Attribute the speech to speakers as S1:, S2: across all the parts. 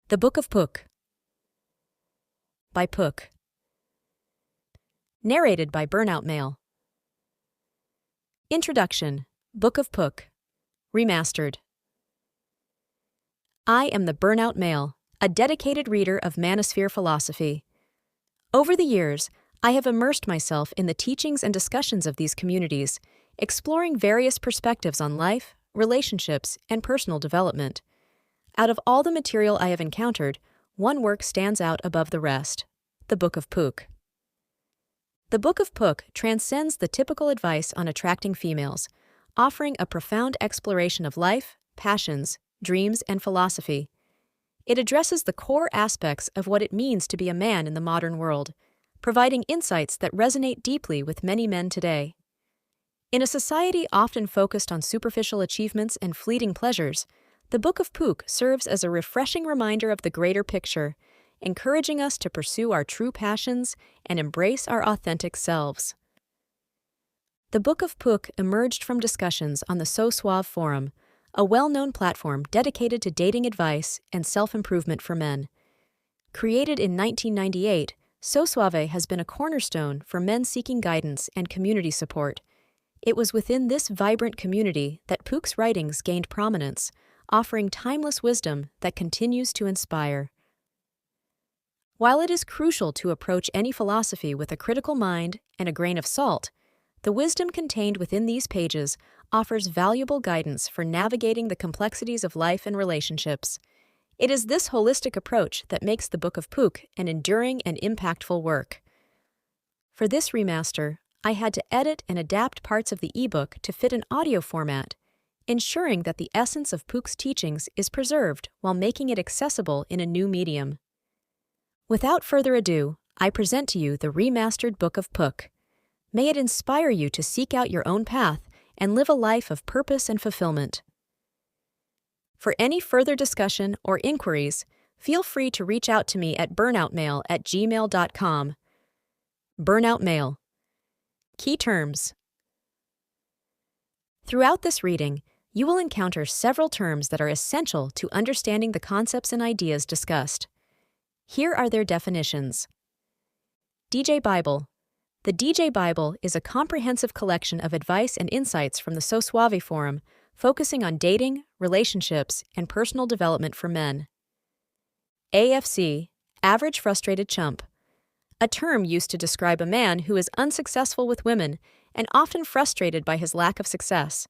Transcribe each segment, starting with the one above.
S1: The Book of Pook by Pook. Narrated by Burnout Male. Introduction. Book of Pook. Remastered. I am the Burnout Male, a dedicated reader of Manosphere philosophy. Over the years, I have immersed myself in the teachings and discussions of these communities, exploring various perspectives on life, relationships, and personal development. Out of all the material I have encountered, one work stands out above the rest: the Book of Pook. The Book of Pook transcends the typical advice on attracting females, offering a profound exploration of life, passions, dreams, and philosophy. It addresses the core aspects of what it means to be a man in the modern world, providing insights that resonate deeply with many men today. In a society often focused on superficial achievements and fleeting pleasures, the Book of Pook serves as a refreshing reminder of the greater picture, encouraging us to pursue our true passions and embrace our authentic selves. The Book of Pook emerged from discussions on the So Suave forum, a well-known platform dedicated to dating advice and self-improvement for men. Created in 1998, So Suave has been a cornerstone for men seeking guidance and community support. It was within this vibrant community that Pook's writings gained prominence, offering timeless wisdom that continues to inspire. While it is crucial to approach any philosophy with a critical mind and a grain of salt, the wisdom contained within these pages offers valuable guidance for navigating the complexities of life and relationships. It is this holistic approach that makes the Book of Pook an enduring and impactful work. For this remaster, I had to edit and adapt parts of the ebook to fit an audio format, ensuring that the essence of Pook's teachings is preserved while making it accessible in a new medium. Without further ado, I present to you the remastered Book of Pook. May it inspire you to seek out your own path and live a life of purpose and fulfillment. For any further discussion or inquiries, feel free to reach out to me at burnoutmail@gmail.com. Burnout Male. Key terms. Throughout this reading, you will encounter several terms that are essential to understanding the concepts and ideas discussed. Here are their definitions. DJ Bible. The DJ Bible is a comprehensive collection of advice and insights from the So Suave forum, focusing on dating, relationships, and personal development for men. AFC, Average Frustrated Chump. A term used to describe a man who is unsuccessful with women and often frustrated by his lack of success.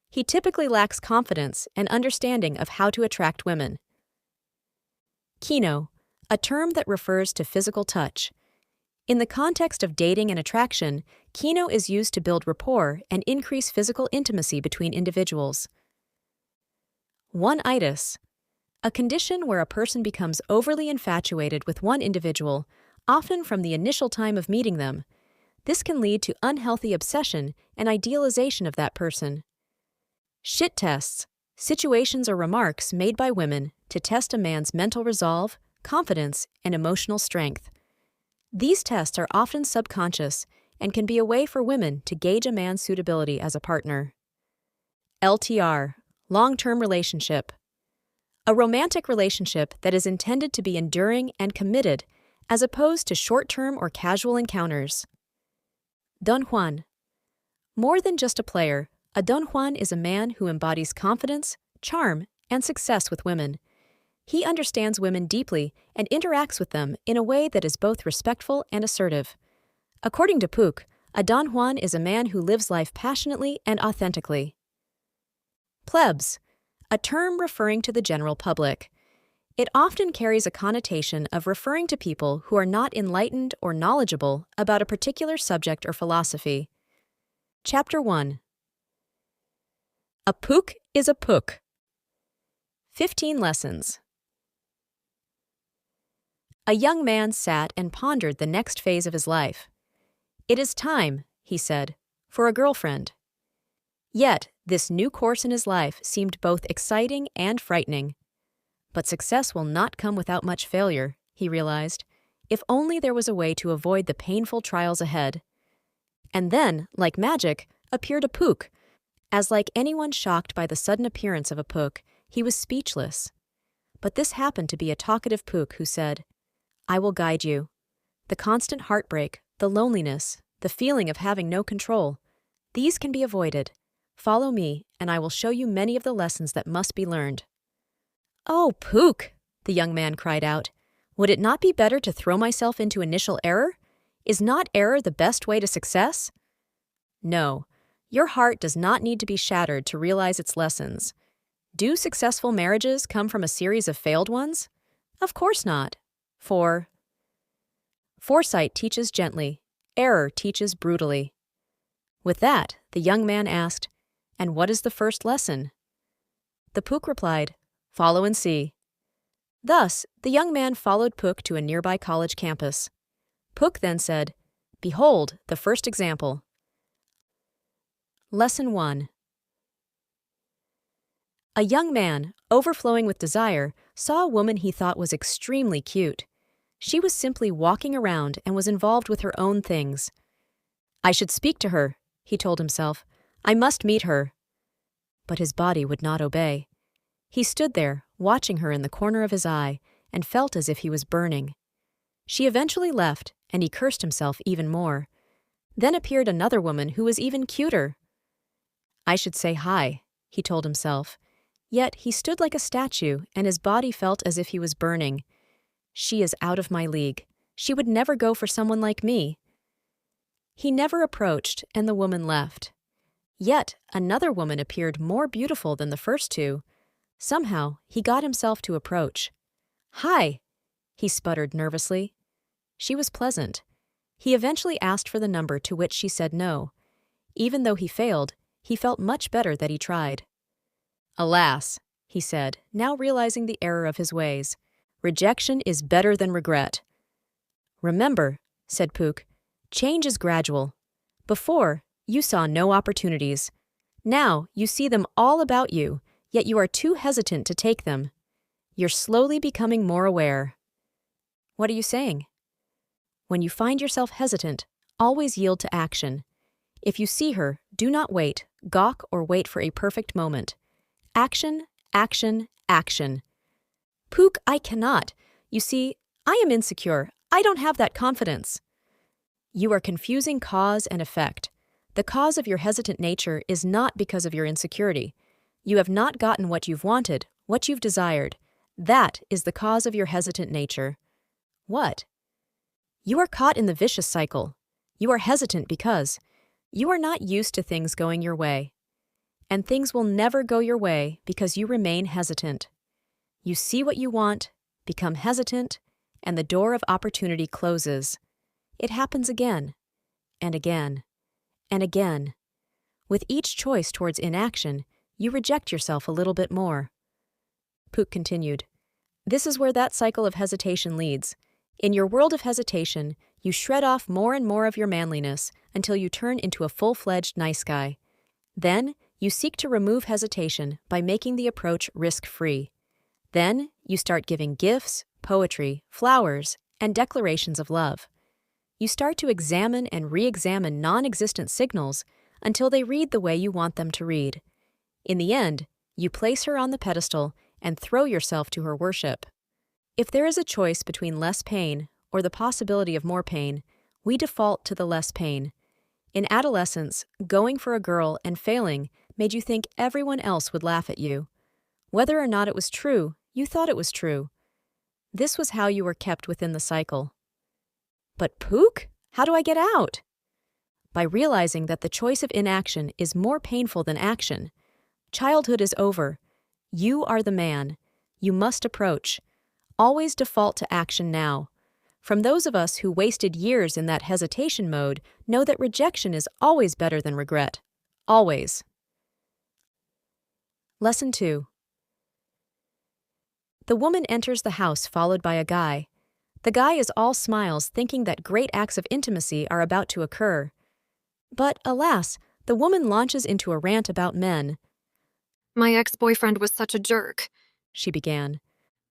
S1: He typically lacks confidence and understanding of how to attract women. Kino, a term that refers to physical touch. In the context of dating and attraction, kino is used to build rapport and increase physical intimacy between individuals. One-itis, a condition where a person becomes overly infatuated with one individual, often from the initial time of meeting them. This can lead to unhealthy obsession and idealization of that person. Shit tests, situations or remarks made by women to test a man's mental resolve, confidence, and emotional strength. These tests are often subconscious and can be a way for women to gauge a man's suitability as a partner. LTR, long-term relationship. A romantic relationship that is intended to be enduring and committed, as opposed to short-term or casual encounters. Don Juan. More than just a player, a Don Juan is a man who embodies confidence, charm, and success with women. He understands women deeply and interacts with them in a way that is both respectful and assertive. According to Pook, a Don Juan is a man who lives life passionately and authentically. Plebs, a term referring to the general public. It often carries a connotation of referring to people who are not enlightened or knowledgeable about a particular subject or philosophy. Chapter 1. A Pook is a Pook. 15 lessons. A young man sat and pondered the next phase of his life. "It is time," he said, "for a girlfriend." Yet, this new course in his life seemed both exciting and frightening. But success will not come without much failure, he realized, if only there was a way to avoid the painful trials ahead. And then, like magic, appeared a Pook. As like anyone shocked by the sudden appearance of a Pook, he was speechless. but this happened to be a talkative Pook who said, "I will guide you. The constant heartbreak, the loneliness, the feeling of having no control, these can be avoided. Follow me, and I will show you many of the lessons that must be learned." "Oh, Pook," the young man cried out, "would it not be better to throw myself into initial error? Is not error the best way to success?" "No, your heart does not need to be shattered to realize its lessons. Do successful marriages come from a series of failed ones? Of course not. Foresight teaches gently, error teaches brutally." With that, the young man asked, "And what is the first lesson?" The Pook replied, "Follow and see." Thus, the young man followed Pook to a nearby college campus. Pook then said, "Behold, the first example." Lesson 1. A young man, overflowing with desire, saw a woman he thought was extremely cute. She was simply walking around and was involved with her own things. "I should speak to her," he told himself. "I must meet her." But his body would not obey. He stood there, watching her in the corner of his eye, and felt as if he was burning. She eventually left, and he cursed himself even more. Then appeared another woman who was even cuter. "I should say hi," he told himself. Yet he stood like a statue, and his body felt as if he was burning. "She is out of my league. She would never go for someone like me." He never approached, and the woman left. Yet another woman appeared more beautiful than the first two. Somehow, he got himself to approach. "Hi," he sputtered nervously. She was pleasant. He eventually asked for the number, to which she said no. Even though he failed, he felt much better that he tried. "Alas," he said, now realizing the error of his ways, "rejection is better than regret." "Remember," said Pook, "change is gradual. Before, you saw no opportunities. Now you see them all about you, yet you are too hesitant to take them. You're slowly becoming more aware." "What are you saying?" "When you find yourself hesitant, always yield to action. If you see her, do not wait, gawk, or wait for a perfect moment. Action, action, action." "Pook, I cannot. You see, I am insecure. I don't have that confidence." "You are confusing cause and effect. The cause of your hesitant nature is not because of your insecurity. You have not gotten what you've wanted, what you've desired. That is the cause of your hesitant nature." "What?" "You are caught in the vicious cycle. You are hesitant because you are not used to things going your way. And things will never go your way because you remain hesitant. You see what you want, become hesitant, and the door of opportunity closes. It happens again, and again, and again. With each choice towards inaction, you reject yourself a little bit more." Pook continued, "This is where that cycle of hesitation leads. In your world of hesitation, you shred off more and more of your manliness until you turn into a full-fledged nice guy. Then, you seek to remove hesitation by making the approach risk-free. Then, you start giving gifts, poetry, flowers, and declarations of love. You start to examine and re-examine non-existent signals until they read the way you want them to read. In the end, you place her on the pedestal and throw yourself to her worship. If there is a choice between less pain or the possibility of more pain, we default to the less pain. In adolescence, going for a girl and failing made you think everyone else would laugh at you. Whether or not it was true, you thought it was true. This was how you were kept within the cycle. "But Pook, how do I get out?" By realizing that the choice of inaction is more painful than action. Childhood is over. You are the man. You must approach. Always default to action now. From those of us who wasted years in that hesitation mode, know that rejection is always better than regret. Always. Lesson 2. The woman enters the house followed by a guy. The guy is all smiles, thinking that great acts of intimacy are about to occur. But, alas, the woman launches into a rant about men.
S2: "My ex-boyfriend was such a jerk,"
S1: she began.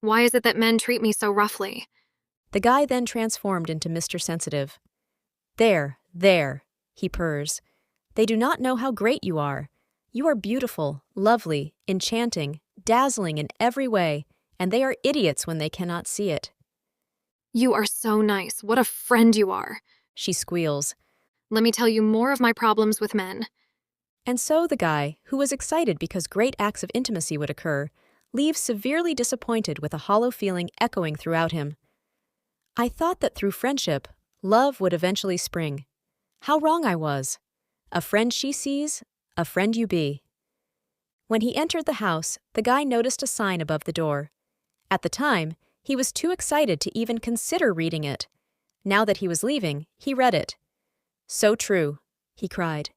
S2: "Why is it that men treat me so roughly?"
S1: The guy then transformed into Mr. Sensitive. There, he purrs. "They do not know how great you are. You are beautiful, lovely, enchanting, dazzling in every way, and they are idiots when they cannot see it.
S2: You are so nice. What a friend you are.
S1: She squeals.
S2: Let me tell you more of my problems with men.
S1: And so the guy, who was excited because great acts of intimacy would occur, leaves severely disappointed with a hollow feeling echoing throughout him. I thought that through friendship, love would eventually spring. How wrong I was. A friend she sees, a friend you be. When he entered the house, the guy noticed a sign above the door. At the time, he was too excited to even consider reading it. Now that he was leaving, he read it. So true, he cried.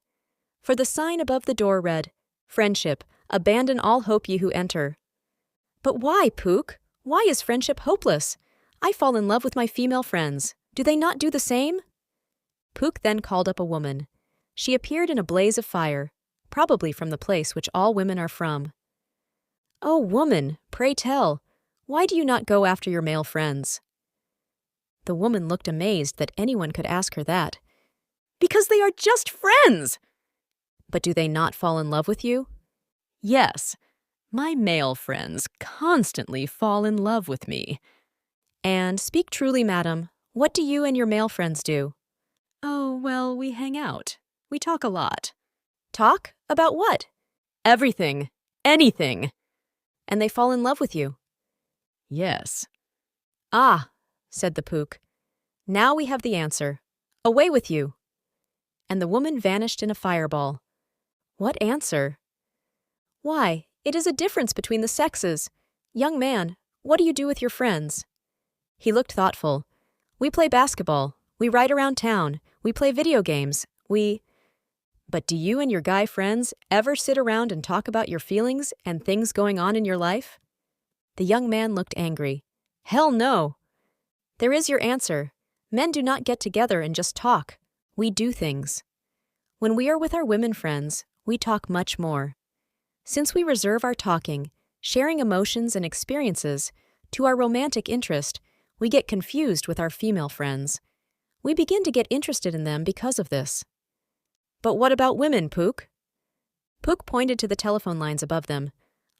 S1: For the sign above the door read, "Friendship, abandon all hope ye who enter." But why, Pook? Why is friendship hopeless? I fall in love with my female friends. Do they not do the same? Pook then called up a woman. She appeared in a blaze of fire, probably from the place which all women are from. "Oh, woman, pray tell, why do you not go after your male friends?" The woman looked amazed that anyone could ask her that. "Because they are just friends!" "But do they not fall in love with you?" "Yes, my male friends constantly fall in love with me." "And speak truly, madam, what do you and your male friends do?" "Oh, well, we hang out. We talk a lot." "Talk? About what?" "Everything. Anything." "And they fall in love with you?" "Yes." "Ah," said the Pook. "Now we have the answer. Away with you." And the woman vanished in a fireball. What answer? "Why, it is a difference between the sexes. Young man, what do you do with your friends?" He looked thoughtful. "We play basketball. We ride around town. We play video games. But do you and your guy friends ever sit around and talk about your feelings and things going on in your life?" The young man looked angry. "Hell no." "There is your answer. Men do not get together and just talk. We do things. When we are with our women friends, we talk much more. Since we reserve our talking, sharing emotions and experiences, to our romantic interest, we get confused with our female friends. We begin to get interested in them because of this." "But what about women, Pook?" Pook pointed to the telephone lines above them.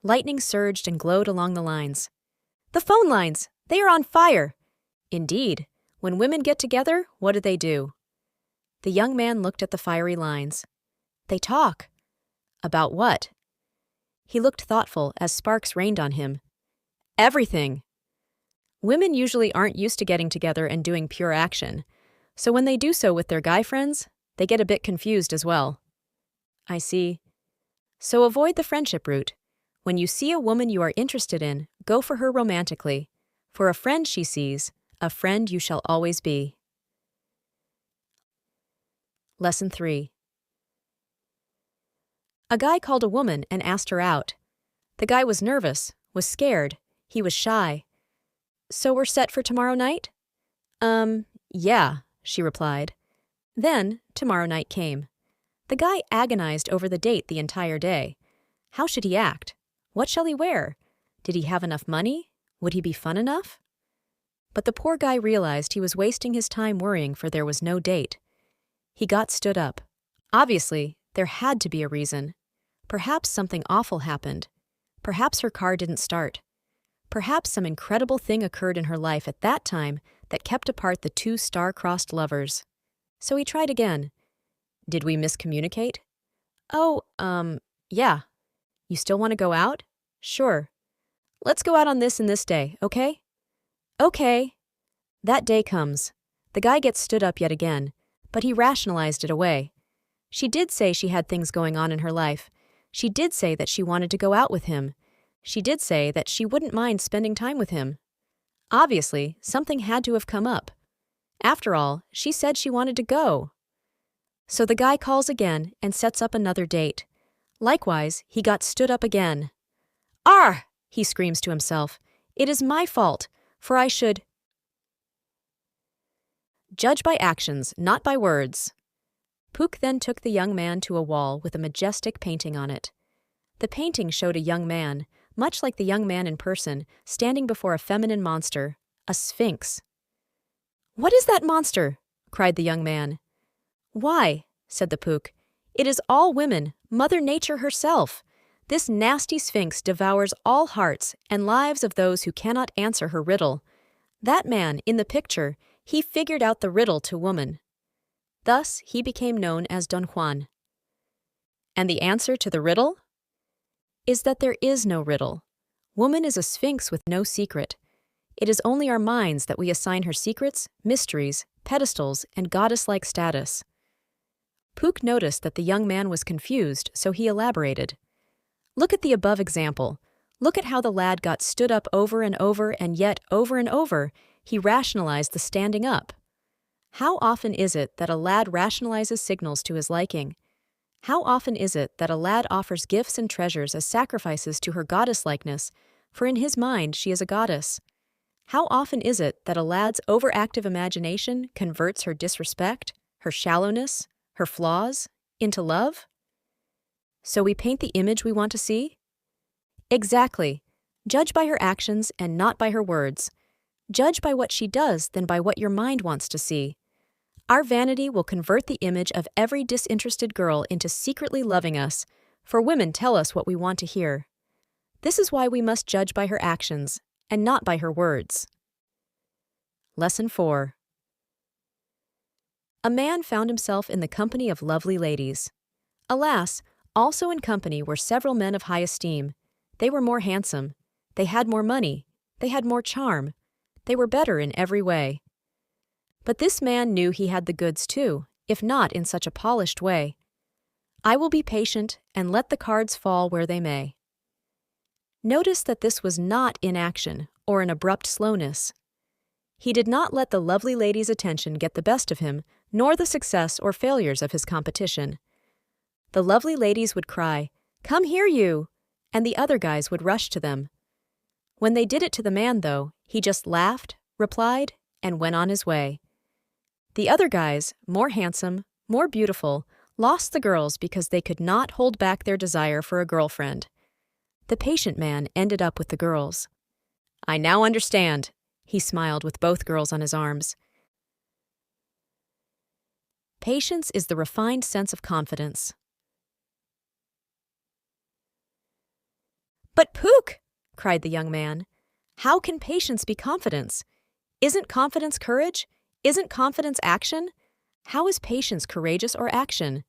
S1: Lightning surged and glowed along the lines. "The phone lines! They are on fire!" "Indeed. When women get together, what do they do?" The young man looked at the fiery lines. "They talk." "About what?" He looked thoughtful as sparks rained on him. "Everything." Women usually aren't used to getting together and doing pure action, so when they do so with their guy friends, they get a bit confused as well. "I see. So avoid the friendship route. When you see a woman you are interested in, go for her romantically. For a friend she sees, a friend you shall always be." Lesson 3. A guy called a woman and asked her out. The guy was nervous, was scared, he was shy. "So we're set for tomorrow night?" Yeah, she replied. Then, tomorrow night came. The guy agonized over the date the entire day. How should he act? What shall he wear? Did he have enough money? Would he be fun enough? But the poor guy realized he was wasting his time worrying, for there was no date. He got stood up. Obviously, there had to be a reason. Perhaps something awful happened. Perhaps her car didn't start. Perhaps some incredible thing occurred in her life at that time that kept apart the two star-crossed lovers. So he tried again. "Did we miscommunicate?" "Oh, yeah. You still want to go out?" "Sure. Let's go out on this and this day, okay?" "Okay." That day comes. The guy gets stood up yet again, but he rationalized it away. She did say she had things going on in her life. She did say that she wanted to go out with him. She did say that she wouldn't mind spending time with him. Obviously, something had to have come up. After all, she said she wanted to go. So the guy calls again and sets up another date. Likewise, he got stood up again. "Arr!" he screams to himself. "It is my fault, for I should judge by actions, not by words." Pook then took the young man to a wall with a majestic painting on it. The painting showed a young man, much like the young man in person, standing before a feminine monster, a sphinx. "What is that monster?" cried the young man. "Why," said the Pook, "it is all women, Mother Nature herself. This nasty sphinx devours all hearts and lives of those who cannot answer her riddle. That man, in the picture, he figured out the riddle to woman. Thus, he became known as Don Juan. And the answer to the riddle? Is that there is no riddle. Woman is a sphinx with no secret. It is only our minds that we assign her secrets, mysteries, pedestals, and goddess-like status. Pook noticed that the young man was confused, so he elaborated. Look at the above example. Look at how the lad got stood up over and over, and yet, over and over, he rationalized the standing up. How often is it that a lad rationalizes signals to his liking? How often is it that a lad offers gifts and treasures as sacrifices to her goddess-likeness, for in his mind she is a goddess? How often is it that a lad's overactive imagination converts her disrespect, her shallowness, her flaws, into love? So we paint the image we want to see? Exactly. Judge by her actions and not by her words. Judge by what she does than by what your mind wants to see. Our vanity will convert the image of every disinterested girl into secretly loving us, for women tell us what we want to hear. This is why we must judge by her actions and not by her words. Lesson 4. A man found himself in the company of lovely ladies. Alas, also in company were several men of high esteem. They were more handsome. They had more money. They had more charm. They were better in every way. But this man knew he had the goods too, if not in such a polished way. I will be patient and let the cards fall where they may. Notice that this was not inaction or an abrupt slowness. He did not let the lovely lady's attention get the best of him, nor the success or failures of his competition. The lovely ladies would cry, "Come here, you!" and the other guys would rush to them. When they did it to the man, though, he just laughed, replied, and went on his way. The other guys, more handsome, more beautiful, lost the girls because they could not hold back their desire for a girlfriend. The patient man ended up with the girls. I now understand, he smiled with both girls on his arms. Patience is the refined sense of confidence. But Pook, cried the young man, how can patience be confidence? Isn't confidence courage? Isn't confidence action? How is patience courageous or action?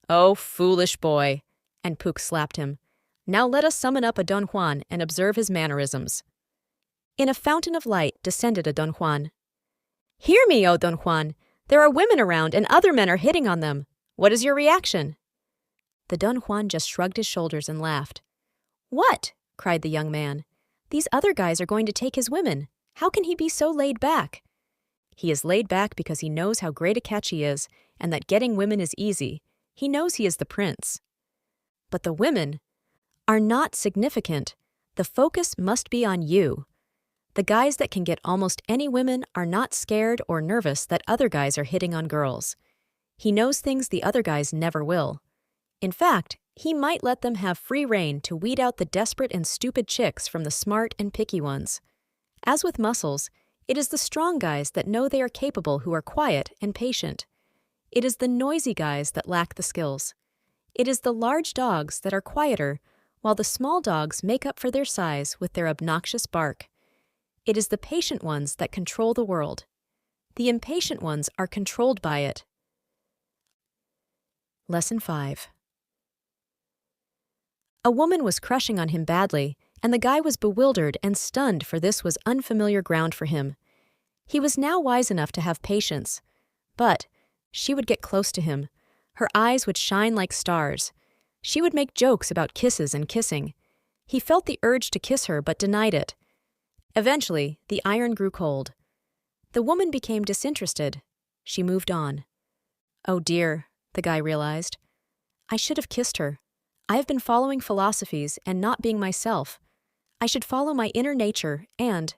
S1: Oh, foolish boy, and Pook slapped him. Now let us summon up a Don Juan and observe his mannerisms. In a fountain of light descended a Don Juan. Hear me, O Don Juan! There are women around and other men are hitting on them. What is your reaction? The Don Juan just shrugged his shoulders and laughed. What? Cried the young man. These other guys are going to take his women. How can he be so laid back? He is laid back because he knows how great a catch he is and that getting women is easy. He knows he is the prince. But the women are not significant. The focus must be on you. The guys that can get almost any women are not scared or nervous that other guys are hitting on girls. He knows things the other guys never will. In fact, he might let them have free rein to weed out the desperate and stupid chicks from the smart and picky ones. As with muscles, it is the strong guys that know they are capable who are quiet and patient. It is the noisy guys that lack the skills. It is the large dogs that are quieter, while the small dogs make up for their size with their obnoxious bark. It is the patient ones that control the world. The impatient ones are controlled by it. Lesson 5. A woman was crushing on him badly, and the guy was bewildered and stunned, for this was unfamiliar ground for him. He was now wise enough to have patience. But she would get close to him. Her eyes would shine like stars. She would make jokes about kisses and kissing. He felt the urge to kiss her but denied it. Eventually, the iron grew cold. The woman became disinterested. She moved on. Oh dear, the guy realized. I should have kissed her. I have been following philosophies and not being myself. I should follow my inner nature and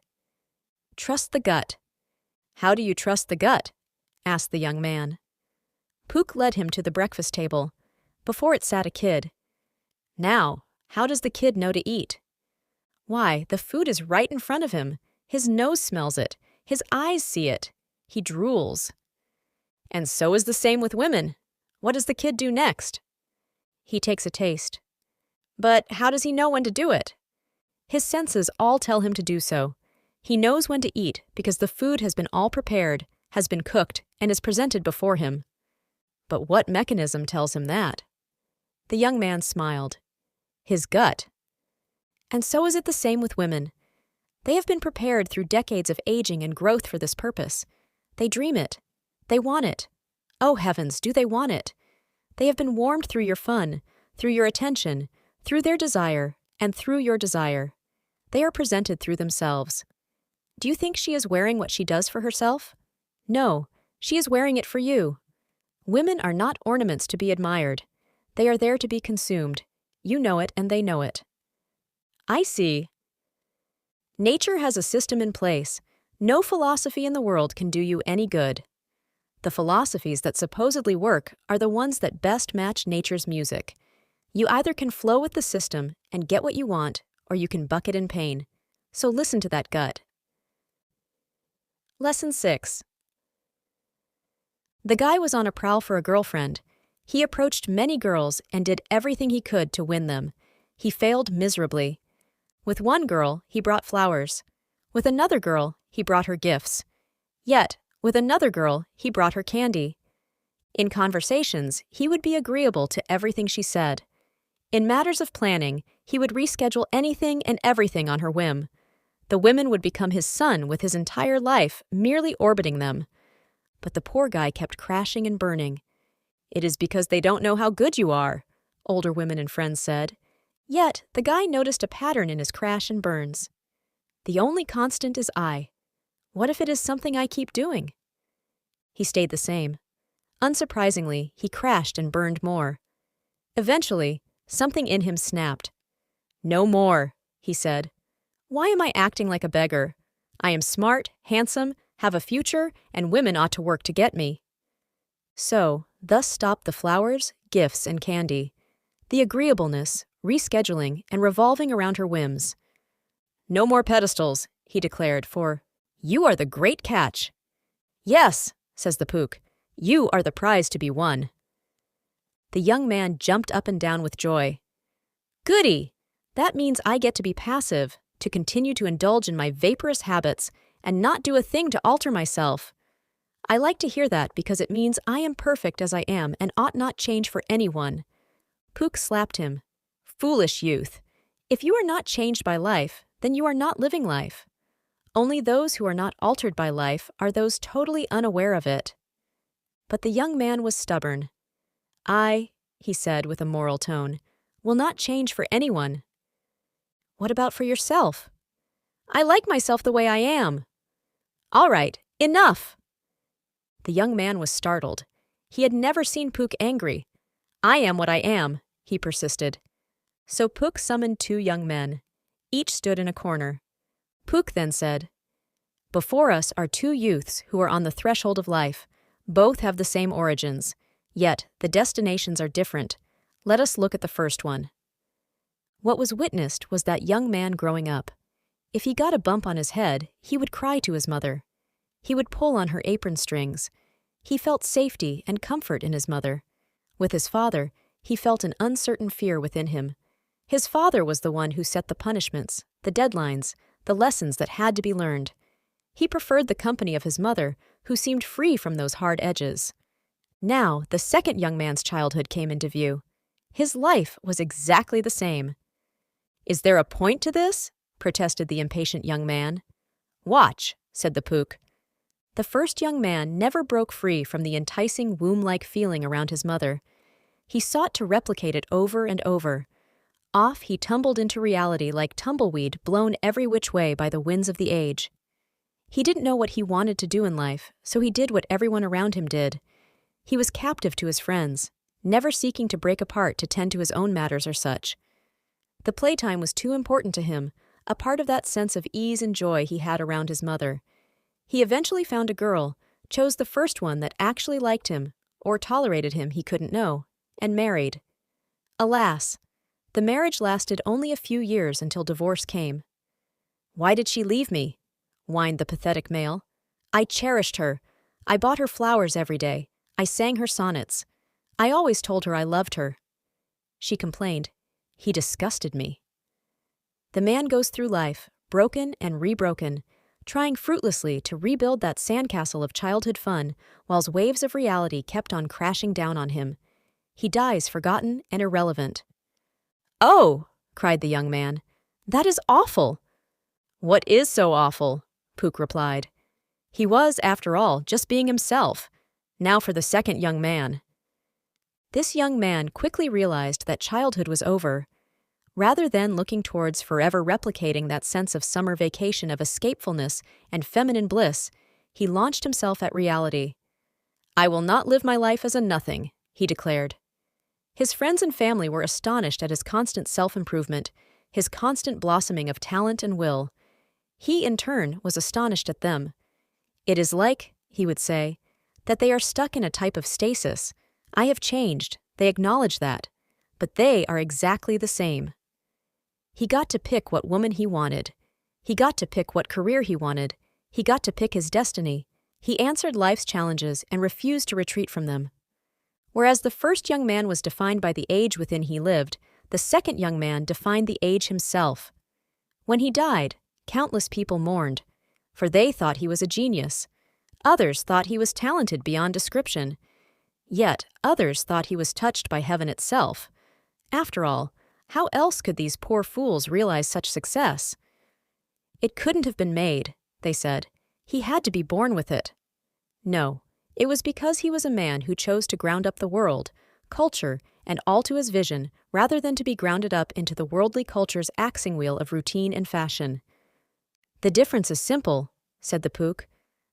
S1: trust the gut. How do you trust the gut? Asked the young man. Pook led him to the breakfast table. Before it sat a kid. Now, how does the kid know to eat? Why, the food is right in front of him. His nose smells it. His eyes see it. He drools. And so is the same with women. What does the kid do next? He takes a taste. But how does he know when to do it? His senses all tell him to do so. He knows when to eat because the food has been all prepared, has been cooked, and is presented before him. But what mechanism tells him that? The young man smiled. His gut. And so is it the same with women. They have been prepared through decades of aging and growth for this purpose. They dream it. They want it. Oh heavens, do they want it? They have been warmed through your fun, through your attention, through their desire, and through your desire. They are presented through themselves. Do you think she is wearing what she does for herself? No, she is wearing it for you. Women are not ornaments to be admired. They are there to be consumed. You know it and they know it. I see. Nature has a system in place. No philosophy in the world can do you any good. The philosophies that supposedly work are the ones that best match nature's music. You either can flow with the system and get what you want, or you can buck it in pain. So listen to that gut. Lesson 6. The guy was on a prowl for a girlfriend. He approached many girls and did everything he could to win them. He failed miserably. With one girl, he brought flowers. With another girl, he brought her gifts. Yet, with another girl, he brought her candy. In conversations, he would be agreeable to everything she said. In matters of planning, he would reschedule anything and everything on her whim. The women would become his sun with his entire life, merely orbiting them. But the poor guy kept crashing and burning. It is because they don't know how good you are, older women and friends said. Yet, the guy noticed a pattern in his crash and burns. The only constant is I. What if it is something I keep doing? He stayed the same. Unsurprisingly, he crashed and burned more. Eventually, something in him snapped. No more, he said. Why am I acting like a beggar? I am smart, handsome, have a future, and women ought to work to get me. So, thus stopped the flowers, gifts, and candy. The agreeableness, rescheduling, and revolving around her whims. No more pedestals, he declared, for you are the great catch. Yes, says the Pook, you are the prize to be won. The young man jumped up and down with joy. Goody! That means I get to be passive, to continue to indulge in my vaporous habits, and not do a thing to alter myself. I like to hear that because it means I am perfect as I am and ought not change for anyone. Pook slapped him. Foolish youth! If you are not changed by life, then you are not living life. Only those who are not altered by life are those totally unaware of it. But the young man was stubborn. I, he said with a moral tone, will not change for anyone. What about for yourself? I like myself the way I am. All right, enough! The young man was startled. He had never seen Pook angry. I am what I am, he persisted. So Pook summoned 2 young men. Each stood in a corner. Pook then said, Before us are 2 youths who are on the threshold of life. Both have the same origins. Yet the destinations are different. Let us look at the first one. What was witnessed was that young man growing up. If he got a bump on his head, he would cry to his mother. He would pull on her apron strings. He felt safety and comfort in his mother. With his father, he felt an uncertain fear within him. His father was the one who set the punishments, the deadlines, the lessons that had to be learned. He preferred the company of his mother, who seemed free from those hard edges. Now, the second young man's childhood came into view. His life was exactly the same. Is there a point to this? Protested the impatient young man. Watch, said the Pook. The first young man never broke free from the enticing womb-like feeling around his mother. He sought to replicate it over and over. Off he tumbled into reality like tumbleweed blown every which way by the winds of the age. He didn't know what he wanted to do in life, so he did what everyone around him did. He was captive to his friends, never seeking to break apart to tend to his own matters or such. The playtime was too important to him, a part of that sense of ease and joy he had around his mother. He eventually found a girl, chose the first one that actually liked him, or tolerated him he couldn't know, and married. Alas, the marriage lasted only a few years until divorce came. Why did she leave me? Whined the pathetic male. I cherished her. I bought her flowers every day. I sang her sonnets. I always told her I loved her. She complained. He disgusted me. The man goes through life, broken and rebroken, trying fruitlessly to rebuild that sandcastle of childhood fun whilst waves of reality kept on crashing down on him. He dies forgotten and irrelevant. "Oh!" cried the young man. "That is awful!" "What is so awful?" Pook replied. He was, after all, just being himself. Now for the second young man. This young man quickly realized that childhood was over. Rather than looking towards forever replicating that sense of summer vacation of escapefulness and feminine bliss, he launched himself at reality. "I will not live my life as a nothing," he declared. His friends and family were astonished at his constant self-improvement, his constant blossoming of talent and will. He, in turn, was astonished at them. "It is like," he would say, "that they are stuck in a type of stasis. I have changed, they acknowledge that, but they are exactly the same." He got to pick what woman he wanted. He got to pick what career he wanted. He got to pick his destiny. He answered life's challenges and refused to retreat from them. Whereas the first young man was defined by the age within he lived, the second young man defined the age himself. When he died, countless people mourned, for they thought he was a genius. Others thought he was talented beyond description. Yet others thought he was touched by heaven itself. After all, how else could these poor fools realize such success? It couldn't have been made, they said. He had to be born with it. No, it was because he was a man who chose to ground up the world, culture, and all to his vision, rather than to be grounded up into the worldly culture's axing wheel of routine and fashion. "The difference is simple," said the Pook.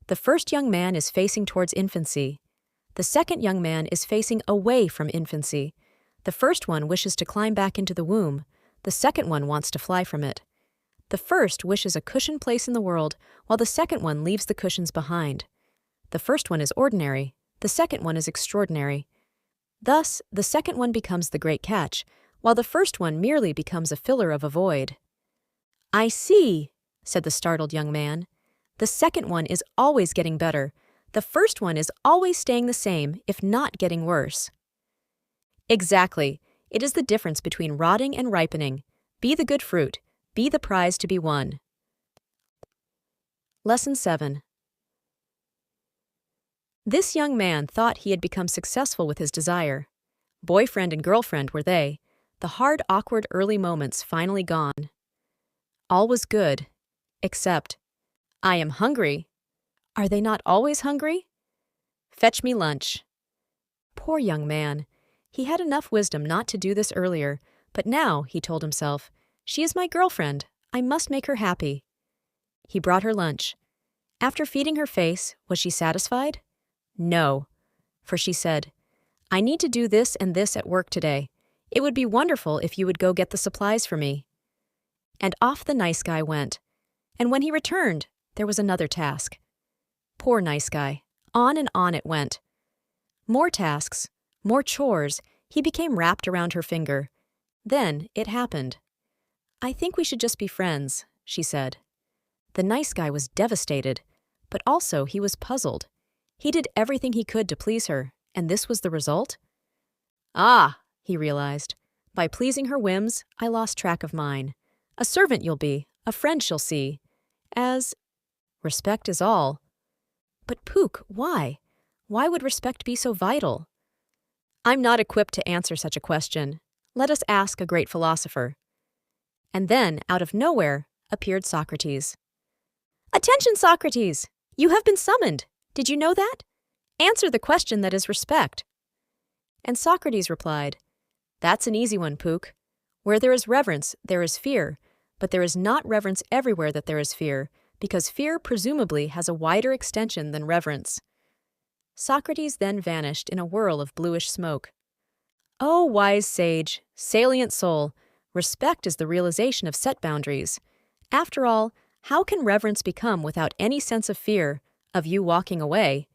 S1: "The first young man is facing towards infancy. The second young man is facing away from infancy. The first one wishes to climb back into the womb. The second one wants to fly from it. The first wishes a cushioned place in the world, while the second one leaves the cushions behind. The first one is ordinary. The second one is extraordinary. Thus, the second one becomes the great catch, while the first one merely becomes a filler of a void." "I see," said the startled young man. "The second one is always getting better. The first one is always staying the same, if not getting worse." "Exactly. It is the difference between rotting and ripening. Be the good fruit. Be the prize to be won." Lesson 7. This young man thought he had become successful with his desire. Boyfriend and girlfriend were they, the hard, awkward early moments finally gone. All was good, except, "I am hungry." Are they not always hungry? "Fetch me lunch." Poor young man. He had enough wisdom not to do this earlier, but now, he told himself, she is my girlfriend. I must make her happy. He brought her lunch. After feeding her face, was she satisfied? No, for she said, "I need to do this and this at work today. It would be wonderful if you would go get the supplies for me." And off the nice guy went. And when he returned, there was another task. Poor nice guy. On and on it went. More tasks, more chores, he became wrapped around her finger. Then it happened. "I think we should just be friends," she said. The nice guy was devastated, but also he was puzzled. He did everything he could to please her, and this was the result? "Ah," he realized, "by pleasing her whims, I lost track of mine. A servant you'll be, a friend she'll see. As respect is all." But Pook, why? Why would respect be so vital? I'm not equipped to answer such a question. Let us ask a great philosopher. And then, out of nowhere, appeared Socrates. "Attention, Socrates! You have been summoned. Did you know that? Answer the question that is respect." And Socrates replied, "That's an easy one, Pook. Where there is reverence, there is fear, but there is not reverence everywhere that there is fear, because fear presumably has a wider extension than reverence." Socrates then vanished in a whirl of bluish smoke. Oh, wise sage, salient soul, respect is the realization of set boundaries. After all, how can reverence become without any sense of fear, of you walking away?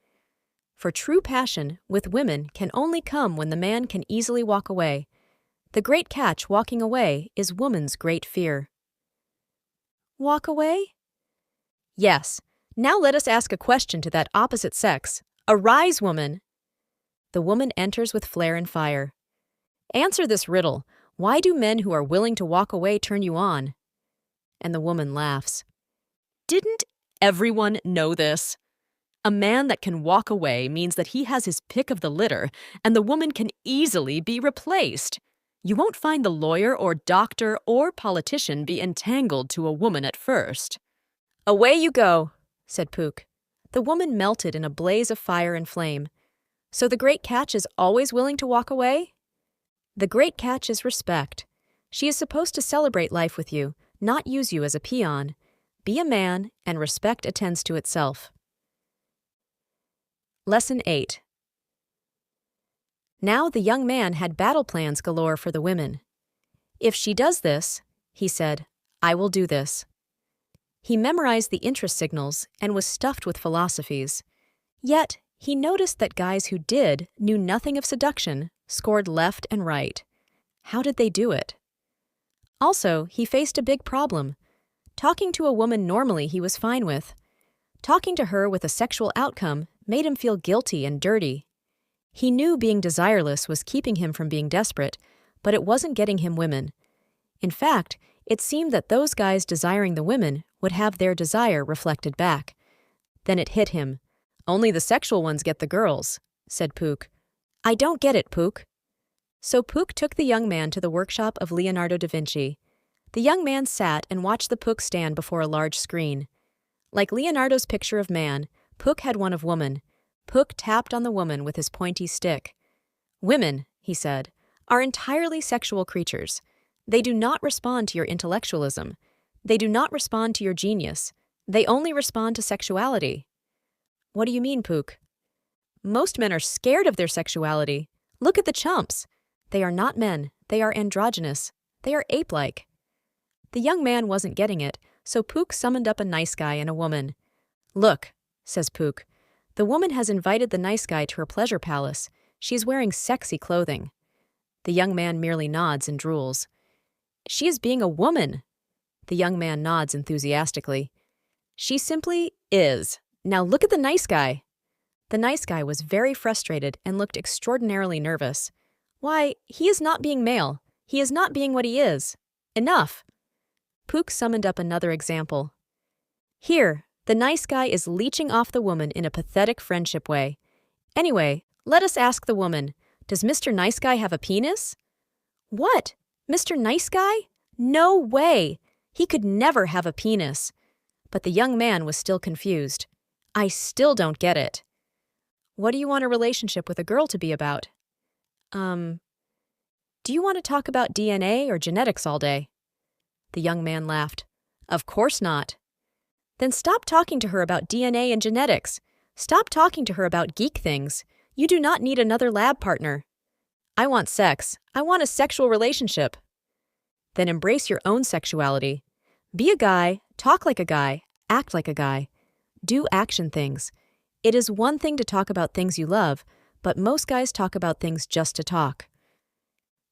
S1: For true passion, with women, can only come when the man can easily walk away. The great catch walking away is woman's great fear. Walk away? Yes. Now let us ask a question to that opposite sex. Arise, woman! The woman enters with flare and fire. Answer this riddle. Why do men who are willing to walk away turn you on?" And the woman laughs. "Didn't everyone know this? A man that can walk away means that he has his pick of the litter, and the woman can easily be replaced. You won't find the lawyer or doctor or politician be entangled to a woman at first." "Away you go," said Pook. The woman melted in a blaze of fire and flame. "So the great catch is always willing to walk away?" "The great catch is respect. She is supposed to celebrate life with you, not use you as a peon. Be a man, and respect attends to itself." Lesson 8. Now the young man had battle plans galore for the women. "If she does this," he said, "I will do this." He memorized the interest signals and was stuffed with philosophies. Yet, he noticed that guys who knew nothing of seduction, scored left and right. How did they do it? Also, he faced a big problem. Talking to a woman normally he was fine with. Talking to her with a sexual outcome made him feel guilty and dirty. He knew being desireless was keeping him from being desperate, but it wasn't getting him women. In fact, it seemed that those guys desiring the women would have their desire reflected back. Then it hit him. "Only the sexual ones get the girls," said Pook. "I don't get it, Pook." So Pook took the young man to the workshop of Leonardo da Vinci. The young man sat and watched the Pook stand before a large screen. Like Leonardo's picture of man, Pook had one of woman. Pook tapped on the woman with his pointy stick. "Women," he said, "are entirely sexual creatures. They do not respond to your intellectualism. They do not respond to your genius. They only respond to sexuality." "What do you mean, Pook?" "Most men are scared of their sexuality. Look at the chumps. They are not men. They are androgynous. They are ape-like." The young man wasn't getting it, so Pook summoned up a nice guy and a woman. "Look," says Pook, "the woman has invited the nice guy to her pleasure palace. She's wearing sexy clothing." The young man merely nods and drools. "She is being a woman." The young man nods enthusiastically. "She simply is. Now look at the nice guy." The nice guy was very frustrated and looked extraordinarily nervous. "Why, he is not being male. He is not being what he is. Enough." Pook summoned up another example. "Here, the nice guy is leeching off the woman in a pathetic friendship way. Anyway, let us ask the woman, does Mr. Nice Guy have a penis?" "What? Mr. Nice Guy? No way! He could never have a penis." But the young man was still confused. "I still don't get it." "What do you want a relationship with a girl to be about?" Do you want to talk about DNA or genetics all day?" The young man laughed. "Of course not." "Then stop talking to her about DNA and genetics. Stop talking to her about geek things. You do not need another lab partner." "I want sex. I want a sexual relationship." "Then embrace your own sexuality. Be a guy, talk like a guy, act like a guy. Do action things. It is one thing to talk about things you love, but most guys talk about things just to talk."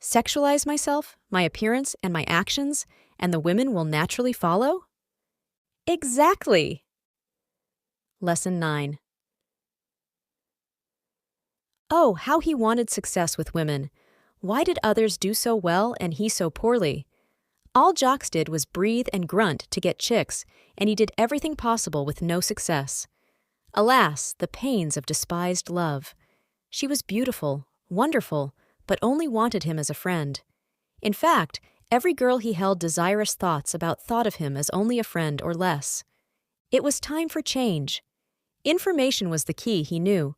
S1: Sexualize myself, my appearance, and my actions, and the women will naturally follow? Exactly! Lesson 9. Oh, how he wanted success with women. Why did others do so well and he so poorly? All Jocks did was breathe and grunt to get chicks, and he did everything possible with no success. Alas, the pains of despised love. She was beautiful, wonderful, but only wanted him as a friend. In fact, every girl he held desirous thoughts about thought of him as only a friend or less. It was time for change. Information was the key, he knew.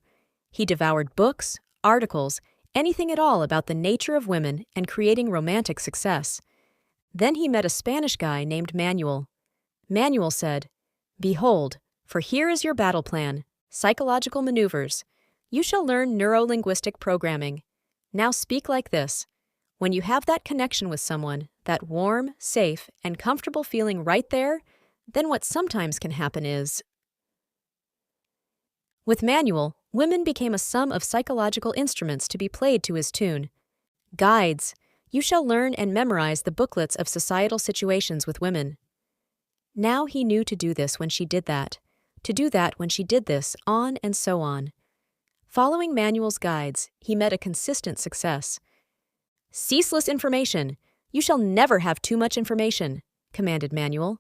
S1: He devoured books, articles, anything at all about the nature of women and creating romantic success. Then he met a Spanish guy named Manuel. Manuel said, "Behold, for here is your battle plan, psychological maneuvers. You shall learn neuro-linguistic programming. Now speak like this. When you have that connection with someone, that warm, safe, and comfortable feeling right there, then what sometimes can happen is..." With Manuel, women became a sum of psychological instruments to be played to his tune. Guides. You shall learn and memorize the booklets of societal situations with women. Now he knew to do this when she did that, to do that when she did this, on and so on. Following Manuel's guides, he met a consistent success. Ceaseless information. You shall never have too much information, commanded Manuel.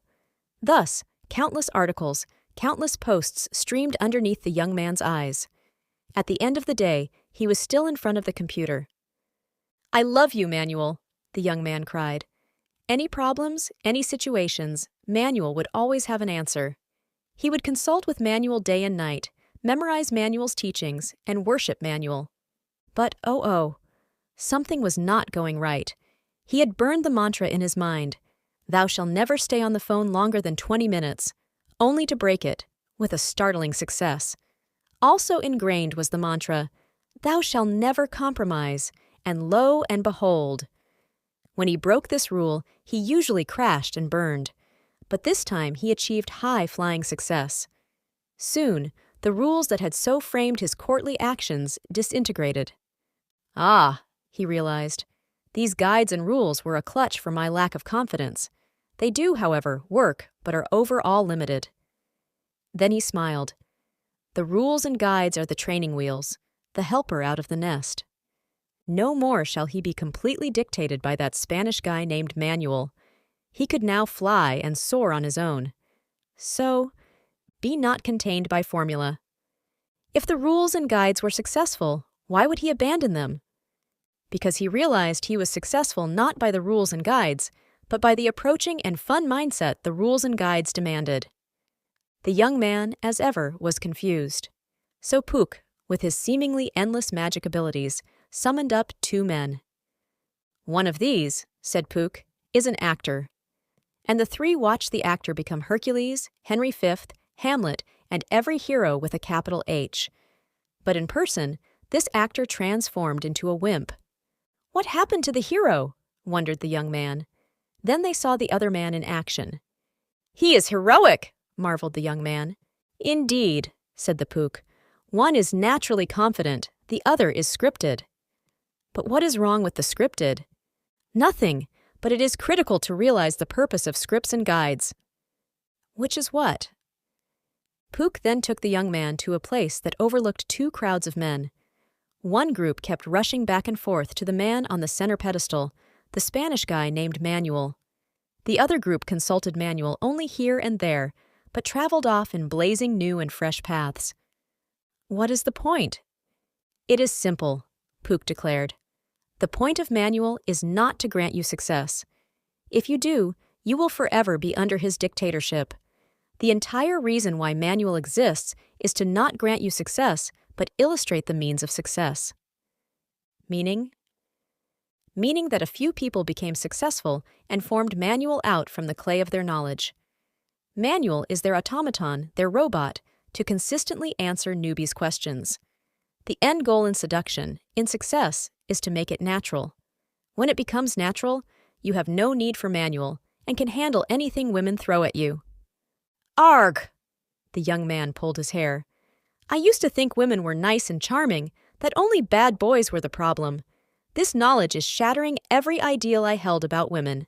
S1: Thus, countless articles, countless posts streamed underneath the young man's eyes. At the end of the day, he was still in front of the computer. I love you, Manuel, the young man cried. Any problems, any situations, Manuel would always have an answer. He would consult with Manuel day and night, memorize Manuel's teachings, and worship Manuel. But something was not going right. He had burned the mantra in his mind, "Thou shalt never stay on the phone longer than 20 minutes," only to break it, with a startling success. Also ingrained was the mantra, "Thou shalt never compromise," and lo and behold. When he broke this rule, he usually crashed and burned. But this time he achieved high-flying success. Soon, the rules that had so framed his courtly actions disintegrated. Ah, he realized, these guides and rules were a clutch for my lack of confidence. They do, however, work, but are overall limited. Then he smiled. The rules and guides are the training wheels, the helper out of the nest. No more shall he be completely dictated by that Spanish guy named Manuel. He could now fly and soar on his own. So, be not contained by formula. If the rules and guides were successful, why would he abandon them? Because he realized he was successful not by the rules and guides, but by the approaching and fun mindset the rules and guides demanded. The young man, as ever, was confused. So Pook, with his seemingly endless magic abilities, summoned up 2 men. One of these, said Pook, is an actor. And the 3 watched the actor become Hercules, Henry V, Hamlet, and every hero with a capital H. But in person, this actor transformed into a wimp. What happened to the hero? Wondered the young man. Then they saw the other man in action. He is heroic, marveled the young man. Indeed, said the Pook. One is naturally confident, the other is scripted. But what is wrong with the scripted? Nothing, but it is critical to realize the purpose of scripts and guides. Which is what? Pook then took the young man to a place that overlooked 2 crowds of men. One group kept rushing back and forth to the man on the center pedestal, the Spanish guy named Manuel. The other group consulted Manuel only here and there, but traveled off in blazing new and fresh paths. What is the point? It is simple, Pook declared. The point of Manuel is not to grant you success. If you do, you will forever be under his dictatorship. The entire reason why Manuel exists is to not grant you success, but illustrate the means of success. Meaning? Meaning that a few people became successful and formed Manuel out from the clay of their knowledge. Manuel is their automaton, their robot, to consistently answer newbies' questions. The end goal in seduction, in success, is to make it natural. When it becomes natural, you have no need for Manuel and can handle anything women throw at you. Arg! The young man pulled his hair. I used to think women were nice and charming, that only bad boys were the problem. This knowledge is shattering every ideal I held about women.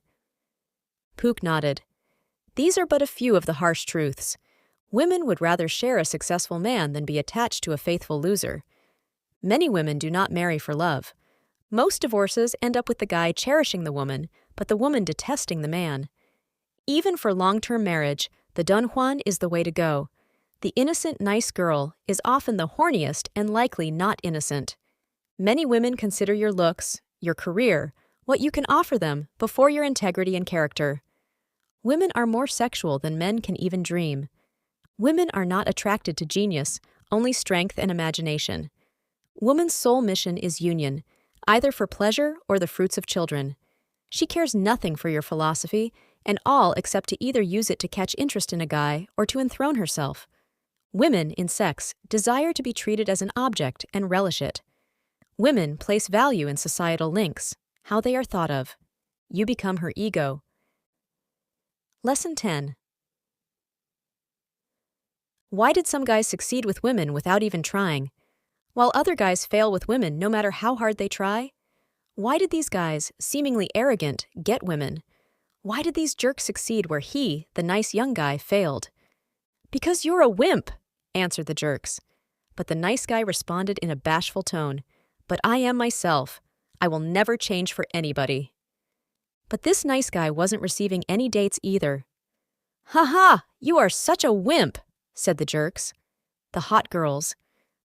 S1: Pook nodded. These are but a few of the harsh truths. Women would rather share a successful man than be attached to a faithful loser. Many women do not marry for love. Most divorces end up with the guy cherishing the woman, but the woman detesting the man. Even for long-term marriage, the Don Juan is the way to go. The innocent, nice girl is often the horniest and likely not innocent. Many women consider your looks, your career, what you can offer them, before your integrity and character. Women are more sexual than men can even dream. Women are not attracted to genius, only strength and imagination. Woman's sole mission is union, either for pleasure or the fruits of children. She cares nothing for your philosophy, and all except to either use it to catch interest in a guy or to enthrone herself. Women, in sex, desire to be treated as an object and relish it. Women place value in societal links, how they are thought of. You become her ego. Lesson 10. Why did some guys succeed with women without even trying, while other guys fail with women no matter how hard they try? Why did these guys, seemingly arrogant, get women? Why did these jerks succeed where he, the nice young guy, failed? Because you're a wimp, answered the jerks. But the nice guy responded in a bashful tone. But I am myself. I will never change for anybody. But this nice guy wasn't receiving any dates either. "Ha ha, you are such a wimp," said the jerks. The hot girls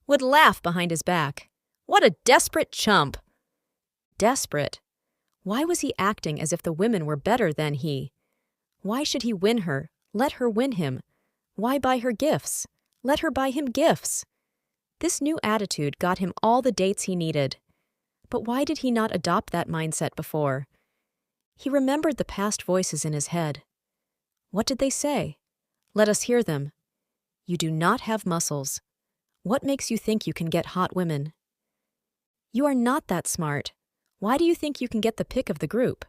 S1: would laugh behind his back. "What a desperate chump." Desperate? Why was he acting as if the women were better than he? Why should he win her? Let her win him. Why buy her gifts? Let her buy him gifts. This new attitude got him all the dates he needed. But why did he not adopt that mindset before? He remembered the past voices in his head. What did they say? Let us hear them. You do not have muscles. What makes you think you can get hot women? You are not that smart. Why do you think you can get the pick of the group?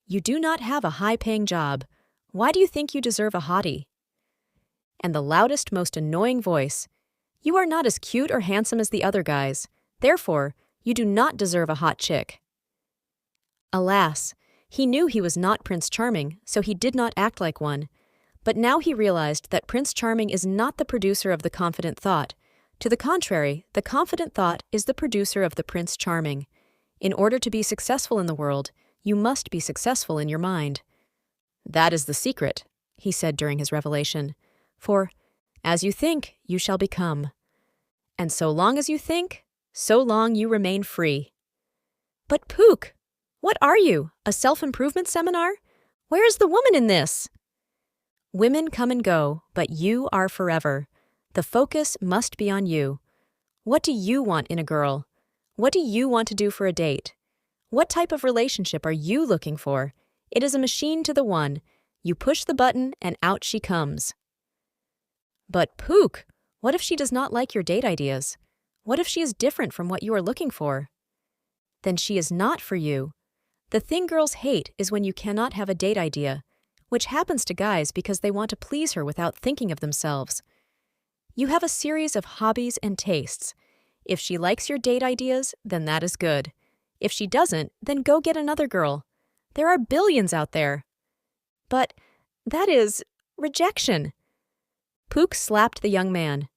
S1: You do not have a high-paying job. Why do you think you deserve a hottie? And the loudest, most annoying voice. You are not as cute or handsome as the other guys. Therefore, you do not deserve a hot chick. Alas, he knew he was not Prince Charming, so he did not act like one. But now he realized that Prince Charming is not the producer of the confident thought. To the contrary, the confident thought is the producer of the Prince Charming. In order to be successful in the world, you must be successful in your mind. That is the secret, he said during his revelation. For, as you think, you shall become. And so long as you think, so long you remain free. But Pook, what are you, a self-improvement seminar? Where is the woman in this? Women come and go, but you are forever. The focus must be on you. What do you want in a girl? What do you want to do for a date? What type of relationship are you looking for? It is a machine to the one. You push the button and out she comes. But Pook, what if she does not like your date ideas? What if she is different from what you are looking for? Then she is not for you. The thing girls hate is when you cannot have a date idea, which happens to guys because they want to please her without thinking of themselves. You have a series of hobbies and tastes. If she likes your date ideas, then that is good. If she doesn't, then go get another girl. There are billions out there. But that is rejection. Pook slapped the young man.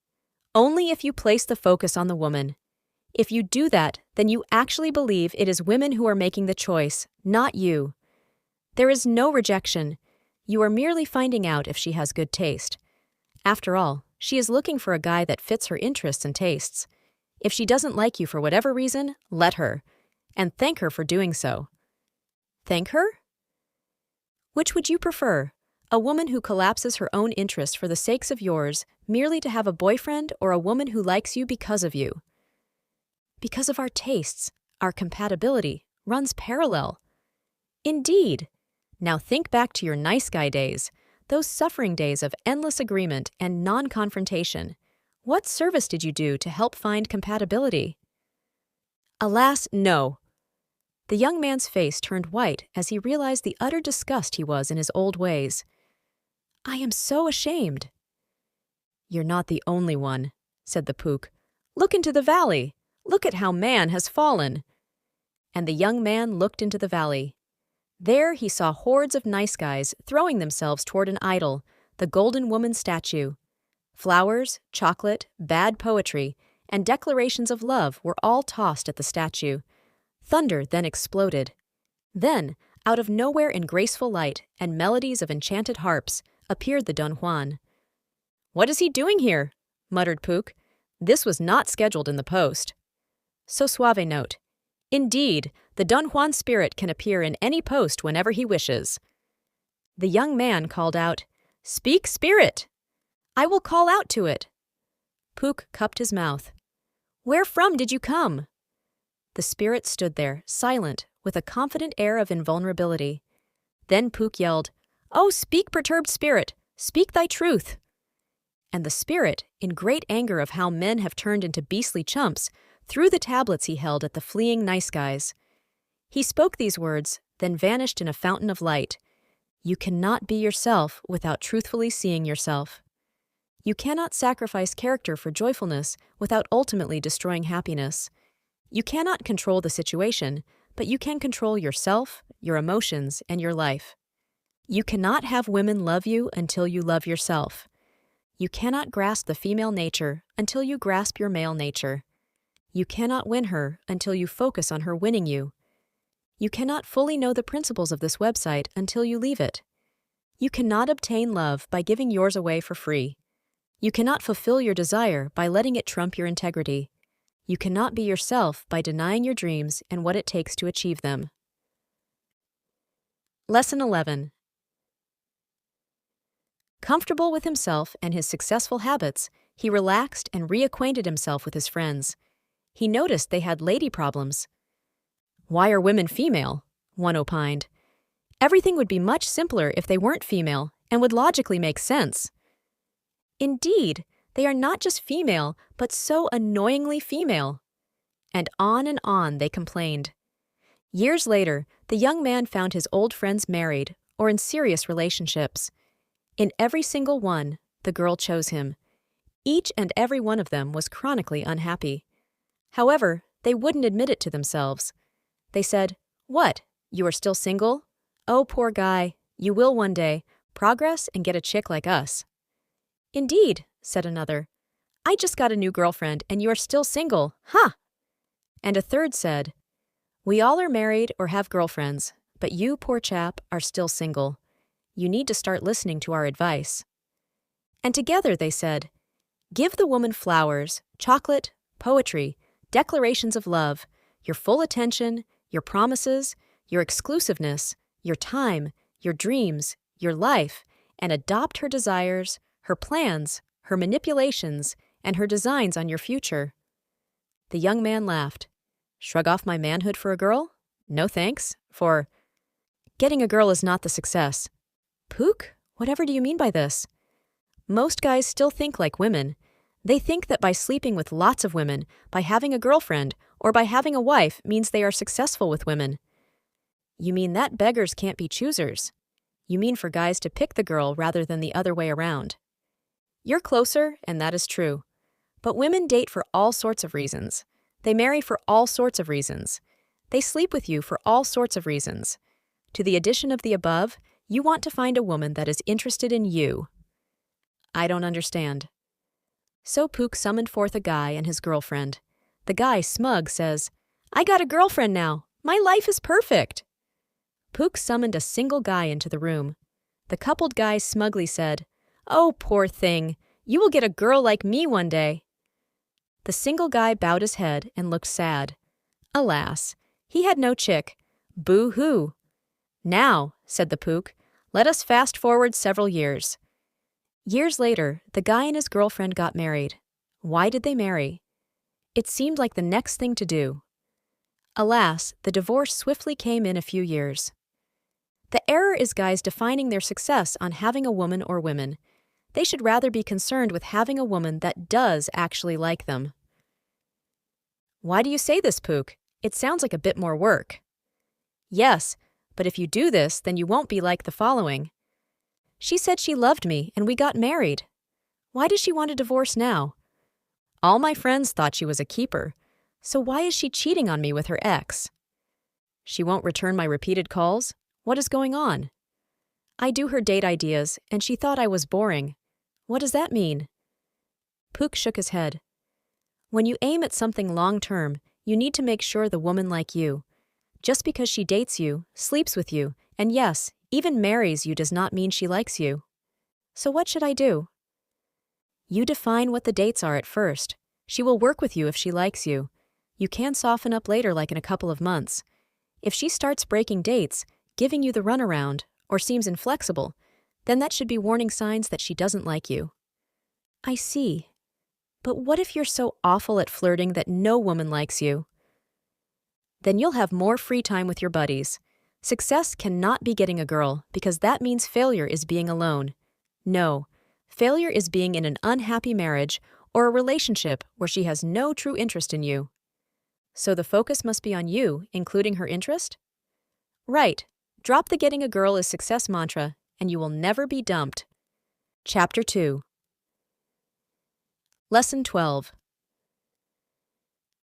S1: Only if you place the focus on the woman. If you do that, then you actually believe it is women who are making the choice, not you. There is no rejection. You are merely finding out if she has good taste. After all, she is looking for a guy that fits her interests and tastes. If she doesn't like you for whatever reason, let her. And thank her for doing so. Thank her? Which would you prefer? A woman who collapses her own interests for the sakes of yours merely to have a boyfriend, or a woman who likes you because of you? Because of our tastes, our compatibility runs parallel. Indeed. Now think back to your nice guy days, those suffering days of endless agreement and non-confrontation. What service did you do to help find compatibility? Alas, no. The young man's face turned white as he realized the utter disgust he was in his old ways. I am so ashamed. You're not the only one, said the Pook. Look into the valley. Look at how man has fallen. And the young man looked into the valley. There he saw hordes of nice guys throwing themselves toward an idol, the golden woman statue. Flowers, chocolate, bad poetry, and declarations of love were all tossed at the statue. Thunder then exploded. Then, out of nowhere in graceful light and melodies of enchanted harps, appeared the Don Juan. What is he doing here? Muttered Pook. This was not scheduled in the post. So suave note. Indeed, the Don Juan spirit can appear in any post whenever he wishes. The young man called out, Speak, spirit! I will call out to it. Pook cupped his mouth. Where from did you come? The spirit stood there, silent, with a confident air of invulnerability. Then Pook yelled, Oh, speak, perturbed spirit! Speak thy truth! And the spirit, in great anger of how men have turned into beastly chumps, threw the tablets he held at the fleeing nice guys. He spoke these words, then vanished in a fountain of light. You cannot be yourself without truthfully seeing yourself. You cannot sacrifice character for joyfulness without ultimately destroying happiness. You cannot control the situation, but you can control yourself, your emotions, and your life. You cannot have women love you until you love yourself. You cannot grasp the female nature until you grasp your male nature. You cannot win her until you focus on her winning you. You cannot fully know the principles of this website until you leave it. You cannot obtain love by giving yours away for free. You cannot fulfill your desire by letting it trump your integrity. You cannot be yourself by denying your dreams and what it takes to achieve them. Lesson 11. Comfortable with himself and his successful habits, he relaxed and reacquainted himself with his friends. He noticed they had lady problems. "Why are women female?" one opined. "Everything would be much simpler if they weren't female and would logically make sense." Indeed, they are not just female, but so annoyingly female. And on they complained. Years later, the young man found his old friends married or in serious relationships. In every single one, the girl chose him. Each and every one of them was chronically unhappy. However, they wouldn't admit it to themselves. They said, "What, you are still single? Oh, poor guy, you will one day progress and get a chick like us." "Indeed," said another. "I just got a new girlfriend and you are still single, huh?" And a third said, "We all are married or have girlfriends, but you, poor chap, are still single. You need to start listening to our advice." And together they said, "Give the woman flowers, chocolate, poetry, declarations of love, your full attention, your promises, your exclusiveness, your time, your dreams, your life, and adopt her desires, her plans, her manipulations, and her designs on your future." The young man laughed. "Shrug off my manhood for a girl? No thanks. For getting a girl is not the success." "Pook, whatever do you mean by this?" "Most guys still think like women. They think that by sleeping with lots of women, by having a girlfriend, or by having a wife means they are successful with women." "You mean that beggars can't be choosers. You mean for guys to pick the girl rather than the other way around." "You're closer, and that is true. But women date for all sorts of reasons. They marry for all sorts of reasons. They sleep with you for all sorts of reasons. To the addition of the above, you want to find a woman that is interested in you." "I don't understand." So Pook summoned forth a guy and his girlfriend. The guy, smug, says, "I got a girlfriend now. My life is perfect." Pook summoned a single guy into the room. The coupled guy smugly said, "Oh, poor thing. You will get a girl like me one day." The single guy bowed his head and looked sad. Alas, he had no chick. Boo-hoo. "Now," said the Pook, "let us fast forward several years." Years later, the guy and his girlfriend got married. Why did they marry? It seemed like the next thing to do. Alas, the divorce swiftly came in a few years. The error is guys defining their success on having a woman or women. They should rather be concerned with having a woman that does actually like them. "Why do you say this, Pook? It sounds like a bit more work." "Yes, but if you do this, then you won't be like the following. She said she loved me and we got married. Why does she want a divorce now? All my friends thought she was a keeper, so why is she cheating on me with her ex? She won't return my repeated calls. What is going on? I do her date ideas and she thought I was boring. What does that mean?" Pook shook his head. When you aim at something long-term, you need to make sure the woman like you. Just because she dates you, sleeps with you, and yes, even marries you does not mean she likes you. So what should I do? You define what the dates are at first. She will work with you if she likes you. You can soften up later, like in a couple of months. If she starts breaking dates, giving you the runaround, or seems inflexible, then that should be warning signs that she doesn't like you. I see. But what if you're so awful at flirting that no woman likes you? Then you'll have more free time with your buddies. Success cannot be getting a girl, because that means failure is being alone. No, failure is being in an unhappy marriage or a relationship where she has no true interest in you. So the focus must be on you, including her interest? Right. Drop the getting a girl is success mantra, and you will never be dumped. Chapter 2. Lesson 12.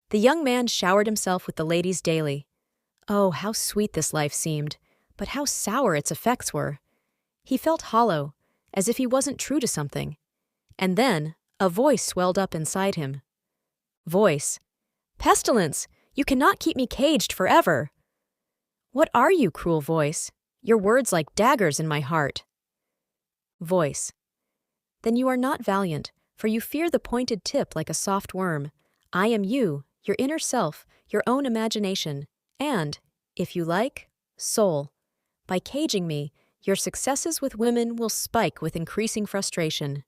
S1: The young man showered himself with the ladies daily. Oh, how sweet this life seemed, but how sour its effects were. He felt hollow, as if he wasn't true to something. And then, a voice swelled up inside him. Voice. Pestilence! You cannot keep me caged forever. What are you, cruel voice? Your words like daggers in my heart. Voice. Then you are not valiant, for you fear the pointed tip like a soft worm. I am you, your inner self, your own imagination, and, if you like, soul. By caging me, your successes with women will spike with increasing frustration.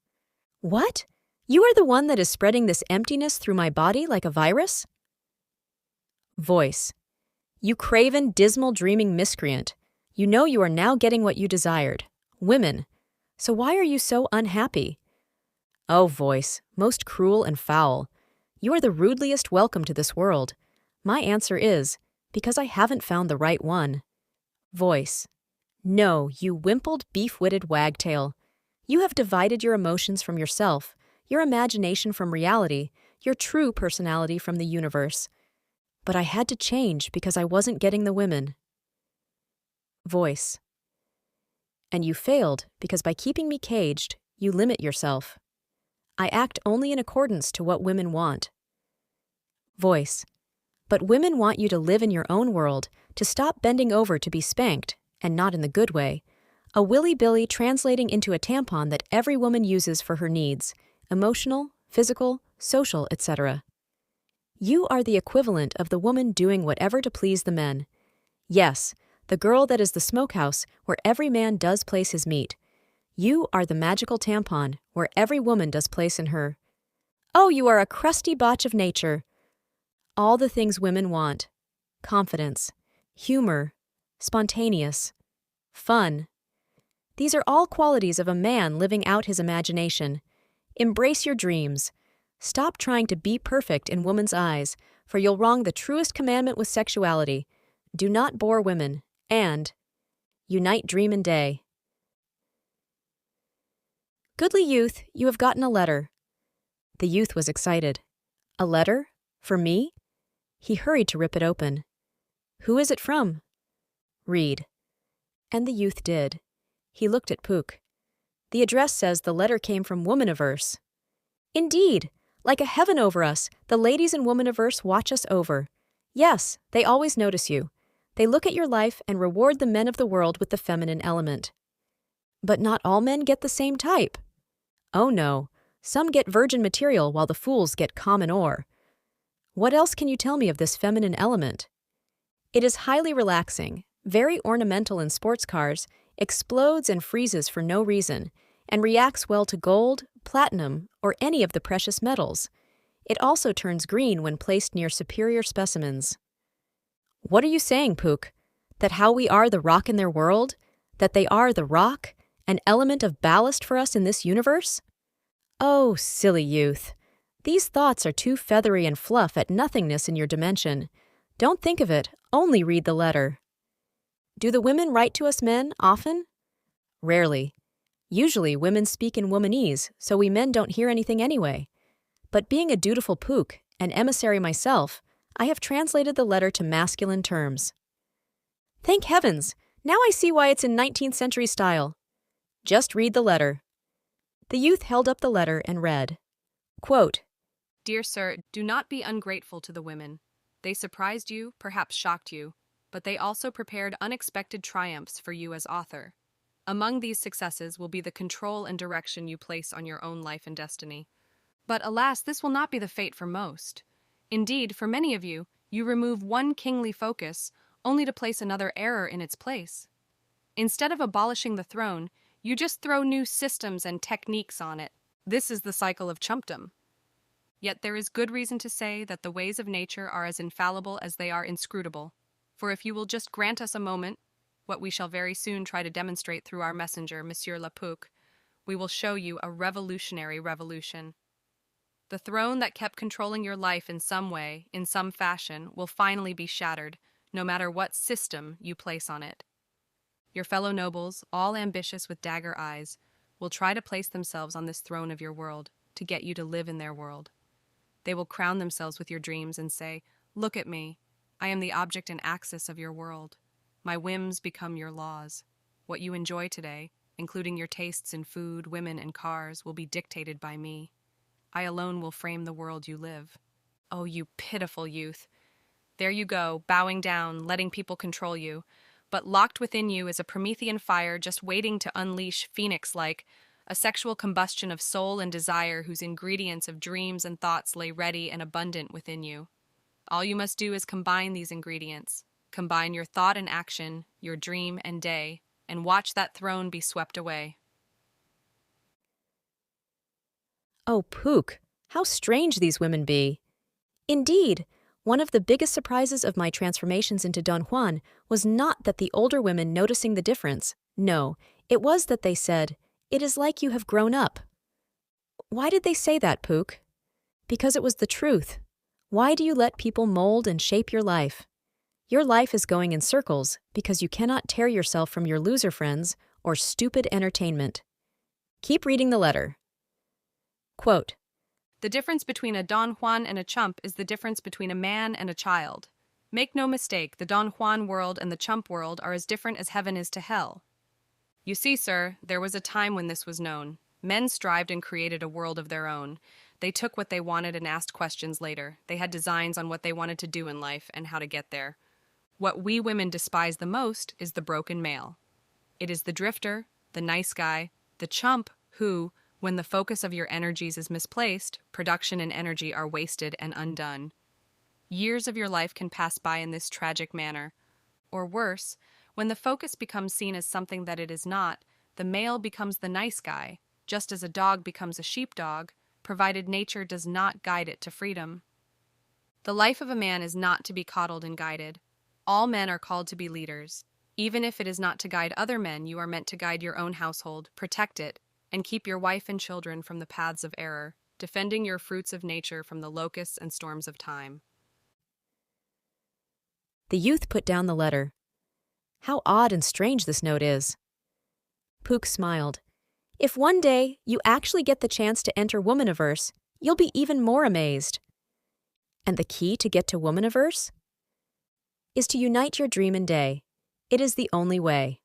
S1: What? You are the one that is spreading this emptiness through my body like a virus? Voice. You craven, dismal, dreaming miscreant. You know you are now getting what you desired. Women. So why are you so unhappy? Oh, voice, most cruel and foul. You are the rudeliest welcome to this world. My answer is, because I haven't found the right one. Voice. No, you wimpled, beef-witted wagtail. You have divided your emotions from yourself, your imagination from reality, your true personality from the universe. But I had to change because I wasn't getting the women. Voice. And you failed because by keeping me caged, you limit yourself. I act only in accordance to what women want. Voice. But women want you to live in your own world, to stop bending over to be spanked, and not in the good way. A willy-billy translating into a tampon that every woman uses for her needs, emotional, physical, social, etc. You are the equivalent of the woman doing whatever to please the men. Yes, the girl that is the smokehouse where every man does place his meat. You are the magical tampon where every woman does place in her. Oh, you are a crusty botch of nature. All the things women want. Confidence, humor, spontaneous, fun. These are all qualities of a man living out his imagination. Embrace your dreams. Stop trying to be perfect in woman's eyes, for you'll wrong the truest commandment with sexuality. Do not bore women, and unite dream and day. Goodly youth, you have gotten a letter. The youth was excited. A letter? For me? He hurried to rip it open. Who is it from? Read. And the youth did. He looked at Pook. The address says the letter came from Womaniverse. Indeed! Like a heaven over us, the ladies in Womaniverse watch us over. Yes, they always notice you. They look at your life and reward the men of the world with the feminine element. But not all men get the same type. Oh no, some get virgin material while the fools get common ore. What else can you tell me of this feminine element? It is highly relaxing, very ornamental in sports cars, explodes and freezes for no reason, and reacts well to gold, platinum, or any of the precious metals. It also turns green when placed near superior specimens. What are you saying, Pook? That how we are the rock in their world? That they are the rock, an element of ballast for us in this universe? Oh, silly youth. These thoughts are too feathery and fluff at nothingness in your dimension. Don't think of it, only read the letter. Do the women write to us men often? Rarely. Usually women speak in womanese, so we men don't hear anything anyway. But being a dutiful Pook, an emissary myself, I have translated the letter to masculine terms. Thank heavens! Now I see why it's in 19th century style. Just read the letter. The youth held up the letter and read, quote,
S3: Dear sir, do not be ungrateful to the women. They surprised you, perhaps shocked you, but they also prepared unexpected triumphs for you as author. Among these successes will be the control and direction you place on your own life and destiny. But alas, this will not be the fate for most. Indeed, for many of you, you remove one kingly focus only to place another error in its place. Instead of abolishing the throne, you just throw new systems and techniques on it. This is the cycle of chumpdom. Yet there is good reason to say that the ways of nature are as infallible as they are inscrutable. For if you will just grant us a moment, what we shall very soon try to demonstrate through our messenger, Monsieur Lapook, we will show you a revolutionary revolution. The throne that kept controlling your life in some way, in some fashion, will finally be shattered, no matter what system you place on it. Your fellow nobles, all ambitious with dagger eyes, will try to place themselves on this throne of your world, to get you to live in their world. They will crown themselves with your dreams and say, Look at me. I am the object and axis of your world. My whims become your laws. What you enjoy today, including your tastes in food, women, and cars, will be dictated by me. I alone will frame the world you live. Oh, you pitiful youth. There you go, bowing down, letting people control you. But locked within you is a Promethean fire just waiting to unleash phoenix-like, a sexual combustion of soul and desire whose ingredients of dreams and thoughts lay ready and abundant within you. All you must do is combine these ingredients. Combine your thought and action, your dream and day, and watch that throne be swept away.
S1: Oh, Pook, how strange these women be. Indeed, one of the biggest surprises of my transformations into Don Juan was not that the older women noticing the difference. No, it was that they said, "It is like you have grown up." Why did they say that, Pook? Because it was the truth. Why do you let people mold and shape your life? Your life is going in circles because you cannot tear yourself from your loser friends or stupid entertainment. Keep reading the letter. Quote,
S3: The difference between a Don Juan and a chump is the difference between a man and a child. Make no mistake, the Don Juan world and the chump world are as different as heaven is to hell. You see, sir, there was a time when this was known. Men strived and created a world of their own. They took what they wanted and asked questions later. They had designs on what they wanted to do in life and how to get there. What we women despise the most is the broken male. It is the drifter, the nice guy, the chump who, when the focus of your energies is misplaced, production and energy are wasted and undone. Years of your life can pass by in this tragic manner. Or worse, when the focus becomes seen as something that it is not, the male becomes the nice guy, just as a dog becomes a sheepdog, provided nature does not guide it to freedom. The life of a man is not to be coddled and guided. All men are called to be leaders. Even if it is not to guide other men, you are meant to guide your own household, protect it, and keep your wife and children from the paths of error, defending your fruits of nature from the locusts and storms of time.
S1: The youth put down the letter. How odd and strange this note is. Pook smiled. If one day you actually get the chance to enter Womaniverse, you'll be even more amazed. And the key to get to Womaniverse is to unite your dream and day. It is the only way.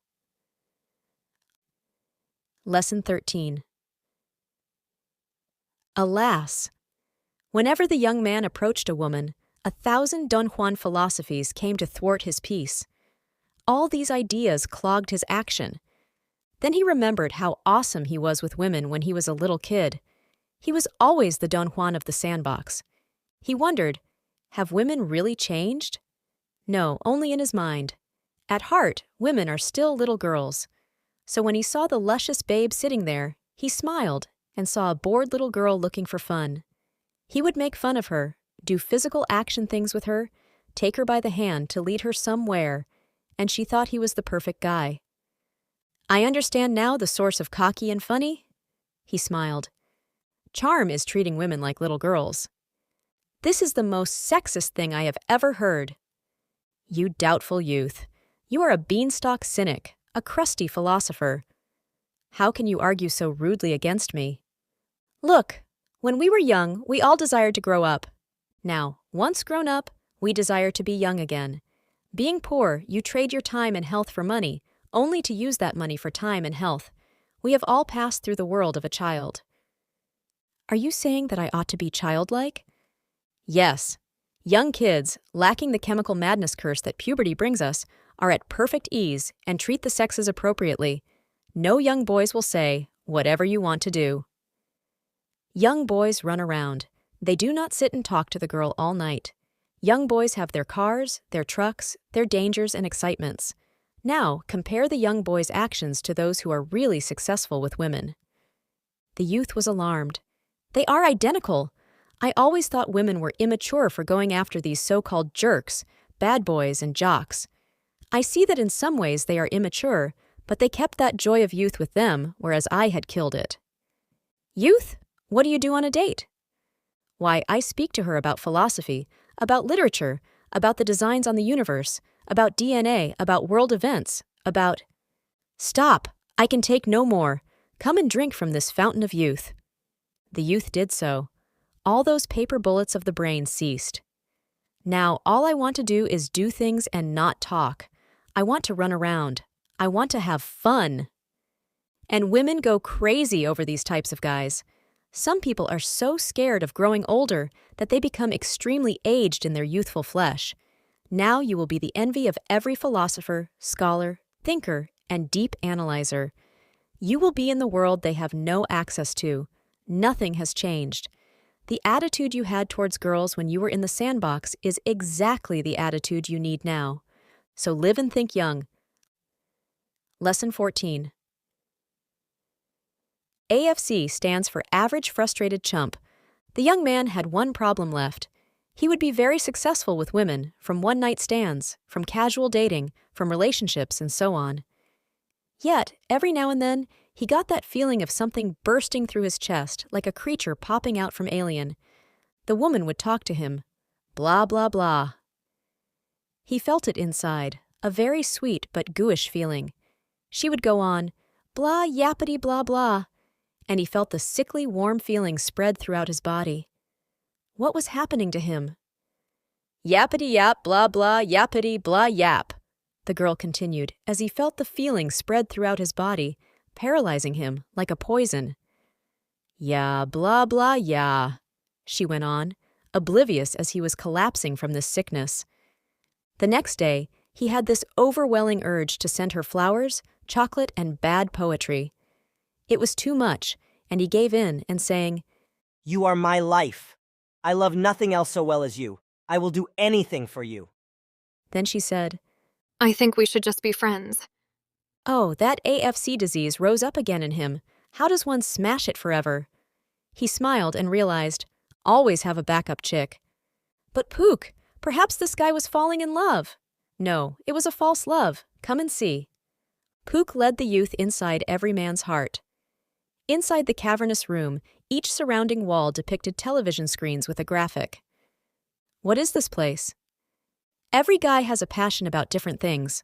S1: Lesson 13. Alas! Whenever the young man approached a woman, 1,000 Don Juan philosophies came to thwart his peace. All these ideas clogged his action. Then he remembered how awesome he was with women when he was a little kid. He was always the Don Juan of the sandbox. He wondered, have women really changed? No, only in his mind. At heart, women are still little girls. So when he saw the luscious babe sitting there, he smiled and saw a bored little girl looking for fun. He would make fun of her, do physical action things with her, take her by the hand to lead her somewhere, and she thought he was the perfect guy. I understand now the source of cocky and funny? He smiled. Charm is treating women like little girls. This is the most sexist thing I have ever heard. You doubtful youth. You are a beanstalk cynic, a crusty philosopher. How can you argue so rudely against me? Look, when we were young, we all desired to grow up. Now, once grown up, we desire to be young again. Being poor, you trade your time and health for money, only to use that money for time and health. We have all passed through the world of a child. Are you saying that I ought to be childlike? Yes. Young kids, lacking the chemical madness curse that puberty brings us, are at perfect ease and treat the sexes appropriately. No young boys will say, whatever you want to do. Young boys run around. They do not sit and talk to the girl all night. Young boys have their cars, their trucks, their dangers and excitements. Now, compare the young boys' actions to those who are really successful with women. The youth was alarmed. They are identical. I always thought women were immature for going after these so-called jerks, bad boys and jocks. I see that in some ways they are immature, but they kept that joy of youth with them, whereas I had killed it. Youth? What do you do on a date? Why, I speak to her about philosophy, about literature, about the designs on the universe, about DNA, about world events, about... Stop! I can take no more. Come and drink from this fountain of youth. The youth did so. All those paper bullets of the brain ceased. Now, all I want to do is do things and not talk. I want to run around. I want to have fun. And women go crazy over these types of guys. Some people are so scared of growing older that they become extremely aged in their youthful flesh. Now you will be the envy of every philosopher, scholar, thinker, and deep analyzer. You will be in the world they have no access to. Nothing has changed. The attitude you had towards girls when you were in the sandbox is exactly the attitude you need now. So live and think young. Lesson 14. AFC stands for Average Frustrated Chump. The young man had one problem left. He would be very successful with women, from one-night stands, from casual dating, from relationships, and so on. Yet, every now and then, he got that feeling of something bursting through his chest, like a creature popping out from Alien. The woman would talk to him. Blah, blah, blah. He felt it inside, a very sweet but gooish feeling. She would go on, blah, yappity, blah, blah, and he felt the sickly, warm feeling spread throughout his body. What was happening to him? Yappity yap, blah blah, yappity blah yap, the girl continued, as he felt the feeling spread throughout his body, paralyzing him like a poison. Ya, blah blah, ya, she went on, oblivious as he was collapsing from this sickness. The next day, he had this overwhelming urge to send her flowers, chocolate, and bad poetry. It was too much, and he gave in and sang,
S4: "You are my life. I love nothing else so well as you. I will do anything for you."
S1: Then she said,
S2: I think we should just be friends.
S1: "Oh, that AFC disease rose up again in him. How does one smash it forever?" He smiled and realized, always have a backup chick. But Pook, perhaps this guy was falling in love. No, it was a false love. Come and see. Pook led the youth inside every man's heart. Inside the cavernous room, each surrounding wall depicted television screens with a graphic. What is this place? Every guy has a passion about different things.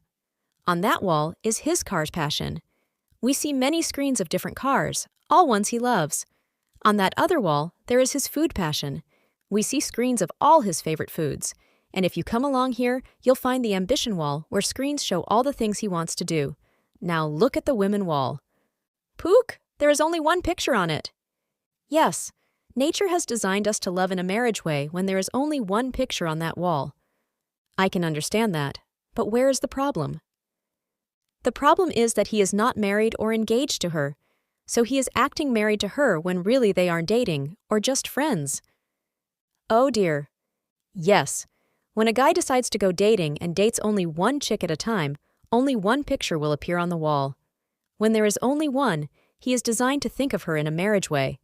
S1: On that wall is his car's passion. We see many screens of different cars, all ones he loves. On that other wall, there is his food passion. We see screens of all his favorite foods. And if you come along here, you'll find the ambition wall where screens show all the things he wants to do. Now look at the women wall. Pook, there is only one picture on it. Yes, nature has designed us to love in a marriage way when there is only one picture on that wall. I can understand that, but where is the problem? The problem is that he is not married or engaged to her, so he is acting married to her when really they aren't dating, or just friends. Oh dear. Yes, when a guy decides to go dating and dates only one chick at a time, only one picture will appear on the wall. When there is only one, he is designed to think of her in a marriage way,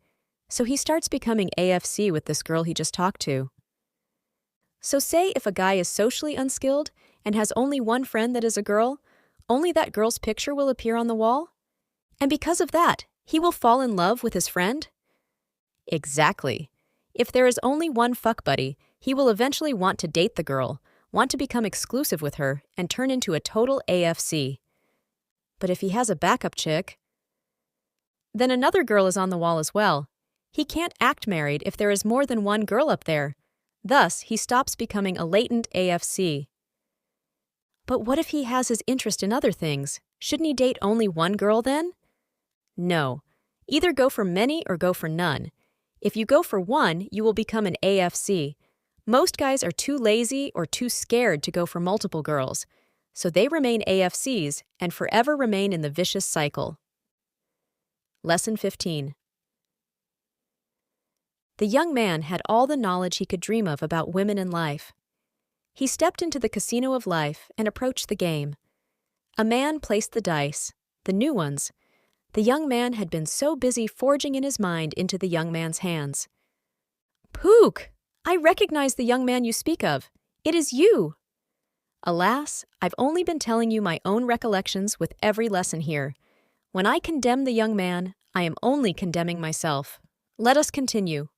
S1: so he starts becoming AFC with this girl he just talked to. So say if a guy is socially unskilled and has only one friend that is a girl, only that girl's picture will appear on the wall? And because of that, he will fall in love with his friend? Exactly. If there is only one fuck buddy, he will eventually want to date the girl, want to become exclusive with her, and turn into a total AFC. But if he has a backup chick, then another girl is on the wall as well. He can't act married if there is more than one girl up there. Thus, he stops becoming a latent AFC. But what if he has his interest in other things? Shouldn't he date only one girl then? No. Either go for many or go for none. If you go for one, you will become an AFC. Most guys are too lazy or too scared to go for multiple girls, so they remain AFCs and forever remain in the vicious cycle. Lesson 15. The young man had all the knowledge he could dream of about women and life. He stepped into the casino of life and approached the game. A man placed the dice, the new ones. The young man had been so busy forging in his mind into the young man's hands. Pook! I recognize the young man you speak of. It is you! Alas, I've only been telling you my own recollections with every lesson here. When I condemn the young man, I am only condemning myself. Let us continue.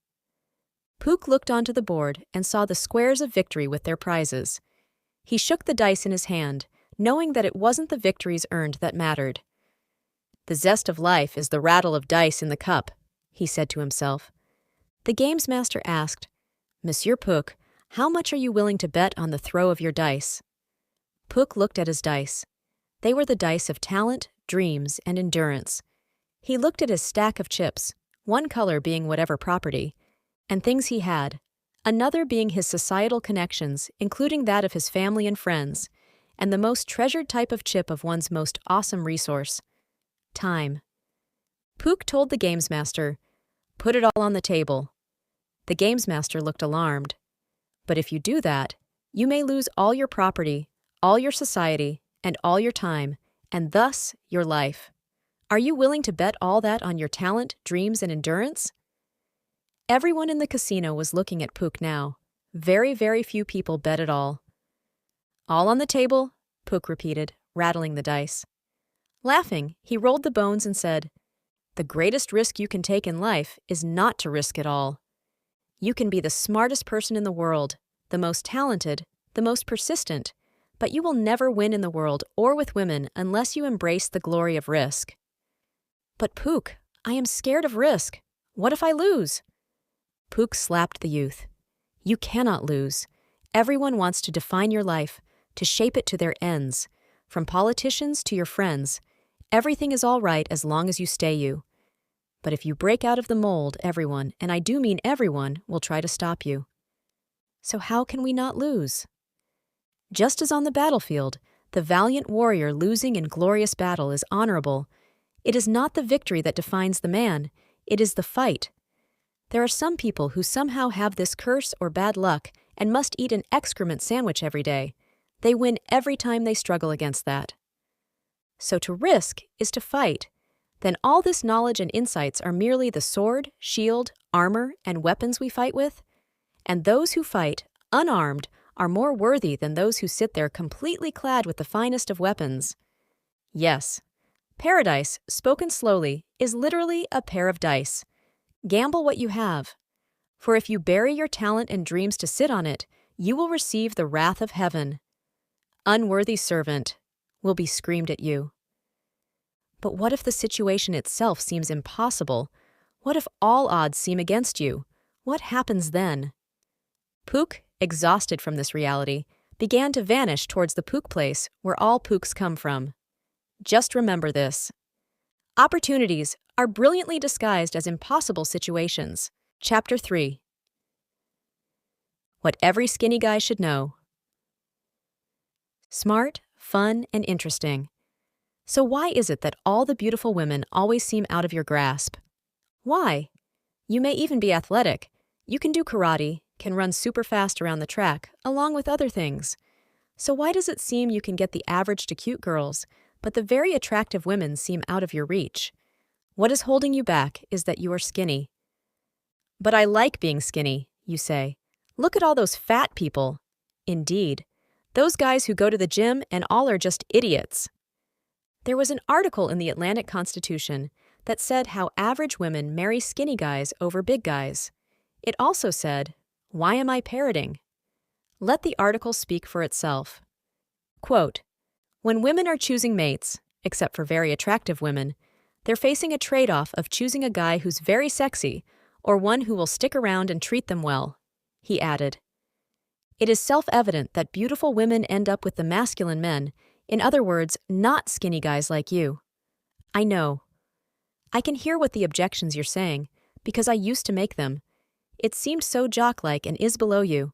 S1: Pook looked onto the board and saw the squares of victory with their prizes. He shook the dice in his hand, knowing that it wasn't the victories earned that mattered. The zest of life is the rattle of dice in the cup, he said to himself. The games master asked, Monsieur Pook, how much are you willing to bet on the throw of your dice? Pook looked at his dice. They were the dice of talent, dreams, and endurance. He looked at his stack of chips. one color being whatever property, and things he had, another being his societal connections, including that of his family and friends, and the most treasured type of chip of one's most awesome resource, time. Pook told the games master, "Put it all on the table." The games master looked alarmed. "But if you do that, you may lose all your property, all your society, and all your time, and thus your life. Are you willing to bet all that on your talent, dreams, and endurance?" Everyone in the casino was looking at Pook now. Very, very few people bet at all. "All on the table," Pook repeated, rattling the dice. Laughing, he rolled the bones and said, "The greatest risk you can take in life is not to risk it all. You can be the smartest person in the world, the most talented, the most persistent, but you will never win in the world or with women unless you embrace the glory of risk." "But Pook, I am scared of risk. What if I lose?" Pook slapped the youth. "You cannot lose. Everyone wants to define your life, to shape it to their ends. From politicians to your friends, everything is all right as long as you stay you. But if you break out of the mold, everyone, and I do mean everyone, will try to stop you. So how can we not lose? Just as on the battlefield, the valiant warrior losing in glorious battle is honorable, it is not the victory that defines the man, it is the fight. There are some people who somehow have this curse or bad luck and must eat an excrement sandwich every day. They win every time they struggle against that. So to risk is to fight. Then all this knowledge and insights are merely the sword, shield, armor, and weapons we fight with? And those who fight, unarmed, are more worthy than those who sit there completely clad with the finest of weapons. Yes, paradise, spoken slowly, is literally a pair of dice. Gamble what you have. For if you bury your talent and dreams to sit on it, you will receive the wrath of heaven. "Unworthy servant," will be screamed at you. But what if the situation itself seems impossible? What if all odds seem against you? What happens then? Pook, exhausted from this reality, began to vanish towards the Pook place where all Pooks come from. Just remember this. Opportunities are brilliantly disguised as impossible situations. Chapter 3. What every skinny guy should know. Smart, fun, and interesting. So why is it that all the beautiful women always seem out of your grasp? Why? You may even be athletic. You can do karate, can run super fast around the track, along with other things. So why does it seem you can get the average to cute girls, but the very attractive women seem out of your reach? What is holding you back is that you are skinny. "But I like being skinny," you say. "Look at all those fat people." Indeed. Those guys who go to the gym and all are just idiots. There was an article in the Atlantic Constitution that said how average women marry skinny guys over big guys. It also said, "Why am I parroting?" Let the article speak for itself. Quote, "When women are choosing mates, except for very attractive women, they're facing a trade-off of choosing a guy who's very sexy or one who will stick around and treat them well," he added. It is self-evident that beautiful women end up with the masculine men, in other words, not skinny guys like you. I know. I can hear what the objections you're saying, because I used to make them. It seemed so jock-like and is below you.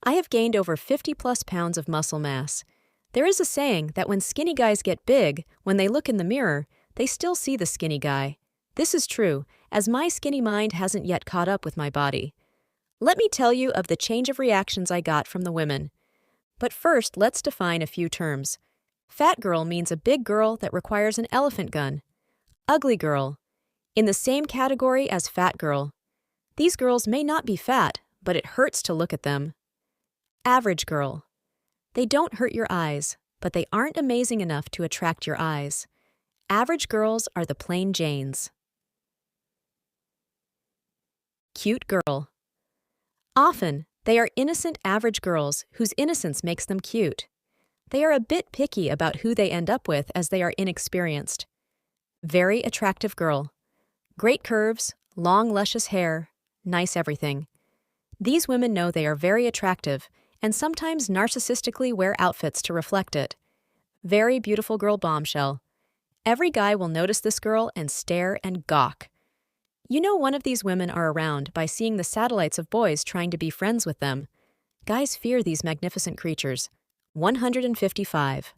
S1: I have gained over 50+ pounds of muscle mass. There is a saying that when skinny guys get big, when they look in the mirror, they still see the skinny guy. This is true, as my skinny mind hasn't yet caught up with my body. Let me tell you of the change of reactions I got from the women. But first, let's define a few terms. Fat girl means a big girl that requires an elephant gun. Ugly girl, in the same category as fat girl. These girls may not be fat, but it hurts to look at them. Average girl. They don't hurt your eyes, but they aren't amazing enough to attract your eyes. Average girls are the plain Janes. Cute girl. Often, they are innocent average girls whose innocence makes them cute. They are a bit picky about who they end up with as they are inexperienced. Very attractive girl. Great curves, long luscious hair, nice everything. These women know they are very attractive and sometimes narcissistically wear outfits to reflect it. Very beautiful girl bombshell. Every guy will notice this girl and stare and gawk. You know one of these women are around by seeing the satellites of boys trying to be friends with them. Guys fear these magnificent creatures. 155.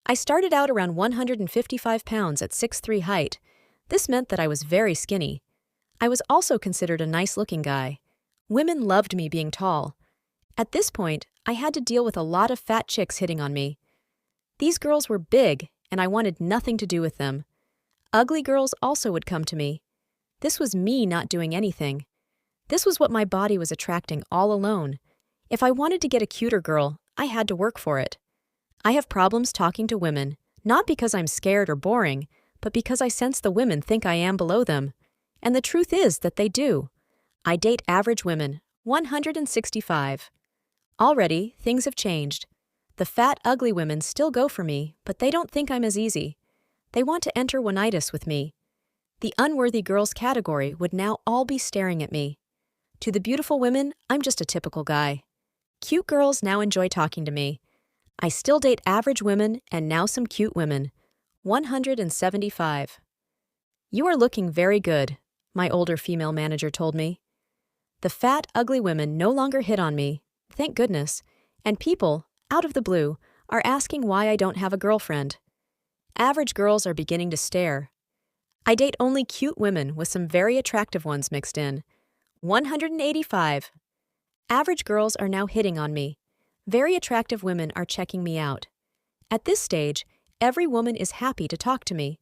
S1: I started out around 155 pounds at 6'3" height. This meant that I was very skinny. I was also considered a nice-looking guy. Women loved me being tall. At this point, I had to deal with a lot of fat chicks hitting on me. These girls were big, and I wanted nothing to do with them. Ugly girls also would come to me. This was me not doing anything. This was what my body was attracting all alone. If I wanted to get a cuter girl, I had to work for it. I have problems talking to women, not because I'm scared or boring, but because I sense the women think I am below them. And the truth is that they do. I date average women, 165. Already, things have changed. The fat, ugly women still go for me, but they don't think I'm as easy. They want to enter one-itis with me. The unworthy girls category would now all be staring at me. To the beautiful women, I'm just a typical guy. Cute girls now enjoy talking to me. I still date average women and now some cute women. 175. You are looking very good, my older female manager told me. The fat, ugly women no longer hit on me, thank goodness, and people, out of the blue, are asking why I don't have a girlfriend. Average girls are beginning to stare. I date only cute women with some very attractive ones mixed in. 185. Average girls are now hitting on me. Very attractive women are checking me out. At this stage, every woman is happy to talk to me.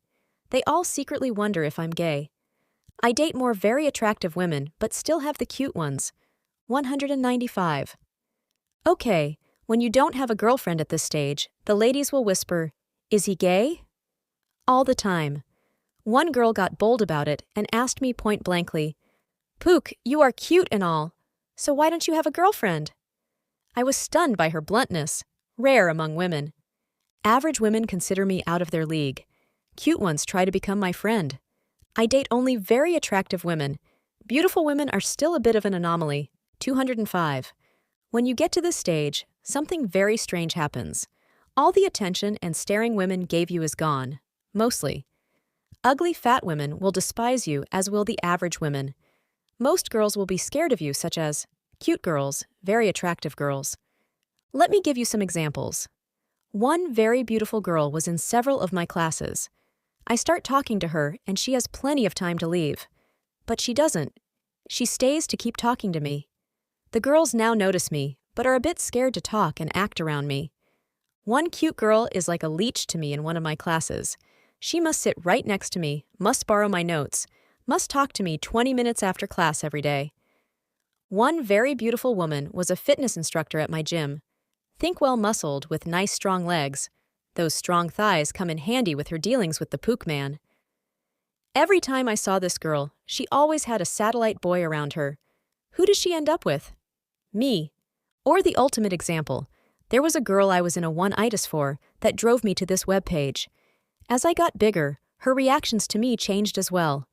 S1: They all secretly wonder if I'm gay. I date more very attractive women, but still have the cute ones. 195. Okay, when you don't have a girlfriend at this stage, the ladies will whisper, "Is he gay?" All the time. One girl got bold about it and asked me point blankly, "Pook, you are cute and all, so why don't you have a girlfriend?" I was stunned by her bluntness, rare among women. Average women consider me out of their league. Cute ones try to become my friend. I date only very attractive women. Beautiful women are still a bit of an anomaly. 205. When you get to this stage, something very strange happens. All the attention and staring women gave you is gone. Mostly. Ugly fat women will despise you, as will the average women. Most girls will be scared of you, such as cute girls, very attractive girls. Let me give you some examples. One very beautiful girl was in several of my classes. I start talking to her, and she has plenty of time to leave. But she doesn't. She stays to keep talking to me. The girls now notice me, but are a bit scared to talk and act around me. One cute girl is like a leech to me in one of my classes. She must sit right next to me, must borrow my notes, must talk to me 20 minutes after class every day. One very beautiful woman was a fitness instructor at my gym. Think well-muscled with nice strong legs. Those strong thighs come in handy with her dealings with the Pook man. Every time I saw this girl, she always had a satellite boy around her. Who does she end up with? Me. Or the ultimate example. There was a girl I was in a one-itis for that drove me to this webpage. As I got bigger, her reactions to me changed as well.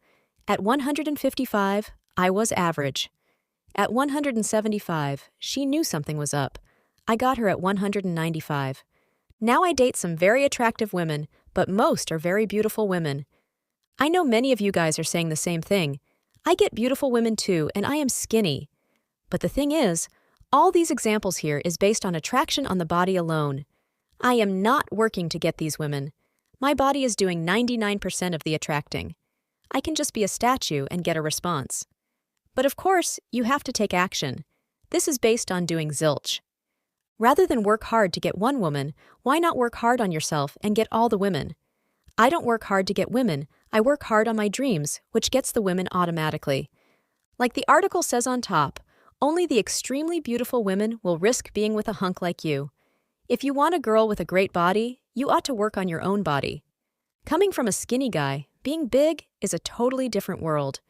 S1: At 155, I was average. At 175, she knew something was up. I got her at 195. Now I date some very attractive women, but most are very beautiful women. I know many of you guys are saying the same thing. I get beautiful women too, and I am skinny. But the thing is, all these examples here is based on attraction on the body alone. I am not working to get these women. My body is doing 99% of the attracting. I can just be a statue and get a response. But of course, you have to take action. This is based on doing zilch. Rather than work hard to get one woman, why not work hard on yourself and get all the women? I don't work hard to get women, I work hard on my dreams, which gets the women automatically. Like the article says on top, only the extremely beautiful women will risk being with a hunk like you. If you want a girl with a great body, you ought to work on your own body. Coming from a skinny guy, being big is a totally different world.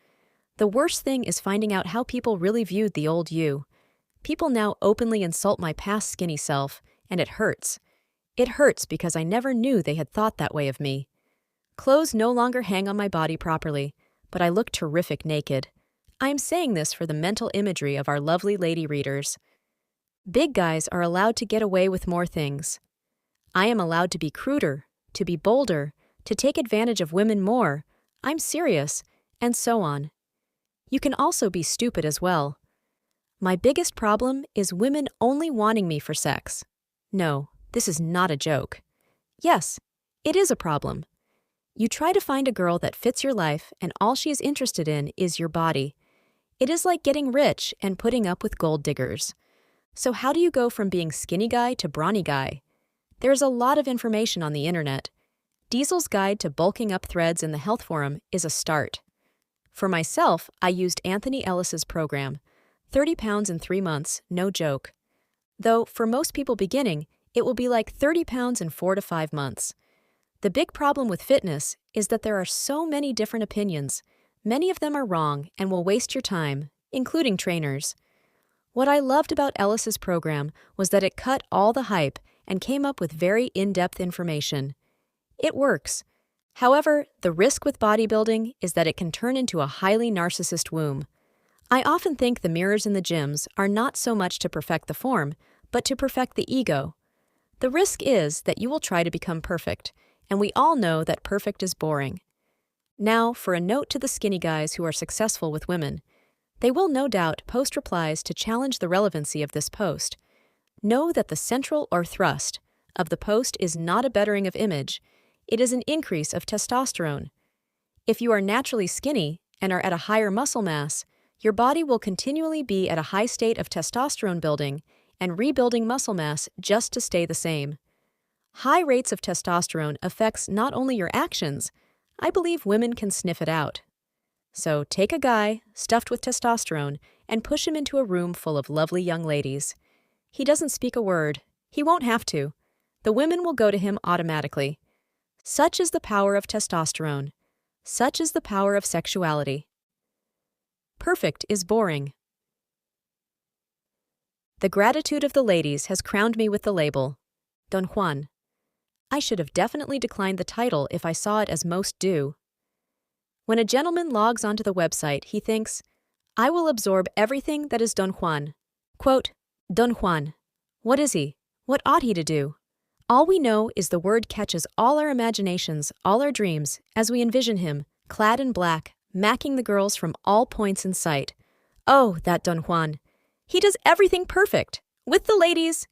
S1: The worst thing is finding out how people really viewed the old you. People now openly insult my past skinny self, and it hurts. It hurts because I never knew they had thought that way of me. Clothes no longer hang on my body properly, but I look terrific naked. I am saying this for the mental imagery of our lovely lady readers. Big guys are allowed to get away with more things. I am allowed to be cruder, to be bolder, to take advantage of women more. I'm serious, and so on. You can also be stupid as well. My biggest problem is women only wanting me for sex. No, this is not a joke. Yes, it is a problem. You try to find a girl that fits your life and all she is interested in is your body. It is like getting rich and putting up with gold diggers. So how do you go from being skinny guy to brawny guy? There's a lot of information on the internet. Diesel's Guide to Bulking Up Threads in the Health Forum is a start. For myself, I used Anthony Ellis's program. 30 pounds in 3 months, no joke. Though, for most people beginning, it will be like 30 pounds in 4 to 5 months. The big problem with fitness is that there are so many different opinions. Many of them are wrong and will waste your time, including trainers. What I loved about Ellis's program was that it cut all the hype and came up with very in-depth information. It works. However, the risk with bodybuilding is that it can turn into a highly narcissist womb. I often think the mirrors in the gyms are not so much to perfect the form, but to perfect the ego. The risk is that you will try to become perfect, and we all know that perfect is boring. Now, for a note to the skinny guys who are successful with women. They will no doubt post replies to challenge the relevancy of this post. Know that the central or thrust of the post is not a bettering of image, it is an increase of testosterone. If you are naturally skinny and are at a higher muscle mass, your body will continually be at a high state of testosterone building and rebuilding muscle mass just to stay the same. High rates of testosterone affects not only your actions, I believe women can sniff it out. So take a guy stuffed with testosterone and push him into a room full of lovely young ladies. He doesn't speak a word. He won't have to. The women will go to him automatically. Such is the power of testosterone. Such is the power of sexuality. Perfect is boring. The gratitude of the ladies has crowned me with the label, Don Juan. I should have definitely declined the title if I saw it as most do. When a gentleman logs onto the website, he thinks, I will absorb everything that is Don Juan. Quote, Don Juan. What is he? What ought he to do? All we know is the word catches all our imaginations, all our dreams, as we envision him, clad in black, macking the girls from all points in sight. Oh, that Don Juan. He does everything perfect. With the ladies.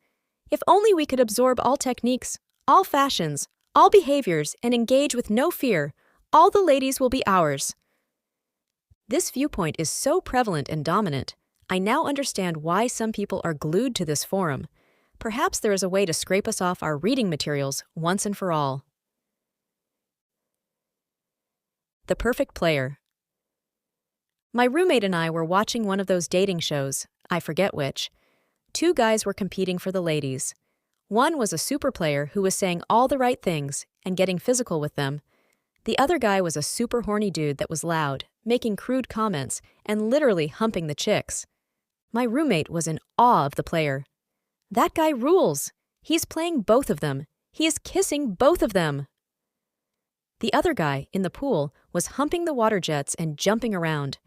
S1: If only we could absorb all techniques, all fashions, all behaviors, and engage with no fear, all the ladies will be ours. This viewpoint is so prevalent and dominant, I now understand why some people are glued to this forum. Perhaps there is a way to scrape us off our reading materials once and for all. The Perfect Player. My roommate and I were watching one of those dating shows, I forget which. 2 guys were competing for the ladies. One was a super player who was saying all the right things and getting physical with them. The other guy was a super horny dude that was loud, making crude comments, and literally humping the chicks. My roommate was in awe of the player. That guy rules. He's playing both of them. He is kissing both of them. The other guy, in the pool, was humping the water jets and jumping around.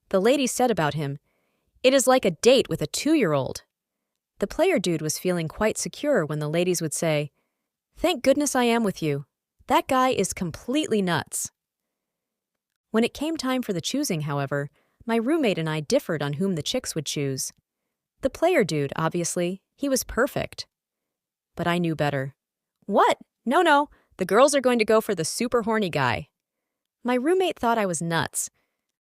S1: The ladies said about him, "It is like a date with a 2-year-old." The player dude was feeling quite secure when the ladies would say, "Thank goodness I am with you. That guy is completely nuts." When it came time for the choosing, however, my roommate and I differed on whom the chicks would choose. The player dude, obviously, he was perfect. But I knew better. What? No, the girls are going to go for the super horny guy. My roommate thought I was nuts.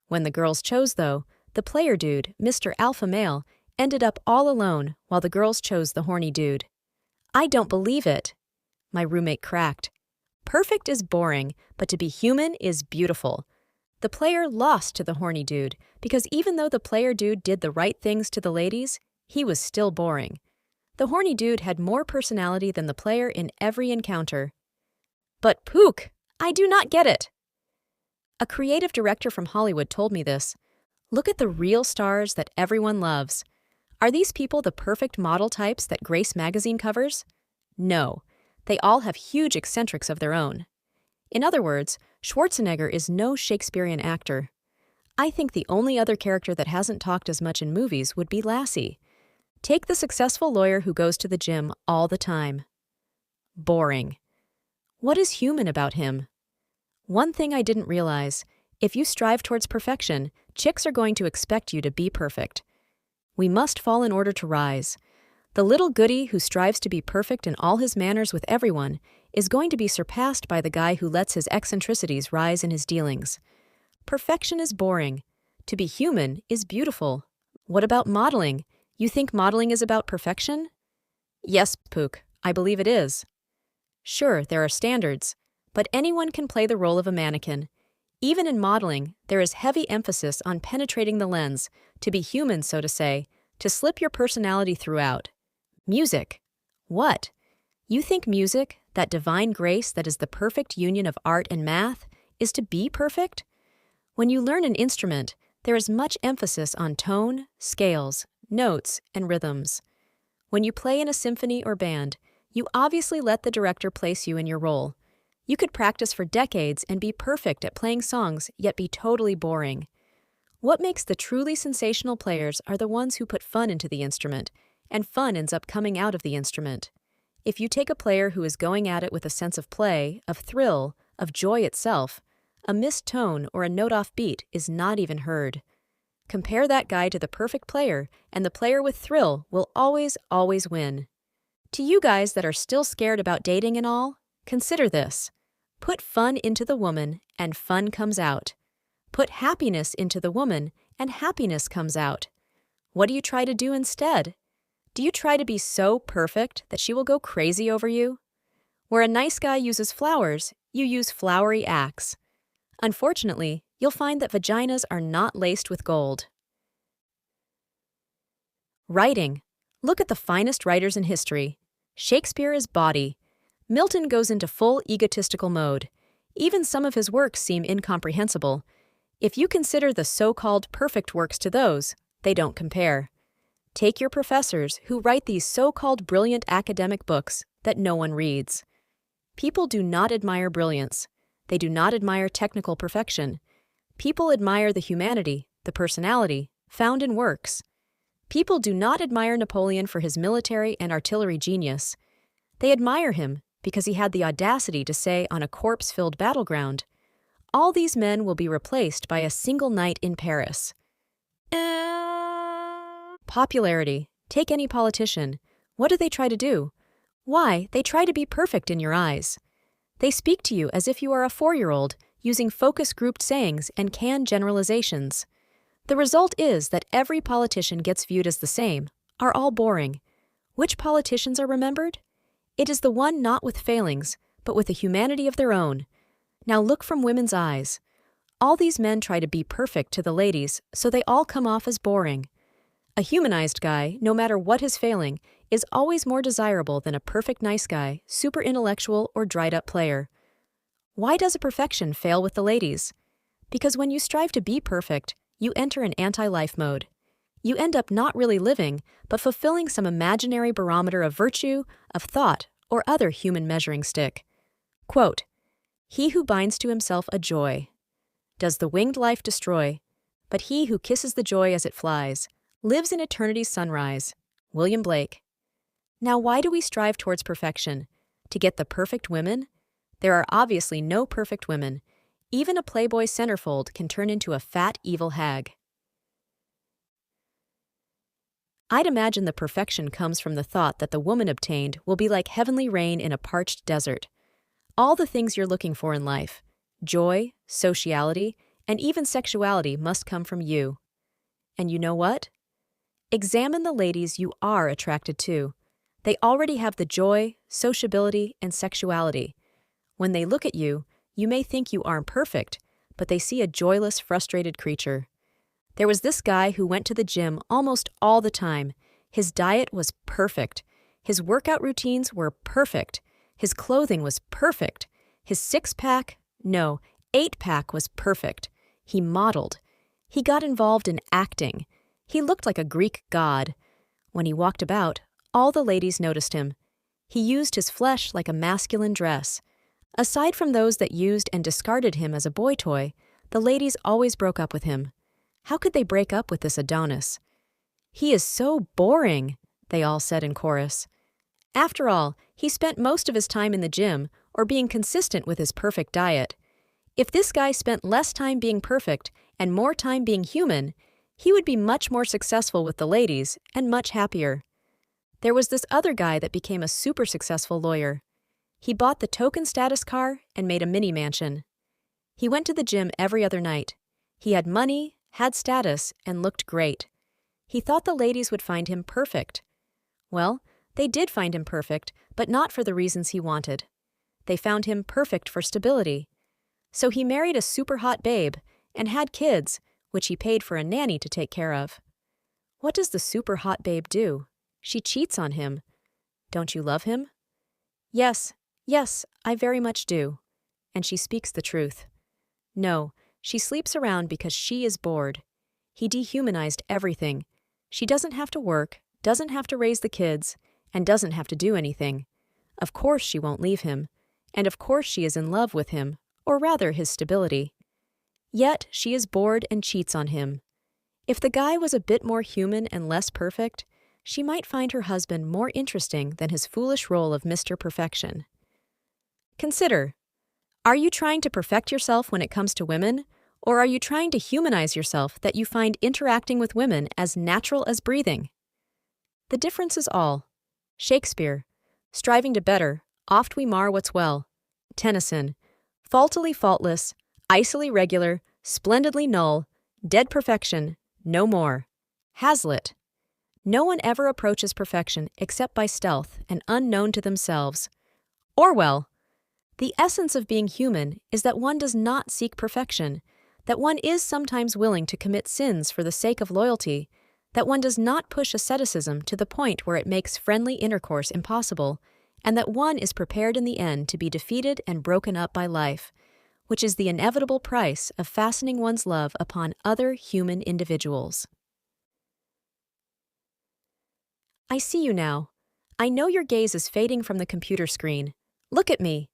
S1: When the girls chose, though, the player dude, Mr. Alpha Male, ended up all alone while the girls chose the horny dude. I don't believe it. My roommate cracked. Perfect is boring, but to be human is beautiful. The player lost to the horny dude because even though the player dude did the right things to the ladies, he was still boring. The horny dude had more personality than the player in every encounter. But Pook, I do not get it. A creative director from Hollywood told me this. Look at the real stars that everyone loves. Are these people the perfect model types that Grace magazine covers? No, they all have huge eccentrics of their own. In other words, Schwarzenegger is no Shakespearean actor. I think the only other character that hasn't talked as much in movies would be Lassie. Take the successful lawyer who goes to the gym all the time. Boring. What is human about him? One thing I didn't realize, if you strive towards perfection, chicks are going to expect you to be perfect. We must fall in order to rise. The little goody who strives to be perfect in all his manners with everyone is going to be surpassed by the guy who lets his eccentricities rise in his dealings. Perfection is boring. To be human is beautiful. What about modeling? You think modeling is about perfection? Yes, Pook, I believe it is. Sure, there are standards, but anyone can play the role of a mannequin. Even in modeling, there is heavy emphasis on penetrating the lens, to be human, so to say, to slip your personality throughout. Music. What? You think music, that divine grace that is the perfect union of art and math, is to be perfect? When you learn an instrument, there is much emphasis on tone, scales, notes, and rhythms. When you play in a symphony or band, you obviously let the director place you in your role. You could practice for decades and be perfect at playing songs, yet be totally boring. What makes the truly sensational players are the ones who put fun into the instrument, and fun ends up coming out of the instrument. If you take a player who is going at it with a sense of play, of thrill, of joy itself, a missed tone or a note off beat is not even heard. Compare that guy to the perfect player, and the player with thrill will always win. To you guys that are still scared about dating and all, consider this. Put fun into the woman, and fun comes out. Put happiness into the woman, and happiness comes out. What do you try to do instead? Do you try to be so perfect that she will go crazy over you? Where a nice guy uses flowers, you use flowery acts. Unfortunately, you'll find that vaginas are not laced with gold. Writing. Look at the finest writers in history. Shakespeare is bawdy. Milton goes into full egotistical mode. Even some of his works seem incomprehensible. If you consider the so-called perfect works to those, they don't compare. Take your professors who write these so-called brilliant academic books that no one reads. People do not admire brilliance. They do not admire technical perfection. People admire the humanity, the personality, found in works. People do not admire Napoleon for his military and artillery genius. They admire him because he had the audacity to say on a corpse-filled battleground, "All these men will be replaced by a single night in Paris." Popularity. Take any politician. What do they try to do? Why, they try to be perfect in your eyes. They speak to you as if you are a 4-year-old, using focus-grouped sayings and canned generalizations. The result is that every politician gets viewed as the same, are all boring. Which politicians are remembered? It is the one not with failings, but with a humanity of their own. Now look from women's eyes. All these men try to be perfect to the ladies, so they all come off as boring. A humanized guy, no matter what his failing, is always more desirable than a perfect nice guy, super intellectual, or dried-up player. Why does a perfection fail with the ladies? Because when you strive to be perfect, you enter an anti-life mode. You end up not really living, but fulfilling some imaginary barometer of virtue, of thought, or other human measuring stick. Quote, "He who binds to himself a joy does the winged life destroy, but he who kisses the joy as it flies lives in eternity's sunrise." William Blake. Now why do we strive towards perfection? To get the perfect women? There are obviously no perfect women. Even a Playboy centerfold can turn into a fat, evil hag. I'd imagine the perfection comes from the thought that the woman obtained will be like heavenly rain in a parched desert. All the things you're looking for in life, joy, sociality, and even sexuality must come from you. And you know what? Examine the ladies you are attracted to. They already have the joy, sociability, and sexuality. When they look at you, you may think you aren't perfect, but they see a joyless, frustrated creature. There was this guy who went to the gym almost all the time. His diet was perfect. His workout routines were perfect. His clothing was perfect. His 6-pack, no, 8-pack was perfect. He modeled. He got involved in acting. He looked like a Greek god. When he walked about, all the ladies noticed him. He used his flesh like a masculine dress. Aside from those that used and discarded him as a boy toy, the ladies always broke up with him. How could they break up with this Adonis? "He is so boring," they all said in chorus. After all, he spent most of his time in the gym or being consistent with his perfect diet. If this guy spent less time being perfect and more time being human, he would be much more successful with the ladies and much happier. There was this other guy that became a super successful lawyer. He bought the token status car and made a mini mansion. He went to the gym every other night. He had money, had status, and looked great. He thought the ladies would find him perfect. Well, they did find him perfect, but not for the reasons he wanted. They found him perfect for stability. So he married a super hot babe and had kids, which he paid for a nanny to take care of. What does the super hot babe do? She cheats on him. Don't you love him? Yes, I very much do. And she speaks the truth. No, she sleeps around because she is bored. He dehumanized everything. She doesn't have to work, doesn't have to raise the kids, and doesn't have to do anything. Of course she won't leave him, and of course she is in love with him, or rather his stability. Yet she is bored and cheats on him. If the guy was a bit more human and less perfect, she might find her husband more interesting than his foolish role of Mr. Perfection. Consider, are you trying to perfect yourself when it comes to women, or are you trying to humanize yourself that you find interacting with women as natural as breathing? The difference is all. Shakespeare, striving to better, oft we mar what's well. Tennyson, faultily faultless, icily regular, splendidly null, dead perfection, no more. Hazlitt, no one ever approaches perfection except by stealth and unknown to themselves. Orwell, the essence of being human is that one does not seek perfection, that one is sometimes willing to commit sins for the sake of loyalty, that one does not push asceticism to the point where it makes friendly intercourse impossible, and that one is prepared in the end to be defeated and broken up by life, which is the inevitable price of fastening one's love upon other human individuals. I see you now. I know your gaze is fading from the computer screen. Look at me.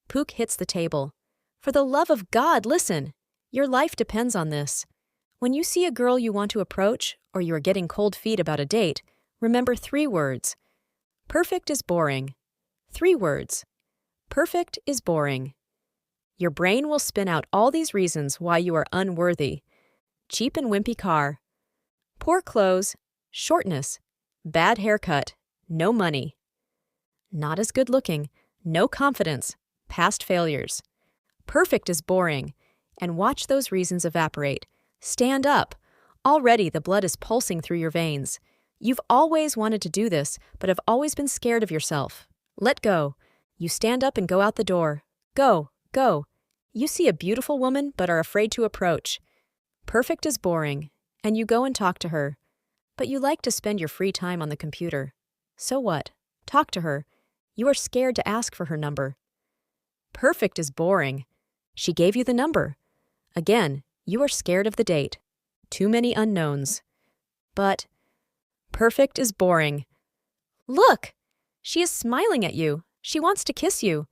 S1: Pook hits the table. For the love of God, listen! Your life depends on this. When you see a girl you want to approach, or you are getting cold feet about a date, remember 3 words. Perfect is boring. 3 words. Perfect is boring. Your brain will spin out all these reasons why you are unworthy. Cheap and wimpy car. Poor clothes. Shortness. Bad haircut. No money. Not as good looking. No confidence. Past failures. Perfect is boring. And watch those reasons evaporate. Stand up. Already the blood is pulsing through your veins. You've always wanted to do this, but have always been scared of yourself. Let go. You stand up and go out the door. Go. You see a beautiful woman, but are afraid to approach. Perfect is boring. And you go and talk to her. But you like to spend your free time on the computer. So what? Talk to her. You are scared to ask for her number. Perfect is boring. She gave you the number. Again, you are scared of the date. Too many unknowns. But perfect is boring. Look! She is smiling at you. She wants to kiss you.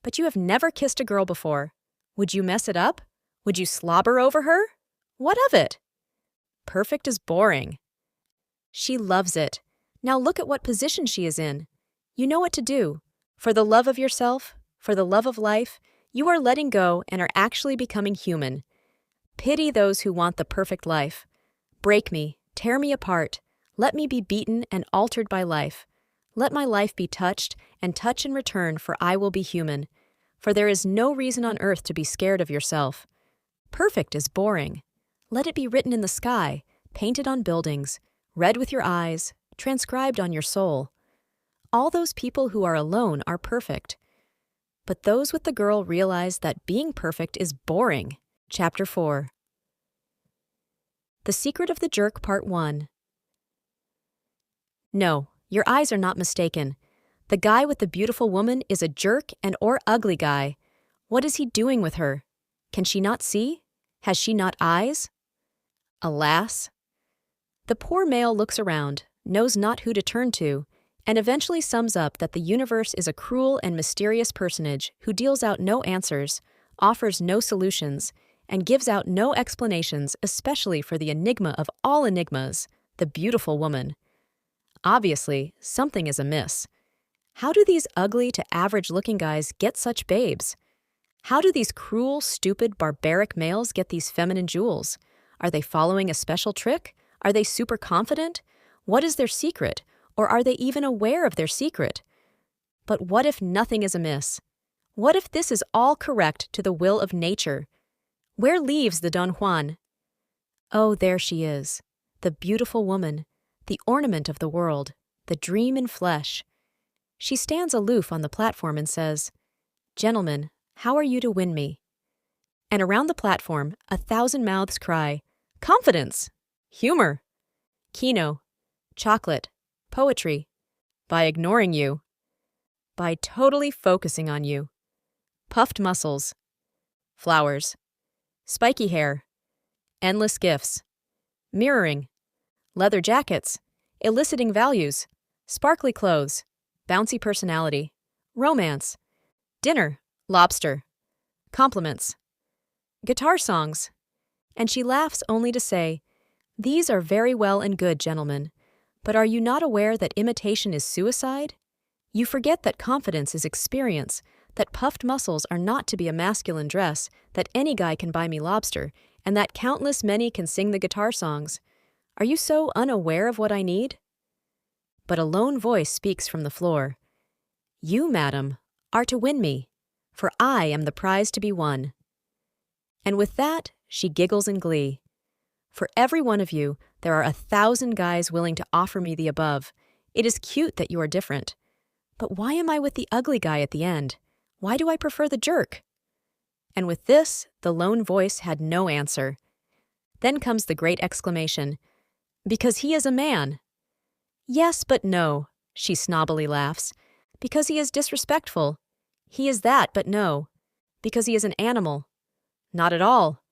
S1: But you have never kissed a girl before. Would you mess it up? Would you slobber over her? What of it? Perfect is boring. She loves it. Now look at what position she is in. You know what to do. For the love of yourself, for the love of life, you are letting go and are actually becoming human. Pity those who want the perfect life. Break me, tear me apart. Let me be beaten and altered by life. Let my life be touched, and touch in return, for I will be human. For there is no reason on earth to be scared of yourself. Perfect is boring. Let it be written in the sky, painted on buildings, read with your eyes, transcribed on your soul. All those people who are alone are perfect. But those with the girl realize that being perfect is boring. Chapter 4. The Secret of the Jerk, Part 1. No, your eyes are not mistaken. The guy with the beautiful woman is a jerk and/or ugly guy. What is he doing with her? Can she not see? Has she not eyes? Alas. The poor male looks around, knows not who to turn to, and eventually sums up that the universe is a cruel and mysterious personage who deals out no answers, offers no solutions, and gives out no explanations, especially for the enigma of all enigmas, the beautiful woman. Obviously, something is amiss. How do these ugly to average-looking guys get such babes? How do these cruel, stupid, barbaric males get these feminine jewels? Are they following a special trick? Are they super confident? What is their secret? Or are they even aware of their secret? But what if nothing is amiss? What if this is all correct to the will of nature? Where leaves the Don Juan? Oh, there she is, the beautiful woman, the ornament of the world, the dream in flesh. She stands aloof on the platform and says, "Gentlemen, how are you to win me?" And around the platform, 1,000 mouths cry, "Confidence! Humor! Kino! Chocolate! Poetry! By ignoring you! By totally focusing on you! Puffed muscles! Flowers! Spiky hair! Endless gifts! Mirroring! Leather jackets! Eliciting values! Sparkly clothes! Bouncy personality! Romance! Dinner! Lobster! Compliments! Guitar songs!" And she laughs only to say, "These are very well and good, gentlemen, but are you not aware that imitation is suicide? You forget that confidence is experience, that puffed muscles are not to be a masculine dress, that any guy can buy me lobster, and that countless many can sing the guitar songs. Are you so unaware of what I need?" But a lone voice speaks from the floor. "You, madam, are to win me, for I am the prize to be won." And with that, she giggles in glee. "For every one of you, there are 1,000 guys willing to offer me the above. It is cute that you are different. But why am I with the ugly guy at the end? Why do I prefer the jerk?" And with this, the lone voice had no answer. Then comes the great exclamation, "Because he is a man." "Yes, but no," she snobbily laughs. "Because he is disrespectful. He is that, but no. Because he is an animal. Not at all.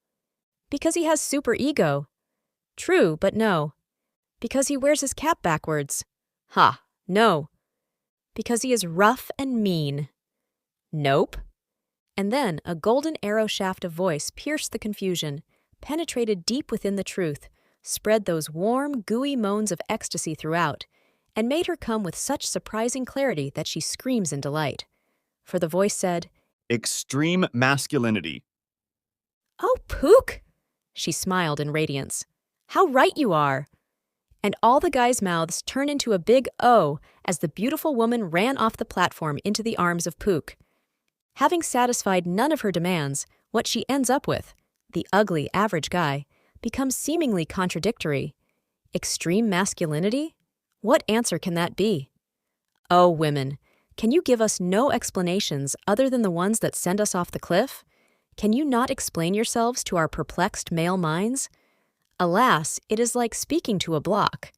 S1: Because he has super ego. True, but no. Because he wears his cap backwards. Ha, no. Because he is rough and mean. Nope." And then a golden arrow shaft of voice pierced the confusion, penetrated deep within the truth, spread those warm, gooey moans of ecstasy throughout, and made her come with such surprising clarity that she screams in delight. For the voice said,
S5: "Extreme masculinity."
S1: "Oh, Pook!" She smiled in radiance. "How right you are!" And all the guys' mouths turn into a big O as the beautiful woman ran off the platform into the arms of Pook. Having satisfied none of her demands, what she ends up with, the ugly average guy, becomes seemingly contradictory. Extreme masculinity? What answer can that be? Oh, women, can you give us no explanations other than the ones that send us off the cliff? Can you not explain yourselves to our perplexed male minds? Alas, it is like speaking to a block.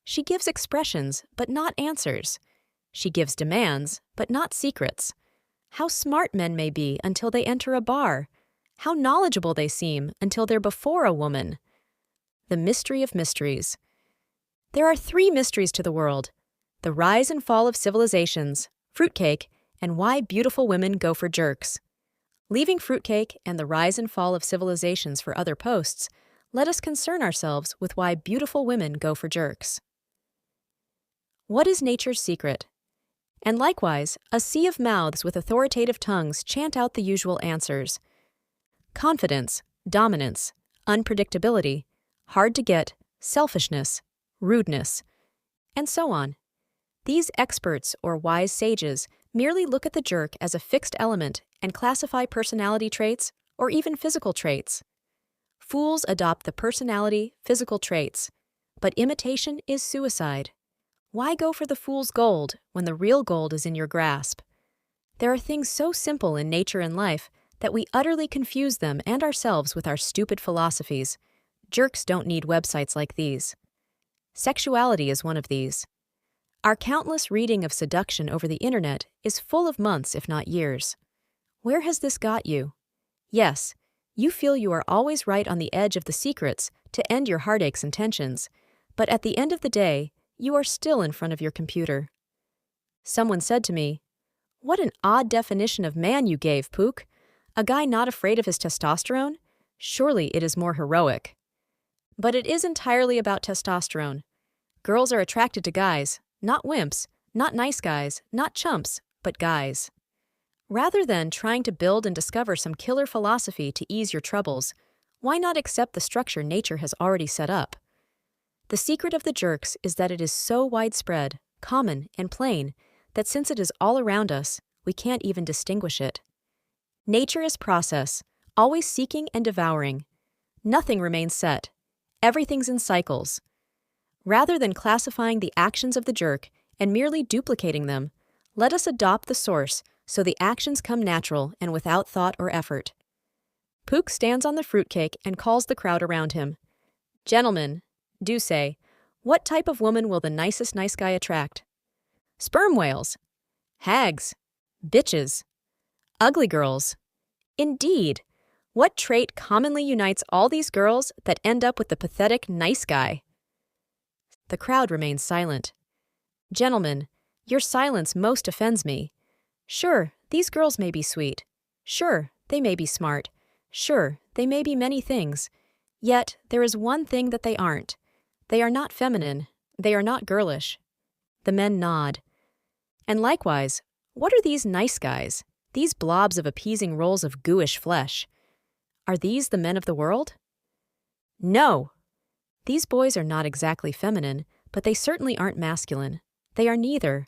S1: She gives expressions, but not answers. She gives demands, but not secrets. How smart men may be until they enter a bar. How knowledgeable they seem until they're before a woman. The mystery of mysteries. There are 3 mysteries to the world: the rise and fall of civilizations, fruitcake, and why beautiful women go for jerks. Leaving fruitcake and the rise and fall of civilizations for other posts, let us concern ourselves with why beautiful women go for jerks. What is nature's secret? And likewise, a sea of mouths with authoritative tongues chant out the usual answers. Confidence, dominance, unpredictability, hard to get, selfishness, rudeness, and so on. These experts or wise sages merely look at the jerk as a fixed element and classify personality traits or even physical traits. Fools adopt the personality, physical traits, but imitation is suicide. Why go for the fool's gold when the real gold is in your grasp? There are things so simple in nature and life that we utterly confuse them and ourselves with our stupid philosophies. Jerks don't need websites like these. Sexuality is one of these. Our countless reading of seduction over the internet is full of months, if not years. Where has this got you? Yes, you feel you are always right on the edge of the secrets to end your heartaches and tensions, but at the end of the day, you are still in front of your computer. Someone said to me, "What an odd definition of man you gave, Pook. A guy not afraid of his testosterone? Surely it is more heroic." But it is entirely about testosterone. Girls are attracted to guys, not wimps, not nice guys, not chumps, but guys. Rather than trying to build and discover some killer philosophy to ease your troubles, why not accept the structure nature has already set up? The secret of the jerks is that it is so widespread, common, and plain that since it is all around us, we can't even distinguish it. Nature is process, always seeking and devouring. Nothing remains set. Everything's in cycles. Rather than classifying the actions of the jerk and merely duplicating them, let us adopt the source so the actions come natural and without thought or effort. Pook stands on the fruitcake and calls the crowd around him. Gentlemen, do say, what type of woman will the nicest nice guy attract? Sperm whales, hags, bitches, ugly girls. Indeed, what trait commonly unites all these girls that end up with the pathetic nice guy? The crowd remains silent. Gentlemen, your silence most offends me. Sure, these girls may be sweet. Sure, they may be smart. Sure, they may be many things. Yet, there is one thing that they aren't. They are not feminine. They are not girlish. The men nod. And likewise, what are these nice guys, these blobs of appeasing rolls of gooish flesh? Are these the men of the world? No! These boys are not exactly feminine, but they certainly aren't masculine. They are neither.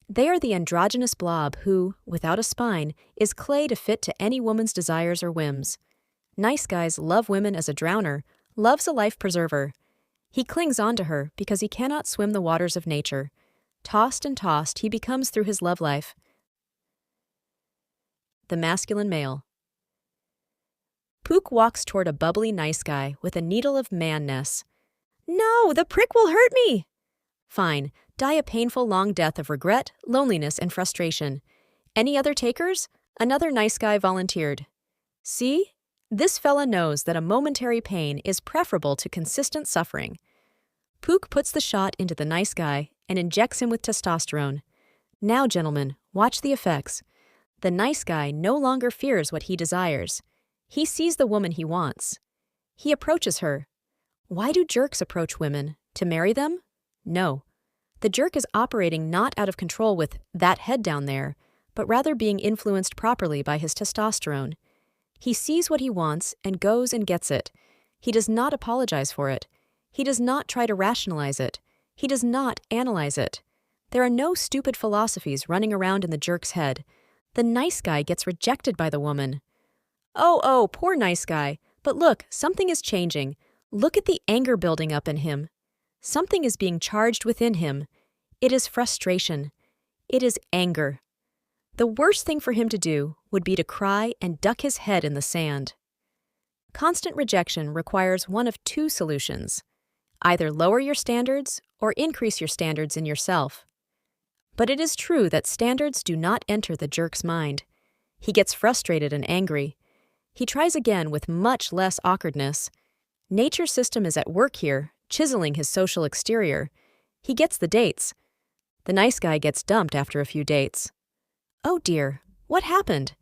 S1: They are the androgynous blob who, without a spine, is clay to fit to any woman's desires or whims. Nice guys love women as a drowner loves a life preserver. He clings on to her because he cannot swim the waters of nature. Tossed and tossed he becomes through his love life. The masculine male. Pook walks toward a bubbly nice guy with a needle of manness. No, the prick will hurt me! Fine, die a painful long death of regret, loneliness, and frustration. Any other takers? Another nice guy volunteered. See? This fella knows that a momentary pain is preferable to consistent suffering. Pook puts the shot into the nice guy and injects him with testosterone. Now, gentlemen, watch the effects. The nice guy no longer fears what he desires. He sees the woman he wants. He approaches her. Why do jerks approach women? To marry them? No. The jerk is operating not out of control with that head down there, but rather being influenced properly by his testosterone. He sees what he wants and goes and gets it. He does not apologize for it. He does not try to rationalize it. He does not analyze it. There are no stupid philosophies running around in the jerk's head. The nice guy gets rejected by the woman. Oh, poor nice guy. But look, something is changing. Look at the anger building up in him. Something is being charged within him. It is frustration. It is anger. The worst thing for him to do would be to cry and duck his head in the sand. Constant rejection requires one of two solutions. Either lower your standards or increase your standards in yourself. But it is true that standards do not enter the jerk's mind. He gets frustrated and angry. He tries again with much less awkwardness. Nature's system is at work here, chiseling his social exterior. He gets the dates. The nice guy gets dumped after a few dates. Oh dear, what happened?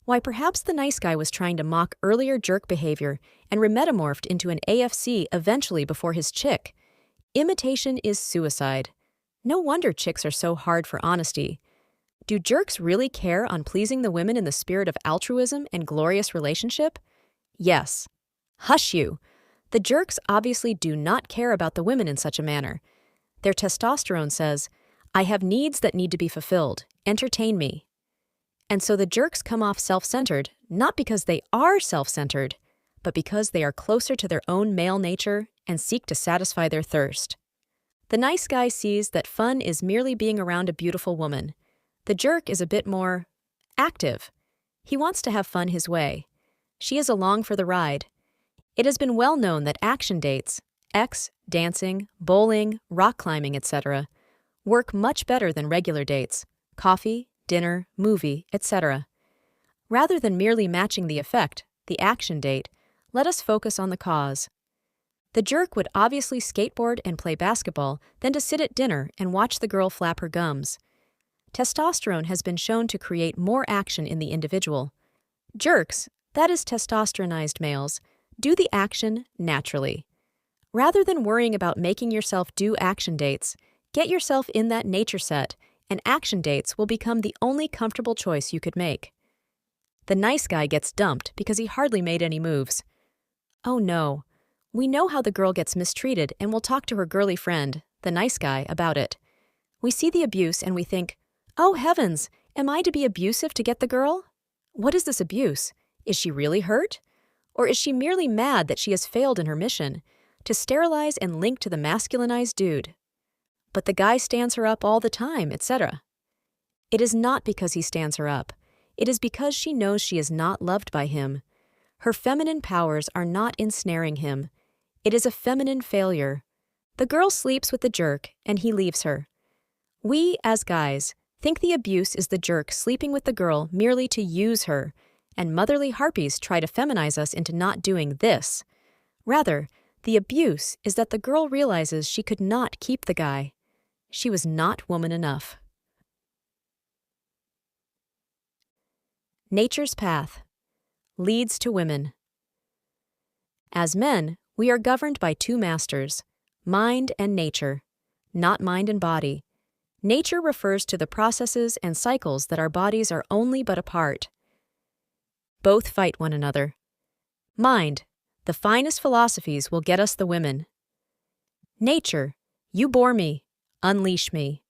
S1: Why, perhaps the nice guy was trying to mock earlier jerk behavior and remetamorphed into an AFC eventually before his chick. Imitation is suicide. No wonder chicks are so hard for honesty. Do jerks really care on pleasing the women in the spirit of altruism and glorious relationship? Yes. Hush you! The jerks obviously do not care about the women in such a manner. Their testosterone says, I have needs that need to be fulfilled. Entertain me. And so the jerks come off self-centered, not because they are self-centered, but because they are closer to their own male nature and seek to satisfy their thirst. The nice guy sees that fun is merely being around a beautiful woman. The jerk is a bit more active. He wants to have fun his way. She is along for the ride. It has been well known that action dates, dancing, bowling, rock climbing, etc., work much better than regular dates, coffee, dinner, movie, etc. Rather than merely matching the effect, the action date, let us focus on the cause. The jerk would obviously skateboard and play basketball than to sit at dinner and watch the girl flap her gums. Testosterone has been shown to create more action in the individual. Jerks, that is testosteronized males, do the action naturally. Rather than worrying about making yourself do action dates, get yourself in that nature set and action dates will become the only comfortable choice you could make. The nice guy gets dumped because he hardly made any moves. Oh no, we know how the girl gets mistreated and will talk to her girly friend, the nice guy, about it. We see the abuse and we think, oh heavens, am I to be abusive to get the girl? What is this abuse? Is she really hurt? Or is she merely mad that she has failed in her mission, to sterilize and link to the masculinized dude? But the guy stands her up all the time, etc. It is not because he stands her up. It is because she knows she is not loved by him. Her feminine powers are not ensnaring him. It is a feminine failure. The girl sleeps with the jerk, and he leaves her. We, as guys, think the abuse is the jerk sleeping with the girl merely to use her, and motherly harpies try to feminize us into not doing this. Rather, the abuse is that the girl realizes she could not keep the guy. She was not woman enough. Nature's path leads to women. As men, we are governed by two masters, mind and nature, not mind and body. Nature refers to the processes and cycles that our bodies are only but a part. Both fight one another. Mind, the finest philosophies will get us the women. Nature, you bore me, unleash me.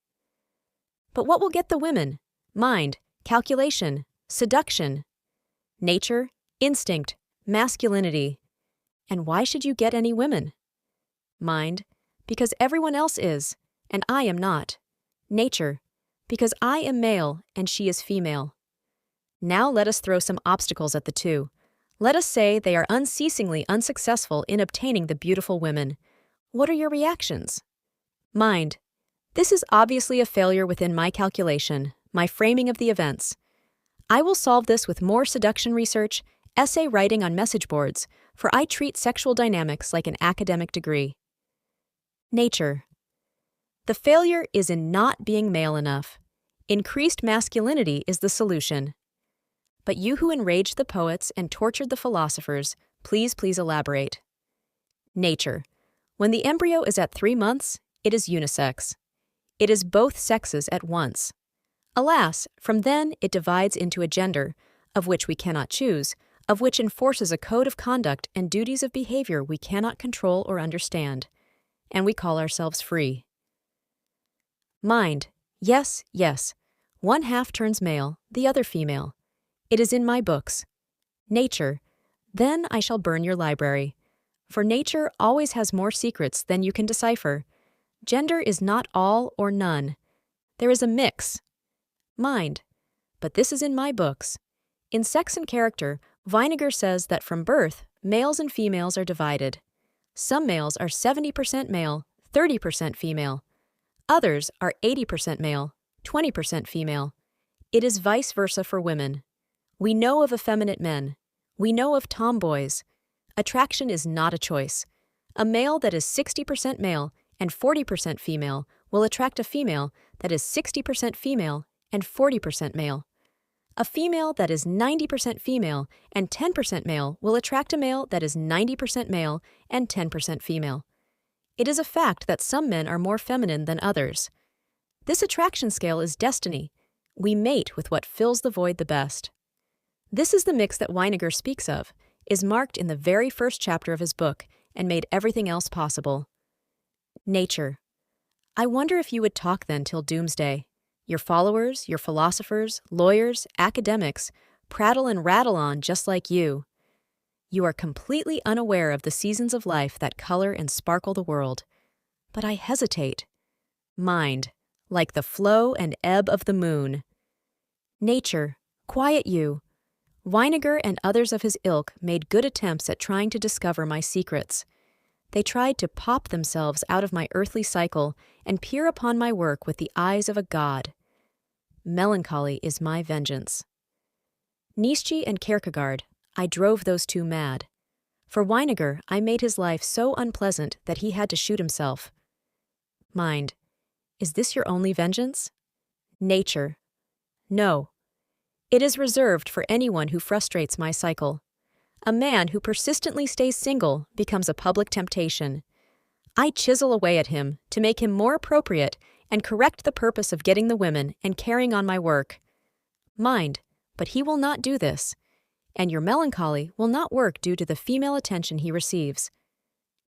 S1: But what will get the women? Mind, calculation, seduction. Nature, instinct, masculinity. And why should you get any women? Mind, because everyone else is, and I am not. Nature, because I am male and she is female. Now let us throw some obstacles at the two. Let us say they are unceasingly unsuccessful in obtaining the beautiful women. What are your reactions? Mind, this is obviously a failure within my calculation, my framing of the events. I will solve this with more seduction research, essay writing on message boards, for I treat sexual dynamics like an academic degree. Nature. The failure is in not being male enough. Increased masculinity is the solution. But you who enraged the poets and tortured the philosophers, please elaborate. Nature. When the embryo is at 3 months, it is unisex. It is both sexes at once. Alas, from then it divides into a gender, of which we cannot choose, of which enforces a code of conduct and duties of behavior we cannot control or understand, and we call ourselves free. Mind, yes, one half turns male, the other female. It is in my books. Nature, then I shall burn your library, for nature always has more secrets than you can decipher. Gender is not all or none. There is a mix. Mind, but this is in my books. In Sex and Character, Vinegar says that from birth, males and females are divided. Some males are 70% male, 30% female. Others are 80% male, 20% female. It is vice versa for women. We know of effeminate men. We know of tomboys. Attraction is not a choice. A male that is 60% male and 40% female will attract a female that is 60% female and 40% male. A female that is 90% female and 10% male will attract a male that is 90% male and 10% female. It is a fact that some men are more feminine than others. This attraction scale is destiny. We mate with what fills the void the best. This is the mix that Vinegar speaks of, is marked in the very first chapter of his book, and made everything else possible. Nature. I wonder if you would talk then till doomsday. Your followers, your philosophers, lawyers, academics, prattle and rattle on just like you. You are completely unaware of the seasons of life that color and sparkle the world. But I hesitate. Mind, like the flow and ebb of the moon. Nature, quiet you. Vinegar and others of his ilk made good attempts at trying to discover my secrets. They tried to pop themselves out of my earthly cycle and peer upon my work with the eyes of a god. Melancholy is my vengeance. Nietzsche and Kierkegaard, I drove those two mad. For Vinegar, I made his life so unpleasant that he had to shoot himself. Mind, is this your only vengeance? Nature. No. It is reserved for anyone who frustrates my cycle. A man who persistently stays single becomes a public temptation. I chisel away at him to make him more appropriate and correct the purpose of getting the women and carrying on my work. Mind, but he will not do this, and your melancholy will not work due to the female attention he receives.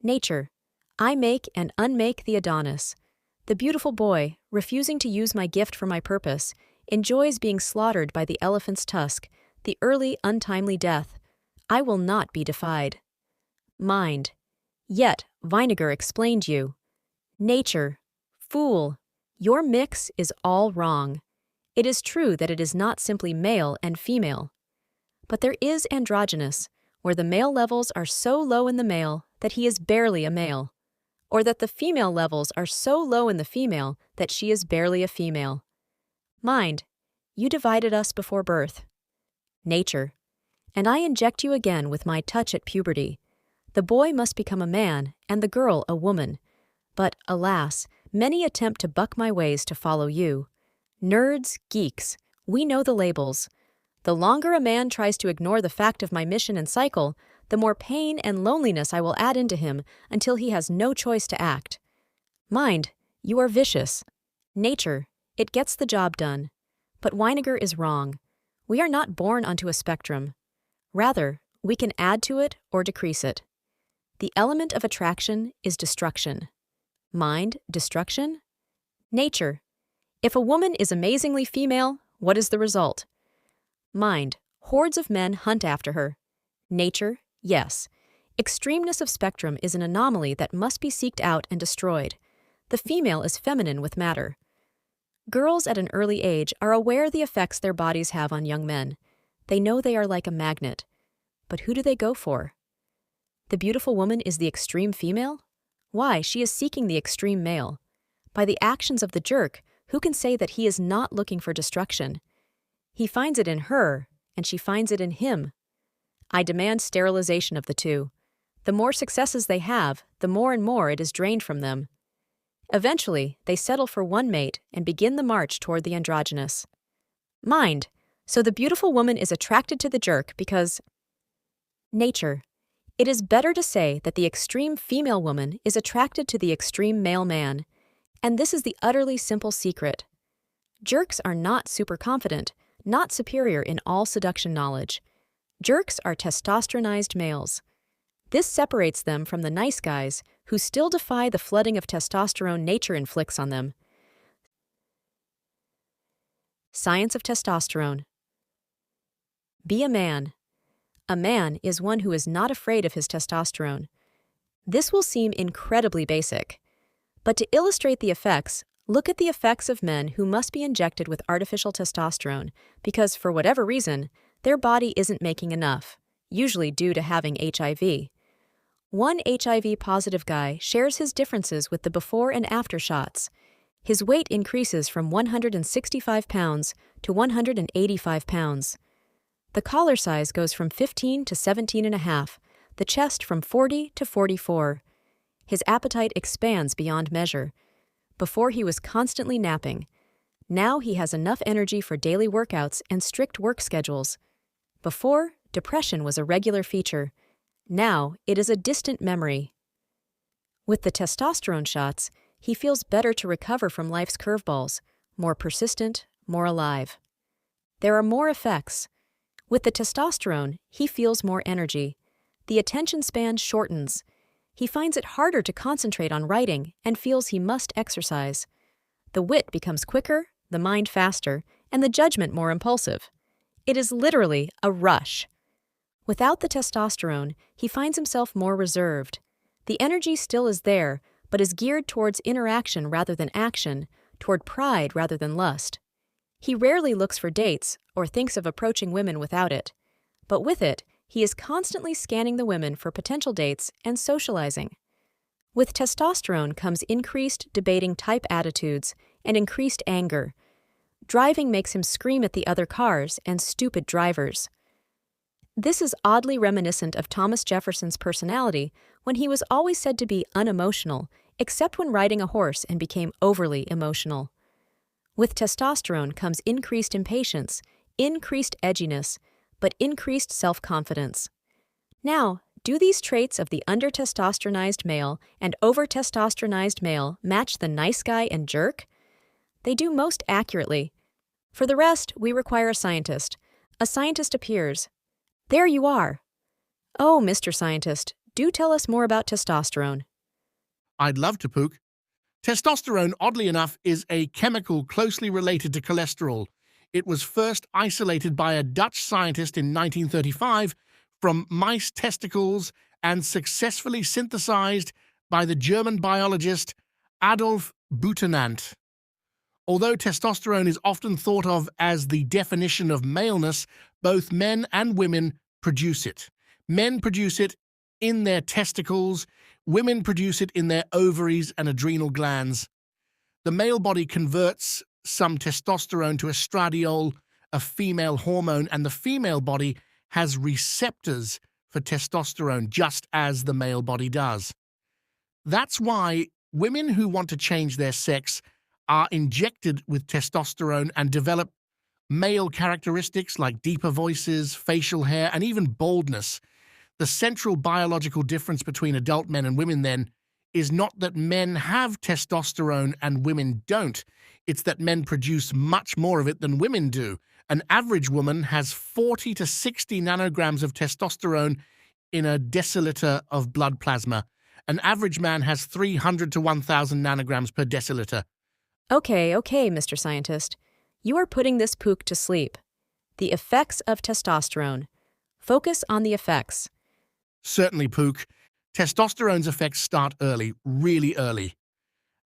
S1: Nature, I make and unmake the Adonis. The beautiful boy, refusing to use my gift for my purpose, enjoys being slaughtered by the elephant's tusk, the early, untimely death. I will not be defied. Mind, yet vinegar explained you. Nature, fool, your mix is all wrong. It is true that it is not simply male and female. But there is androgynous, where the male levels are so low in the male that he is barely a male, or that the female levels are so low in the female that she is barely a female. Mind, you divided us before birth. Nature, and I inject you again with my touch at puberty. The boy must become a man and the girl a woman. But, alas, many attempt to buck my ways to follow you. Nerds, geeks, we know the labels. The longer a man tries to ignore the fact of my mission and cycle, the more pain and loneliness I will add into him until he has no choice to act. Mind, you are vicious. Nature, it gets the job done. But Weiniger is wrong. We are not born onto a spectrum. Rather, we can add to it or decrease it. The element of attraction is destruction. Mind, destruction? Nature, if a woman is amazingly female, what is the result? Mind, hordes of men hunt after her. Nature, yes. Extremeness of spectrum is an anomaly that must be seeked out and destroyed. The female is feminine with matter. Girls at an early age are aware of the effects their bodies have on young men. They know they are like a magnet. But who do they go for? The beautiful woman is the extreme female? Why, she is seeking the extreme male. By the actions of the jerk, who can say that he is not looking for destruction? He finds it in her, and she finds it in him. I demand sterilization of the two. The more successes they have, the more and more it is drained from them. Eventually, they settle for one mate and begin the march toward the androgynous. Mind, so the beautiful woman is attracted to the jerk because... Nature, it is better to say that the extreme female woman is attracted to the extreme male man, and this is the utterly simple secret. Jerks are not super confident, not superior in all seduction knowledge. Jerks are testosteronized males. This separates them from the nice guys who still defy the flooding of testosterone nature inflicts on them. Science of testosterone. Be a man. A man is one who is not afraid of his testosterone. This will seem incredibly basic. But to illustrate the effects, look at the effects of men who must be injected with artificial testosterone because, for whatever reason, their body isn't making enough, usually due to having HIV. One HIV-positive guy shares his differences with the before and after shots. His weight increases from 165 pounds to 185 pounds. The collar size goes from 15 to 17.5, the chest from 40 to 44. His appetite expands beyond measure. Before he was constantly napping. Now he has enough energy for daily workouts and strict work schedules. Before, depression was a regular feature. Now it is a distant memory. With the testosterone shots, he feels better to recover from life's curveballs, more persistent, more alive. There are more effects. With the testosterone, he feels more energy. The attention span shortens. He finds it harder to concentrate on writing and feels he must exercise. The wit becomes quicker, the mind faster, and the judgment more impulsive. It is literally a rush. Without the testosterone, he finds himself more reserved. The energy still is there, but is geared towards interaction rather than action, toward pride rather than lust. He rarely looks for dates or thinks of approaching women without it. But with it, he is constantly scanning the women for potential dates and socializing. With testosterone comes increased debating type attitudes and increased anger. Driving makes him scream at the other cars and stupid drivers. This is oddly reminiscent of Thomas Jefferson's personality when he was always said to be unemotional, except when riding a horse and became overly emotional. With testosterone comes increased impatience, increased edginess, but increased self-confidence. Now, do these traits of the under-testosteronized male and over-testosteronized male match the nice guy and jerk? They do most accurately. For the rest, we require a scientist. A scientist appears. There you are. Oh, Mr. Scientist, do tell us more about testosterone.
S6: I'd love to, Pook. Testosterone, oddly enough, is a chemical closely related to cholesterol. It was first isolated by a Dutch scientist in 1935 from mice testicles and successfully synthesized by the German biologist Adolf Butenandt. Although testosterone is often thought of as the definition of maleness, both men and women produce it. Men produce it in their testicles, women produce it in their ovaries and adrenal glands. The male body converts some testosterone to estradiol, a female hormone, and the female body has receptors for testosterone, just as the male body does. That's why women who want to change their sex are injected with testosterone and develop male characteristics like deeper voices, facial hair, and even baldness. The central biological difference between adult men and women, then, is not that men have testosterone and women don't. It's that men produce much more of it than women do. An average woman has 40 to 60 nanograms of testosterone in a deciliter of blood plasma. An average man has 300 to 1,000 nanograms per deciliter.
S1: Okay, Mr. Scientist. You are putting this Pook to sleep. The effects of testosterone. Focus on the effects.
S6: Certainly, Pook. Testosterone's effects start early, really early.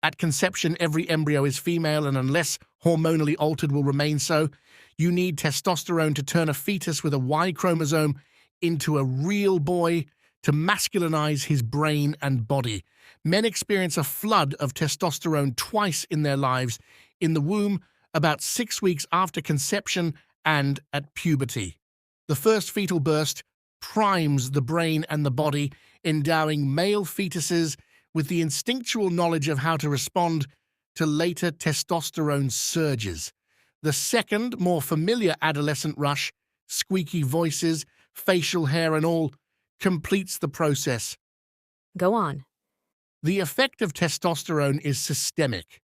S6: At conception, every embryo is female, and unless hormonally altered, will remain so. You need testosterone to turn a fetus with a Y chromosome into a real boy, to masculinize his brain and body. Men experience a flood of testosterone twice in their lives, in the womb, about 6 weeks after conception, and at puberty. The first fetal burst primes the brain and the body, endowing male fetuses with the instinctual knowledge of how to respond to later testosterone surges. The second, more familiar adolescent rush, squeaky voices, facial hair and all, completes the process.
S1: Go on.
S6: The effect of testosterone is systemic.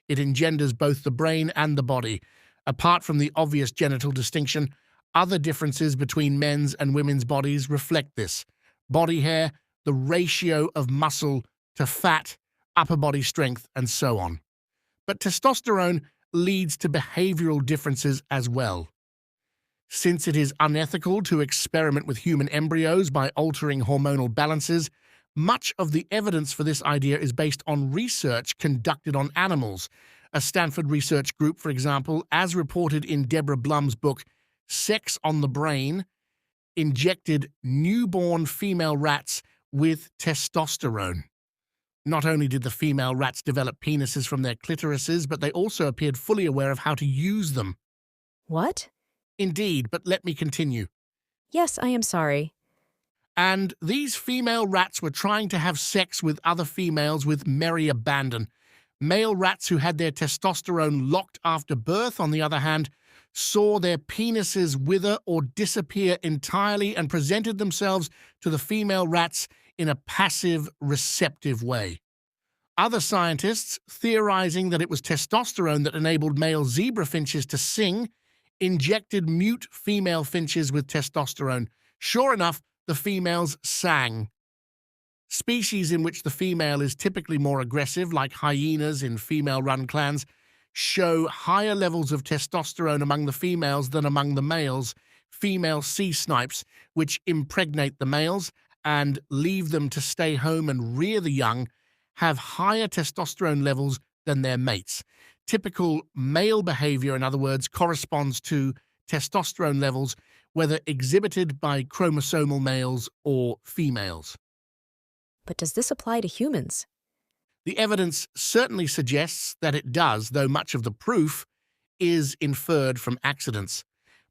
S6: It engenders both the brain and the body. Apart from the obvious genital distinction, other differences between men's and women's bodies reflect this. Body hair, the ratio of muscle to fat, upper body strength, and so on. But testosterone leads to behavioral differences as well. Since it is unethical to experiment with human embryos by altering hormonal balances, much of the evidence for this idea is based on research conducted on animals. A Stanford research group, for example, as reported in Deborah Blum's book, Sex on the Brain, injected newborn female rats with testosterone. Not only did the female rats develop penises from their clitorises, but they also appeared fully aware of how to use them.
S1: What?
S6: Indeed, but let me continue.
S1: Yes, I am sorry.
S6: And these female rats were trying to have sex with other females with merry abandon. Male rats who had their testosterone locked after birth, on the other hand, saw their penises wither or disappear entirely and presented themselves to the female rats in a passive, receptive way. Other scientists, theorizing that it was testosterone that enabled male zebra finches to sing, injected mute female finches with testosterone. Sure enough, the females sang. Species in which the female is typically more aggressive, like hyenas in female-run clans, show higher levels of testosterone among the females than among the males. Female sea snipes, which impregnate the males and leave them to stay home and rear the young, have higher testosterone levels than their mates. Typical male behavior, in other words, corresponds to testosterone levels, whether exhibited by chromosomal males or females.
S1: But does this apply to humans?
S6: The evidence certainly suggests that it does, though much of the proof is inferred from accidents.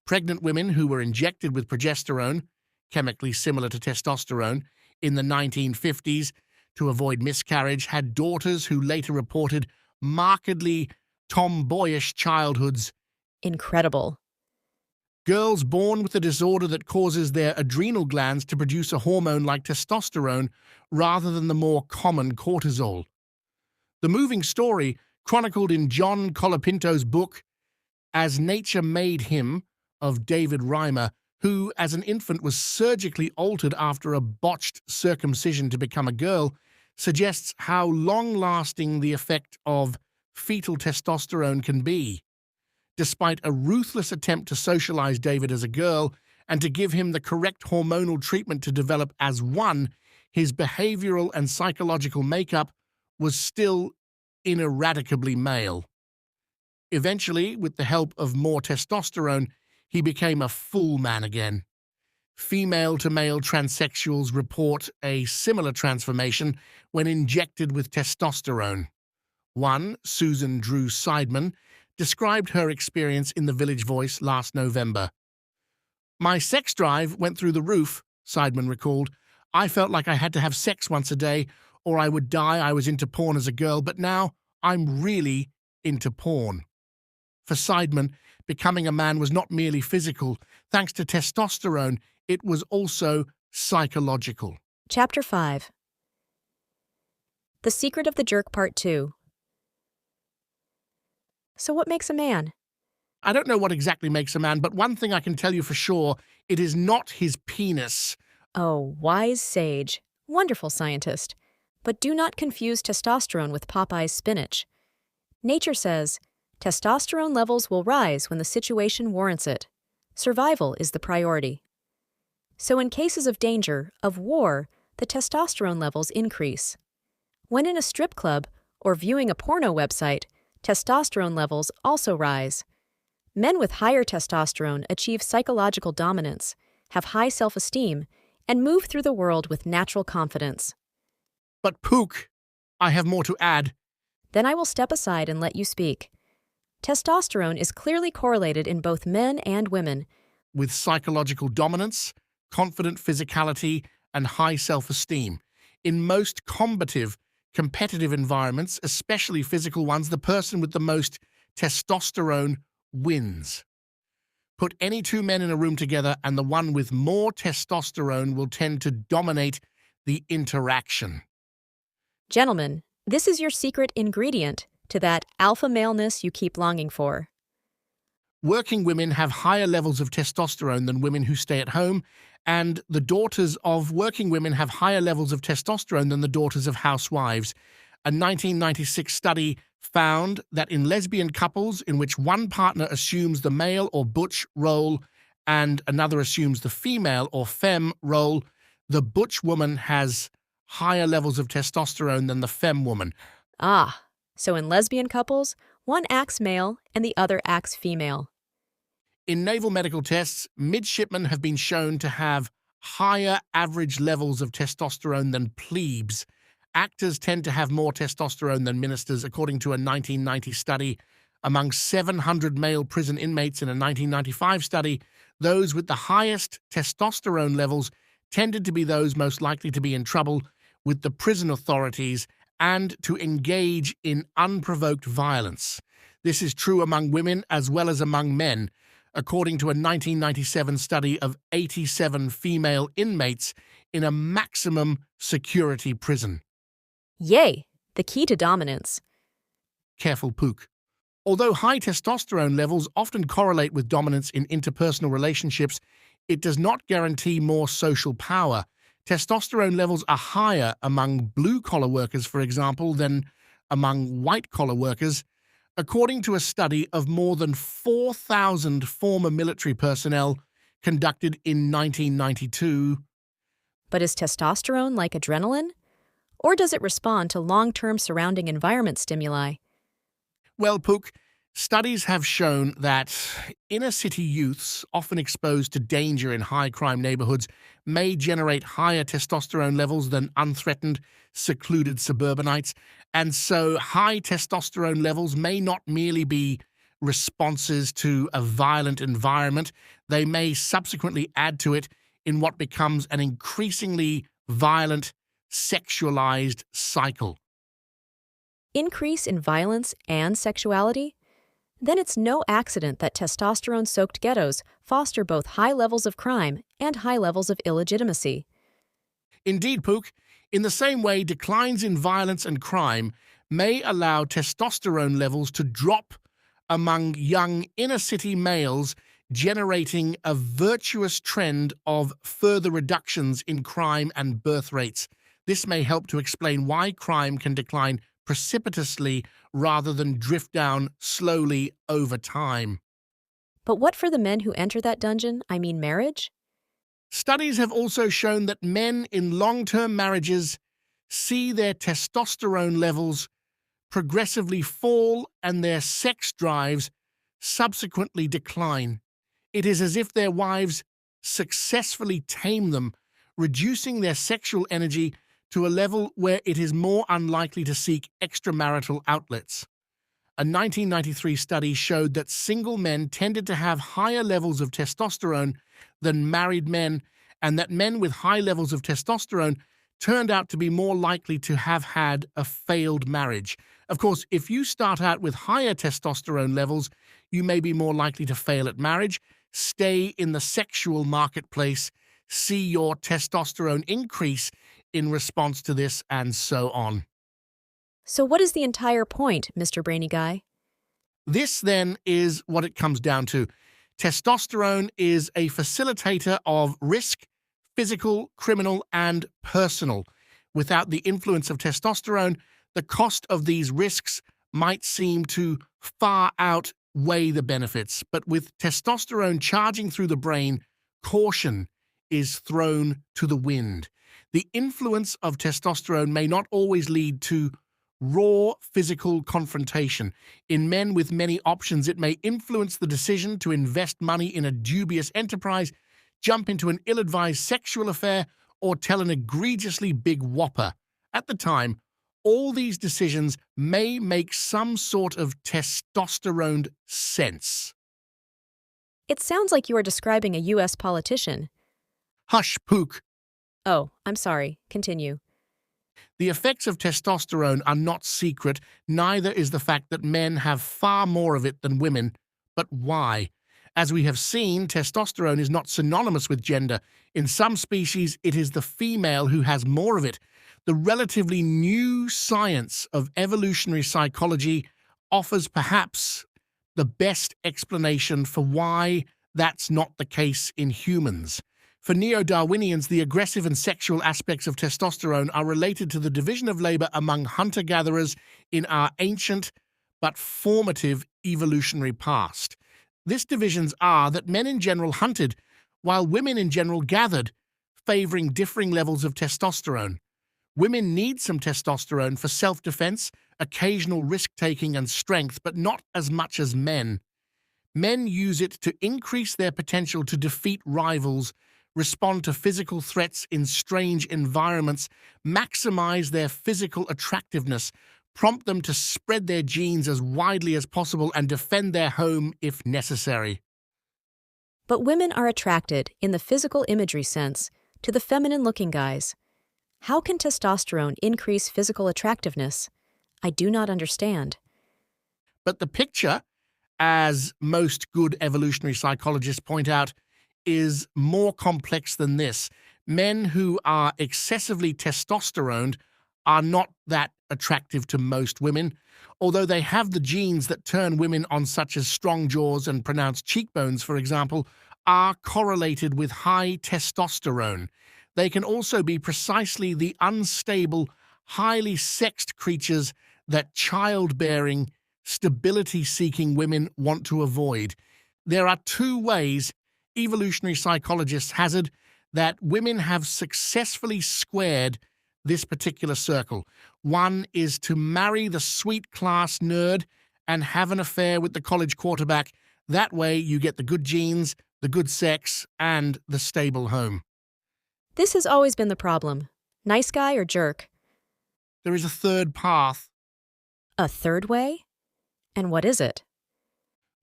S6: Pregnant women who were injected with progesterone, chemically similar to testosterone, in the 1950s to avoid miscarriage had daughters who later reported markedly tomboyish childhoods.
S1: Incredible.
S6: Girls born with a disorder that causes their adrenal glands to produce a hormone like testosterone rather than the more common cortisol. The moving story chronicled in John Colapinto's book, As Nature Made Him, of David Reimer, who, as an infant, was surgically altered after a botched circumcision to become a girl, suggests how long-lasting the effect of fetal testosterone can be. Despite a ruthless attempt to socialize David as a girl and to give him the correct hormonal treatment to develop as one, his behavioral and psychological makeup was still ineradicably male. Eventually, with the help of more testosterone, he became a full man again. Female-to-male transsexuals report a similar transformation when injected with testosterone. One, Susan Drew Seidman, described her experience in The Village Voice last November. "My sex drive went through the roof," Seidman recalled. "I felt like I had to have sex once a day or I would die. I was into porn as a girl, but now I'm really into porn." For Seidman, becoming a man was not merely physical. Thanks to testosterone, it was also psychological.
S1: Chapter 5. The Secret of the Jerk Part 2. So what makes a man?
S6: I don't know what exactly makes a man, but one thing I can tell you for sure, it is not his penis.
S1: Oh, wise sage. Wonderful scientist. But do not confuse testosterone with Popeye's spinach. Nature says, testosterone levels will rise when the situation warrants it. Survival is the priority. So in cases of danger, of war, the testosterone levels increase. When in a strip club or viewing a porno website, testosterone levels also rise. Men with higher testosterone achieve psychological dominance, have high self-esteem, and move through the world with natural confidence.
S6: But Pook, I have more to add.
S1: Then I will step aside and let you speak. Testosterone is clearly correlated in both men and women
S6: with psychological dominance, confident physicality, and high self-esteem. In most combative, competitive environments, especially physical ones, the person with the most testosterone wins. Put any two men in a room together and the one with more testosterone will tend to dominate the interaction.
S1: Gentlemen, this is your secret ingredient to that alpha maleness you keep longing for.
S6: Working women have higher levels of testosterone than women who stay at home, and the daughters of working women have higher levels of testosterone than the daughters of housewives. A 1996 study found that in lesbian couples in which one partner assumes the male or butch role and another assumes the female or femme role, the butch woman has higher levels of testosterone than the femme woman.
S1: Ah, so in lesbian couples, one acts male and the other acts female.
S6: In naval medical tests, midshipmen have been shown to have higher average levels of testosterone than plebes. Actors tend to have more testosterone than ministers, according to a 1990 study. Among 700 male prison inmates in a 1995 study, those with the highest testosterone levels tended to be those most likely to be in trouble with the prison authorities and to engage in unprovoked violence. This is true among women as well as among men, according to a 1997 study of 87 female inmates in a maximum security prison.
S1: Yay, the key to dominance.
S6: Careful, Pook. Although high testosterone levels often correlate with dominance in interpersonal relationships, it does not guarantee more social power. Testosterone levels are higher among blue-collar workers, for example, than among white-collar workers, according to a study of more than 4,000 former military personnel conducted in 1992.
S1: But is testosterone like adrenaline? Or does it respond to long-term surrounding environment stimuli?
S6: Well, Pook, studies have shown that inner-city youths, often exposed to danger in high-crime neighborhoods, may generate higher testosterone levels than unthreatened, secluded suburbanites, and so high testosterone levels may not merely be responses to a violent environment, they may subsequently add to it in what becomes an increasingly violent, sexualized cycle.
S1: Increase in violence and sexuality? Then it's no accident that testosterone-soaked ghettos foster both high levels of crime and high levels of illegitimacy.
S6: Indeed, Pook, in the same way declines in violence and crime may allow testosterone levels to drop among young inner-city males, generating a virtuous trend of further reductions in crime and birth rates. This may help to explain why crime can decline precipitously rather than drift down slowly over time.
S1: But what for the men who enter that dungeon, I mean marriage?
S6: Studies have also shown that men in long-term marriages see their testosterone levels progressively fall and their sex drives subsequently decline. It is as if their wives successfully tame them, reducing their sexual energy to a level where it is more unlikely to seek extramarital outlets. A 1993 study showed that single men tended to have higher levels of testosterone than married men, and that men with high levels of testosterone turned out to be more likely to have had a failed marriage. Of course, if you start out with higher testosterone levels, you may be more likely to fail at marriage, stay in the sexual marketplace, see your testosterone increase in response to this, and so on.
S1: So what is the entire point, Mr. Brainy Guy?
S6: This, then, is what it comes down to. Testosterone is a facilitator of risk, physical, criminal, and personal. Without the influence of testosterone, the cost of these risks might seem to far outweigh the benefits. But with testosterone charging through the brain, caution is thrown to the wind. The influence of testosterone may not always lead to raw physical confrontation. In men with many options, it may influence the decision to invest money in a dubious enterprise, jump into an ill-advised sexual affair, or tell an egregiously big whopper. At the time, all these decisions may make some sort of testosterone sense.
S1: It sounds like you are describing a U.S. politician.
S6: Hush, Pook.
S1: Oh, I'm sorry. Continue.
S6: The effects of testosterone are not secret, neither is the fact that men have far more of it than women. But why? As we have seen, testosterone is not synonymous with gender. In some species, it is the female who has more of it. The relatively new science of evolutionary psychology offers perhaps the best explanation for why that's not the case in humans. For neo-Darwinians, the aggressive and sexual aspects of testosterone are related to the division of labor among hunter-gatherers in our ancient but formative evolutionary past. These divisions are that men in general hunted, while women in general gathered, favoring differing levels of testosterone. Women need some testosterone for self-defense, occasional risk-taking and strength, but not as much as men. Men use it to increase their potential to defeat rivals, respond to physical threats in strange environments, maximize their physical attractiveness, prompt them to spread their genes as widely as possible, and defend their home if necessary.
S1: But women are attracted, in the physical imagery sense, to the feminine-looking guys. How can testosterone increase physical attractiveness? I do not understand.
S6: But the picture, as most good evolutionary psychologists point out, is more complex than this. Men who are excessively testosteroned are not that attractive to most women, although they have the genes that turn women on, such as strong jaws and pronounced cheekbones, for example, are correlated with high testosterone. They can also be precisely the unstable, highly sexed creatures that childbearing, stability-seeking women want to avoid. There are two ways evolutionary psychologists hazard that women have successfully squared this particular circle. One is to marry the sweet class nerd and have an affair with the college quarterback. That way you get the good genes, the good sex, and the stable home.
S1: This has always been the problem. Nice guy or jerk?
S6: There is a third path.
S1: A third way? And what is it?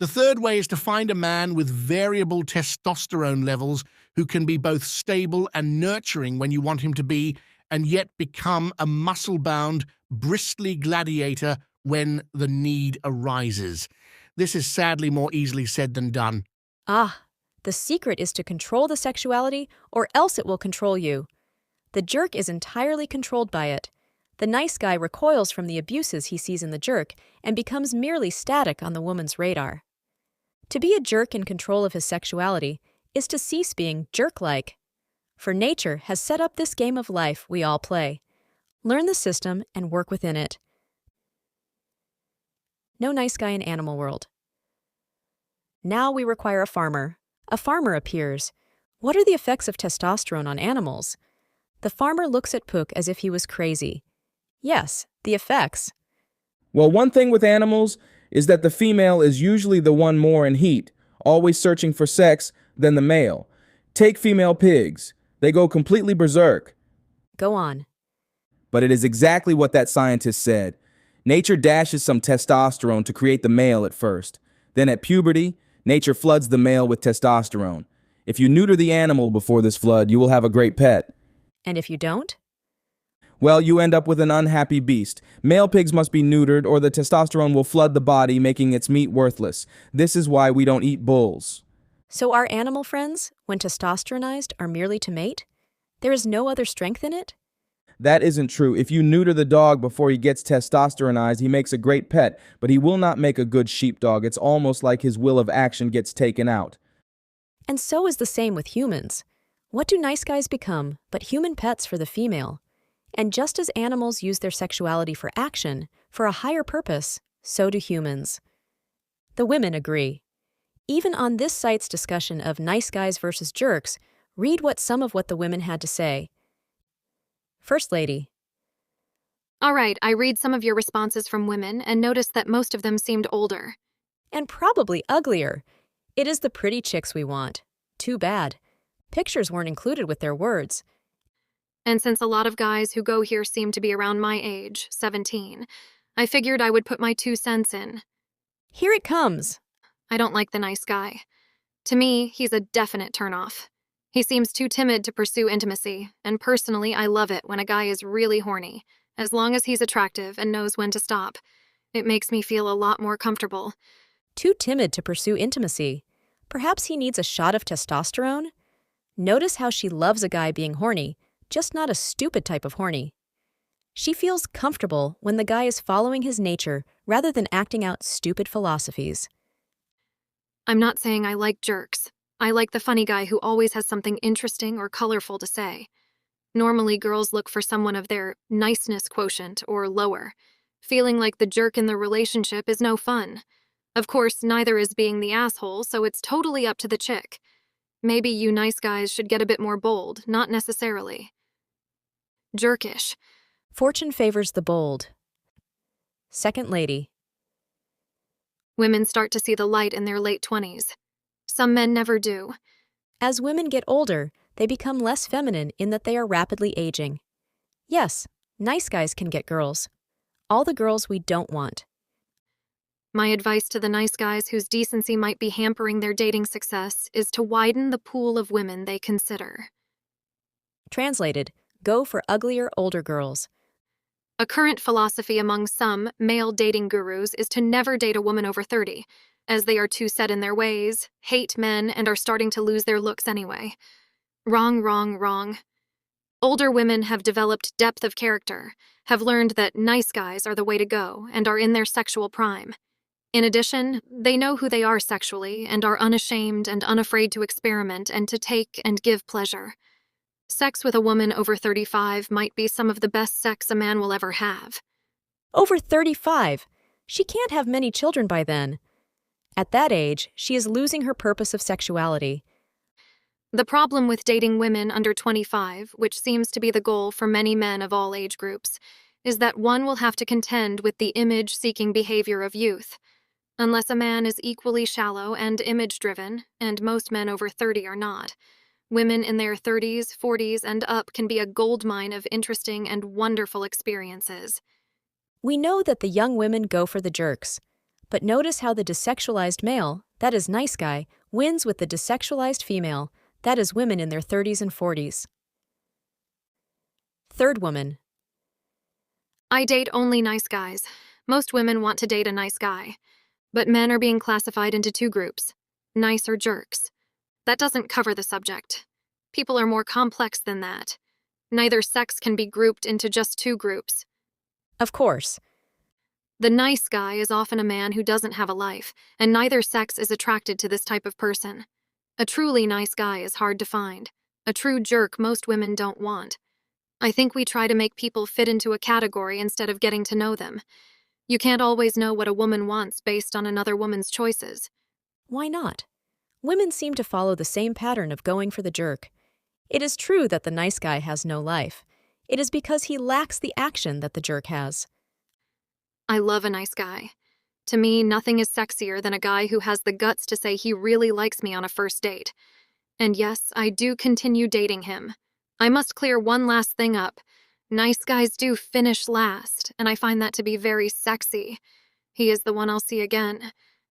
S6: The third way is to find a man with variable testosterone levels who can be both stable and nurturing when you want him to be, and yet become a muscle-bound, bristly gladiator when the need arises. This is sadly more easily said than done.
S1: Ah, the secret is to control the sexuality, or else it will control you. The jerk is entirely controlled by it. The nice guy recoils from the abuses he sees in the jerk and becomes merely static on the woman's radar. To be a jerk in control of his sexuality is to cease being jerk-like. For nature has set up this game of life we all play. Learn the system and work within it. No nice guy in animal world. Now we require a farmer. A farmer appears. What are the effects of testosterone on animals? The farmer looks at Pook as if he was crazy. Yes, the effects.
S7: Well, one thing with animals is that the female is usually the one more in heat, always searching for sex, than the male. Take female pigs. They go completely berserk.
S1: Go on.
S7: But it is exactly what that scientist said. Nature dashes some testosterone to create the male at first. Then at puberty, nature floods the male with testosterone. If you neuter the animal before this flood, you will have a great pet.
S1: And if you don't?
S7: Well, you end up with an unhappy beast. Male pigs must be neutered or the testosterone will flood the body, making its meat worthless. This is why we don't eat bulls.
S1: So our animal friends, when testosteronized, are merely to mate? There is no other strength in it?
S7: That isn't true. If you neuter the dog before he gets testosteronized, he makes a great pet, but he will not make a good sheepdog. It's almost like his will of action gets taken out.
S1: And so is the same with humans. What do nice guys become but human pets for the female? And just as animals use their sexuality for action, for a higher purpose, so do humans. The women agree. Even on this site's discussion of nice guys versus jerks, read some of what the women had to say. First Lady.
S2: All right, I read some of your responses from women and noticed that most of them seemed older.
S1: And probably uglier. It is the pretty chicks we want. Too bad. Pictures weren't included with their words.
S2: And since a lot of guys who go here seem to be around my age, 17, I figured I would put my 2 cents in.
S1: Here it comes.
S2: I don't like the nice guy. To me, he's a definite turnoff. He seems too timid to pursue intimacy, and personally, I love it when a guy is really horny, as long as he's attractive and knows when to stop. It makes me feel a lot more comfortable.
S1: Too timid to pursue intimacy. Perhaps he needs a shot of testosterone? Notice how she loves a guy being horny, just not a stupid type of horny. She feels comfortable when the guy is following his nature rather than acting out stupid philosophies.
S2: I'm not saying I like jerks. I like the funny guy who always has something interesting or colorful to say. Normally, girls look for someone of their niceness quotient or lower, feeling like the jerk in the relationship is no fun. Of course, neither is being the asshole, so it's totally up to the chick. Maybe you nice guys should get a bit more bold, not necessarily jerkish.
S1: Fortune favors the bold. Second Lady.
S2: Women start to see the light in their late 20s. Some men never do.
S1: As women get older, they become less feminine in that they are rapidly aging. Yes, nice guys can get girls. All the girls we don't want.
S2: My advice to the nice guys whose decency might be hampering their dating success is to widen the pool of women they consider.
S1: Translated, go for uglier older girls.
S2: A current philosophy among some male dating gurus is to never date a woman over 30, as they are too set in their ways, hate men, and are starting to lose their looks anyway. Wrong, wrong, wrong. Older women have developed depth of character, have learned that nice guys are the way to go, and are in their sexual prime. In addition, they know who they are sexually and are unashamed and unafraid to experiment and to take and give pleasure. Sex with a woman over 35 might be some of the best sex a man will ever have.
S1: Over 35? She can't have many children by then. At that age, she is losing her purpose of sexuality.
S2: The problem with dating women under 25, which seems to be the goal for many men of all age groups, is that one will have to contend with the image-seeking behavior of youth. Unless a man is equally shallow and image-driven, and most men over 30 are not, women in their 30s, 40s, and up can be a goldmine of interesting and wonderful experiences.
S1: We know that the young women go for the jerks. But notice how the desexualized male, that is nice guy, wins with the desexualized female, that is women in their 30s and 40s. Third woman.
S2: I date only nice guys. Most women want to date a nice guy. But men are being classified into 2 groups, nice or jerks. That doesn't cover the subject. People are more complex than that. Neither sex can be grouped into just 2 groups.
S1: Of course.
S2: The nice guy is often a man who doesn't have a life, and neither sex is attracted to this type of person. A truly nice guy is hard to find. A true jerk most women don't want. I think we try to make people fit into a category instead of getting to know them. You can't always know what a woman wants based on another woman's choices.
S1: Why not? Women seem to follow the same pattern of going for the jerk. It is true that the nice guy has no life. It is because he lacks the action that the jerk has.
S2: I love a nice guy. To me, nothing is sexier than a guy who has the guts to say he really likes me on a first date. And yes, I do continue dating him. I must clear one last thing up. Nice guys do finish last, and I find that to be very sexy. He is the one I'll see again.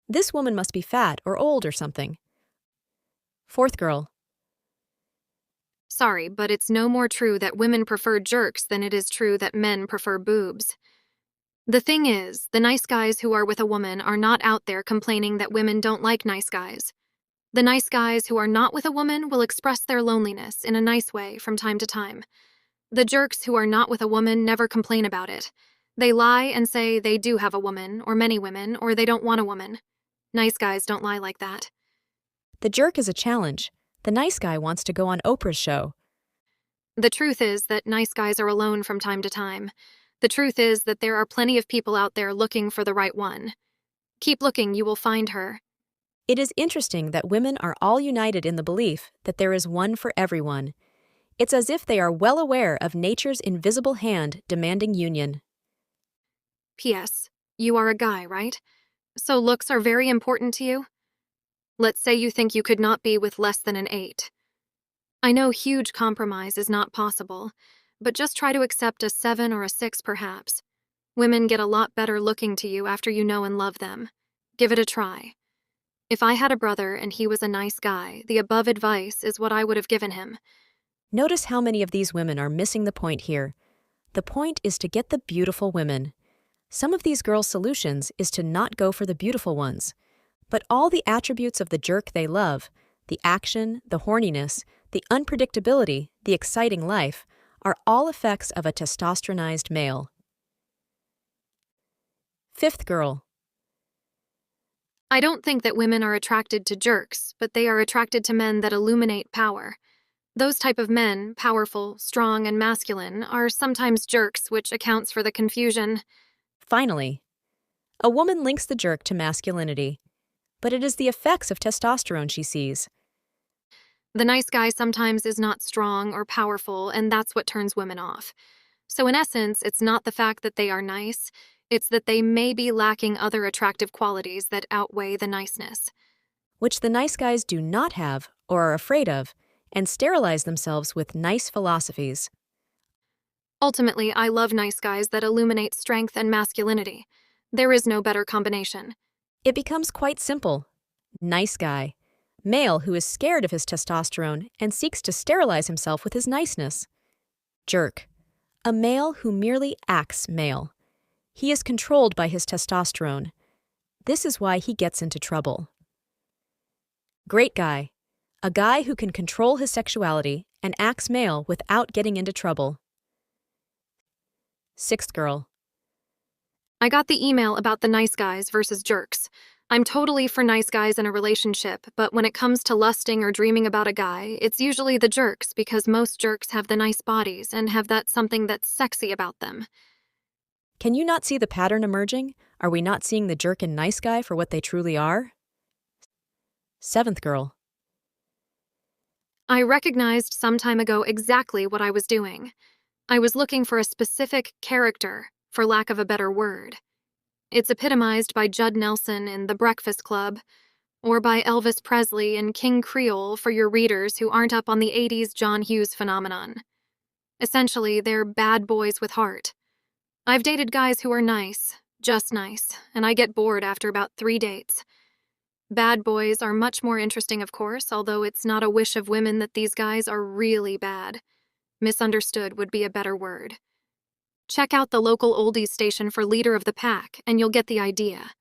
S1: This woman must be fat or old or something. Fourth girl.
S2: Sorry, but it's no more true that women prefer jerks than it is true that men prefer boobs. The thing is, the nice guys who are with a woman are not out there complaining that women don't like nice guys. The nice guys who are not with a woman will express their loneliness in a nice way from time to time. The jerks who are not with a woman never complain about it. They lie and say they do have a woman, or many women, or they don't want a woman. Nice guys don't lie like that.
S1: The jerk is a challenge. The nice guy wants to go on Oprah's show.
S2: The truth is that nice guys are alone from time to time. The truth is that there are plenty of people out there looking for the right one. Keep looking, you will find her.
S1: It is interesting that women are all united in the belief that there is one for everyone. It's as if they are well aware of nature's invisible hand demanding union.
S2: P.S. You are a guy, right? So looks are very important to you? Let's say you think you could not be with less than an 8. I know huge compromise is not possible, but just try to accept a 7 or a 6 perhaps. Women get a lot better looking to you after you know and love them. Give it a try. If I had a brother and he was a nice guy, the above advice is what I would have given him.
S1: Notice how many of these women are missing the point here. The point is to get the beautiful women. Some of these girls' solutions is to not go for the beautiful ones. But all the attributes of the jerk they love, the action, the horniness, the unpredictability, the exciting life, are all effects of a testosteronized male. Fifth girl.
S2: I don't think that women are attracted to jerks, but they are attracted to men that illuminate power. Those type of men, powerful, strong, and masculine, are sometimes jerks, which accounts for the confusion.
S1: Finally, a woman links the jerk to masculinity, but it is the effects of testosterone she sees.
S2: The nice guy sometimes is not strong or powerful, and that's what turns women off. So in essence, it's not the fact that they are nice, it's that they may be lacking other attractive qualities that outweigh the niceness.
S1: Which the nice guys do not have or are afraid of, and sterilize themselves with nice philosophies.
S2: Ultimately, I love nice guys that illuminate strength and masculinity. There is no better combination.
S1: It becomes quite simple. Nice guy. Male who is scared of his testosterone and seeks to sterilize himself with his niceness. Jerk. A male who merely acts male. He is controlled by his testosterone. This is why he gets into trouble. Great guy. A guy who can control his sexuality and acts male without getting into trouble. Sixth girl.
S2: I got the email about the nice guys versus jerks. I'm totally for nice guys in a relationship, but when it comes to lusting or dreaming about a guy, it's usually the jerks because most jerks have the nice bodies and have that something that's sexy about them.
S1: Can you not see the pattern emerging? Are we not seeing the jerk and nice guy for what they truly are? Seventh girl.
S2: I recognized some time ago exactly what I was doing. I was looking for a specific character, for lack of a better word. It's epitomized by Judd Nelson in The Breakfast Club, or by Elvis Presley in King Creole for your readers who aren't up on the 80s John Hughes phenomenon. Essentially, they're bad boys with heart. I've dated guys who are nice, just nice, and I get bored after about 3 dates. Bad boys are much more interesting, of course, although it's not a wish of women that these guys are really bad. Misunderstood would be a better word. Check out the local oldies station for Leader of the Pack, and you'll get the idea.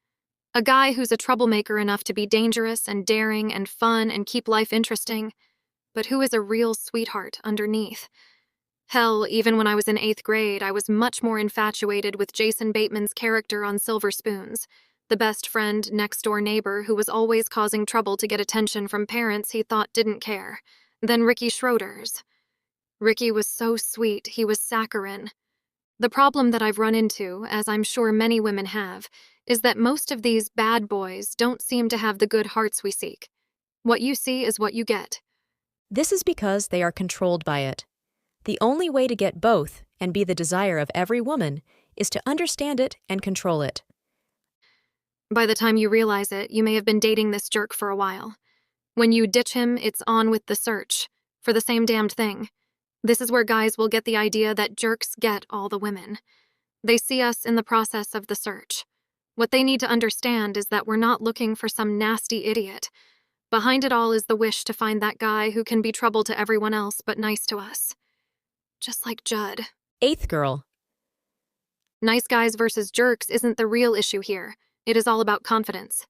S2: A guy who's a troublemaker enough to be dangerous and daring and fun and keep life interesting, but who is a real sweetheart underneath. Hell, even when I was in 8th grade, I was much more infatuated with Jason Bateman's character on Silver Spoons, the best friend, next-door neighbor who was always causing trouble to get attention from parents he thought didn't care, than Ricky Schroeder's. Ricky was so sweet, he was saccharine. The problem that I've run into, as I'm sure many women have, is that most of these bad boys don't seem to have the good hearts we seek. What you see is what you get.
S1: This is because they are controlled by it. The only way to get both and be the desire of every woman is to understand it and control it.
S2: By the time you realize it, you may have been dating this jerk for a while. When you ditch him, it's on with the search for the same damned thing. This is where guys will get the idea that jerks get all the women. They see us in the process of the search. What they need to understand is that we're not looking for some nasty idiot. Behind it all is the wish to find that guy who can be trouble to everyone else but nice to us. Just like Judd.
S1: 8th girl.
S2: Nice guys versus jerks isn't the real issue here. It is all about confidence.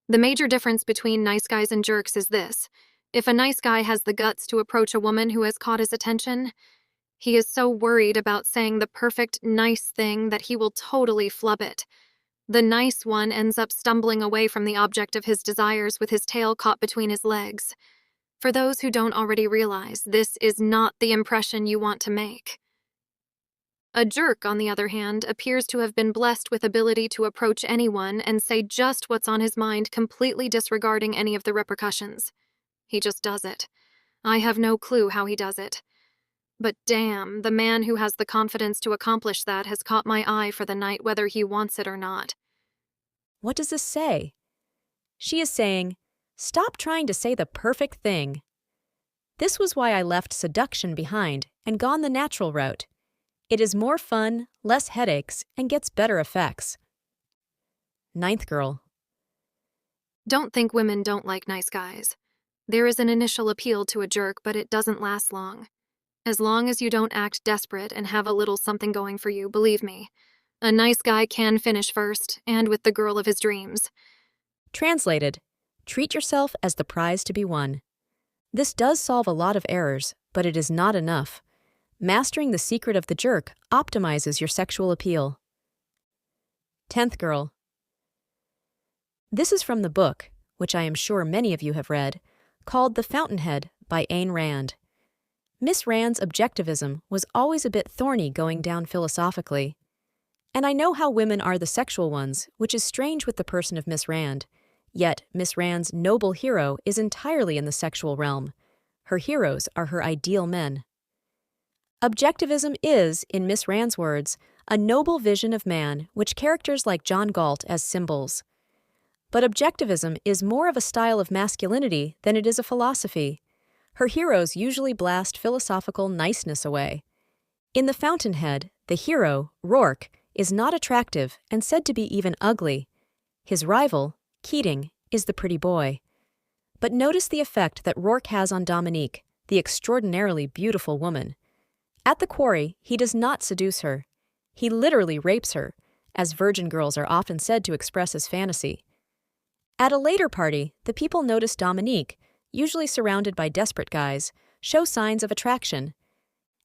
S2: The major difference between nice guys and jerks is this. If a nice guy has the guts to approach a woman who has caught his attention, he is so worried about saying the perfect nice thing that he will totally flub it. The nice one ends up stumbling away from the object of his desires with his tail caught between his legs. For those who don't already realize, this is not the impression you want to make. A jerk, on the other hand, appears to have been blessed with ability to approach anyone and say just what's on his mind, completely disregarding any of the repercussions. He just does it. I have no clue how he does it. But damn, the man who has the confidence to accomplish that has caught my eye for the night, whether he wants it or not.
S1: What does this say? She is saying, stop trying to say the perfect thing. This was why I left seduction behind and gone the natural route. It is more fun, less headaches, and gets better effects. 9th girl.
S2: Don't think women don't like nice guys. There is an initial appeal to a jerk, but it doesn't last long. As long as you don't act desperate and have a little something going for you, believe me, a nice guy can finish first, and with the girl of his dreams.
S1: Translated, treat yourself as the prize to be won. This does solve a lot of errors, but it is not enough. Mastering the secret of the jerk optimizes your sexual appeal. 10th girl. This is from the book, which I am sure many of you have read, called The Fountainhead by Ayn Rand. Miss Rand's objectivism was always a bit thorny going down philosophically. And I know how women are the sexual ones, which is strange with the person of Miss Rand. Yet Miss Rand's noble hero is entirely in the sexual realm. Her heroes are her ideal men. Objectivism is, in Miss Rand's words, a noble vision of man which characters like John Galt as symbols. But objectivism is more of a style of masculinity than it is a philosophy. Her heroes usually blast philosophical niceness away. In The Fountainhead, the hero, Rourke, is not attractive and said to be even ugly. His rival, Keating, is the pretty boy. But notice the effect that Rourke has on Dominique, the extraordinarily beautiful woman. At the quarry, he does not seduce her. He literally rapes her, as virgin girls are often said to express as fantasy. At a later party, the people notice Dominique, usually surrounded by desperate guys, show signs of attraction.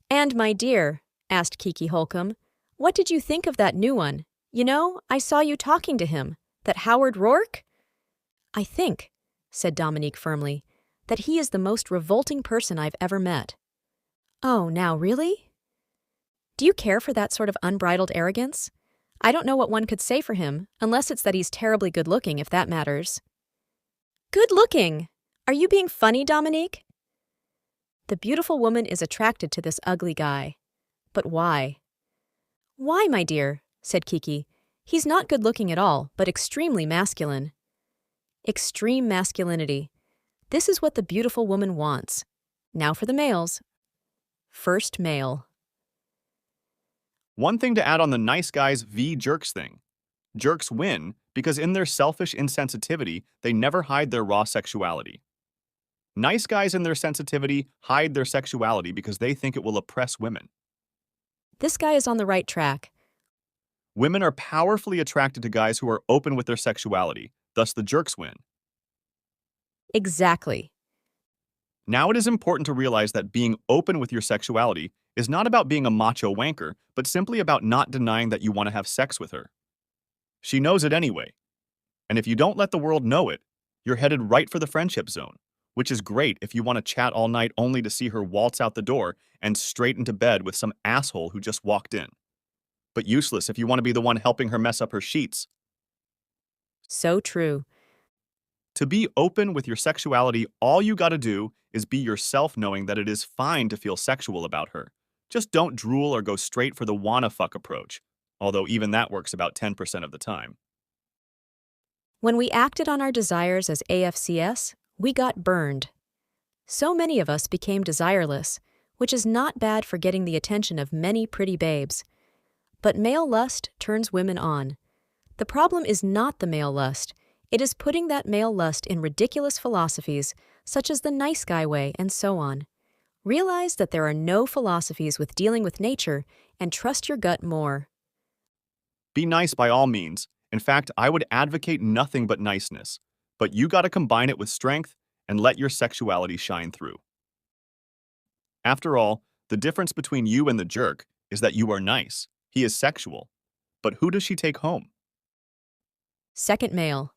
S1: "And, my dear," asked Kiki Holcomb, "what did you think of that new one? You know, I saw you talking to him. That Howard Rourke?" "I think," said Dominique firmly, "that he is the most revolting person I've ever met." "Oh, now really? Do you care for that sort of unbridled arrogance? I don't know what one could say for him, unless it's that he's terribly good-looking, if that matters." "Good-looking? Are you being funny, Dominique?" The beautiful woman is attracted to this ugly guy. But why? "Why, my dear?" said Kiki. "He's not good-looking at all, but extremely masculine." Extreme masculinity. This is what the beautiful woman wants. Now for the males. First male.
S5: One thing to add on the nice guys v jerks thing. Jerks win because in their selfish insensitivity, they never hide their raw sexuality. Nice guys in their sensitivity hide their sexuality because they think it will oppress women.
S1: This guy is on the right track.
S5: Women are powerfully attracted to guys who are open with their sexuality, thus the jerks win.
S1: Exactly.
S5: Now it is important to realize that being open with your sexuality is not about being a macho wanker, but simply about not denying that you want to have sex with her. She knows it anyway. And if you don't let the world know it, you're headed right for the friendship zone, which is great if you want to chat all night only to see her waltz out the door and straight into bed with some asshole who just walked in. But useless if you want to be the one helping her mess up her sheets.
S1: So true.
S5: To be open with your sexuality, all you gotta do is be yourself, knowing that it is fine to feel sexual about her. Just don't drool or go straight for the wanna fuck approach, although even that works about 10% of the time.
S1: When we acted on our desires as AFCS, we got burned. So many of us became desireless, which is not bad for getting the attention of many pretty babes. But male lust turns women on. The problem is not the male lust. It is putting that male lust in ridiculous philosophies, such as the nice guy way and so on. Realize that there are no philosophies with dealing with nature, and trust your gut more.
S5: Be nice by all means. In fact, I would advocate nothing but niceness. But you gotta combine it with strength and let your sexuality shine through. After all, the difference between you and the jerk is that you are nice. He is sexual. But who does she take home?
S1: Second male.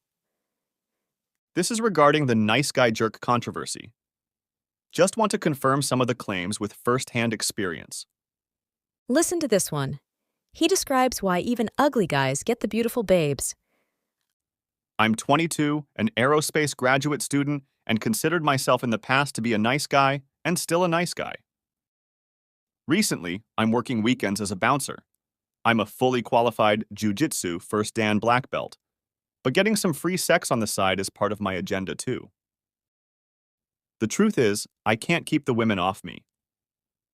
S5: This is regarding the nice guy jerk controversy. Just want to confirm some of the claims with first-hand experience.
S1: Listen to this one. He describes why even ugly guys get the beautiful babes.
S5: I'm 22, an aerospace graduate student, and considered myself in the past to be a nice guy, and still a nice guy. Recently, I'm working weekends as a bouncer. I'm a fully qualified jiu-jitsu first Dan black belt, but getting some free sex on the side is part of my agenda too. The truth is, I can't keep the women off me.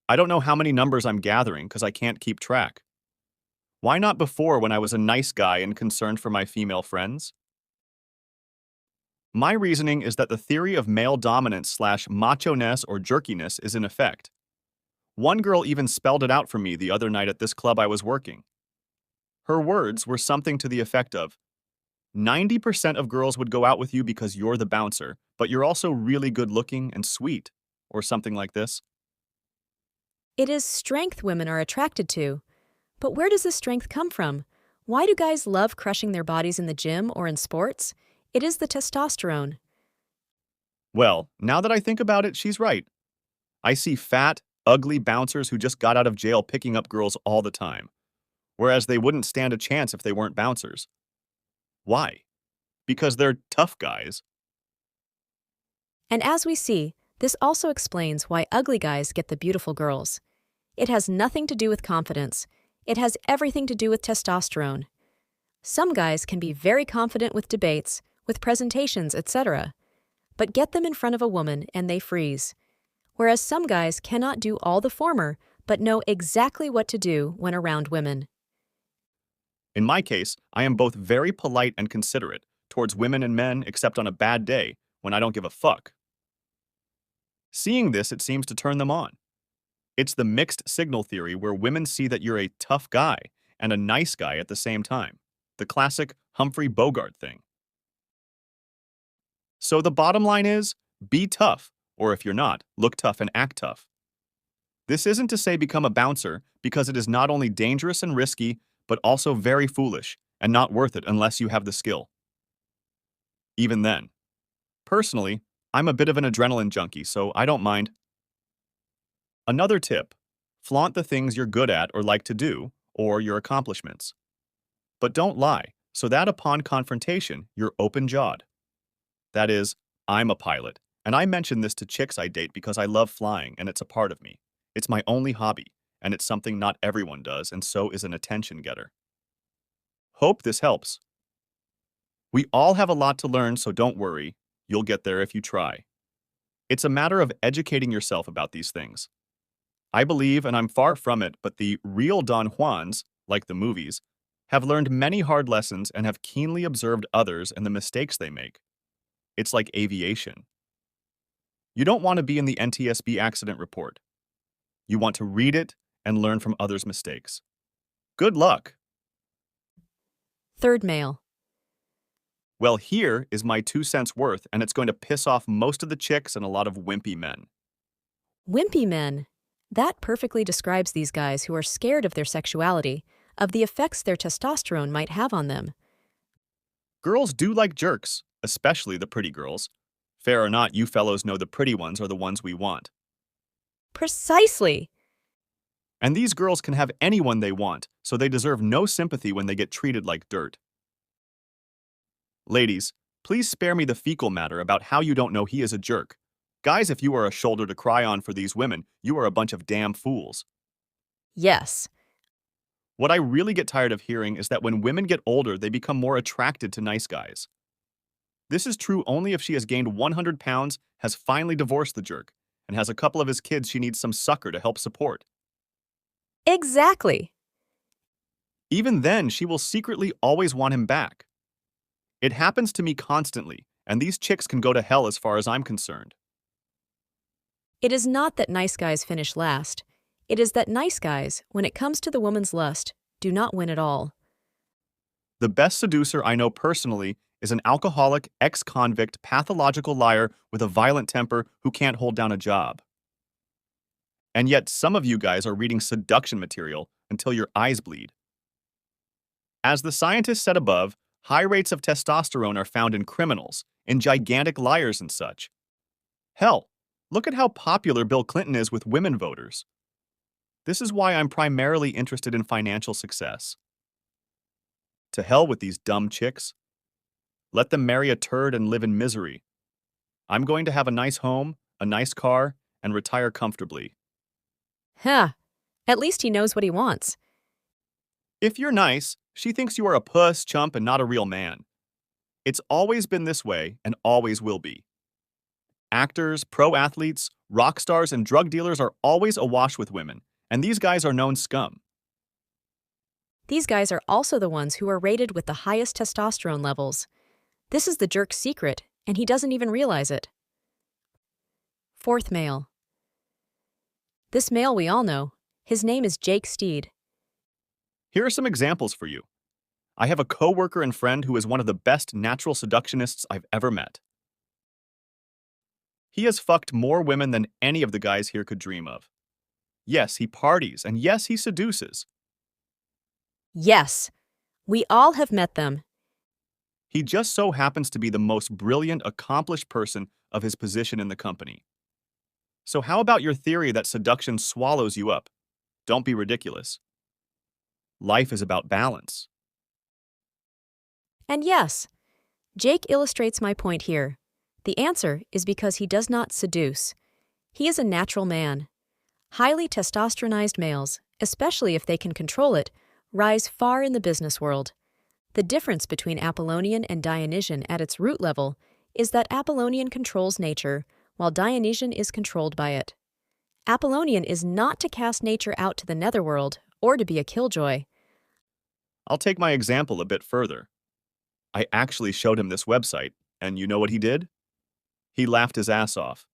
S5: I don't know how many numbers I'm gathering because I can't keep track. Why not before, when I was a nice guy and concerned for my female friends? My reasoning is that the theory of male dominance / macho-ness or jerkiness is in effect. One girl even spelled it out for me the other night at this club I was working. Her words were something to the effect of, 90% of girls would go out with you because you're the bouncer, but you're also really good looking and sweet, or something like this.
S1: It is strength women are attracted to. But where does this strength come from? Why do guys love crushing their bodies in the gym or in sports? It is the testosterone.
S5: Well, now that I think about it, she's right. I see fat, ugly bouncers who just got out of jail picking up girls all the time, whereas they wouldn't stand a chance if they weren't bouncers. Why? Because they're tough guys.
S1: And as we see, this also explains why ugly guys get the beautiful girls. It has nothing to do with confidence. It has everything to do with testosterone. Some guys can be very confident with debates, with presentations, etc., but get them in front of a woman and they freeze. Whereas some guys cannot do all the former, but know exactly what to do when around women.
S5: In my case, I am both very polite and considerate towards women and men, except on a bad day when I don't give a fuck. Seeing this, it seems to turn them on. It's the mixed signal theory, where women see that you're a tough guy and a nice guy at the same time. The classic Humphrey Bogart thing. So the bottom line is, be tough, or if you're not, look tough and act tough. This isn't to say become a bouncer, because it is not only dangerous and risky, but also very foolish and not worth it unless you have the skill. Even then. Personally, I'm a bit of an adrenaline junkie, so I don't mind. Another tip: flaunt the things you're good at or like to do, or your accomplishments. But don't lie, so that upon confrontation, you're open-jawed. That is, I'm a pilot, and I mention this to chicks I date because I love flying and it's a part of me. It's my only hobby, and it's something not everyone does, and so is an attention getter. Hope this helps. We all have a lot to learn, so don't worry. You'll get there if you try. It's a matter of educating yourself about these things. I believe, and I'm far from it, but the real Don Juans, like the movies, have learned many hard lessons and have keenly observed others and the mistakes they make. It's like aviation. You don't want to be in the NTSB accident report. You want to read it and learn from others' mistakes. Good luck.
S1: Third male.
S5: Well, here is my 2 cents worth, and it's going to piss off most of the chicks and a lot of wimpy men.
S1: Wimpy men. That perfectly describes these guys who are scared of their sexuality, of the effects their testosterone might have on them.
S5: Girls do like jerks, especially the pretty girls. Fair or not, you fellows know the pretty ones are the ones we want.
S1: Precisely!
S5: And these girls can have anyone they want, so they deserve no sympathy when they get treated like dirt. Ladies, please spare me the fecal matter about how you don't know he is a jerk. Guys, if you are a shoulder to cry on for these women, you are a bunch of damn fools.
S1: Yes.
S5: What I really get tired of hearing is that when women get older, they become more attracted to nice guys. This is true only if she has gained 100 pounds, has finally divorced the jerk, and has a couple of his kids she needs some succor to help support.
S1: Exactly.
S5: Even then, she will secretly always want him back. It happens to me constantly, and these chicks can go to hell as far as I'm concerned.
S1: It is not that nice guys finish last. It is that nice guys, when it comes to the woman's lust, do not win at all.
S5: The best seducer I know personally is an alcoholic, ex-convict, pathological liar with a violent temper who can't hold down a job. And yet some of you guys are reading seduction material until your eyes bleed. As the scientists said above, high rates of testosterone are found in criminals, in gigantic liars and such. Hell, look at how popular Bill Clinton is with women voters. This is why I'm primarily interested in financial success. To hell with these dumb chicks. Let them marry a turd and live in misery. I'm going to have a nice home, a nice car, and retire comfortably.
S1: Huh. At least he knows what he wants.
S5: If you're nice, she thinks you are a puss, chump, and not a real man. It's always been this way and always will be. Actors, pro athletes, rock stars, and drug dealers are always awash with women, and these guys are known scum.
S1: These guys are also the ones who are rated with the highest testosterone levels. This is the jerk's secret, and he doesn't even realize it. Fourth male. This male we all know. His name is Jake Steed.
S5: Here are some examples for you. I have a coworker and friend who is one of the best natural seductionists I've ever met. He has fucked more women than any of the guys here could dream of. Yes, he parties, and yes, he seduces.
S1: Yes, we all have met them.
S5: He just so happens to be the most brilliant, accomplished person of his position in the company. So how about your theory that seduction swallows you up? Don't be ridiculous. Life is about balance.
S1: And yes, Jake illustrates my point here. The answer is because he does not seduce. He is a natural man. Highly testosteronized males, especially if they can control it, rise far in the business world. The difference between Apollonian and Dionysian at its root level is that Apollonian controls nature, while Dionysian is controlled by it. Apollonian is not to cast nature out to the netherworld or to be a killjoy.
S5: I'll take my example a bit further. I actually showed him this website, and you know what he did? He laughed his ass off.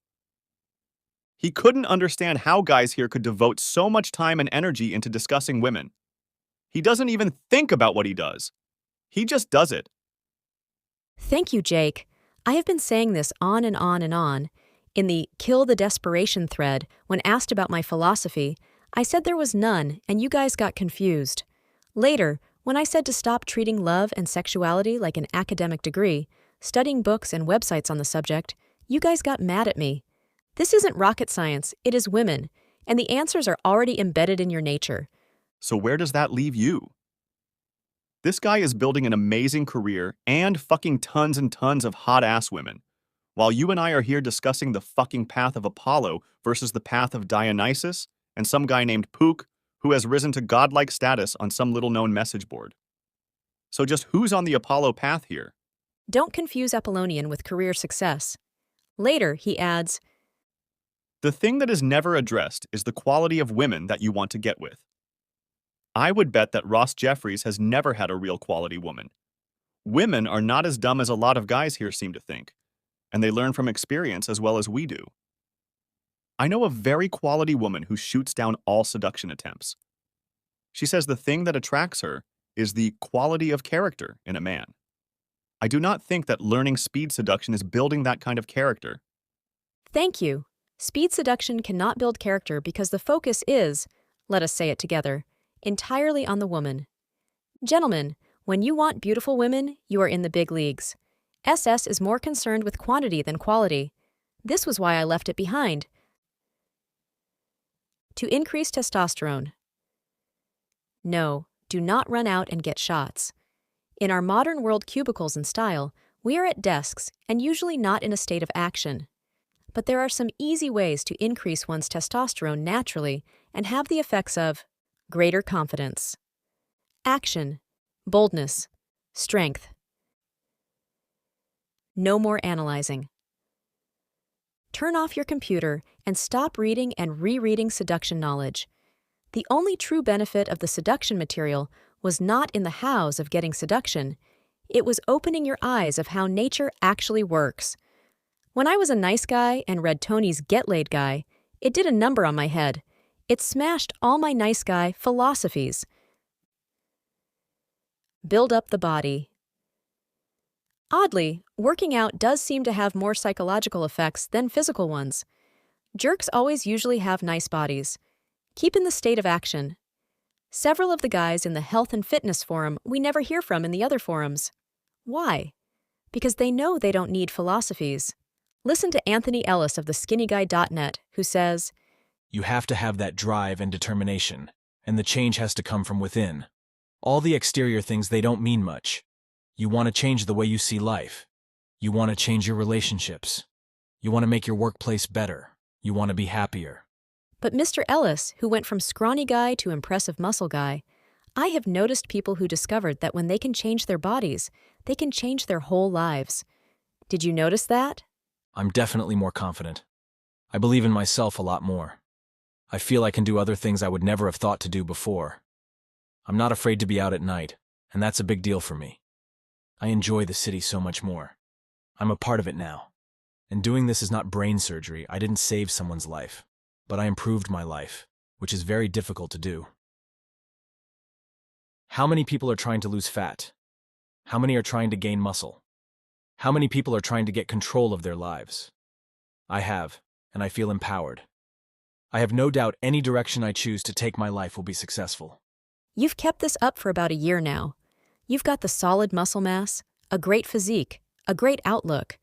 S5: He couldn't understand how guys here could devote so much time and energy into discussing women. He doesn't even think about what he does. He just does it.
S1: Thank you, Jake. I have been saying this on and on and on. In the Kill the Desperation thread, when asked about my philosophy, I said there was none, and you guys got confused. Later, when I said to stop treating love and sexuality like an academic degree, studying books and websites on the subject, you guys got mad at me. This isn't rocket science, it is women, and the answers are already embedded in your nature.
S5: So where does that leave you? This guy is building an amazing career and fucking tons and tons of hot-ass women, while you and I are here discussing the fucking path of Apollo versus the path of Dionysus and some guy named Pook who has risen to godlike status on some little-known message board. So just who's on the Apollo path here?
S1: Don't confuse Apollonian with career success. Later, he adds,
S5: The thing that is never addressed is the quality of women that you want to get with. I would bet that Ross Jeffries has never had a real quality woman. Women are not as dumb as a lot of guys here seem to think, and they learn from experience as well as we do. I know a very quality woman who shoots down all seduction attempts. She says the thing that attracts her is the quality of character in a man. I do not think that learning speed seduction is building that kind of character.
S1: Thank you. Speed seduction cannot build character because the focus is, let us say it together, entirely on the woman. Gentlemen, when you want beautiful women, you are in the big leagues. SS is more concerned with quantity than quality. This was why I left it behind. To increase testosterone. No, do not run out and get shots. In our modern world cubicles and style, we are at desks and usually not in a state of action. But there are some easy ways to increase one's testosterone naturally and have the effects of greater confidence, action, boldness, strength. No more analyzing. Turn off your computer and stop reading and rereading seduction knowledge. The only true benefit of the seduction material was not in the hows of getting seduction. It was opening your eyes of how nature actually works. When I was a nice guy and read Tony's Get Laid Guy, it did a number on my head. It smashed all my nice guy philosophies. Build up the body. Oddly, working out does seem to have more psychological effects than physical ones. Jerks always usually have nice bodies. Keep in the state of action. Several of the guys in the health and fitness forum we never hear from in the other forums. Why? Because they know they don't need philosophies. Listen to Anthony Ellis of theskinnyguy.net, who says,
S8: "You have to have that drive and determination, and the change has to come from within. All the exterior things, they don't mean much. You want to change the way you see life. You want to change your relationships. You want to make your workplace better. You want to be happier."
S1: But Mr. Ellis, who went from scrawny guy to impressive muscle guy, I have noticed people who discovered that when they can change their bodies, they can change their whole lives. Did you notice that?
S8: I'm definitely more confident. I believe in myself a lot more. I feel I can do other things I would never have thought to do before. I'm not afraid to be out at night, and that's a big deal for me. I enjoy the city so much more. I'm a part of it now. And doing this is not brain surgery. I didn't save someone's life, but I improved my life, which is very difficult to do. How many people are trying to lose fat? How many are trying to gain muscle? How many people are trying to get control of their lives? I have, and I feel empowered. I have no doubt any direction I choose to take my life will be successful.
S1: You've kept this up for about a year now. You've got the solid muscle mass, a great physique, a great outlook.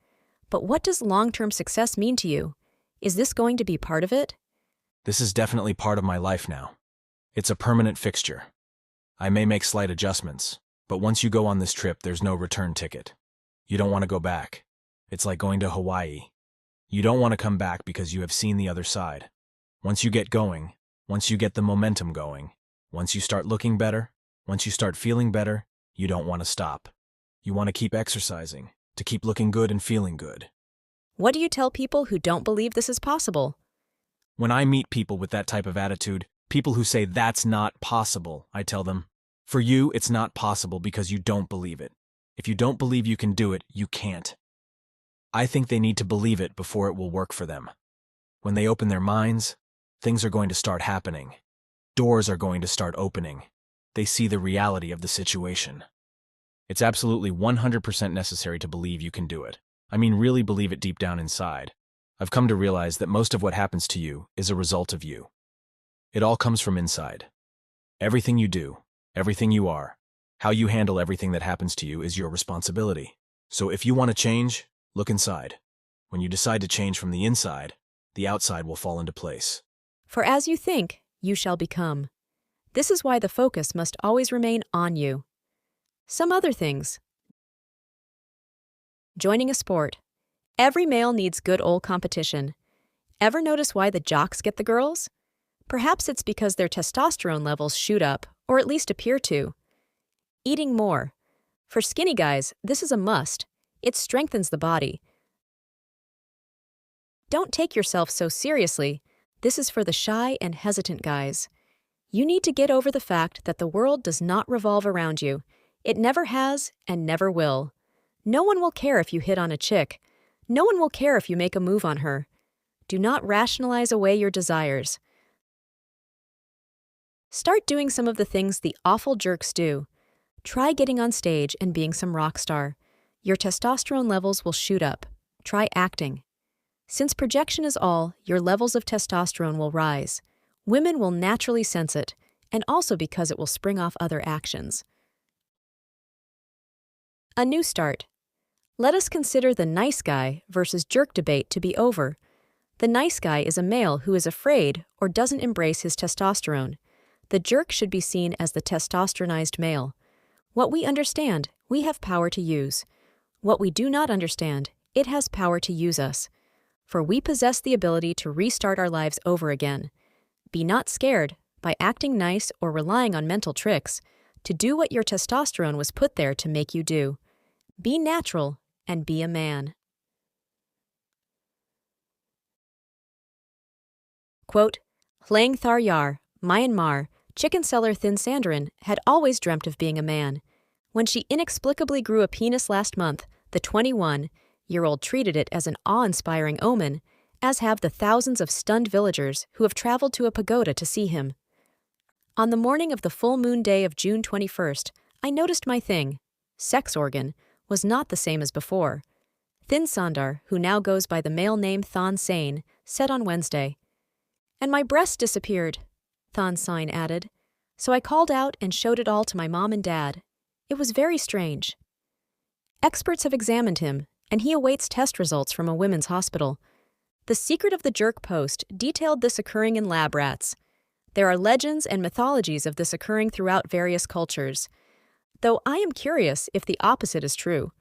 S1: But what does long-term success mean to you? Is this going to be part of it?
S8: This is definitely part of my life now. It's a permanent fixture. I may make slight adjustments, but once you go on this trip, there's no return ticket. You don't want to go back. It's like going to Hawaii. You don't want to come back because you have seen the other side. Once you get going, once you get the momentum going, once you start looking better, once you start feeling better, you don't want to stop. You want to keep exercising, to keep looking good and feeling good.
S1: What do you tell people who don't believe this is possible?
S8: When I meet people with that type of attitude, people who say that's not possible, I tell them, for you, it's not possible because you don't believe it. If you don't believe you can do it, you can't. I think they need to believe it before it will work for them. When they open their minds, things are going to start happening. Doors are going to start opening. They see the reality of the situation. It's absolutely 100% necessary to believe you can do it. I mean, really believe it deep down inside. I've come to realize that most of what happens to you is a result of you. It all comes from inside. Everything you do, everything you are, how you handle everything that happens to you is your responsibility. So if you want to change, look inside. When you decide to change from the inside, the outside will fall into place.
S1: For as you think, you shall become. This is why the focus must always remain on you. Some other things. Joining a sport. Every male needs good old competition. Ever notice why the jocks get the girls? Perhaps it's because their testosterone levels shoot up, or at least appear to. Eating more. For skinny guys, this is a must. It strengthens the body. Don't take yourself so seriously. This is for the shy and hesitant guys. You need to get over the fact that the world does not revolve around you. It never has and never will. No one will care if you hit on a chick. No one will care if you make a move on her. Do not rationalize away your desires. Start doing some of the things the awful jerks do. Try getting on stage and being some rock star. Your testosterone levels will shoot up. Try acting. Since projection is all, your levels of testosterone will rise. Women will naturally sense it, and also because it will spring off other actions. A new start. Let us consider the nice guy versus jerk debate to be over. The nice guy is a male who is afraid or doesn't embrace his testosterone. The jerk should be seen as the testosteronized male. What we understand, we have power to use. What we do not understand, it has power to use us. For we possess the ability to restart our lives over again. Be not scared, by acting nice or relying on mental tricks, to do what your testosterone was put there to make you do. Be natural and be a man. Quote, Hlang Thar Yar, Myanmar, chicken seller Thin Sandrin had always dreamt of being a man. When she inexplicably grew a penis last month, the 21-year-old treated it as an awe-inspiring omen, as have the thousands of stunned villagers who have traveled to a pagoda to see him. On the morning of the full moon day of June 21st, I noticed my thing, sex organ, was not the same as before. Thin Sandar, who now goes by the male name Thon Sain, said on Wednesday. And my breast disappeared, Thon Sain added. So I called out and showed it all to my mom and dad. It was very strange. Experts have examined him, and he awaits test results from a women's hospital. The Secret of the Jerk post detailed this occurring in lab rats. There are legends and mythologies of this occurring throughout various cultures. Though I am curious if the opposite is true.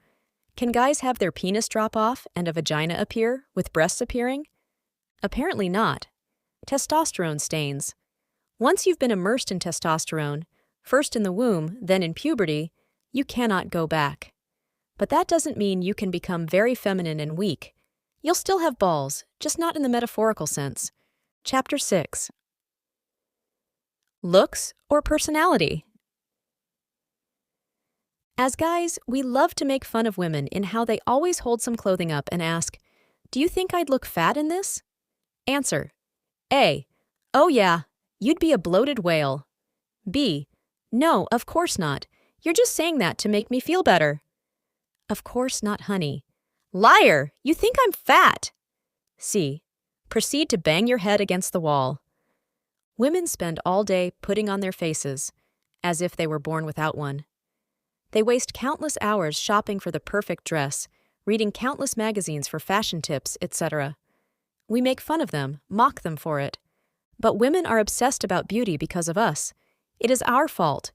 S1: Can guys have their penis drop off and a vagina appear, with breasts appearing? Apparently not. Testosterone stains. Once you've been immersed in testosterone, first in the womb, then in puberty, you cannot go back. But that doesn't mean you can become very feminine and weak. You'll still have balls, just not in the metaphorical sense. Chapter 6. Looks or personality? As guys, we love to make fun of women in how they always hold some clothing up and ask, "Do you think I'd look fat in this?" Answer. A. Oh yeah, you'd be a bloated whale. B. No, of course not. You're just saying that to make me feel better. Of course not, honey. Liar! You think I'm fat! C. Proceed to bang your head against the wall. Women spend all day putting on their faces, as if they were born without one. They waste countless hours shopping for the perfect dress, reading countless magazines for fashion tips, etc. We make fun of them, mock them for it. But women are obsessed about beauty because of us. It is our fault.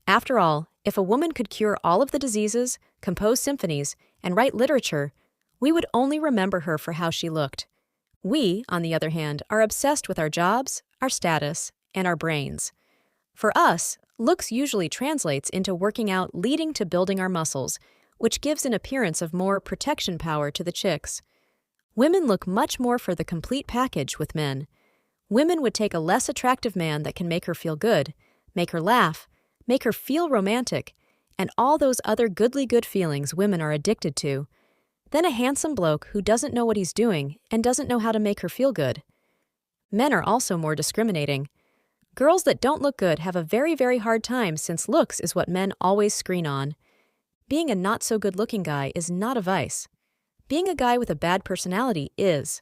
S1: After all, if a woman could cure all of the diseases, compose symphonies, and write literature, we would only remember her for how she looked. We, on the other hand, are obsessed with our jobs, our status, and our brains. For us, looks usually translates into working out leading to building our muscles, which gives an appearance of more protection power to the chicks. Women look much more for the complete package with men. Women would take a less attractive man that can make her feel good, make her laugh, make her feel romantic, and all those other goodly good feelings women are addicted to, then a handsome bloke who doesn't know what he's doing and doesn't know how to make her feel good. Men are also more discriminating. Girls that don't look good have a very, very hard time since looks is what men always screen on. Being a not-so-good-looking guy is not a vice. Being a guy with a bad personality is.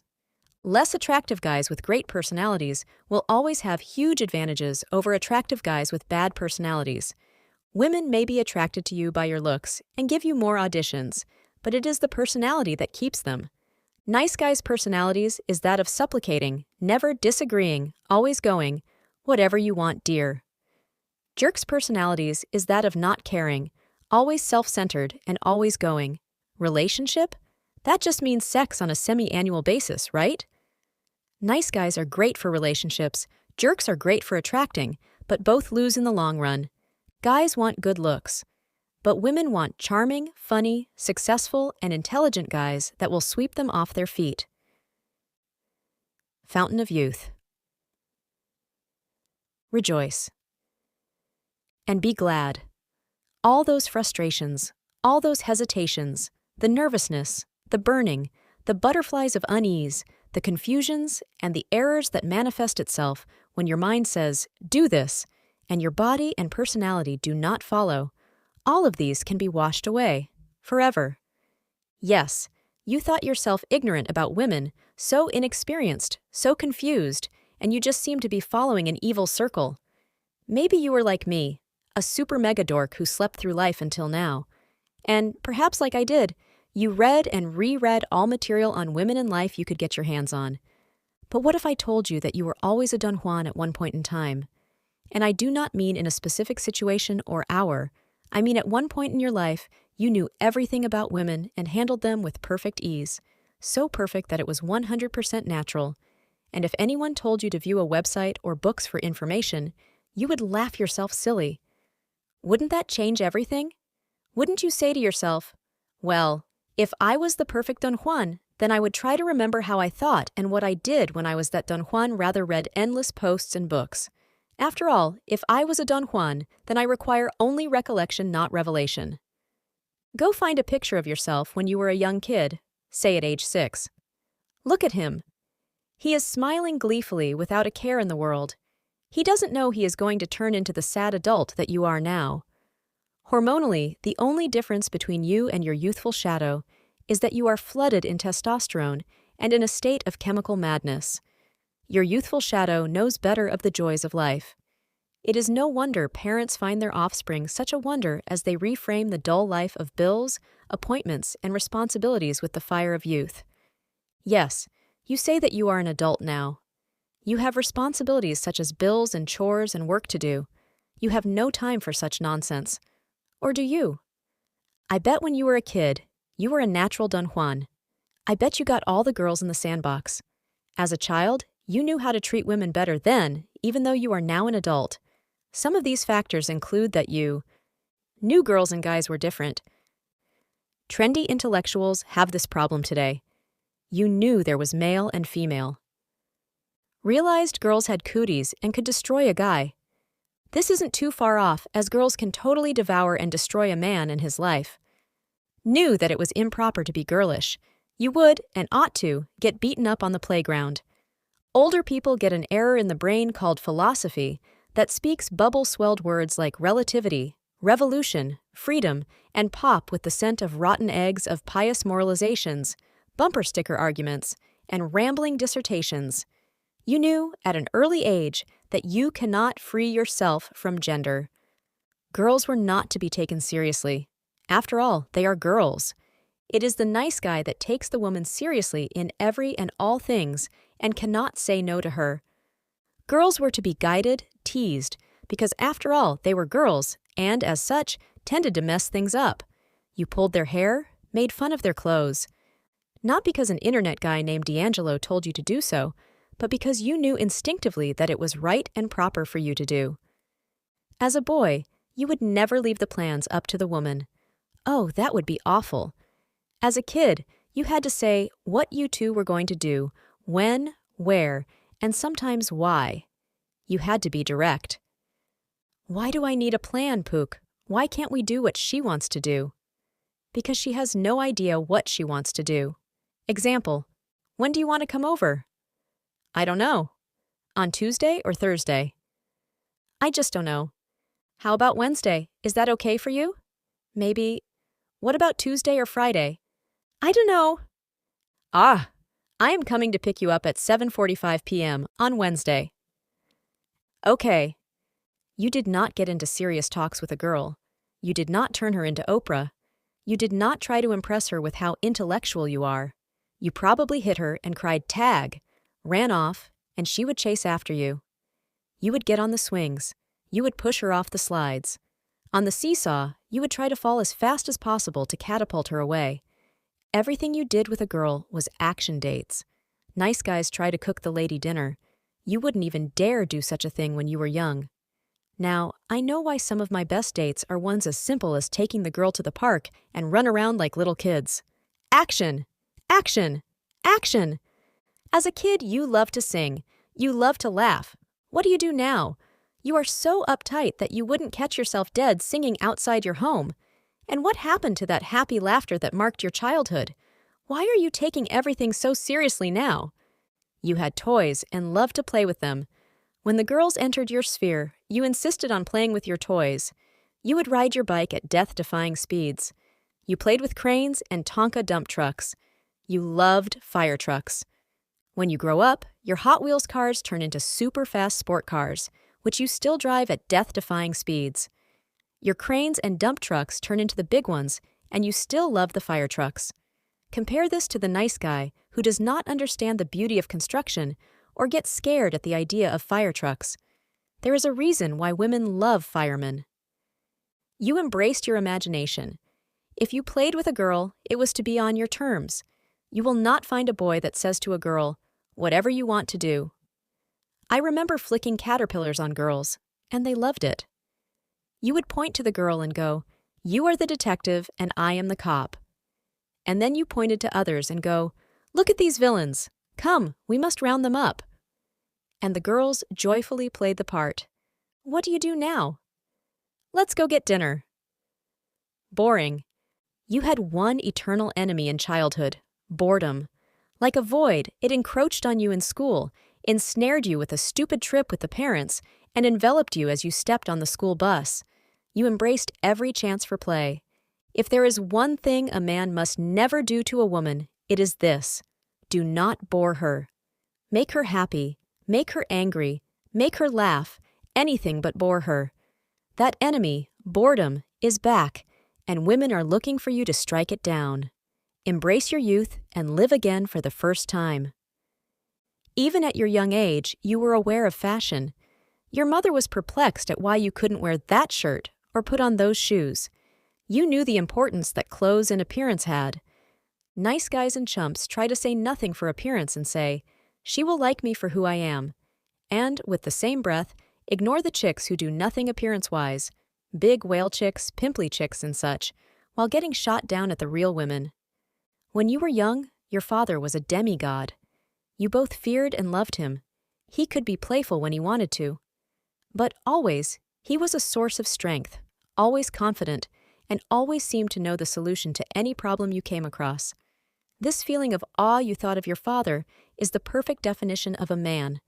S1: Less attractive guys with great personalities will always have huge advantages over attractive guys with bad personalities. Women may be attracted to you by your looks and give you more auditions, but it is the personality that keeps them. Nice guys' personalities is that of supplicating, never disagreeing, always going, whatever you want, dear. Jerks' personalities is that of not caring, always self-centered and always going. Relationship? That just means sex on a semi-annual basis, right? Nice guys are great for relationships, jerks are great for attracting, but both lose in the long run. Guys want good looks, but women want charming, funny, successful, and intelligent guys that will sweep them off their feet. Fountain of Youth. Rejoice. And be glad. All those frustrations, all those hesitations, the nervousness, the burning, the butterflies of unease, the confusions, and the errors that manifest itself when your mind says, "Do this," and your body and personality do not follow, all of these can be washed away, forever. Yes, You thought yourself ignorant about women, so inexperienced, so confused, and you just seemed to be following an evil circle. Maybe you were like me, a super mega dork who slept through life until now. And perhaps like I did, you read and reread all material on women in life you could get your hands on. But what if I told you that you were always a Don Juan at one point in time? And I do not mean in a specific situation or hour. I mean at one point in your life, you knew everything about women and handled them with perfect ease. So perfect that it was 100% natural. And if anyone told you to view a website or books for information, you would laugh yourself silly. Wouldn't that change everything? Wouldn't you say to yourself, well, if I was the perfect Don Juan, then I would try to remember how I thought and what I did when I was that Don Juan rather read endless posts and books. After all, if I was a Don Juan, then I require only recollection, not revelation. Go find a picture of yourself when you were a young kid, say at age 6. Look at him. He is smiling gleefully without a care in the world. He doesn't know he is going to turn into the sad adult that you are now. Hormonally, the only difference between you and your youthful shadow is that you are flooded in testosterone and in a state of chemical madness. Your youthful shadow knows better of the joys of life. It is no wonder parents find their offspring such a wonder as they reframe the dull life of bills, appointments, and responsibilities with the fire of youth. Yes, you say that you are an adult now. You have responsibilities such as bills and chores and work to do. You have no time for such nonsense. Or do you? I bet when you were a kid, you were a natural Don Juan. I bet you got all the girls in the sandbox. As a child, you knew how to treat women better then, even though you are now an adult. Some of these factors include that you knew girls and guys were different. Trendy intellectuals have this problem today. You knew there was male and female. Realized girls had cooties and could destroy a guy. This isn't too far off, as girls can totally devour and destroy a man in his life. Knew that it was improper to be girlish. You would, and ought to, get beaten up on the playground. Older people get an error in the brain called philosophy that speaks bubble-swelled words like relativity, revolution, freedom, and pop with the scent of rotten eggs of pious moralizations, bumper sticker arguments, and rambling dissertations. You knew, at an early age, that you cannot free yourself from gender. Girls were not to be taken seriously. After all, they are girls. It is the nice guy that takes the woman seriously in every and all things and cannot say no to her. Girls were to be guided, teased, because after all, they were girls and, as such, tended to mess things up. You pulled their hair, made fun of their clothes. Not because an internet guy named D'Angelo told you to do so, but because you knew instinctively that it was right and proper for you to do. As a boy, you would never leave the plans up to the woman. Oh, that would be awful. As a kid, you had to say what you two were going to do, when, where, and sometimes why. You had to be direct. Why do I need a plan, Pook? Why can't we do what she wants to do? Because she has no idea what she wants to do. Example, when do you want to come over? I don't know. On Tuesday or Thursday? I just don't know. How about Wednesday? Is that okay for you? Maybe. What about Tuesday or Friday? I don't know. Ah, I am coming to pick you up at 7:45 p.m. on Wednesday. Okay. You did not get into serious talks with a girl. You did not turn her into Oprah. You did not try to impress her with how intellectual you are. You probably hit her and cried tag, ran off, and she would chase after you. You would get on the swings. You would push her off the slides. On the seesaw, you would try to fall as fast as possible to catapult her away. Everything you did with a girl was action dates. Nice guys try to cook the lady dinner. You wouldn't even dare do such a thing when you were young. Now, I know why some of my best dates are ones as simple as taking the girl to the park and run around like little kids. Action! Action! Action! As a kid, you loved to sing. You loved to laugh. What do you do now? You are so uptight that you wouldn't catch yourself dead singing outside your home. And what happened to that happy laughter that marked your childhood? Why are you taking everything so seriously now? You had toys and loved to play with them. When the girls entered your sphere, you insisted on playing with your toys. You would ride your bike at death-defying speeds. You played with cranes and Tonka dump trucks. You loved fire trucks. When you grow up, your Hot Wheels cars turn into super fast sport cars, which you still drive at death-defying speeds. Your cranes and dump trucks turn into the big ones, and you still love the fire trucks. Compare this to the nice guy who does not understand the beauty of construction or gets scared at the idea of fire trucks. There is a reason why women love firemen. You embraced your imagination. If you played with a girl, it was to be on your terms. You will not find a boy that says to a girl, "Whatever you want to do." I remember flicking caterpillars on girls, and they loved it. You would point to the girl and go, "You are the detective and I am the cop." And then you pointed to others and go, "Look at these villains. Come, we must round them up." And the girls joyfully played the part. What do you do now? Let's go get dinner. Boring. You had one eternal enemy in childhood, boredom. Like a void, it encroached on you in school, ensnared you with a stupid trip with the parents, and enveloped you as you stepped on the school bus. You embraced every chance for play. If there is one thing a man must never do to a woman, it is this: do not bore her. Make her happy, make her angry, make her laugh, anything but bore her. That enemy, boredom, is back, and women are looking for you to strike it down. Embrace your youth and live again for the first time. Even at your young age, you were aware of fashion. Your mother was perplexed at why you couldn't wear that shirt or put on those shoes. You knew the importance that clothes and appearance had. Nice guys and chumps try to say nothing for appearance and say, "She will like me for who I am." And, with the same breath, ignore the chicks who do nothing appearance-wise, big whale chicks, pimply chicks, and such, while getting shot down at the real women. When you were young, your father was a demigod. You both feared and loved him. He could be playful when he wanted to. But always, he was a source of strength, always confident, and always seemed to know the solution to any problem you came across. This feeling of awe you thought of your father is the perfect definition of a man.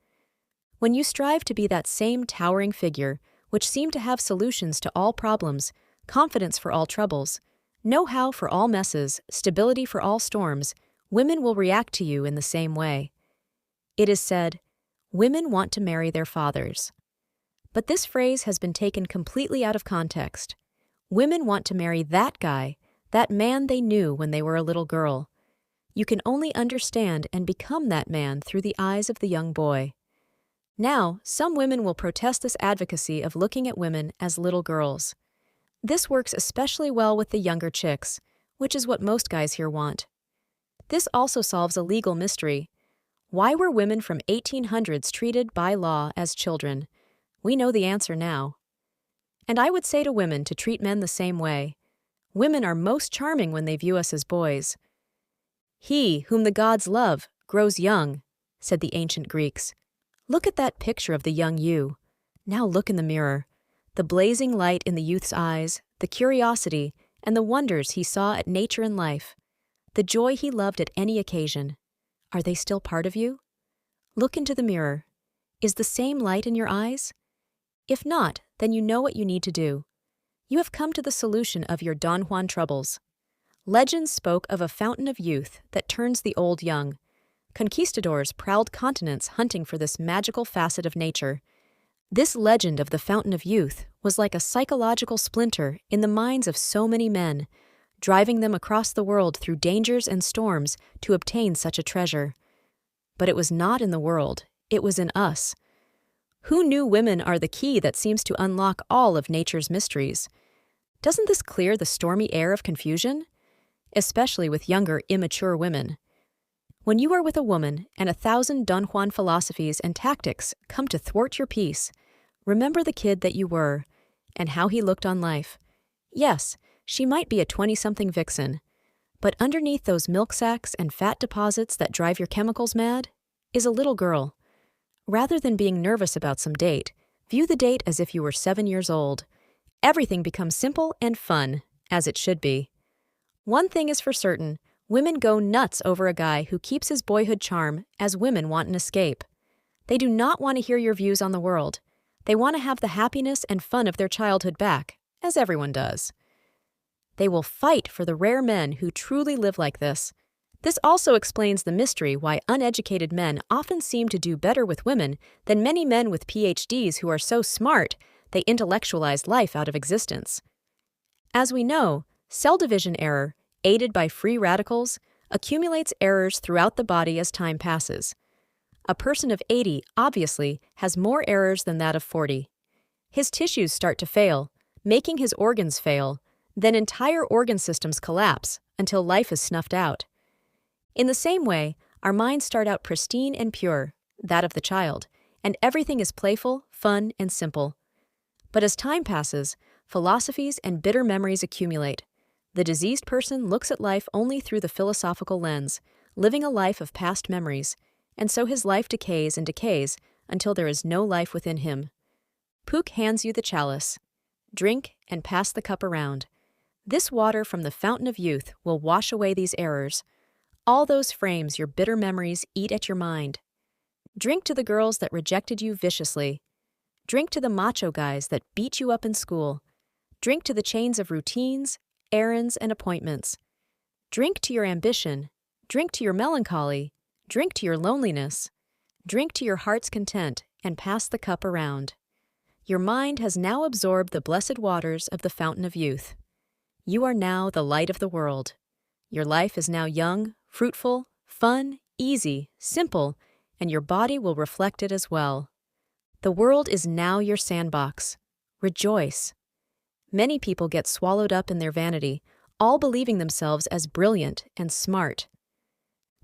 S1: When you strive to be that same towering figure, which seemed to have solutions to all problems, confidence for all troubles, know-how for all messes, stability for all storms, women will react to you in the same way. It is said, "Women want to marry their fathers." But this phrase has been taken completely out of context. Women want to marry that guy, that man they knew when they were a little girl. You can only understand and become that man through the eyes of the young boy. Now, some women will protest this advocacy of looking at women as little girls. This works especially well with the younger chicks, which is what most guys here want. This also solves a legal mystery. Why were women from 1800s treated by law as children? We know the answer now. And I would say to women to treat men the same way. Women are most charming when they view us as boys. "He whom the gods love grows young," said the ancient Greeks. Look at that picture of the young you. Now look in the mirror. The blazing light in the youth's eyes, the curiosity, and the wonders he saw at nature and life. The joy he loved at any occasion. Are they still part of you? Look into the mirror. Is the same light in your eyes? If not, then you know what you need to do. You have come to the solution of your Don Juan troubles. Legends spoke of a fountain of youth that turns the old young. Conquistadors prowled continents hunting for this magical facet of nature. This legend of the fountain of youth was like a psychological splinter in the minds of so many men, driving them across the world through dangers and storms to obtain such a treasure. But it was not in the world, it was in us. Who knew women are the key that seems to unlock all of nature's mysteries? Doesn't this clear the stormy air of confusion? Especially with younger, immature women. When you are with a woman and 1,000 Don Juan philosophies and tactics come to thwart your peace, remember the kid that you were and how he looked on life. Yes, she might be a 20-something vixen, but underneath those milk sacks and fat deposits that drive your chemicals mad is a little girl. Rather than being nervous about some date, view the date as if you were 7 years old. Everything becomes simple and fun, as it should be. One thing is for certain, women go nuts over a guy who keeps his boyhood charm as women want an escape. They do not want to hear your views on the world. They want to have the happiness and fun of their childhood back, as everyone does. They will fight for the rare men who truly live like this. This also explains the mystery why uneducated men often seem to do better with women than many men with PhDs who are so smart they intellectualize life out of existence. As we know, cell division error, aided by free radicals, accumulates errors throughout the body as time passes. A person of 80 obviously has more errors than that of 40. His tissues start to fail, making his organs fail, then entire organ systems collapse until life is snuffed out. In the same way, our minds start out pristine and pure, that of the child, and everything is playful, fun, and simple. But as time passes, philosophies and bitter memories accumulate. The diseased person looks at life only through the philosophical lens, living a life of past memories, and so his life decays and decays until there is no life within him. Pook hands you the chalice. Drink and pass the cup around. This water from the fountain of youth will wash away these errors, all those frames your bitter memories eat at your mind. Drink to the girls that rejected you viciously. Drink to the macho guys that beat you up in school. Drink to the chains of routines, errands, and appointments. Drink to your ambition. Drink to your melancholy. Drink to your loneliness. Drink to your heart's content and pass the cup around. Your mind has now absorbed the blessed waters of the fountain of youth. You are now the light of the world. Your life is now young, fruitful, fun, easy, simple, and your body will reflect it as well. The world is now your sandbox. Rejoice. Many people get swallowed up in their vanity, all believing themselves as brilliant and smart.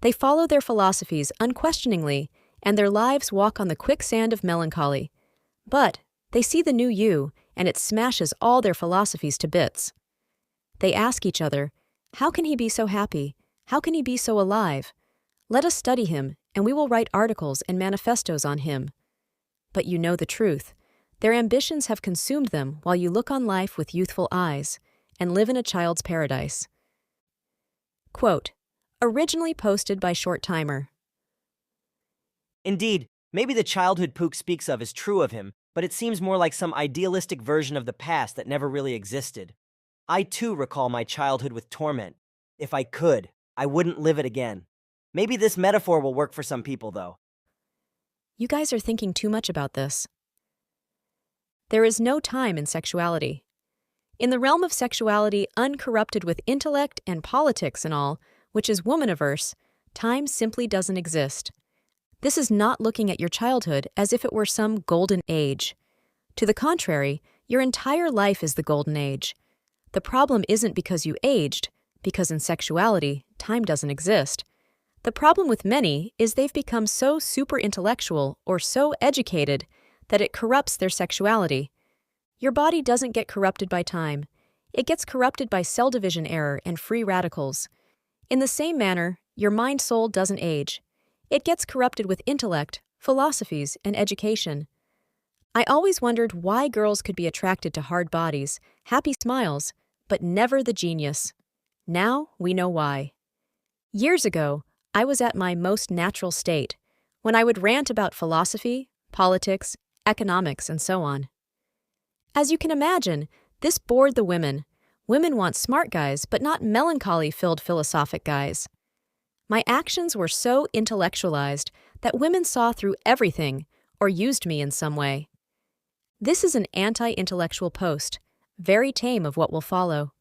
S1: They follow their philosophies unquestioningly, and their lives walk on the quicksand of melancholy. But they see the new you, and it smashes all their philosophies to bits. They ask each other, how can he be so happy? How can he be so alive? Let us study him, and we will write articles and manifestos on him. But you know the truth. Their ambitions have consumed them while you look on life with youthful eyes and live in a child's paradise. Quote, originally posted by Short Timer.
S4: Indeed, maybe the childhood Pook speaks of is true of him, but it seems more like some idealistic version of the past that never really existed. I too recall my childhood with torment. If I could, I wouldn't live it again. Maybe this metaphor will work for some people, though.
S1: You guys are thinking too much about this. There is no time in sexuality. In the realm of sexuality uncorrupted with intellect and politics and all, which is womaniverse, time simply doesn't exist. This is not looking at your childhood as if it were some golden age. To the contrary, your entire life is the golden age. The problem isn't because you aged, because in sexuality, time doesn't exist. The problem with many is they've become so super intellectual or so educated that it corrupts their sexuality. Your body doesn't get corrupted by time. It gets corrupted by cell division error and free radicals. In the same manner, your mind-soul doesn't age. It gets corrupted with intellect, philosophies, and education. I always wondered why girls could be attracted to hard bodies, happy smiles, but never the genius. Now we know why. Years ago, I was at my most natural state, when I would rant about philosophy, politics, economics, and so on. As you can imagine, this bored the women. Women want smart guys, but not melancholy-filled philosophic guys. My actions were so intellectualized that women saw through everything or used me in some way. This is an anti-intellectual post, very tame of what will follow.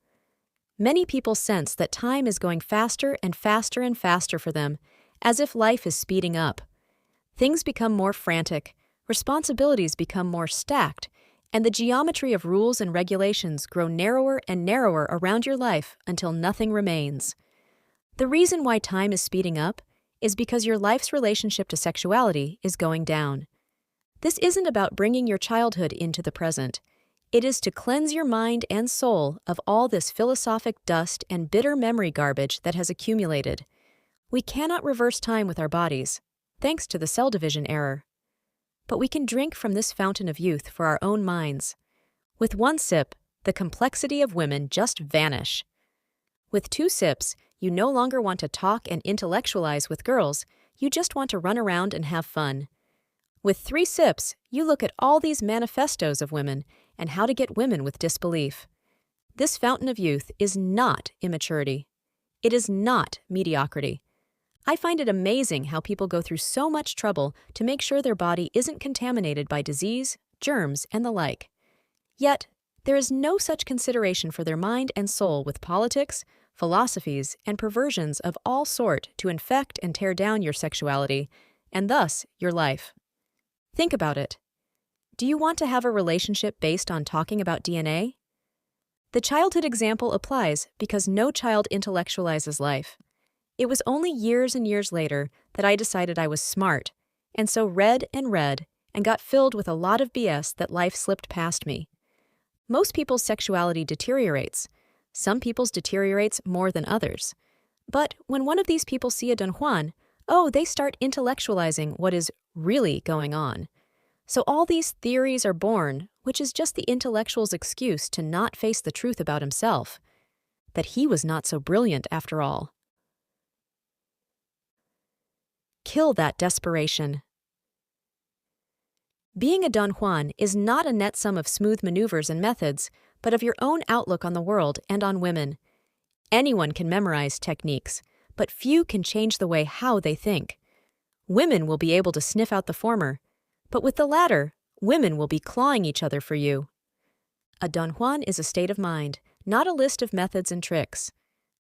S1: Many people sense that time is going faster and faster and faster for them, as if life is speeding up. Things become more frantic, responsibilities become more stacked, and the geometry of rules and regulations grow narrower and narrower around your life until nothing remains. The reason why time is speeding up is because your life's relationship to sexuality is going down. This isn't about bringing your childhood into the present. It is to cleanse your mind and soul of all this philosophic dust and bitter memory garbage that has accumulated. We cannot reverse time with our bodies, thanks to the cell division error. But we can drink from this fountain of youth for our own minds. With one sip, the complexity of women just vanish. With 2 sips, you no longer want to talk and intellectualize with girls, you just want to run around and have fun. With 3 sips, you look at all these manifestos of women and how to get women with disbelief. This fountain of youth is not immaturity. It is not mediocrity. I find it amazing how people go through so much trouble to make sure their body isn't contaminated by disease, germs, and the like. Yet, there is no such consideration for their mind and soul with politics, philosophies, and perversions of all sort to infect and tear down your sexuality, and thus your life. Think about it. Do you want to have a relationship based on talking about DNA? The childhood example applies because no child intellectualizes life. It was only years and years later that I decided I was smart, and so read and got filled with a lot of BS that life slipped past me. Most people's sexuality deteriorates. Some people's deteriorates more than others. But when one of these people see a Don Juan, they start intellectualizing what is really going on. So all these theories are born, which is just the intellectual's excuse to not face the truth about himself, that he was not so brilliant after all. Kill that desperation. Being a Don Juan is not a net sum of smooth maneuvers and methods, but of your own outlook on the world and on women. Anyone can memorize techniques, but few can change the way how they think. Women will be able to sniff out the former, but with the latter, women will be clawing each other for you. A Don Juan is a state of mind, not a list of methods and tricks.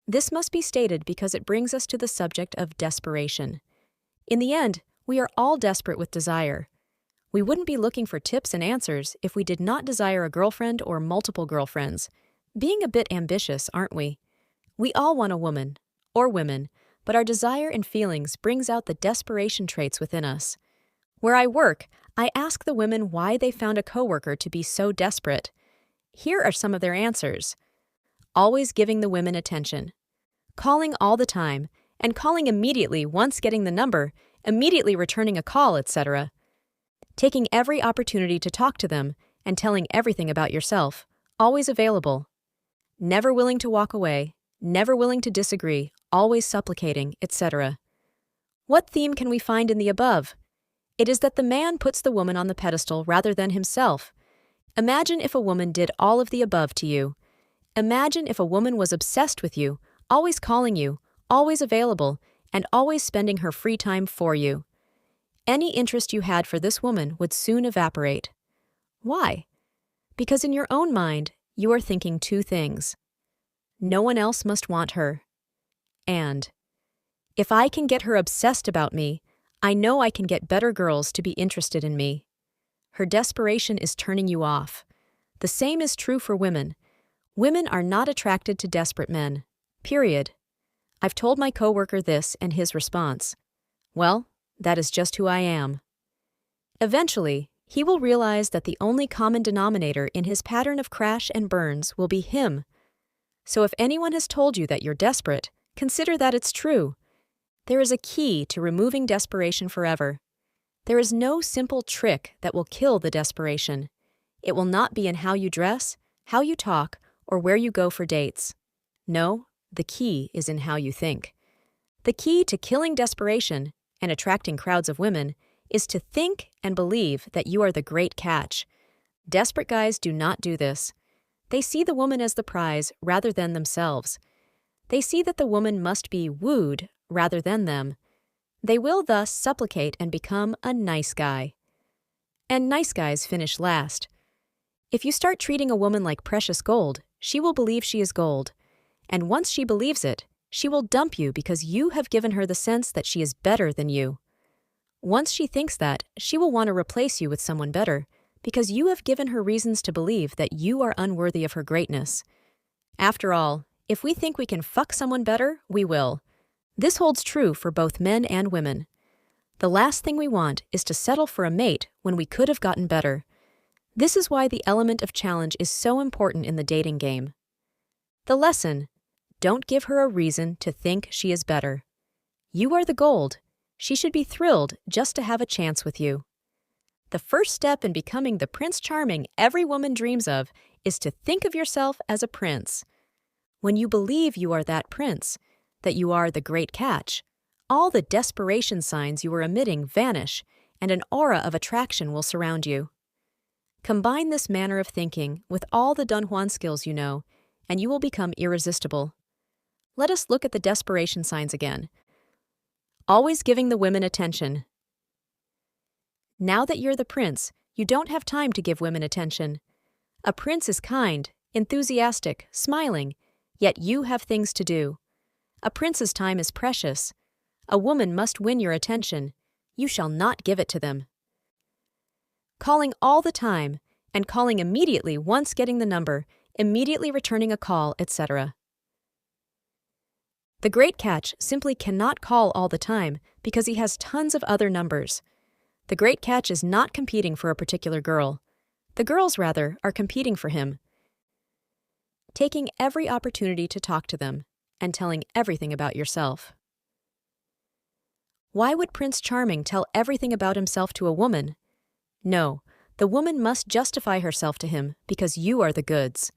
S1: This must be stated because it brings us to the subject of desperation. In the end, we are all desperate with desire. We wouldn't be looking for tips and answers if we did not desire a girlfriend or multiple girlfriends. Being a bit ambitious, aren't we? We all want a woman, or women, but our desire and feelings brings out the desperation traits within us. Where I work, I ask the women why they found a coworker to be so desperate. Here are some of their answers. Always giving the women attention. Calling all the time, and calling immediately once getting the number, immediately returning a call, etc. Taking every opportunity to talk to them and telling everything about yourself, always available. Never willing to walk away, never willing to disagree, always supplicating, etc. What theme can we find in the above? It is that the man puts the woman on the pedestal rather than himself. Imagine if a woman did all of the above to you. Imagine if a woman was obsessed with you, always calling you, always available, and always spending her free time for you. Any interest you had for this woman would soon evaporate. Why? Because in your own mind, you are thinking two things. No one else must want her. And, if I can get her obsessed about me, I know I can get better girls to be interested in me. Her desperation is turning you off. The same is true for women. Women are not attracted to desperate men. Period. I've told my coworker this and his response. Well, that is just who I am. Eventually, he will realize that the only common denominator in his pattern of crash and burns will be him. So if anyone has told you that you're desperate, consider that it's true. There is a key to removing desperation forever. There is no simple trick that will kill the desperation. It will not be in how you dress, how you talk, or where you go for dates. No, the key is in how you think. The key to killing desperation and attracting crowds of women is to think and believe that you are the great catch. Desperate guys do not do this. They see the woman as the prize rather than themselves. They see that the woman must be wooed rather than them. They will thus supplicate and become a nice guy. And nice guys finish last. If you start treating a woman like precious gold, she will believe she is gold. And once she believes it, she will dump you because you have given her the sense that she is better than you. Once she thinks that, she will want to replace you with someone better because you have given her reasons to believe that you are unworthy of her greatness. After all, if we think we can fuck someone better, we will. This holds true for both men and women. The last thing we want is to settle for a mate when we could have gotten better. This is why the element of challenge is so important in the dating game. The lesson: don't give her a reason to think she is better. You are the gold. She should be thrilled just to have a chance with you. The first step in becoming the Prince Charming every woman dreams of is to think of yourself as a prince. When you believe you are that prince, that you are the great catch, all the desperation signs you are emitting vanish, and an aura of attraction will surround you. Combine this manner of thinking with all the Don Juan skills you know, and you will become irresistible. Let us look at the desperation signs again. always giving the women attention. Now that you're the prince, you don't have time to give women attention. A prince is kind, enthusiastic, smiling, yet you have things to do. A prince's time is precious. A woman must win your attention. You shall not give it to them. Calling all the time, and calling immediately once getting the number, immediately returning a call, etc. The great catch simply cannot call all the time because he has tons of other numbers. The great catch is not competing for a particular girl. The girls, rather, are competing for him. Taking every opportunity to talk to them and telling everything about yourself. Why would Prince Charming tell everything about himself to a woman? No, the woman must justify herself to him because you are the goods.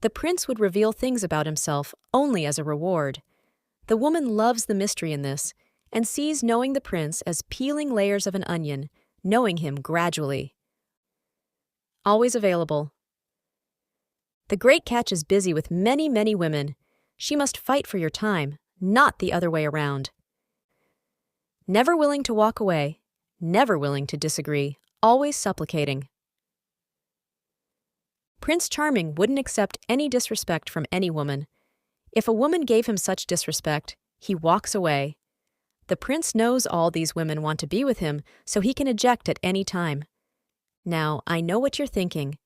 S1: The prince would reveal things about himself only as a reward. The woman loves the mystery in this and sees knowing the prince as peeling layers of an onion, knowing him gradually. Always available. The great catch is busy with many, many women. She must fight for your time, not the other way around. Never willing to walk away, never willing to disagree, always supplicating. Prince Charming wouldn't accept any disrespect from any woman. If a woman gave him such disrespect, he walks away. The prince knows all these women want to be with him, so he can eject at any time. Now, I know what you're thinking.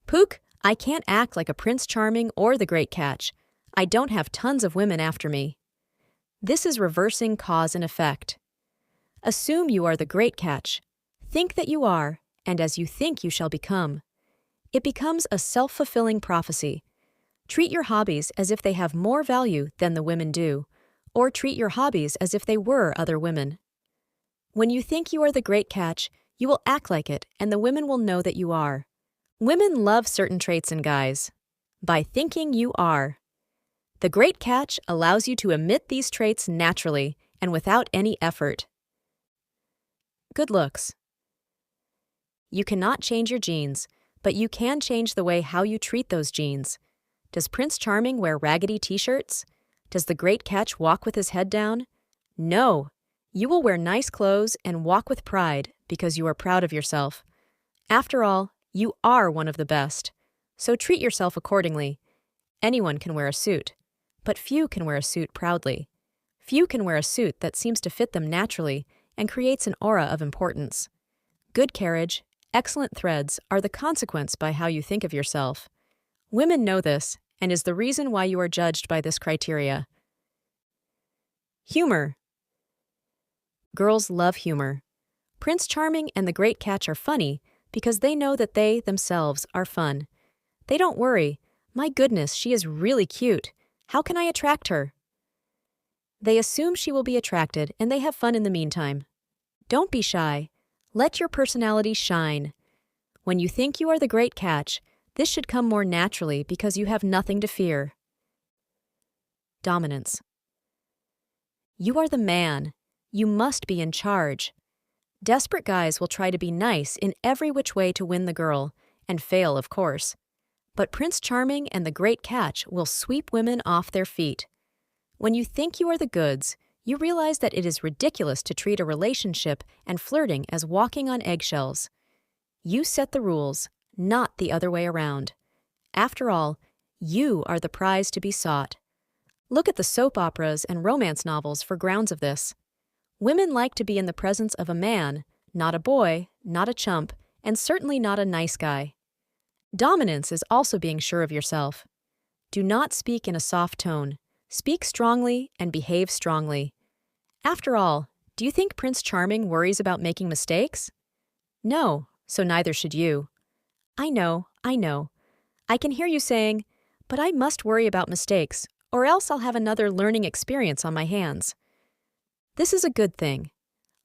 S1: Pook, I can't act like a Prince Charming or the Great Catch. I don't have tons of women after me. This is reversing cause and effect. Assume you are the Great Catch. Think that you are, and as you think you shall become. It becomes a self-fulfilling prophecy. Treat your hobbies as if they have more value than the women do, or treat your hobbies as if they were other women. When you think you are the Great Catch, you will act like it, and the women will know that you are. Women love certain traits in guys. By thinking you are. The Great Catch allows you to emit these traits naturally and without any effort. Good looks. You cannot change your genes, but you can change the way how you treat those genes. Does Prince Charming wear raggedy t-shirts? Does the Great Catch walk with his head down? No. You will wear nice clothes and walk with pride because you are proud of yourself. After all, you are one of the best. So treat yourself accordingly. Anyone can wear a suit, but few can wear a suit proudly. Few can wear a suit that seems to fit them naturally and creates an aura of importance. Good carriage, excellent threads are the consequence by how you think of yourself. Women know this and is the reason why you are judged by this criteria. Humor. Girls love humor. Prince Charming and the Great Catch are funny because they know that they, themselves, are fun. They don't worry, my goodness, she is really cute. How can I attract her? They assume she will be attracted and they have fun in the meantime. Don't be shy. Let your personality shine. When you think you are the Great Catch, this should come more naturally because you have nothing to fear. Dominance. You are the man. You must be in charge. Desperate guys will try to be nice in every which way to win the girl, and fail, of course. But Prince Charming and the Great Catch will sweep women off their feet. When you think you are the goods, you realize that it is ridiculous to treat a relationship and flirting as walking on eggshells. You set the rules, not the other way around. After all, you are the prize to be sought. Look at the soap operas and romance novels for grounds of this. Women like to be in the presence of a man, not a boy, not a chump, and certainly not a nice guy. Dominance is also being sure of yourself. Do not speak in a soft tone. Speak strongly and behave strongly. After all, do you think Prince Charming worries about making mistakes? No, so neither should you. I know. I can hear you saying, but I must worry about mistakes, or else I'll have another learning experience on my hands. This is a good thing.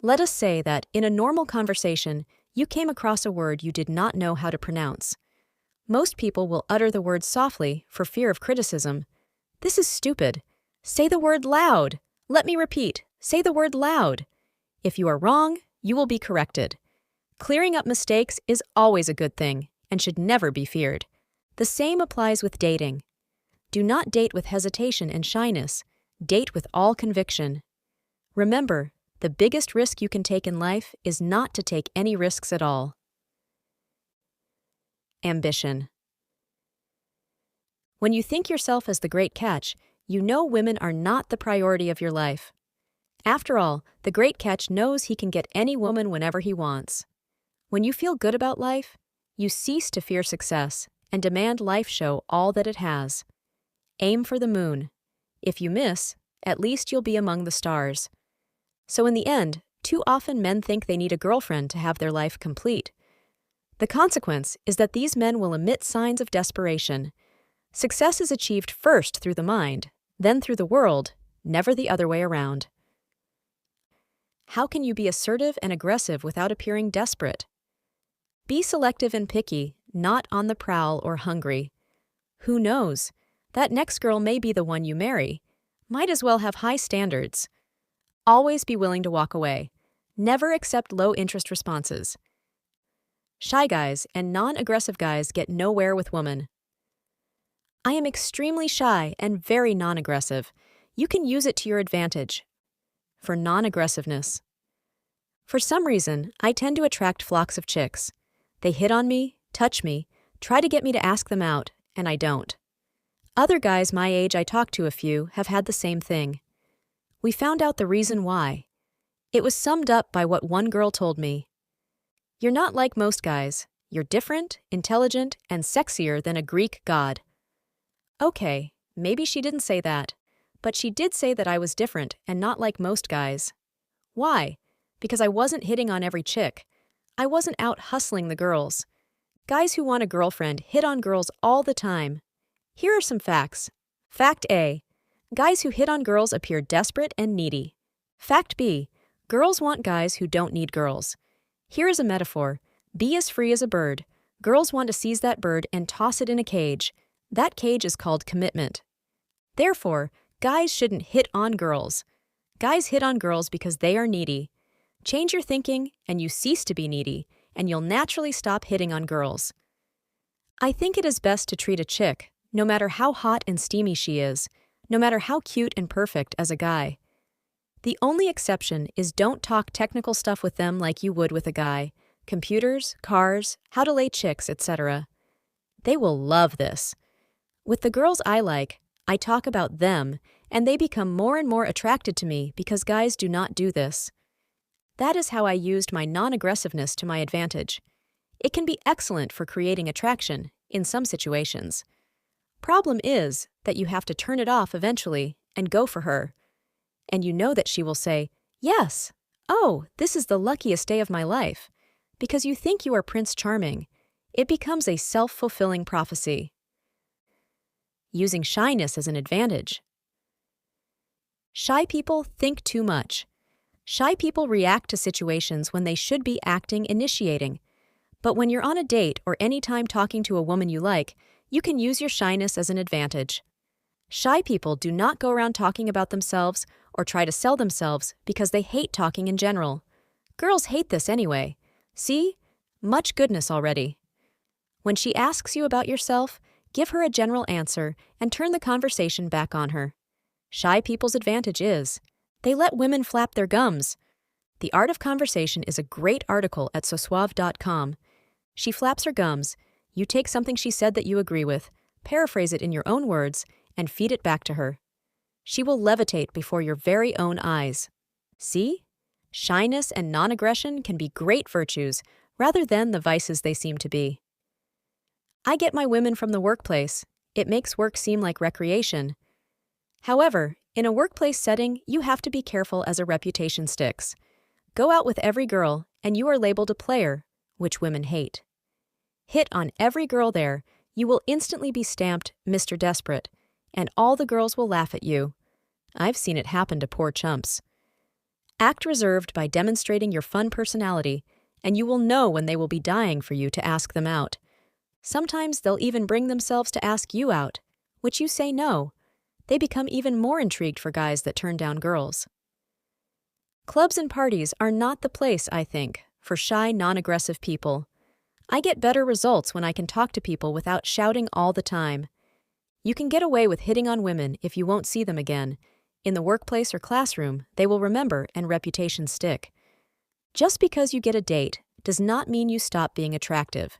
S1: Let us say that in a normal conversation, you came across a word you did not know how to pronounce. Most people will utter the word softly for fear of criticism. This is stupid. Say the word loud. Let me repeat. Say the word loud. If you are wrong, you will be corrected. Clearing up mistakes is always a good thing and should never be feared. The same applies with dating. Do not date with hesitation and shyness. Date with all conviction. Remember, The biggest risk you can take in life is not to take any risks at all. Ambition. When you think yourself as the great catch, you know women are not the priority of your life. After all, the great catch knows he can get any woman whenever he wants. When you feel good about life, you cease to fear success and demand life show all that it has. Aim for the moon. If you miss, at least you'll be among the stars. So in the end, too often men think they need a girlfriend to have their life complete. The consequence is that these men will emit signs of desperation. Success is achieved first through the mind, then through the world, never the other way around. How can you be assertive and aggressive without appearing desperate? Be selective and picky, not on the prowl or hungry. Who knows? That next girl may be the one you marry. Might as well have high standards. Always be willing to walk away. Never accept low-interest responses. Shy guys and non-aggressive guys get nowhere with women. I am extremely shy and very non-aggressive. You can use it to your advantage. For non-aggressiveness. For some reason, I tend to attract flocks of chicks. They hit on me, touch me, try to get me to ask them out, and I don't. Other guys my age I talked to a few have had the same thing. We found out the reason why. It was summed up by what one girl told me. You're not like most guys. You're different, intelligent, and sexier than a Greek god. Okay, maybe she didn't say that, but she did say that I was different and not like most guys. Why? Because I wasn't hitting on every chick. I wasn't out hustling the girls. Guys who want a girlfriend hit on girls all the time. Here are some facts. Fact A. Guys who hit on girls appear desperate and needy. Fact B. Girls want guys who don't need girls. Here is a metaphor. Be as free as a bird. Girls want to seize that bird and toss it in a cage. That cage is called commitment. Therefore, guys shouldn't hit on girls. Guys hit on girls because they are needy. Change your thinking, and you cease to be needy, and you'll naturally stop hitting on girls. I think it is best to treat a chick, no matter how hot and steamy she is, no matter how cute and perfect as a guy. The only exception is don't talk technical stuff with them like you would with a guy. Computers, cars, how to lay chicks, etc. They will love this. With the girls I like, I talk about them, and they become more and more attracted to me because guys do not do this. That is how I used my non-aggressiveness to my advantage. It can be excellent for creating attraction, in some situations. Problem is that you have to turn it off eventually and go for her. And you know that she will say, yes, oh, this is the luckiest day of my life. Because you think you are Prince Charming. It becomes a self-fulfilling prophecy. Using shyness as an advantage. Shy people think too much. Shy people react to situations when they should be acting, initiating. But when you're on a date or any time talking to a woman you like, you can use your shyness as an advantage. Shy people do not go around talking about themselves or try to sell themselves because they hate talking in general. Girls hate this anyway. See? Much goodness already. When she asks you about yourself, give her a general answer and turn the conversation back on her. Shy people's advantage is they let women flap their gums. The Art of Conversation is a great article at sosuave.com. She flaps her gums. You take something she said that you agree with, paraphrase it in your own words, and feed it back to her. She will levitate before your very own eyes. See? Shyness and non-aggression can be great virtues rather than the vices they seem to be. I get my women from the workplace. It makes work seem like recreation. However, in a workplace setting, you have to be careful as a reputation sticks. Go out with every girl, and you are labeled a player, which women hate. Hit on every girl there, you will instantly be stamped Mr. Desperate, and all the girls will laugh at you. I've seen it happen to poor chumps. Act reserved by demonstrating your fun personality, and you will know when they will be dying for you to ask them out. Sometimes they'll even bring themselves to ask you out, which you say no. They become even more intrigued for guys that turn down girls. Clubs and parties are not the place, I think, for shy, non-aggressive people. I get better results when I can talk to people without shouting all the time. You can get away with hitting on women if you won't see them again. In the workplace or classroom, they will remember and reputations stick. Just because you get a date does not mean you stop being attractive.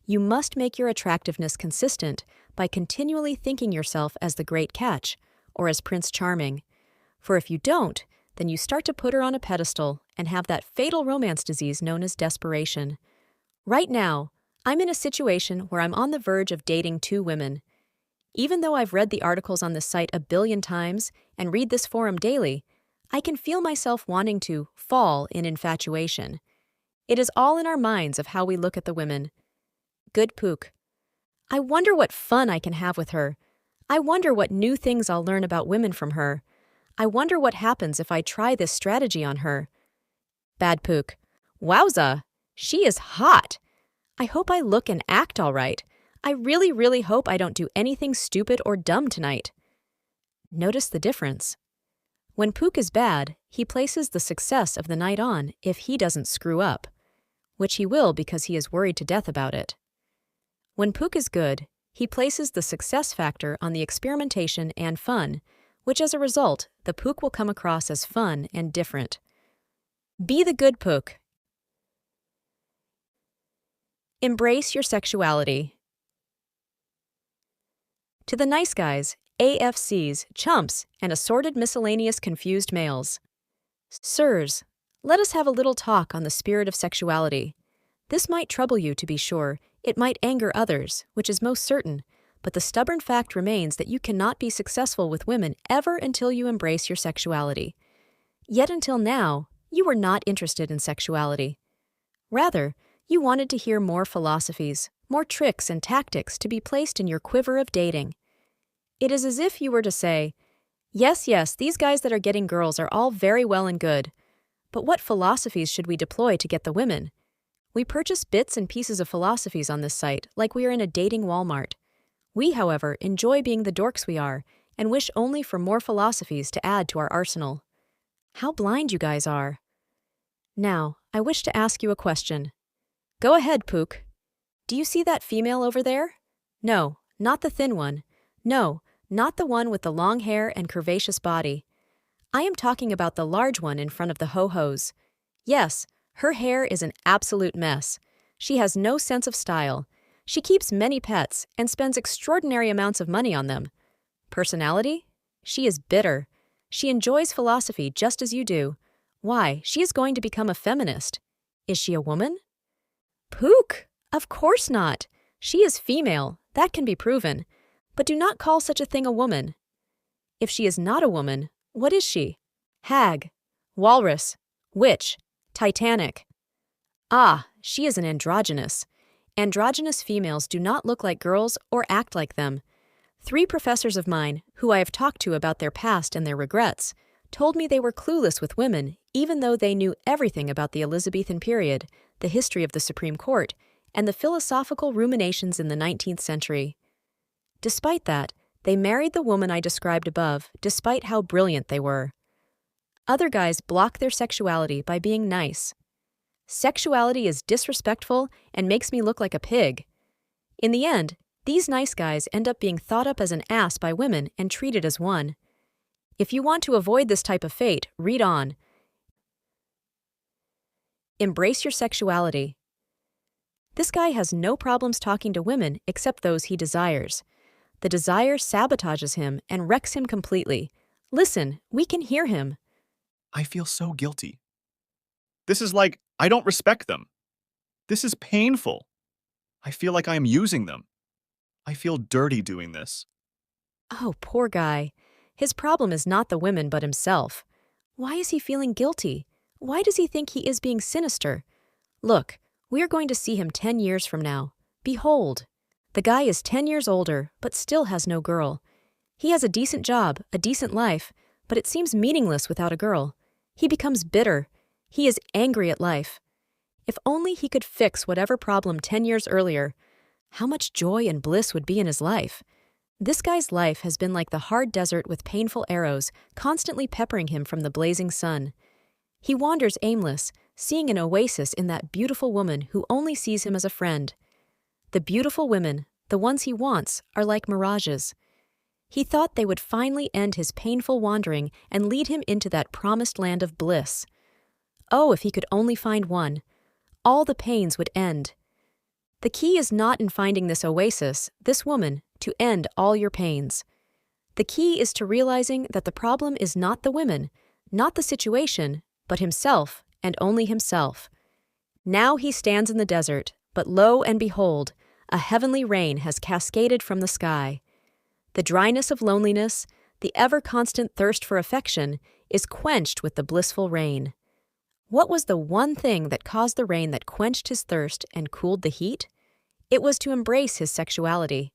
S1: You must make your attractiveness consistent by continually thinking yourself as the great catch, or as Prince Charming. For if you don't, then you start to put her on a pedestal and have that fatal romance disease known as desperation. Right now, I'm in a situation where I'm on the verge of dating 2 women. Even though I've read the articles on this site a billion times and read this forum daily, I can feel myself wanting to fall in infatuation. It is all in our minds of how we look at the women. Good Pook. I wonder what fun I can have with her. I wonder what new things I'll learn about women from her. I wonder what happens if I try this strategy on her. Bad Pook. Wowza! She is hot! I hope I look and act all right. I really, really hope I don't do anything stupid or dumb tonight. Notice the difference. When Pook is bad, he places the success of the night on if he doesn't screw up, which he will because he is worried to death about it. When Pook is good, he places the success factor on the experimentation and fun, which as a result, the Pook will come across as fun and different. Be the good Pook. Embrace your sexuality. To the nice guys, AFCs, chumps, and assorted miscellaneous confused males. Sirs, let us have a little talk on the spirit of sexuality. This might trouble you, to be sure. It might anger others, which is most certain, but the stubborn fact remains that you cannot be successful with women ever until you embrace your sexuality. Yet until now, you were not interested in sexuality. Rather, you wanted to hear more philosophies, more tricks and tactics to be placed in your quiver of dating. It is as if you were to say, yes, these guys that are getting girls are all very well and good, but what philosophies should we deploy to get the women? We purchase bits and pieces of philosophies on this site like we are in a dating Walmart. We, however, enjoy being the dorks we are and wish only for more philosophies to add to our arsenal. How blind you guys are. Now, I wish to ask you a question. Go ahead, Pook. Do you see that female over there? No, not the thin one. No, not the one with the long hair and curvaceous body. I am talking about the large one in front of the ho-hos. Yes, her hair is an absolute mess. She has no sense of style. She keeps many pets and spends extraordinary amounts of money on them. Personality? She is bitter. She enjoys philosophy just as you do. Why, she is going to become a feminist. Is she a woman? Pook! Of course not. She is female, that can be proven. But do not call such a thing a woman. If she is not a woman, what is she? Hag, walrus, witch, Titanic. Ah, she is an androgynous. Androgynous females do not look like girls or act like them. 3 professors of mine, who I have talked to about their past and their regrets, told me they were clueless with women even though they knew everything about the Elizabethan period, the history of the Supreme Court, and the philosophical ruminations in the 19th century. Despite that, they married the woman I described above, despite how brilliant they were. Other guys block their sexuality by being nice. Sexuality is disrespectful and makes me look like a pig. In the end, these nice guys end up being thought up as an ass by women and treated as one. If you want to avoid this type of fate, read on. Embrace your sexuality. This guy has no problems talking to women except those he desires. The desire sabotages him and wrecks him completely. Listen, we can hear him.
S5: I feel so guilty. This is like, I don't respect them. This is painful. I feel like I am using them. I feel dirty doing this.
S1: Oh, poor guy. His problem is not the women but himself. Why is he feeling guilty? Why does he think he is being sinister? Look, we are going to see him 10 years from now. Behold. The guy is 10 years older, but still has no girl. He has a decent job, a decent life, but it seems meaningless without a girl. He becomes bitter. He is angry at life. If only he could fix whatever problem 10 years earlier, how much joy and bliss would be in his life. This guy's life has been like the hard desert with painful arrows, constantly peppering him from the blazing sun. He wanders aimless, seeing an oasis in that beautiful woman who only sees him as a friend. The beautiful women, the ones he wants, are like mirages. He thought they would finally end his painful wandering and lead him into that promised land of bliss. Oh, if he could only find one. All the pains would end. The key is not in finding this oasis, this woman, to end all your pains. The key is to realizing that the problem is not the women, not the situation, but himself, and only himself. Now he stands in the desert, but lo and behold, a heavenly rain has cascaded from the sky. The dryness of loneliness, the ever-constant thirst for affection, is quenched with the blissful rain. What was the one thing that caused the rain that quenched his thirst and cooled the heat? It was to embrace his sexuality.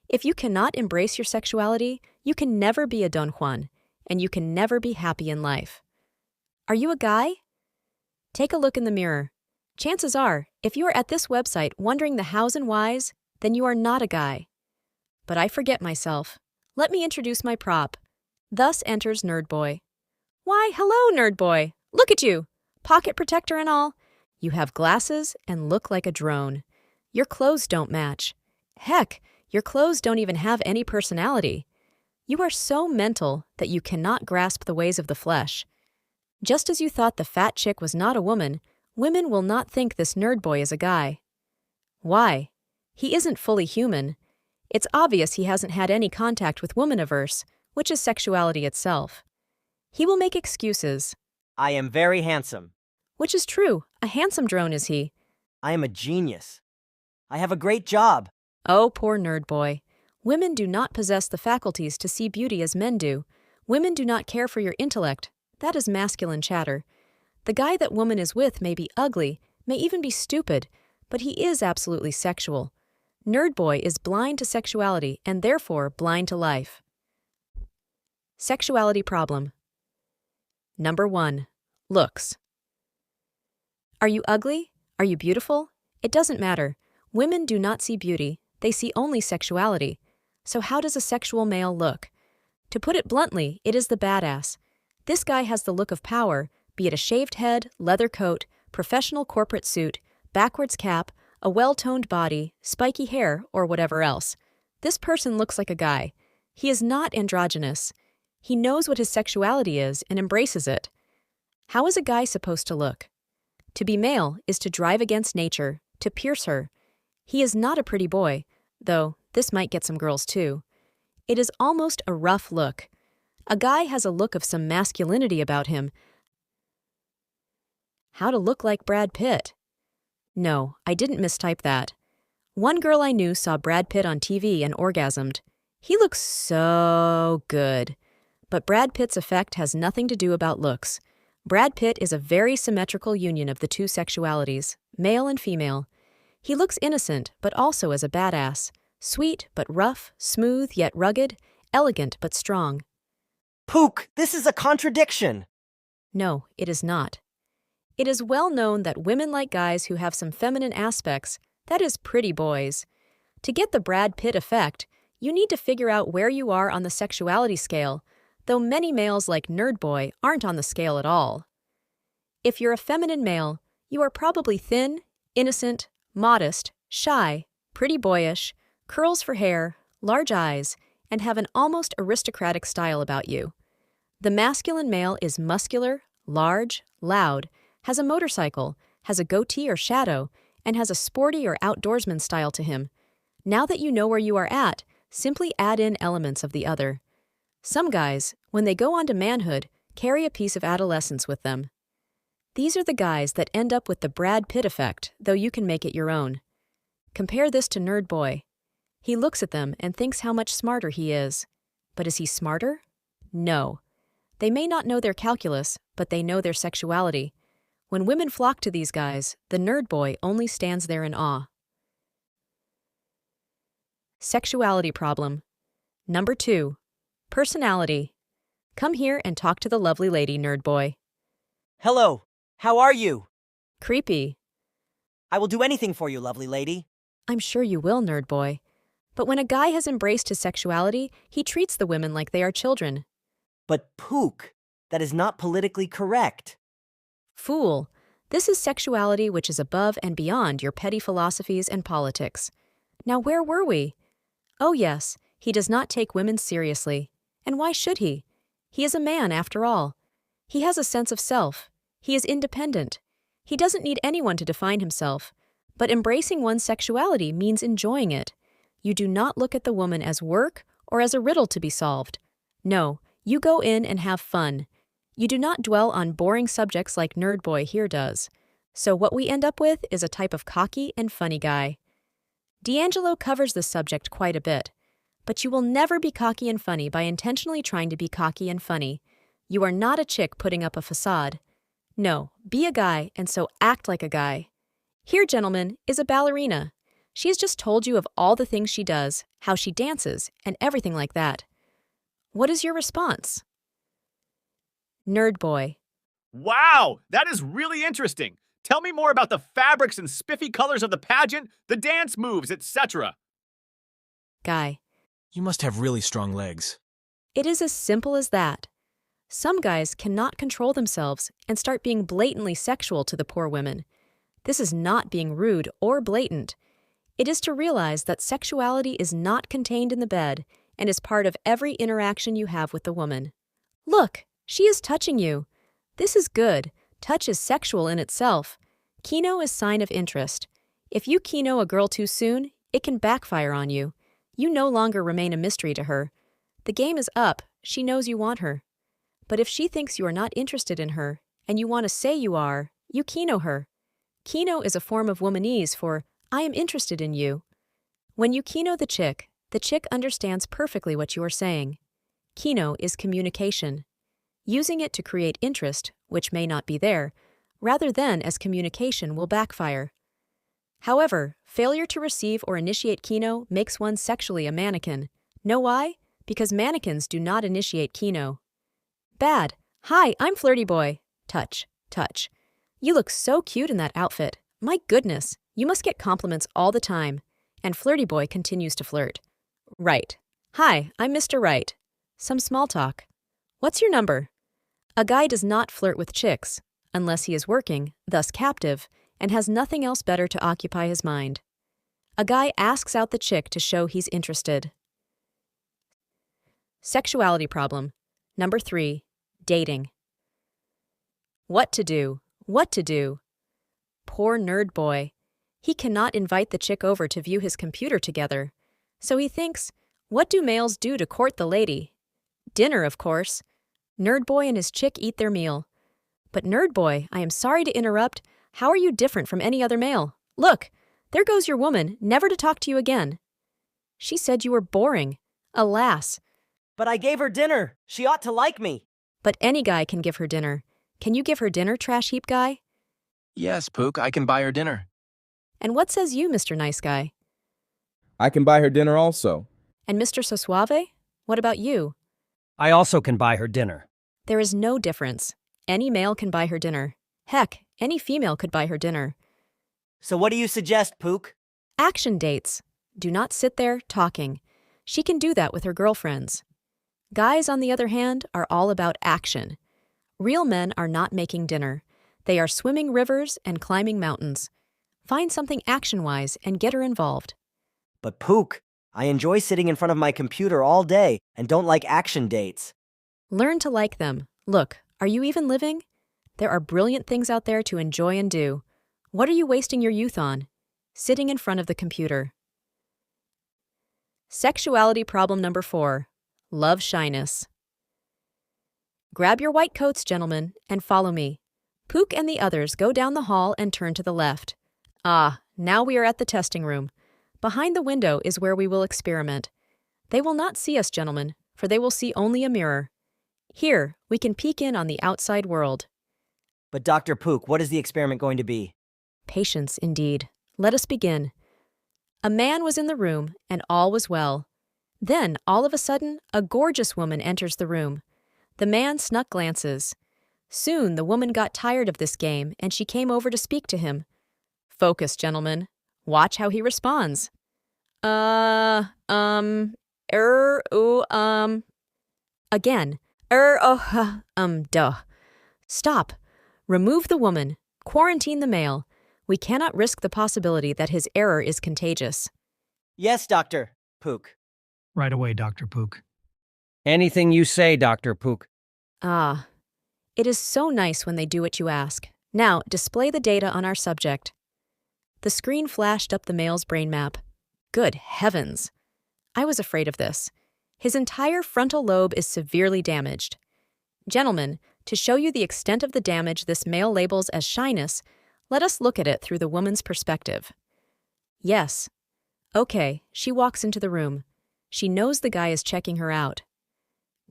S1: If you cannot embrace your sexuality, you can never be a Don Juan, and you can never be happy in life. Are you a guy? Take a look in the mirror. Chances are, if you are at this website wondering the hows and whys, then you are not a guy. But I forget myself. Let me introduce my prop. Thus enters Nerd Boy. Why, hello, Nerd Boy. Look at you. Pocket protector and all. You have glasses and look like a drone. Your clothes don't match. Heck, your clothes don't even have any personality. You are so mental that you cannot grasp the ways of the flesh. Just as you thought the fat chick was not a woman, women will not think this Nerd Boy is a guy. Why? He isn't fully human. It's obvious he hasn't had any contact with womaniverse, which is sexuality itself. He will make excuses.
S4: I am very handsome.
S1: Which is true. A handsome drone is he.
S4: I am a genius. I have a great job.
S1: Oh, poor Nerd Boy. Women do not possess the faculties to see beauty as men do. Women do not care for your intellect. That is masculine chatter. The guy that woman is with may be ugly, may even be stupid, but he is absolutely sexual. Nerd Boy is blind to sexuality and therefore blind to life. Sexuality problem. Number 1. Looks. Are you ugly? Are you beautiful? It doesn't matter. Women do not see beauty, they see only sexuality. So how does a sexual male look? To put it bluntly, it is the badass. This guy has the look of power, be it a shaved head, leather coat, professional corporate suit, backwards cap, a well-toned body, spiky hair, or whatever else. This person looks like a guy. He is not androgynous. He knows what his sexuality is and embraces it. How is a guy supposed to look? To be male is to drive against nature, to pierce her. He is not a pretty boy, though this might get some girls too. It is almost a rough look. A guy has a look of some masculinity about him. How to look like Brad Pitt? No, I didn't mistype that. One girl I knew saw Brad Pitt on TV and orgasmed. He looks so good. But Brad Pitt's effect has nothing to do about looks. Brad Pitt is a very symmetrical union of the two sexualities, male and female. He looks innocent, but also as a badass. Sweet but rough, smooth yet rugged, elegant but strong.
S4: Pook, this is a contradiction.
S1: No, it is not. It is well known that women like guys who have some feminine aspects, that is, pretty boys. To get the Brad Pitt effect, you need to figure out where you are on the sexuality scale, though many males like Nerd Boy aren't on the scale at all. If you're a feminine male, you are probably thin, innocent, modest, shy, pretty boyish, curls for hair, large eyes, and have an almost aristocratic style about you. The masculine male is muscular, large, loud, has a motorcycle, has a goatee or shadow, and has a sporty or outdoorsman style to him. Now that you know where you are at, simply add in elements of the other. Some guys, when they go on to manhood, carry a piece of adolescence with them. These are the guys that end up with the Brad Pitt effect, though you can make it your own. Compare this to Nerd Boy. He looks at them and thinks how much smarter he is. But is he smarter? No. They may not know their calculus, but they know their sexuality. When women flock to these guys, the Nerd Boy only stands there in awe. Sexuality problem. Number 2. Personality. Come here and talk to the lovely lady, Nerd Boy.
S4: Hello, how are you?
S1: Creepy.
S4: I will do anything for you, lovely lady.
S1: I'm sure you will, Nerd Boy. But when a guy has embraced his sexuality, he treats the women like they are children.
S4: But Pook, that is not politically correct.
S1: Fool. This is sexuality which is above and beyond your petty philosophies and politics. Now where were we? Oh yes, He does not take women seriously. And why should he? He is a man, after all. He has a sense of self. He is independent. He doesn't need anyone to define himself. But embracing one's sexuality means enjoying it. You do not look at the woman as work or as a riddle to be solved. No, you go in and have fun. You do not dwell on boring subjects like Nerd Boy here does. So what we end up with is a type of cocky and funny guy. D'Angelo covers this subject quite a bit. But you will never be cocky and funny by intentionally trying to be cocky and funny. You are not a chick putting up a facade. No, be a guy and so act like a guy. Here, gentlemen, is a ballerina. She has just told you of all the things she does, how she dances, and everything like that. What is your response? Nerd Boy.
S5: Wow, that is really interesting. Tell me more about the fabrics and spiffy colors of the pageant, the dance moves, etc.
S1: Guy.
S8: You must have really strong legs.
S1: It is as simple as that. Some guys cannot control themselves and start being blatantly sexual to the poor women. This is not being rude or blatant. It is to realize that sexuality is not contained in the bed and is part of every interaction you have with the woman. Look, she is touching you. This is good. Touch is sexual in itself. Kino is sign of interest. If you kino a girl too soon, it can backfire on you. You no longer remain a mystery to her. The game is up. She knows you want her. But if she thinks you are not interested in her, and you want to say you are, you kino her. Kino is a form of womanese for, I am interested in you. When you kino the chick understands perfectly what you are saying. Kino is communication. Using it to create interest, which may not be there, rather than as communication will backfire. However, failure to receive or initiate kino makes one sexually a mannequin. Know why? Because mannequins do not initiate kino. Bad. Hi, I'm Flirty Boy. Touch, touch. You look so cute in that outfit. My goodness, you must get compliments all the time. And Flirty Boy continues to flirt. Right. Hi, I'm Mr. Right. Some small talk. What's your number? A guy does not flirt with chicks, unless he is working, thus captive, and has nothing else better to occupy his mind. A guy asks out the chick to show he's interested. Sexuality problem. Number 3. Dating. What to do? What to do? Poor Nerd Boy. He cannot invite the chick over to view his computer together. So he thinks, what do males do to court the lady? Dinner, of course. Nerd Boy and his chick eat their meal. But Nerd Boy, I am sorry to interrupt. How are you different from any other male? Look, there goes your woman, never to talk to you again. She said you were boring. Alas.
S4: But I gave her dinner. She ought to like me.
S1: But any guy can give her dinner. Can you give her dinner, trash heap guy?
S8: Yes, Pook, I can buy her dinner.
S1: And what says you, Mr. Nice Guy?
S7: I can buy her dinner also.
S1: And Mr. So Suave? What about you?
S9: I also can buy her dinner.
S1: There is no difference. Any male can buy her dinner. Heck, any female could buy her dinner.
S4: So what do you suggest, Pook?
S1: Action dates. Do not sit there talking. She can do that with her girlfriends. Guys, on the other hand, are all about action. Real men are not making dinner. They are swimming rivers and climbing mountains. Find something action-wise and get her involved.
S4: But Pook, I enjoy sitting in front of my computer all day and don't like action dates.
S1: Learn to like them. Look, are you even living? There are brilliant things out there to enjoy and do. What are you wasting your youth on? Sitting in front of the computer. Sexuality problem number 4. Love shyness. Grab your white coats, gentlemen, and follow me. Pook and the others go down the hall and turn to the left. Ah, now we are at the testing room. Behind the window is where we will experiment. They will not see us, gentlemen, for they will see only a mirror. Here, we can peek in on the outside world.
S4: But Dr. Pook, what is the experiment going to be?
S1: Patience, indeed. Let us begin. A man was in the room, and all was well. Then, all of a sudden, a gorgeous woman enters the room. The man snuck glances. Soon, the woman got tired of this game, and she came over to speak to him. Focus, gentlemen. Watch how he responds. Again. Duh. Stop. Remove the woman. Quarantine the male. We cannot risk the possibility that his error is contagious.
S4: Yes, Dr. Pook.
S9: Right away, Dr. Pook. Anything you say, Dr. Pook.
S1: Ah, it is so nice when they do what you ask. Now, display the data on our subject. The screen flashed up the male's brain map. Good heavens! I was afraid of this. His entire frontal lobe is severely damaged. Gentlemen, to show you the extent of the damage this male labels as shyness, let us look at it through the woman's perspective. Yes. Okay, she walks into the room. She knows the guy is checking her out.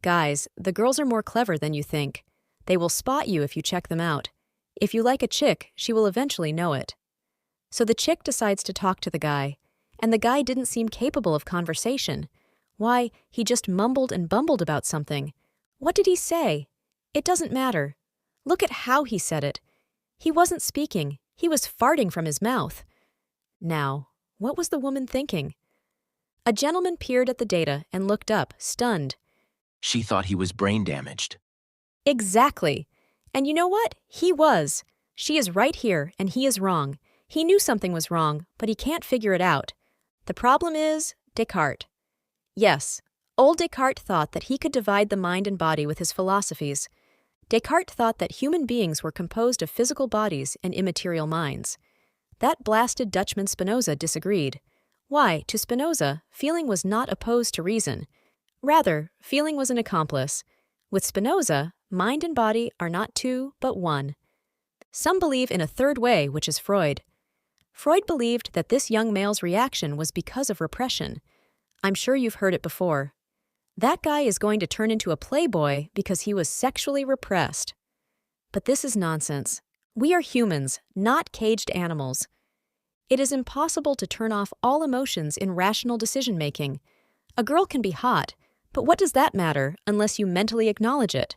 S1: Guys, the girls are more clever than you think. They will spot you if you check them out. If you like a chick, she will eventually know it. So the chick decides to talk to the guy, and the guy didn't seem capable of conversation. Why, he just mumbled and bumbled about something. What did he say? It doesn't matter. Look at how he said it. He wasn't speaking. He was farting from his mouth. Now, what was the woman thinking? A gentleman peered at the data and looked up, stunned.
S10: She thought he was brain damaged.
S1: Exactly. And you know what? He was. She is right here, and he is wrong. He knew something was wrong, but he can't figure it out. The problem is Descartes. Yes, old Descartes thought that he could divide the mind and body with his philosophies. Descartes thought that human beings were composed of physical bodies and immaterial minds. That blasted Dutchman Spinoza disagreed. Why, to Spinoza, feeling was not opposed to reason. Rather, feeling was an accomplice. With Spinoza, mind and body are not two, but one. Some believe in a third way, which is Freud. Freud believed that this young male's reaction was because of repression. I'm sure you've heard it before. That guy is going to turn into a playboy because he was sexually repressed. But this is nonsense. We are humans, not caged animals. It is impossible to turn off all emotions in rational decision-making. A girl can be hot, but what does that matter unless you mentally acknowledge it?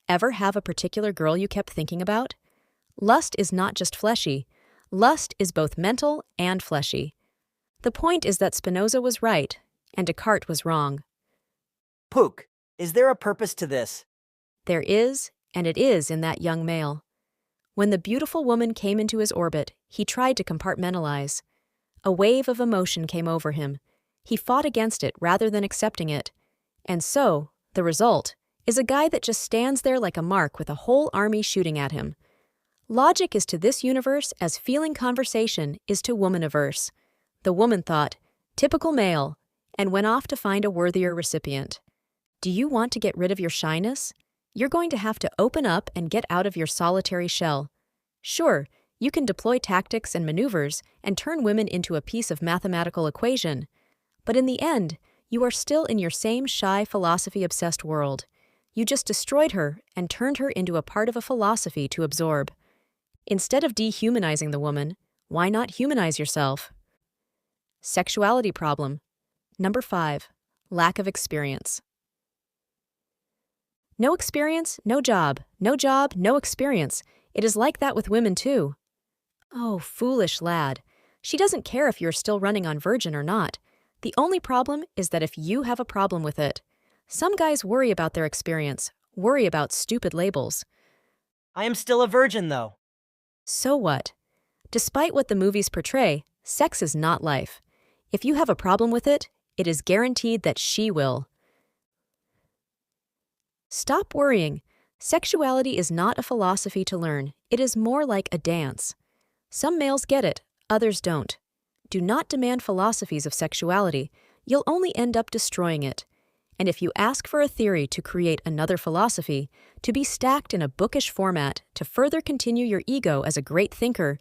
S1: Ever have a particular girl you kept thinking about? Lust is not just fleshy. Lust is both mental and fleshy. The point is that Spinoza was right, and Descartes was wrong.
S4: Pook, is there a purpose to this?
S1: There is, and it is in that young male. When the beautiful woman came into his orbit, he tried to compartmentalize. A wave of emotion came over him. He fought against it rather than accepting it. And so, the result is a guy that just stands there like a mark with a whole army shooting at him. Logic is to this universe as feeling conversation is to womaniverse. The woman thought, typical male, and went off to find a worthier recipient. Do you want to get rid of your shyness? You're going to have to open up and get out of your solitary shell. Sure, you can deploy tactics and maneuvers and turn women into a piece of mathematical equation. But in the end, you are still in your same shy, philosophy-obsessed world. You just destroyed her and turned her into a part of a philosophy to absorb. Instead of dehumanizing the woman, why not humanize yourself? Sexuality problem. Number 5. Lack of experience. No experience, no job. No job, no experience. It is like that with women too. Oh, foolish lad. She doesn't care if you're still running on Virgin or not. The only problem is that if you have a problem with it. Some guys worry about their experience, worry about stupid labels.
S4: I am still a virgin, though.
S1: So what? Despite what the movies portray, sex is not life. If you have a problem with it, it is guaranteed that she will. Stop worrying. Sexuality is not a philosophy to learn. It is more like a dance. Some males get it, others don't. Do not demand philosophies of sexuality. You'll only end up destroying it. And if you ask for a theory to create another philosophy, to be stacked in a bookish format to further continue your ego as a great thinker,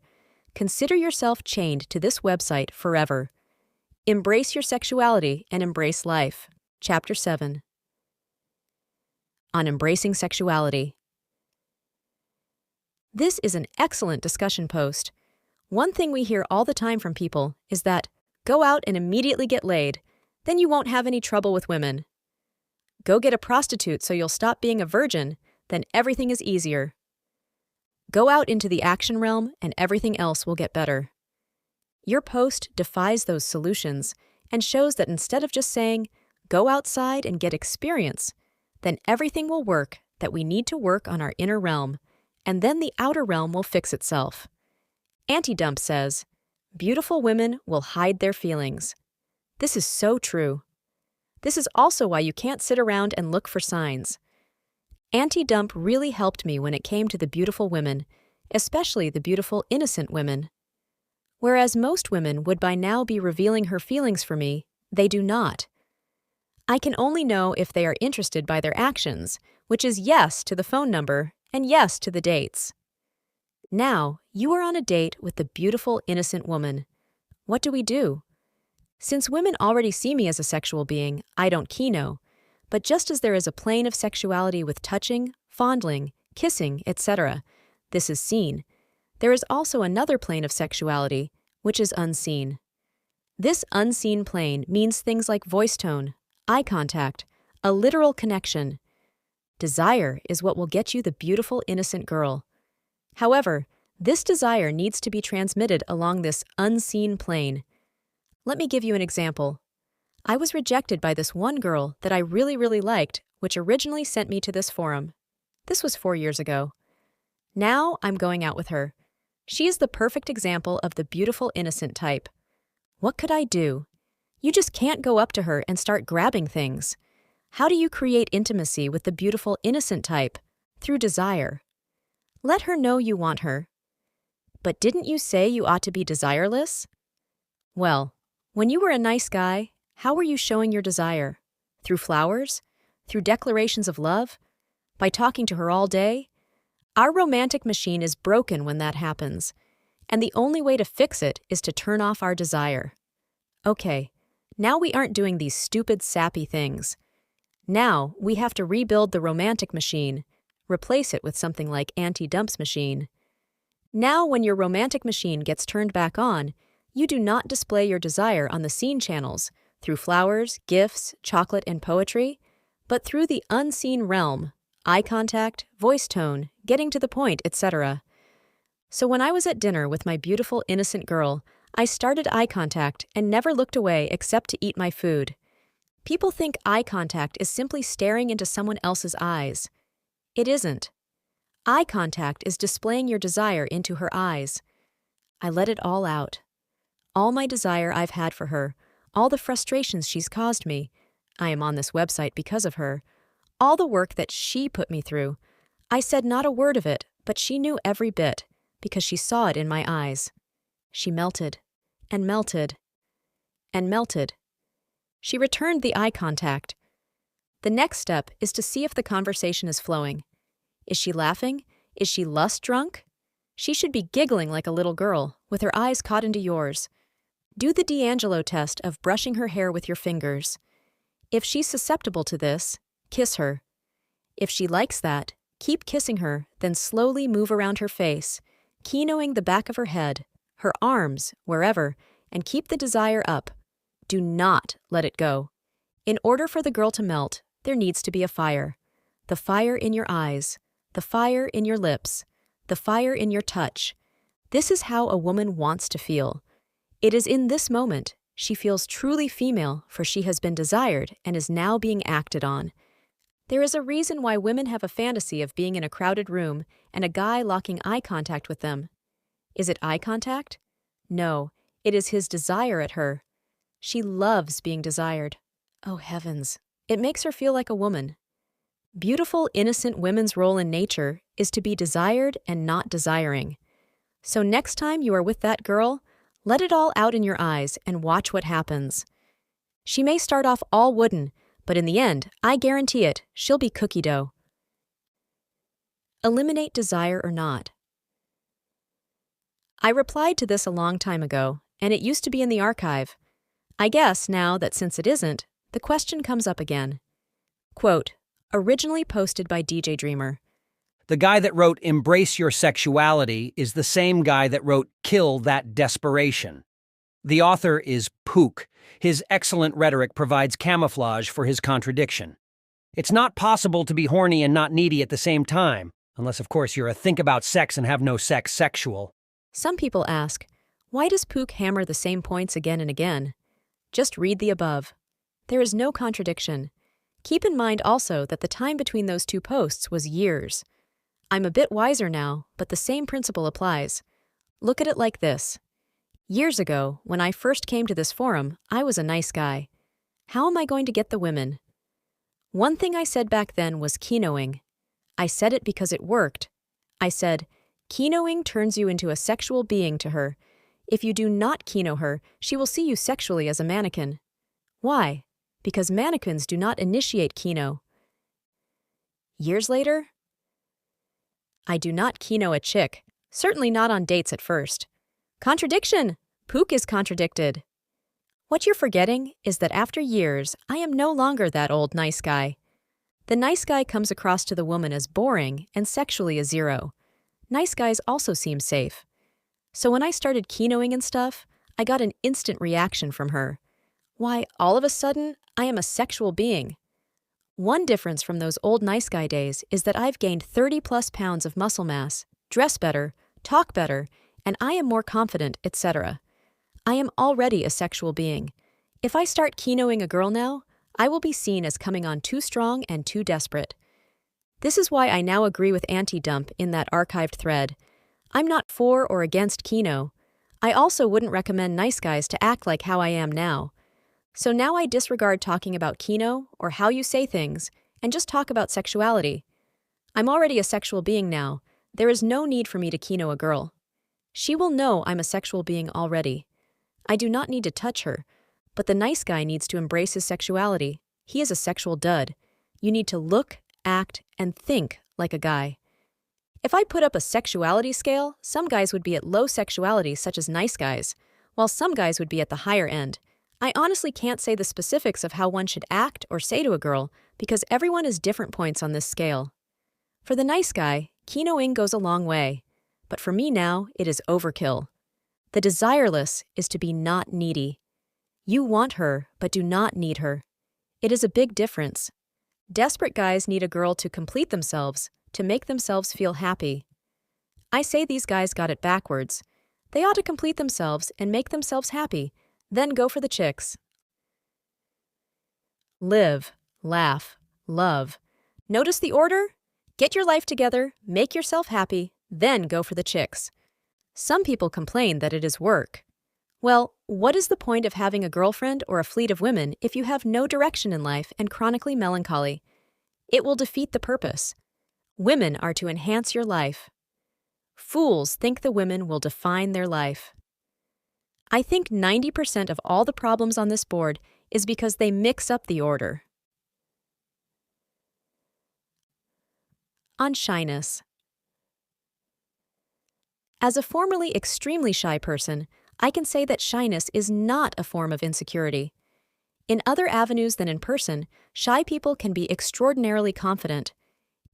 S1: consider yourself chained to this website forever. Embrace your sexuality and embrace life. Chapter 7. On embracing sexuality. This is an excellent discussion post. One thing we hear all the time from people is that, go out and immediately get laid, then you won't have any trouble with women. Go get a prostitute so you'll stop being a virgin, then everything is easier. Go out into the action realm and everything else will get better. Your post defies those solutions and shows that instead of just saying, go outside and get experience, then everything will work that we need to work on our inner realm, and then the outer realm will fix itself. Antidump says, beautiful women will hide their feelings. This is so true. This is also why you can't sit around and look for signs. Anti-dump really helped me when it came to the beautiful women, especially the beautiful innocent women. Whereas most women would by now be revealing her feelings for me, they do not. I can only know if they are interested by their actions, which is yes to the phone number and yes to the dates. Now, you are on a date with the beautiful innocent woman. What do we do? Since women already see me as a sexual being, I don't keno, but just as there is a plane of sexuality with touching, fondling, kissing, etc., this is seen, there is also another plane of sexuality, which is unseen. This unseen plane means things like voice tone, eye contact, a literal connection. Desire is what will get you the beautiful innocent girl. However, this desire needs to be transmitted along this unseen plane. Let me give you an example. I was rejected by this one girl that I really liked, which originally sent me to this forum. This was 4 years ago. Now I'm going out with her. She is the perfect example of the beautiful innocent type. What could I do? You just can't go up to her and start grabbing things. How do you create intimacy with the beautiful innocent type? Through desire. Let her know you want her. But didn't you say you ought to be desireless? Well, when you were a nice guy, how were you showing your desire? Through flowers? Through declarations of love? By talking to her all day? Our romantic machine is broken when that happens, and the only way to fix it is to turn off our desire. Okay, now we aren't doing these stupid, sappy things. Now we have to rebuild the romantic machine, replace it with something like anti-dump's machine. Now when your romantic machine gets turned back on, you do not display your desire on the seen channels, through flowers, gifts, chocolate, and poetry, but through the unseen realm, eye contact, voice tone, getting to the point, etc. So when I was at dinner with my beautiful innocent girl, I started eye contact and never looked away except to eat my food. People think eye contact is simply staring into someone else's eyes. It isn't. Eye contact is displaying your desire into her eyes. I let it all out. All my desire I've had for her, all the frustrations she's caused me, I am on this website because of her, all the work that she put me through. I said not a word of it, but she knew every bit, because she saw it in my eyes. She melted, and melted, and melted. She returned the eye contact. The next step is to see if the conversation is flowing. Is she laughing? Is she lust-drunk? She should be giggling like a little girl, with her eyes caught into yours. Do the D'Angelo test of brushing her hair with your fingers. If she's susceptible to this, kiss her. If she likes that, keep kissing her, then slowly move around her face, kenoing the back of her head, her arms, wherever, and keep the desire up. Do not let it go. In order for the girl to melt, there needs to be a fire. The fire in your eyes, the fire in your lips, the fire in your touch. This is how a woman wants to feel. It is in this moment she feels truly female, for she has been desired and is now being acted on. There is a reason why women have a fantasy of being in a crowded room and a guy locking eye contact with them. Is it eye contact? No, it is his desire at her. She loves being desired. Oh heavens, it makes her feel like a woman. Beautiful, innocent women's role in nature is to be desired and not desiring. So next time you are with that girl, let it all out in your eyes and watch what happens. She may start off all wooden, but in the end, I guarantee it, she'll be cookie dough. Eliminate desire or not. I replied to this a long time ago, and it used to be in the archive. I guess now that since it isn't, the question comes up again. Quote, originally posted by DJ Dreamer.
S9: The guy that wrote Embrace Your Sexuality is the same guy that wrote Kill That Desperation. The author is Pook. His excellent rhetoric provides camouflage for his contradiction. It's not possible to be horny and not needy at the same time, unless of course you're a think about sex and have no sex sexual.
S1: Some people ask, why does Pook hammer the same points again and again? Just read the above. There is no contradiction. Keep in mind also that the time between those two posts was years. I'm a bit wiser now, but the same principle applies. Look at it like this. Years ago, when I first came to this forum, I was a nice guy. How am I going to get the women? One thing I said back then was kinoing. I said it because it worked. I said, kinoing turns you into a sexual being to her. If you do not kino her, she will see you sexually as a mannequin. Why? Because mannequins do not initiate kino. Years later, I do not kino a chick, certainly not on dates at first. Contradiction! Pook is contradicted. What you're forgetting is that after years, I am no longer that old nice guy. The nice guy comes across to the woman as boring and sexually as zero. Nice guys also seem safe. So when I started kinoing and stuff, I got an instant reaction from her. Why, all of a sudden, I am a sexual being. One difference from those old nice guy days is that I've gained 30+ pounds of muscle mass, dress better, talk better, and I am more confident, etc. I am already a sexual being. If I start kinoing a girl now, I will be seen as coming on too strong and too desperate. This is why I now agree with Anti-Dump in that archived thread. I'm not for or against kino. I also wouldn't recommend nice guys to act like how I am now. So now I disregard talking about kino or how you say things and just talk about sexuality. I'm already a sexual being now. There is no need for me to kino a girl. She will know I'm a sexual being already. I do not need to touch her, but the nice guy needs to embrace his sexuality. He is a sexual dud. You need to look, act, and think like a guy. If I put up a sexuality scale, some guys would be at low sexuality, such as nice guys, while some guys would be at the higher end. I honestly can't say the specifics of how one should act or say to a girl because everyone is different points on this scale. For the nice guy, kinoing goes a long way, but for me now, it is overkill. The desireless is to be not needy. You want her, but do not need her. It is a big difference. Desperate guys need a girl to complete themselves, to make themselves feel happy. I say these guys got it backwards. They ought to complete themselves and make themselves happy, then go for the chicks. Live, laugh, love. Notice the order? Get your life together, make yourself happy, then go for the chicks. Some people complain that it is work. Well, what is the point of having a girlfriend or a fleet of women if you have no direction in life and chronically melancholy? It will defeat the purpose. Women are to enhance your life. Fools think the women will define their life. I think 90% of all the problems on this board is because they mix up the order. On shyness. As a formerly extremely shy person, I can say that shyness is not a form of insecurity. In other avenues than in person, shy people can be extraordinarily confident.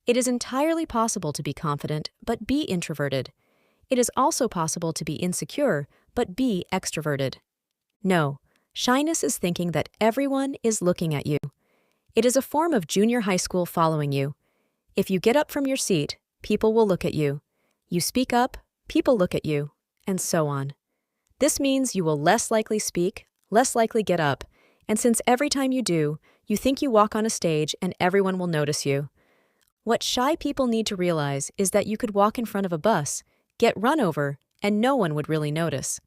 S1: It is entirely possible to be confident, but be introverted. It is also possible to be insecure, but be extroverted. No, shyness is thinking that everyone is looking at you. It is a form of junior high school following you. If you get up from your seat, people will look at you. You speak up, people look at you, and so on. This means you will less likely speak, less likely get up, and since every time you do, you think you walk on a stage and everyone will notice you. What shy people need to realize is that you could walk in front of a bus, get run over, and no one would really notice.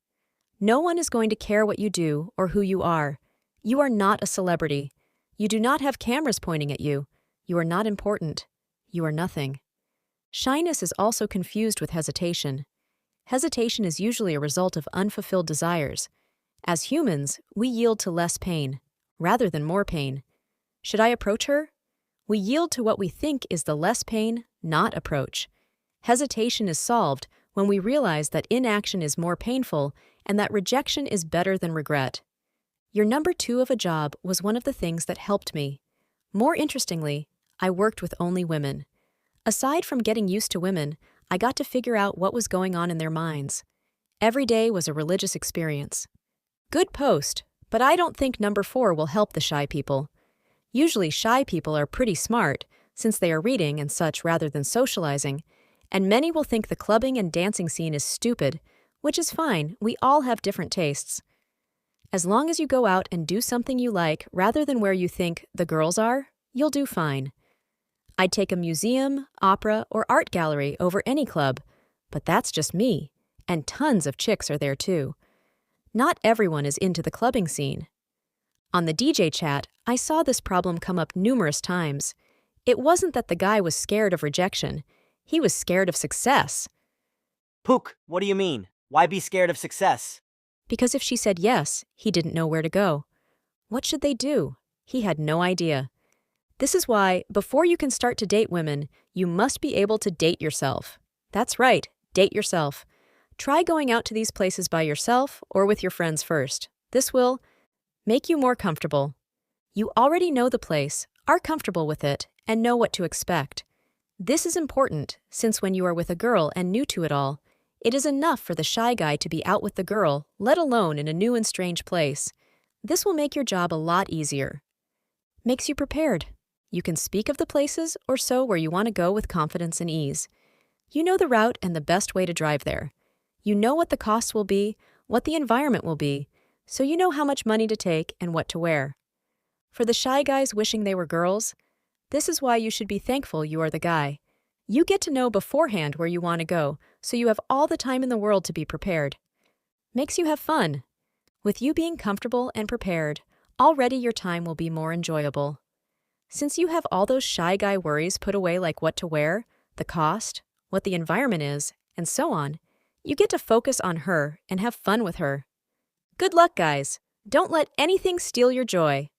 S1: No one is going to care what you do or who you are. You are not a celebrity. You do not have cameras pointing at you. You are not important. You are nothing. Shyness is also confused with hesitation. Hesitation is usually a result of unfulfilled desires. As humans, we yield to less pain, rather than more pain. Should I approach her? We yield to what we think is the less pain, not approach. Hesitation is solved when we realize that inaction is more painful and that rejection is better than regret. Your number 2 of a job was one of the things that helped me. More interestingly, I worked with only women. Aside from getting used to women, I got to figure out what was going on in their minds. Every day was a religious experience. Good post, but I don't think number 4 will help the shy people. Usually shy people are pretty smart, since they are reading and such rather than socializing, and many will think the clubbing and dancing scene is stupid, which is fine, we all have different tastes. As long as you go out and do something you like rather than where you think the girls are, you'll do fine. I'd take a museum, opera, or art gallery over any club, but that's just me, and tons of chicks are there too. Not everyone is into the clubbing scene. On the DJ chat, I saw this problem come up numerous times. It wasn't that the guy was scared of rejection. He was scared of success.
S4: Pook, what do you mean? Why be scared of success?
S1: Because if she said yes, he didn't know where to go. What should they do? He had no idea. This is why, before you can start to date women, you must be able to date yourself. That's right, date yourself. Try going out to these places by yourself or with your friends first. This will make you more comfortable. You already know the place, are comfortable with it, and know what to expect. This is important, since when you are with a girl and new to it all, it is enough for the shy guy to be out with the girl, let alone in a new and strange place. This will make your job a lot easier. Makes you prepared. You can speak of the places or so where you want to go with confidence and ease. You know the route and the best way to drive there. You know what the costs will be, what the environment will be, so you know how much money to take and what to wear. For the shy guys wishing they were girls, this is why you should be thankful you are the guy. You get to know beforehand where you want to go, so you have all the time in the world to be prepared. Makes you have fun. With you being comfortable and prepared, already your time will be more enjoyable. Since you have all those shy guy worries put away, like what to wear, the cost, what the environment is, and so on, you get to focus on her and have fun with her. Good luck, guys. Don't let anything steal your joy.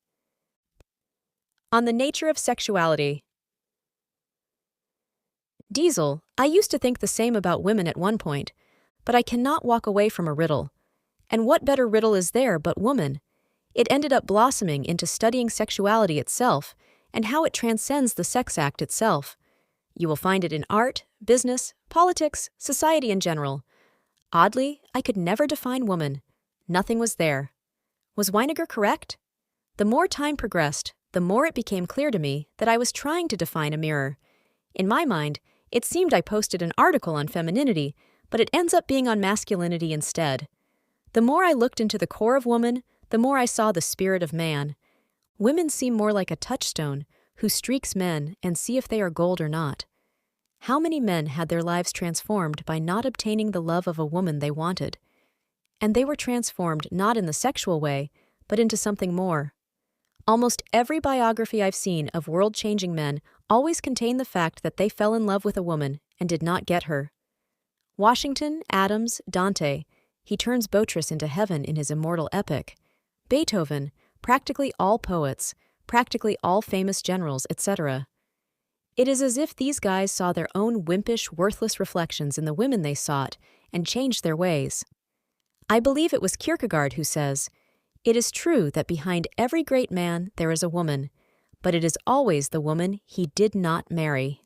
S1: On the nature of sexuality. Diesel, I used to think the same about women at one point, but I cannot walk away from a riddle. And what better riddle is there but woman? It ended up blossoming into studying sexuality itself and how it transcends the sex act itself. You will find it in art, business, politics, society in general. Oddly, I could never define woman. Nothing was there. Was Weiniger correct? The more time progressed, the more it became clear to me that I was trying to define a mirror. In my mind, it seemed I posted an article on femininity, but it ends up being on masculinity instead. The more I looked into the core of woman, the more I saw the spirit of man. Women seem more like a touchstone who streaks men and see if they are gold or not. How many men had their lives transformed by not obtaining the love of a woman they wanted? And they were transformed not in the sexual way, but into something more. Almost every biography I've seen of world-changing men always contain the fact that they fell in love with a woman and did not get her. Washington, Adams, Dante, he turns Beatrice into heaven in his immortal epic. Beethoven, practically all poets, practically all famous generals, etc. It is as if these guys saw their own wimpish, worthless reflections in the women they sought and changed their ways. I believe it was Kierkegaard who says, "It is true that behind every great man there is a woman, but it is always the woman he did not marry."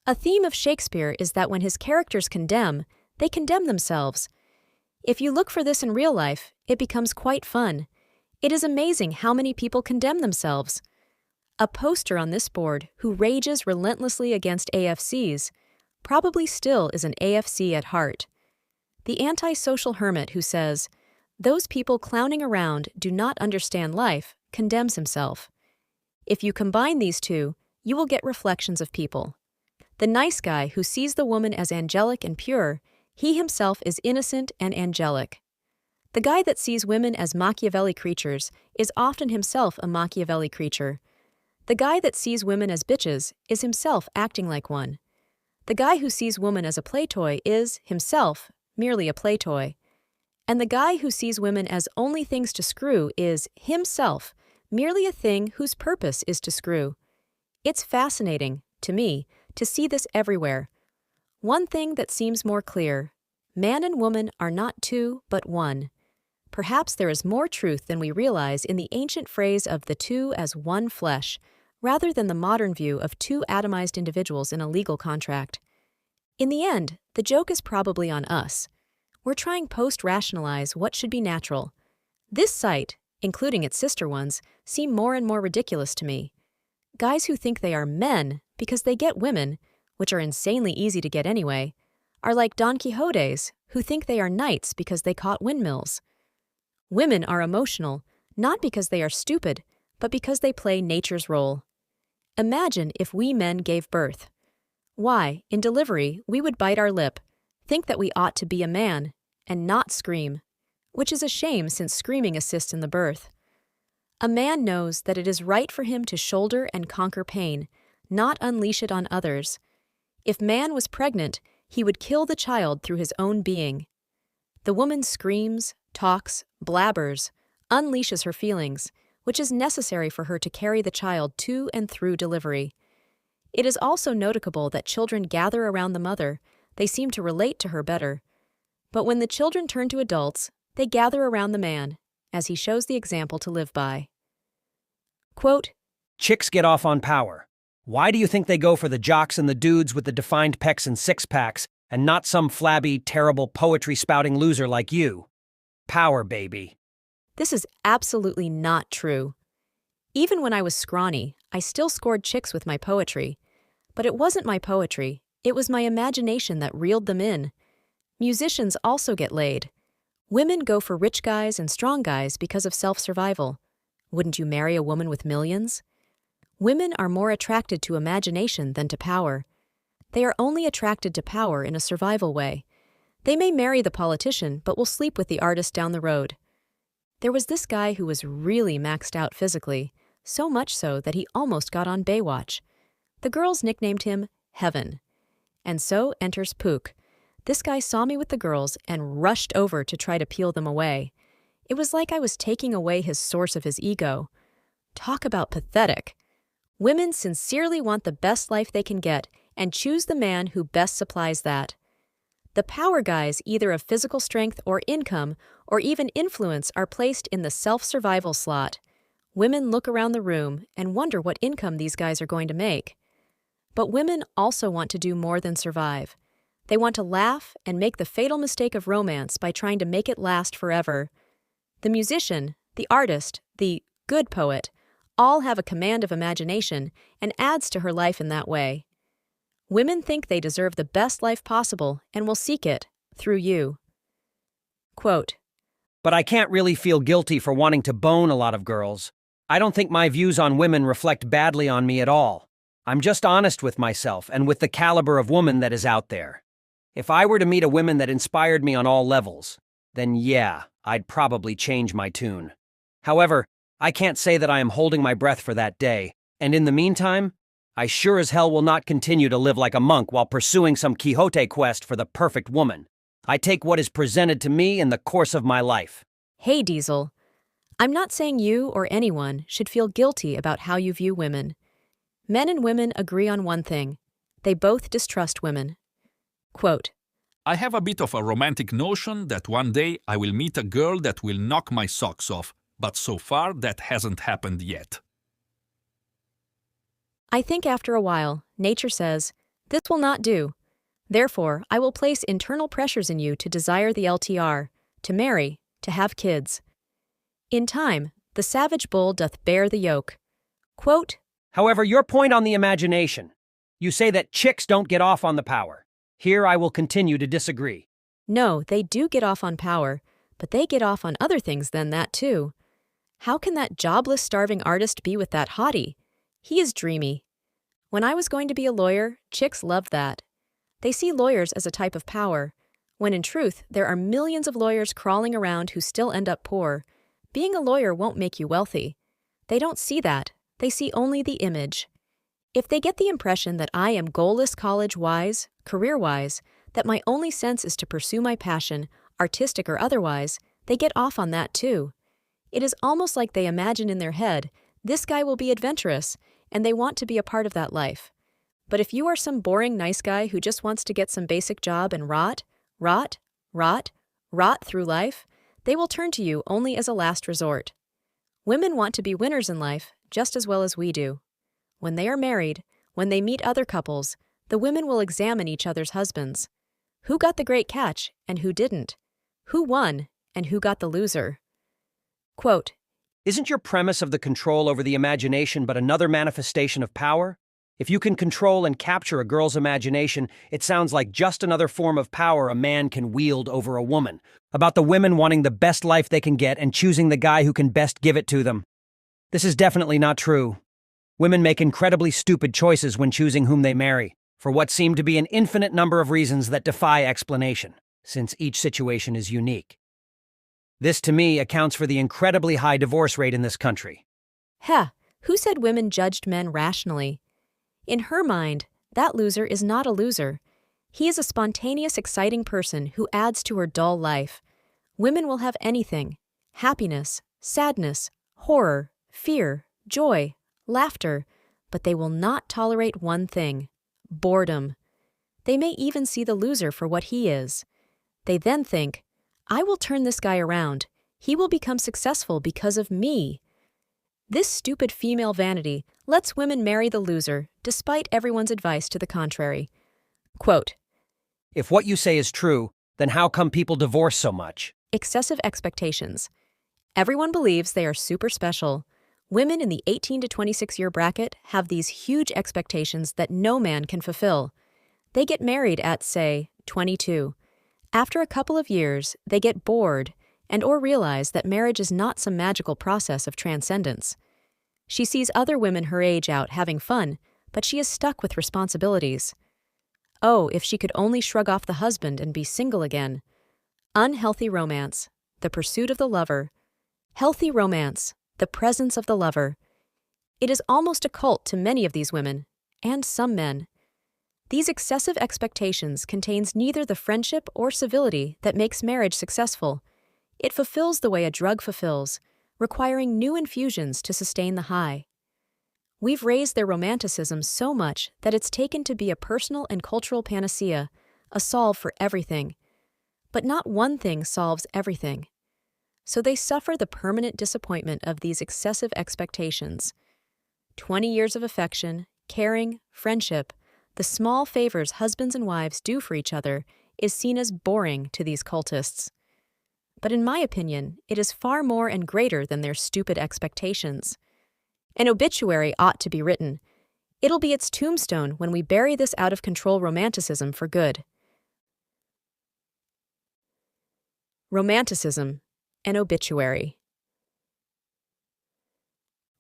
S1: A theme of Shakespeare is that when his characters condemn, they condemn themselves. If you look for this in real life, it becomes quite fun. It is amazing how many people condemn themselves. A poster on this board who rages relentlessly against AFCs probably still is an AFC at heart. The antisocial hermit who says, "Those people clowning around do not understand life," condemns himself. If you combine these two, you will get reflections of people. The nice guy who sees the woman as angelic and pure, he himself is innocent and angelic. The guy that sees women as Machiavelli creatures is often himself a Machiavelli creature. The guy that sees women as bitches is himself acting like one. The guy who sees woman as a play toy is, himself, merely a play toy. And the guy who sees women as only things to screw is, himself, merely a thing whose purpose is to screw. It's fascinating, to me, to see this everywhere. One thing that seems more clear: man and woman are not two, but one. Perhaps there is more truth than we realize in the ancient phrase of the two as one flesh, rather than the modern view of two atomized individuals in a legal contract. In the end, the joke is probably on us. We're trying post-rationalize what should be natural. This site, including its sister ones, seem more and more ridiculous to me. Guys who think they are men because they get women, which are insanely easy to get anyway, are like Don Quixotes who think they are knights because they caught windmills. Women are emotional, not because they are stupid, but because they play nature's role. Imagine if we men gave birth. Why, in delivery, we would bite our lip, think that we ought to be a man, and not scream, which is a shame since screaming assists in the birth. A man knows that it is right for him to shoulder and conquer pain, not unleash it on others. If man was pregnant, he would kill the child through his own being. The woman screams, talks, blabbers, unleashes her feelings, which is necessary for her to carry the child to and through delivery. It is also noticeable that children gather around the mother. They seem to relate to her better. But when the children turn to adults, they gather around the man, as he shows the example to live by. Quote,
S9: Chicks get off on power. Why do you think they go for the jocks and the dudes with the defined pecs and six-packs, and not some flabby, terrible poetry-spouting loser like you? Power, baby.
S1: This is absolutely not true. Even when I was scrawny, I still scored chicks with my poetry. But it wasn't my poetry, it was my imagination that reeled them in. Musicians also get laid. Women go for rich guys and strong guys because of self-survival. Wouldn't you marry a woman with millions? Women are more attracted to imagination than to power. They are only attracted to power in a survival way. They may marry the politician, but will sleep with the artist down the road. There was this guy who was really maxed out physically, so much so that he almost got on Baywatch. The girls nicknamed him Heaven. And so enters Pook. This guy saw me with the girls and rushed over to try to peel them away. It was like I was taking away his source of his ego. Talk about pathetic. Women sincerely want the best life they can get and choose the man who best supplies that. The power guys, either of physical strength or income or even influence, are placed in the self-survival slot. Women look around the room and wonder what income these guys are going to make. But women also want to do more than survive. They want to laugh and make the fatal mistake of romance by trying to make it last forever. The musician, the artist, the good poet, all have a command of imagination and adds to her life in that way. Women think they deserve the best life possible and will seek it through you. Quote,
S9: But I can't really feel guilty for wanting to bone a lot of girls. I don't think my views on women reflect badly on me at all. I'm just honest with myself and with the caliber of woman that is out there. If I were to meet a woman that inspired me on all levels, then yeah, I'd probably change my tune. However, I can't say that I am holding my breath for that day, and in the meantime, I sure as hell will not continue to live like a monk while pursuing some Quixote quest for the perfect woman. I take what is presented to me in the course of my life.
S1: Hey, Diesel. I'm not saying you or anyone should feel guilty about how you view women. Men and women agree on one thing. They both distrust women. Quote,
S11: I have a bit of a romantic notion that one day I will meet a girl that will knock my socks off, but so far that hasn't happened yet.
S1: I think after a while, nature says, this will not do. Therefore, I will place internal pressures in you to desire the LTR, to marry, to have kids. In time, the savage bull doth bear the yoke. Quote,
S9: However, your point on the imagination. You say that chicks don't get off on the power. Here I will continue to disagree.
S1: No, they do get off on power, but they get off on other things than that too. How can that jobless, starving artist be with that hottie? He is dreamy. When I was going to be a lawyer, chicks loved that. They see lawyers as a type of power, when in truth, there are millions of lawyers crawling around who still end up poor. Being a lawyer won't make you wealthy. They don't see that. They see only the image. If they get the impression that I am goalless college-wise, career-wise, that my only sense is to pursue my passion, artistic or otherwise, they get off on that too. It is almost like they imagine in their head, this guy will be adventurous, and they want to be a part of that life. But if you are some boring nice guy who just wants to get some basic job and rot through life, they will turn to you only as a last resort. Women want to be winners in life just as well as we do. When they are married, when they meet other couples, the women will examine each other's husbands. Who got the great catch and who didn't? Who won and who got the loser? Quote,
S9: Isn't your premise of the control over the imagination but another manifestation of power? If you can control and capture a girl's imagination, it sounds like just another form of power a man can wield over a woman, about the women wanting the best life they can get and choosing the guy who can best give it to them. This is definitely not true. Women make incredibly stupid choices when choosing whom they marry, for what seem to be an infinite number of reasons that defy explanation, since each situation is unique. This, to me, accounts for the incredibly high divorce rate in this country.
S1: Who said women judged men rationally? In her mind, that loser is not a loser. He is a spontaneous, exciting person who adds to her dull life. Women will have anything: happiness, sadness, horror, fear, joy, laughter, but they will not tolerate one thing: boredom. They may even see the loser for what he is. They then think, I will turn this guy around. He will become successful because of me. This stupid female vanity lets women marry the loser, despite everyone's advice to the contrary. Quote,
S9: If what you say is true, then how come people divorce so much?
S1: excessive expectations. Everyone believes they are super special. Women in the 18 to 26-year bracket have these huge expectations that no man can fulfill. They get married at, say, 22. After a couple of years, they get bored or realize that marriage is not some magical process of transcendence. She sees other women her age out having fun, but she is stuck with responsibilities. Oh, if she could only shrug off the husband and be single again. Unhealthy romance, the pursuit of the lover. Healthy romance, the presence of the lover. It is almost a cult to many of these women, and some men. These excessive expectations contains neither the friendship or civility that makes marriage successful. It fulfills the way a drug fulfills, requiring new infusions to sustain the high. We've raised their romanticism so much that it's taken to be a personal and cultural panacea, a solve for everything. But not one thing solves everything. So they suffer the permanent disappointment of these excessive expectations. 20 years of affection, caring, friendship, the small favors husbands and wives do for each other is seen as boring to these cultists. But in my opinion, it is far more and greater than their stupid expectations. An obituary ought to be written. It'll be its tombstone when we bury this out-of-control romanticism for good. Romanticism, an obituary.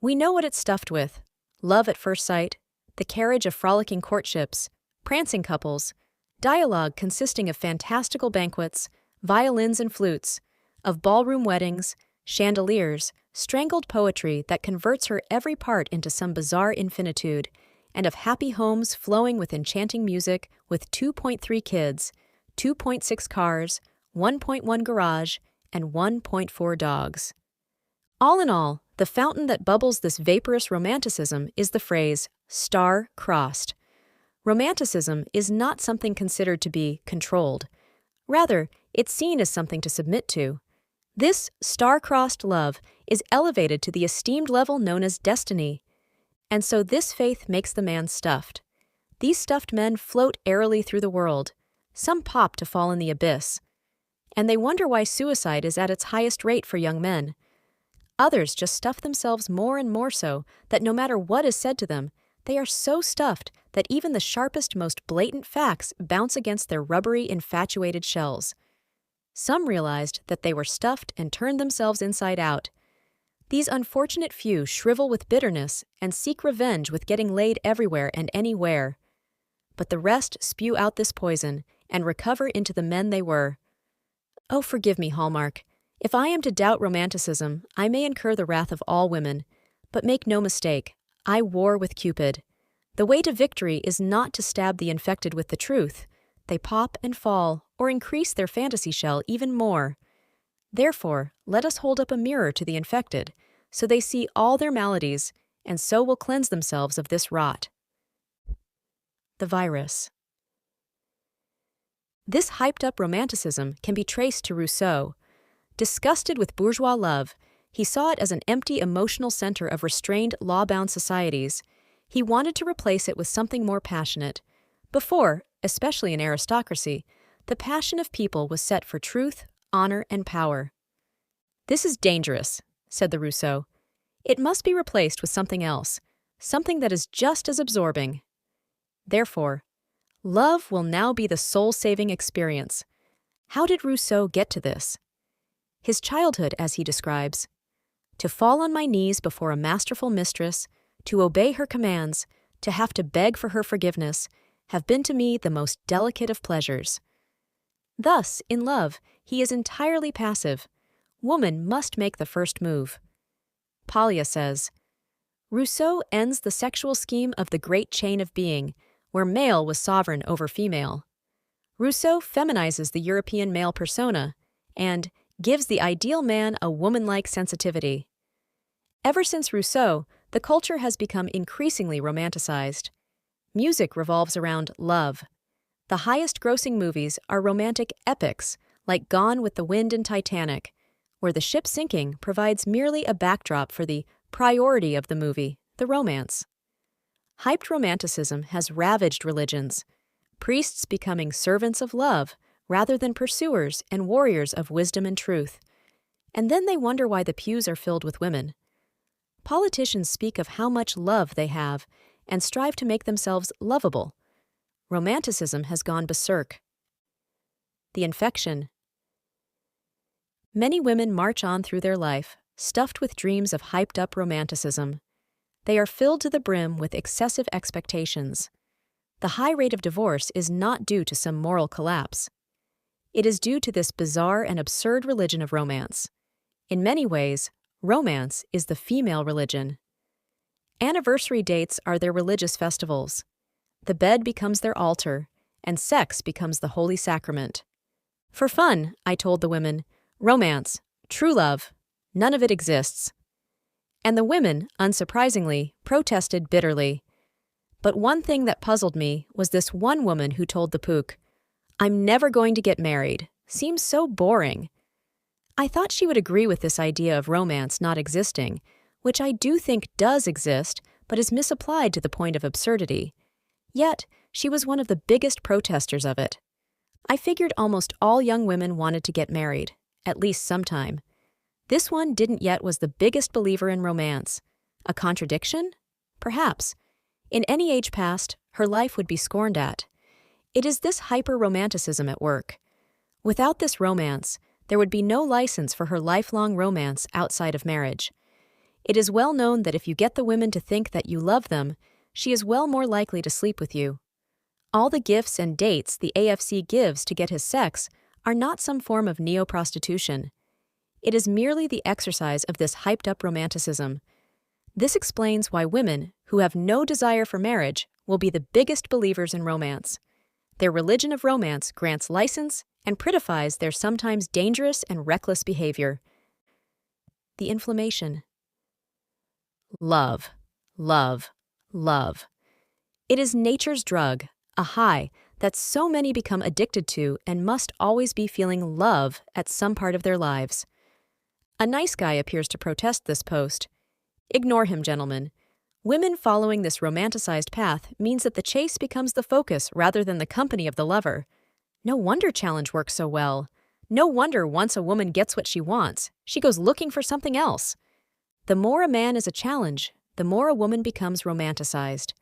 S1: We know what it's stuffed with: love at first sight, the carriage of frolicking courtships, prancing couples, dialogue consisting of fantastical banquets, violins and flutes, of ballroom weddings, chandeliers, strangled poetry that converts her every part into some bizarre infinitude, and of happy homes flowing with enchanting music with 2.3 kids, 2.6 cars, 1.1 garage, and 1.4 dogs. All in all, the fountain that bubbles this vaporous romanticism is the phrase, star-crossed. Romanticism is not something considered to be controlled. Rather, it's seen as something to submit to. This star-crossed love is elevated to the esteemed level known as destiny. And so this faith makes the man stuffed. These stuffed men float airily through the world. Some pop to fall in the abyss. And they wonder why suicide is at its highest rate for young men. Others just stuff themselves more and more so that no matter what is said to them, they are so stuffed that even the sharpest, most blatant facts bounce against their rubbery, infatuated shells. Some realized that they were stuffed and turned themselves inside out. These unfortunate few shrivel with bitterness and seek revenge with getting laid everywhere and anywhere. But the rest spew out this poison and recover into the men they were. Oh, forgive me, Hallmark. If I am to doubt romanticism, I may incur the wrath of all women. But make no mistake, I war with Cupid. The way to victory is not to stab the infected with the truth. They pop and fall, or increase their fantasy shell even more. Therefore, let us hold up a mirror to the infected, so they see all their maladies, and so will cleanse themselves of this rot. The virus. This hyped-up romanticism can be traced to Rousseau. Disgusted with bourgeois love, he saw it as an empty emotional center of restrained, law-bound societies. He wanted to replace it with something more passionate. Before, especially in aristocracy, the passion of people was set for truth, honor, and power. This is dangerous, said the Rousseau. It must be replaced with something else, something that is just as absorbing. Therefore, love will now be the soul-saving experience. How did Rousseau get to this? His childhood, as he describes, to fall on my knees before a masterful mistress, to obey her commands, to have to beg for her forgiveness, have been to me the most delicate of pleasures. Thus, in love, he is entirely passive. Woman must make the first move. Polya says, Rousseau ends the sexual scheme of the great chain of being, where male was sovereign over female. Rousseau feminizes the European male persona and gives the ideal man a woman-like sensitivity. Ever since Rousseau, the culture has become increasingly romanticized. Music revolves around love. The highest-grossing movies are romantic epics, like Gone with the Wind and Titanic, where the ship sinking provides merely a backdrop for the priority of the movie, the romance. Hyped romanticism has ravaged religions, priests becoming servants of love rather than pursuers and warriors of wisdom and truth. And then they wonder why the pews are filled with women. Politicians speak of how much love they have and strive to make themselves lovable. Romanticism has gone berserk. The infection. Many women march on through their life, stuffed with dreams of hyped-up romanticism. They are filled to the brim with excessive expectations. The high rate of divorce is not due to some moral collapse. It is due to this bizarre and absurd religion of romance. In many ways, romance is the female religion. Anniversary dates are their religious festivals. The bed becomes their altar, and sex becomes the holy sacrament. For fun, I told the women, romance, true love, none of it exists. And the women, unsurprisingly, protested bitterly. But one thing that puzzled me was this one woman who told the Pook, "I'm never going to get married. Seems so boring." I thought she would agree with this idea of romance not existing, which I do think does exist, but is misapplied to the point of absurdity. Yet, she was one of the biggest protesters of it. I figured almost all young women wanted to get married, at least sometime. This one didn't yet was the biggest believer in romance. A contradiction? Perhaps. In any age past, her life would be scorned at. It is this hyper-romanticism at work. Without this romance, there would be no license for her lifelong romance outside of marriage. It is well known that if you get the women to think that you love them, she is well more likely to sleep with you. All the gifts and dates the AFC gives to get his sex are not some form of neo-prostitution. It is merely the exercise of this hyped-up romanticism. This explains why women, who have no desire for marriage, will be the biggest believers in romance. Their religion of romance grants license and prettifies their sometimes dangerous and reckless behavior. The inflammation. Love, love, love. It is nature's drug, a high that so many become addicted to and must always be feeling love at some part of their lives. A nice guy appears to protest this post. Ignore him, gentlemen. Women following this romanticized path means that the chase becomes the focus rather than the company of the lover. No wonder challenge works so well. No wonder once a woman gets what she wants, she goes looking for something else. The more a man is a challenge, the more a woman becomes romanticized.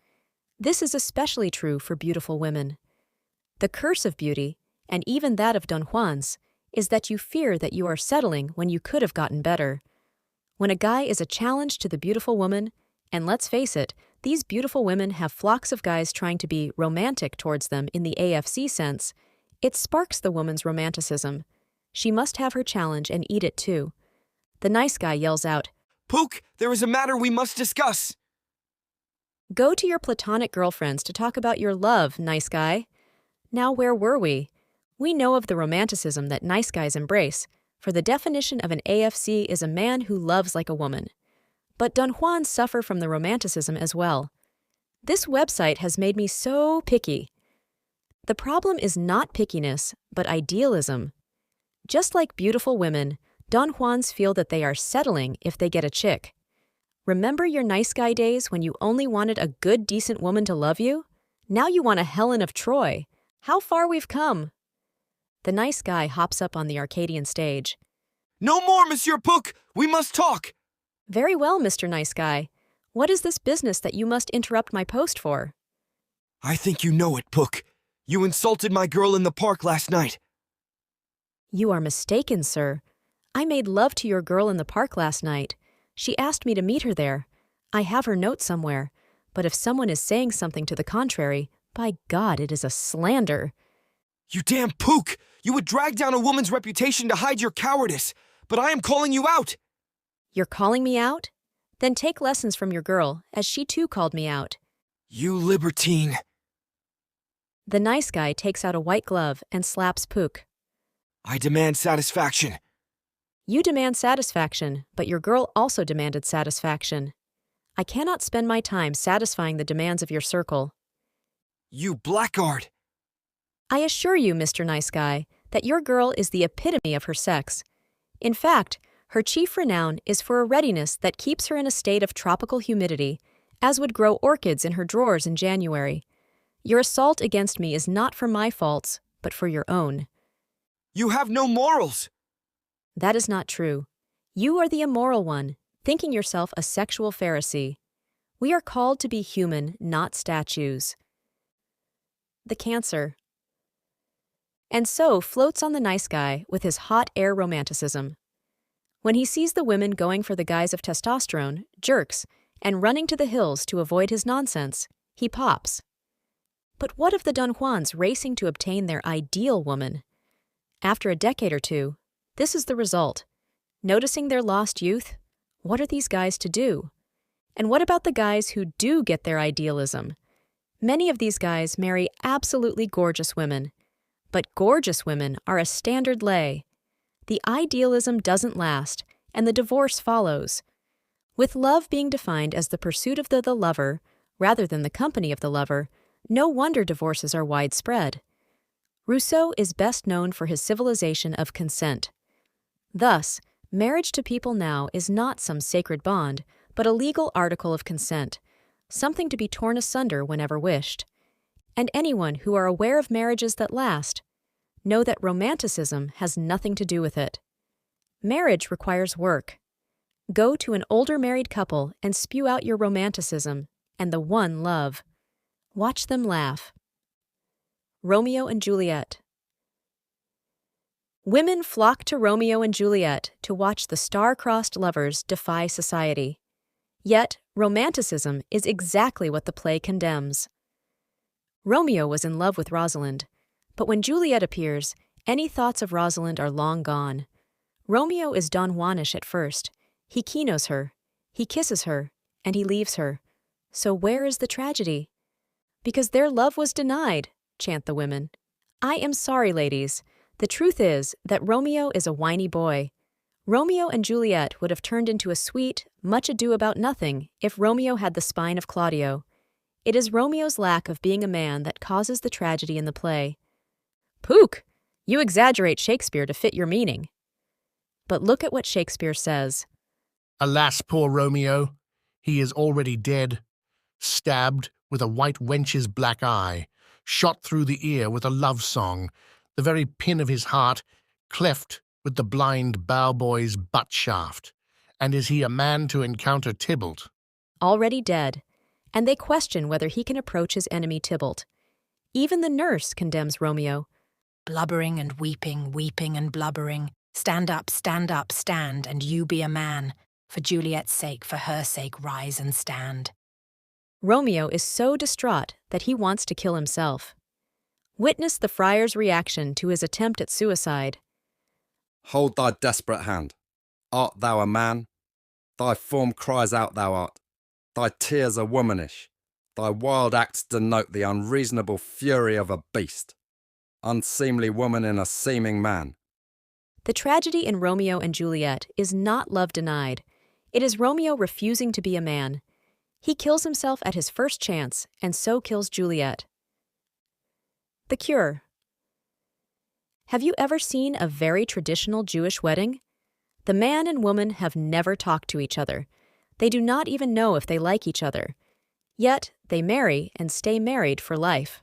S1: This is especially true for beautiful women. The curse of beauty, and even that of Don Juan's, is that you fear that you are settling when you could have gotten better. When a guy is a challenge to the beautiful woman, and let's face it, these beautiful women have flocks of guys trying to be romantic towards them in the AFC sense, it sparks the woman's romanticism. She must have her challenge and eat it too. The nice guy yells out,
S12: "Pook, there is a matter we must discuss."
S1: Go to your platonic girlfriends to talk about your love, nice guy. Now where were we? We know of the romanticism that nice guys embrace, for the definition of an AFC is a man who loves like a woman. But Don Juans suffer from the romanticism as well. This website has made me so picky. The problem is not pickiness, but idealism. Just like beautiful women, Don Juans feel that they are settling if they get a chick. Remember your nice guy days when you only wanted a good, decent woman to love you? Now you want a Helen of Troy. How far we've come. The nice guy hops up on the Arcadian stage.
S12: "No more, Monsieur Pook! We must talk!"
S1: Very well, Mr. Nice Guy. What is this business that you must interrupt my post for?
S12: "I think you know it, Pook. You insulted my girl in the park last night."
S1: You are mistaken, sir. I made love to your girl in the park last night. She asked me to meet her there. I have her note somewhere, but if someone is saying something to the contrary, by God, it is a slander.
S12: "You damn Pook! You would drag down a woman's reputation to hide your cowardice, but I am calling you out!"
S1: You're calling me out? Then take lessons from your girl, as she too called me out.
S12: You libertine.
S1: The nice guy takes out a white glove and slaps Pook.
S12: I demand satisfaction.
S1: You demand satisfaction, but your girl also demanded satisfaction. I cannot spend my time satisfying the demands of your circle.
S12: You blackguard.
S1: I assure you, Mr. Nice Guy, that your girl is the epitome of her sex. In fact, her chief renown is for a readiness that keeps her in a state of tropical humidity, as would grow orchids in her drawers in January. Your assault against me is not for my faults, but for your own.
S12: You have no morals.
S1: That is not true. You are the immoral one, thinking yourself a sexual Pharisee. We are called to be human, not statues. The Cancer. And so floats on the nice guy with his hot air romanticism. When he sees the women going for the guise of testosterone, jerks, and running to the hills to avoid his nonsense, he pops. But what of the Don Juans racing to obtain their ideal woman? After a decade or two, this is the result. Noticing their lost youth, what are these guys to do? And what about the guys who do get their idealism? Many of these guys marry absolutely gorgeous women. But gorgeous women are a standard lay. The idealism doesn't last, and the divorce follows. With love being defined as the pursuit of the lover, rather than the company of the lover, no wonder divorces are widespread. Rousseau is best known for his civilization of consent. Thus, marriage to people now is not some sacred bond, but a legal article of consent, something to be torn asunder whenever wished. And anyone who are aware of marriages that last know that romanticism has nothing to do with it. Marriage requires work. Go to an older married couple and spew out your romanticism and the one love. Watch them laugh. Romeo and Juliet. Women flock to Romeo and Juliet to watch the star-crossed lovers defy society. Yet, romanticism is exactly what the play condemns. Romeo was in love with Rosalind, but when Juliet appears, any thoughts of Rosalind are long gone. Romeo is Don Juanish at first. He keynotes her, he kisses her, and he leaves her. So where is the tragedy? Because their love was denied, chant the women. I am sorry, ladies. The truth is that Romeo is a whiny boy. Romeo and Juliet would have turned into a sweet, much ado about nothing if Romeo had the spine of Claudio. It is Romeo's lack of being a man that causes the tragedy in the play. Pook! You exaggerate Shakespeare to fit your meaning. But look at what Shakespeare says.
S6: Alas, poor Romeo, he is already dead, stabbed with a white wench's black eye, shot through the ear with a love song, the very pin of his heart cleft with the blind bow-boy's butt shaft. And is he a man to encounter Tybalt?
S1: Already dead, and they question whether he can approach his enemy Tybalt. Even the nurse condemns Romeo.
S13: Blubbering and weeping, weeping and blubbering. Stand up, stand, and you be a man. For Juliet's sake, for her sake, rise and stand.
S1: Romeo is so distraught that he wants to kill himself. Witness the friar's reaction to his attempt at suicide.
S14: Hold thy desperate hand. Art thou a man? Thy form cries out thou art. Thy tears are womanish. Thy wild acts denote the unreasonable fury of a beast. Unseemly woman in a seeming man.
S1: The tragedy in Romeo and Juliet is not love denied. It is Romeo refusing to be a man. He kills himself at his first chance, and so kills Juliet. The Cure. Have you ever seen a very traditional Jewish wedding? The man and woman have never talked to each other. They do not even know if they like each other. Yet, they marry and stay married for life.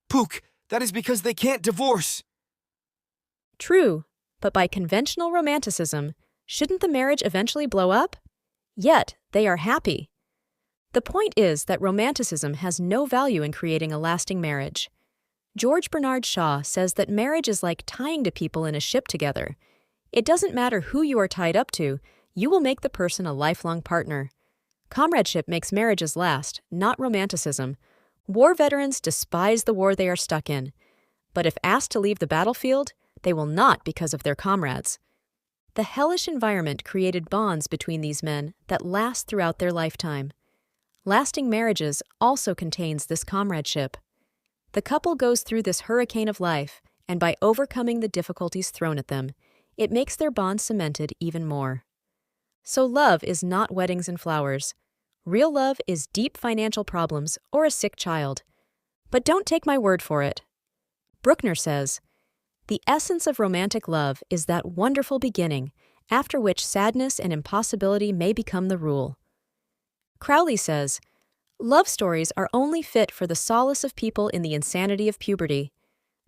S12: Pook, that is because they can't divorce.
S1: True, but by conventional romanticism, shouldn't the marriage eventually blow up? Yet, they are happy. The point is that romanticism has no value in creating a lasting marriage. George Bernard Shaw says that marriage is like tying to people in a ship together. It doesn't matter who you are tied up to, you will make the person a lifelong partner. Comradeship makes marriages last, not romanticism. War veterans despise the war they are stuck in. But if asked to leave the battlefield, they will not because of their comrades. The hellish environment created bonds between these men that last throughout their lifetime. Lasting marriages also contains this comradeship. The couple goes through this hurricane of life, and by overcoming the difficulties thrown at them, it makes their bond cemented even more. So love is not weddings and flowers. Real love is deep financial problems or a sick child. But don't take my word for it. Bruckner says, "The essence of romantic love is that wonderful beginning, after which sadness and impossibility may become the rule." Crowley says, "Love stories are only fit for the solace of people in the insanity of puberty.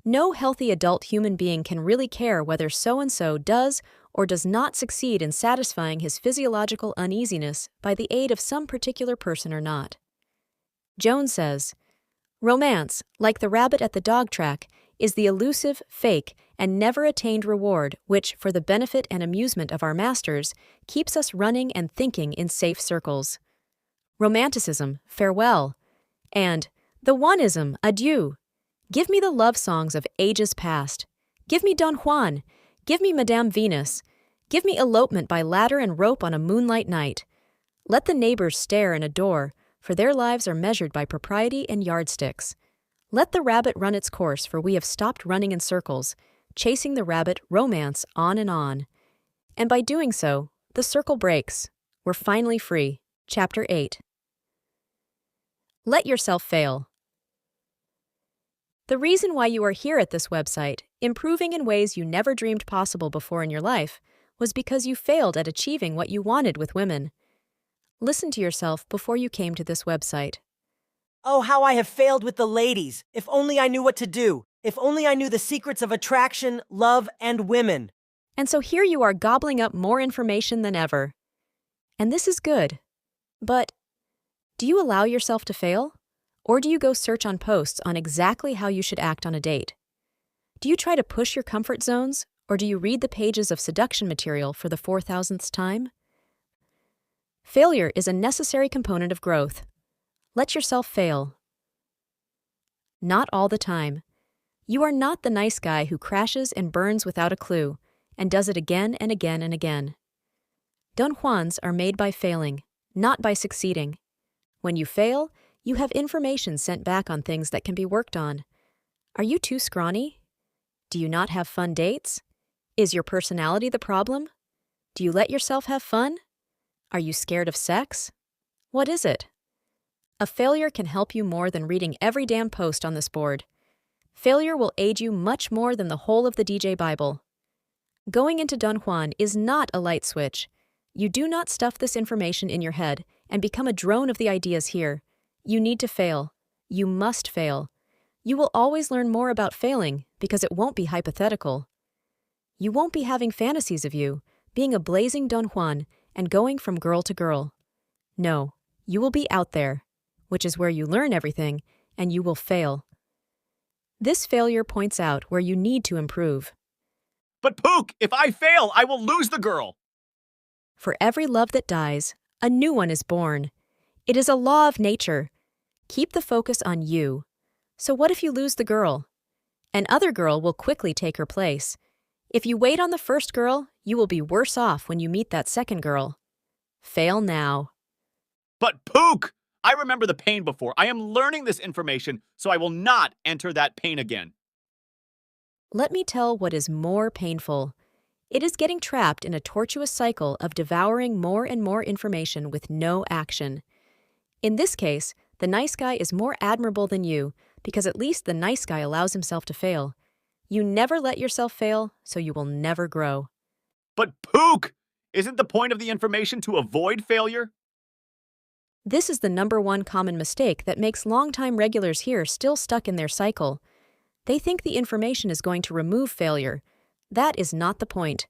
S1: No healthy adult human being can really care whether so-and-so does or does not succeed in satisfying his physiological uneasiness by the aid of some particular person or not." Jones says, "Romance, like the rabbit at the dog track, is the elusive, fake, and never attained reward which, for the benefit and amusement of our masters, keeps us running and thinking in safe circles. Romanticism, farewell, and the oneism, adieu. Give me the love songs of ages past. Give me Don Juan. Give me Madame Venus. Give me elopement by ladder and rope on a moonlight night. Let the neighbors stare and adore, for their lives are measured by propriety and yardsticks. Let the rabbit run its course, for we have stopped running in circles, chasing the rabbit romance on and on. And by doing so, the circle breaks. We're finally free." Chapter 8. Let yourself fail. The reason why you are here at this website, improving in ways you never dreamed possible before in your life, was because you failed at achieving what you wanted with women. Listen to yourself before you came to this website.
S4: Oh, how I have failed with the ladies! If only I knew what to do! If only I knew the secrets of attraction, love, and women!
S1: And so here you are gobbling up more information than ever. And this is good. But do you allow yourself to fail? Or do you go search on posts on exactly how you should act on a date? Do you try to push your comfort zones, or do you read the pages of seduction material for the 4,000th time? Failure is a necessary component of growth. Let yourself fail. Not all the time. You are not the nice guy who crashes and burns without a clue, and does it again and again and again. Don Juans are made by failing, not by succeeding. When you fail, you have information sent back on things that can be worked on. Are you too scrawny? Do you not have fun dates? Is your personality the problem? Do you let yourself have fun? Are you scared of sex? What is it? A failure can help you more than reading every damn post on this board. Failure will aid you much more than the whole of the DJ Bible. Going into Don Juan is not a light switch. You do not stuff this information in your head and become a drone of the ideas here. You need to fail. You must fail. You will always learn more about failing because it won't be hypothetical. You won't be having fantasies of you, being a blazing Don Juan and going from girl to girl. No, you will be out there, which is where you learn everything, and you will fail. This failure points out where you need to improve.
S5: But Pook, if I fail, I will lose the girl.
S1: For every love that dies, a new one is born. It is a law of nature. Keep the focus on you. So what if you lose the girl? An other girl will quickly take her place. If you wait on the first girl, you will be worse off when you meet that second girl. Fail now.
S5: But Pook, I remember the pain before. I am learning this information, so I will not enter that pain again.
S1: Let me tell what is more painful. It is getting trapped in a tortuous cycle of devouring more and more information with no action. In this case, the nice guy is more admirable than you, because at least the nice guy allows himself to fail. You never let yourself fail, so you will never grow.
S5: But Pook, isn't the point of the information to avoid failure?
S1: This is the #1 common mistake that makes longtime regulars here still stuck in their cycle. They think the information is going to remove failure. That is not the point.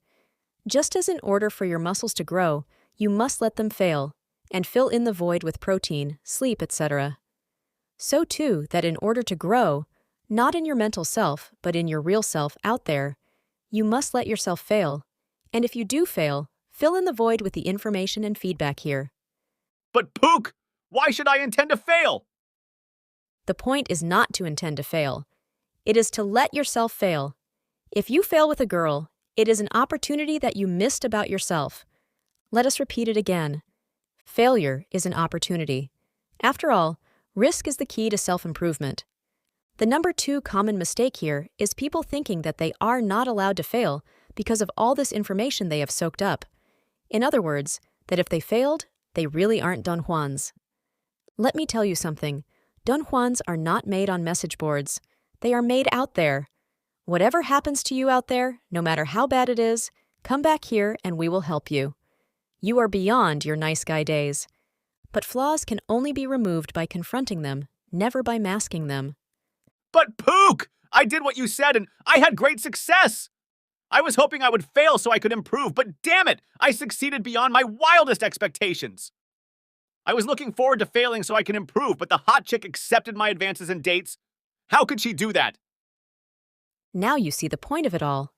S1: Just as in order for your muscles to grow, you must let them fail, and fill in the void with protein, sleep, etc. So too that in order to grow, not in your mental self, but in your real self out there, you must let yourself fail. And if you do fail, fill in the void with the information and feedback here.
S5: But Pook, why should I intend to fail?
S1: The point is not to intend to fail. It is to let yourself fail. If you fail with a girl, It is an opportunity that you missed about yourself. Let us repeat it again. Failure is an opportunity. After all, risk is the key to self-improvement. The number 2 common mistake here is people thinking that they are not allowed to fail because of all this information they have soaked up. In other words, that if they failed, they really aren't Don Juans. Let me tell you something. Don Juans are not made on message boards. They are made out there. Whatever happens to you out there, no matter how bad it is, come back here and we will help you. You are beyond your nice guy days. But flaws can only be removed by confronting them, never by masking them.
S5: But Pook! I did what you said and I had great success! I was hoping I would fail so I could improve, but damn it! I succeeded beyond my wildest expectations! I was looking forward to failing so I could improve, but the hot chick accepted my advances and dates. How could she do that?
S1: Now you see the point of it all.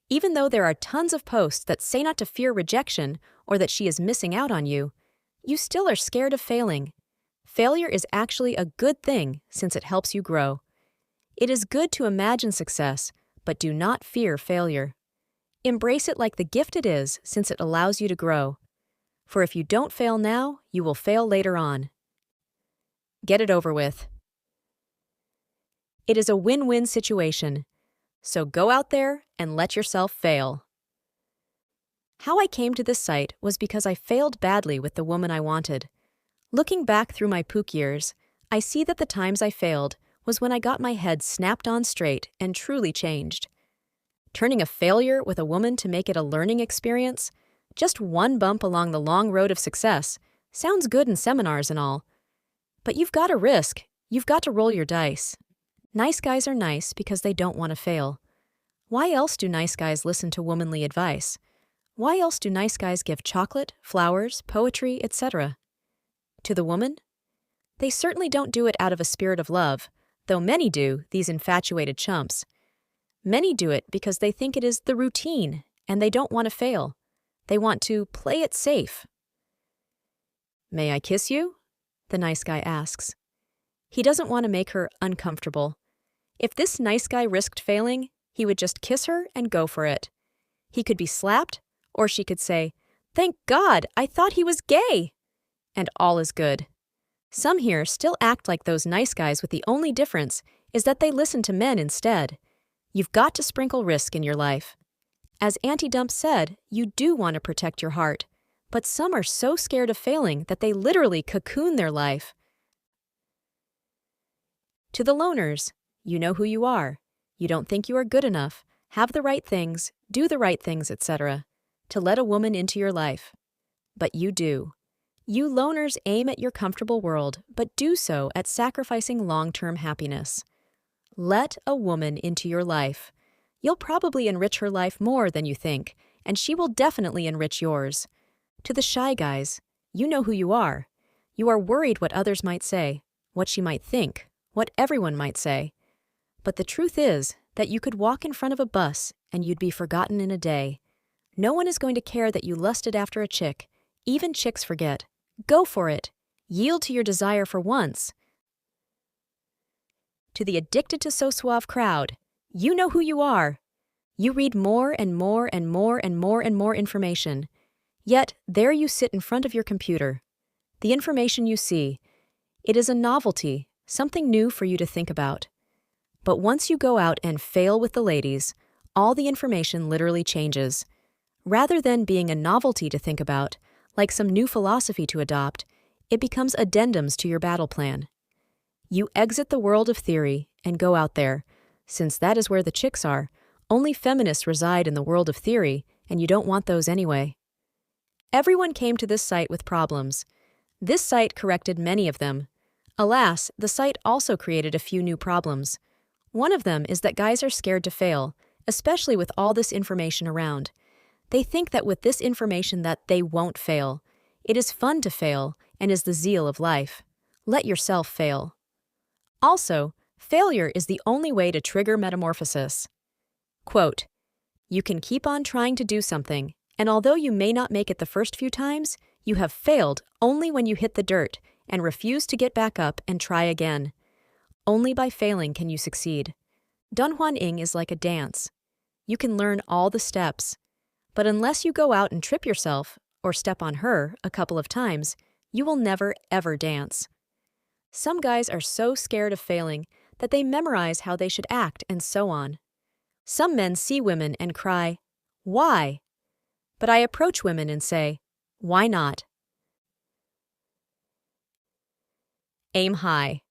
S1: Even though there are tons of posts that say not to fear rejection or that she is missing out on you, you still are scared of failing. Failure is actually a good thing since it helps you grow. It is good to imagine success, but do not fear failure. Embrace it like the gift it is since it allows you to grow. For if you don't fail now, you will fail later on. Get it over with. It is a win-win situation. So go out there and let yourself fail. How I came to this site was because I failed badly with the woman I wanted. Looking back through my Pook years, I see that the times I failed was when I got my head snapped on straight and truly changed. Turning a failure with a woman to make it a learning experience, just one bump along the long road of success, sounds good in seminars and all. But you've got to risk. You've got to roll your dice. Nice guys are nice because they don't want to fail. Why else do nice guys listen to womanly advice? Why else do nice guys give chocolate, flowers, poetry, etc.? To the woman? They certainly don't do it out of a spirit of love, though many do, these infatuated chumps. Many do it because they think it is the routine, and they don't want to fail. They want to play it safe. May I kiss you? The nice guy asks. He doesn't want to make her uncomfortable. If this nice guy risked failing, he would just kiss her and go for it. He could be slapped, or she could say, "Thank God, I thought he was gay!" And all is good. Some here still act like those nice guys with the only difference is that they listen to men instead. You've got to sprinkle risk in your life. As Auntie Dump said, you do want to protect your heart, but some are so scared of failing that they literally cocoon their life. To the loners, you know who you are. You don't think you are good enough, have the right things, do the right things, etc., to let a woman into your life. But you do. You loners aim at your comfortable world, but do so at sacrificing long-term happiness. Let a woman into your life. You'll probably enrich her life more than you think, and she will definitely enrich yours. To the shy guys, you know who you are. You are worried what others might say, what she might think, what everyone might say. But the truth is that you could walk in front of a bus and you'd be forgotten in a day. No one is going to care that you lusted after a chick. Even chicks forget. Go for it. Yield to your desire for once. To the addicted to so suave crowd, you know who you are. You read more and more and more and more and more information. Yet, there you sit in front of your computer. The information you see, it is a novelty, something new for you to think about. But once you go out and fail with the ladies, all the information literally changes. Rather than being a novelty to think about, like some new philosophy to adopt, it becomes addendums to your battle plan. You exit the world of theory and go out there. Since that is where the chicks are, only feminists reside in the world of theory, and you don't want those anyway. Everyone came to this site with problems. This site corrected many of them. Alas, the site also created a few new problems. One of them is that guys are scared to fail, especially with all this information around. They think that with this information that they won't fail. It is fun to fail and is the zeal of life. Let yourself fail. Also, failure is the only way to trigger metamorphosis. Quote, "You can keep on trying to do something, and although you may not make it the first few times, you have failed only when you hit the dirt and refuse to get back up and try again. Only by failing can you succeed. Don Juan Ing is like a dance. You can learn all the steps. But unless you go out and trip yourself, or step on her a couple of times, you will never, ever dance. Some guys are so scared of failing that they memorize how they should act and so on. Some men see women and cry, "Why?" But I approach women and say, "Why not?" Aim high.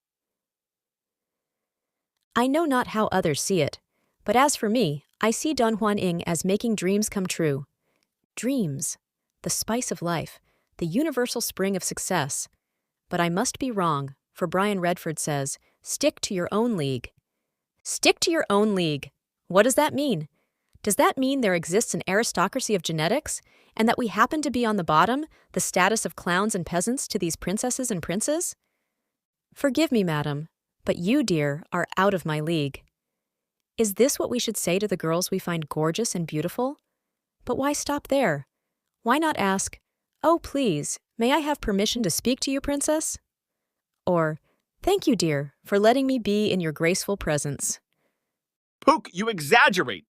S1: I know not how others see it, but as for me, I see Don Juan Ing as making dreams come true. Dreams, the spice of life, the universal spring of success. But I must be wrong, for Brian Redford says, stick to your own league. Stick to your own league. What does that mean? Does that mean there exists an aristocracy of genetics, and that we happen to be on the bottom, the status of clowns and peasants to these princesses and princes? Forgive me, madam, but you, dear, are out of my league. Is this what we should say to the girls we find gorgeous and beautiful? But why stop there? Why not ask, "Oh, please, may I have permission to speak to you, princess?" Or, "Thank you, dear, for letting me be in your graceful presence."
S5: Pook, you exaggerate!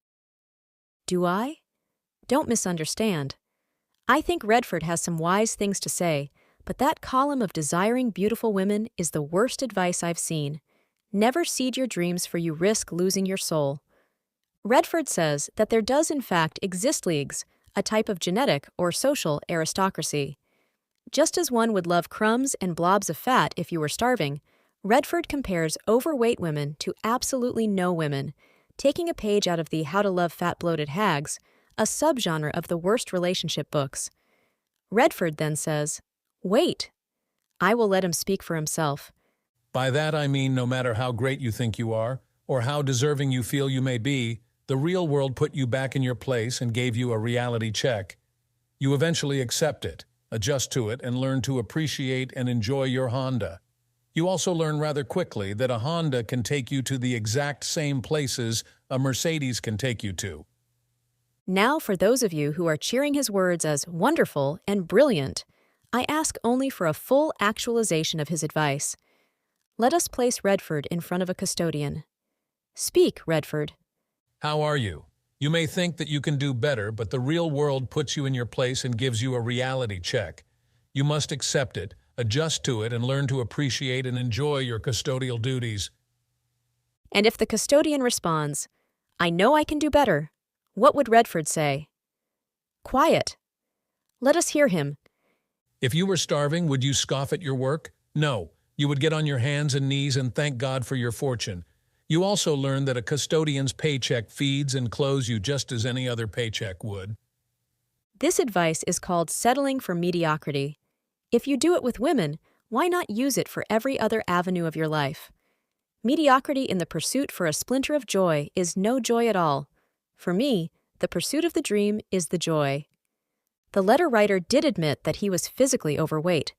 S1: Do I? Don't misunderstand. I think Redford has some wise things to say, but that column of desiring beautiful women is the worst advice I've seen. Never cede your dreams, for you risk losing your soul. Redford says that there does in fact exist leagues, a type of genetic or social aristocracy. Just as one would love crumbs and blobs of fat if you were starving, Redford compares overweight women to absolutely no women, taking a page out of the How to Love Fat Bloated Hags, a subgenre of the worst relationship books. Redford then says, "Wait." I will let him speak for himself.
S15: By that I mean no matter how great you think you are, or how deserving you feel you may be, the real world put you back in your place and gave you a reality check. You eventually accept it, adjust to it, and learn to appreciate and enjoy your Honda. You also learn rather quickly that a Honda can take you to the exact same places a Mercedes can take you to.
S1: Now, for those of you who are cheering his words as wonderful and brilliant, I ask only for a full actualization of his advice. Let us place Redford in front of a custodian. Speak, Redford.
S15: How are you? You may think that you can do better, but the real world puts you in your place and gives you a reality check. You must accept it, adjust to it, and learn to appreciate and enjoy your custodial duties.
S1: And if the custodian responds, "I know I can do better," what would Redford say? Quiet. Let us hear him.
S15: If you were starving, would you scoff at your work? No. You would get on your hands and knees and thank God for your fortune. You also learn that a custodian's paycheck feeds and clothes you just as any other paycheck would.
S1: This advice is called settling for mediocrity. If you do it with women, why not use it for every other avenue of your life? Mediocrity in the pursuit for a splinter of joy is no joy at all. For me, the pursuit of the dream is the joy. The letter writer did admit that he was physically overweight,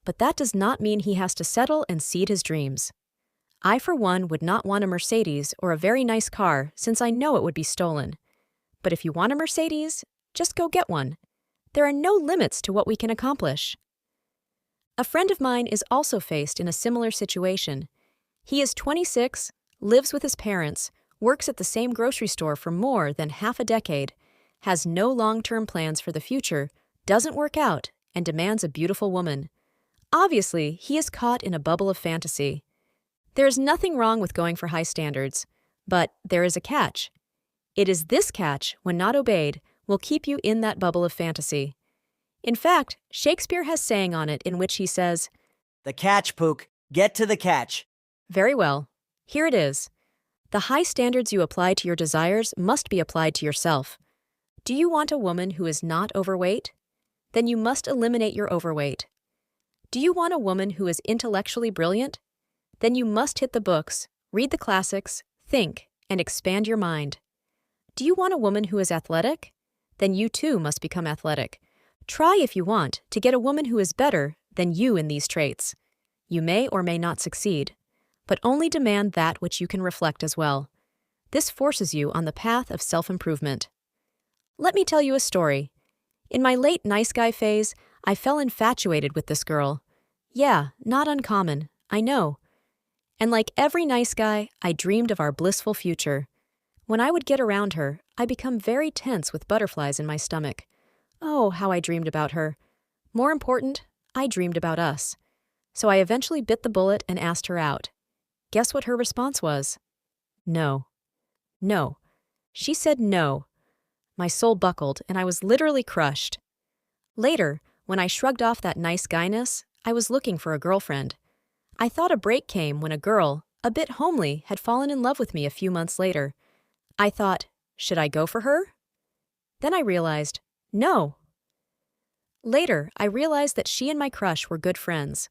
S1: but that does not mean he has to settle and cede his dreams. I, for one, would not want a Mercedes or a very nice car since I know it would be stolen. But if you want a Mercedes, just go get one. There are no limits to what we can accomplish. A friend of mine is also faced in a similar situation. He is 26, lives with his parents, works at the same grocery store for more than half a decade, has no long-term plans for the future, doesn't work out, and demands a beautiful woman. Obviously, he is caught in a bubble of fantasy. There is nothing wrong with going for high standards, but there is a catch. It is this catch, when not obeyed, will keep you in that bubble of fantasy. In fact, Shakespeare has saying on it in which he says,
S4: "The catch, Pook. Get to the catch."
S1: Very well. Here it is. The high standards you apply to your desires must be applied to yourself. Do you want a woman who is not overweight? Then you must eliminate your overweight. Do you want a woman who is intellectually brilliant? Then you must hit the books, read the classics, think, and expand your mind. Do you want a woman who is athletic? Then you too must become athletic. Try, if you want, to get a woman who is better than you in these traits. You may or may not succeed, but only demand that which you can reflect as well. This forces you on the path of self-improvement. Let me tell you a story. In my late nice guy phase, I fell infatuated with this girl. Yeah, not uncommon, I know. And like every nice guy, I dreamed of our blissful future. When I would get around her, I become very tense with butterflies in my stomach. Oh, how I dreamed about her. More important, I dreamed about us. So I eventually bit the bullet and asked her out. Guess what her response was? No. No. She said no. My soul buckled, and I was literally crushed. Later, when I shrugged off that nice guyness, I was looking for a girlfriend. I thought a break came when a girl, a bit homely, had fallen in love with me a few months later. I thought, should I go for her? Then I realized, no. Later, I realized that she and my crush were good friends.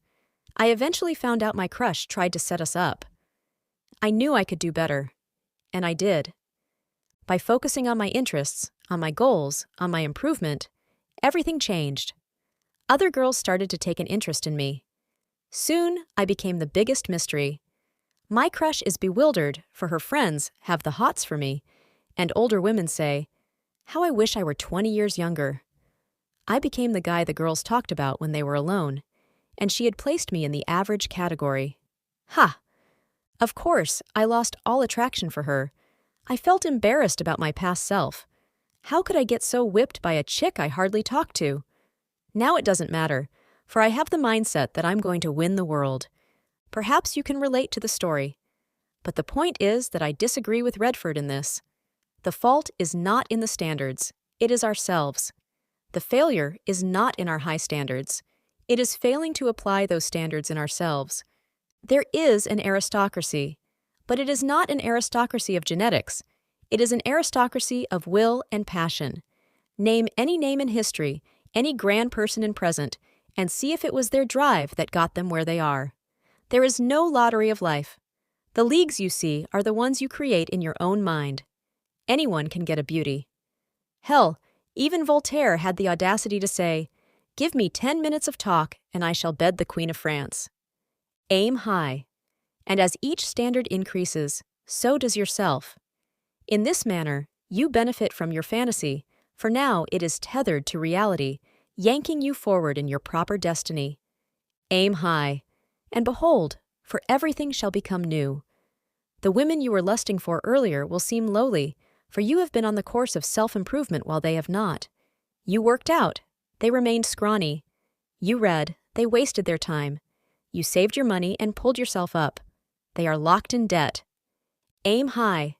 S1: I eventually found out my crush tried to set us up. I knew I could do better. And I did. By focusing on my interests, on my goals, on my improvement, everything changed. Other girls started to take an interest in me. Soon, I became the biggest mystery. My crush is bewildered, for her friends have the hots for me, and older women say, "How I wish I were 20 years younger." I became the guy the girls talked about when they were alone, and she had placed me in the average category. Ha! Of course, I lost all attraction for her. I felt embarrassed about my past self. How could I get so whipped by a chick I hardly talked to? Now it doesn't matter, for I have the mindset that I'm going to win the world. Perhaps you can relate to the story. But the point is that I disagree with Redford in this. The fault is not in the standards, it is ourselves. The failure is not in our high standards. It is failing to apply those standards in ourselves. There is an aristocracy, but it is not an aristocracy of genetics. It is an aristocracy of will and passion. Name any name in history, any grand person in present, and see if it was their drive that got them where they are. There is no lottery of life. The leagues you see are the ones you create in your own mind. Anyone can get a beauty. Hell, even Voltaire had the audacity to say, "Give me 10 minutes of talk, and I shall bed the Queen of France." Aim high. And as each standard increases, so does yourself. In this manner, you benefit from your fantasy, for now it is tethered to reality, yanking you forward in your proper destiny. Aim high. And behold, for everything shall become new. The women you were lusting for earlier will seem lowly, for you have been on the course of self-improvement while they have not. You worked out, they remained scrawny. You read, they wasted their time. You saved your money and pulled yourself up. They are locked in debt. Aim high.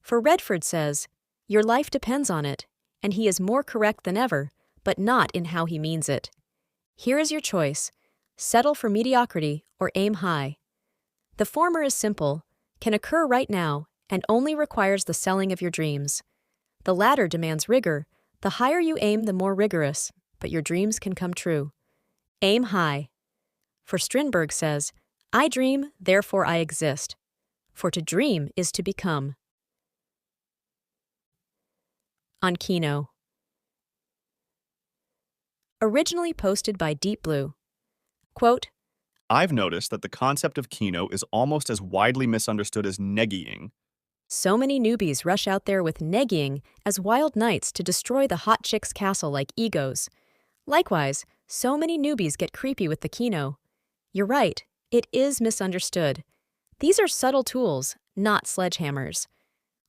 S1: For Redford says, your life depends on it, and he is more correct than ever, but not in how he means it. Here is your choice. Settle for mediocrity or aim high. The former is simple, can occur right now, and only requires the selling of your dreams. The latter demands rigor. The higher you aim, the more rigorous, but your dreams can come true. Aim high. For Strindberg says, I dream, therefore I exist. For to dream is to become. On Kino. Originally posted by Deep Blue. Quote,
S5: I've noticed that the concept of Kino is almost as widely misunderstood as neggieing.
S1: So many newbies rush out there with neggieing as wild knights to destroy the hot chick's castle like egos. Likewise, so many newbies get creepy with the Kino. You're right, it is misunderstood. These are subtle tools, not sledgehammers.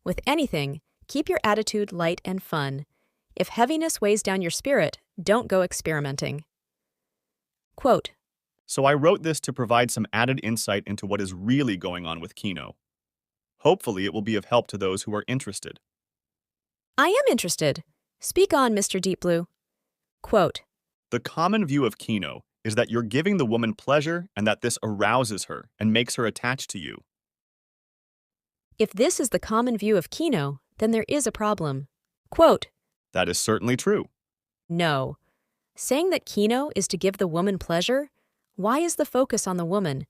S1: With anything, keep your attitude light and fun. If heaviness weighs down your spirit, don't go experimenting. Quote,
S5: So I wrote this to provide some added insight into what is really going on with Kino. Hopefully it will be of help to those who are interested.
S1: I am interested. Speak on, Mr. Deep Blue. Quote,
S5: The common view of Kino is that you're giving the woman pleasure and that this arouses her and makes her attached to you.
S1: If this is the common view of Kino, then there is a problem. Quote,
S5: That is certainly true.
S1: No. Saying that Kino is to give the woman pleasure? Why is the focus on the woman?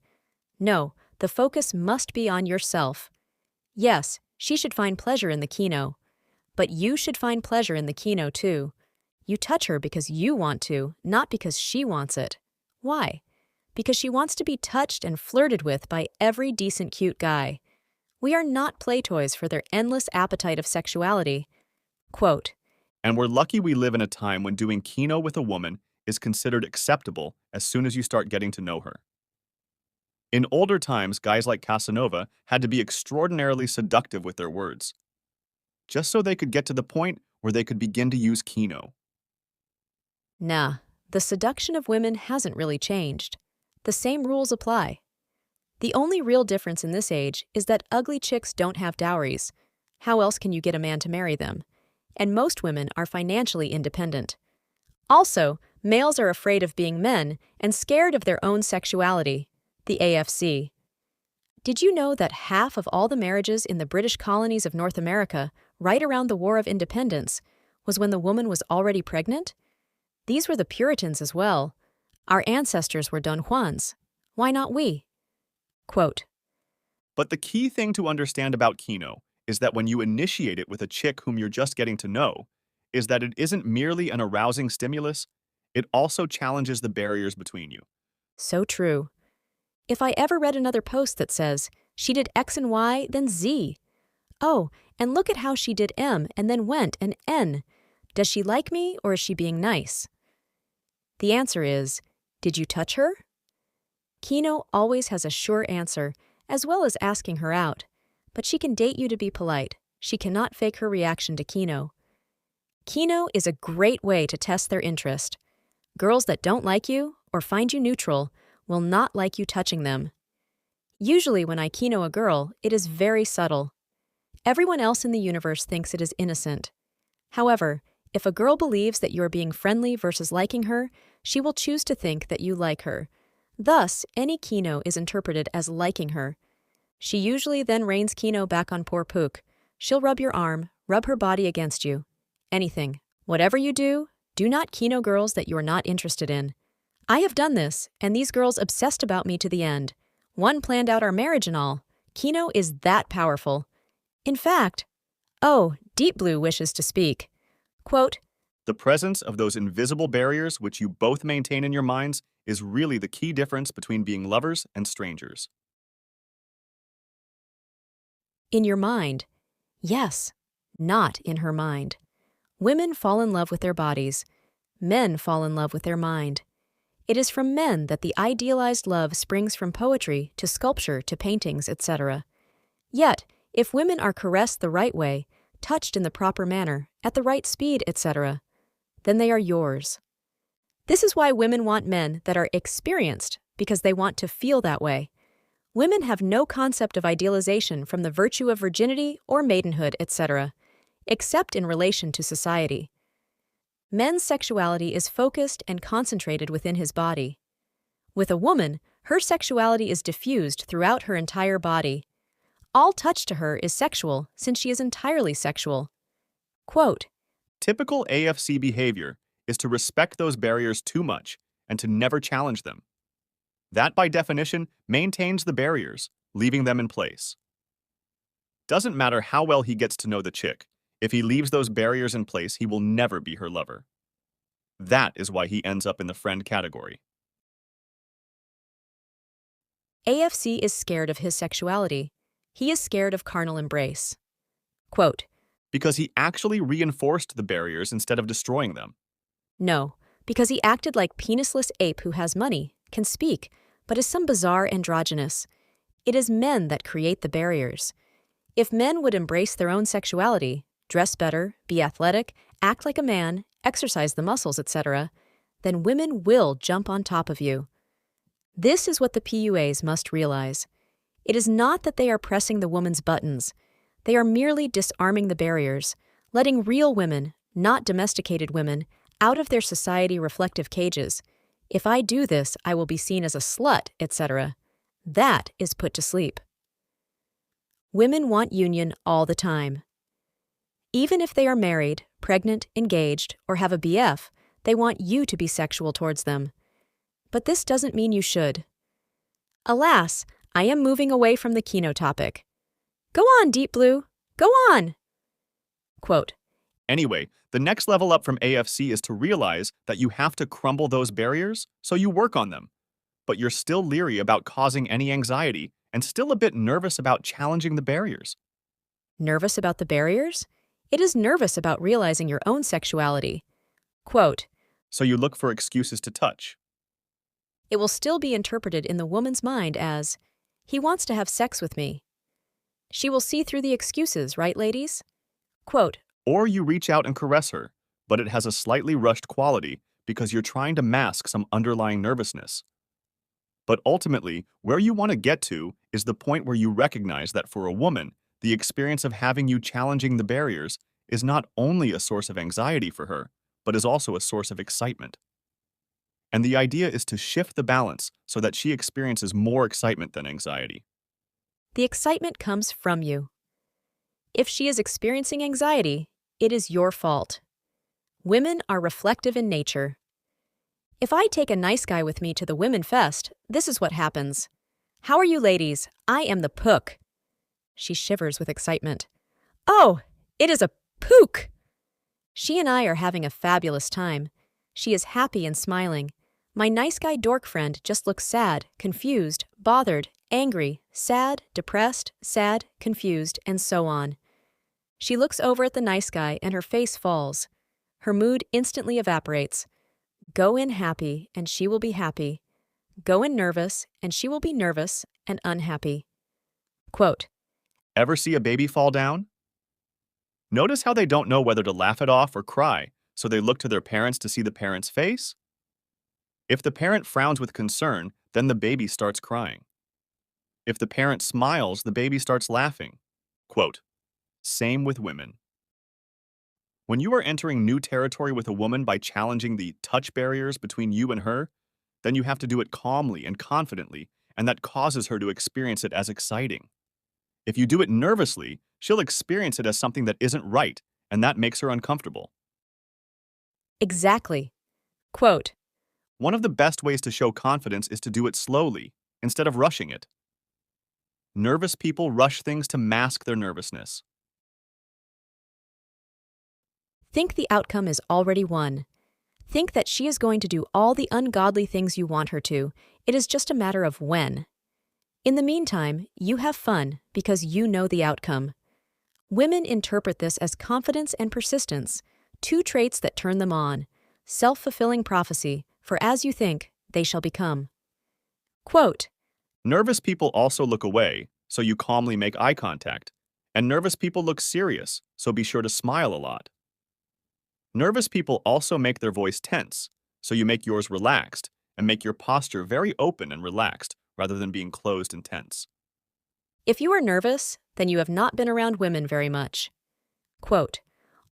S1: No, the focus must be on yourself. Yes, she should find pleasure in the Kino. But you should find pleasure in the Kino too. You touch her because you want to, not because she wants it. Why? Because she wants to be touched and flirted with by every decent cute guy. We are not play toys for their endless appetite of sexuality. Quote,
S5: And we're lucky we live in a time when doing Kino with a woman is considered acceptable as soon as you start getting to know her. In older times, guys like Casanova had to be extraordinarily seductive with their words. just so they could get to the point where they could begin to use Kino.
S1: Nah, the seduction of women hasn't really changed. The same rules apply. The only real difference in this age is that ugly chicks don't have dowries. How else can you get a man to marry them? And most women are financially independent. Also, males are afraid of being men and scared of their own sexuality, the AFC. Did you know that half of all the marriages in the British colonies of North America, right around the War of Independence, was when the woman was already pregnant? These were the Puritans as well. Our ancestors were Don Juans. Why not we? Quote,
S5: But the key thing to understand about Kino is that when you initiate it with a chick whom you're just getting to know, is that it isn't merely an arousing stimulus, it also challenges the barriers between you.
S1: so true. If I ever read another post that says, she did X and Y, then Z. Oh, and look at how she did M and then went and N. Does she like me or is she being nice? The answer is, did you touch her? Kino always has a sure answer, as well as asking her out. But she can date you to be polite. She cannot fake her reaction to Kino. Kino is a great way to test their interest. Girls that don't like you or find you neutral will not like you touching them. Usually when I Kino a girl, it is very subtle. Everyone else in the universe thinks it is innocent. However, if a girl believes that you are being friendly versus liking her, she will choose to think that you like her. Thus, any Kino is interpreted as liking her. She usually then rains Kino back on poor Pook. She'll rub your arm, rub her body against you. Anything. Whatever you do, do not Kino girls that you are not interested in. I have done this, and these girls obsessed about me to the end. One planned out our marriage and all. Kino is that powerful. In fact, Deep Blue wishes to speak. Quote,
S5: The presence of those invisible barriers which you both maintain in your minds is really the key difference between being lovers and strangers.
S1: in your mind. Yes, not in her mind. Women fall in love with their bodies. Men fall in love with their mind. It is from men that the idealized love springs from poetry to sculpture to paintings, etc. Yet, if women are caressed the right way, touched in the proper manner, at the right speed, etc., then they are yours. This is why women want men that are experienced, because they want to feel that way. Women have no concept of idealization from the virtue of virginity or maidenhood, etc., except in relation to society. Men's sexuality is focused and concentrated within his body. With a woman, her sexuality is diffused throughout her entire body. All touch to her is sexual, since she is entirely sexual. Quote,
S5: Typical AFC behavior is to respect those barriers too much and to never challenge them. That, by definition, maintains the barriers, leaving them in place. Doesn't matter how well he gets to know the chick, if he leaves those barriers in place, he will never be her lover. That is why he ends up in the friend category.
S1: AFC is scared of his sexuality. He is scared of carnal embrace. Quote,
S5: Because he actually reinforced the barriers instead of destroying them.
S1: No, because he acted like penisless ape who has money, can speak, but is some bizarre androgynous. It is men that create the barriers. If men would embrace their own sexuality, dress better, be athletic, act like a man, exercise the muscles, etc., then women will jump on top of you. This is what the PUAs must realize. It is not that they are pressing the woman's buttons. They are merely disarming the barriers, letting real women, not domesticated women, out of their society-reflective cages. If I do this, I will be seen as a slut, etc. That is put to sleep. Women want union all the time. Even if they are married, pregnant, engaged, or have a BF, they want you to be sexual towards them. But this doesn't mean you should. Alas, I am moving away from the Kino topic. Go on, Deep Blue. Go on. Quote,
S5: Anyway, the next level up from AFC is to realize that you have to crumble those barriers, so you work on them. But you're still leery about causing any anxiety and still a bit nervous about challenging the barriers.
S1: Nervous about the barriers? It is nervous about realizing your own sexuality. Quote,
S5: So you look for excuses to touch.
S1: It will still be interpreted in the woman's mind as, he wants to have sex with me. She will see through the excuses, right, ladies? Quote,
S5: Or you reach out and caress her, but it has a slightly rushed quality because you're trying to mask some underlying nervousness. But ultimately, where you want to get to is the point where you recognize that for a woman, the experience of having you challenging the barriers is not only a source of anxiety for her, but is also a source of excitement. And the idea is to shift the balance so that she experiences more excitement than anxiety.
S1: the excitement comes from you. If she is experiencing anxiety, it is your fault. Women are reflective in nature. If I take a nice guy with me to the Women Fest, this is what happens. How are you ladies? I am the Pook. She shivers with excitement. Oh, it is a Pook! She and I are having a fabulous time. She is happy and smiling. My nice guy dork friend just looks sad, confused, bothered, angry, sad, depressed, sad, confused, and so on. She looks over at the nice guy and her face falls. Her mood instantly evaporates. Go in happy and she will be happy. Go in nervous and she will be nervous and unhappy. Quote,
S5: Ever see a baby fall down? Notice how they don't know whether to laugh it off or cry, so they look to their parents to see the parent's face? If the parent frowns with concern, then the baby starts crying. If the parent smiles, the baby starts laughing. Quote, Same with women. When you are entering new territory with a woman by challenging the touch barriers between you and her, then you have to do it calmly and confidently, and that causes her to experience it as exciting. If you do it nervously, she'll experience it as something that isn't right, and that makes her uncomfortable.
S1: exactly. Quote,
S5: One of the best ways to show confidence is to do it slowly, instead of rushing it. Nervous people rush things to mask their nervousness.
S1: think the outcome is already won. Think that she is going to do all the ungodly things you want her to. It is just a matter of when. In the meantime, you have fun because you know the outcome. Women interpret this as confidence and persistence, two traits that turn them on. Self-fulfilling prophecy, for as you think, they shall become. Quote,
S5: Nervous people also look away, so you calmly make eye contact. And nervous people look serious, so be sure to smile a lot. Nervous people also make their voice tense, so you make yours relaxed and make your posture very open and relaxed rather than being closed and tense.
S1: if you are nervous, then you have not been around women very much. Quote,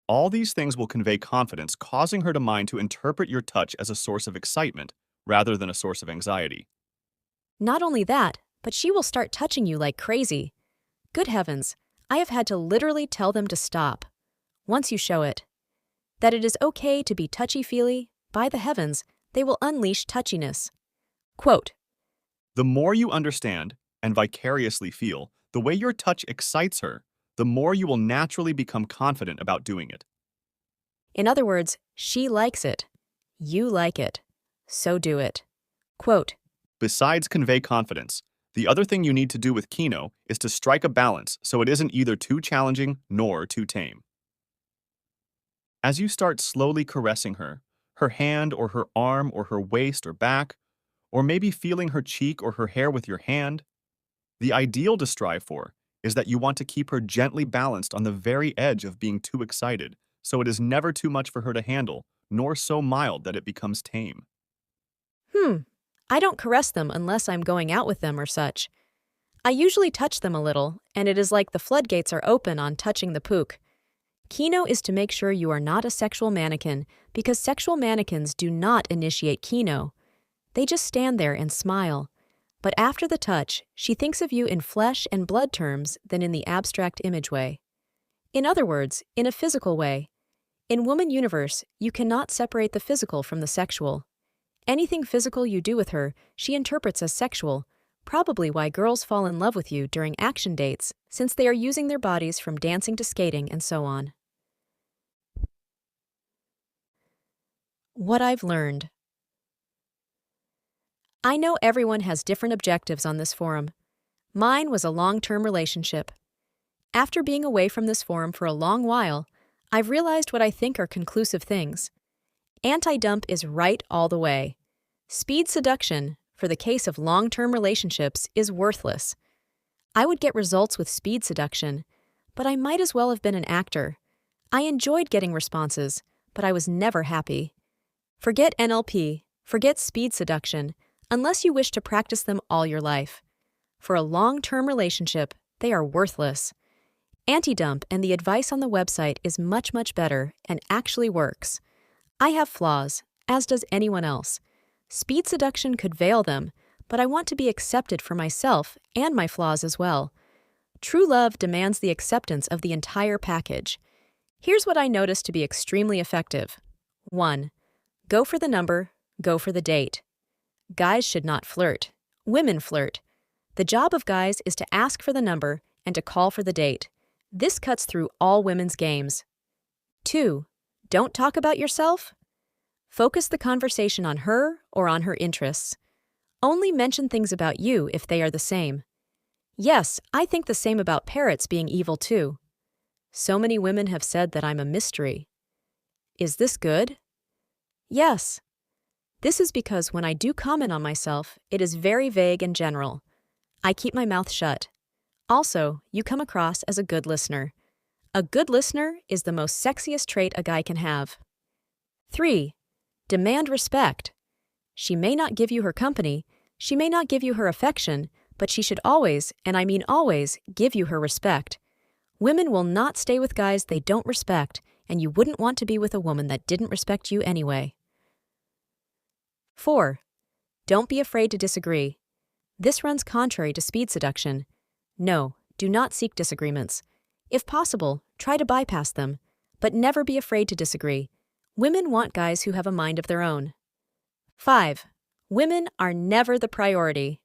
S5: All these things will convey confidence, causing her mind to interpret your touch as a source of excitement rather than a source of anxiety.
S1: not only that, but she will start touching you like crazy. Good heavens, I have had to literally tell them to stop. Once you show it, that it is okay to be touchy-feely, by the heavens, they will unleash touchiness. Quote,
S5: The more you understand and vicariously feel the way your touch excites her, the more you will naturally become confident about doing it.
S1: in other words, she likes it. You like it. So do it. Quote,
S5: Besides convey confidence, the other thing you need to do with Kino is to strike a balance so it isn't either too challenging nor too tame. As you start slowly caressing her, her hand or her arm or her waist or back, or maybe feeling her cheek or her hair with your hand, the ideal to strive for is that you want to keep her gently balanced on the very edge of being too excited, so it is never too much for her to handle, nor so mild that it becomes tame.
S1: I don't caress them unless I'm going out with them or such. I usually touch them a little, and it is like the floodgates are open on touching the Pook. Kino is to make sure you are not a sexual mannequin, because sexual mannequins do not initiate Kino. They just stand there and smile. But after the touch, she thinks of you in flesh and blood terms than in the abstract image way. In other words, in a physical way. In Woman Universe, you cannot separate the physical from the sexual. Anything physical you do with her, she interprets as sexual, probably why girls fall in love with you during action dates, since they are using their bodies from dancing to skating and so on. What I've learned. I know everyone has different objectives on this forum. Mine was a long-term relationship. After being away from this forum for a long while, I've realized what I think are conclusive things. Anti-dump is right all the way. Speed seduction, for the case of long-term relationships, is worthless. I would get results with speed seduction, but I might as well have been an actor. I enjoyed getting responses, but I was never happy. Forget NLP, forget speed seduction, unless you wish to practice them all your life. For a long-term relationship, they are worthless. Anti-dump and the advice on the website is much, much better and actually works. I have flaws, as does anyone else. Speed seduction could veil them, but I want to be accepted for myself and my flaws as well. True love demands the acceptance of the entire package. Here's what I noticed to be extremely effective. 1. Go for the number, go for the date. Guys should not flirt. Women flirt. The job of guys is to ask for the number and to call for the date. This cuts through all women's games. 2. Don't talk about yourself. Focus the conversation on her or on her interests. Only mention things about you if they are the same. Yes, I think the same about parrots being evil too. So many women have said that I'm a mystery. Is this good? Yes. This is because when I do comment on myself, it is very vague and general. I keep my mouth shut. Also, you come across as a good listener. A good listener is the most sexiest trait a guy can have. 3. Demand respect. She may not give you her company, she may not give you her affection, but she should always, and I mean always, give you her respect. Women will not stay with guys they don't respect, and you wouldn't want to be with a woman that didn't respect you anyway. 4. Don't be afraid to disagree. This runs contrary to speed seduction. No, do not seek disagreements. If possible, try to bypass them, but never be afraid to disagree. Women want guys who have a mind of their own. 5. Women are never the priority.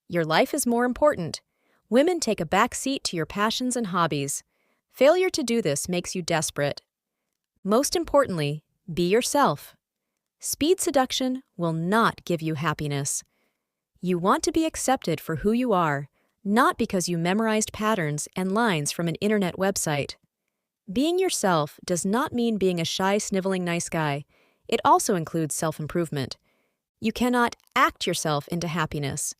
S1: Your life is more important. Women take a back seat to your passions and hobbies. Failure to do this makes you desperate. Most importantly, be yourself. Speed seduction will not give you happiness. You want to be accepted for who you are, not because you memorized patterns and lines from an internet website. Being yourself does not mean being a shy, sniveling nice guy. It also includes self-improvement. You cannot act yourself into happiness.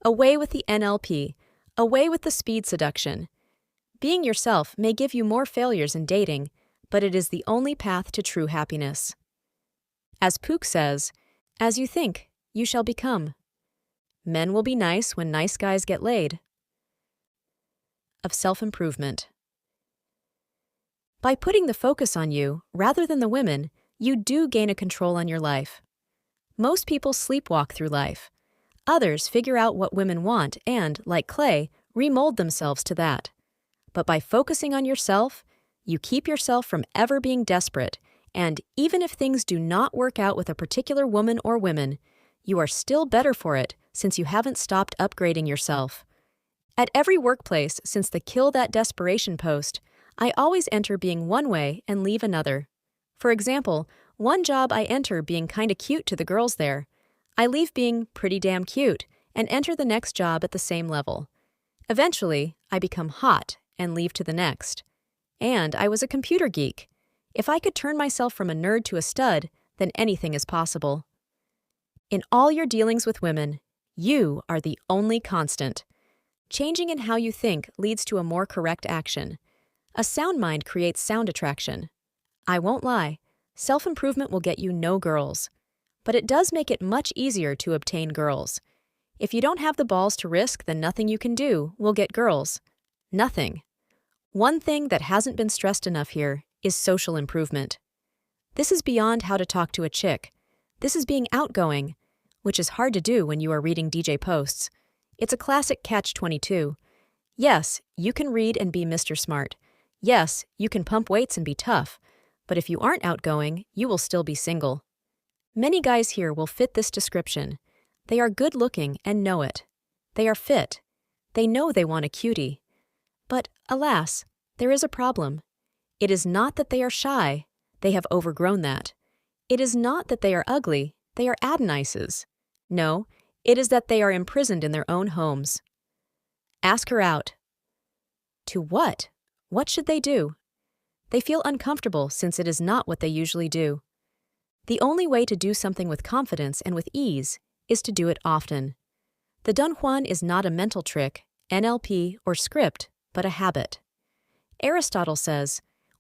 S1: Away with the NLP. Away with the speed seduction. Being yourself may give you more failures in dating, but it is the only path to true happiness. As Pook says, as you think, you shall become. Men will be nice when nice guys get laid. Of self-improvement. By putting the focus on you, rather than the women, you do gain a control on your life. Most people sleepwalk through life. Others figure out what women want and, like clay, remold themselves to that. But by focusing on yourself, you keep yourself from ever being desperate, and even if things do not work out with a particular woman or women, you are still better for it since you haven't stopped upgrading yourself. At every workplace since the Kill That Desperation post, I always enter being one way and leave another. For example, one job I enter being kinda cute to the girls there. I leave being pretty damn cute and enter the next job at the same level. Eventually, I become hot and leave to the next. And I was a computer geek. If I could turn myself from a nerd to a stud, then anything is possible. In all your dealings with women, you are the only constant. Changing in how you think leads to a more correct action. A sound mind creates sound attraction. I won't lie, self-improvement will get you no girls. But it does make it much easier to obtain girls. If you don't have the balls to risk, then nothing you can do will get girls. Nothing. One thing that hasn't been stressed enough here is social improvement. This is beyond how to talk to a chick. This is being outgoing, which is hard to do when you are reading DJ posts. It's a classic catch-22. Yes, you can read and be Mr. Smart. Yes, you can pump weights and be tough. But if you aren't outgoing, you will still be single. Many guys here will fit this description. They are good-looking and know it. They are fit. They know they want a cutie. But, alas, there is a problem. It is not that they are shy. They have overgrown that. It is not that they are ugly. They are Adonises. No, it is that they are imprisoned in their own homes. Ask her out. To what? What should they do? They feel uncomfortable since it is not what they usually do. The only way to do something with confidence and with ease is to do it often. The Don Juan is not a mental trick, NLP, or script, but a habit. Aristotle says,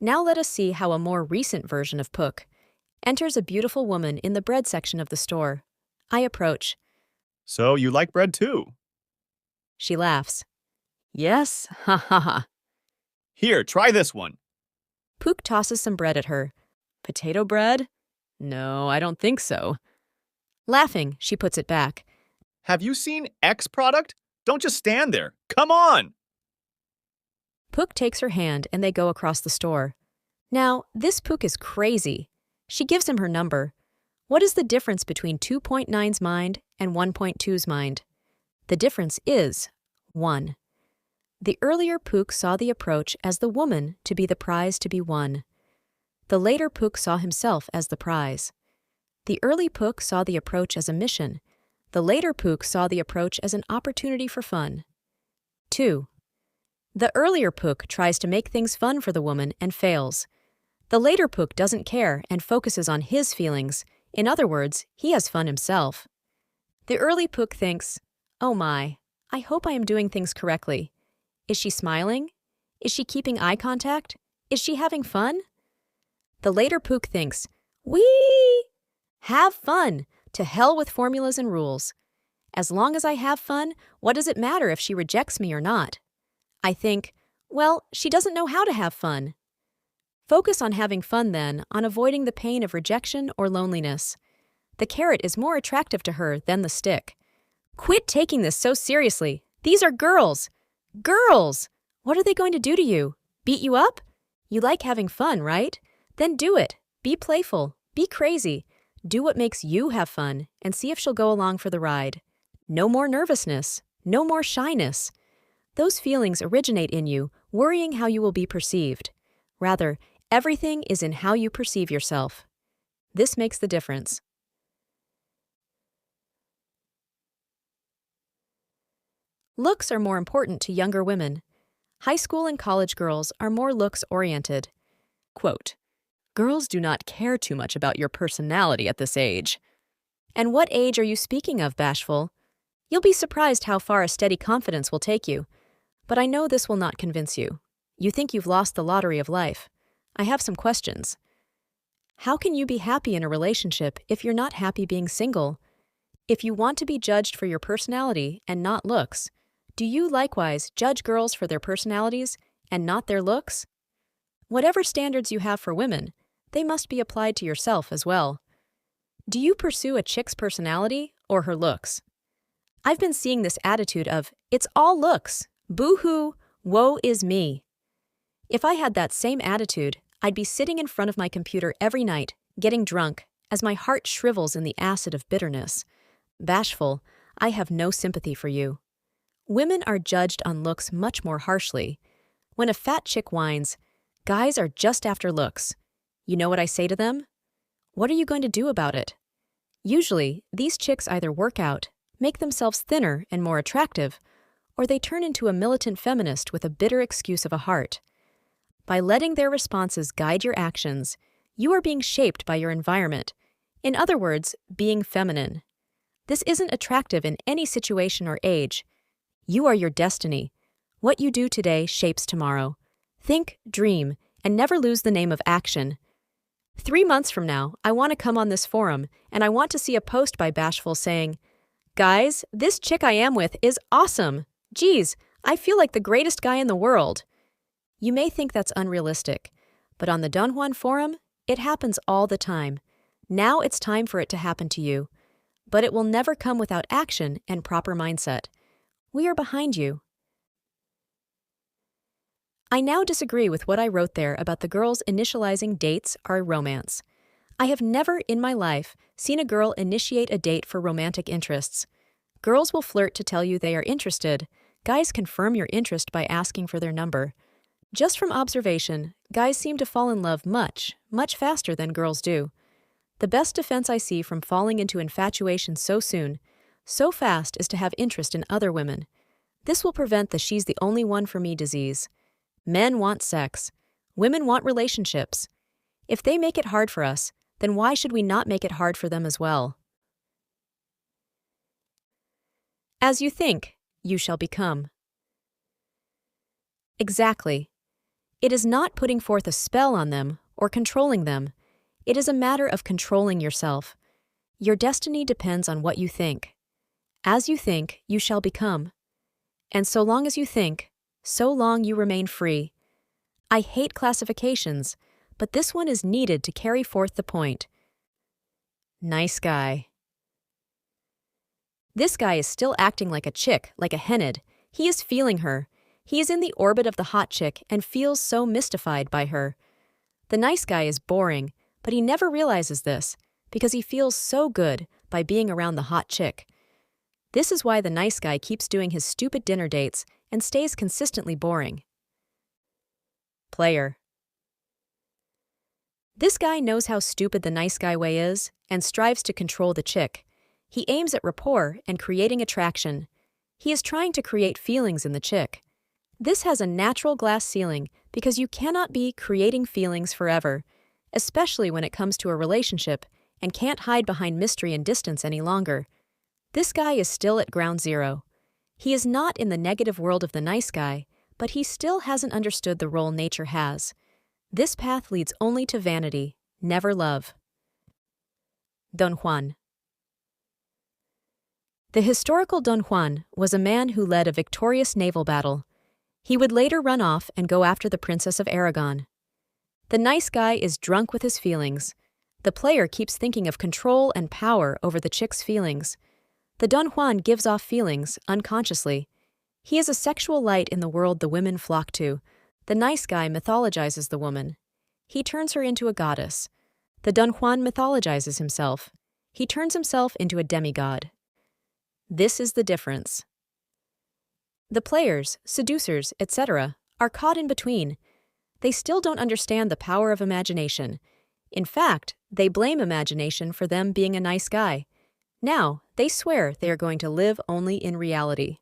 S1: Now let us see how a more recent version of Pook enters a beautiful woman in the bread section of the store. I approach.
S5: So you like bread too?
S1: She laughs. Yes, ha ha ha.
S5: Here, try this one.
S1: Pook tosses some bread at her. Potato bread? No, I don't think so. Laughing, she puts it back.
S5: Have you seen X product? Don't just stand there. Come on!
S1: Pook takes her hand and they go across the store. Now, this Pook is crazy. She gives him her number. What is the difference between 2.9's mind and 1.2's mind? The difference is 1. The earlier Pook saw the approach as the woman to be the prize to be won. The later Pook saw himself as the prize. The early Pook saw the approach as a mission. The later Pook saw the approach as an opportunity for fun. 2. The earlier Pook tries to make things fun for the woman and fails. The later Pook doesn't care and focuses on his feelings. In other words, he has fun himself. The early Pook thinks, "Oh my, I hope I am doing things correctly. Is she smiling? Is she keeping eye contact? Is she having fun?" The later Pook thinks, "Whee! Have fun! To hell with formulas and rules. As long as I have fun, what does it matter if she rejects me or not?" I think, well, she doesn't know how to have fun. Focus on having fun then, on avoiding the pain of rejection or loneliness. The carrot is more attractive to her than the stick. Quit taking this so seriously. These are girls. Girls! What are they going to do to you? Beat you up? You like having fun, right? Then do it. Be playful. Be crazy. Do what makes you have fun and see if she'll go along for the ride. No more nervousness. No more shyness. Those feelings originate in you, worrying how you will be perceived. Rather, everything is in how you perceive yourself. This makes the difference. Looks are more important to younger women. High school and college girls are more looks-oriented. Quote, "Girls do not care too much about your personality at this age." And what age are you speaking of, Bashful? You'll be surprised how far a steady confidence will take you. But I know this will not convince you. You think you've lost the lottery of life. I have some questions. How can you be happy in a relationship if you're not happy being single? If you want to be judged for your personality and not looks, do you likewise judge girls for their personalities and not their looks? Whatever standards you have for women, they must be applied to yourself as well. Do you pursue a chick's personality or her looks? I've been seeing this attitude of, it's all looks, boo-hoo, woe is me. If I had that same attitude, I'd be sitting in front of my computer every night, getting drunk, as my heart shrivels in the acid of bitterness. Bashful, I have no sympathy for you. Women are judged on looks much more harshly. When a fat chick whines, guys are just after looks. You know what I say to them? What are you going to do about it? Usually, these chicks either work out, make themselves thinner and more attractive, or they turn into a militant feminist with a bitter excuse of a heart. By letting their responses guide your actions, you are being shaped by your environment. In other words, being feminine. This isn't attractive in any situation or age. You are your destiny. What you do today shapes tomorrow. Think, dream, and never lose the name of action. 3 months from now, I want to come on this forum, and I want to see a post by Bashful saying, "Guys, this chick I am with is awesome. Geez, I feel like the greatest guy in the world." You may think that's unrealistic, but on the Don Juan forum, it happens all the time. Now it's time for it to happen to you. But it will never come without action and proper mindset. We are behind you. I now disagree with what I wrote there about the girls initializing dates or romance. I have never in my life seen a girl initiate a date for romantic interests. Girls will flirt to tell you they are interested. Guys confirm your interest by asking for their number. Just from observation, guys seem to fall in love much, much faster than girls do. The best defense I see from falling into infatuation so soon, so fast, is to have interest in other women. This will prevent the "she's the only one for me" disease. Men want sex. Women want relationships. If they make it hard for us, then why should we not make it hard for them as well? As you think, you shall become. Exactly. It is not putting forth a spell on them or controlling them. It is a matter of controlling yourself. Your destiny depends on what you think. As you think, you shall become. And so long as you think, so long you remain free. I hate classifications, but this one is needed to carry forth the point. Nice guy. This guy is still acting like a chick, like a henid. He is feeling her. He is in the orbit of the hot chick and feels so mystified by her. The nice guy is boring, but he never realizes this because he feels so good by being around the hot chick. This is why the nice guy keeps doing his stupid dinner dates and stays consistently boring. Player. This guy knows how stupid the nice guy way is and strives to control the chick. He aims at rapport and creating attraction. He is trying to create feelings in the chick. This has a natural glass ceiling because you cannot be creating feelings forever, especially when it comes to a relationship, and can't hide behind mystery and distance any longer. This guy is still at ground zero. He is not in the negative world of the nice guy, but he still hasn't understood the role nature has. This path leads only to vanity, never love. Don Juan. The historical Don Juan was a man who led a victorious naval battle. He would later run off and go after the Princess of Aragon. The nice guy is drunk with his feelings. The player keeps thinking of control and power over the chick's feelings. The Don Juan gives off feelings, unconsciously. He is a sexual light in the world the women flock to. The nice guy mythologizes the woman. He turns her into a goddess. The Don Juan mythologizes himself. He turns himself into a demigod. This is the difference. The players, seducers, etc., are caught in between. They still don't understand the power of imagination. In fact, they blame imagination for them being a nice guy. Now, they swear they are going to live only in reality.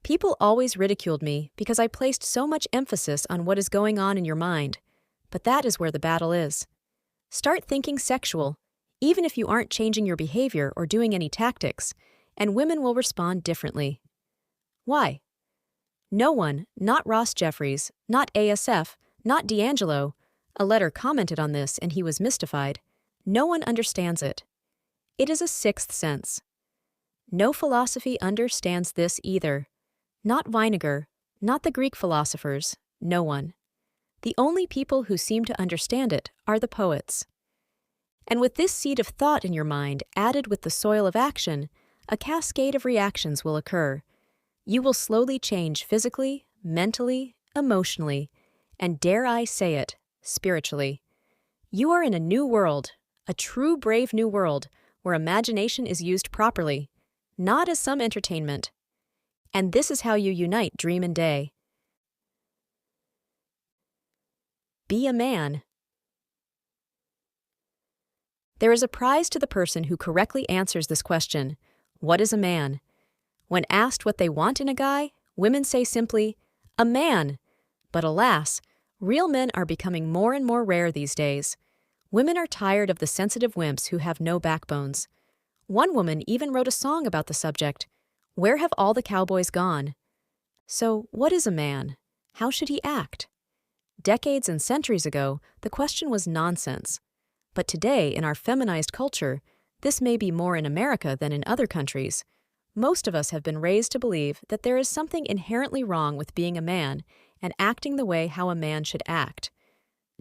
S1: People always ridiculed me because I placed so much emphasis on what is going on in your mind, but that is where the battle is. Start thinking sexual, even if you aren't changing your behavior or doing any tactics, and women will respond differently. Why? No one, not Ross Jeffries, not ASF, not D'Angelo, a letter commented on this and he was mystified. No one understands it. It is a sixth sense. No philosophy understands this either. Not Vinegar, not the Greek philosophers, no one. The only people who seem to understand it are the poets. And with this seed of thought in your mind added with the soil of action, a cascade of reactions will occur. You will slowly change physically, mentally, emotionally, and dare I say it, spiritually. You are in a new world, a true brave new world, where imagination is used properly, not as some entertainment. And this is how you unite dream and day. Be a man. There is a prize to the person who correctly answers this question. What is a man? When asked what they want in a guy, women say simply, a man. But alas, real men are becoming more and more rare these days. Women are tired of the sensitive wimps who have no backbones. One woman even wrote a song about the subject. Where have all the cowboys gone? So, what is a man? How should he act? Decades and centuries ago, the question was nonsense. But today, in our feminized culture, this may be more in America than in other countries. Most of us have been raised to believe that there is something inherently wrong with being a man and acting the way how a man should act.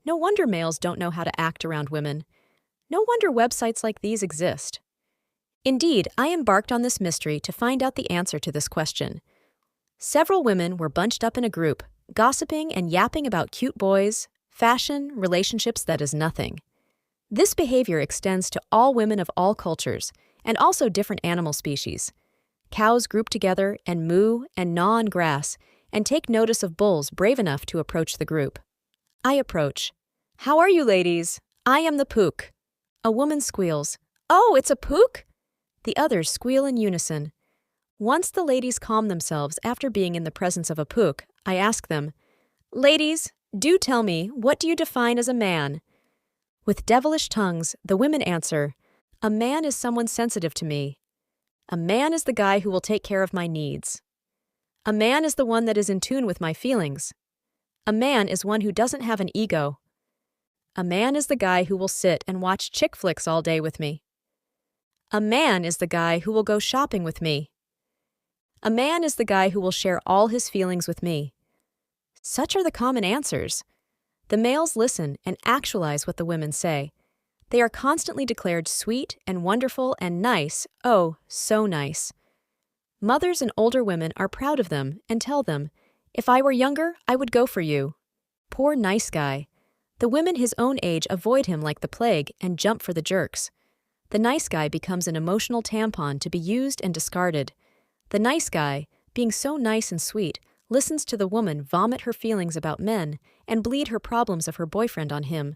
S1: No wonder males don't know how to act around women. No wonder websites like these exist. Indeed, I embarked on this mystery to find out the answer to this question. Several women were bunched up in a group, gossiping and yapping about cute boys, fashion, relationships that is nothing. This behavior extends to all women of all cultures, and also different animal species. Cows group together and moo and gnaw on grass, and take notice of bulls brave enough to approach the group. I approach. How are you, ladies? I am the Pook. A woman squeals. Oh, it's a Pook? The others squeal in unison. Once the ladies calm themselves after being in the presence of a Pook, I ask them, ladies, do tell me, what do you define as a man? With devilish tongues, the women answer, a man is someone sensitive to me. A man is the guy who will take care of my needs. A man is the one that is in tune with my feelings. A man is one who doesn't have an ego. A man is the guy who will sit and watch chick flicks all day with me. A man is the guy who will go shopping with me. A man is the guy who will share all his feelings with me. Such are the common answers. The males listen and actualize what the women say. They are constantly declared sweet and wonderful and nice, oh, so nice. Mothers and older women are proud of them and tell them, "If I were younger, I would go for you." Poor nice guy. The women his own age avoid him like the plague and jump for the jerks. The nice guy becomes an emotional tampon to be used and discarded. The nice guy, being so nice and sweet, listens to the woman vomit her feelings about men and bleed her problems of her boyfriend on him.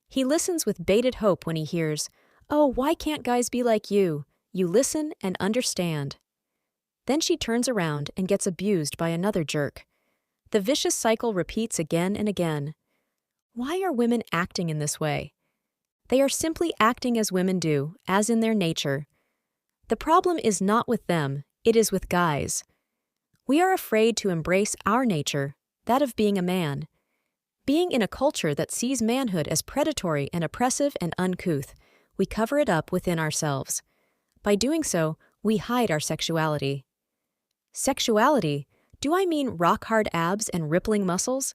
S1: He listens with bated hope when he hears, "Oh, why can't guys be like you? You listen and understand." Then she turns around and gets abused by another jerk. The vicious cycle repeats again and again. Why are women acting in this way? They are simply acting as women do, as in their nature. The problem is not with them, it is with guys. We are afraid to embrace our nature, that of being a man. Being in a culture that sees manhood as predatory and oppressive and uncouth, we cover it up within ourselves. By doing so, we hide our sexuality. Sexuality? Do I mean rock-hard abs and rippling muscles?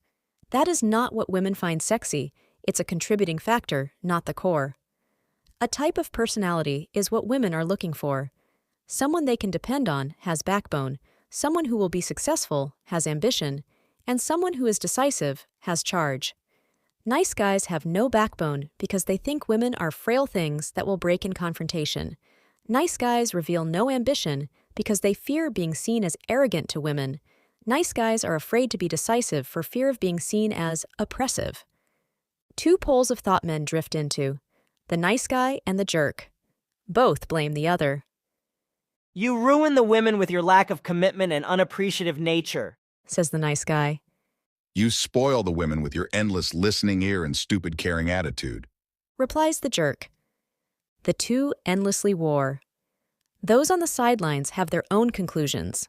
S1: That is not what women find sexy. It's a contributing factor, not the core. A type of personality is what women are looking for. Someone they can depend on has backbone, someone who will be successful has ambition, and someone who is decisive has charge. Nice guys have no backbone because they think women are frail things that will break in confrontation. Nice guys reveal no ambition because they fear being seen as arrogant to women. Nice guys are afraid to be decisive for fear of being seen as oppressive. Two poles of thought men drift into: the nice guy and the jerk. Both blame the other.
S4: You ruin the women with your lack of commitment and unappreciative nature,
S1: says the nice guy.
S16: You spoil the women with your endless listening ear and stupid caring attitude,
S1: replies the jerk. The two endlessly war. Those on the sidelines have their own conclusions.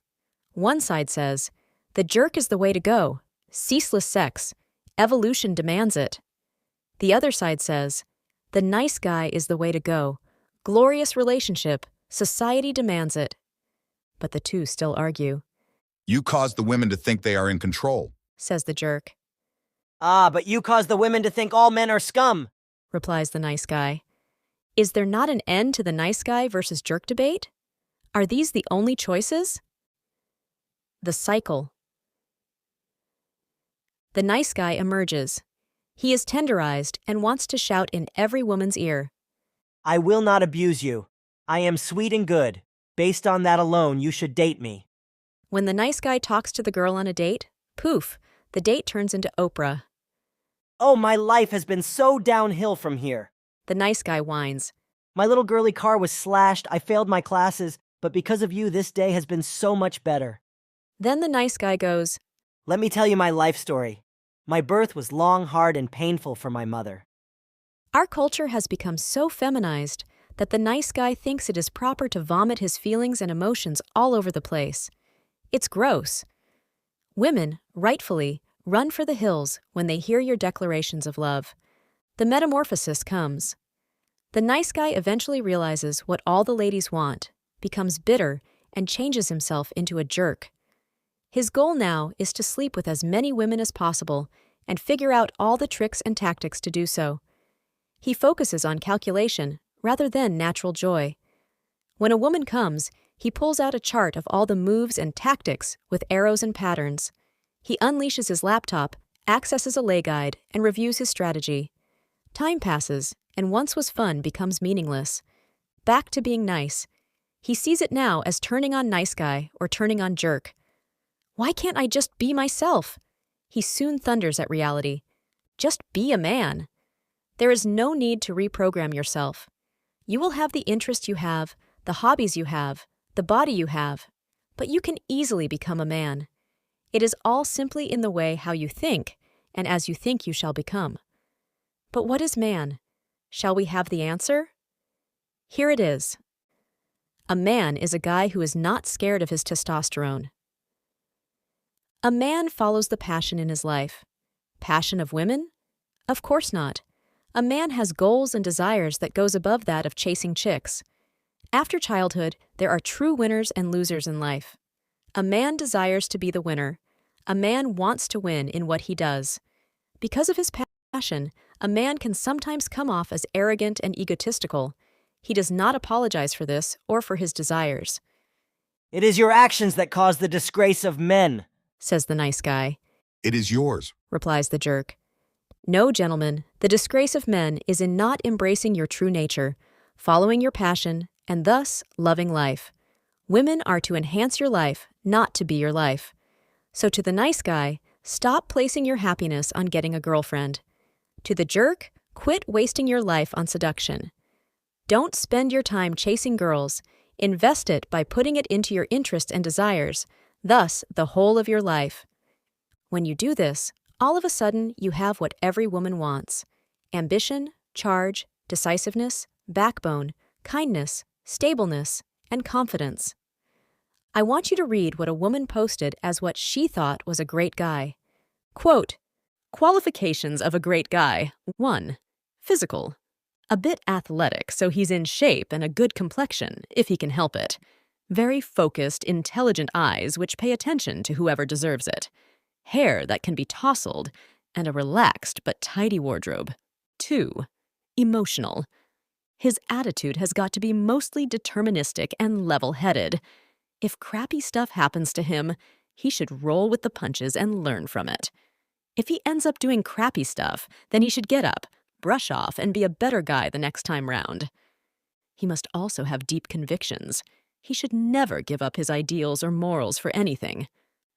S1: One side says, the jerk is the way to go. Ceaseless sex. Evolution demands it. The other side says, the nice guy is the way to go. Glorious relationship. Society demands it. But the two still argue.
S16: You cause the women to think they are in control,
S1: says the jerk.
S4: But you cause the women to think all men are scum,
S1: replies the nice guy. Is there not an end to the nice guy versus jerk debate? Are these the only choices? The cycle. The nice guy emerges. He is tenderized and wants to shout in every woman's ear.
S4: I will not abuse you. I am sweet and good. Based on that alone, you should date me.
S1: When the nice guy talks to the girl on a date, poof, the date turns into Oprah.
S4: Oh, my life has been so downhill from here.
S1: The nice guy whines.
S4: My little girly car was slashed, I failed my classes, but because of you, this day has been so much better.
S1: Then the nice guy goes,
S4: Let me tell you my life story. My birth was long, hard, and painful for my mother.
S1: Our culture has become so feminized that the nice guy thinks it is proper to vomit his feelings and emotions all over the place. It's gross. Women, rightfully, run for the hills when they hear your declarations of love. The metamorphosis comes. The nice guy eventually realizes what all the ladies want, becomes bitter, and changes himself into a jerk. His goal now is to sleep with as many women as possible and figure out all the tricks and tactics to do so. He focuses on calculation rather than natural joy. When a woman comes, he pulls out a chart of all the moves and tactics with arrows and patterns. He unleashes his laptop, accesses a lay guide, and reviews his strategy. Time passes, and once was fun becomes meaningless. Back to being nice. He sees it now as turning on nice guy or turning on jerk. Why can't I just be myself? He soon thunders at reality. Just be a man. There is no need to reprogram yourself. You will have the interest you have, the hobbies you have, the body you have, but you can easily become a man. It is all simply in the way how you think, and as you think you shall become. But what is man? Shall we have the answer? Here it is. A man is a guy who is not scared of his testosterone. A man follows the passion in his life. Passion of women? Of course not. A man has goals and desires that goes above that of chasing chicks. After childhood, there are true winners and losers in life. A man desires to be the winner. A man wants to win in what he does. Because of his passion, a man can sometimes come off as arrogant and egotistical. He does not apologize for this or for his desires.
S4: It is your actions that cause the disgrace of men,
S1: says the nice guy.
S16: It is yours,
S1: replies the jerk. No, gentlemen, the disgrace of men is in not embracing your true nature, following your passion, and thus loving life. Women are to enhance your life, not to be your life. So to the nice guy, stop placing your happiness on getting a girlfriend. To the jerk, quit wasting your life on seduction. Don't spend your time chasing girls. Invest it by putting it into your interests and desires, thus the whole of your life. When you do this, all of a sudden you have what every woman wants: ambition, charge, decisiveness, backbone, kindness, stableness, and confidence. I want you to read what a woman posted as what she thought was a great guy. Quote, "Qualifications of a great guy. 1. Physical. A bit athletic, so he's in shape and a good complexion, if he can help it. Very focused, intelligent eyes which pay attention to whoever deserves it. Hair that can be tousled, and a relaxed but tidy wardrobe. 2. Emotional. His attitude has got to be mostly deterministic and level-headed. If crappy stuff happens to him, he should roll with the punches and learn from it. If he ends up doing crappy stuff, then he should get up, brush off, and be a better guy the next time round. He must also have deep convictions. He should never give up his ideals or morals for anything.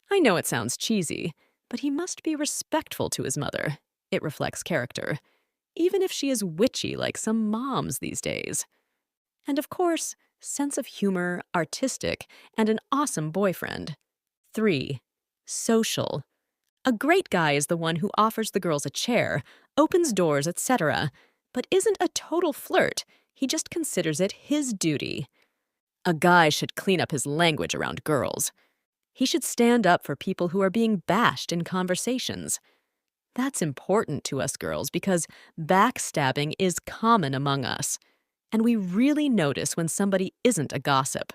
S1: I know it sounds cheesy, but he must be respectful to his mother. It reflects character, even if she is witchy like some moms these days. And of course, sense of humor, artistic, and an awesome boyfriend. 3. Social. A great guy is the one who offers the girls a chair, opens doors, etc., but isn't a total flirt. He just considers it his duty. A guy should clean up his language around girls. He should stand up for people who are being bashed in conversations. That's important to us girls because backstabbing is common among us, and we really notice when somebody isn't a gossip.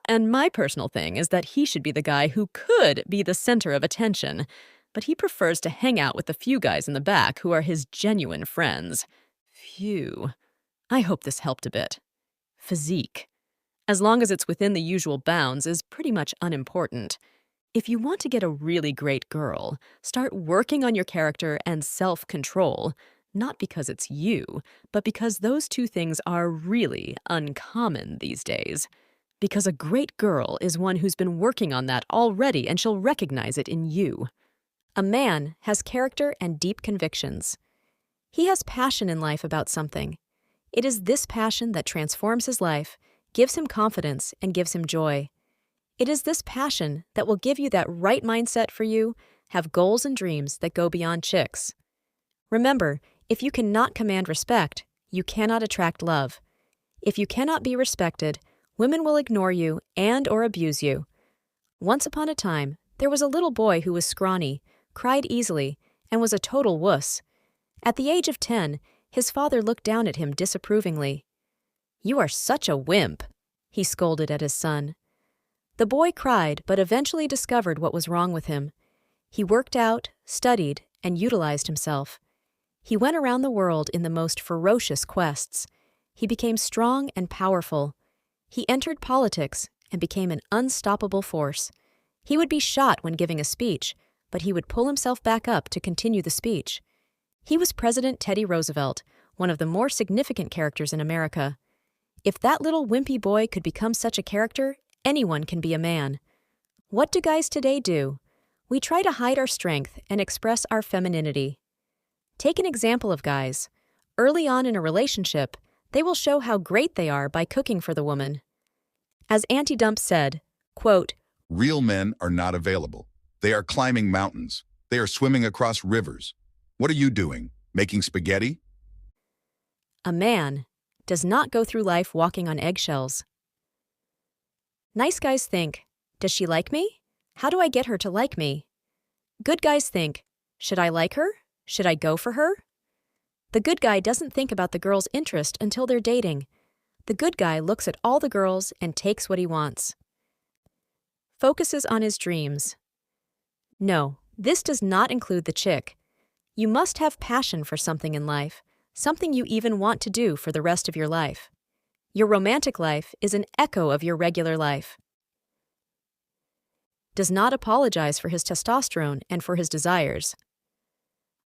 S1: And my personal thing is that he should be the guy who could be the center of attention, but he prefers to hang out with the few guys in the back who are his genuine friends. Phew. I hope this helped a bit. Physique, as long as it's within the usual bounds, is pretty much unimportant. If you want to get a really great girl, start working on your character and self-control, not because it's you, but because those two things are really uncommon these days. Because a great girl is one who's been working on that already and she'll recognize it in you. A man has character and deep convictions. He has passion in life about something. It is this passion that transforms his life, gives him confidence, and gives him joy. It is this passion that will give you that right mindset for you, have goals and dreams that go beyond chicks. Remember, if you cannot command respect, you cannot attract love. If you cannot be respected, women will ignore you and or abuse you. Once upon a time, there was a little boy who was scrawny, cried easily, and was a total wuss. At the age of 10, his father looked down at him disapprovingly. "You are such a wimp," he scolded at his son. The boy cried, but eventually discovered what was wrong with him. He worked out, studied, and utilized himself. He went around the world in the most ferocious quests. He became strong and powerful. He entered politics and became an unstoppable force. He would be shot when giving a speech, but he would pull himself back up to continue the speech. He was President Teddy Roosevelt, one of the more significant characters in America. If that little wimpy boy could become such a character, anyone can be a man. What do guys today do? We try to hide our strength and express our femininity. Take an example of guys. Early on in a relationship, they will show how great they are by cooking for the woman. As Auntie Dump said, quote,
S16: "Real men are not available. They are climbing mountains. They are swimming across rivers. What are you doing? Making spaghetti?"
S1: A man does not go through life walking on eggshells. Nice guys think, does she like me? How do I get her to like me? Good guys think, should I like her? Should I go for her? The good guy doesn't think about the girl's interest until they're dating. The good guy looks at all the girls and takes what he wants. Focuses on his dreams. No, this does not include the chick. You must have passion for something in life, something you even want to do for the rest of your life. Your romantic life is an echo of your regular life. Does not apologize for his testosterone and for his desires.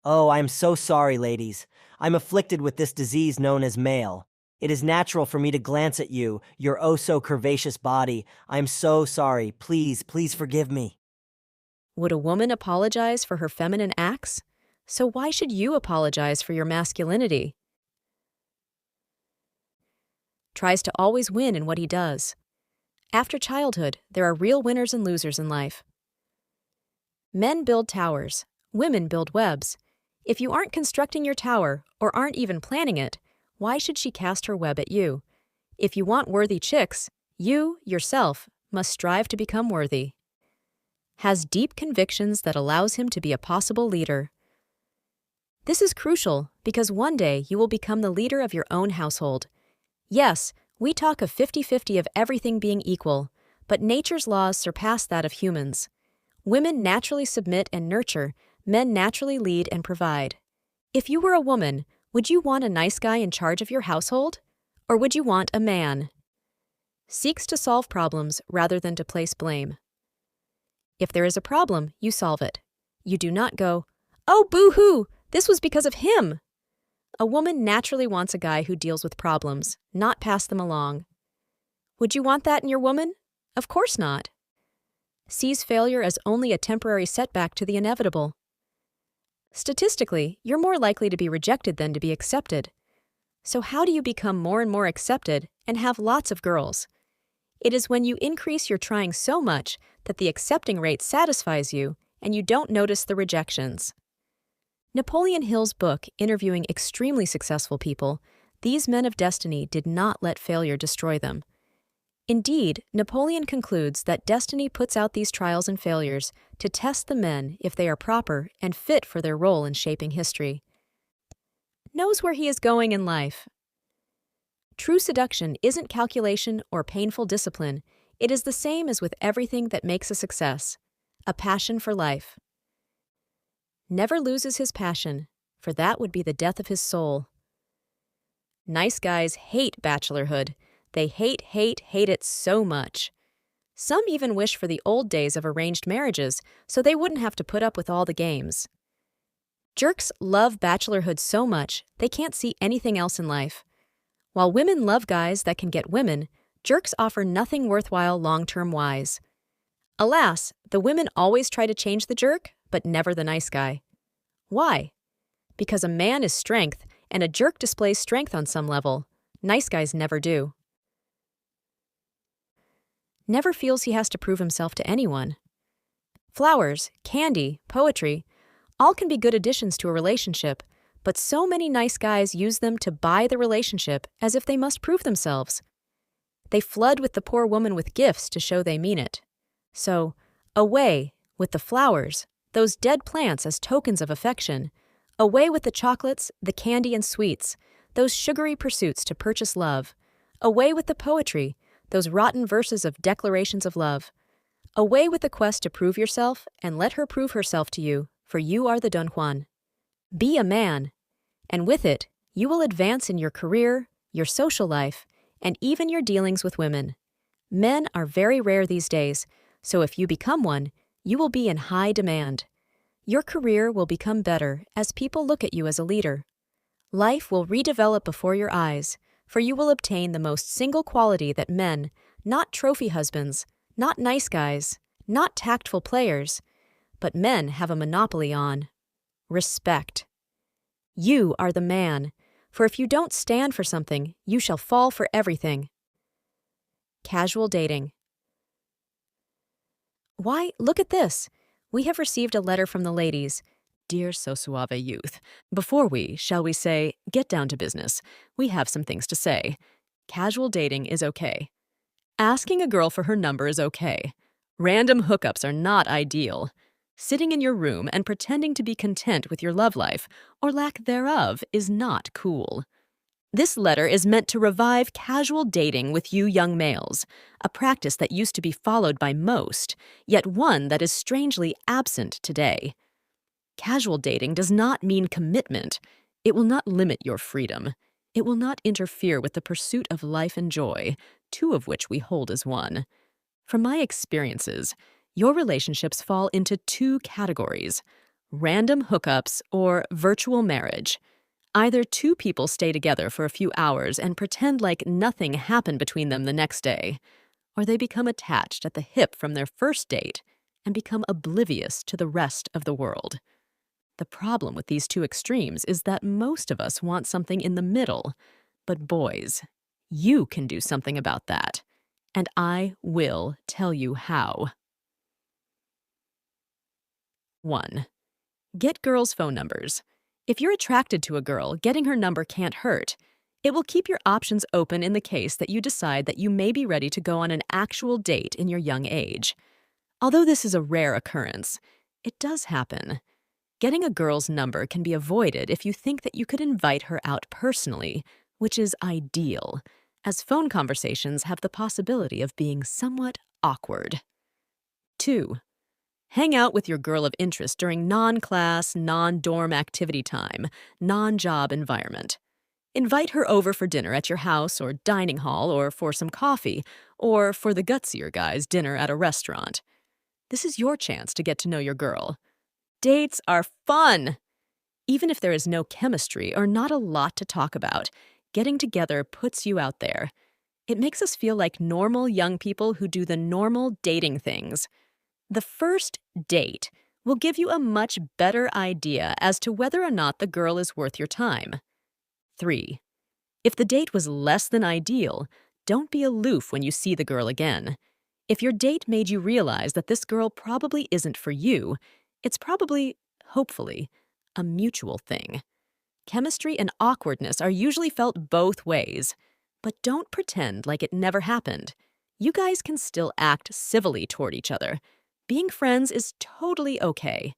S4: Oh, I'm so sorry, ladies. I'm afflicted with this disease known as male. It is natural for me to glance at you, your oh-so-curvaceous body. I'm so sorry. Please, please forgive me.
S1: Would a woman apologize for her feminine acts? So why should you apologize for your masculinity? Tries to always win in what he does. After childhood, there are real winners and losers in life. Men build towers. Women build webs. If you aren't constructing your tower, or aren't even planning it, why should she cast her web at you? If you want worthy chicks, you, yourself, must strive to become worthy. Has deep convictions that allows him to be a possible leader. This is crucial because one day you will become the leader of your own household. Yes, we talk of 50-50 of everything being equal, but nature's laws surpass that of humans. Women naturally submit and nurture, men naturally lead and provide. If you were a woman, would you want a nice guy in charge of your household? Or would you want a man? Seeks to solve problems rather than to place blame. If there is a problem, you solve it. You do not go, "Oh, boo-hoo, this was because of him." A woman naturally wants a guy who deals with problems, not pass them along. Would you want that in your woman? Of course not. Sees failure as only a temporary setback to the inevitable. Statistically, you're more likely to be rejected than to be accepted. So how do you become more and more accepted and have lots of girls? It is when you increase your trying so much that the accepting rate satisfies you and you don't notice the rejections. Napoleon Hill's book, interviewing extremely successful people, these men of destiny did not let failure destroy them. Indeed, Napoleon concludes that destiny puts out these trials and failures to test the men if they are proper and fit for their role in shaping history. Knows where he is going in life. True seduction isn't calculation or painful discipline. It is the same as with everything that makes a success, a passion for life. Never loses his passion, for that would be the death of his soul. Nice guys hate bachelorhood. They hate it so much. Some even wish for the old days of arranged marriages so they wouldn't have to put up with all the games. Jerks love bachelorhood so much they can't see anything else in life. While women love guys that can get women, jerks offer nothing worthwhile long-term wise. Alas, the women always try to change the jerk, but never the nice guy. Why? Because a man is strength, and a jerk displays strength on some level. Nice guys never do. Never feels he has to prove himself to anyone. Flowers, candy, poetry, all can be good additions to a relationship, but so many nice guys use them to buy the relationship as if they must prove themselves. They flood with the poor woman with gifts to show they mean it. So, away with the flowers, those dead plants as tokens of affection. Away with the chocolates, the candy and sweets, those sugary pursuits to purchase love. Away with the poetry, those rotten verses of declarations of love. Away with the quest to prove yourself, and let her prove herself to you, for you are the Don Juan. Be a man, and with it, you will advance in your career, your social life, and even your dealings with women. Men are very rare these days, so if you become one, you will be in high demand. Your career will become better as people look at you as a leader. Life will redevelop before your eyes, for you will obtain the most single quality that men, not trophy husbands, not nice guys, not tactful players, but men have a monopoly on: respect. You are the man, for if you don't stand for something, you shall fall for everything. Casual dating. Why, look at this. We have received a letter from the ladies. Dear So Suave youth, before we, shall we say, get down to business, we have some things to say. Casual dating is okay. Asking a girl for her number is okay. Random hookups are not ideal. Sitting in your room and pretending to be content with your love life, or lack thereof, is not cool. This letter is meant to revive casual dating with you young males, a practice that used to be followed by most, yet one that is strangely absent today. Casual dating does not mean commitment. It will not limit your freedom. It will not interfere with the pursuit of life and joy, two of which we hold as one. From my experiences, your relationships fall into two categories: random hookups or virtual marriage. Either two people stay together for a few hours and pretend like nothing happened between them the next day, or they become attached at the hip from their first date and become oblivious to the rest of the world. The problem with these two extremes is that most of us want something in the middle. But boys, you can do something about that. And I will tell you how. 1. Get girls' phone numbers. If you're attracted to a girl, getting her number can't hurt. It will keep your options open in the case that you decide that you may be ready to go on an actual date in your young age. Although this is a rare occurrence, it does happen. Getting a girl's number can be avoided if you think that you could invite her out personally, which is ideal, as phone conversations have the possibility of being somewhat awkward. 2. Hang out with your girl of interest during non-class, non-dorm activity time, non-job environment. Invite her over for dinner at your house or dining hall, or for some coffee, or for the gutsier guys, dinner at a restaurant. This is your chance to get to know your girl. Dates are fun! Even if there is no chemistry or not a lot to talk about, getting together puts you out there. It makes us feel like normal young people who do the normal dating things. The first date will give you a much better idea as to whether or not the girl is worth your time. 3. If the date was less than ideal, don't be aloof when you see the girl again. If your date made you realize that this girl probably isn't for you, it's probably, hopefully, a mutual thing. Chemistry and awkwardness are usually felt both ways, but don't pretend like it never happened. You guys can still act civilly toward each other. Being friends is totally okay.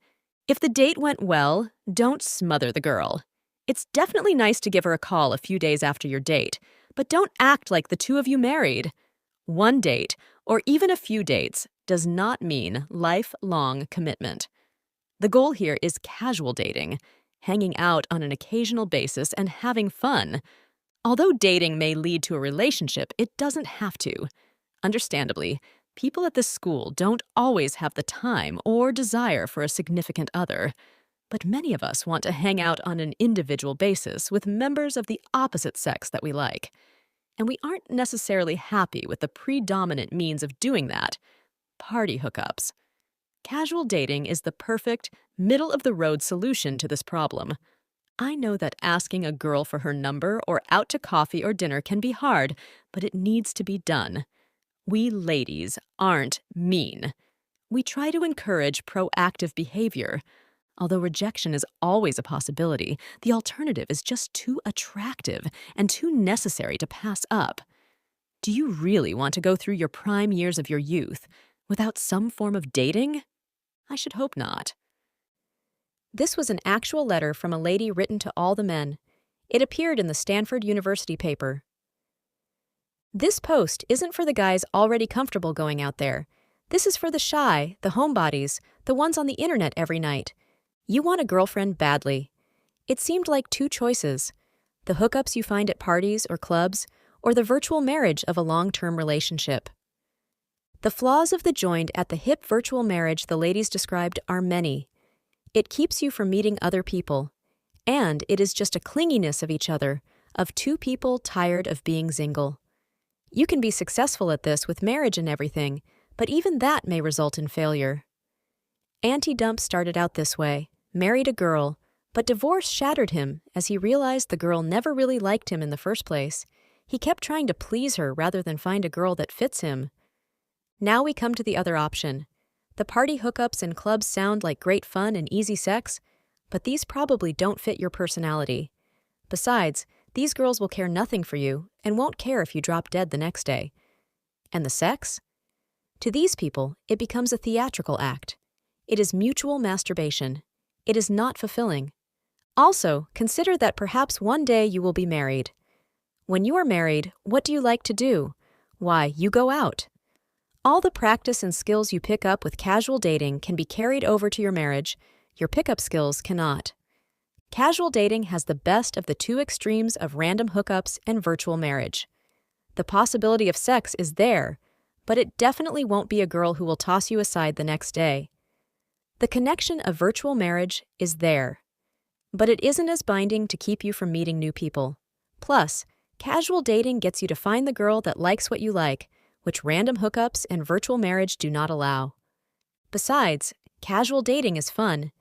S1: If the date went well, don't smother the girl. It's definitely nice to give her a call a few days after your date, but don't act like the two of you married. One date, or even a few dates, does not mean lifelong commitment. The goal here is casual dating, hanging out on an occasional basis and having fun. Although dating may lead to a relationship, it doesn't have to. Understandably, people at this school don't always have the time or desire for a significant other, but many of us want to hang out on an individual basis with members of the opposite sex that we like. And we aren't necessarily happy with the predominant means of doing that: party hookups. Casual dating is the perfect, middle-of-the-road solution to this problem. I know that asking a girl for her number or out to coffee or dinner can be hard, but it needs to be done. We ladies aren't mean. We try to encourage proactive behavior. Although rejection is always a possibility, the alternative is just too attractive and too necessary to pass up. Do you really want to go through your prime years of your youth without some form of dating? I should hope not. This was an actual letter from a lady written to all the men. It appeared in the Stanford University paper. This post isn't for the guys already comfortable going out there. This is for the shy, the homebodies, the ones on the internet every night. You want a girlfriend badly. It seemed like two choices: the hookups you find at parties or clubs, or the virtual marriage of a long-term relationship. The flaws of the joined at the hip virtual marriage the ladies described are many. It keeps you from meeting other people, and it is just a clinginess of each other, of two people tired of being single. You can be successful at this with marriage and everything, but even that may result in failure. Auntie Dump started out this way, married a girl, but divorce shattered him as he realized the girl never really liked him in the first place. He kept trying to please her rather than find a girl that fits him. Now we come to the other option. The party hookups and clubs sound like great fun and easy sex, but these probably don't fit your personality. Besides, these girls will care nothing for you and won't care if you drop dead the next day. And the sex? To these people, it becomes a theatrical act. It is mutual masturbation. It is not fulfilling. Also, consider that perhaps one day you will be married. When you are married, what do you like to do? Why, you go out. All the practice and skills you pick up with casual dating can be carried over to your marriage. Your pickup skills cannot. Casual dating has the best of the two extremes of random hookups and virtual marriage. The possibility of sex is there, but it definitely won't be a girl who will toss you aside the next day. The connection of virtual marriage is there, but it isn't as binding to keep you from meeting new people. Plus, casual dating gets you to find the girl that likes what you like, which random hookups and virtual marriage do not allow. Besides, casual dating is fun.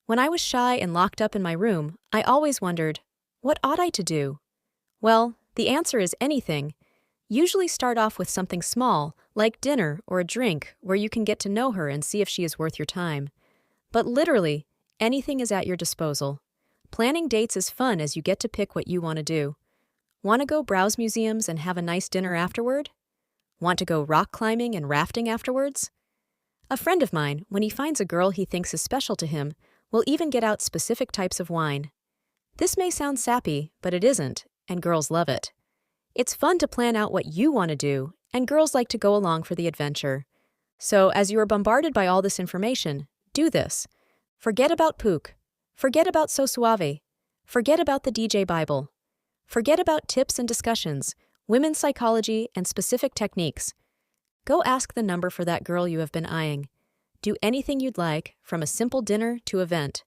S1: When I was shy and locked up in my room, I always wondered, what ought I to do? Well, the answer is anything. Usually start off with something small, like dinner or a drink, where you can get to know her and see if she is worth your time. But literally, anything is at your disposal. Planning dates is fun as you get to pick what you want to do. Want to go browse museums and have a nice dinner afterward? Want to go rock climbing and rafting afterwards? A friend of mine, when he finds a girl he thinks is special to him, will even get out specific types of wine. This may sound sappy, but it isn't, and girls love it. It's fun to plan out what you want to do, and girls like to go along for the adventure. So, as you are bombarded by all this information, do this. Forget about Pook. Forget about So Suave. Forget about the DJ Bible. Forget about tips and discussions, women's psychology, and specific techniques. Go ask the number for that girl you have been eyeing. Do anything you'd like, from a simple dinner to event.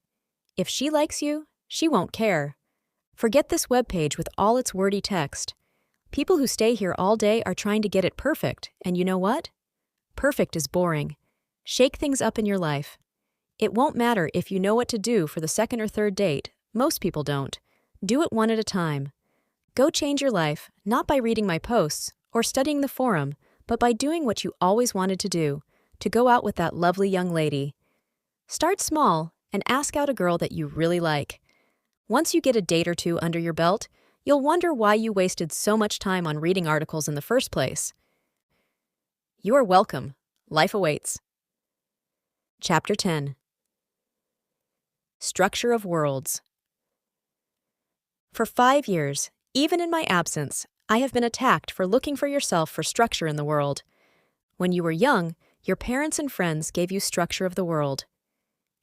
S1: If she likes you, she won't care. Forget this webpage with all its wordy text. People who stay here all day are trying to get it perfect, and you know what? Perfect is boring. Shake things up in your life. It won't matter if you know what to do for the second or third date. Most people don't. Do it one at a time. Go change your life, not by reading my posts or studying the forum, but by doing what you always wanted to do, to go out with that lovely young lady. Start small and ask out a girl that you really like. Once you get a date or two under your belt, you'll wonder why you wasted so much time on reading articles in the first place. You are welcome. Life awaits. Chapter 10. Structure of Worlds. For 5 years, even in my absence, I have been attacked for looking for yourself for structure in the world. When you were young, your parents and friends gave you structure of the world.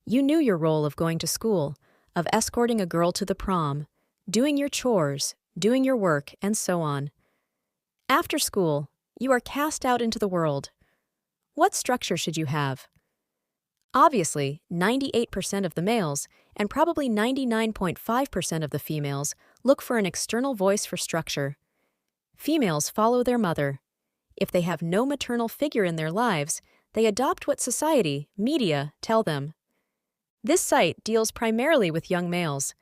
S1: You knew your role of going to school, of escorting a girl to the prom, doing your chores, doing your work, and so on. After school, you are cast out into the world. What structure should you have? Obviously, 98% of the males, and probably 99.5% of the females, look for an external voice for structure. Females follow their mother. If they have no maternal figure in their lives, they adopt what society, media, tell them. This site deals primarily with young males.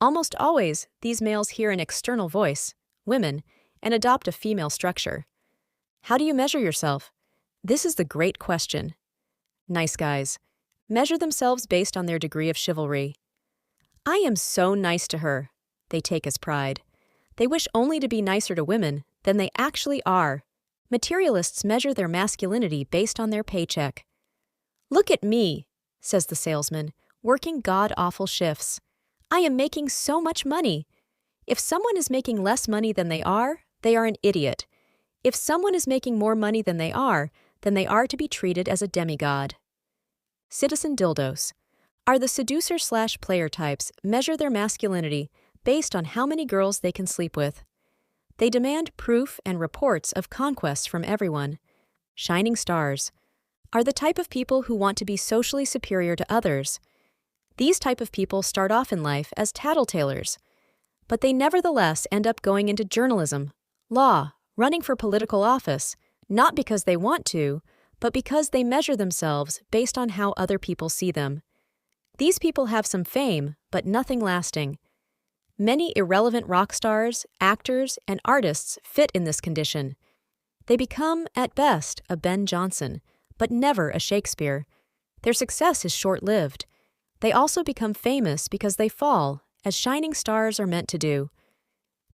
S1: Almost always, these males hear an external voice, women, and adopt a female structure. How do you measure yourself? This is the great question. Nice guys measure themselves based on their degree of chivalry. I am so nice to her, they take as pride. They wish only to be nicer to women than they actually are. Materialists measure their masculinity based on their paycheck. Look at me, says the salesman, working god-awful shifts. I am making so much money. If someone is making less money than they are an idiot. If someone is making more money than they are to be treated as a demigod. Citizen Dildos. Are the seducer/player types measure their masculinity based on how many girls they can sleep with. They demand proof and reports of conquests from everyone. Shining stars. Are the type of people who want to be socially superior to others. These type of people start off in life as tattletalers, but they nevertheless end up going into journalism, law, running for political office, not because they want to, but because they measure themselves based on how other people see them. These people have some fame, but nothing lasting. Many irrelevant rock stars, actors, and artists fit in this condition. They become, at best, a Ben Jonson, but never a Shakespeare. Their success is short-lived. They also become famous because they fall, as shining stars are meant to do.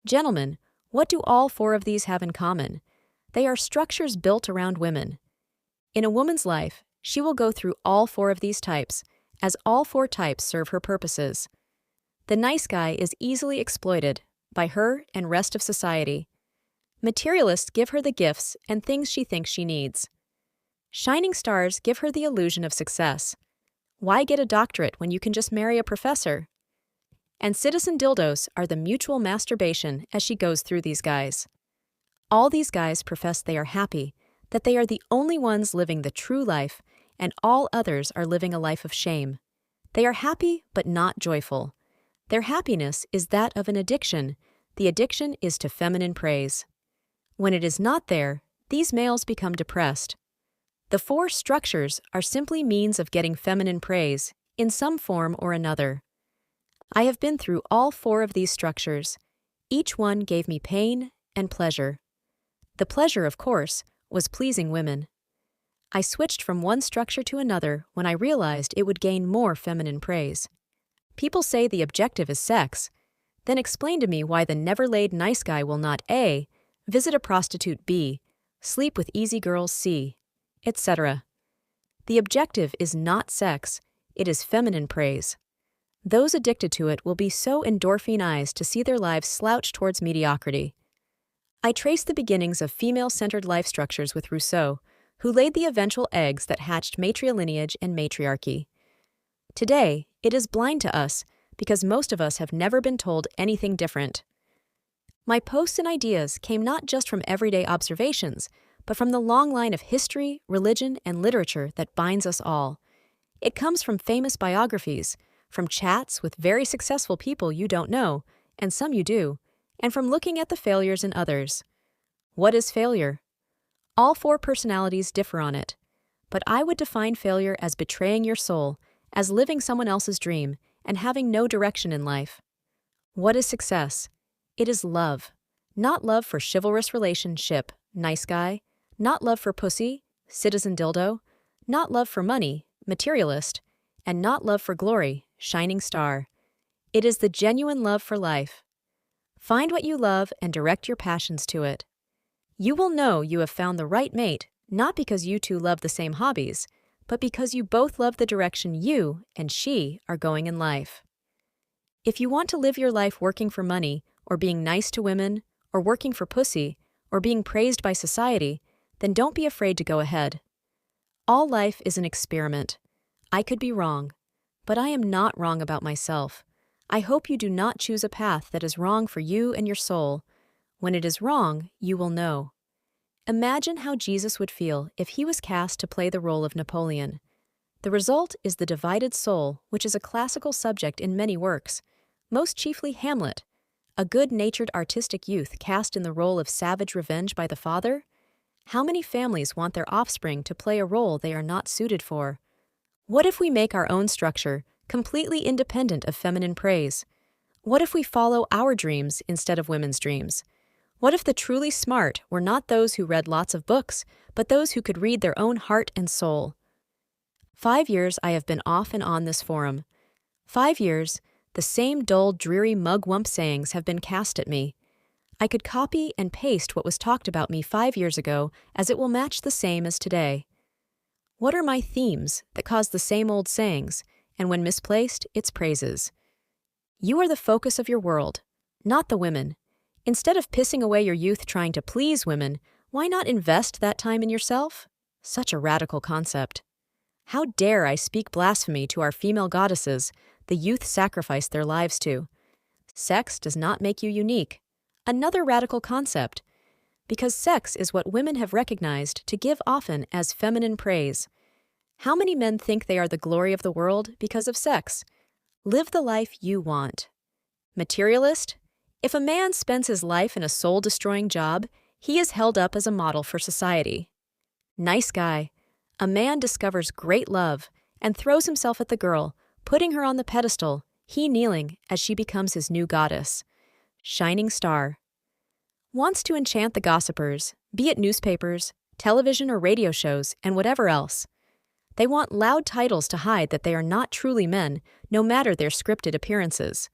S1: Gentlemen, what do all 4 of these have in common? They are structures built around women. In a woman's life, she will go through all 4 of these types, as all 4 types serve her purposes. The nice guy is easily exploited by her and rest of society. Materialists give her the gifts and things she thinks she needs. Shining stars give her the illusion of success. Why get a doctorate when you can just marry a professor? And citizen dildos are the mutual masturbation as she goes through these guys. All these guys profess they are happy, that they are the only ones living the true life, and all others are living a life of shame. They are happy but not joyful. Their happiness is that of an addiction. The addiction is to feminine praise. When it is not there, these males become depressed. The 4 structures are simply means of getting feminine praise, in some form or another. I have been through all 4 of these structures. Each one gave me pain and pleasure. The pleasure, of course, was pleasing women. I switched from one structure to another when I realized it would gain more feminine praise. People say the objective is sex. Then explain to me why the never-laid nice guy will not A, visit a prostitute B, sleep with easy girls C, etc. The objective is not sex, it is feminine praise. Those addicted to it will be so endorphinized to see their lives slouch towards mediocrity. I trace the beginnings of female-centered life structures with Rousseau, who laid the eventual eggs that hatched matrilineage and matriarchy. Today, it is blind to us because most of us have never been told anything different. My posts and ideas came not just from everyday observations, but from the long line of history, religion, and literature that binds us all. It comes from famous biographies, from chats with very successful people you don't know, and some you do, and from looking at the failures in others. What is failure? All 4 personalities differ on it, but I would define failure as betraying your soul, as living someone else's dream, and having no direction in life. What is success? It is love. Not love for chivalrous relationship, nice guy, not love for pussy, citizen dildo, not love for money, materialist, and not love for glory, shining star. It is the genuine love for life. Find what you love and direct your passions to it. You will know you have found the right mate, not because you two love the same hobbies, but because you both love the direction you and she are going in life. If you want to live your life working for money, or being nice to women, or working for pussy, or being praised by society, then don't be afraid to go ahead. All life is an experiment. I could be wrong, but I am not wrong about myself. I hope you do not choose a path that is wrong for you and your soul. When it is wrong, you will know. Imagine how Jesus would feel if he was cast to play the role of Napoleon. The result is the divided soul, which is a classical subject in many works, most chiefly Hamlet, a good-natured artistic youth cast in the role of savage revenge by the father. How many families want their offspring to play a role they are not suited for? What if we make our own structure, completely independent of feminine praise? What if we follow our dreams instead of women's dreams? What if the truly smart were not those who read lots of books, but those who could read their own heart and soul? 5 years I have been off and on this forum. 5 years, the same dull, dreary mugwump sayings have been cast at me. I could copy and paste what was talked about me 5 years ago, as it will match the same as today. What are my themes that cause the same old sayings, and when misplaced, its praises? You are the focus of your world, not the women. Instead of pissing away your youth trying to please women, why not invest that time in yourself? Such a radical concept. How dare I speak blasphemy to our female goddesses, the youth sacrifice their lives to? Sex does not make you unique. Another radical concept. Because sex is what women have recognized to give often as feminine praise. How many men think they are the glory of the world because of sex? Live the life you want. Materialist? If a man spends his life in a soul-destroying job, he is held up as a model for society. Nice guy. A man discovers great love and throws himself at the girl, putting her on the pedestal, he kneeling as she becomes his new goddess. Shining star. Wants to enchant the gossipers, be it newspapers, television or radio shows, and whatever else. They want loud titles to hide that they are not truly men, no matter their scripted appearances.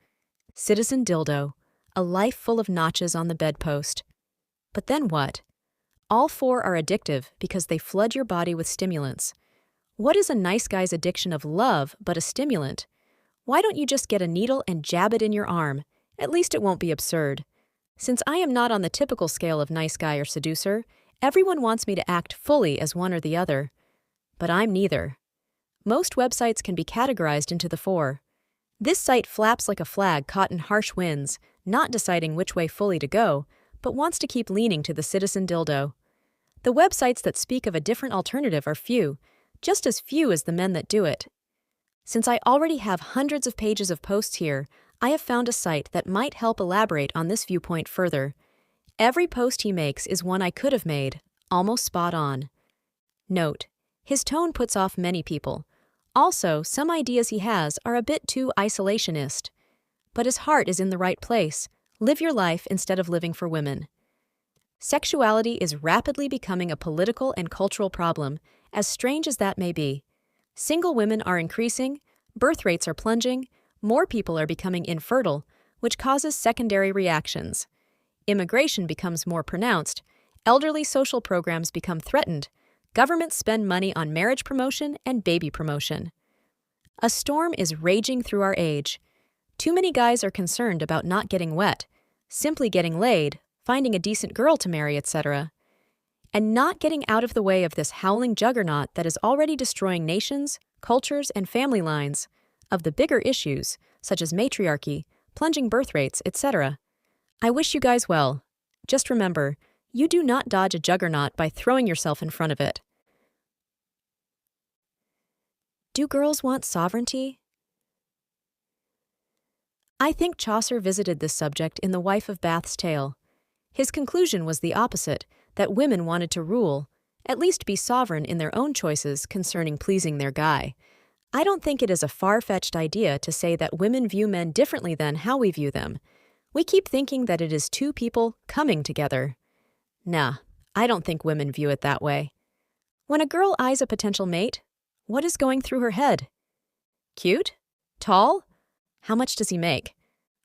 S1: Citizen dildo. A life full of notches on the bedpost. But then what? All four are addictive because they flood your body with stimulants. What is a nice guy's addiction of love but a stimulant? Why don't you just get a needle and jab it in your arm? At least it won't be absurd. Since I am not on the typical scale of nice guy or seducer, everyone wants me to act fully as one or the other. But I'm neither. Most websites can be categorized into the four. This site flaps like a flag caught in harsh winds, not deciding which way fully to go, but wants to keep leaning to the citizen dildo. The websites that speak of a different alternative are few, just as few as the men that do it. Since I already have hundreds of pages of posts here, I have found a site that might help elaborate on this viewpoint further. Every post he makes is one I could have made, almost spot on. Note, his tone puts off many people. Also, some ideas he has are a bit too isolationist. But his heart is in the right place. Live your life instead of living for women. Sexuality is rapidly becoming a political and cultural problem, as strange as that may be. Single women are increasing, birth rates are plunging, more people are becoming infertile, which causes secondary reactions. Immigration becomes more pronounced, elderly social programs become threatened, governments spend money on marriage promotion and baby promotion. A storm is raging through our age. Too many guys are concerned about not getting wet, simply getting laid, finding a decent girl to marry, etc., and not getting out of the way of this howling juggernaut that is already destroying nations, cultures, and family lines, of the bigger issues, such as matriarchy, plunging birth rates, etc. I wish you guys well. Just remember, you do not dodge a juggernaut by throwing yourself in front of it. Do girls want sovereignty? I think Chaucer visited this subject in The Wife of Bath's Tale. His conclusion was the opposite, that women wanted to rule, at least be sovereign in their own choices concerning pleasing their guy. I don't think it is a far-fetched idea to say that women view men differently than how we view them. We keep thinking that it is two people coming together. Nah, I don't think women view it that way. When a girl eyes a potential mate, what is going through her head? Cute? Tall? How much does he make?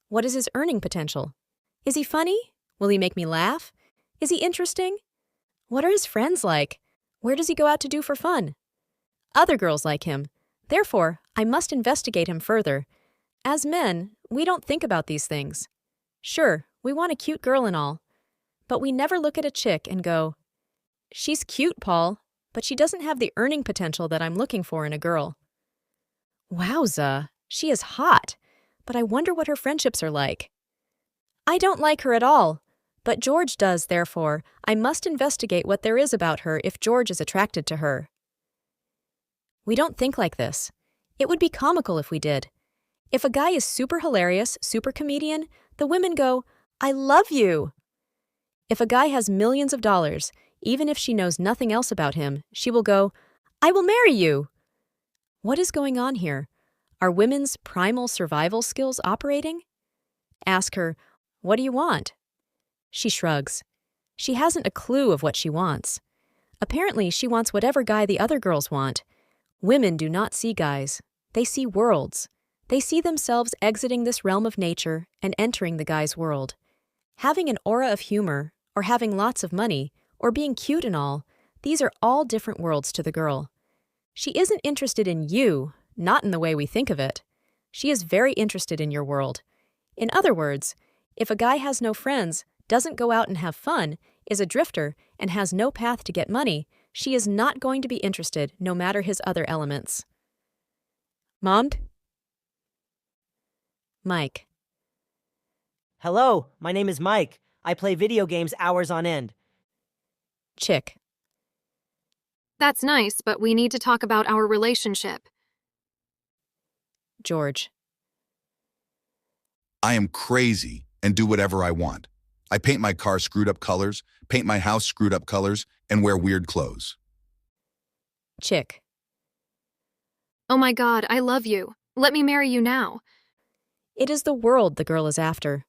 S1: What is his earning potential? Is he funny? Will he make me laugh? Is he interesting? What are his friends like? Where does he go out to do for fun? Other girls like him. Therefore, I must investigate him further. As men, we don't think about these things. Sure, we want a cute girl and all, but we never look at a chick and go, "She's cute, Paul, but she doesn't have the earning potential that I'm looking for in a girl." Wowza, she is hot, but I wonder what her friendships are like. I don't like her at all, but George does, therefore, I must investigate what there is about her if George is attracted to her. We don't think like this. It would be comical if we did. If a guy is super hilarious, super comedian, the women go, "I love you." If a guy has millions of dollars, even if she knows nothing else about him, she will go, "I will marry you." What is going on here? Are women's primal survival skills operating? Ask her, "What do you want?" She shrugs. She hasn't a clue of what she wants. Apparently, she wants whatever guy the other girls want. Women do not see guys. They see worlds. They see themselves exiting this realm of nature and entering the guy's world. Having an aura of humor, or having lots of money, or being cute and all, these are all different worlds to the girl. She isn't interested in you, not in the way we think of it. She is very interested in your world. In other words, if a guy has no friends, doesn't go out and have fun, is a drifter, and has no path to get money, she is not going to be interested no matter his other elements. Mom? Mike.
S4: Hello, my name is Mike. I play video games hours on end.
S1: Chick.
S2: That's nice, but we need to talk about our relationship.
S1: George.
S16: I am crazy and do whatever I want. I paint my car screwed up colors, paint my house screwed up colors, and wear weird clothes.
S1: Chick.
S2: Oh my God, I love you. Let me marry you now.
S1: It is the world the girl is after.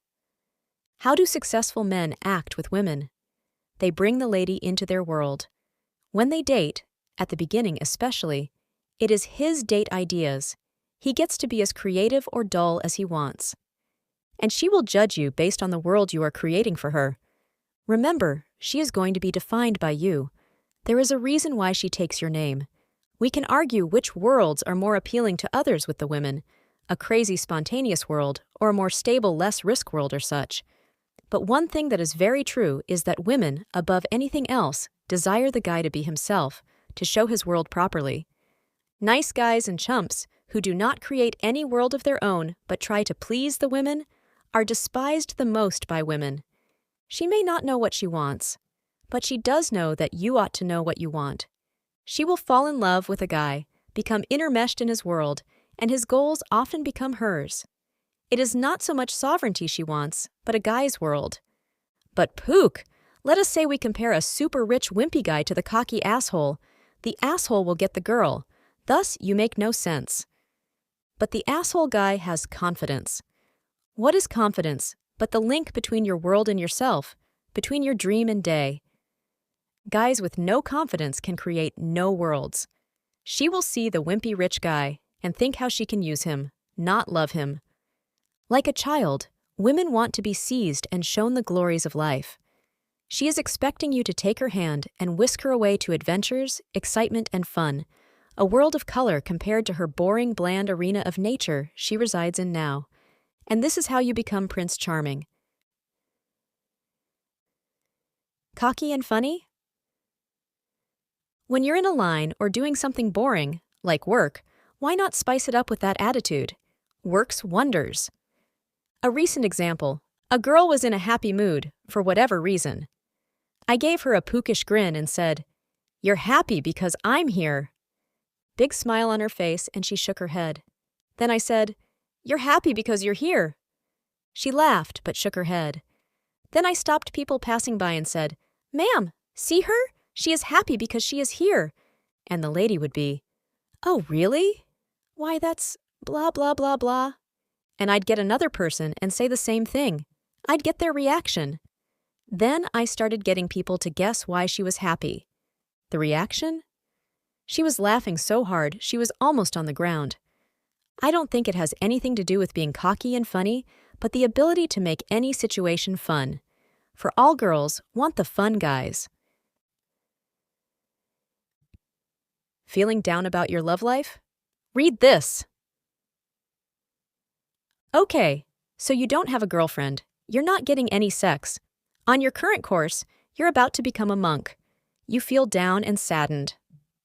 S1: How do successful men act with women? They bring the lady into their world. When they date, at the beginning especially, it is his date ideas. He gets to be as creative or dull as he wants. And she will judge you based on the world you are creating for her. Remember, she is going to be defined by you. There is a reason why she takes your name. We can argue which worlds are more appealing to others with the women, a crazy, spontaneous world, or a more stable, less risk world or such. But one thing that is very true is that women, above anything else, desire the guy to be himself, to show his world properly. Nice guys and chumps, who do not create any world of their own but try to please the women, are despised the most by women. She may not know what she wants, but she does know that you ought to know what you want. She will fall in love with a guy, become intermeshed in his world, and his goals often become hers. It is not so much sovereignty she wants, but a guy's world. But Pook, let us say we compare a super rich wimpy guy to the cocky asshole. The asshole will get the girl. Thus, you make no sense. But the asshole guy has confidence. What is confidence but the link between your world and yourself, between your dream and day? Guys with no confidence can create no worlds. She will see the wimpy rich guy and think how she can use him, not love him. Like a child, women want to be seized and shown the glories of life. She is expecting you to take her hand and whisk her away to adventures, excitement, and fun, a world of color compared to her boring, bland arena of nature she resides in now. And this is how you become Prince Charming. Cocky and funny? When you're in a line or doing something boring, like work, why not spice it up with that attitude? Works wonders. A recent example, a girl was in a happy mood, for whatever reason. I gave her a pookish grin and said, "You're happy because I'm here." Big smile on her face, and she shook her head. Then I said, "You're happy because you're here." She laughed, but shook her head. Then I stopped people passing by and said, "Ma'am, see her? She is happy because she is here." And the lady would be, "Oh, really? Why, that's blah, blah, blah, blah." And I'd get another person and say the same thing. I'd get their reaction. Then I started getting people to guess why she was happy. The reaction? She was laughing so hard she was almost on the ground. I don't think it has anything to do with being cocky and funny, but the ability to make any situation fun. For all girls want the fun guys. Feeling down about your love life? Read this. Okay, so you don't have a girlfriend. You're not getting any sex. On your current course, you're about to become a monk. You feel down and saddened.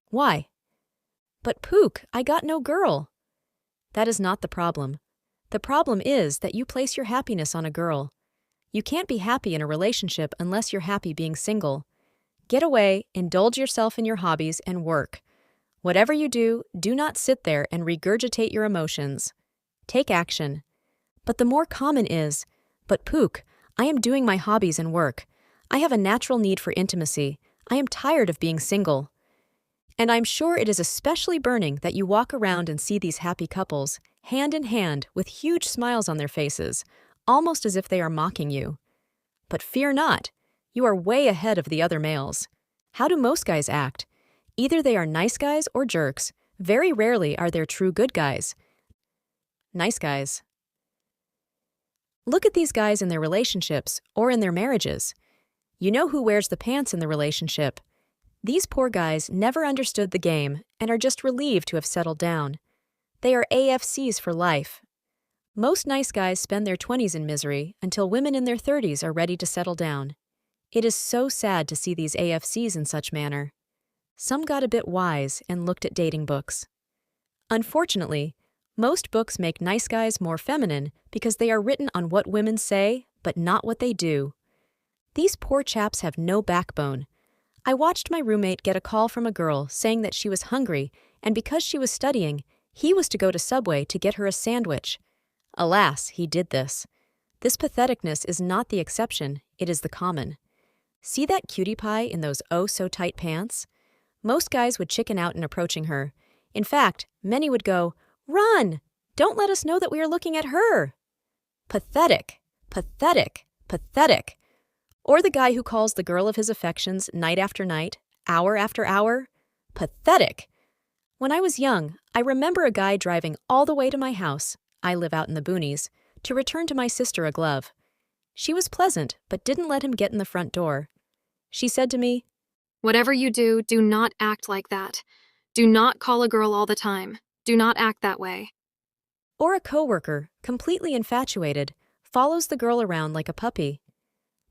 S1: Why? But Pook, I got no girl. That is not the problem. The problem is that you place your happiness on a girl. You can't be happy in a relationship unless you're happy being single. Get away, indulge yourself in your hobbies, and work. Whatever you do, do not sit there and regurgitate your emotions. Take action. But the more common is, "But Pook, I am doing my hobbies and work. I have a natural need for intimacy. I am tired of being single." And I'm sure it is especially burning that you walk around and see these happy couples, hand in hand, with huge smiles on their faces, almost as if they are mocking you. But fear not, you are way ahead of the other males. How do most guys act? Either they are nice guys or jerks. Very rarely are there true good guys. Nice guys. Look at these guys in their relationships or in their marriages. You know who wears the pants in the relationship. These poor guys never understood the game and are just relieved to have settled down. They are AFCs for life. Most nice guys spend their 20s in misery until women in their 30s are ready to settle down. It is so sad to see these AFCs in such manner. Some got a bit wise and looked at dating books. Unfortunately, most books make nice guys more feminine because they are written on what women say, but not what they do. These poor chaps have no backbone. I watched my roommate get a call from a girl saying that she was hungry, and because she was studying, he was to go to Subway to get her a sandwich. Alas, he did this. This patheticness is not the exception, it is the common. See that cutie pie in those oh-so-tight pants? Most guys would chicken out in approaching her. In fact, many would go, "Run! Don't let us know that we are looking at her!" Pathetic, pathetic, pathetic. Or the guy who calls the girl of his affections night after night, hour after hour. Pathetic. When I was young, I remember a guy driving all the way to my house, I live out in the boonies, to return to my sister a glove. She was pleasant, but didn't let him get in the front door. She said to me,
S2: "Whatever you do, do not act like that. Do not call a girl all the time. Do not act that way."
S1: Or a coworker, completely infatuated, follows the girl around like a puppy.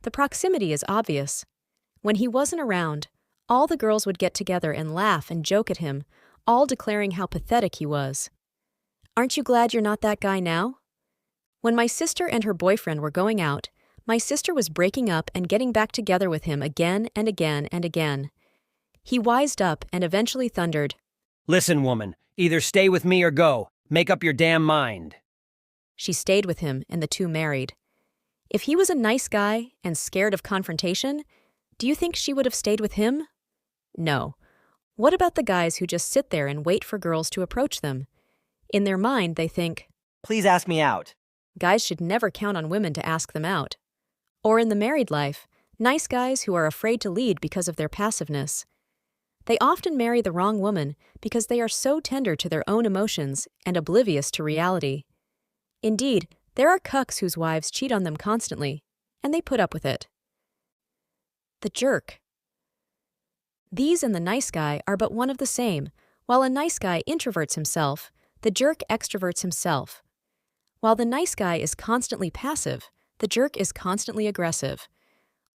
S1: The proximity is obvious. When he wasn't around, all the girls would get together and laugh and joke at him, all declaring how pathetic he was. Aren't you glad you're not that guy now? When my sister and her boyfriend were going out, my sister was breaking up and getting back together with him again and again and again. He wised up and eventually thundered,
S9: "Listen, woman, either stay with me or go. Make up your damn mind."
S1: She stayed with him and the two married. If he was a nice guy and scared of confrontation, do you think she would have stayed with him? No. What about the guys who just sit there and wait for girls to approach them? In their mind, they think,
S4: "Please ask me out."
S1: Guys should never count on women to ask them out. Or in the married life, nice guys who are afraid to lead because of their passiveness. They often marry the wrong woman because they are so tender to their own emotions and oblivious to reality. Indeed, there are cucks whose wives cheat on them constantly, and they put up with it. The jerk. These and the nice guy are but one of the same. While a nice guy introverts himself, the jerk extroverts himself. While the nice guy is constantly passive, the jerk is constantly aggressive.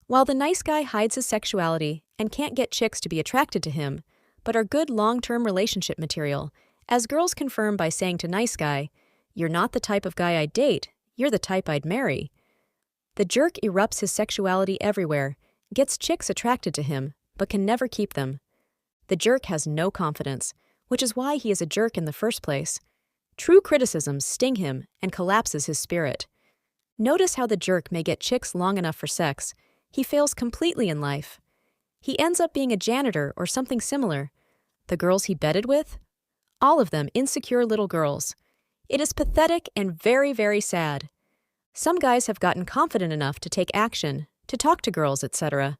S1: While the nice guy hides his sexuality and can't get chicks to be attracted to him, but are good long-term relationship material, as girls confirm by saying to nice guy, "You're not the type of guy I'd date, you're the type I'd marry." The jerk erupts his sexuality everywhere, gets chicks attracted to him, but can never keep them. The jerk has no confidence, which is why he is a jerk in the first place. True criticisms sting him and collapses his spirit. Notice how the jerk may get chicks long enough for sex. He fails completely in life. He ends up being a janitor or something similar. The girls he bedded with? All of them insecure little girls. It is pathetic and very, very sad. Some guys have gotten confident enough to take action, to talk to girls, etc.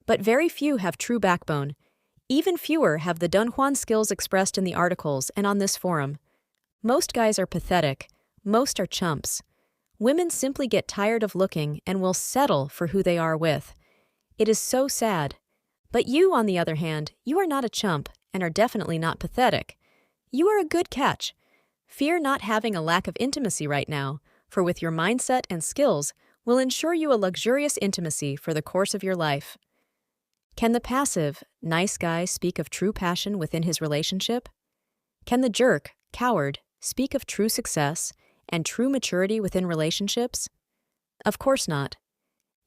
S1: But very few have true backbone. Even fewer have the Don Juan skills expressed in the articles and on this forum. Most guys are pathetic. Most are chumps. Women simply get tired of looking and will settle for who they are with. It is so sad. But you, on the other hand, you are not a chump and are definitely not pathetic. You are a good catch. Fear not having a lack of intimacy right now, for with your mindset and skills will ensure you a luxurious intimacy for the course of your life. Can the passive, nice guy speak of true passion within his relationship? Can the jerk, coward, speak of true success and true maturity within relationships? Of course not.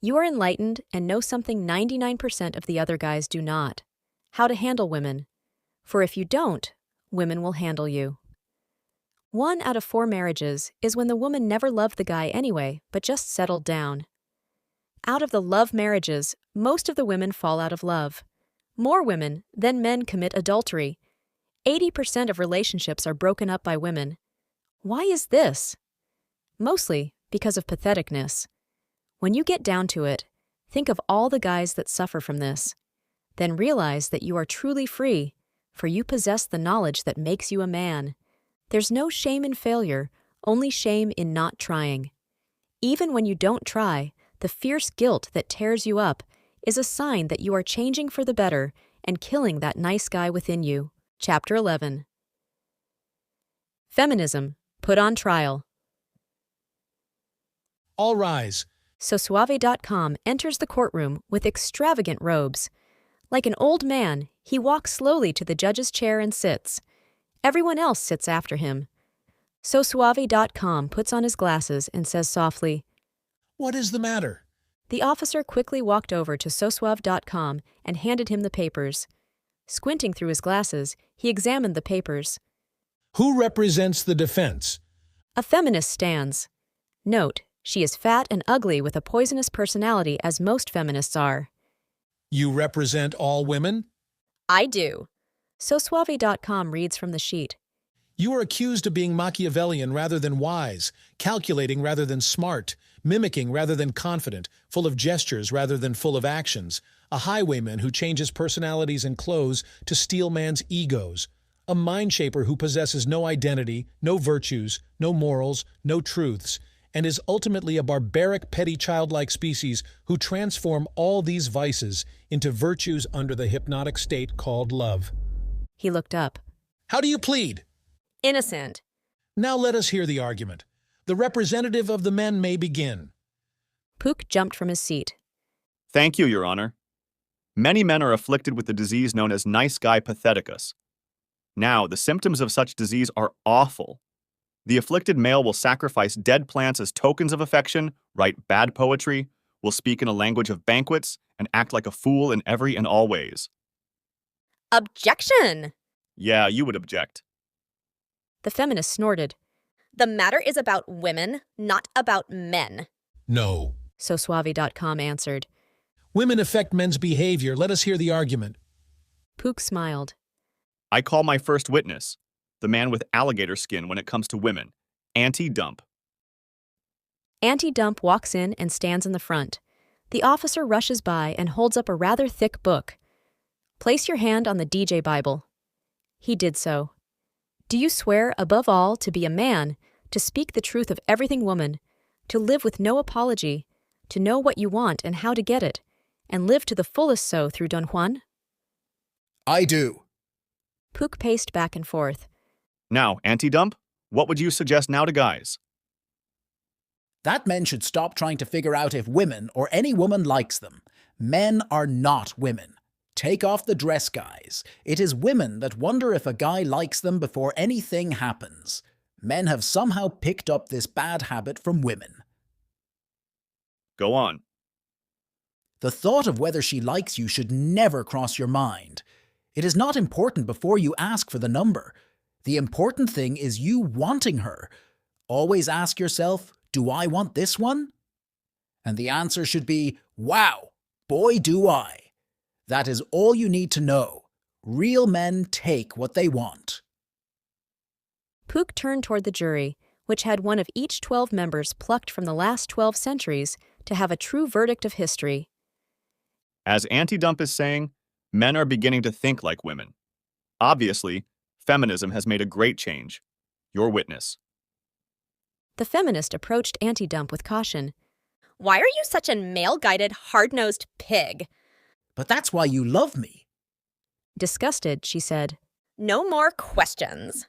S1: You are enlightened and know something 99% of the other guys do not: how to handle women. For if you don't, women will handle you. 1 out of 4 marriages is when the woman never loved the guy anyway, but just settled down. Out of the love marriages, most of the women fall out of love. More women than men commit adultery. 80% of relationships are broken up by women. Why is this? Mostly because of patheticness. When you get down to it, think of all the guys that suffer from this. Then realize that you are truly free, for you possess the knowledge that makes you a man. There's no shame in failure, only shame in not trying. Even when you don't try, the fierce guilt that tears you up is a sign that you are changing for the better and killing that nice guy within you. Chapter 11. Feminism, put on trial.
S15: All rise.
S1: SoSuave.com enters the courtroom with extravagant robes. Like an old man, he walks slowly to the judge's chair and sits. Everyone else sits after him. SoSuave.com puts on his glasses and says softly,
S15: "What is the matter?"
S1: The officer quickly walked over to SoSuave.com and handed him the papers. Squinting through his glasses, he examined the papers.
S15: Who represents the defense?
S1: A feminist stands. Note, she is fat and ugly with a poisonous personality, as most feminists are.
S15: You represent all women?
S1: I do. SoSuave.com reads from the sheet.
S15: You are accused of being Machiavellian rather than wise, calculating rather than smart, mimicking rather than confident, full of gestures rather than full of actions, a highwayman who changes personalities and clothes to steal man's egos, a mind shaper who possesses no identity, no virtues, no morals, no truths, and is ultimately a barbaric, petty, childlike species who transform all these vices into virtues under the hypnotic state called love.
S1: He looked up.
S15: How do you plead?
S1: Innocent.
S15: Now let us hear the argument. The representative of the men may begin.
S1: Pook jumped from his seat.
S5: Thank you, Your Honor. Many men are afflicted with the disease known as nice guy patheticus. Now, the symptoms of such disease are awful. The afflicted male will sacrifice dead plants as tokens of affection, write bad poetry, will speak in a language of banquets, and act like a fool in every and all ways.
S17: Objection!
S5: Yeah, you would object.
S1: The feminist snorted.
S17: The matter is about women, not about men.
S15: No.
S1: SoSuave.com answered.
S15: Women affect men's behavior. Let us hear the argument.
S1: Pook smiled.
S5: I call my first witness, the man with alligator skin when it comes to women, Auntie Dump.
S1: Auntie Dump walks in and stands in the front. The officer rushes by and holds up a rather thick book. Place your hand on the DJ Bible. He did so. Do you swear above all to be a man, to speak the truth of everything woman, to live with no apology, to know what you want and how to get it, and live to the fullest so through Don Juan?
S18: I do.
S1: Pook paced back and forth.
S5: Now, Auntie Dump, what would you suggest now to guys?
S18: That men should stop trying to figure out if women or any woman likes them. Men are not women. Take off the dress, guys. It is women that wonder if a guy likes them before anything happens. Men have somehow picked up this bad habit from women.
S5: Go on.
S18: The thought of whether she likes you should never cross your mind. It is not important before you ask for the number. The important thing is you wanting her. Always ask yourself, do I want this one? And the answer should be, wow, boy do I. That is all you need to know. Real men take what they want.
S1: Pook turned toward the jury, which had one of each 12 members plucked from the last 12 centuries to have a true verdict of history.
S5: As Auntie Dump is saying, men are beginning to think like women. Obviously, feminism has made a great change. Your witness.
S1: The feminist approached Auntie Dump with caution.
S17: Why are you such a male-guided, hard-nosed pig?
S18: But that's why you love me.
S1: Disgusted, she said.
S17: No more questions.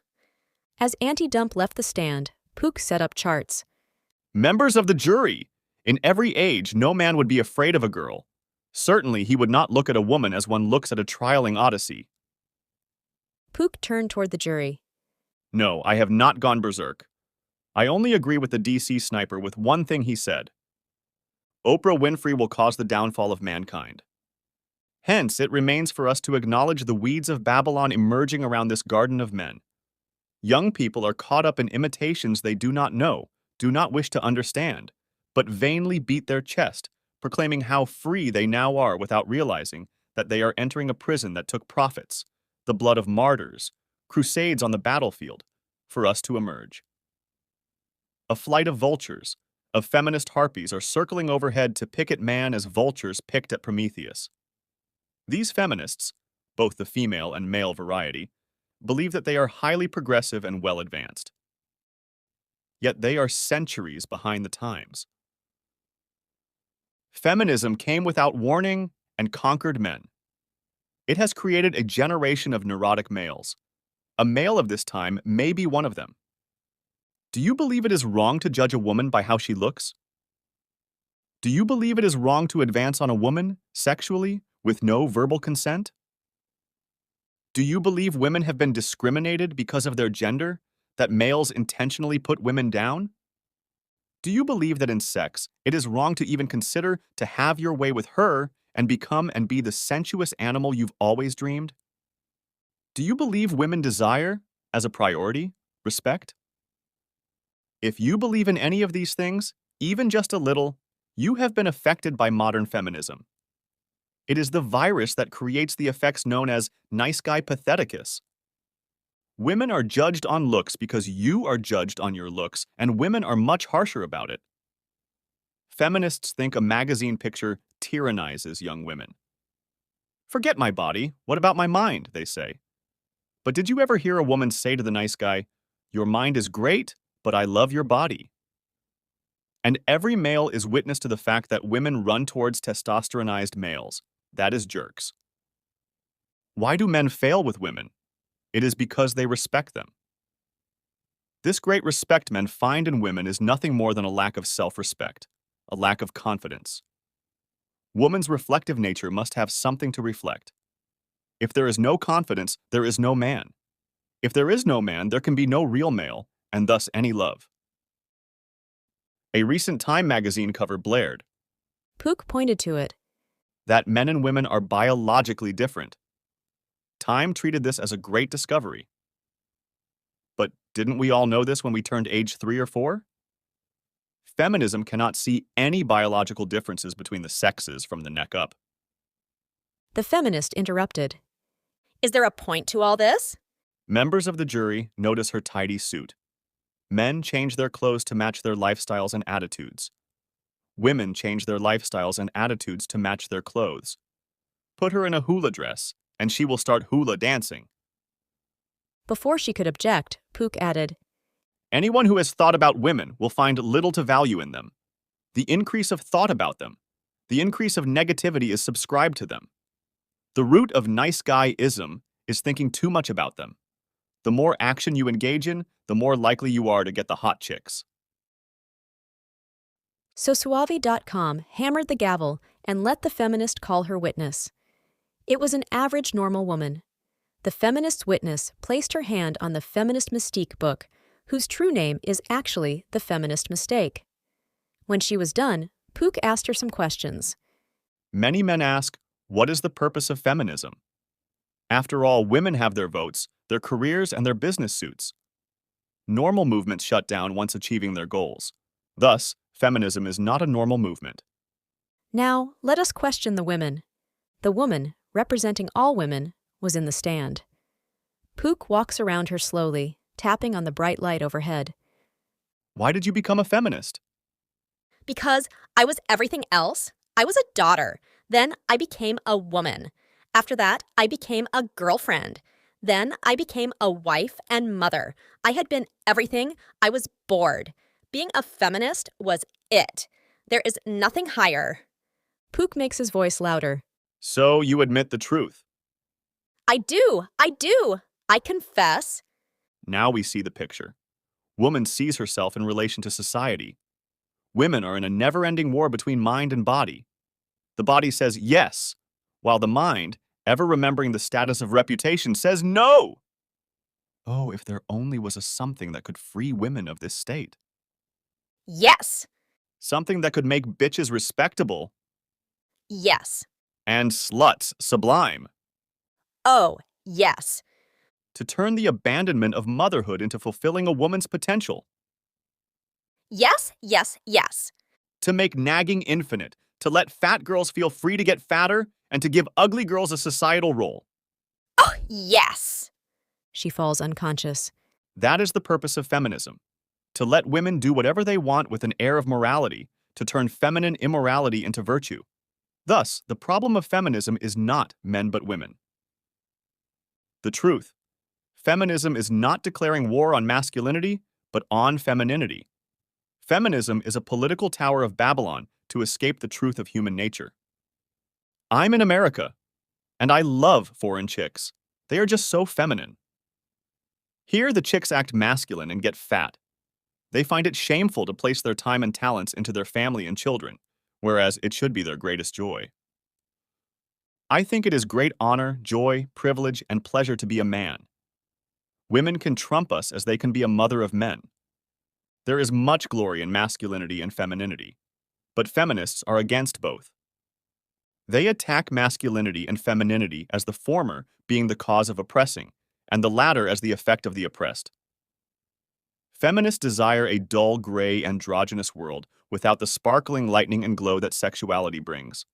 S1: As Auntie Dump left the stand, Pook set up charts.
S5: Members of the jury! In every age, no man would be afraid of a girl. Certainly, he would not look at a woman as one looks at a trialing Odyssey.
S1: Pook turned toward the jury.
S5: No, I have not gone berserk. I only agree with the DC sniper with one thing he said. Oprah Winfrey will cause the downfall of mankind. Hence, it remains for us to acknowledge the weeds of Babylon emerging around this garden of men. Young people are caught up in imitations they do not know, do not wish to understand, but vainly beat their chest, proclaiming how free they now are without realizing that they are entering a prison that took prophets, the blood of martyrs, crusades on the battlefield, for us to emerge. A flight of vultures, of feminist harpies are circling overhead to pick at man as vultures picked at Prometheus. These feminists, both the female and male variety, believe that they are highly progressive and well advanced. Yet they are centuries behind the times. Feminism came without warning and conquered men. It has created a generation of neurotic males. A male of this time may be one of them. Do you believe it is wrong to judge a woman by how she looks? Do you believe it is wrong to advance on a woman, sexually, with no verbal consent? Do you believe women have been discriminated because of their gender, that males intentionally put women down? Do you believe that in sex, it is wrong to even consider to have your way with her and become and be the sensuous animal you've always dreamed? Do you believe women desire, as a priority, respect? If you believe in any of these things, even just a little, you have been affected by modern feminism. It is the virus that creates the effects known as nice guy patheticus. Women are judged on looks because you are judged on your looks, and women are much harsher about it. Feminists think a magazine picture tyrannizes young women. Forget my body, what about my mind, they say. But did you ever hear a woman say to the nice guy, your mind is great, but I love your body? And every male is witness to the fact that women run towards testosteronized males. That is jerks. Why do men fail with women? It is because they respect them. This great respect men find in women is nothing more than a lack of self-respect, a lack of confidence. Woman's reflective nature must have something to reflect. If there is no confidence, there is no man. If there is no man, there can be no real male, and thus any love. A recent Time magazine cover blared
S1: Pook pointed to it.
S5: that men and women are biologically different. Time treated this as a great discovery. But didn't we all know this when we turned age 3 or 4? Feminism cannot see any biological differences between the sexes from the neck up.
S1: The feminist interrupted.
S17: Is there a point to all this?
S5: Members of the jury notice her tidy suit. Men change their clothes to match their lifestyles and attitudes. Women change their lifestyles and attitudes to match their clothes. Put her in a hula dress, and she will start hula dancing.
S1: Before she could object, Pook added,
S5: Anyone who has thought about women will find little to value in them. The increase of thought about them, the increase of negativity is subscribed to them. The root of nice guy-ism is thinking too much about them. The more action you engage in, the more likely you are to get the hot chicks.
S1: So Suave.com hammered the gavel and let the feminist call her witness. It was an average normal woman. The feminist's witness placed her hand on the Feminist Mystique book, whose true name is actually The Feminist Mistake. When she was done, Pook asked her some questions.
S5: Many men ask, what is the purpose of feminism? After all, women have their votes, their careers, and their business suits. Normal movements shut down once achieving their goals. Thus, feminism is not a normal movement.
S1: Now, let us question the women. The woman, representing all women, was in the stand. Pook walks around her slowly, tapping on the bright light overhead.
S5: Why did you become a feminist?
S17: Because I was everything else. I was a daughter. Then I became a woman. After that, I became a girlfriend. Then I became a wife and mother. I had been everything. I was bored. Being a feminist was it. There is nothing higher.
S1: Pook makes his voice louder.
S5: So you admit the truth.
S17: I do. I confess.
S5: Now we see the picture. Woman sees herself in relation to society. Women are in a never-ending war between mind and body. The body says yes, while the mind, ever remembering the status of reputation, says no. Oh, if there only was a something that could free women of this state.
S17: Yes.
S5: Something that could make bitches respectable.
S17: Yes.
S5: And sluts sublime.
S17: Oh, yes.
S5: To turn the abandonment of motherhood into fulfilling a woman's potential.
S17: Yes, yes, yes.
S5: To make nagging infinite, to let fat girls feel free to get fatter, and to give ugly girls a societal role.
S17: Oh, yes.
S1: She falls unconscious.
S5: That is the purpose of feminism. To let women do whatever they want with an air of morality, to turn feminine immorality into virtue. Thus, the problem of feminism is not men but women. The truth. Feminism is not declaring war on masculinity, but on femininity. Feminism is a political Tower of Babylon to escape the truth of human nature. I'm in America, and I love foreign chicks. They are just so feminine. Here, the chicks act masculine and get fat. They find it shameful to place their time and talents into their family and children, whereas it should be their greatest joy. I think it is great honor, joy, privilege, and pleasure to be a man. Women can trump us as they can be a mother of men. There is much glory in masculinity and femininity, but feminists are against both. They attack masculinity and femininity as the former being the cause of oppressing, and the latter as the effect of the oppressed. Feminists desire a dull, gray, androgynous world without the sparkling lightning and glow that sexuality brings.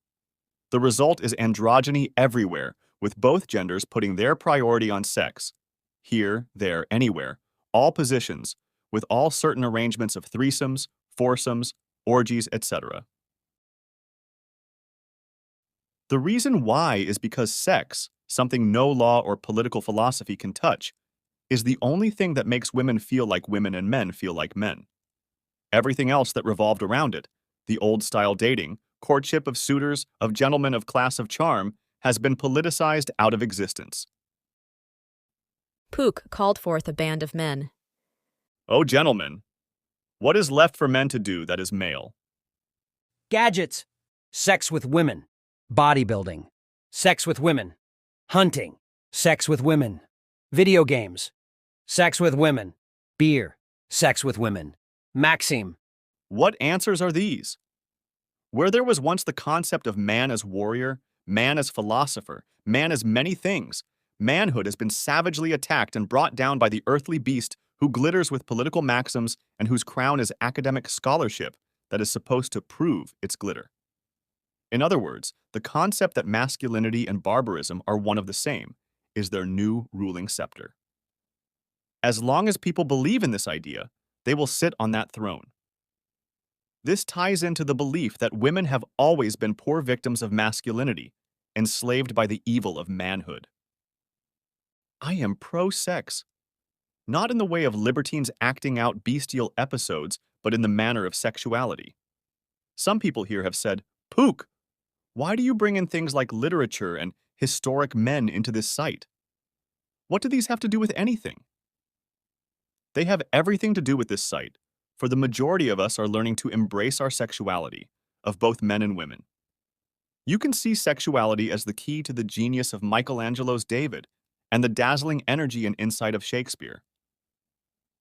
S5: The result is androgyny everywhere, with both genders putting their priority on sex. Here, there, anywhere, all positions, with all certain arrangements of threesomes, foursomes, orgies, etc. The reason why is because sex, something no law or political philosophy can touch, is the only thing that makes women feel like women and men feel like men. Everything else that revolved around it, the old-style dating, courtship of suitors, of gentlemen of class of charm, has been politicized out of existence.
S1: Pook called forth a band of men.
S5: O gentlemen, what is left for men to do that is male?
S9: Gadgets. Sex with women. Bodybuilding. Sex with women. Hunting. Sex with women. Video games. Sex with women. Beer. Sex with women. Maxim.
S5: What answers are these? Where there was once the concept of man as warrior, man as philosopher, man as many things, manhood has been savagely attacked and brought down by the earthly beast who glitters with political maxims and whose crown is academic scholarship that is supposed to prove its glitter. In other words, the concept that masculinity and barbarism are one of the same is their new ruling scepter. As long as people believe in this idea, they will sit on that throne. This ties into the belief that women have always been poor victims of masculinity, enslaved by the evil of manhood. I am pro-sex, not in the way of libertines acting out bestial episodes, but in the manner of sexuality. Some people here have said, "Pook, why do you bring in things like literature and historic men into this site? What do these have to do with anything?" They have everything to do with this site, for the majority of us are learning to embrace our sexuality, of both men and women. You can see sexuality as the key to the genius of Michelangelo's David and the dazzling energy and insight of Shakespeare.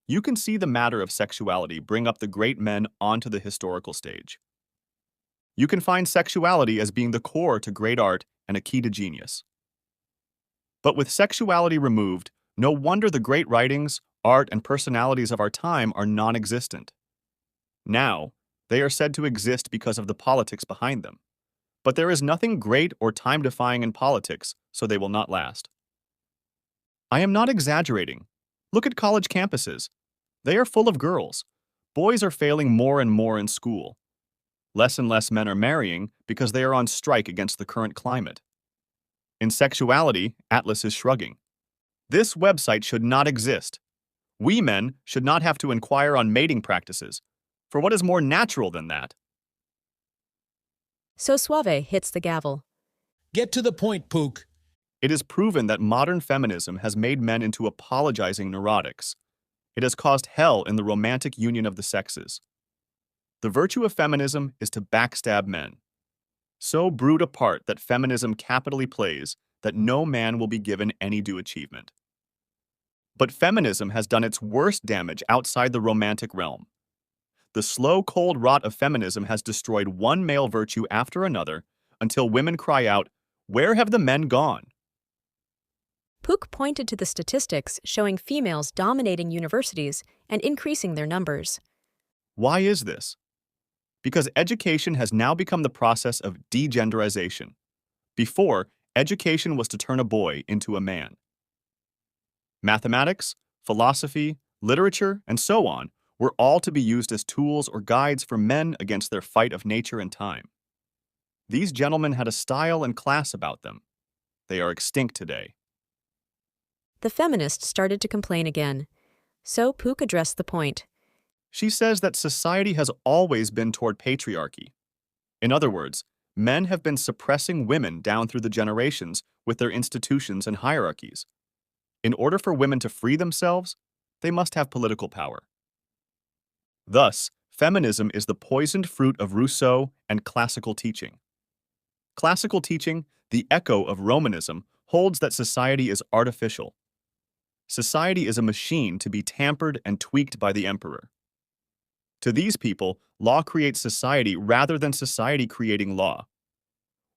S5: You can see the matter of sexuality bring up the great men onto the historical stage. You can find sexuality as being the core to great art and a key to genius. But with sexuality removed, no wonder the great writings, art, and personalities of our time are non-existent. Now, they are said to exist because of the politics behind them. But there is nothing great or time-defying in politics, so they will not last. I am not exaggerating. Look at college campuses. They are full of girls. Boys are failing more and more in school. Less and less men are marrying because they are on strike against the current climate. In sexuality, Atlas is shrugging. This website should not exist. We men should not have to inquire on mating practices, for what is more natural than that?
S1: So Suave hits the gavel.
S15: Get to the point, Pook.
S5: It is proven that modern feminism has made men into apologizing neurotics. It has caused hell in the romantic union of the sexes. The virtue of feminism is to backstab men. So brood apart that feminism capitally plays that no man will be given any due achievement. But feminism has done its worst damage outside the romantic realm. The slow, cold rot of feminism has destroyed one male virtue after another until women cry out, "Where have the men gone?"
S1: Pook pointed to the statistics showing females dominating universities and increasing their numbers.
S5: Why is this? Because education has now become the process of degenderization. Before, education was to turn a boy into a man. Mathematics, philosophy, literature, and so on were all to be used as tools or guides for men against their fight of nature and time. These gentlemen had a style and class about them. They are extinct today.
S1: The feminist started to complain again. So Pook addressed the point.
S5: She says that society has always been toward patriarchy. In other words, men have been suppressing women down through the generations with their institutions and hierarchies. In order for women to free themselves, they must have political power. Thus, feminism is the poisoned fruit of Rousseau and classical teaching. Classical teaching, the echo of Romanism, holds that society is artificial. Society is a machine to be tampered and tweaked by the emperor. To these people, law creates society rather than society creating law.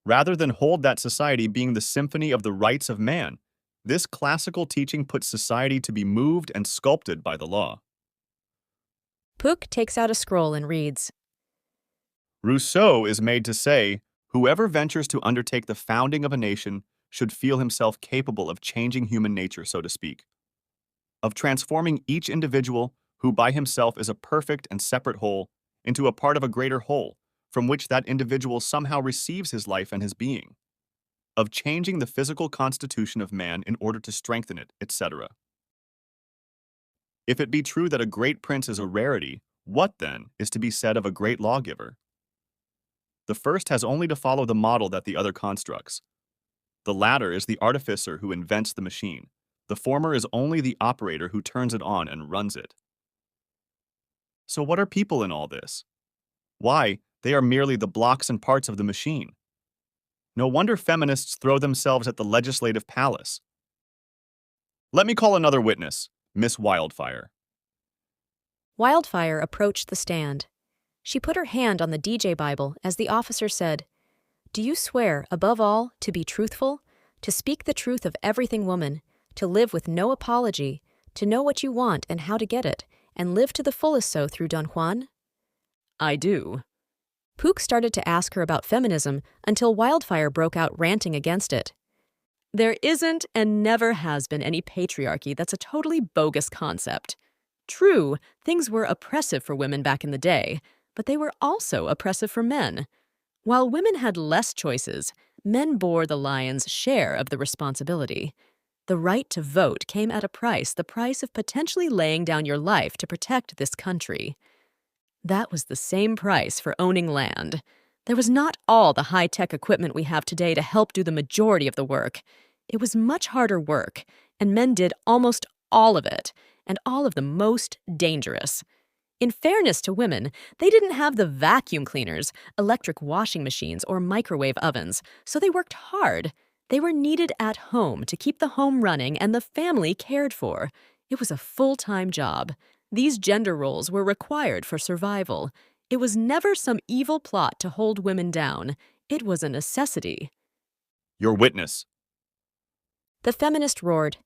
S5: Rather than hold that society being the symphony of the rights of man, this classical teaching puts society to be moved and sculpted by the law.
S1: Pook takes out a scroll and reads.
S5: Rousseau is made to say, "Whoever ventures to undertake the founding of a nation should feel himself capable of changing human nature, so to speak, of transforming each individual, who by himself is a perfect and separate whole, into a part of a greater whole, from which that individual somehow receives his life and his being, of changing the physical constitution of man in order to strengthen it, etc. If it be true that a great prince is a rarity, What, then, is to be said of a great lawgiver? The first has only to follow the model that the other constructs. The latter is the artificer who invents the machine. The former is only the operator who turns it on and runs it. So what are people in all this? Why, they are merely the blocks and parts of the machine. No wonder feminists throw themselves at the legislative palace. Let me call another witness, Miss Wildfire.
S1: Wildfire approached the stand. She put her hand on the DJ Bible as the officer said, "Do you swear, above all, to be truthful, to speak the truth of everything woman, to live with no apology, to know what you want and how to get it, and live to the fullest so through Don Juan?" "I do." Pook started to ask her about feminism until Wildfire broke out ranting against it. "There isn't and never has been any patriarchy. That's a totally bogus concept. True, things were oppressive for women back in the day, but they were also oppressive for men. While women had less choices, men bore the lion's share of the responsibility. The right to vote came at a price, the price of potentially laying down your life to protect this country. That was the same price for owning land. There was not all the high-tech equipment we have today to help do the majority of the work. It was much harder work, and men did almost all of it, and all of the most dangerous. In fairness to women, they didn't have the vacuum cleaners, electric washing machines, or microwave ovens, so they worked hard. They were needed at home to keep the home running and the family cared for. It was a full-time job. These gender roles were required for survival. It was never some evil plot to hold women down. It was a necessity.
S5: Your witness.
S1: The feminist roared,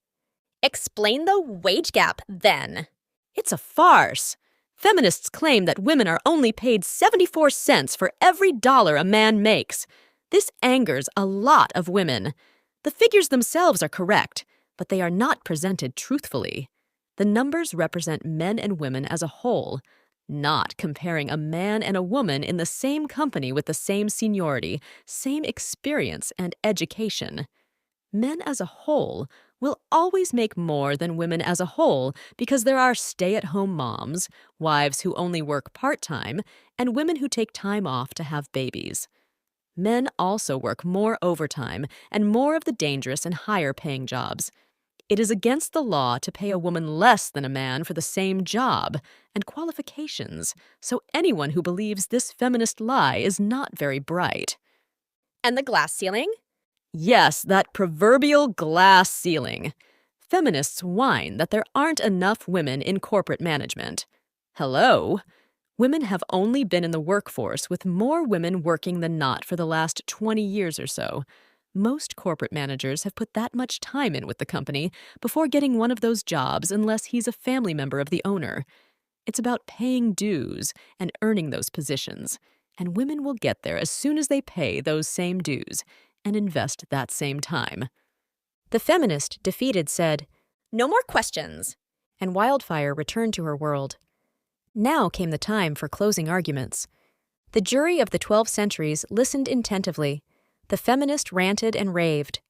S17: Explain the wage gap, then.
S1: "It's a farce. Feminists claim that women are only paid 74 cents for every dollar a man makes. This angers a lot of women. The figures themselves are correct, but they are not presented truthfully. The numbers represent men and women as a whole, not comparing a man and a woman in the same company with the same seniority, same experience, and education. Men as a whole will always make more than women as a whole because there are stay-at-home moms, wives who only work part-time, and women who take time off to have babies. Men also work more overtime and more of the dangerous and higher-paying jobs. It is against the law to pay a woman less than a man for the same job and qualifications, so anyone who believes this feminist lie is not very bright."
S17: And the glass ceiling?
S1: Yes, that proverbial glass ceiling. Feminists whine that there aren't enough women in corporate management. Hello? Women have only been in the workforce with more women working than not for the last 20 years or so. Most corporate managers have put that much time in with the company before getting one of those jobs unless he's a family member of the owner. It's about paying dues and earning those positions, and women will get there as soon as they pay those same dues and invest that same time. The feminist, defeated, said,
S17: "No more questions."
S1: And Wildfire returned to her world. Now came the time for closing arguments. The jury of the 12 centuries listened attentively. The feminist ranted and raved.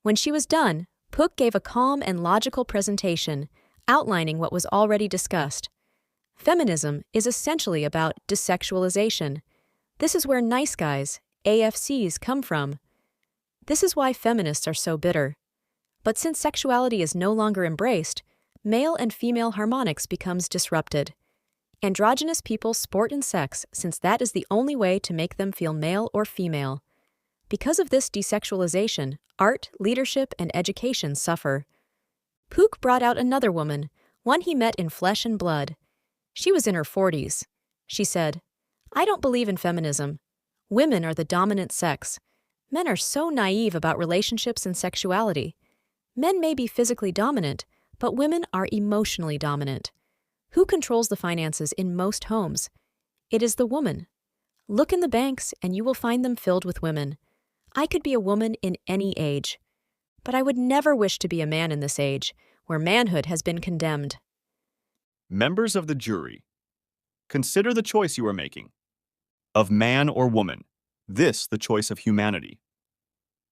S1: When she was done, Pook gave a calm and logical presentation, outlining what was already discussed. Feminism is essentially about desexualization. This is where nice guys, AFCs, come from. This is why feminists are so bitter. But since sexuality is no longer embraced, male and female harmonics becomes disrupted. Androgynous people sport in sex since that is the only way to make them feel male or female. Because of this desexualization, art, leadership, and education suffer. Pook brought out another woman, one he met in flesh and blood. She was in her 40s. She said, "I don't believe in feminism. Women are the dominant sex. Men are so naive about relationships and sexuality. Men may be physically dominant, but women are emotionally dominant. Who controls the finances in most homes? It is the woman. Look in the banks and you will find them filled with women. I could be a woman in any age. But I would never wish to be a man in this age, where manhood has been condemned."
S5: Members of the jury, consider the choice you are making. Of man or woman, this the choice of humanity.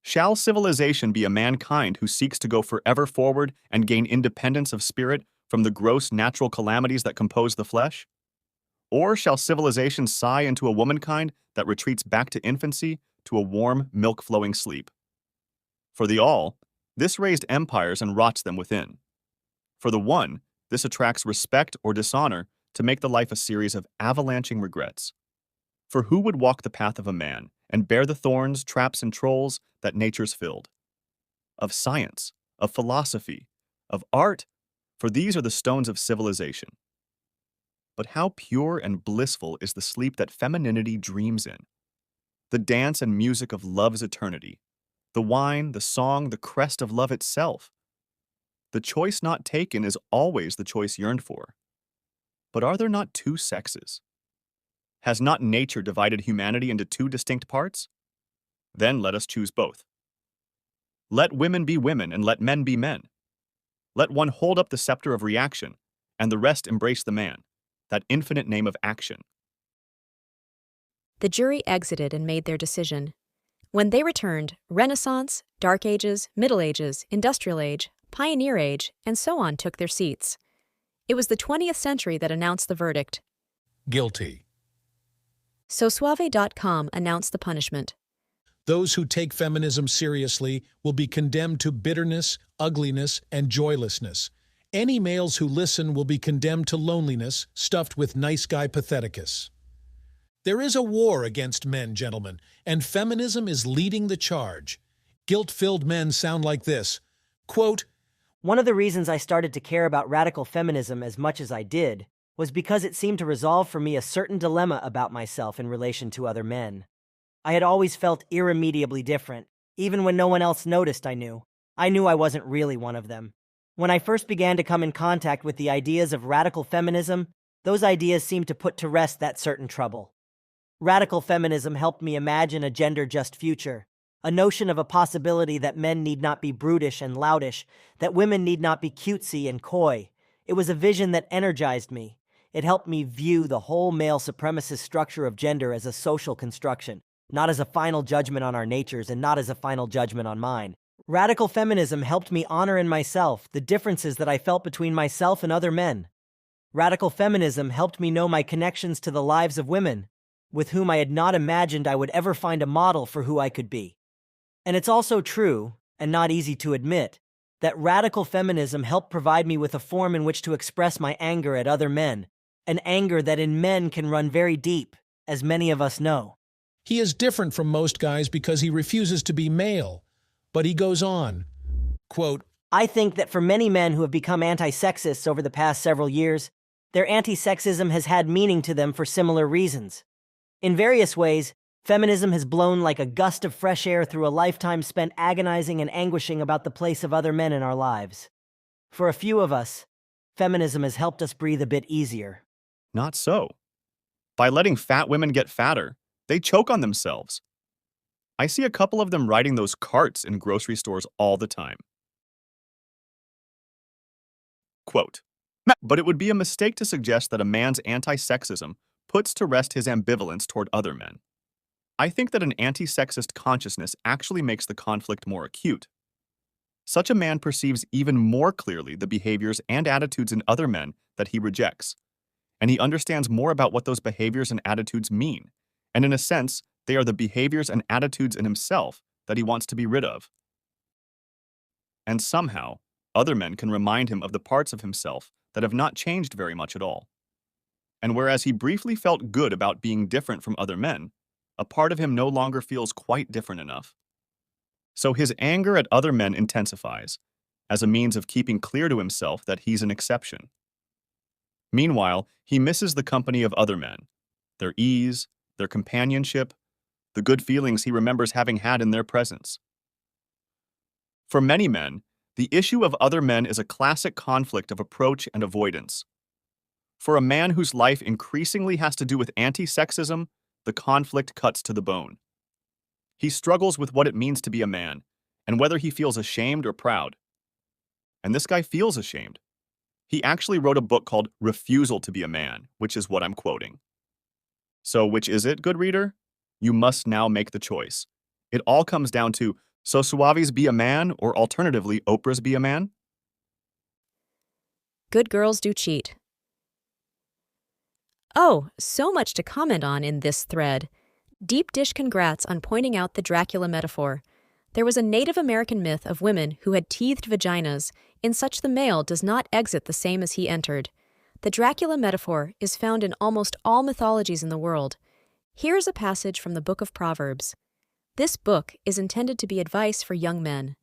S5: Shall civilization be a mankind who seeks to go forever forward and gain independence of spirit from the gross natural calamities that compose the flesh? Or shall civilization sigh into a womankind that retreats back to infancy, to a warm, milk-flowing sleep? For the all, this raised empires and rots them within. For the one, this attracts respect or dishonor to make the life a series of avalanching regrets. For who would walk the path of a man and bear the thorns, traps, and trolls that nature's filled? Of science, of philosophy, of art, for these are the stones of civilization. But how pure and blissful is the sleep that femininity dreams in? The dance and music of love's eternity, the wine, the song, the crest of love itself. The choice not taken is always the choice yearned for. But are there not two sexes? Has not nature divided humanity into two distinct parts? Then let us choose both. Let women be women and let men be men. Let one hold up the scepter of reaction, and the rest embrace the man, that infinite name of action.
S1: The jury exited and made their decision. When they returned, Renaissance, Dark Ages, Middle Ages, Industrial Age, Pioneer Age, and so on took their seats. It was the 20th century that announced the verdict.
S15: Guilty.
S1: SoSuave.com announced the punishment.
S15: Those who take feminism seriously will be condemned to bitterness, ugliness, and joylessness. Any males who listen will be condemned to loneliness, stuffed with nice guy patheticus. There is a war against men, gentlemen, and feminism is leading the charge. Guilt-filled men sound like this. Quote,
S4: "One of the reasons I started to care about radical feminism as much as I did was because it seemed to resolve for me a certain dilemma about myself in relation to other men. I had always felt irremediably different, even when no one else noticed I knew. I knew I wasn't really one of them. When I first began to come in contact with the ideas of radical feminism, those ideas seemed to put to rest that certain trouble. Radical feminism helped me imagine a gender-just future, a notion of a possibility that men need not be brutish and loutish, that women need not be cutesy and coy. It was a vision that energized me. It helped me view the whole male supremacist structure of gender as a social construction, not as a final judgment on our natures and not as a final judgment on mine. Radical feminism helped me honor in myself the differences that I felt between myself and other men. Radical feminism helped me know my connections to the lives of women, with whom I had not imagined I would ever find a model for who I could be. And it's also true, and not easy to admit, that radical feminism helped provide me with a form in which to express my anger at other men, an anger that in men can run very deep, as many of us know.
S15: He is different from most guys because he refuses to be male. But he goes on, quote,
S4: I think that for many men who have become anti-sexists over the past several years, their anti-sexism has had meaning to them for similar reasons. In various ways, feminism has blown like a gust of fresh air through a lifetime spent agonizing and anguishing about the place of other men in our lives. For a few of us, feminism has helped us breathe a bit easier.
S5: Not so. By letting fat women get fatter, they choke on themselves. I see a couple of them riding those carts in grocery stores all the time. Quote, but it would be a mistake to suggest that a man's anti-sexism puts to rest his ambivalence toward other men. I think that an anti-sexist consciousness actually makes the conflict more acute. Such a man perceives even more clearly the behaviors and attitudes in other men that he rejects, and he understands more about what those behaviors and attitudes mean, and in a sense, they are the behaviors and attitudes in himself that he wants to be rid of. And somehow, other men can remind him of the parts of himself that have not changed very much at all. And whereas he briefly felt good about being different from other men, a part of him no longer feels quite different enough. So his anger at other men intensifies, as a means of keeping clear to himself that he's an exception. Meanwhile, he misses the company of other men, their ease, their companionship, the good feelings he remembers having had in their presence. For many men, the issue of other men is a classic conflict of approach and avoidance. For a man whose life increasingly has to do with anti-sexism, the conflict cuts to the bone. He struggles with what it means to be a man, and whether he feels ashamed or proud. And this guy feels ashamed. He actually wrote a book called Refusal to be a Man, which is what I'm quoting. So which is it, good reader? You must now make the choice. It all comes down to So Suave's Be a Man, or alternatively, Oprah's Be a Man?
S1: Good girls do cheat. Oh, so much to comment on in this thread. Deep dish congrats on pointing out the Dracula metaphor. There was a Native American myth of women who had teethed vaginas, in such the male does not exit the same as he entered. The Dracula metaphor is found in almost all mythologies in the world. Here is a passage from the Book of Proverbs. This book is intended to be advice for young men.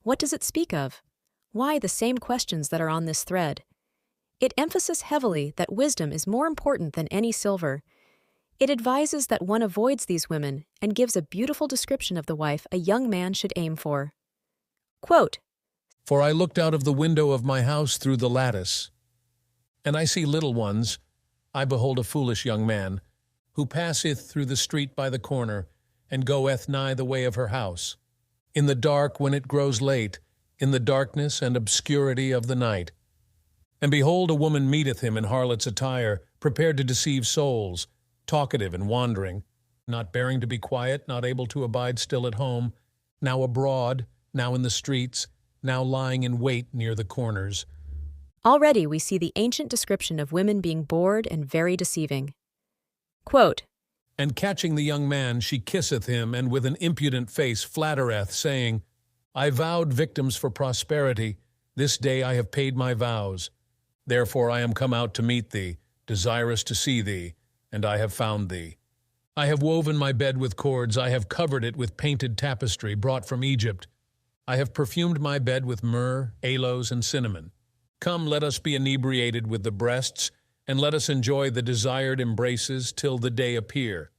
S1: What does it speak of? Why the same questions that are on this thread? It emphasizes heavily that wisdom is more important than any silver. It advises that one avoids these women and gives a beautiful description of the wife a young man should aim for. Quote,
S15: For I looked out of the window of my house through the lattice, and I see little ones. I behold a foolish young man, who passeth through the street by the corner, and goeth nigh the way of her house. In the dark when it grows late, in the darkness and obscurity of the night. And behold, a woman meeteth him in harlot's attire, prepared to deceive souls, talkative and wandering, not bearing to be quiet, not able to abide still at home, now abroad, now in the streets, now lying in wait near the corners.
S1: Already we see the ancient description of women being bored and very deceiving. Quote,
S15: And catching the young man, she kisseth him, and with an impudent face flattereth, saying, I vowed victims for prosperity. This day I have paid my vows. Therefore I am come out to meet thee, desirous to see thee, and I have found thee. I have woven my bed with cords, I have covered it with painted tapestry brought from Egypt. I have perfumed my bed with myrrh, aloes, and cinnamon. Come, let us be inebriated with the breasts, and let us enjoy the desired embraces till the day appear.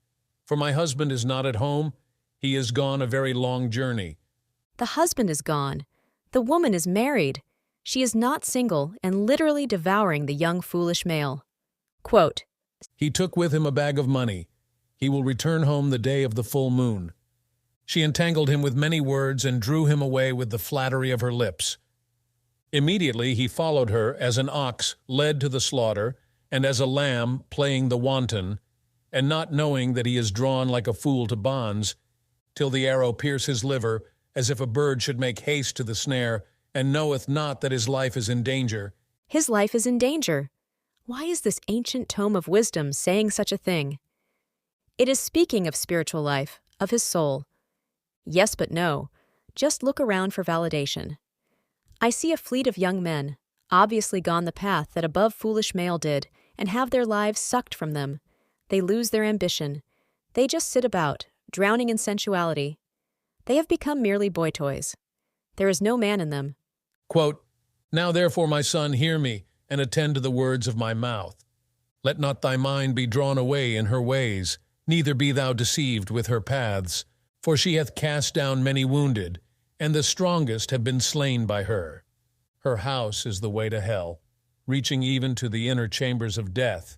S15: For my husband is not at home, he is gone a very long journey.
S1: The husband is gone. The woman is married. She is not single and literally devouring the young foolish male. Quote,
S15: He took with him a bag of money. He will return home the day of the full moon. She entangled him with many words and drew him away with the flattery of her lips. Immediately he followed her as an ox led to the slaughter, and as a lamb playing the wanton, and not knowing that he is drawn like a fool to bonds, till the arrow pierce his liver, as if a bird should make haste to the snare, and knoweth not that his life is in danger.
S1: His life is in danger. Why is this ancient tome of wisdom saying such a thing? It is speaking of spiritual life, of his soul. Yes, but no. Just look around for validation. I see a fleet of young men, obviously gone the path that above foolish male did, and have their lives sucked from them. They lose their ambition. They just sit about, drowning in sensuality. They have become merely boy toys. There is no man in them.
S15: Quote, Now therefore, my son, hear me, and attend to the words of my mouth. Let not thy mind be drawn away in her ways, neither be thou deceived with her paths. For she hath cast down many wounded, and the strongest have been slain by her. Her house is the way to hell, reaching even to the inner chambers of death.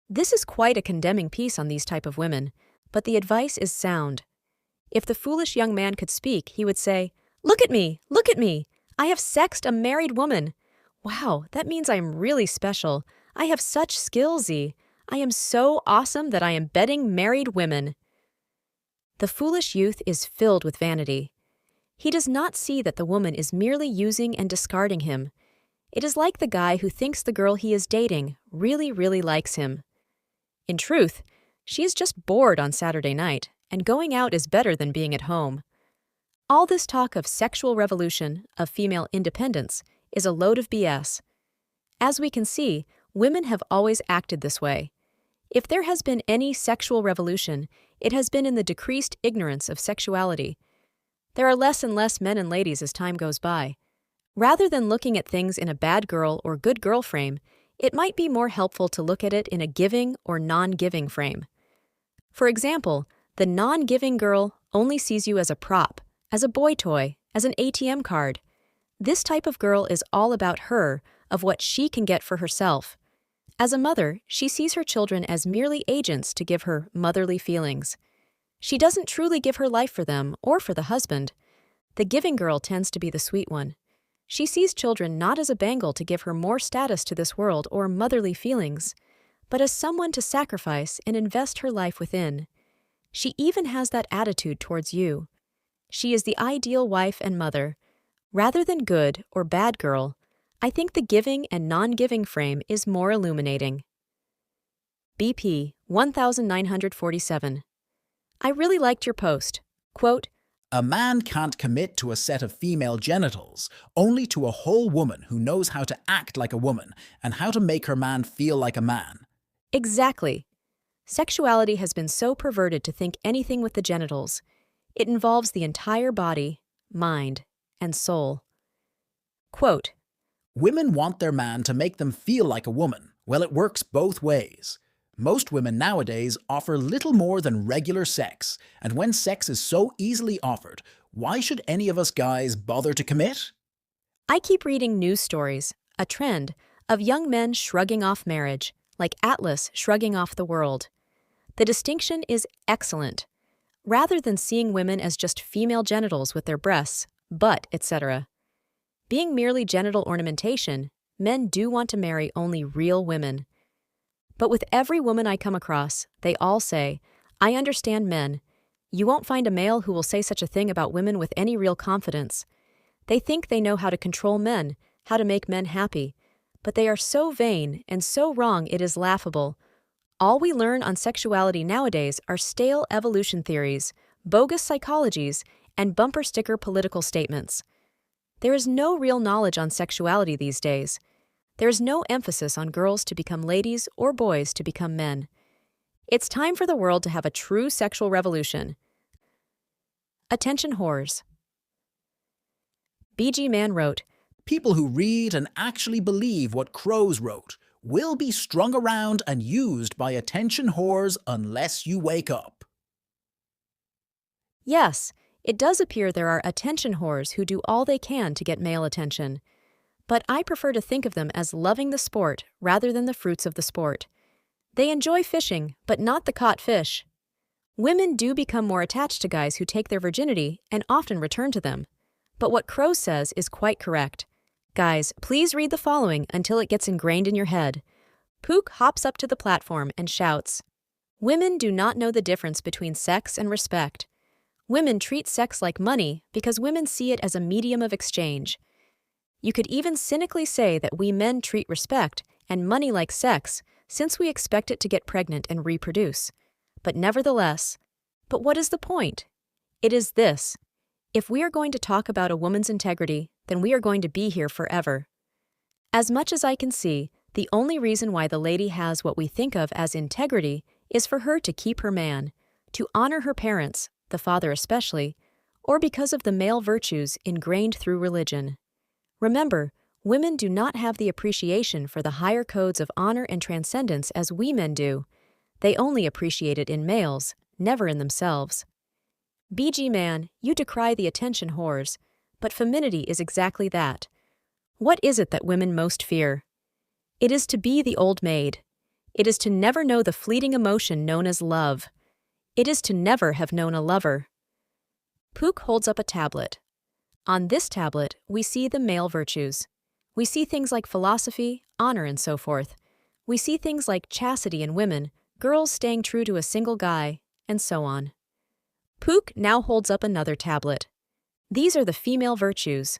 S1: This is quite a condemning piece on these type of women, but the advice is sound. If the foolish young man could speak, he would say, Look at me! Look at me! I have sexed a married woman! Wow, that means I am really special. I have such skillsy. I am so awesome that I am bedding married women. The foolish youth is filled with vanity. He does not see that the woman is merely using and discarding him. It is like the guy who thinks the girl he is dating really, really likes him. In truth, she is just bored on Saturday night, and going out is better than being at home. All this talk of sexual revolution, of female independence, is a load of BS. As we can see, women have always acted this way. If there has been any sexual revolution, it has been in the decreased ignorance of sexuality. There are less and less men and ladies as time goes by. Rather than looking at things in a bad girl or good girl frame, it might be more helpful to look at it in a giving or non-giving frame. For example, the non-giving girl only sees you as a prop, as a boy toy, as an ATM card. This type of girl is all about her, of what she can get for herself. As a mother, she sees her children as merely agents to give her motherly feelings. She doesn't truly give her life for them or for the husband. The giving girl tends to be the sweet one. She sees children not as a bangle to give her more status to this world or motherly feelings, but as someone to sacrifice and invest her life within. She even has that attitude towards you. She is the ideal wife and mother. Rather than good or bad girl, I think the giving and non-giving frame is more illuminating. BP 1947. I really liked your post. Quote,
S18: A man can't commit to a set of female genitals, only to a whole woman who knows how to act like a woman and how to make her man feel like a man.
S1: exactly. Sexuality has been so perverted to think anything with the genitals. It involves the entire body, mind, and soul. Quote,
S18: Women want their man to make them feel like a woman. Well, it works both ways. Most women nowadays offer little more than regular sex, and when sex is so easily offered, why should any of us guys bother to commit?
S1: I keep reading news stories, a trend, of young men shrugging off marriage, like Atlas shrugging off the world. The distinction is excellent. Rather than seeing women as just female genitals with their breasts, butt, etc. Being merely genital ornamentation, men do want to marry only real women. But with every woman I come across, they all say, I understand men. You won't find a male who will say such a thing about women with any real confidence. They think they know how to control men, how to make men happy. But they are so vain and so wrong it is laughable. All we learn on sexuality nowadays are stale evolution theories, bogus psychologies, and bumper sticker political statements. There is no real knowledge on sexuality these days. There is no emphasis on girls to become ladies or boys to become men. It's time for the world to have a true sexual revolution. Attention whores. BG Man wrote,
S18: People who read and actually believe what Crows wrote will be strung around and used by attention whores unless you wake up.
S1: Yes, it does appear there are attention whores who do all they can to get male attention. But I prefer to think of them as loving the sport rather than the fruits of the sport. They enjoy fishing, but not the caught fish. Women do become more attached to guys who take their virginity and often return to them. But what Crow says is quite correct. Guys, please read the following until it gets ingrained in your head. Pook hops up to the platform and shouts, Women do not know the difference between sex and respect. Women treat sex like money because women see it as a medium of exchange. You could even cynically say that we men treat respect and money like sex since we expect it to get pregnant and reproduce. But nevertheless, but what is the point? It is this. If we are going to talk about a woman's integrity, then we are going to be here forever. As much as I can see, the only reason why the lady has what we think of as integrity is for her to keep her man, to honor her parents, the father especially, or because of the male virtues ingrained through religion. Remember, women do not have the appreciation for the higher codes of honor and transcendence as we men do. They only appreciate it in males, never in themselves. BG Man, you decry the attention whores, but femininity is exactly that. What is it that women most fear? It is to be the old maid. It is to never know the fleeting emotion known as love. It is to never have known a lover. Pook holds up a tablet. On this tablet, we see the male virtues. We see things like philosophy, honor, and so forth. We see things like chastity in women, girls staying true to a single guy, and so on. Pook now holds up another tablet. These are the female virtues.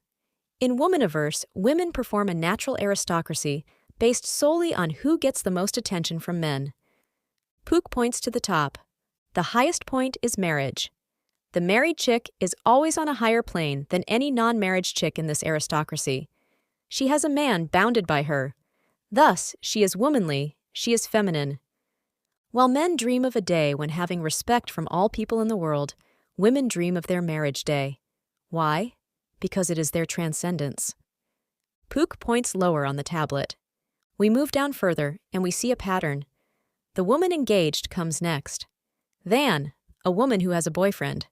S1: In Womaniverse, women perform a natural aristocracy based solely on who gets the most attention from men. Pook points to the top. The highest point is marriage. The married chick is always on a higher plane than any non-marriage chick in this aristocracy. She has a man bounded by her. Thus, she is womanly, she is feminine. While men dream of a day when having respect from all people in the world, women dream of their marriage day. Why? Because it is their transcendence. Pook points lower on the tablet. We move down further, and we see a pattern. The woman engaged comes next. Then, a woman who has a boyfriend.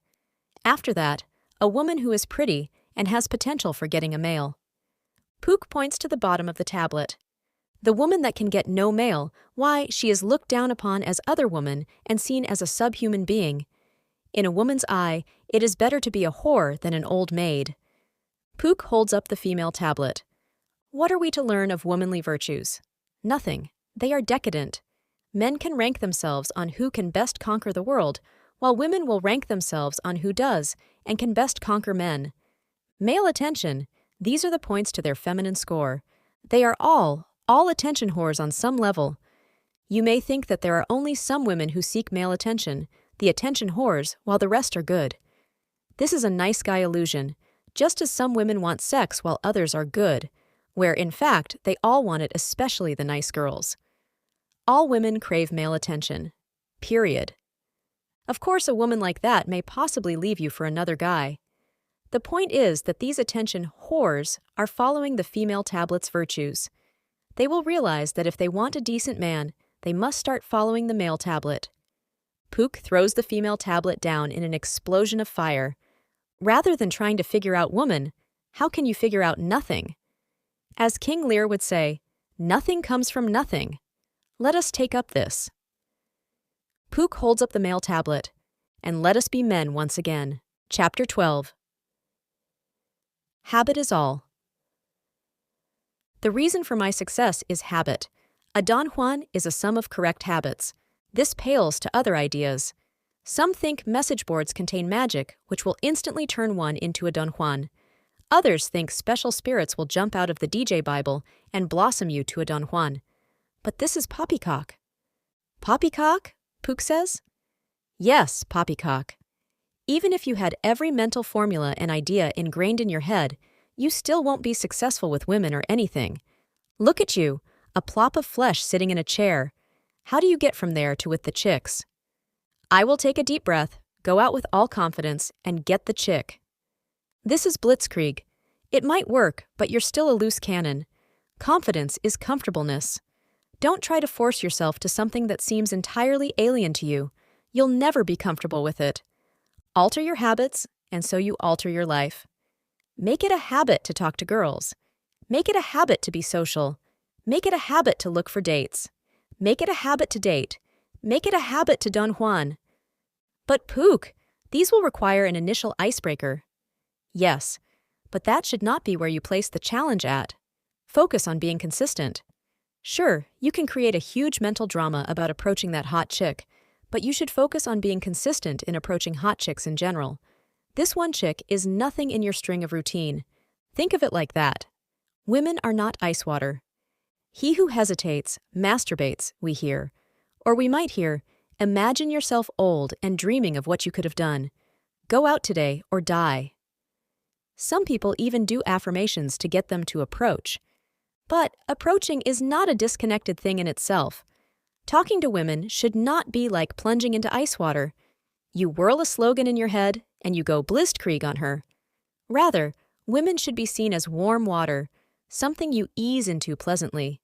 S1: After that, a woman who is pretty and has potential for getting a male. Pook points to the bottom of the tablet. The woman that can get no male, why, she is looked down upon as other woman and seen as a subhuman being. In a woman's eye, it is better to be a whore than an old maid. Pook holds up the female tablet. What are we to learn of womanly virtues? Nothing. They are decadent. Men can rank themselves on who can best conquer the world, while women will rank themselves on who does and can best conquer men. Male attention, these are the points to their feminine score. They are all attention whores on some level. You may think that there are only some women who seek male attention, the attention whores, while the rest are good. This is a nice guy illusion, just as some women want sex while others are good, where in fact they all want it, especially the nice girls. All women crave male attention. Period. Of course, a woman like that may possibly leave you for another guy. The point is that these attention whores are following the female tablet's virtues. They will realize that if they want a decent man, they must start following the male tablet. Pook throws the female tablet down in an explosion of fire. Rather than trying to figure out woman, how can you figure out nothing? As King Lear would say, nothing comes from nothing. Let us take up this. Pook holds up the male tablet, and let us be men once again. Chapter 12. Habit is all. The reason for my success is habit. A Don Juan is a sum of correct habits. This pales to other ideas. Some think message boards contain magic, which will instantly turn one into a Don Juan. Others think special spirits will jump out of the DJ Bible and blossom you to a Don Juan. But this is poppycock. Poppycock? Pook says. Yes, poppycock. Even if you had every mental formula and idea ingrained in your head, you still won't be successful with women or anything. Look at you, a plop of flesh sitting in a chair. How do you get from there to with the chicks? I will take a deep breath, go out with all confidence, and get the chick. This is blitzkrieg. It might work, but you're still a loose cannon. Confidence is comfortableness. Don't try to force yourself to something that seems entirely alien to you. You'll never be comfortable with it. Alter your habits, and so you alter your life. Make it a habit to talk to girls. Make it a habit to be social. Make it a habit to look for dates. Make it a habit to date. Make it a habit to Don Juan. But Pook, these will require an initial icebreaker. Yes, but that should not be where you place the challenge at. Focus on being consistent. Sure, you can create a huge mental drama about approaching that hot chick, but you should focus on being consistent in approaching hot chicks in general. This one chick is nothing in your string of routine. Think of it like that. Women are not ice water. He who hesitates, masturbates, we hear. Or we might hear, imagine yourself old and dreaming of what you could have done. Go out today or die. Some people even do affirmations to get them to approach. But approaching is not a disconnected thing in itself. Talking to women should not be like plunging into ice water. You whirl a slogan in your head and you go blitzkrieg on her. Rather, women should be seen as warm water, something you ease into pleasantly.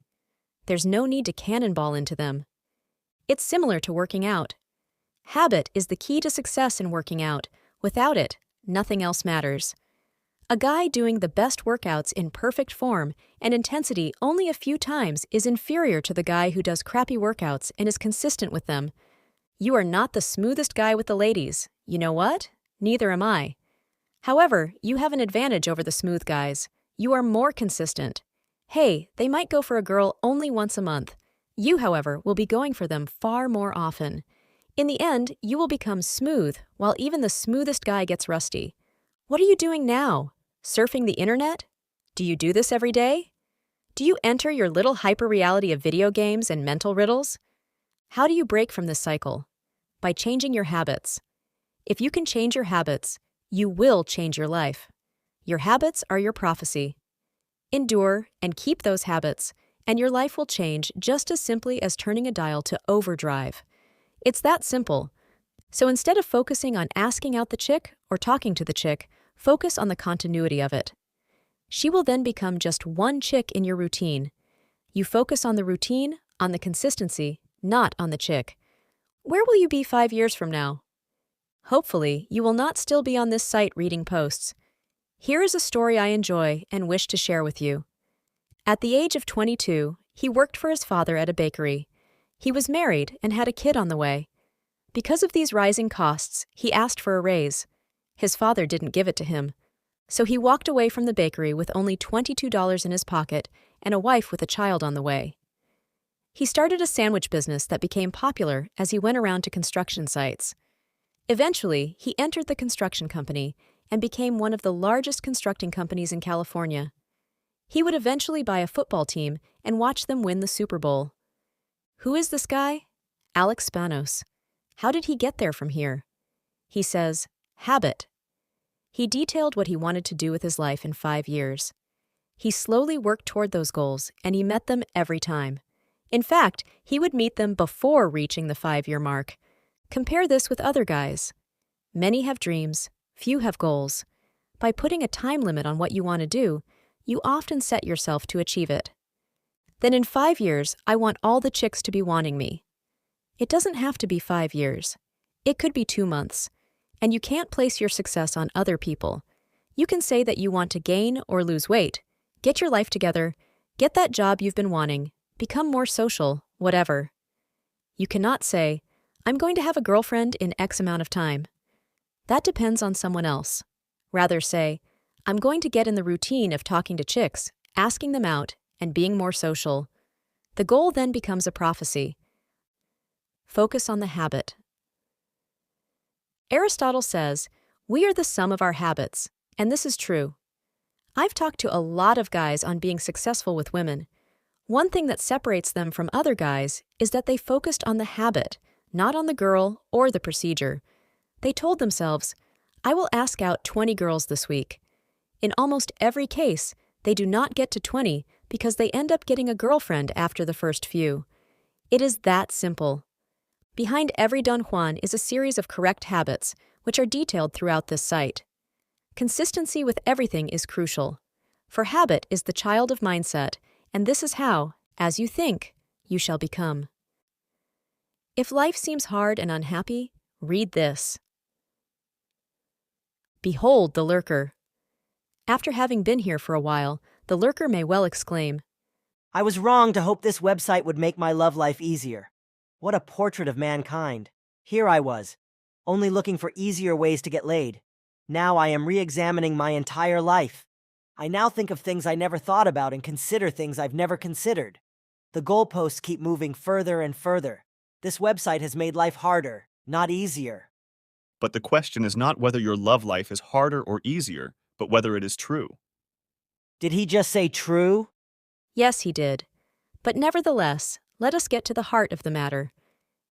S1: There's no need to cannonball into them. It's similar to working out. Habit is the key to success in working out. Without it, nothing else matters. A guy doing the best workouts in perfect form and intensity only a few times is inferior to the guy who does crappy workouts and is consistent with them. You are not the smoothest guy with the ladies. You know what? Neither am I. However, you have an advantage over the smooth guys. You are more consistent. Hey, they might go for a girl only once a month. You, however, will be going for them far more often. In the end, you will become smooth, while even the smoothest guy gets rusty. What are you doing now? Surfing the internet? Do you do this every day? Do you enter your little hyper-reality of video games and mental riddles? How do you break from this cycle? By changing your habits. If you can change your habits, you will change your life. Your habits are your prophecy. Endure and keep those habits, and your life will change just as simply as turning a dial to overdrive. It's that simple. So instead of focusing on asking out the chick or talking to the chick, focus on the continuity of it. She will then become just one chick in your routine. You focus on the routine, on the consistency, not on the chick. Where will you be 5 years from now? Hopefully, you will not still be on this site reading posts. Here is a story I enjoy and wish to share with you. At the age of 22, he worked for his father at a bakery. He was married and had a kid on the way. Because of these rising costs, he asked for a raise. His father didn't give it to him. So he walked away from the bakery with only $22 in his pocket and a wife with a child on the way. He started a sandwich business that became popular as he went around to construction sites. Eventually, he entered the construction company and became one of the largest constructing companies in California. He would eventually buy a football team and watch them win the Super Bowl. Who is this guy? Alex Spanos. How did he get there from here? He says, habit. He detailed what he wanted to do with his life in 5 years. He slowly worked toward those goals, and he met them every time. In fact, he would meet them before reaching the 5-year mark. Compare this with other guys. Many have dreams, few have goals. By putting a time limit on what you want to do, you often set yourself to achieve it. Then in 5 years, I want all the chicks to be wanting me. It doesn't have to be 5 years. It could be 2 months. And you can't place your success on other people. You can say that you want to gain or lose weight, get your life together, get that job you've been wanting, become more social, whatever. You cannot say, I'm going to have a girlfriend in X amount of time. That depends on someone else. Rather say, I'm going to get in the routine of talking to chicks, asking them out, and being more social. The goal then becomes a prophecy. Focus on the habit. Aristotle says, we are the sum of our habits, and this is true. I've talked to a lot of guys on being successful with women. One thing that separates them from other guys is that they focused on the habit, not on the girl or the procedure. They told themselves, I will ask out 20 girls this week. In almost every case, they do not get to 20 because they end up getting a girlfriend after the first few. It is that simple. Behind every Don Juan is a series of correct habits, which are detailed throughout this site. Consistency with everything is crucial. For habit is the child of mindset, and this is how, as you think, you shall become. If life seems hard and unhappy, read this. Behold the lurker. After having been here for a while, the lurker may well exclaim,
S4: I was wrong to hope this website would make my love life easier. What a portrait of mankind. Here I was, only looking for easier ways to get laid. Now I am re-examining my entire life. I now think of things I never thought about and consider things I've never considered. The goalposts keep moving further and further. This website has made life harder, not easier.
S5: But the question is not whether your love life is harder or easier, but whether it is true.
S4: Did he just say true?
S1: Yes, he did. But nevertheless, let us get to the heart of the matter.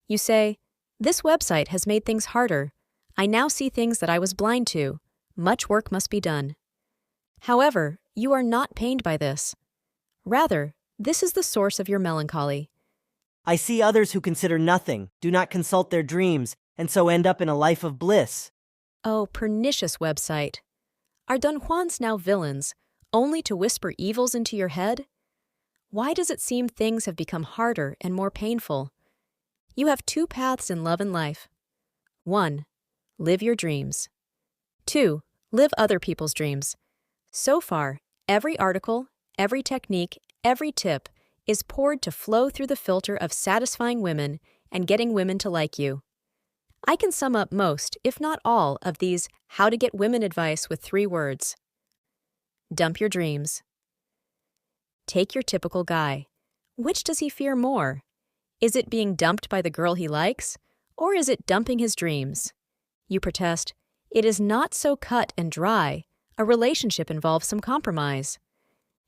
S1: You say, this website has made things harder. I now see things that I was blind to. Much work must be done. However, you are not pained by this. Rather, this is the source of your melancholy.
S4: I see others who consider nothing, do not consult their dreams, and so end up in a life of bliss.
S1: Oh, pernicious website. Are Don Juans now villains, only to whisper evils into your head? Why does it seem things have become harder and more painful? You have 2 paths in love and life. 1. Live your dreams. 2. Live other people's dreams. So far, every article, every technique, every tip is poured to flow through the filter of satisfying women and getting women to like you. I can sum up most, if not all, of these how to get women advice with 3 words. Dump your dreams. Take your typical guy. Which does he fear more? Is it being dumped by the girl he likes, or is it dumping his dreams? You protest, it is not so cut and dry. A relationship involves some compromise.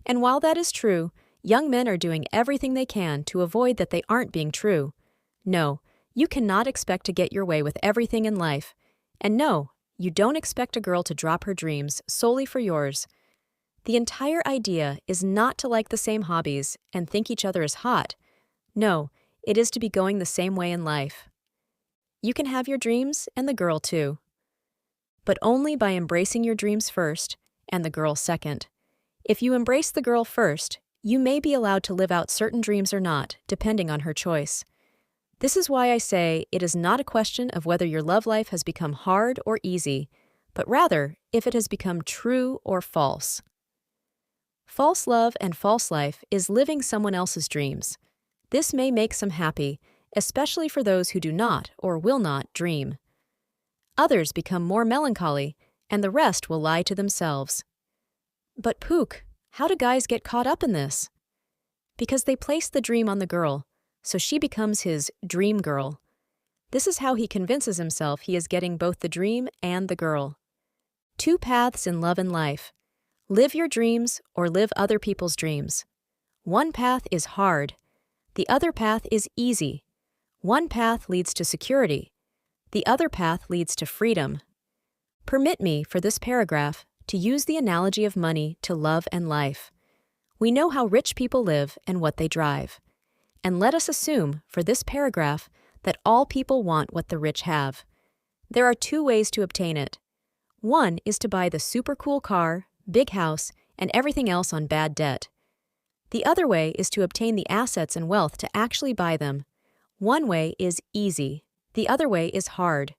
S1: And while that is true, young men are doing everything they can to avoid that they aren't being true. No, you cannot expect to get your way with everything in life. And no, you don't expect a girl to drop her dreams solely for yours. The entire idea is not to like the same hobbies and think each other is hot. No, it is to be going the same way in life. You can have your dreams and the girl too. But only by embracing your dreams first and the girl second. If you embrace the girl first, you may be allowed to live out certain dreams or not, depending on her choice. This is why I say it is not a question of whether your love life has become hard or easy, but rather if it has become true or false. False love and false life is living someone else's dreams. This may make some happy, especially for those who do not or will not dream. Others become more melancholy, and the rest will lie to themselves. But Pook, how do guys get caught up in this? Because they place the dream on the girl, so she becomes his dream girl. This is how he convinces himself he is getting both the dream and the girl. 2 paths in love and life. Live your dreams or live other people's dreams. One path is hard. The other path is easy. One path leads to security. The other path leads to freedom. Permit me, for this paragraph, to use the analogy of money to love and life. We know how rich people live and what they drive. And let us assume, for this paragraph, that all people want what the rich have. There are two ways to obtain it. One is to buy the super cool car, big house, and everything else on bad debt. The other way is to obtain the assets and wealth to actually buy them. One way is easy. The other way is hard.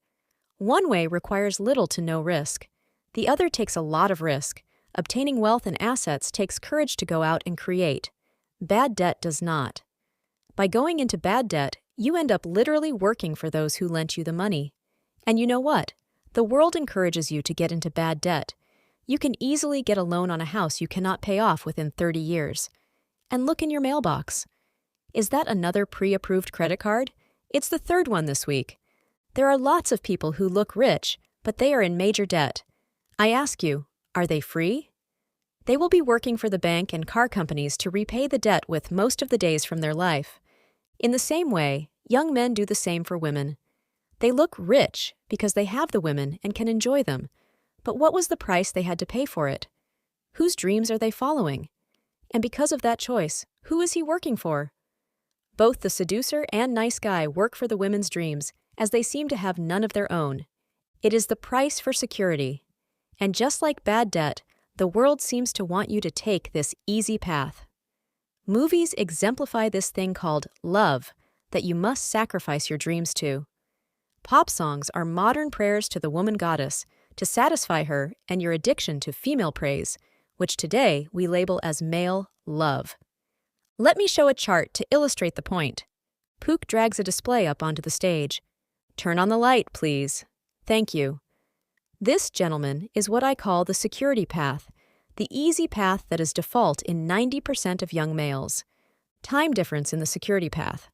S1: One way requires little to no risk. The other takes a lot of risk. Obtaining wealth and assets takes courage to go out and create. Bad debt does not. By going into bad debt, you end up literally working for those who lent you the money. And you know what? The world encourages you to get into bad debt. You can easily get a loan on a house you cannot pay off within 30 years. And look in your mailbox. Is that another pre-approved credit card? It's the third one this week. There are lots of people who look rich, but they are in major debt. I ask you, are they free? They will be working for the bank and car companies to repay the debt with most of the days from their life. In the same way, young men do the same for women. They look rich because they have the women and can enjoy them. But what was the price they had to pay for it? Whose dreams are they following? And because of that choice, who is he working for? Both the seducer and nice guy work for the women's dreams, as they seem to have none of their own. It is the price for security. And just like bad debt, the world seems to want you to take this easy path. Movies exemplify this thing called love that you must sacrifice your dreams to. Pop songs are modern prayers to the woman goddess to satisfy her and your addiction to female praise, which today we label as male love. Let me show a chart to illustrate the point. Pook drags a display up onto the stage. Turn on the light, please. Thank you. This, gentlemen, is what I call the security path, the easy path that is default in 90% of young males. Time difference in the security path.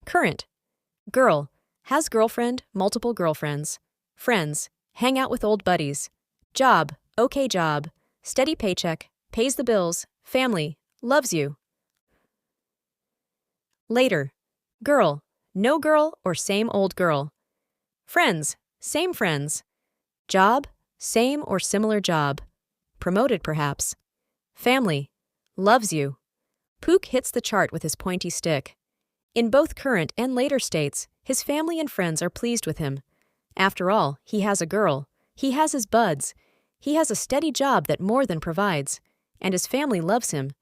S1: Current. Girl. Has girlfriend, multiple girlfriends. Friends. Hang out with old buddies. Job. Okay job. Steady paycheck. Pays the bills. Family. Loves you. Later. Girl. No girl or same old girl. Friends. Same friends. Job. Same or similar job. Promoted perhaps. Family. Loves you. Pook hits the chart with his pointy stick. In both current and later states, his family and friends are pleased with him. After all, he has a girl. He has his buds. He has a steady job that more than provides. And his family loves him.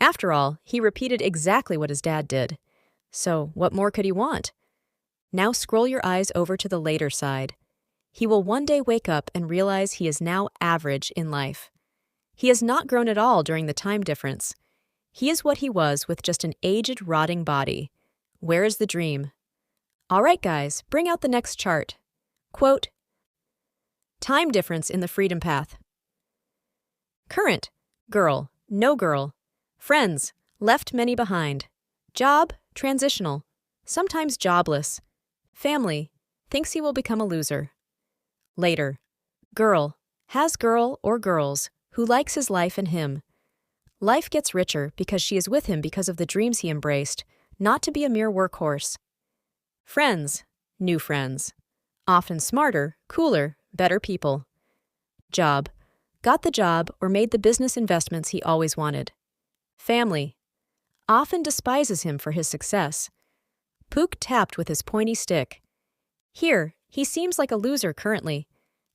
S1: After all, he repeated exactly what his dad did. So, what more could he want? Now scroll your eyes over to the later side. He will one day wake up and realize he is now average in life. He has not grown at all during the time difference. He is what he was with just an aged, rotting body. Where is the dream? All right, guys, bring out the next chart. Quote, time difference in the freedom path. Current, girl, no girl. Friends, left many behind. Job, transitional, sometimes jobless. Family, thinks he will become a loser. Later, girl, has girl or girls who likes his life and him. Life gets richer because she is with him because of the dreams he embraced, not to be a mere workhorse. Friends, new friends. Often smarter, cooler, better people. Job, got the job or made the business investments he always wanted. Family, often despises him for his success. Pook tapped with his pointy stick. Here, he seems like a loser currently,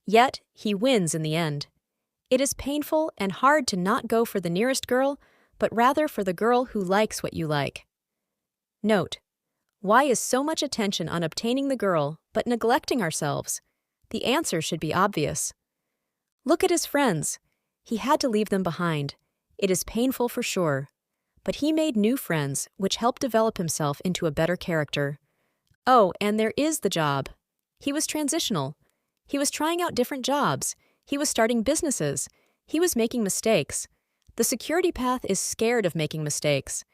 S1: yet he wins in the end. It is painful and hard to not go for the nearest girl, but rather for the girl who likes what you like. Note, why is so much attention on obtaining the girl, but neglecting ourselves? The answer should be obvious. Look at his friends. He had to leave them behind. It is painful for sure. But he made new friends, which helped develop himself into a better character. Oh, and there is the job. He was transitional. He was trying out different jobs. He was starting businesses. He was making mistakes. The security path is scared of making mistakes.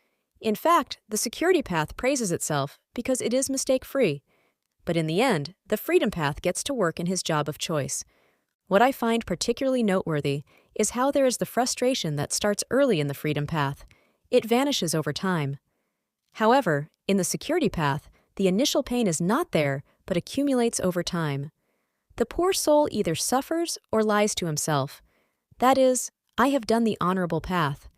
S1: In fact, the security path praises itself because it is mistake-free. But in the end, the freedom path gets to work in his job of choice. What I find particularly noteworthy is how there is the frustration that starts early in the freedom path. It vanishes over time. However, in the security path, the initial pain is not there, but accumulates over time. The poor soul either suffers or lies to himself. That is, I have done the honorable path.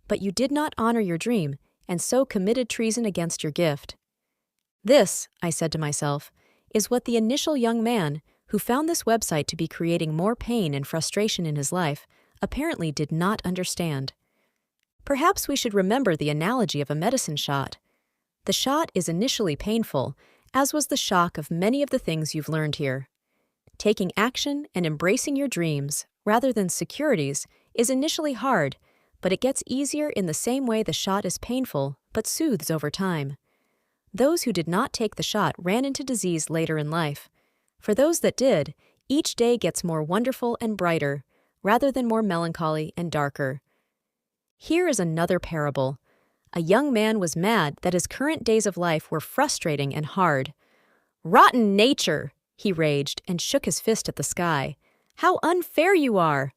S1: But you did not honor your dream, and so committed treason against your gift. This, I said to myself, is what the initial young man, who found this website to be creating more pain and frustration in his life, apparently did not understand. Perhaps we should remember the analogy of a medicine shot. The shot is initially painful, as was the shock of many of the things you've learned here. Taking action and embracing your dreams, rather than securities, is initially hard, but it gets easier in the same way the shot is painful, but soothes over time. Those who did not take the shot ran into disease later in life. For those that did, each day gets more wonderful and brighter, rather than more melancholy and darker. Here is another parable. A young man was mad that his current days of life were frustrating and hard. "Rotten nature!" he raged and shook his fist at the sky. "How unfair you are!"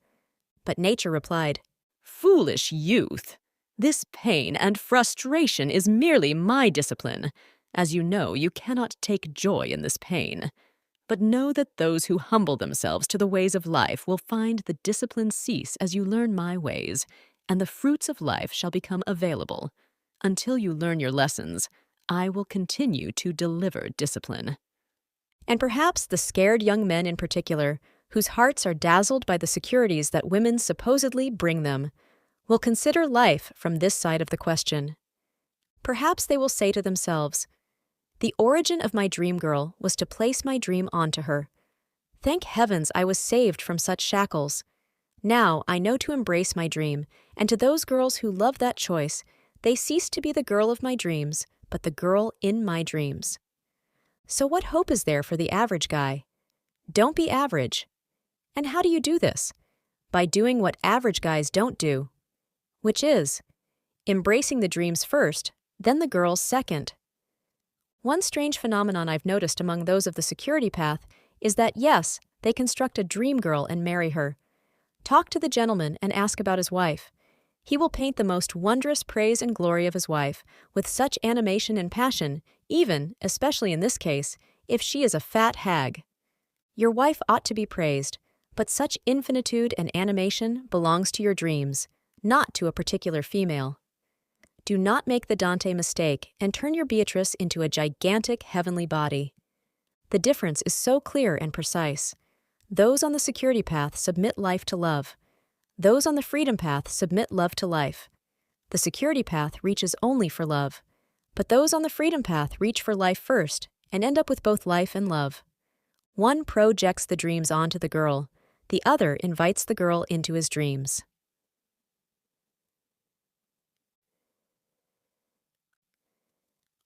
S1: But nature replied, "Foolish youth! This pain and frustration is merely my discipline. As you know, you cannot take joy in this pain. But know that those who humble themselves to the ways of life will find the discipline cease as you learn my ways, and the fruits of life shall become available. Until you learn your lessons, I will continue to deliver discipline." And perhaps the scared young men in particular, whose hearts are dazzled by the securities that women supposedly bring them, will consider life from this side of the question. Perhaps they will say to themselves, "The origin of my dream girl was to place my dream onto her. Thank heavens I was saved from such shackles. Now I know to embrace my dream, and to those girls who love that choice, they cease to be the girl of my dreams, but the girl in my dreams." So what hope is there for the average guy? Don't be average. And how do you do this? By doing what average guys don't do, which is embracing the dreams first, then the girls second. One strange phenomenon I've noticed among those of the security path is that, yes, they construct a dream girl and marry her. Talk to the gentleman and ask about his wife. He will paint the most wondrous praise and glory of his wife, with such animation and passion, even, especially in this case, if she is a fat hag. Your wife ought to be praised, but such infinitude and animation belongs to your dreams, not to a particular female. Do not make the Dante mistake and turn your Beatrice into a gigantic heavenly body. The difference is so clear and precise. Those on the security path submit life to love. Those on the freedom path submit love to life. The security path reaches only for love, but those on the freedom path reach for life first and end up with both life and love. One projects the dreams onto the girl, the other invites the girl into his dreams.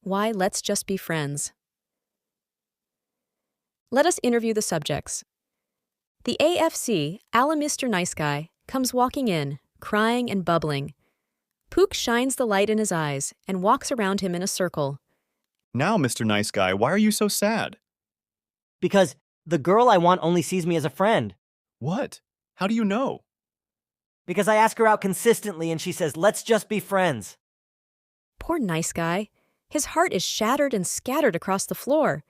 S1: Why let's just be friends. Let us interview the subjects. The AFC, Alla Mr. Nice Guy, comes walking in, crying and bubbling. Pook shines the light in his eyes and walks around him in a circle.
S5: Now, Mr. Nice Guy, why are you so sad?
S4: Because the girl I want only sees me as a friend.
S5: What? How do you know?
S4: Because I ask her out consistently and she says, "Let's just be friends."
S1: Poor Nice Guy. His heart is shattered and scattered across the floor.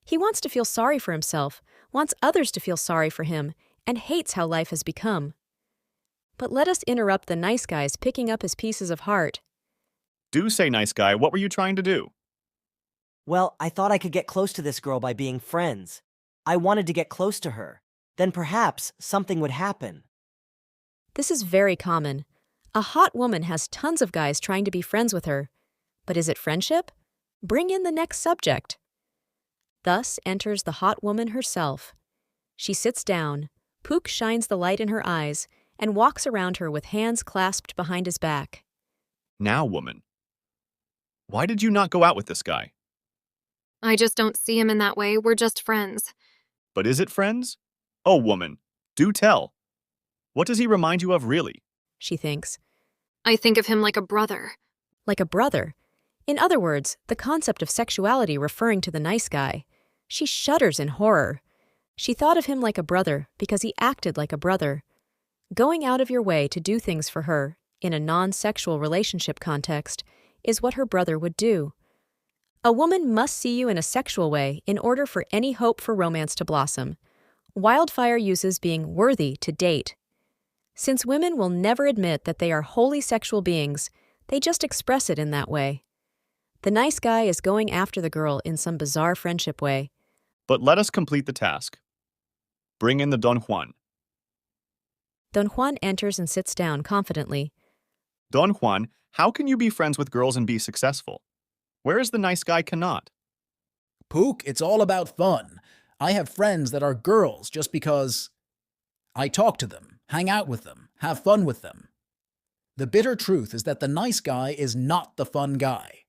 S1: He wants to feel sorry for himself, wants others to feel sorry for him, and hates how life has become. But let us interrupt the Nice Guy's picking up his pieces of heart.
S5: Do say, Nice Guy, what were you trying to do?
S4: Well, I thought I could get close to this girl by being friends. I wanted to get close to her. Then perhaps something would happen.
S1: This is very common. A hot woman has tons of guys trying to be friends with her. But is it friendship? Bring in the next subject. Thus enters the hot woman herself. She sits down, Pook shines the light in her eyes, and walks around her with hands clasped behind his back.
S5: Now, woman. Why did you not go out with this guy?
S2: I just don't see him in that way. We're just friends.
S5: But is it friends? Oh, woman, do tell. What does he remind you of, really?
S1: She thinks.
S2: I think of him like a brother.
S1: Like a brother? In other words, the concept of sexuality referring to the Nice Guy. She shudders in horror. She thought of him like a brother because he acted like a brother. Going out of your way to do things for her, in a non-sexual relationship context, is what her brother would do. A woman must see you in a sexual way in order for any hope for romance to blossom. Wildfire uses being worthy to date. Since women will never admit that they are wholly sexual beings, they just express it in that way. The nice guy is going after the girl in some bizarre friendship way.
S5: But let us complete the task. Bring in the Don Juan.
S1: Don Juan enters and sits down confidently.
S5: Don Juan, how can you be friends with girls and be successful? Where is the nice guy cannot?
S18: Pook, it's all about fun. I have friends that are girls just because I talk to them, hang out with them, have fun with them. The bitter truth is that the nice guy is not the fun guy.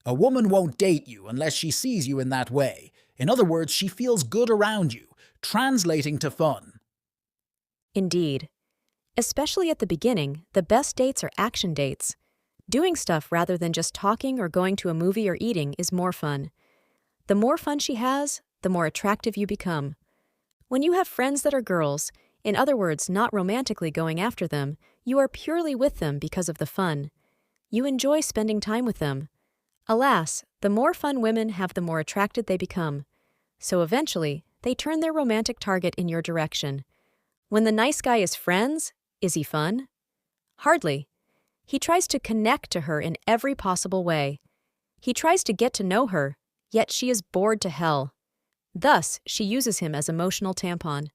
S18: A woman won't date you unless she sees you in that way. In other words, she feels good around you, translating to fun.
S1: Indeed. Especially at the beginning, the best dates are action dates. Doing stuff rather than just talking or going to a movie or eating is more fun. The more fun she has, the more attractive you become. When you have friends that are girls, in other words, not romantically going after them, you are purely with them because of the fun. You enjoy spending time with them. Alas, the more fun women have, the more attracted they become. So eventually, they turn their romantic target in your direction. When the nice guy is friends, is he fun? Hardly. He tries to connect to her in every possible way. He tries to get to know her, yet she is bored to hell. Thus, she uses him as emotional tampon.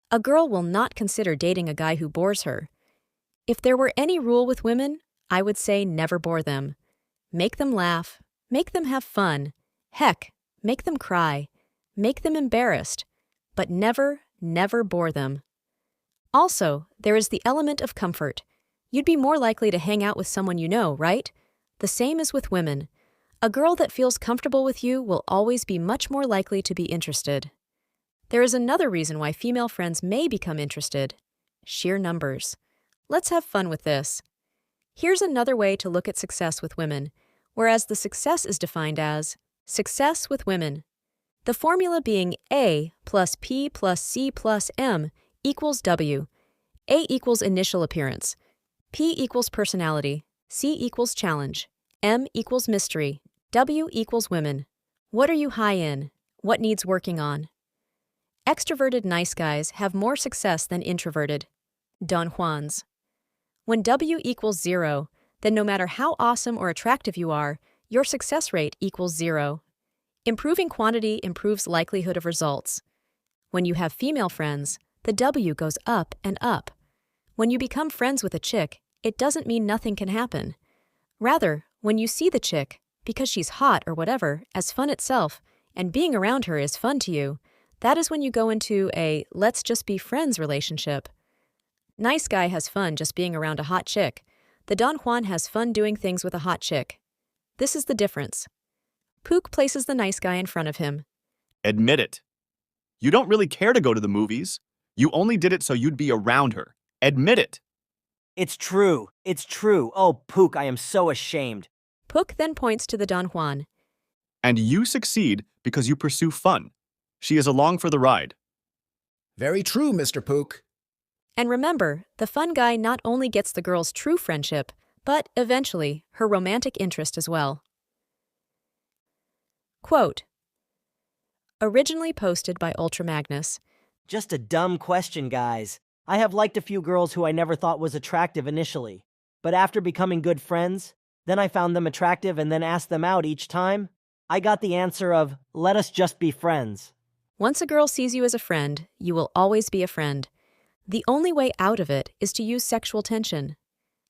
S1: A girl will not consider dating a guy who bores her. If there were any rule with women, I would say never bore them. Make them laugh, make them have fun, heck, make them cry, make them embarrassed, but never, never bore them. Also, there is the element of comfort. You'd be more likely to hang out with someone you know, right? The same is with women. A girl that feels comfortable with you will always be much more likely to be interested. There is another reason why female friends may become interested: sheer numbers. Let's have fun with this. Here's another way to look at success with women, whereas the success is defined as success with women. The formula being A plus P plus C plus M equals W. A equals initial appearance. P equals personality. C equals challenge. M equals mystery. W equals women. What are you high in? What needs working on? Extroverted nice guys have more success than introverted. Don Juans. When W equals 0, then no matter how awesome or attractive you are, your success rate equals 0. Improving quantity improves likelihood of results. When you have female friends, the W goes up and up. When you become friends with a chick, it doesn't mean nothing can happen. Rather, when you see the chick, because she's hot or whatever, as fun itself, and being around her is fun to you, that is when you go into a let's just be friends relationship. Nice guy has fun just being around a hot chick. The Don Juan has fun doing things with a hot chick. This is the difference. Pook places the nice guy in front of him.
S5: Admit it. You don't really care to go to the movies. You only did it so you'd be around her. Admit it.
S4: It's true. It's true. Oh, Pook, I am so ashamed.
S1: Pook then points to the Don Juan.
S5: And you succeed because you pursue fun. She is along for the ride.
S18: Very true, Mr. Pook.
S1: And remember, the fun guy not only gets the girl's true friendship, but eventually her romantic interest as well. Quote, originally posted by Ultra Magnus.
S4: Just a dumb question, guys. I have liked a few girls who I never thought was attractive initially, but after becoming good friends, then I found them attractive and then asked them out each time. I got the answer of, let us just be friends.
S1: Once a girl sees you as a friend, you will always be a friend. The only way out of it is to use sexual tension.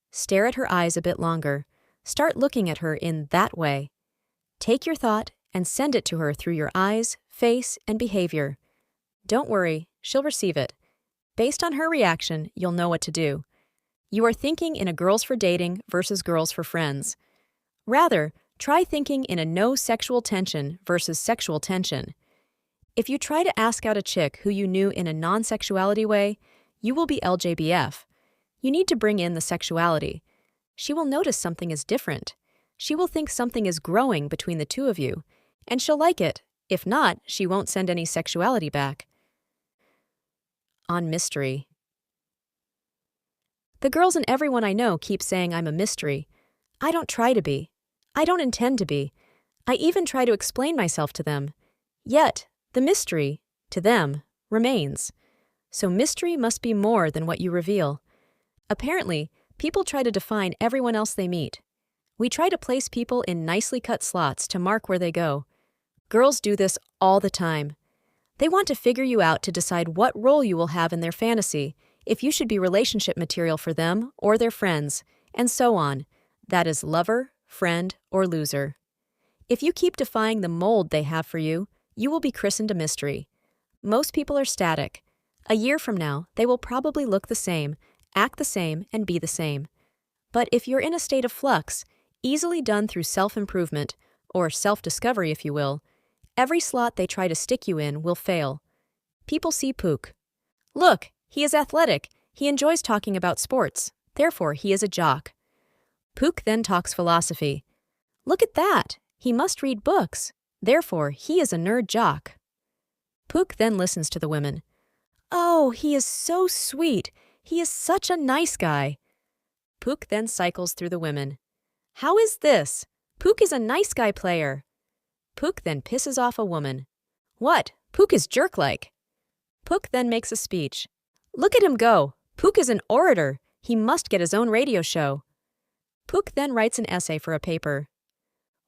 S1: Stare at her eyes a bit longer. Start looking at her in that way. Take your thought and send it to her through your eyes, face, and behavior. Don't worry, she'll receive it. Based on her reaction, you'll know what to do. You are thinking in a girls for dating versus girls for friends. Rather, try thinking in a no sexual tension versus sexual tension. If you try to ask out a chick who you knew in a non-sexuality way, you will be LJBF. You need to bring in the sexuality. She will notice something is different. She will think something is growing between the two of you, and she'll like it. If not, she won't send any sexuality back. On mystery. The girls and everyone I know keep saying I'm a mystery. I don't try to be. I don't intend to be. I even try to explain myself to them. Yet, the mystery, to them, remains. So mystery must be more than what you reveal. Apparently, people try to define everyone else they meet. We try to place people in nicely cut slots to mark where they go. Girls do this all the time. They want to figure you out to decide what role you will have in their fantasy, if you should be relationship material for them or their friends, and so on. That is lover, friend, or loser. If you keep defying the mold they have for you, you will be christened a mystery. Most people are static. A year from now, they will probably look the same, act the same, and be the same. But if you're in a state of flux, easily done through self-improvement, or self-discovery if you will, every slot they try to stick you in will fail. People see Pook. Look, he is athletic. He enjoys talking about sports. Therefore, he is a jock. Pook then talks philosophy. Look at that. He must read books. Therefore, he is a nerd jock. Pook then listens to the women. Oh, he is so sweet. He is such a nice guy. Pook then cycles through the women. How is this? Pook is a nice guy player. Pook then pisses off a woman. What? Pook is jerk-like. Pook then makes a speech. Look at him go. Pook is an orator. He must get his own radio show. Pook then writes an essay for a paper.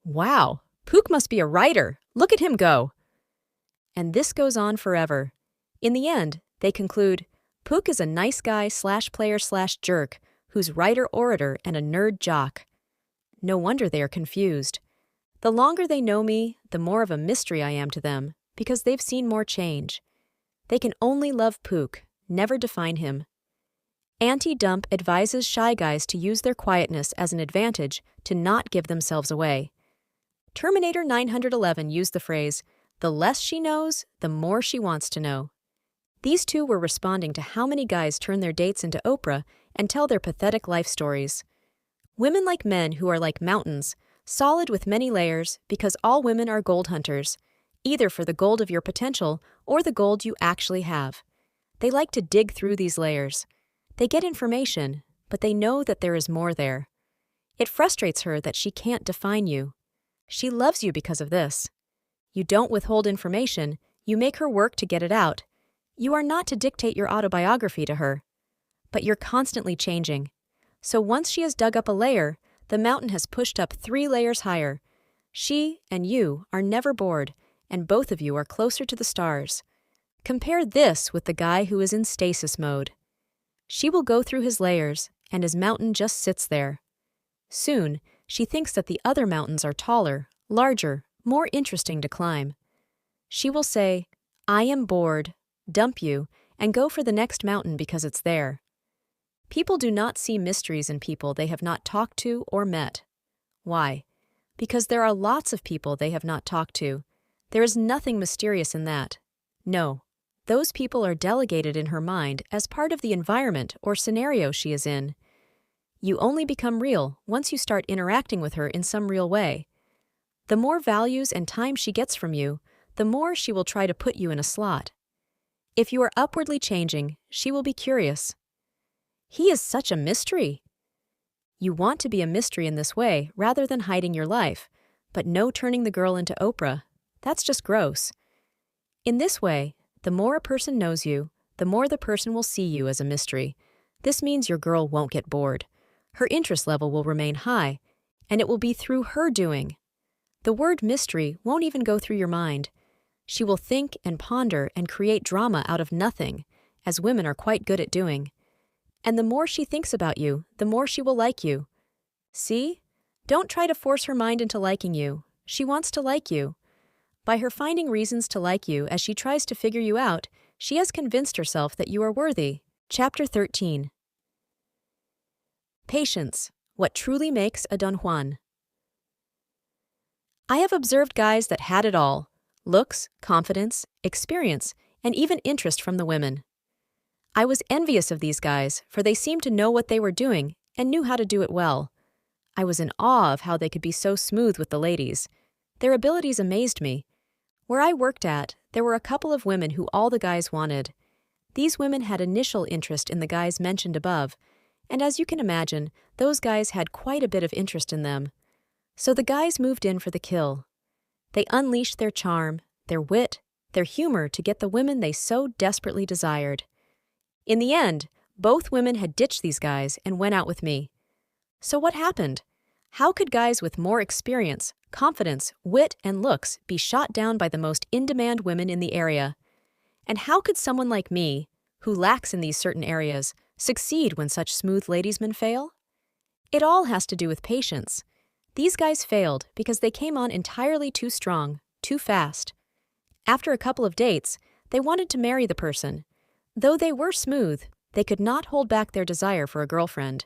S1: Wow, Pook must be a writer. Look at him go. And this goes on forever. In the end, they conclude, Pook is a nice guy /player /jerk who's writer-orator and a nerd jock. No wonder they are confused. The longer they know me, the more of a mystery I am to them, because they've seen more change. They can only love Pook, never define him. Anti-Dump advises shy guys to use their quietness as an advantage to not give themselves away. Terminator 911 used the phrase, the less she knows, the more she wants to know. These two were responding to how many guys turn their dates into Oprah and tell their pathetic life stories. Women like men who are like mountains, solid with many layers, because all women are gold hunters, either for the gold of your potential or the gold you actually have. They like to dig through these layers. They get information, but they know that there is more there. It frustrates her that she can't define you. She loves you because of this. You don't withhold information, you make her work to get it out. You are not to dictate your autobiography to her. But you're constantly changing. So once she has dug up a layer, the mountain has pushed up 3 layers higher. She and you are never bored, and both of you are closer to the stars. Compare this with the guy who is in stasis mode. She will go through his layers, and his mountain just sits there. Soon, she thinks that the other mountains are taller, larger, more interesting to climb. She will say, I am bored, dump you, and go for the next mountain because it's there. People do not see mysteries in people they have not talked to or met. Why? Because there are lots of people they have not talked to. There is nothing mysterious in that. No, those people are delegated in her mind as part of the environment or scenario she is in. You only become real once you start interacting with her in some real way. The more values and time she gets from you, the more she will try to put you in a slot. If you are upwardly changing, she will be curious. He is such a mystery. You want to be a mystery in this way rather than hiding your life, but no turning the girl into Oprah. That's just gross. In this way, the more a person knows you, the more the person will see you as a mystery. This means your girl won't get bored. Her interest level will remain high, and it will be through her doing. The word mystery won't even go through your mind. She will think and ponder and create drama out of nothing, as women are quite good at doing. And the more she thinks about you, the more she will like you. See? Don't try to force her mind into liking you. She wants to like you. By her finding reasons to like you as she tries to figure you out, she has convinced herself that you are worthy. Chapter 13. Patience, what truly makes a Don Juan. I have observed guys that had it all: looks, confidence, experience, and even interest from the women. I was envious of these guys, for they seemed to know what they were doing and knew how to do it well. I was in awe of how they could be so smooth with the ladies. Their abilities amazed me. Where I worked at, there were a couple of women who all the guys wanted. These women had initial interest in the guys mentioned above, and as you can imagine, those guys had quite a bit of interest in them. So the guys moved in for the kill. They unleashed their charm, their wit, their humor to get the women they so desperately desired. In the end, both women had ditched these guys and went out with me. So what happened? How could guys with more experience, confidence, wit, and looks be shot down by the most in-demand women in the area? And how could someone like me, who lacks in these certain areas, succeed when such smooth ladiesmen fail? It all has to do with patience. These guys failed because they came on entirely too strong, too fast. After a couple of dates, they wanted to marry the person. Though they were smooth, they could not hold back their desire for a girlfriend.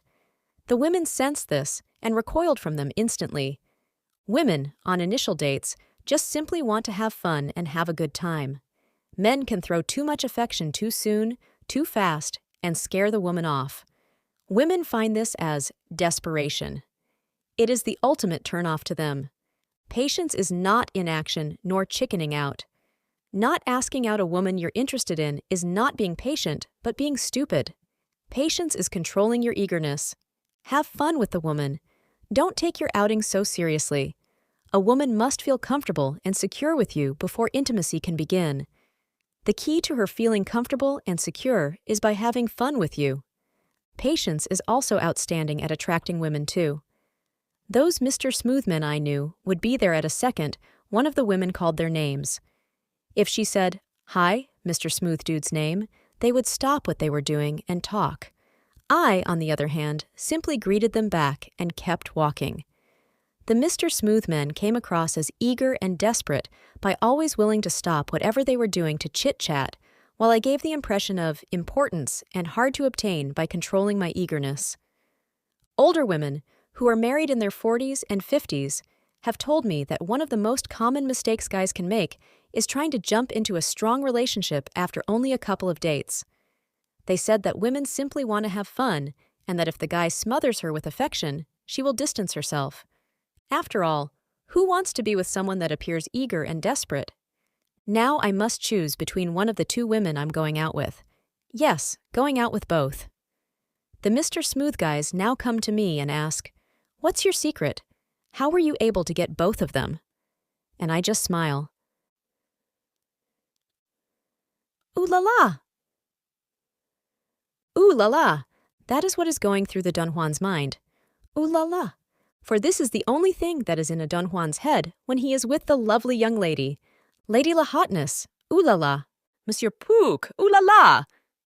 S1: The women sensed this and recoiled from them instantly. Women, on initial dates, just simply want to have fun and have a good time. Men can throw too much affection too soon, too fast, and scare the woman off. Women find this as desperation. It is the ultimate turnoff to them. Patience is not inaction nor chickening out. Not asking out a woman you're interested in is not being patient, but being stupid. Patience is controlling your eagerness. Have fun with the woman. Don't take your outing so seriously. A woman must feel comfortable and secure with you before intimacy can begin. The key to her feeling comfortable and secure is by having fun with you. Patience is also outstanding at attracting women too. Those Mr. Smooth men I knew would be there at a second one of the women called their names. If she said, "Hi, Mr. Smooth Dude's name," they would stop what they were doing and talk. I, on the other hand, simply greeted them back and kept walking. The Mr. Smooth men came across as eager and desperate by always willing to stop whatever they were doing to chit-chat, while I gave the impression of importance and hard to obtain by controlling my eagerness. Older women, who are married in their 40s and 50s, have told me that one of the most common mistakes guys can make is trying to jump into a strong relationship after only a couple of dates. They said that women simply want to have fun, and that if the guy smothers her with affection, she will distance herself. After all, who wants to be with someone that appears eager and desperate? Now I must choose between one of the two women I'm going out with. Yes, going out with both. The Mr. Smooth guys now come to me and ask, "What's your secret? How were you able to get both of them?" And I just smile. Ooh la la! Ooh la la! That is what is going through the Don Juan's mind. Ooh la la! For this is the only thing that is in a Don Juan's head when he is with the lovely young lady. Lady La Hotness, ooh la la. Monsieur Pook, ooh la la.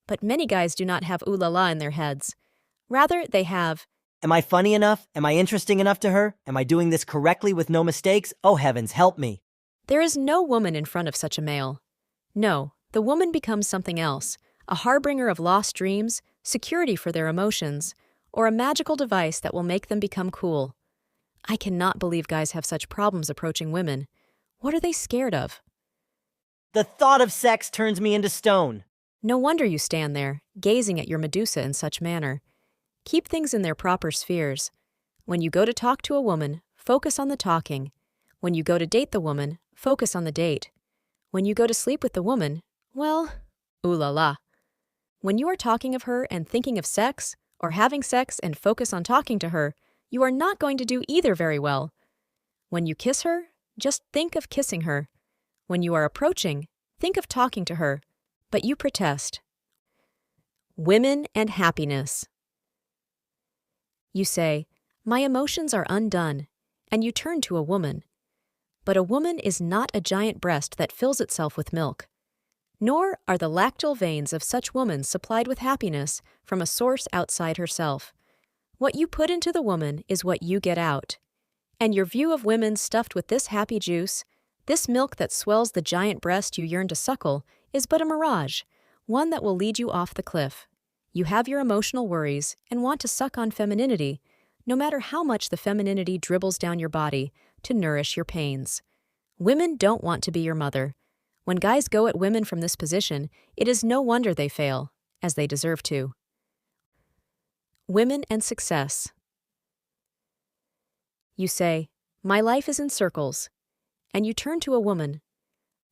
S1: But many guys do not have ooh la la in their heads. Rather, they have,
S4: am I funny enough? Am I interesting enough to her? Am I doing this correctly with no mistakes? Oh heavens, help me.
S1: There is no woman in front of such a male. No, the woman becomes something else, a harbinger of lost dreams, security for their emotions, or a magical device that will make them become cool. I cannot believe guys have such problems approaching women. What are they scared of?
S4: The thought of sex turns me into stone.
S1: No wonder you stand there, gazing at your Medusa in such manner. Keep things in their proper spheres. When you go to talk to a woman, focus on the talking. When you go to date the woman, focus on the date. When you go to sleep with the woman, well, ooh la la. When you are talking of her and thinking of sex, or having sex and focus on talking to her, you are not going to do either very well. When you kiss her, just think of kissing her. When you are approaching, think of talking to her, but you protest. Women and happiness. You say, "My emotions are undone," and you turn to a woman. But a woman is not a giant breast that fills itself with milk. Nor are the lactal veins of such woman supplied with happiness from a source outside herself. What you put into the woman is what you get out. And your view of women stuffed with this happy juice, this milk that swells the giant breast you yearn to suckle, is but a mirage, one that will lead you off the cliff. You have your emotional worries and want to suck on femininity, no matter how much the femininity dribbles down your body to nourish your pains. Women don't want to be your mother. When guys go at women from this position, it is no wonder they fail, as they deserve to. Women and success. You say, "My life is in circles," and you turn to a woman.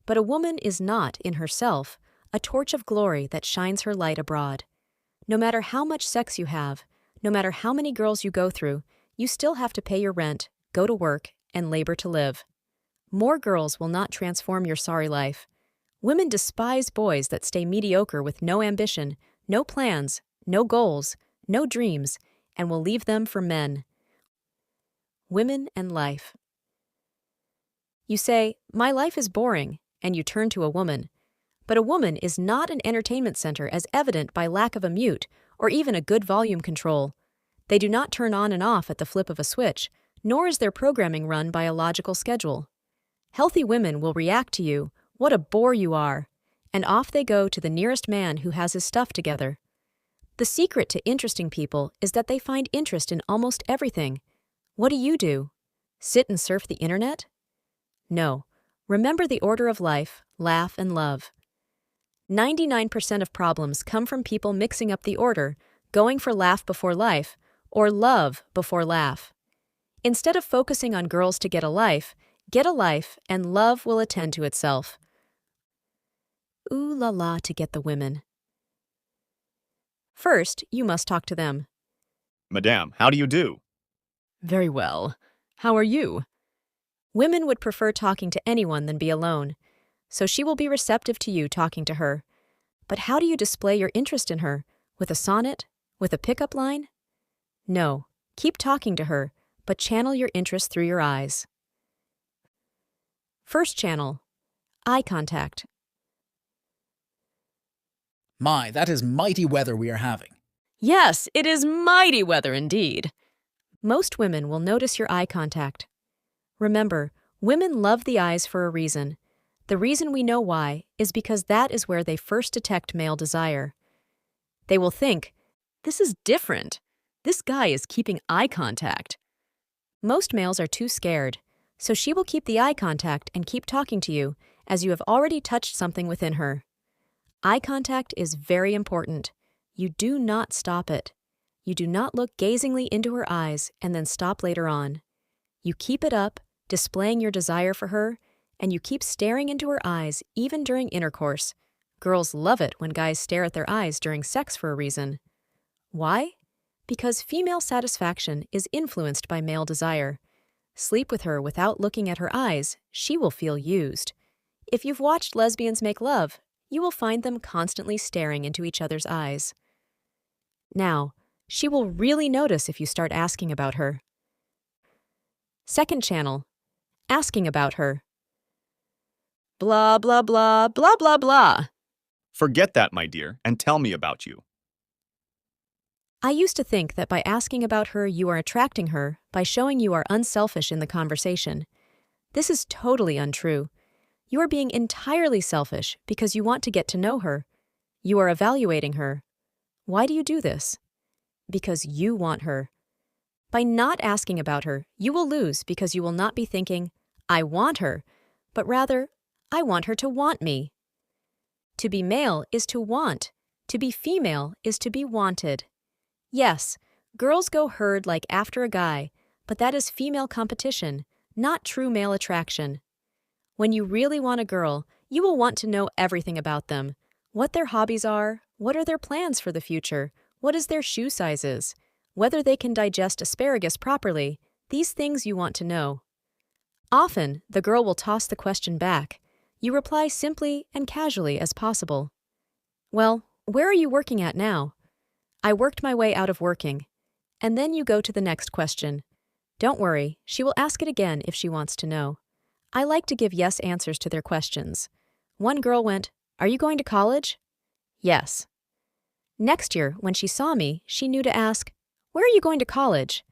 S1: But a woman is not, in herself, a torch of glory that shines her light abroad. No matter how much sex you have, no matter how many girls you go through, you still have to pay your rent, go to work, and labor to live. More girls will not transform your sorry life. Women despise boys that stay mediocre with no ambition, no plans, no goals, no dreams, and will leave them for men. Women and life. You say, "My life is boring," and you turn to a woman. But a woman is not an entertainment center as evident by lack of a mute or even a good volume control. They do not turn on and off at the flip of a switch, nor is their programming run by a logical schedule. Healthy women will react to you, "What a bore you are," and off they go to the nearest man who has his stuff together. The secret to interesting people is that they find interest in almost everything. What do? Sit and surf the internet? No. Remember the order of life, laugh and love. 99% of problems come from people mixing up the order, going for laugh before life, or love before laugh. Instead of focusing on girls to get a life, and love will attend to itself. Ooh la la to get the women. First, you must talk to them.
S5: Madame, how do you do?
S1: Very well. How are you? Women would prefer talking to anyone than be alone, so she will be receptive to you talking to her. But how do you display your interest in her? With a sonnet? With a pickup line? No, keep talking to her, but channel your interest through your eyes. First channel, eye contact.
S18: My, that is mighty weather we are having.
S1: Yes, it is mighty weather indeed. Most women will notice your eye contact. Remember, women love the eyes for a reason. The reason we know why is because that is where they first detect male desire. They will think, "This is different. This guy is keeping eye contact." Most males are too scared, so she will keep the eye contact and keep talking to you as you have already touched something within her. Eye contact is very important. You do not stop it. You do not look gazingly into her eyes and then stop later on. You keep it up, displaying your desire for her, and you keep staring into her eyes even during intercourse. Girls love it when guys stare at their eyes during sex for a reason. Why? Because female satisfaction is influenced by male desire. Sleep with her without looking at her eyes, she will feel used. If you've watched lesbians make love, you will find them constantly staring into each other's eyes. Now, she will really notice if you start asking about her. Second channel, asking about her. Blah, blah, blah, blah, blah, blah.
S5: Forget that, my dear, and tell me about you.
S1: I used to think that by asking about her, you are attracting her by showing you are unselfish in the conversation. This is totally untrue. You are being entirely selfish because you want to get to know her. You are evaluating her. Why do you do this? Because you want her. By not asking about her, you will lose because you will not be thinking, "I want her," but rather, "I want her to want me." To be male is to want. To be female is to be wanted. Yes, girls go herd like after a guy, but that is female competition, not true male attraction. When you really want a girl, you will want to know everything about them. What their hobbies are, what are their plans for the future, what is their shoe sizes, whether they can digest asparagus properly, these things you want to know. Often, the girl will toss the question back. You reply simply and casually as possible. "Well, where are you working at now?" "I worked my way out of working." And then you go to the next question. Don't worry, she will ask it again if she wants to know. I like to give yes answers to their questions. One girl went, "Are you going to college?" "Yes." Next year, when she saw me, she knew to ask, "Where are you going to college?"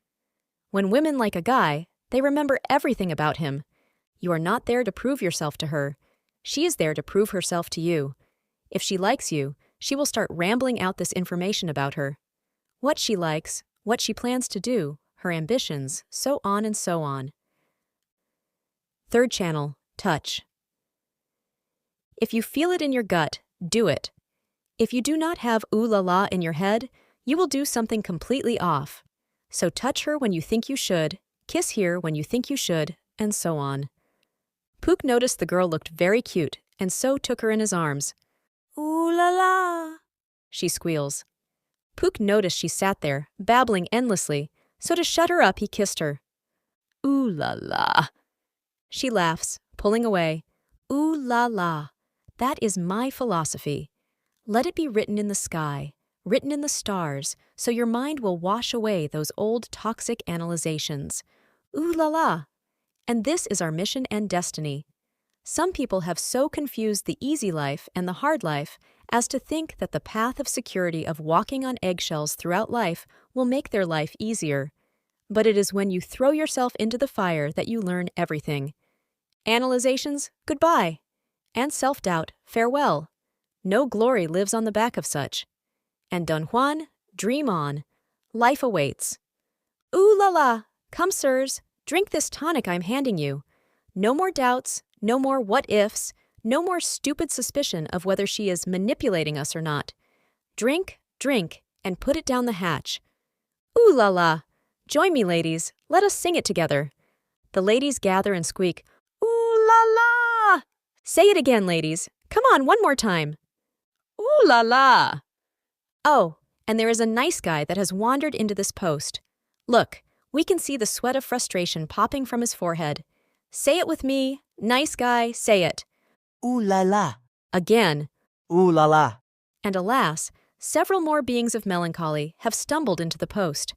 S1: When women like a guy, they remember everything about him. You are not there to prove yourself to her. She is there to prove herself to you. If she likes you, she will start rambling out this information about her. What she likes, what she plans to do, her ambitions, so on and so on. Third channel, touch. If you feel it in your gut, do it. If you do not have ooh la la in your head, you will do something completely off. So touch her when you think you should, kiss here when you think you should, and so on. Pook noticed the girl looked very cute, and so took her in his arms. "Ooh la la," she squeals. Pook noticed she sat there, babbling endlessly, so to shut her up he kissed her. Ooh la la. She laughs, pulling away. Ooh la la. That is my philosophy. Let it be written in the sky, written in the stars, so your mind will wash away those old toxic analyzations. Ooh la la. And this is our mission and destiny. Some people have so confused the easy life and the hard life as to think that the path of security of walking on eggshells throughout life will make their life easier. But it is when you throw yourself into the fire that you learn everything. Analyzations, goodbye. And self-doubt, farewell. No glory lives on the back of such. And Don Juan, dream on. Life awaits. Ooh la la, come sirs, drink this tonic I'm handing you. No more doubts, no more what-ifs, no more stupid suspicion of whether she is manipulating us or not. Drink, drink, and put it down the hatch. Ooh la la. Join me, ladies. Let us sing it together. The ladies gather and squeak, ooh la la. Say it again, ladies. Come on, one more time. Ooh la la. Oh, and there is a nice guy that has wandered into this post. Look, we can see the sweat of frustration popping from his forehead. Say it with me. Nice guy, say it.
S4: Ooh la la.
S1: Again.
S4: Ooh la la.
S1: And alas, several more beings of melancholy have stumbled into the post.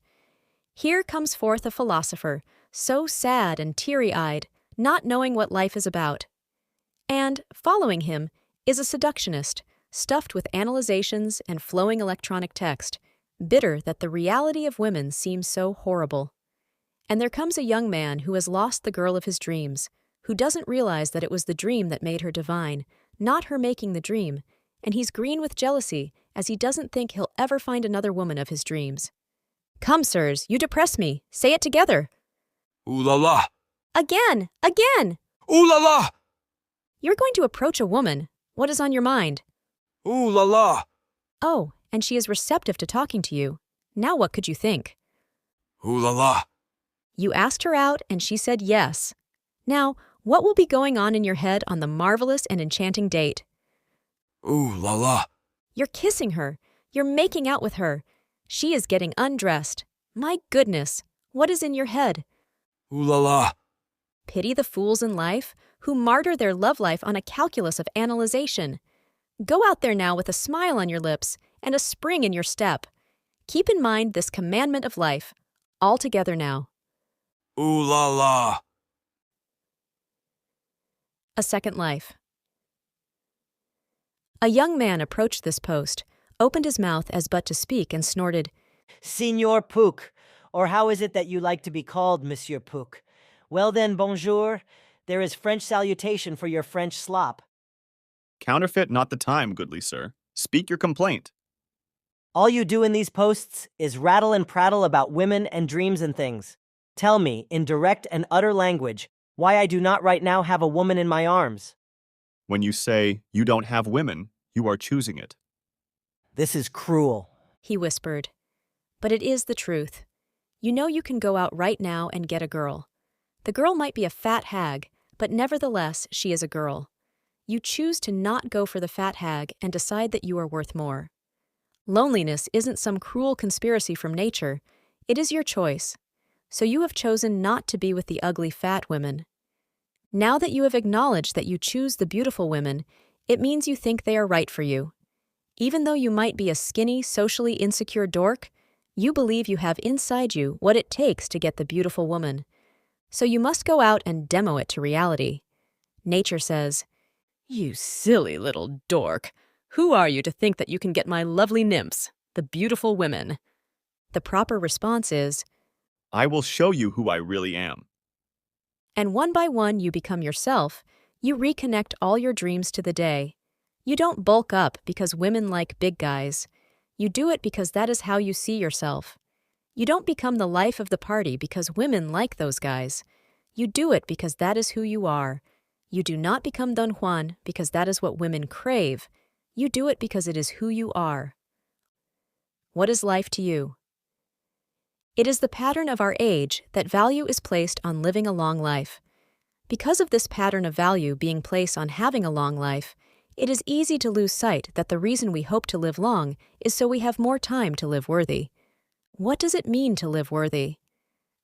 S1: Here comes forth a philosopher, so sad and teary-eyed, not knowing what life is about. And, following him, is a seductionist, stuffed with analyzations and flowing electronic text, bitter that the reality of women seems so horrible. And there comes a young man who has lost the girl of his dreams, who doesn't realize that it was the dream that made her divine, not her making the dream, and he's green with jealousy as he doesn't think he'll ever find another woman of his dreams. Come, sirs, you depress me. Say it together.
S12: Ooh la la.
S1: Again, again.
S12: Ooh la la.
S1: You're going to approach a woman. What is on your mind?
S12: Ooh la la.
S1: Oh, and she is receptive to talking to you. Now what could you think?
S12: Ooh la la.
S1: You asked her out and she said yes. Now, what will be going on in your head on the marvelous and enchanting date?
S12: Ooh la la.
S1: You're kissing her. You're making out with her. She is getting undressed. My goodness, what is in your head?
S12: Ooh la la.
S1: Pity the fools in life who martyr their love life on a calculus of analyzation. Go out there now with a smile on your lips and a spring in your step. Keep in mind this commandment of life. All together now.
S12: Ooh la la.
S1: A second life. A young man approached this post, opened his mouth as but to speak, and snorted,
S4: Signor Pook, or how is it that you like to be called, Monsieur Pook? Well then, bonjour. There is French salutation for your French slop.
S5: Counterfeit not the time, goodly sir. Speak your complaint.
S4: All you do in these posts is rattle and prattle about women and dreams and things. Tell me, in direct and utter language, why I do not right now have a woman in my arms.
S5: When you say you don't have women, you are choosing it.
S4: This is cruel,
S1: he whispered. But it is the truth. You know you can go out right now and get a girl. The girl might be a fat hag, but nevertheless she is a girl. You choose to not go for the fat hag and decide that you are worth more. Loneliness isn't some cruel conspiracy from nature. It is your choice. So you have chosen not to be with the ugly fat women. Now that you have acknowledged that you choose the beautiful women, it means you think they are right for you. Even though you might be a skinny, socially insecure dork, you believe you have inside you what it takes to get the beautiful woman. So you must go out and demo it to reality. Nature says, You silly little dork. Who are you to think that you can get my lovely nymphs, the beautiful women? The proper response is,
S5: I will show you who I really am.
S1: And one by one you become yourself. You reconnect all your dreams to the day. You don't bulk up because women like big guys. You do it because that is how you see yourself. You don't become the life of the party because women like those guys. You do it because that is who you are. You do not become Don Juan because that is what women crave. You do it because it is who you are. What is life to you? It is the pattern of our age that value is placed on living a long life. Because of this pattern of value being placed on having a long life, it is easy to lose sight that the reason we hope to live long is so we have more time to live worthy. What does it mean to live worthy?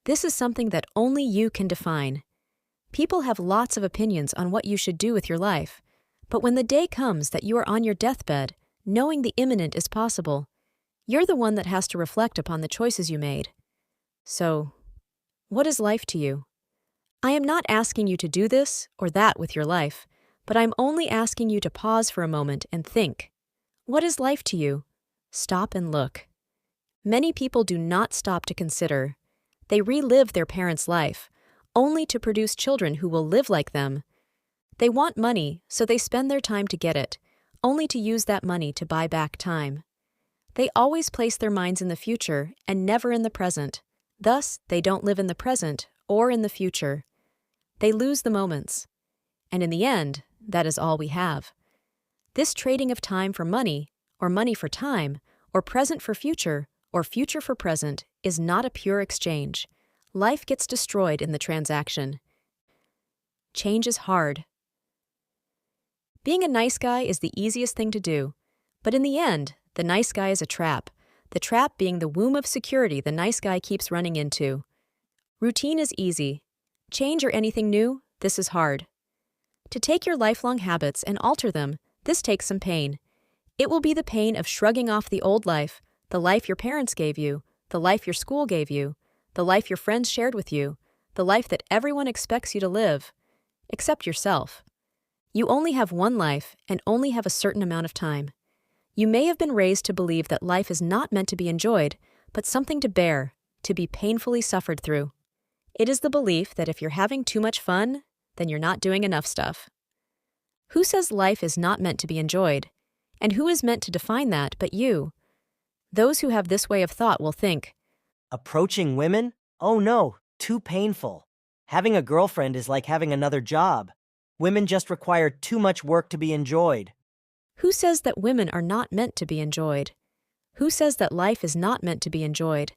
S1: This is something that only you can define. People have lots of opinions on what you should do with your life, but when the day comes that you are on your deathbed, knowing the imminent is possible, you're the one that has to reflect upon the choices you made. So, what is life to you? I am not asking you to do this or that with your life, but I'm only asking you to pause for a moment and think. What is life to you? Stop and look. Many people do not stop to consider. They relive their parents' life, only to produce children who will live like them. They want money, so they spend their time to get it, only to use that money to buy back time. They always place their minds in the future and never in the present. Thus, they don't live in the present or in the future. They lose the moments. And in the end, that is all we have. This trading of time for money, or money for time, or present for future, or future for present, is not a pure exchange. Life gets destroyed in the transaction. Change is hard. Being a nice guy is the easiest thing to do, but in the end, the nice guy is a trap, the trap being the womb of security the nice guy keeps running into. Routine is easy. Change or anything new, this is hard. To take your lifelong habits and alter them, this takes some pain. It will be the pain of shrugging off the old life, the life your parents gave you, the life your school gave you, the life your friends shared with you, the life that everyone expects you to live, except yourself. You only have one life and only have a certain amount of time. You may have been raised to believe that life is not meant to be enjoyed, but something to bear, to be painfully suffered through. It is the belief that if you're having too much fun, then you're not doing enough stuff. Who says life is not meant to be enjoyed? And who is meant to define that but you? Those who have this way of thought will think,
S4: Approaching women? Oh no, too painful. Having a girlfriend is like having another job. Women just require too much work to be enjoyed.
S1: Who says that women are not meant to be enjoyed? Who says that life is not meant to be enjoyed?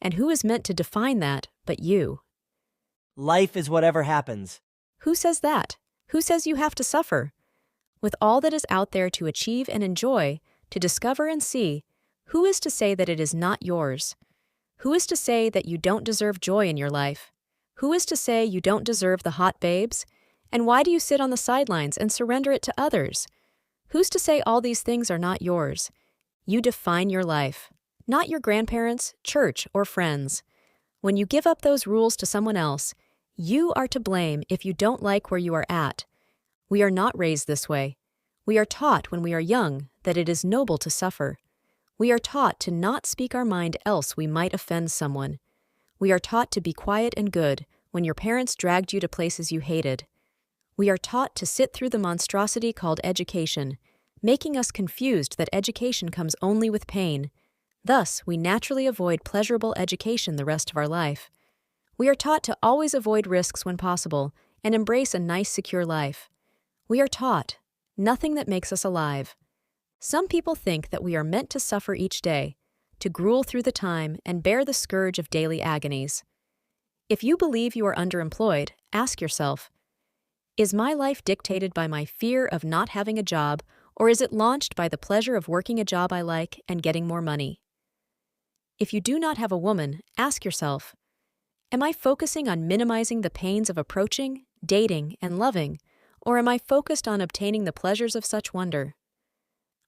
S1: And who is meant to define that but you?
S4: Life is whatever happens.
S1: Who says that? Who says you have to suffer? With all that is out there to achieve and enjoy, to discover and see, who is to say that it is not yours? Who is to say that you don't deserve joy in your life? Who is to say you don't deserve the hot babes? And why do you sit on the sidelines and surrender it to others? Who's to say all these things are not yours? You define your life, not your grandparents, church, or friends. When you give up those rules to someone else, you are to blame if you don't like where you are at. We are not raised this way. We are taught when we are young that it is noble to suffer. We are taught to not speak our mind, else we might offend someone. We are taught to be quiet and good when your parents dragged you to places you hated. We are taught to sit through the monstrosity called education, making us confused that education comes only with pain. Thus, we naturally avoid pleasurable education the rest of our life. We are taught to always avoid risks when possible and embrace a nice, secure life. We are taught nothing that makes us alive. Some people think that we are meant to suffer each day, to gruel through the time and bear the scourge of daily agonies. If you believe you are underemployed, ask yourself, is my life dictated by my fear of not having a job, or is it launched by the pleasure of working a job I like and getting more money? If you do not have a woman, ask yourself, am I focusing on minimizing the pains of approaching, dating, and loving, or am I focused on obtaining the pleasures of such wonder?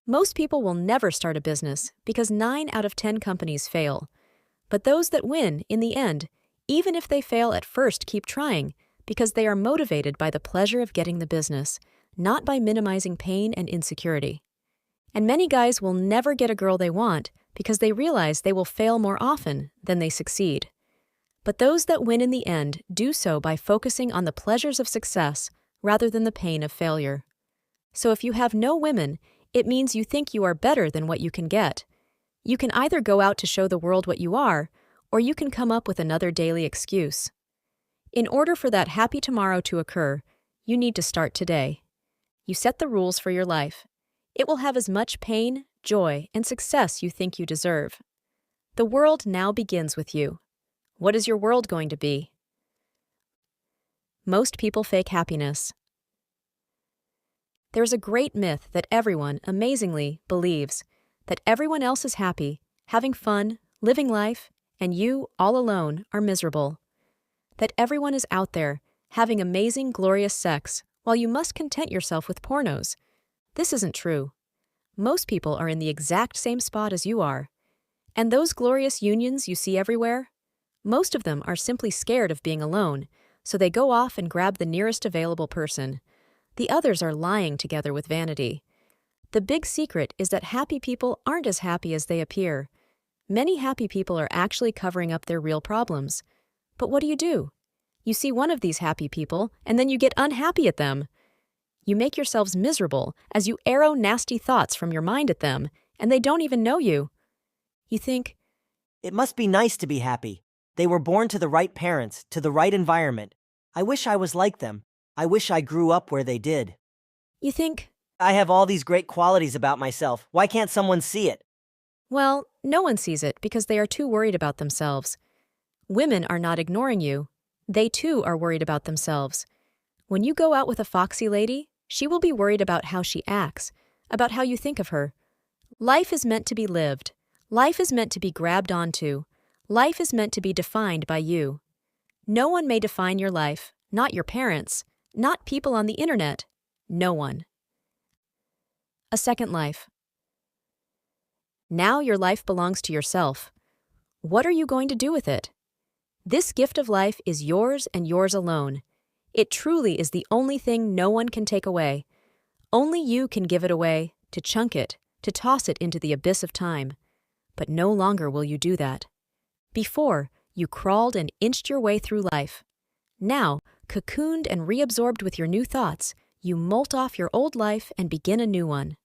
S1: Most people will never start a business because 9 out of 10 companies fail. But those that win, in the end, even if they fail at first, keep trying because they are motivated by the pleasure of getting the business, not by minimizing pain and insecurity. And many guys will never get a girl they want because they realize they will fail more often than they succeed. But those that win in the end do so by focusing on the pleasures of success rather than the pain of failure. So if you have no women, it means you think you are better than what you can get. You can either go out to show the world what you are, or you can come up with another daily excuse. In order for that happy tomorrow to occur, you need to start today. You set the rules for your life. It will have as much pain, joy, and success you think you deserve. The world now begins with you. What is your world going to be? Most people fake happiness. There's a great myth that everyone, amazingly, believes that everyone else is happy, having fun, living life, and you, all alone, are miserable. That everyone is out there, having amazing, glorious sex, while you must content yourself with pornos. This isn't true. Most people are in the exact same spot as you are. And those glorious unions you see everywhere? Most of them are simply scared of being alone, so they go off and grab the nearest available person. The others are lying together with vanity. The big secret is that happy people aren't as happy as they appear. Many happy people are actually covering up their real problems. But what do? You see one of these happy people, and then you get unhappy at them. You make yourselves miserable as you arrow nasty thoughts from your mind at them, and they don't even know you. You think,
S4: it must be nice to be happy. They were born to the right parents, to the right environment. I wish I was like them. I wish I grew up where they did.
S1: You think,
S4: I have all these great qualities about myself. Why can't someone see it?
S1: well, no one sees it because they are too worried about themselves. Women are not ignoring you. They too are worried about themselves. When you go out with a foxy lady, she will be worried about how she acts, about how you think of her. Life is meant to be lived. Life is meant to be grabbed onto. Life is meant to be defined by you. No one may define your life, not your parents, not people on the internet. No one. A second life. Now your life belongs to yourself. What are you going to do with it? This gift of life is yours and yours alone. It truly is the only thing no one can take away. Only you can give it away, to chunk it, to toss it into the abyss of time. But no longer will you do that. Before, you crawled and inched your way through life. Now, cocooned and reabsorbed with your new thoughts, you molt off your old life and begin a new one.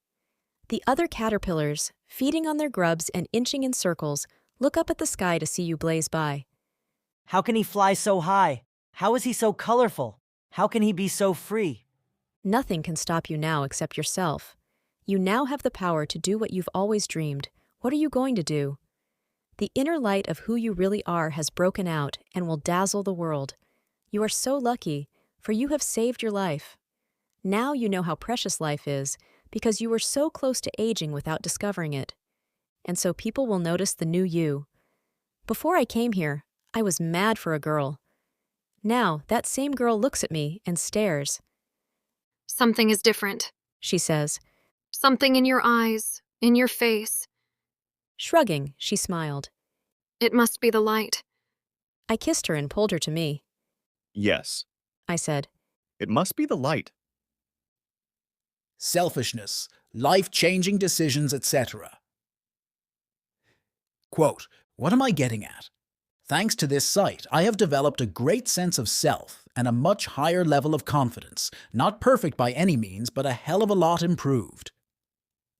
S1: The other caterpillars, feeding on their grubs and inching in circles, look up at the sky to see you blaze by.
S4: How can he fly so high? How is he so colorful? How can he be so free?
S1: Nothing can stop you now except yourself. You now have the power to do what you've always dreamed. What are you going to do? The inner light of who you really are has broken out and will dazzle the world. You are so lucky, for you have saved your life. Now you know how precious life is, because you were so close to aging without discovering it. And so people will notice the new you. Before I came here, I was mad for a girl. Now, that same girl looks at me and stares.
S2: Something is different,
S1: She says.
S2: Something in your eyes, in your face.
S1: Shrugging, she smiled.
S2: It must be the light.
S1: I kissed her and pulled her to me.
S5: Yes.
S1: I said.
S5: It must be the light.
S18: Selfishness, life-changing decisions, etc. Quote, what am I getting at? Thanks to this site, I have developed a great sense of self and a much higher level of confidence. Not perfect by any means, but a hell of a lot improved.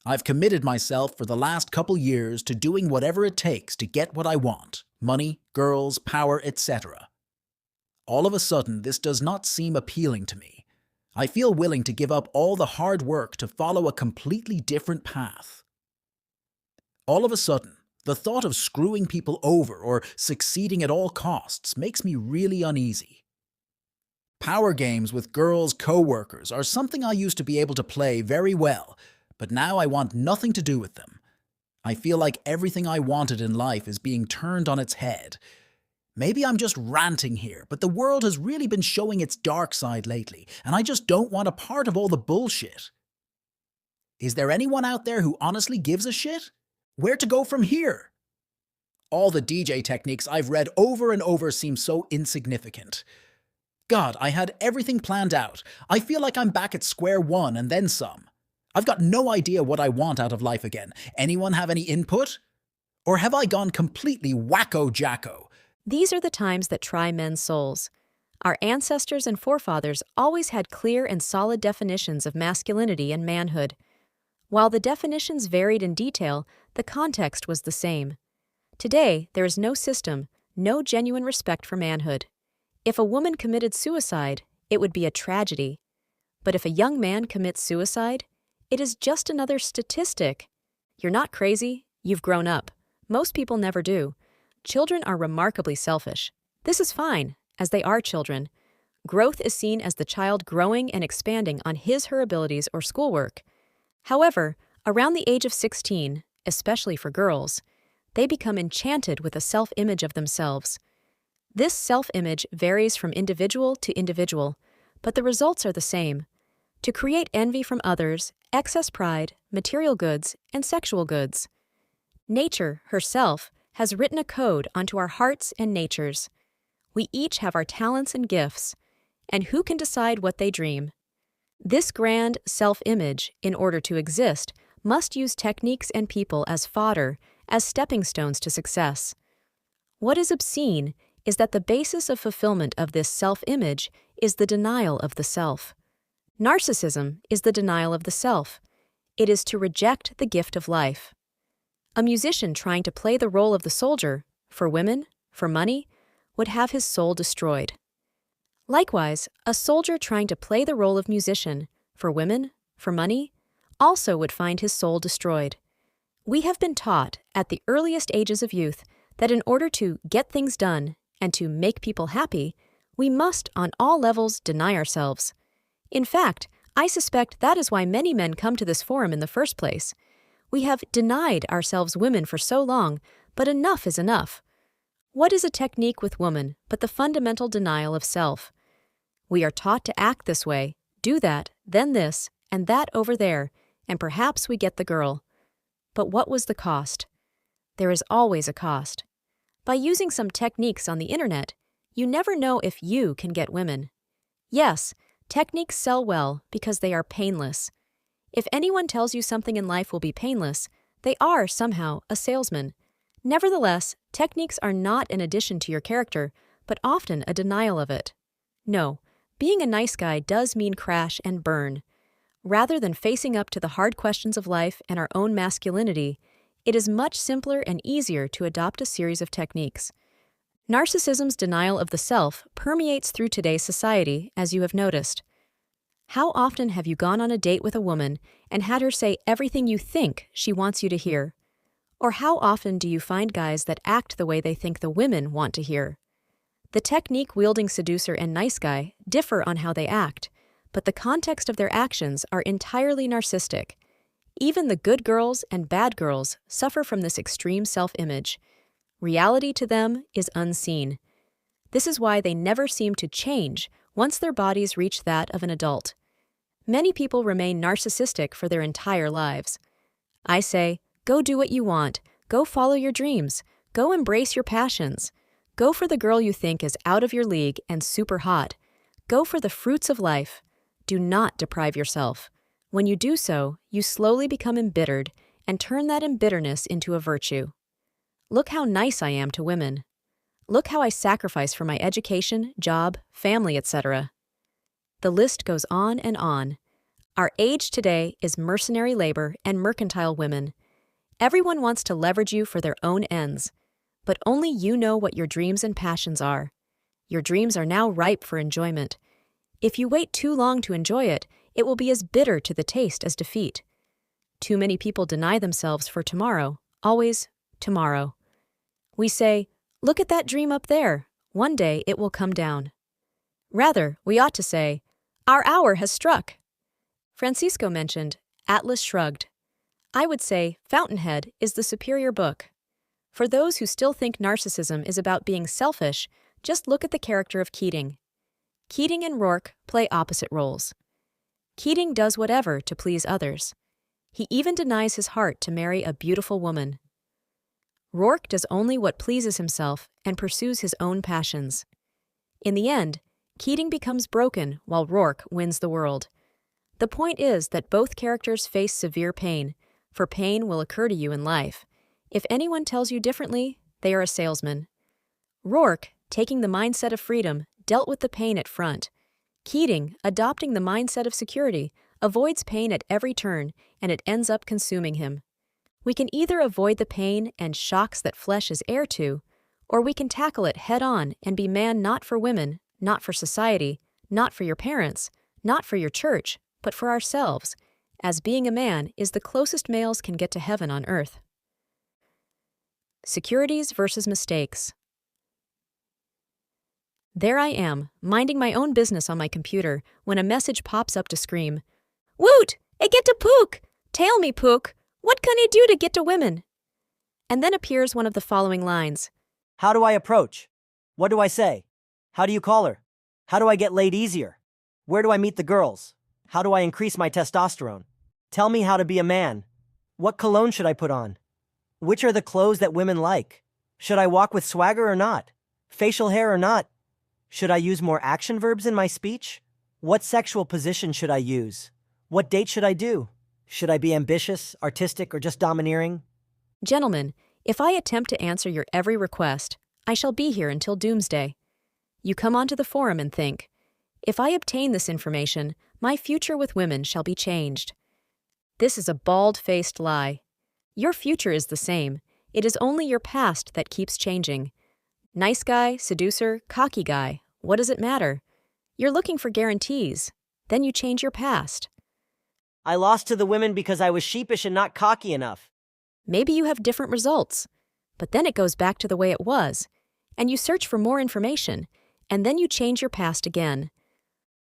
S18: I've committed myself for the last couple years to doing whatever it takes to get what I want. Money, girls, power, etc. All of a sudden, this does not seem appealing to me. I feel willing to give up all the hard work to follow a completely different path. All of a sudden, the thought of screwing people over or succeeding at all costs makes me really uneasy. Power games with girls' co-workers are something I used to be able to play very well, but now I want nothing to do with them. I feel like everything I wanted in life is being turned on its head. Maybe I'm just ranting here, but the world has really been showing its dark side lately, and I just don't want a part of all the bullshit. Is there anyone out there who honestly gives a shit? Where to go from here? All the DJ techniques I've read over and over seem so insignificant. God, I had everything planned out. I feel like I'm back at square one and then some. I've got no idea what I want out of life again. Anyone have any input? Or have I gone completely wacko-jacko?
S1: These are the times that try men's souls. Our ancestors and forefathers always had clear and solid definitions of masculinity and manhood. While the definitions varied in detail, the context was the same. Today, there is no system, no genuine respect for manhood. If a woman committed suicide, it would be a tragedy. But if a young man commits suicide, it is just another statistic. You're not crazy, you've grown up. Most people never do. Children are remarkably selfish. This is fine, as they are children. Growth is seen as the child growing and expanding on his/her abilities or schoolwork. However, around the age of 16, especially for girls, they become enchanted with a self-image of themselves. This self-image varies from individual to individual, but the results are the same: to create envy from others, excess pride, material goods, and sexual goods. Nature, herself, has written a code onto our hearts and natures. We each have our talents and gifts, and who can decide what they dream? This grand self-image, in order to exist, must use techniques and people as fodder, as stepping stones to success. What is obscene is that the basis of fulfillment of this self-image is the denial of the self. Narcissism is the denial of the self. It is to reject the gift of life. A musician trying to play the role of the soldier, for women, for money, would have his soul destroyed. Likewise, a soldier trying to play the role of musician, for women, for money, also would find his soul destroyed. We have been taught, at the earliest ages of youth, that in order to get things done and to make people happy, we must, on all levels, deny ourselves. In fact, I suspect that is why many men come to this forum in the first place. We have denied ourselves women for so long, but enough is enough. What is a technique with woman but the fundamental denial of self? We are taught to act this way, do that, then this, and that over there, and perhaps we get the girl. But what was the cost? There is always a cost. By using some techniques on the internet, you never know if you can get women. Yes, techniques sell well because they are painless. If anyone tells you something in life will be painless, they are somehow a salesman. Nevertheless, techniques are not an addition to your character, but often a denial of it. No, being a nice guy does mean crash and burn. Rather than facing up to the hard questions of life and our own masculinity, it is much simpler and easier to adopt a series of techniques. Narcissism's denial of the self permeates through today's society, as you have noticed. How often have you gone on a date with a woman and had her say everything you think she wants you to hear? Or how often do you find guys that act the way they think the women want to hear? The technique-wielding seducer and nice guy differ on how they act, but the context of their actions are entirely narcissistic. Even the good girls and bad girls suffer from this extreme self-image. Reality to them is unseen. This is why they never seem to change once their bodies reach that of an adult. Many people remain narcissistic for their entire lives. I say, go do what you want, go follow your dreams, go embrace your passions, go for the girl you think is out of your league and super hot, go for the fruits of life. Do not deprive yourself. When you do so, you slowly become embittered and turn that embitterness into a virtue. Look how nice I am to women. Look how I sacrifice for my education, job, family, etc. The list goes on and on. Our age today is mercenary labor and mercantile women. Everyone wants to leverage you for their own ends, but only you know what your dreams and passions are. Your dreams are now ripe for enjoyment. If you wait too long to enjoy it, it will be as bitter to the taste as defeat. Too many people deny themselves for tomorrow, always tomorrow. We say, look at that dream up there. One day it will come down. Rather, we ought to say, our hour has struck. Francisco mentioned Atlas Shrugged. I would say Fountainhead is the superior book. For those who still think narcissism is about being selfish, just look at the character of Keating. Keating and Rourke play opposite roles. Keating does whatever to please others. He even denies his heart to marry a beautiful woman. Rourke does only what pleases himself and pursues his own passions. In the end, Keating becomes broken while Rourke wins the world. The point is that both characters face severe pain, for pain will occur to you in life. If anyone tells you differently, they are a salesman. Rourke, taking the mindset of freedom, dealt with the pain at front. Keating, adopting the mindset of security, avoids pain at every turn, and it ends up consuming him. We can either avoid the pain and shocks that flesh is heir to, or we can tackle it head-on and be man not for women, not for society, not for your parents, not for your church, but for ourselves, as being a man is the closest males can get to heaven on earth. Securities versus mistakes. There I am, minding my own business on my computer, when a message pops up to scream, "Woot! I get to Pook! Tell me, Pook, what can I do to get to women?" And then appears one of the following lines.
S4: How do I approach? What do I say? How do you call her? How do I get laid easier? Where do I meet the girls? How do I increase my testosterone? Tell me how to be a man. What cologne should I put on? Which are the clothes that women like? Should I walk with swagger or not? Facial hair or not? Should I use more action verbs in my speech? What sexual position should I use? What date should I do? Should I be ambitious, artistic, or just domineering?
S1: Gentlemen, if I attempt to answer your every request, I shall be here until doomsday. You come onto the forum and think, if I obtain this information, my future with women shall be changed. This is a bald-faced lie. Your future is the same. It is only your past that keeps changing. Nice guy, seducer, cocky guy, what does it matter? You're looking for guarantees. Then you change your past.
S4: I lost to the women because I was sheepish and not cocky enough.
S1: Maybe you have different results, but then it goes back to the way it was, and you search for more information, and then you change your past again.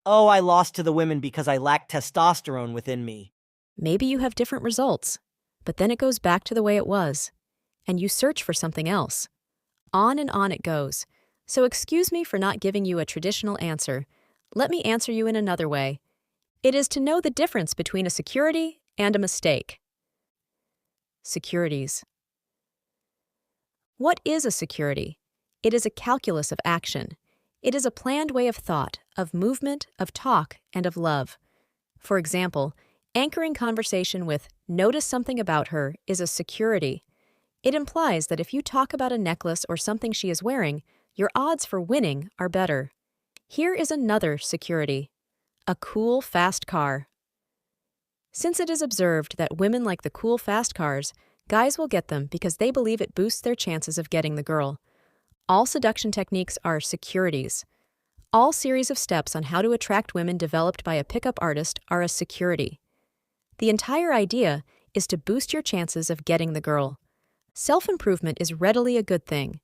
S4: Oh, I lost to the women because I lacked testosterone within me.
S1: Maybe you have different results, but then it goes back to the way it was, and you search for something else. On and on it goes. So excuse me for not giving you a traditional answer. Let me answer you in another way. It is to know the difference between a security and a mistake. Securities. What is a security? It is a calculus of action. It is a planned way of thought, of movement, of talk, and of love. For example, anchoring conversation with "notice something about her" is a security. It implies that if you talk about a necklace or something she is wearing, your odds for winning are better. Here is another security. A cool, fast car. Since it is observed that women like the cool, fast cars, guys will get them because they believe it boosts their chances of getting the girl. All seduction techniques are securities. All series of steps on how to attract women developed by a pickup artist are a security. The entire idea is to boost your chances of getting the girl. Self-improvement is readily a good thing,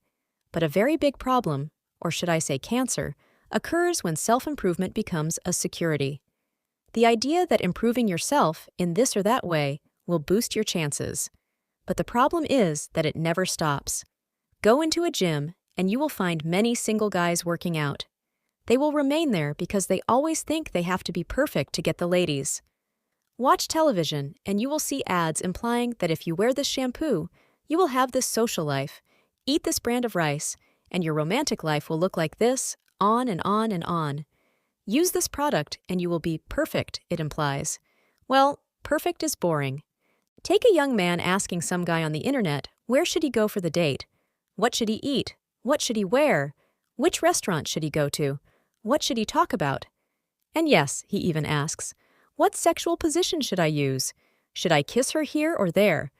S1: but a very big problem, or should I say cancer, occurs when self-improvement becomes a security. The idea that improving yourself in this or that way will boost your chances. But the problem is that it never stops. Go into a gym and you will find many single guys working out. They will remain there because they always think they have to be perfect to get the ladies. Watch television and you will see ads implying that if you wear this shampoo, you will have this social life, eat this brand of rice, and your romantic life will look like this, on and on and on. Use this product and you will be perfect, it implies. Well, perfect is boring. Take a young man asking some guy on the internet, where should he go for the date? What should he eat? What should he wear? Which restaurant should he go to? What should he talk about? And yes, he even asks, what sexual position should I use? Should I kiss her here or there?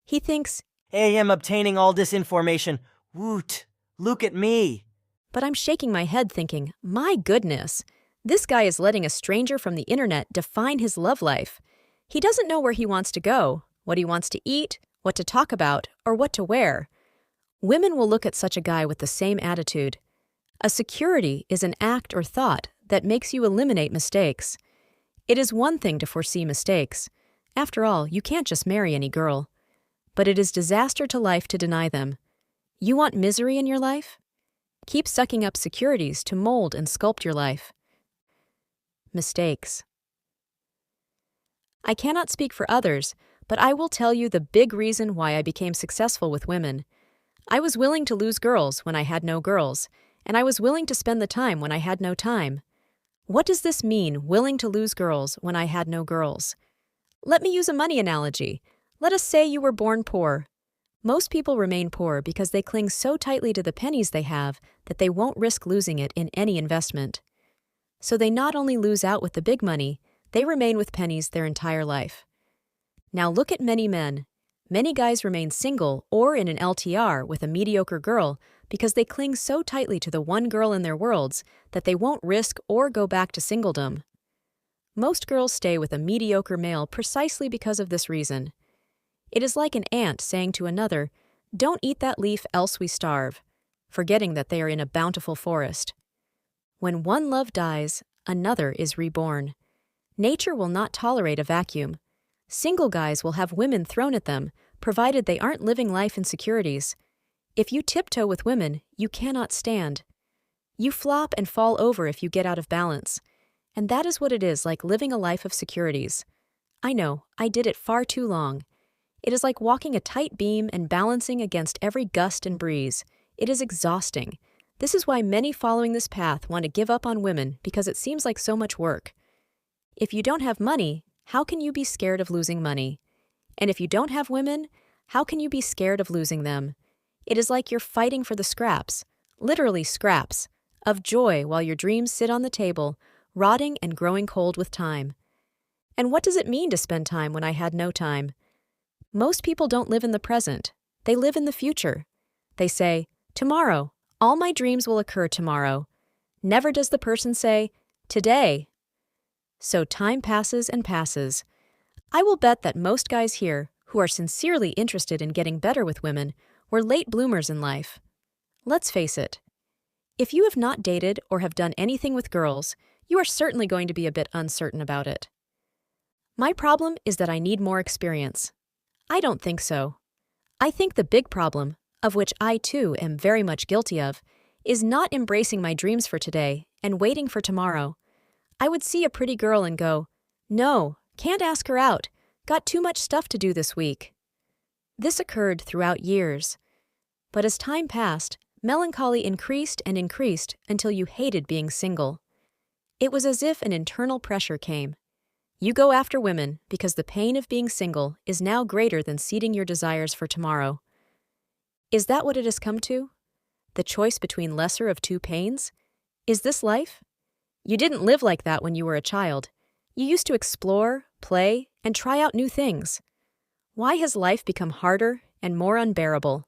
S1: He thinks,
S4: I am obtaining all this information. Woot, look at me.
S1: But I'm shaking my head thinking, my goodness, this guy is letting a stranger from the internet define his love life. He doesn't know where he wants to go, what he wants to eat, what to talk about, or what to wear. Women will look at such a guy with the same attitude. A security is an act or thought that makes you eliminate mistakes. It is one thing to foresee mistakes. After all, you can't just marry any girl. But it is disaster to life to deny them. You want misery in your life? Keep sucking up securities to mold and sculpt your life. Mistakes. I cannot speak for others, but I will tell you the big reason why I became successful with women. I was willing to lose girls when I had no girls, and I was willing to spend the time when I had no time. What does this mean, willing to lose girls when I had no girls? Let me use a money analogy. Let us say you were born poor. Most people remain poor because they cling so tightly to the pennies they have that they won't risk losing it in any investment. So they not only lose out with the big money, they remain with pennies their entire life. Now look at many men. Many guys remain single or in an LTR with a mediocre girl because they cling so tightly to the one girl in their worlds that they won't risk or go back to singledom. Most girls stay with a mediocre male precisely because of this reason. It is like an ant saying to another, "Don't eat that leaf else we starve," forgetting that they are in a bountiful forest. When one love dies, another is reborn. Nature will not tolerate a vacuum. Single guys will have women thrown at them, provided they aren't living life insecurities. If you tiptoe with women, you cannot stand. You flop and fall over if you get out of balance. And that is what it is like living a life of securities. I know, I did it far too long. It is like walking a tight beam and balancing against every gust and breeze. It is exhausting. This is why many following this path want to give up on women because it seems like so much work. If you don't have money, how can you be scared of losing money? And if you don't have women, how can you be scared of losing them? It is like you're fighting for the scraps, literally scraps, of joy while your dreams sit on the table, rotting and growing cold with time. And what does it mean to spend time when I had no time? Most people don't live in the present. They live in the future. They say, tomorrow, all my dreams will occur tomorrow. Never does the person say, today. So time passes and passes. I will bet that most guys here, who are sincerely interested in getting better with women, were late bloomers in life. Let's face it. If you have not dated or have done anything with girls, you are certainly going to be a bit uncertain about it. My problem is that I need more experience. I don't think so. I think the big problem, of which I too am very much guilty of, is not embracing my dreams for today and waiting for tomorrow. I would see a pretty girl and go, no, can't ask her out, got too much stuff to do this week. This occurred throughout years. But as time passed, melancholy increased and increased until you hated being single. It was as if an internal pressure came. You go after women because the pain of being single is now greater than seating your desires for tomorrow. Is that what it has come to? The choice between lesser of two pains? Is this life? You didn't live like that when you were a child. You used to explore, play, and try out new things. Why has life become harder and more unbearable?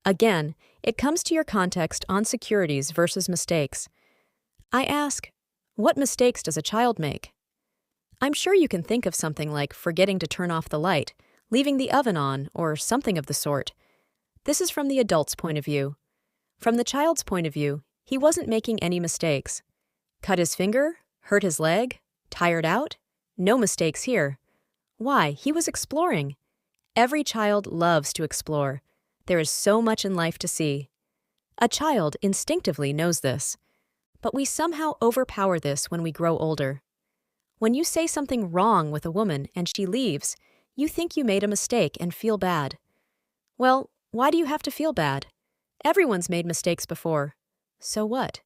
S1: Again, it comes to your context on securities versus mistakes. I ask, what mistakes does a child make? I'm sure you can think of something like forgetting to turn off the light, leaving the oven on, or something of the sort. This is from the adult's point of view. From the child's point of view, he wasn't making any mistakes. Cut his finger? Hurt his leg? Tired out? No mistakes here. Why? He was exploring. Every child loves to explore. There is so much in life to see. A child instinctively knows this. But we somehow overpower this when we grow older. When you say something wrong with a woman and she leaves, you think you made a mistake and feel bad. Well, why do you have to feel bad? Everyone's made mistakes before. So what?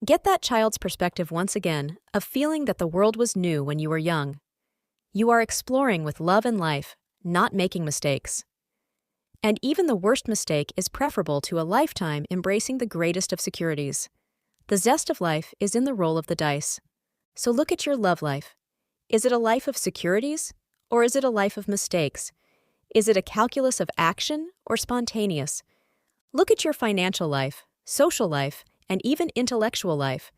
S1: Get that child's perspective once again of feeling that the world was new when you were young. You are exploring with love and life, not making mistakes. And even the worst mistake is preferable to a lifetime embracing the greatest of securities. The zest of life is in the roll of the dice. So look at your love life. Is it a life of securities, or is it a life of mistakes? Is it a calculus of action or spontaneous? Look at your financial life, social life, and even intellectual life.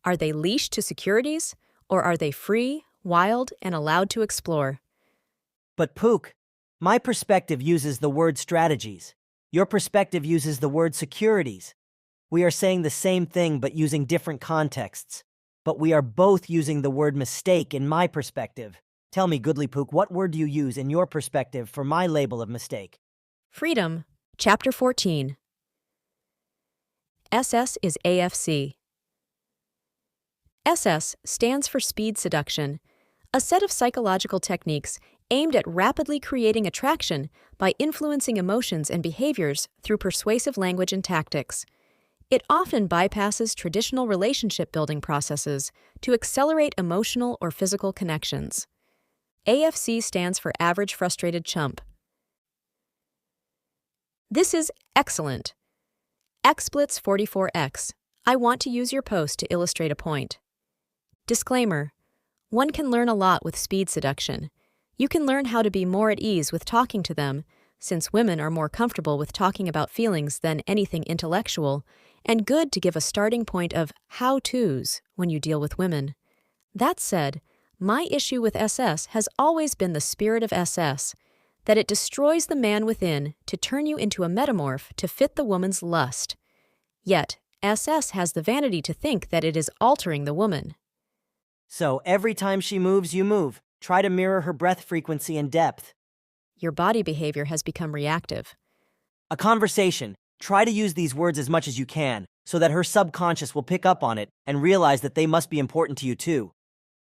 S1: Are they leashed to securities, or are they free, wild, and allowed to explore?
S4: But Pook, my perspective uses the word strategies. Your perspective uses the word securities. We are saying the same thing but using different contexts. But we are both using the word mistake in my perspective. Tell me, Goodly Pook, what word do you use in your perspective for my label of mistake?
S1: Freedom, Chapter 14. SS is AFC. SS stands for speed seduction, a set of psychological techniques aimed at rapidly creating attraction by influencing emotions and behaviors through persuasive language and tactics. It often bypasses traditional relationship-building processes to accelerate emotional or physical connections. AFC stands for Average Frustrated Chump. This is excellent. XSplits 44X. I want to use your post to illustrate a point. Disclaimer. One can learn a lot with speed seduction. You can learn how to be more at ease with talking to them, since women are more comfortable with talking about feelings than anything intellectual, and good to give a starting point of how-tos when you deal with women. That said, my issue with SS has always been the spirit of SS, that it destroys the man within to turn you into a metamorph to fit the woman's lust. Yet, SS has the vanity to think that it is altering the woman.
S4: So every time she moves, you move. Try to mirror her breath frequency and depth.
S1: your body behavior has become reactive.
S4: A conversation. Try to use these words as much as you can, so that her subconscious will pick up on it and realize that they must be important to you too.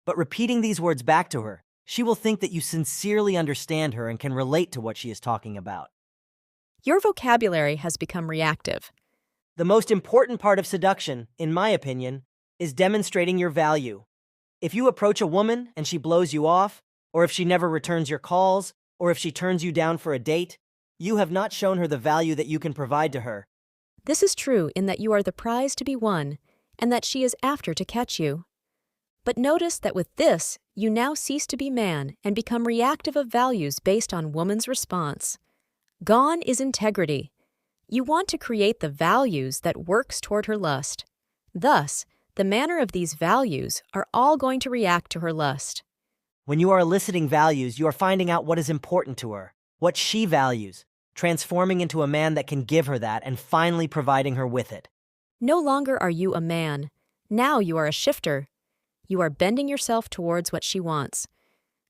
S4: But repeating these words back to her, she will think that you sincerely understand her and can relate to what she is talking about.
S1: Your vocabulary has become reactive.
S4: The most important part of seduction, in my opinion, is demonstrating your value. If you approach a woman and she blows you off, or if she never returns your calls, or if she turns you down for a date, you have not shown her the value that you can provide to her.
S1: This is true in that you are the prize to be won, and that she is after to catch you. But notice that with this, you now cease to be man and become reactive of values based on woman's response. Gone is integrity. You want to create the values that works toward her lust. Thus, the manner of these values are all going to react to her lust.
S4: When you are eliciting values, you are finding out what is important to her, what she values, transforming into a man that can give her that and finally providing her with it.
S1: No longer are you a man. Now you are a shifter. You are bending yourself towards what she wants.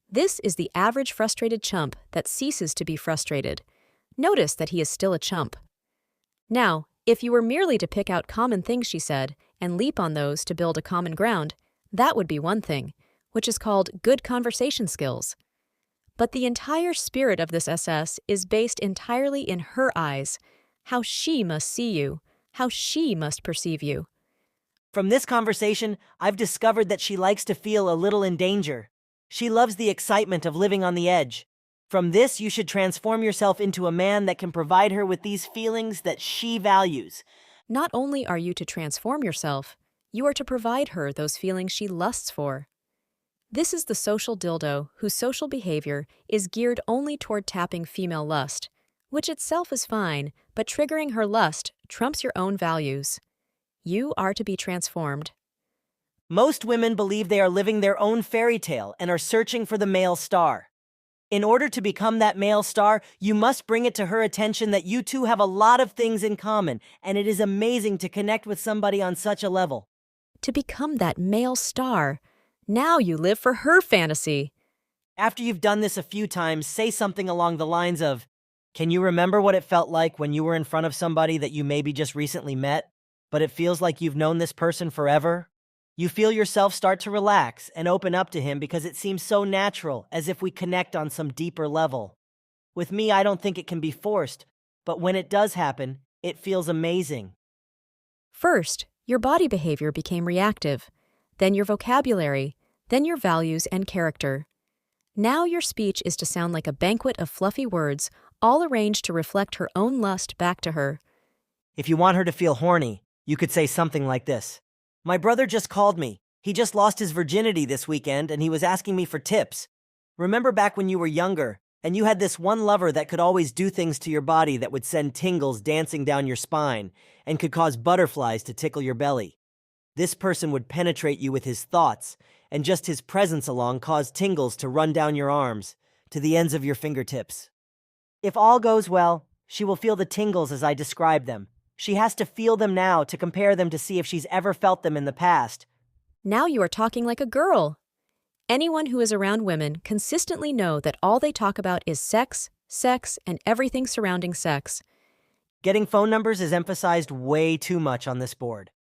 S1: This is the average frustrated chump that ceases to be frustrated. Notice that he is still a chump. Now, if you were merely to pick out common things she said and leap on those to build a common ground, that would be one thing, which is called good conversation skills. But the entire spirit of this SS is based entirely in her eyes, how she must see you, how she must perceive you.
S4: From this conversation, I've discovered that she likes to feel a little in danger. She loves the excitement of living on the edge. From this, you should transform yourself into a man that can provide her with these feelings that she values.
S1: Not only are you to transform yourself, you are to provide her those feelings she lusts for. This is the social dildo whose social behavior is geared only toward tapping female lust, which itself is fine, but triggering her lust trumps your own values. You are to be transformed.
S4: Most women believe they are living their own fairy tale and are searching for the male star. In order to become that male star, you must bring it to her attention that you two have a lot of things in common, and it is amazing to connect with somebody on such a level.
S1: To become that male star, now you live for her fantasy.
S4: After you've done this a few times, say something along the lines of, "Can you remember what it felt like when you were in front of somebody that you maybe just recently met, but it feels like you've known this person forever?" You feel yourself start to relax and open up to him because it seems so natural, as if we connect on some deeper level. With me, I don't think it can be forced, but when it does happen, it feels amazing.
S1: First, your body behavior became reactive, then your vocabulary, then your values and character. Now your speech is to sound like a banquet of fluffy words, all arranged to reflect her own lust back to her.
S4: If you want her to feel horny, you could say something like this. "My brother just called me. He just lost his virginity this weekend and he was asking me for tips. Remember back when you were younger and you had this one lover that could always do things to your body that would send tingles dancing down your spine and could cause butterflies to tickle your belly. This person would penetrate you with his thoughts, and just his presence along caused tingles to run down your arms, to the ends of your fingertips. If all goes well, she will feel the tingles as I describe them. She has to feel them now to compare them to see if she's ever felt them in the past."
S1: Now you are talking like a girl. Anyone who is around women consistently know that all they talk about is sex, sex, and everything surrounding sex.
S4: Getting phone numbers is emphasized way too much on this board.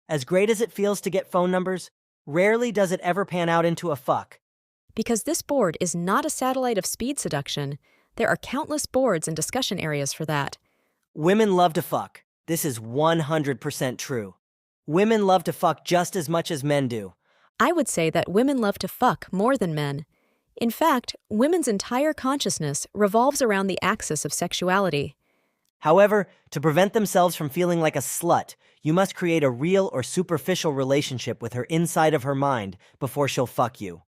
S4: As great as it feels to get phone numbers, rarely does it ever pan out into a fuck.
S1: Because this board is not a satellite of speed seduction, there are countless boards and discussion areas for that.
S4: Women love to fuck. This is 100% true. Women love to fuck just as much as men do.
S1: I would say that women love to fuck more than men. In fact, women's entire consciousness revolves around the axis of sexuality.
S4: However, to prevent themselves from feeling like a slut, you must create a real or superficial relationship with her inside of her mind before she'll fuck you.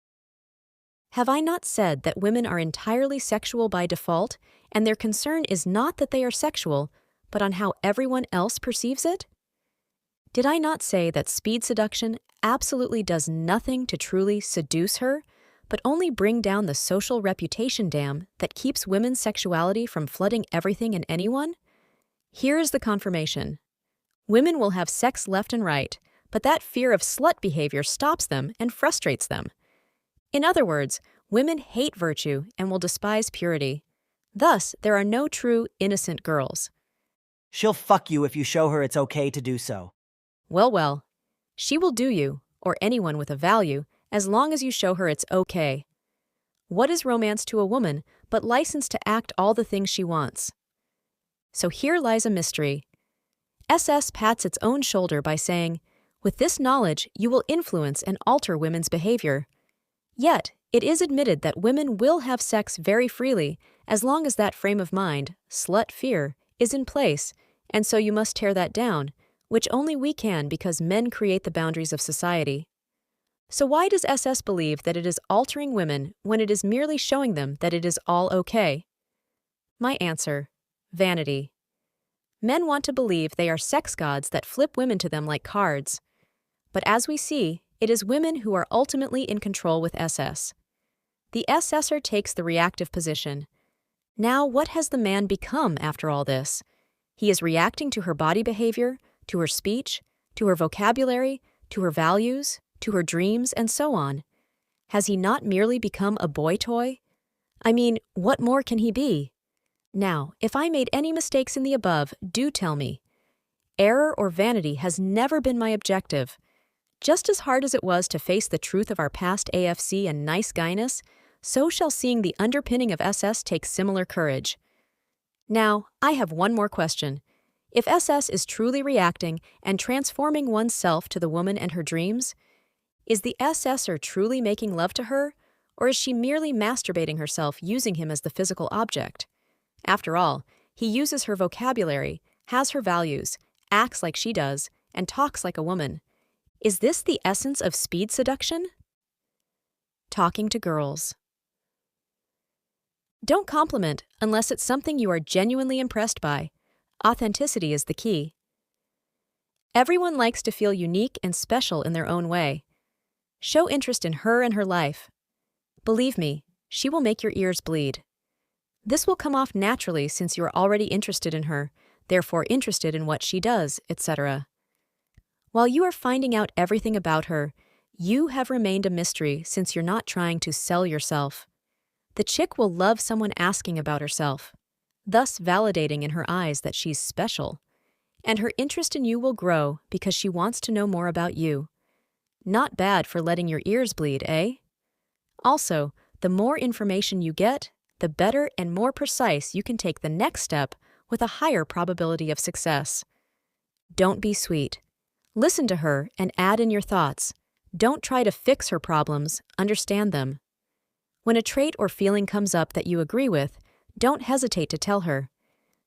S1: Have I not said that women are entirely sexual by default, and their concern is not that they are sexual, but on how everyone else perceives it? Did I not say that speed seduction absolutely does nothing to truly seduce her, but only bring down the social reputation dam that keeps women's sexuality from flooding everything and anyone? Here is the confirmation. Women will have sex left and right, but that fear of slut behavior stops them and frustrates them. In other words, women hate virtue and will despise purity. Thus, there are no true, innocent girls.
S4: She'll fuck you if you show her it's okay to do so.
S1: Well, well. She will do you, or anyone with a value, as long as you show her it's okay. What is romance to a woman but license to act all the things she wants? So here lies a mystery. SS pats its own shoulder by saying, with this knowledge, you will influence and alter women's behavior. Yet, it is admitted that women will have sex very freely as long as that frame of mind, slut fear, is in place, and so you must tear that down, which only we can because men create the boundaries of society. So why does SS believe that it is altering women when it is merely showing them that it is all okay? My answer: vanity. Men want to believe they are sex gods that flip women to them like cards. But as we see, it is women who are ultimately in control with SS. The SSer takes the reactive position. Now, what has the man become after all this? He is reacting to her body behavior, to her speech, to her vocabulary, to her values, to her dreams, and so on. Has he not merely become a boy toy? I mean, what more can he be? Now, if I made any mistakes in the above, do tell me. Error or vanity has never been my objective. Just as hard as it was to face the truth of our past AFC and nice guyness, so shall seeing the underpinning of SS take similar courage. Now, I have one more question. If SS is truly reacting and transforming oneself to the woman and her dreams, is the SSer truly making love to her, or is she merely masturbating herself using him as the physical object? After all, he uses her vocabulary, has her values, acts like she does, and talks like a woman. Is this the essence of speed seduction? Talking to girls. Don't compliment unless it's something you are genuinely impressed by. Authenticity is the key. Everyone likes to feel unique and special in their own way. Show interest in her and her life. Believe me, she will make your ears bleed. This will come off naturally since you are already interested in her, therefore interested in what she does, etc. While you are finding out everything about her, you have remained a mystery since you're not trying to sell yourself. The chick will love someone asking about herself, thus validating in her eyes that she's special. And her interest in you will grow because she wants to know more about you. Not bad for letting your ears bleed, eh? Also, the more information you get, the better and more precise you can take the next step with a higher probability of success. Don't be sweet. Listen to her and add in your thoughts. Don't try to fix her problems, understand them. When a trait or feeling comes up that you agree with, don't hesitate to tell her.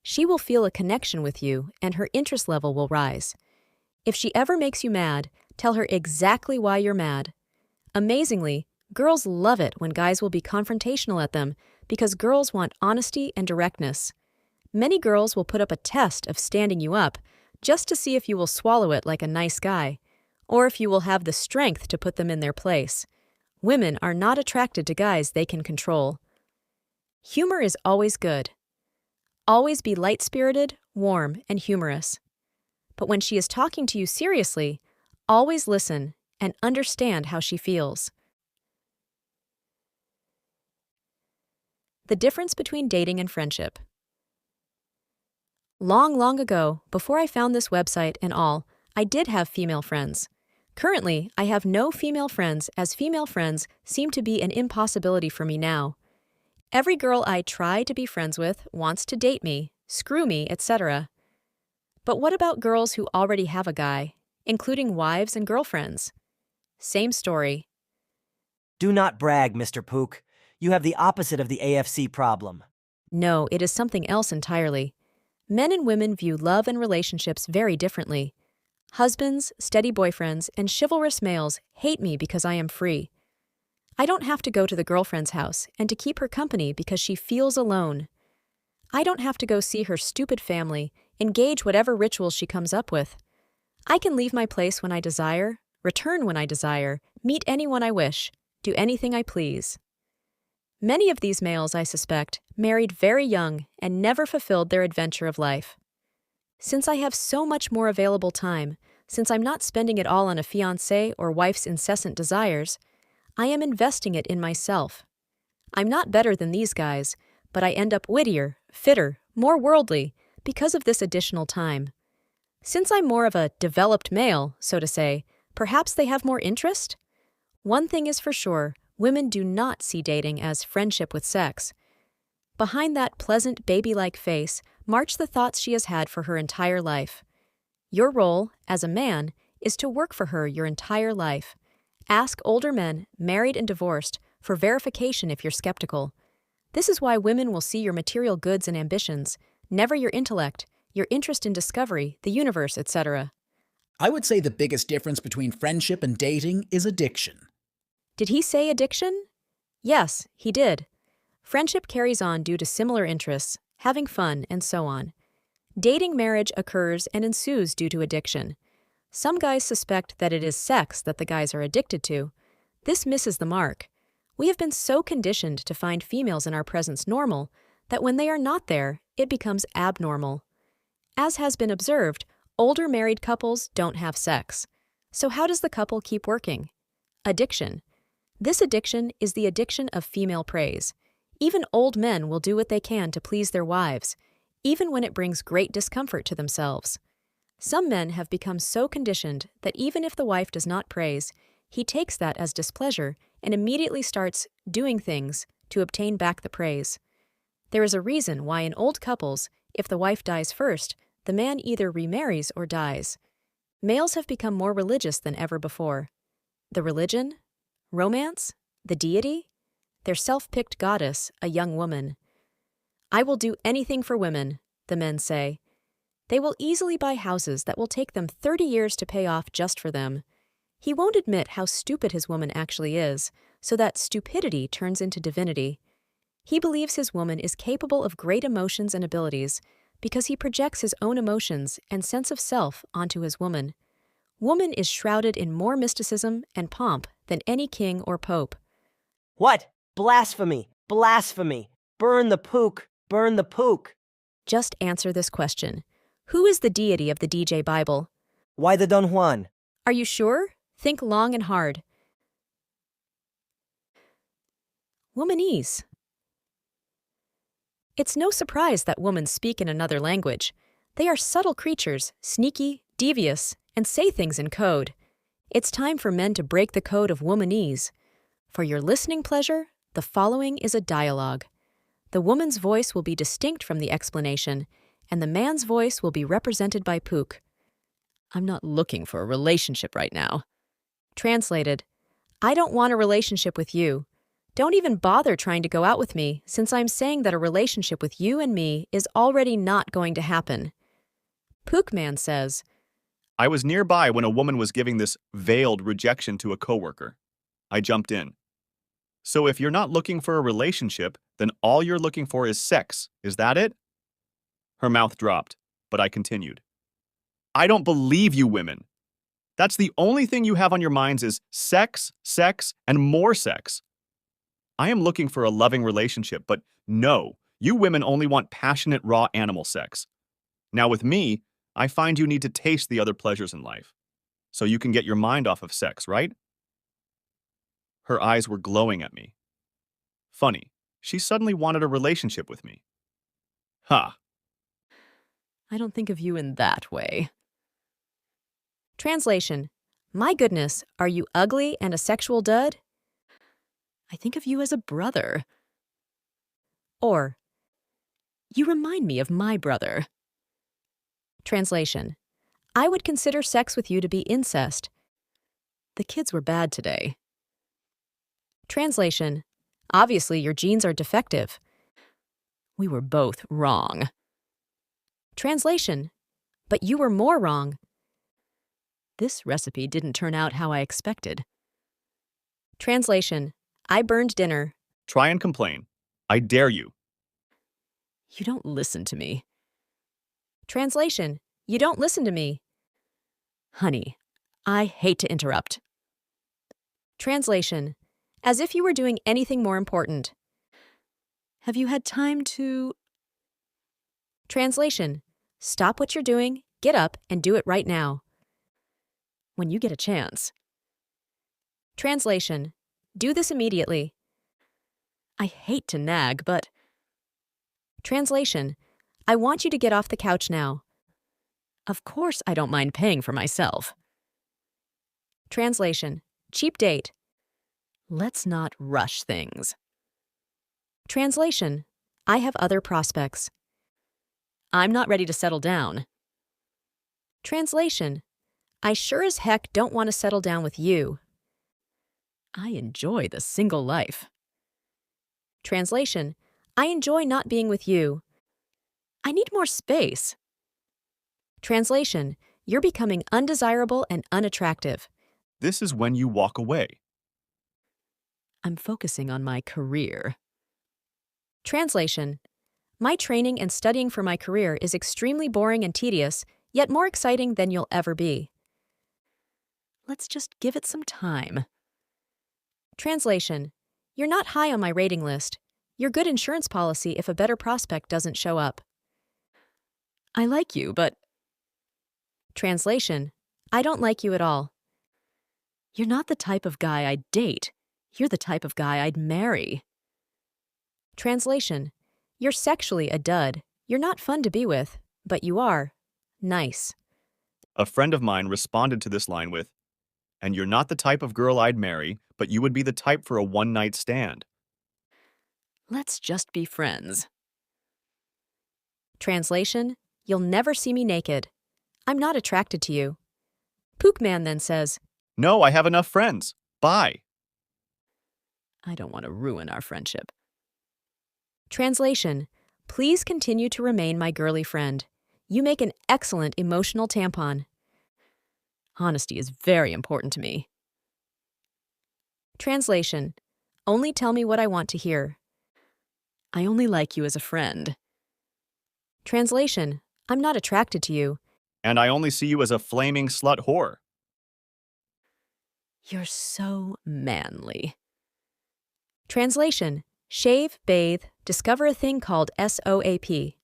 S1: She will feel a connection with you and her interest level will rise. If she ever makes you mad, tell her exactly why you're mad. Amazingly, girls love it when guys will be confrontational at them because girls want honesty and directness. Many girls will put up a test of standing you up just to see if you will swallow it like a nice guy, or if you will have the strength to put them in their place. Women are not attracted to guys they can control. Humor is always good. Always be light-spirited, warm, and humorous. But when she is talking to you seriously, always listen and understand how she feels. The difference between dating and friendship. Long, long ago, before I found this website and all, I did have female friends. Currently, I have no female friends as female friends seem to be an impossibility for me now. Every girl I try to be friends with wants to date me, screw me, etc. But what about girls who already have a guy, including wives and girlfriends? Same story.
S4: Do not brag, Mr. Pook. You have the opposite of the AFC problem.
S1: No, it is something else entirely. Men and women view love and relationships very differently. Husbands, steady boyfriends, and chivalrous males hate me because I am free. I don't have to go to the girlfriend's house and to keep her company because she feels alone. I don't have to go see her stupid family, engage whatever rituals she comes up with. I can leave my place when I desire, return when I desire, meet anyone I wish, do anything I please. Many of these males, I suspect, married very young and never fulfilled their adventure of life. Since I have so much more available time, since I'm not spending it all on a fiancé or wife's incessant desires, I am investing it in myself. I'm not better than these guys, but I end up wittier, fitter, more worldly because of this additional time. Since I'm more of a developed male, so to say, perhaps they have more interest? One thing is for sure, women do not see dating as friendship with sex. Behind that pleasant baby-like face march the thoughts she has had for her entire life. Your role, as a man, is to work for her your entire life. Ask older men, married and divorced, for verification if you're skeptical. This is why women will see your material goods and ambitions, never your intellect, your interest in discovery, the universe, etc.
S18: I would say the biggest difference between friendship and dating is addiction.
S1: Did he say addiction? Yes, he did. Friendship carries on due to similar interests, having fun, and so on. Dating marriage occurs and ensues due to addiction. Some guys suspect that it is sex that the guys are addicted to. This misses the mark. We have been so conditioned to find females in our presence normal that when they are not there, it becomes abnormal. As has been observed, older married couples don't have sex. So how does the couple keep working? Addiction. This addiction is the addiction of female praise. Even old men will do what they can to please their wives, even when it brings great discomfort to themselves. Some men have become so conditioned that even if the wife does not praise, he takes that as displeasure and immediately starts doing things to obtain back the praise. There is a reason why in old couples, if the wife dies first, the man either remarries or dies. Males have become more religious than ever before. The religion? Romance? The deity? Their self-picked goddess, a young woman. I will do anything for women, the men say. They will easily buy houses that will take them 30 years to pay off just for them. He won't admit how stupid his woman actually is, so that stupidity turns into divinity. He believes his woman is capable of great emotions and abilities because he projects his own emotions and sense of self onto his woman. Woman is shrouded in more mysticism and pomp than any king or pope.
S4: What? Blasphemy! Blasphemy! Burn the Pook! Burn the Pook!
S1: Just answer this question. Who is the deity of the DJ Bible?
S4: Why the Don Juan?
S1: Are you sure? Think long and hard. Womanese. It's no surprise that women speak in another language. They are subtle creatures, sneaky, devious, and say things in code. It's time for men to break the code of womanese. For your listening pleasure, the following is a dialogue. The woman's voice will be distinct from the explanation, and the man's voice will be represented by Pook. I'm not looking for a relationship right now. Translated, I don't want a relationship with you. Don't even bother trying to go out with me, since I'm saying that a relationship with you and me is already not going to happen. Pook Man says,
S5: I was nearby when a woman was giving this veiled rejection to a coworker. I jumped in. So if you're not looking for a relationship, then all you're looking for is sex. Is that it? Her mouth dropped, but I continued. I don't believe you women. That's the only thing you have on your minds is sex, sex, and more sex. I am looking for a loving relationship, but no, you women only want passionate, raw animal sex. Now with me, I find you need to taste the other pleasures in life, so you can get your mind off of sex, right? Her eyes were glowing at me. Funny, she suddenly wanted a relationship with me. Ha!
S1: I don't think of you in that way. Translation. My goodness, are you ugly and a sexual dud? I think of you as a brother. Or, you remind me of my brother. Translation. I would consider sex with you to be incest. The kids were bad today. Translation. Obviously, your genes are defective. We were both wrong. Translation. But you were more wrong. This recipe didn't turn out how I expected. Translation. I burned dinner.
S5: Try and complain. I dare you.
S1: You don't listen to me. Translation. You don't listen to me. Honey, I hate to interrupt. Translation. As if you were doing anything more important. Have you had time to... Translation. Stop what you're doing, get up, and do it right now. When you get a chance. Translation. Do this immediately. I hate to nag, but Translation: I want you to get off the couch now. Of course I don't mind paying for myself. Translation: cheap date. Let's not rush things. Translation: I have other prospects. I'm not ready to settle down. Translation: I sure as heck don't want to settle down with you. I enjoy the single life. Translation: I enjoy not being with you. I need more space. Translation: You're becoming undesirable and unattractive.
S5: This is when you walk away.
S1: I'm focusing on my career. Translation: My training and studying for my career is extremely boring and tedious, yet more exciting than you'll ever be. Let's just give it some time. Translation: You're not high on my rating list. You're good insurance policy if a better prospect doesn't show up. I like you, but... Translation: I don't like you at all. You're not the type of guy I'd date. You're the type of guy I'd marry. Translation: You're sexually a dud. You're not fun to be with, but you are nice.
S5: A friend of mine responded to this line with, "And you're not the type of girl I'd marry, but you would be the type for a one-night stand."
S1: Let's just be friends. Translation: You'll never see me naked. I'm not attracted to you. Pook Man then says,
S5: "No, I have enough friends. Bye."
S1: I don't want to ruin our friendship. Translation: Please continue to remain my girly friend. You make an excellent emotional tampon. Honesty is very important to me. Translation: Only tell me what I want to hear. I only like you as a friend. Translation: I'm not attracted to you.
S5: And I only see you as a flaming slut whore.
S1: You're so manly. Translation: Shave, bathe, discover a thing called SOAP.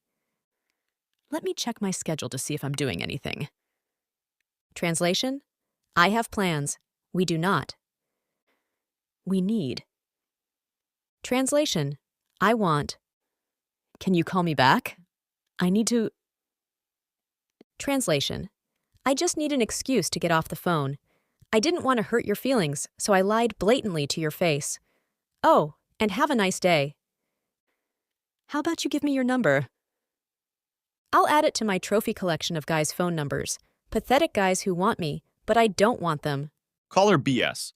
S1: Let me check my schedule to see if I'm doing anything. Translation: I have plans. We do not. We need. Translation: I want. Can you call me back? I need to... Translation: I just need an excuse to get off the phone. I didn't want to hurt your feelings, so I lied blatantly to your face. Oh, and have a nice day. How about you give me your number? I'll add it to my trophy collection of guys' phone numbers. Pathetic guys who want me, but I don't want them.
S5: Call her BS.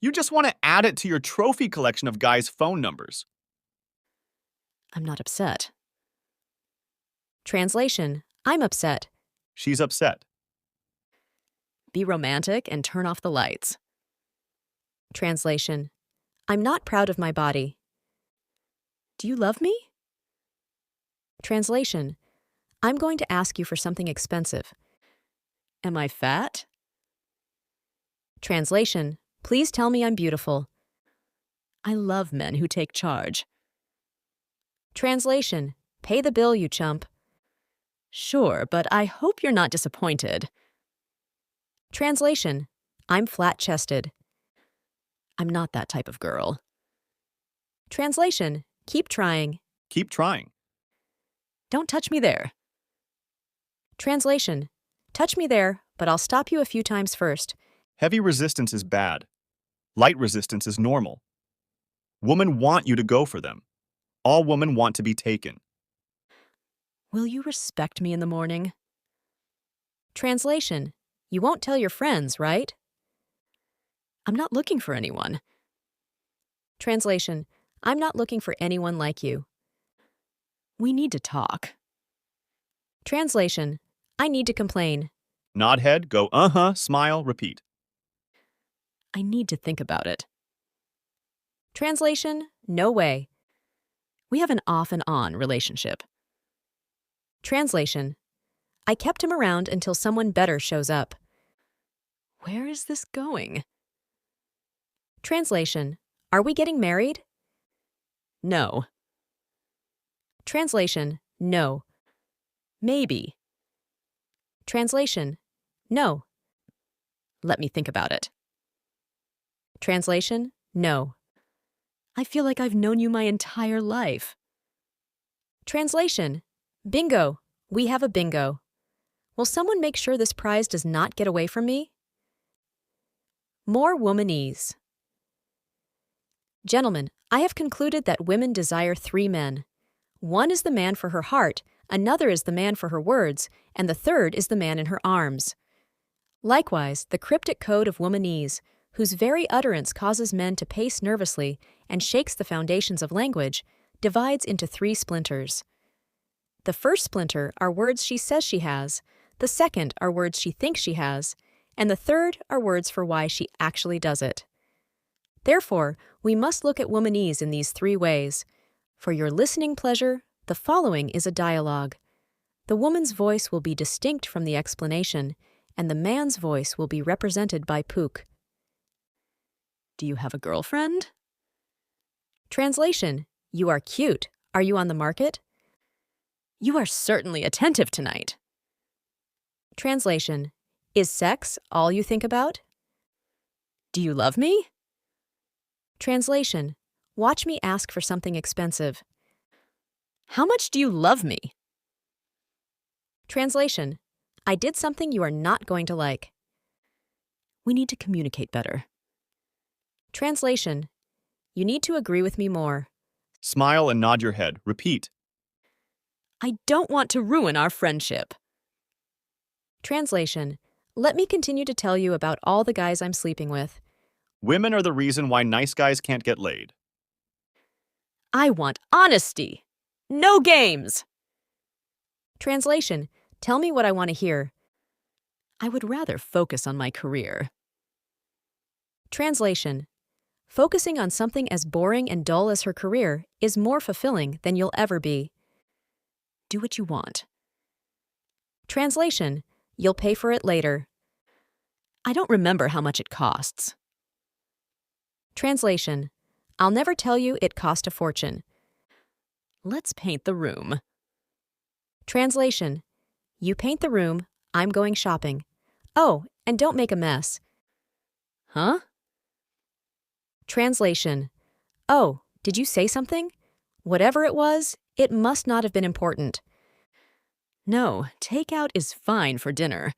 S5: You just want to add it to your trophy collection of guys' phone numbers.
S1: I'm not upset. Translation: I'm upset.
S5: She's upset.
S1: Be romantic and turn off the lights. Translation: I'm not proud of my body. Do you love me? Translation: I'm going to ask you for something expensive. Am I fat? Translation: Please tell me I'm beautiful. I love men who take charge. Translation: Pay the bill, you chump. Sure, but I hope you're not disappointed. Translation: I'm flat-chested. I'm not that type of girl. Translation: Keep trying.
S5: Keep trying.
S1: Don't touch me there. Translation: Touch me there, but I'll stop you a few times first.
S5: Heavy resistance is bad. Light resistance is normal. Women want you to go for them. All women want to be taken.
S1: Will you respect me in the morning? Translation: You won't tell your friends, right? I'm not looking for anyone. Translation: I'm not looking for anyone like you. We need to talk. Translation: I need to complain.
S5: Nod head, go uh-huh, smile, repeat.
S1: I need to think about it. Translation: No way. We have an off and on relationship. Translation: I kept him around until someone better shows up. Where is this going? Translation: Are we getting married? No. Translation: No. Maybe. Translation: No. Let me think about it. Translation: No. I feel like I've known you my entire life. Translation: Bingo! We have a bingo. Will someone make sure this prize does not get away from me? More womanese. Gentlemen, I have concluded that women desire 3 men. One is the man for her heart, another is the man for her words, and the third is the man in her arms. Likewise, the cryptic code of womanese, whose very utterance causes men to pace nervously and shakes the foundations of language, divides into 3 splinters. The first splinter are words she says she has, the second are words she thinks she has, and the third are words for why she actually does it. Therefore, we must look at womanese in these 3 ways. For your listening pleasure, the following is a dialogue. The woman's voice will be distinct from the explanation, and the man's voice will be represented by Pook. Do you have a girlfriend? Translation: You are cute. Are you on the market? You are certainly attentive tonight. Translation: Is sex all you think about? Do you love me? Translation: Watch me ask for something expensive. How much do you love me? Translation: I did something you are not going to like. We need to communicate better. Translation: You need to agree with me more.
S5: Smile and nod your head. Repeat.
S1: I don't want to ruin our friendship. Translation: Let me continue to tell you about all the guys I'm sleeping with.
S5: Women are the reason why nice guys can't get laid.
S1: I want honesty. No games. Translation: Tell me what I want to hear. I would rather focus on my career. Translation: Focusing on something as boring and dull as her career is more fulfilling than you'll ever be. Do what you want. Translation: You'll pay for it later. I don't remember how much it costs. Translation: I'll never tell you it cost a fortune. Let's paint the room. Translation: You paint the room, I'm going shopping. Oh, and don't make a mess. Huh? Translation: Oh, did you say something? Whatever it was, it must not have been important. No, takeout is fine for dinner.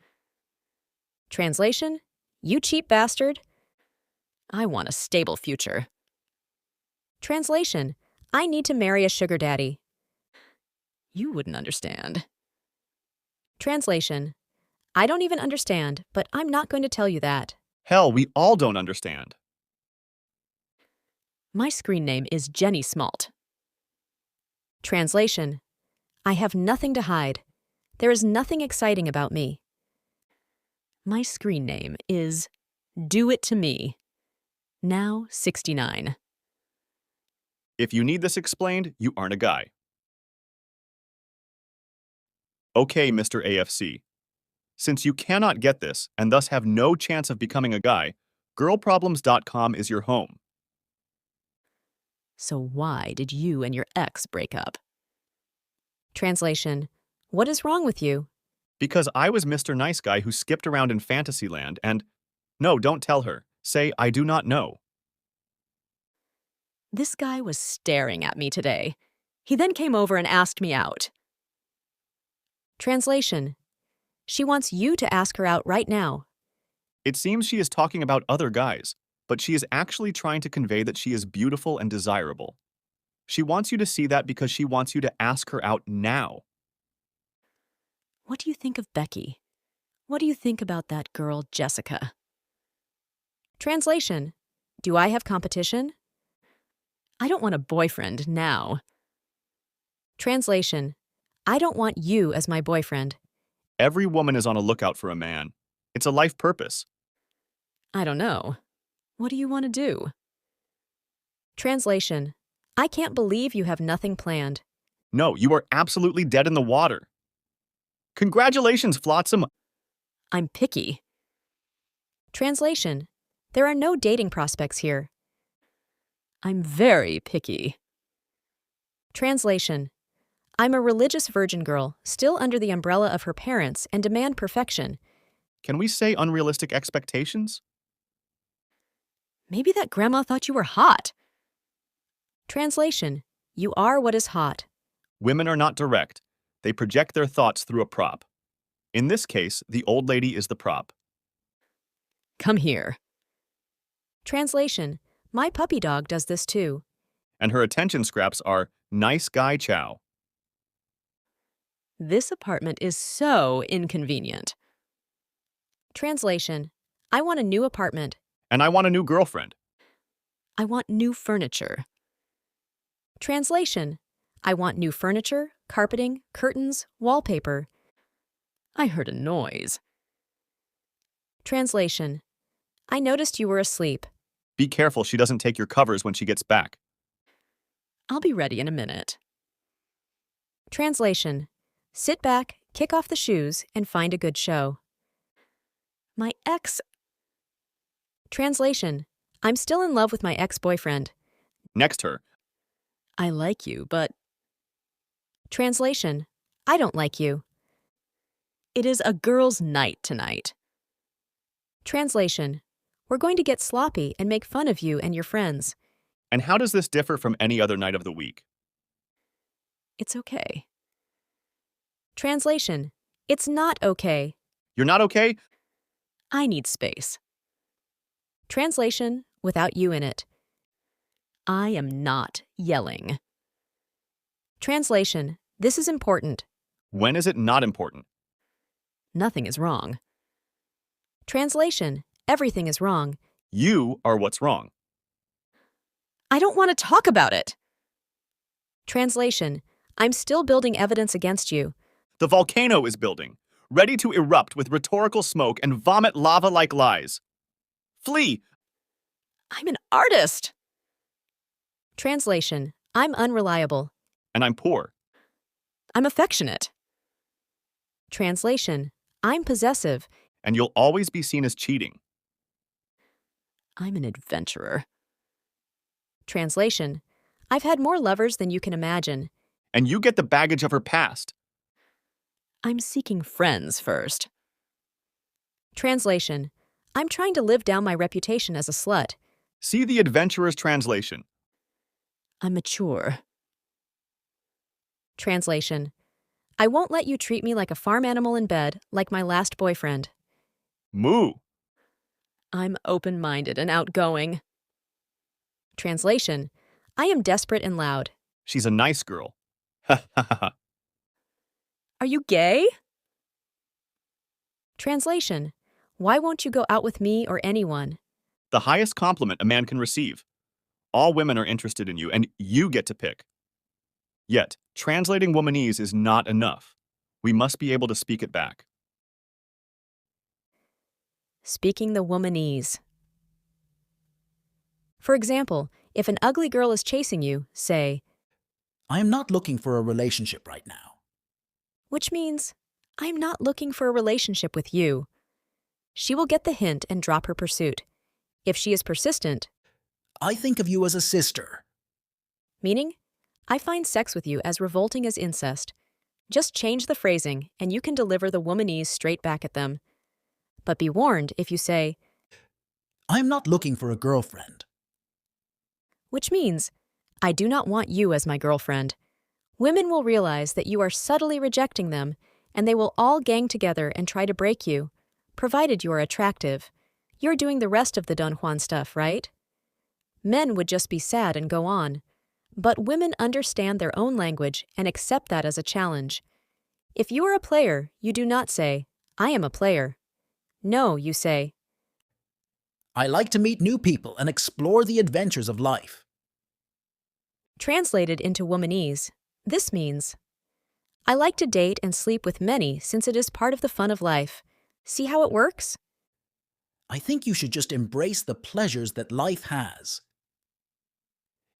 S1: Translation: You cheap bastard. I want a stable future. Translation: I need to marry a sugar daddy. You wouldn't understand. Translation: I don't even understand, but I'm not going to tell you that.
S5: Hell, we all don't understand.
S1: My screen name is Jenny Smalt. Translation: I have nothing to hide. There is nothing exciting about me. My screen name is Do It To Me. Now 69.
S5: If you need this explained, you aren't a guy. Okay, Mr. AFC. Since you cannot get this and thus have no chance of becoming a guy, girlproblems.com is your home.
S1: So why did you and your ex break up? Translation: What is wrong with you?
S5: Because I was Mr. Nice Guy who skipped around in Fantasyland and... No, don't tell her. Say, I do not know.
S1: This guy was staring at me today. He then came over and asked me out. Translation: She wants you to ask her out right now.
S5: It seems she is talking about other guys, but she is actually trying to convey that she is beautiful and desirable. She wants you to see that because she wants you to ask her out now.
S1: What do you think of Becky? What do you think about that girl, Jessica? Translation: Do I have competition? I don't want a boyfriend now. Translation: I don't want you as my boyfriend.
S5: Every woman is on a lookout for a man. It's a life purpose.
S1: I don't know. What do you want to do? Translation: I can't believe you have nothing planned.
S5: No, you are absolutely dead in the water. Congratulations, Flotsam.
S1: I'm picky. Translation: There are no dating prospects here. I'm very picky. Translation: I'm a religious virgin girl, still under the umbrella of her parents and demand perfection.
S5: Can we say unrealistic expectations?
S1: Maybe that grandma thought you were hot. Translation: You are what is hot.
S5: Women are not direct. They project their thoughts through a prop. In this case, the old lady is the prop.
S1: Come here. Translation: My puppy dog does this too.
S5: And her attention scraps are nice guy chow.
S1: This apartment is so inconvenient. Translation: I want a new apartment.
S5: And I want a new girlfriend.
S1: I want new furniture. Translation: I want new furniture, carpeting, curtains, wallpaper. I heard a noise. Translation: I noticed you were asleep.
S5: Be careful she doesn't take your covers when she gets back.
S1: I'll be ready in a minute. Translation: Sit back, kick off the shoes, and find a good show. My ex... Translation: I'm still in love with my ex-boyfriend.
S5: Next her.
S1: I like you, but... Translation: I don't like you. It is a girls' night tonight. Translation: We're going to get sloppy and make fun of you and your friends.
S5: And how does this differ from any other night of the week?
S1: It's okay. Translation: It's not okay.
S5: You're not okay?
S1: I need space. Translation: Without you in it. I am not yelling. Translation: This is important.
S5: When is it not important?
S1: Nothing is wrong. Translation: Everything is wrong.
S5: You are what's wrong.
S1: I don't want to talk about it. Translation: I'm still building evidence against you.
S5: The volcano is building, ready to erupt with rhetorical smoke and vomit lava like lies. Flee!
S1: I'm an artist. Translation: I'm unreliable.
S5: And I'm poor.
S1: I'm affectionate. Translation: I'm possessive.
S5: And you'll always be seen as cheating.
S1: I'm an adventurer. Translation: I've had more lovers than you can imagine.
S5: And you get the baggage of her past.
S1: I'm seeking friends first. Translation: I'm trying to live down my reputation as a slut.
S5: See the adventurer's translation.
S1: I'm mature. Translation: I won't let you treat me like a farm animal in bed, like my last boyfriend.
S5: Moo.
S1: I'm open-minded and outgoing. Translation: I am desperate and loud.
S5: She's a nice girl. Ha ha ha.
S1: Are you gay? Translation: Why won't you go out with me or anyone?
S5: The highest compliment a man can receive. All women are interested in you, and you get to pick. Yet, translating womanese is not enough. We must be able to speak it back.
S1: Speaking the womanese. For example, if an ugly girl is chasing you, say,
S18: I am not looking for a relationship right now.
S1: Which means, I'm not looking for a relationship with you. She will get the hint and drop her pursuit. If she is persistent,
S18: I think of you as a sister.
S1: Meaning, I find sex with you as revolting as incest. Just change the phrasing, and you can deliver the womanese straight back at them. But be warned if you say,
S18: I am not looking for a girlfriend.
S1: Which means, I do not want you as my girlfriend. Women will realize that you are subtly rejecting them, and they will all gang together and try to break you, provided you are attractive. You're doing the rest of the Don Juan stuff, right? Men would just be sad and go on. But women understand their own language and accept that as a challenge. If you are a player, you do not say, I am a player. No, you say,
S18: I like to meet new people and explore the adventures of life.
S1: Translated into womanese, this means, I like to date and sleep with many since it is part of the fun of life. See how it works?
S18: I think you should just embrace the pleasures that life has.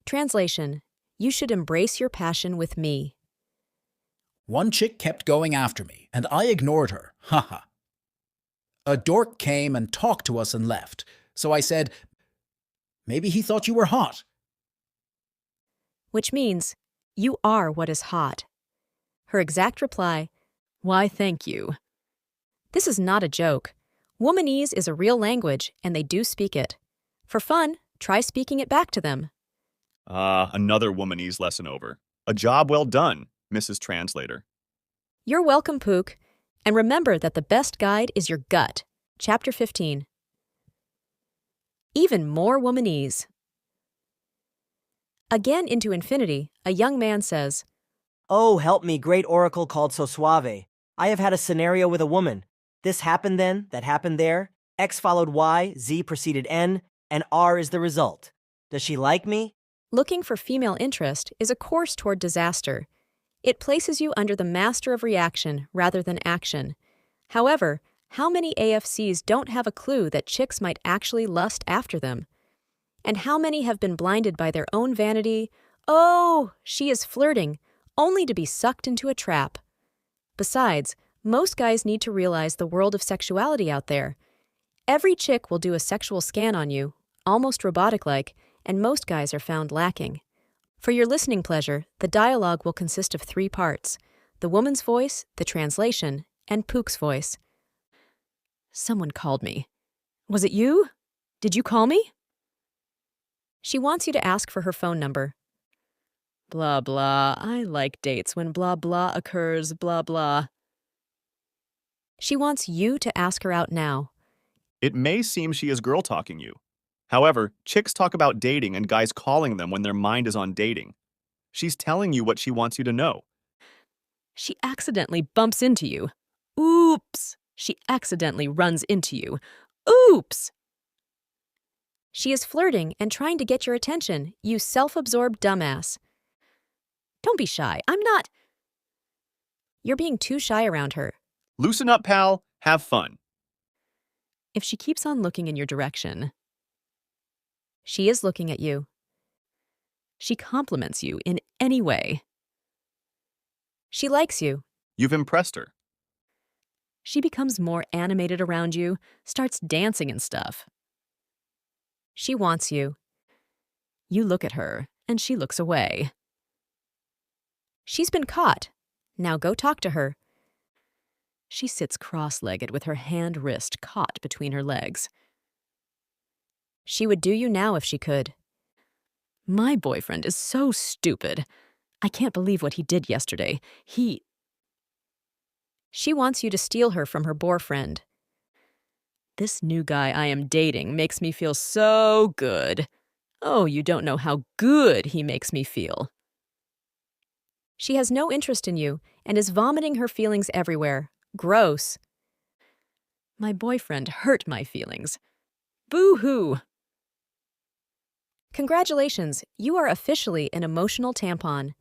S1: Translation: You should embrace your passion with me.
S18: One chick kept going after me, and I ignored her. Haha. A dork came and talked to us and left, so I said, maybe he thought you were hot.
S1: Which means, you are what is hot. Her exact reply, why thank you. This is not a joke. Womanese is a real language, and they do speak it. For fun, try speaking it back to them.
S5: Another womanese lesson over. A job well done. Mrs. Translator.
S1: You're welcome, Pook. And remember that the best guide is your gut. Chapter 15. Even more womanese. Again into infinity, a young man says,
S4: Oh, help me, great oracle called so suave. I have had a scenario with a woman. This happened then, that happened there. X followed Y, Z preceded N, and R is the result. Does she like me?
S1: Looking for female interest is a course toward disaster. It places you under the master of reaction rather than action. However, how many AFCs don't have a clue that chicks might actually lust after them? And how many have been blinded by their own vanity? Oh, she is flirting, only to be sucked into a trap. Besides, most guys need to realize the world of sexuality out there. Every chick will do a sexual scan on you, almost robotic-like, and most guys are found lacking. For your listening pleasure, the dialogue will consist of 3 parts: the woman's voice, the translation, and Pook's voice. Someone called me. Was it you? Did you call me? She wants you to ask for her phone number. Blah, blah, I like dates when blah, blah occurs, blah, blah. She wants you to ask her out now.
S5: It may seem she is girl-talking you. However, chicks talk about dating and guys calling them when their mind is on dating. She's telling you what she wants you to know.
S1: She accidentally bumps into you. Oops! She accidentally runs into you. Oops! She is flirting and trying to get your attention, you self-absorbed dumbass. Don't be shy. I'm not. You're being too shy around her.
S5: Loosen up, pal. Have fun.
S1: If she keeps on looking in your direction, she is looking at you. She compliments you in any way. She likes you.
S5: You've impressed her.
S1: She becomes more animated around you, starts dancing and stuff. She wants you. You look at her, and she looks away. She's been caught. Now go talk to her. She sits cross-legged with her hand-wrist caught between her legs. She would do you now if she could. My boyfriend is so stupid. I can't believe what he did yesterday. She wants you to steal her from her boyfriend. This new guy I am dating makes me feel so good. Oh, you don't know how good he makes me feel. She has no interest in you and is vomiting her feelings everywhere. Gross. My boyfriend hurt my feelings. Boo-hoo. Congratulations, you are officially an emotional tampon.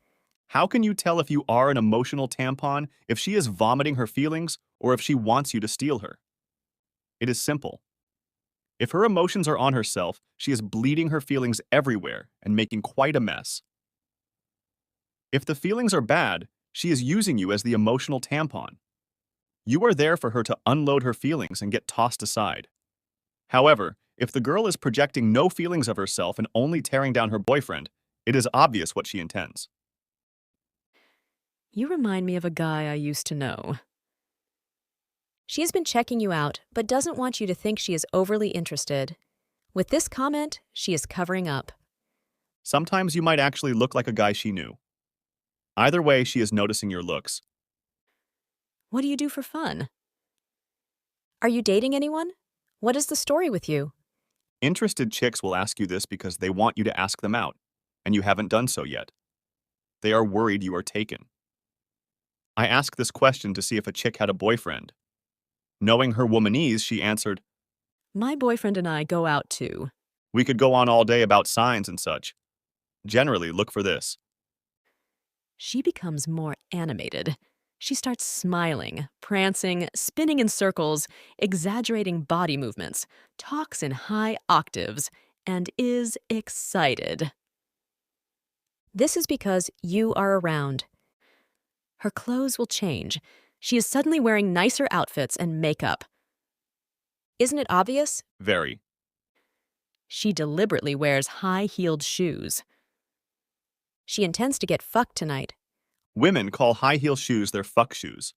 S5: How can you tell if you are an emotional tampon if she is vomiting her feelings or if she wants you to steal her? It is simple. If her emotions are on herself, she is bleeding her feelings everywhere and making quite a mess. If the feelings are bad, she is using you as the emotional tampon. You are there for her to unload her feelings and get tossed aside. However, if the girl is projecting no feelings of herself and only tearing down her boyfriend, it is obvious what she intends.
S1: You remind me of a guy I used to know. She has been checking you out, but doesn't want you to think she is overly interested. With this comment, she is covering up.
S5: Sometimes you might actually look like a guy she knew. Either way, she is noticing your looks.
S1: What do you do for fun? Are you dating anyone? What is the story with you?
S5: Interested chicks will ask you this because they want you to ask them out, and you haven't done so yet. They are worried you are taken. I asked this question to see if a chick had a boyfriend. Knowing her womanese, she answered,
S1: My boyfriend and I go out too.
S5: We could go on all day about signs and such. Generally, look for this.
S1: She becomes more animated. She starts smiling, prancing, spinning in circles, exaggerating body movements, talks in high octaves, and is excited. This is because you are around. Her clothes will change. She is suddenly wearing nicer outfits and makeup. Isn't it obvious?
S5: Very.
S1: She deliberately wears high-heeled shoes. She intends to get fucked tonight.
S5: Women call high heel shoes their fuck shoes.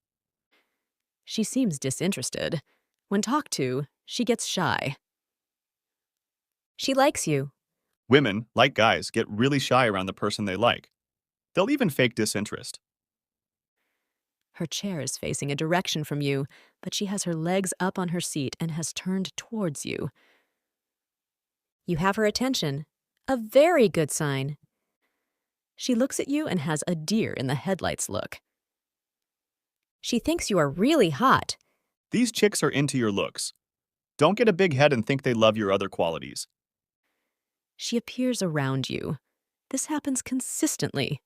S1: She seems disinterested. When talked to, she gets shy. She likes you.
S5: Women, like guys, get really shy around the person they like. They'll even fake disinterest.
S1: Her chair is facing a direction from you, but she has her legs up on her seat and has turned towards you. You have her attention. A very good sign. She looks at you and has a deer in the headlights look. She thinks you are really hot.
S5: These chicks are into your looks. Don't get a big head and think they love your other qualities.
S1: She appears around you. This happens consistently.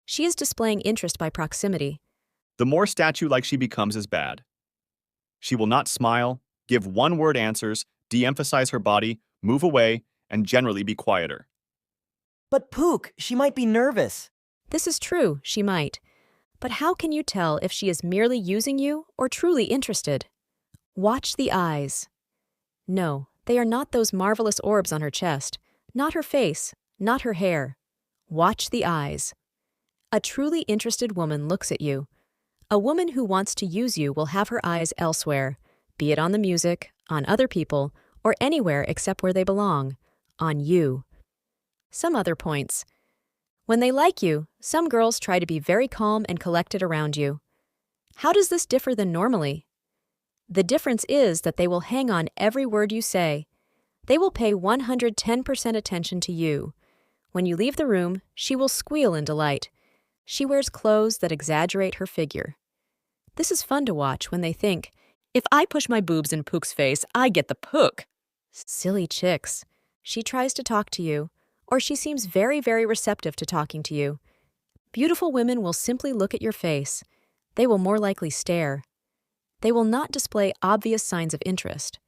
S1: She is displaying interest by proximity.
S5: The more statue-like she becomes is bad. She will not smile, give one-word answers, de-emphasize her body, move away, and generally be quieter.
S4: But Pook, she might be nervous.
S1: This is true, she might. But how can you tell if she is merely using you or truly interested? Watch the eyes. No, they are not those marvelous orbs on her chest, not her face, not her hair. Watch the eyes. A truly interested woman looks at you. A woman who wants to use you will have her eyes elsewhere, be it on the music, on other people, or anywhere except where they belong, on you. Some other points. When they like you, some girls try to be very calm and collected around you. How does this differ than normally? The difference is that they will hang on every word you say. They will pay 110% attention to you. When you leave the room, she will squeal in delight. She wears clothes that exaggerate her figure. This is fun to watch when they think, if I push my boobs in Pook's face, I get the Pook. Silly chicks. She tries to talk to you, or she seems very, very receptive to talking to you. Beautiful women will simply look at your face. They will more likely stare. They will not display obvious signs of interest.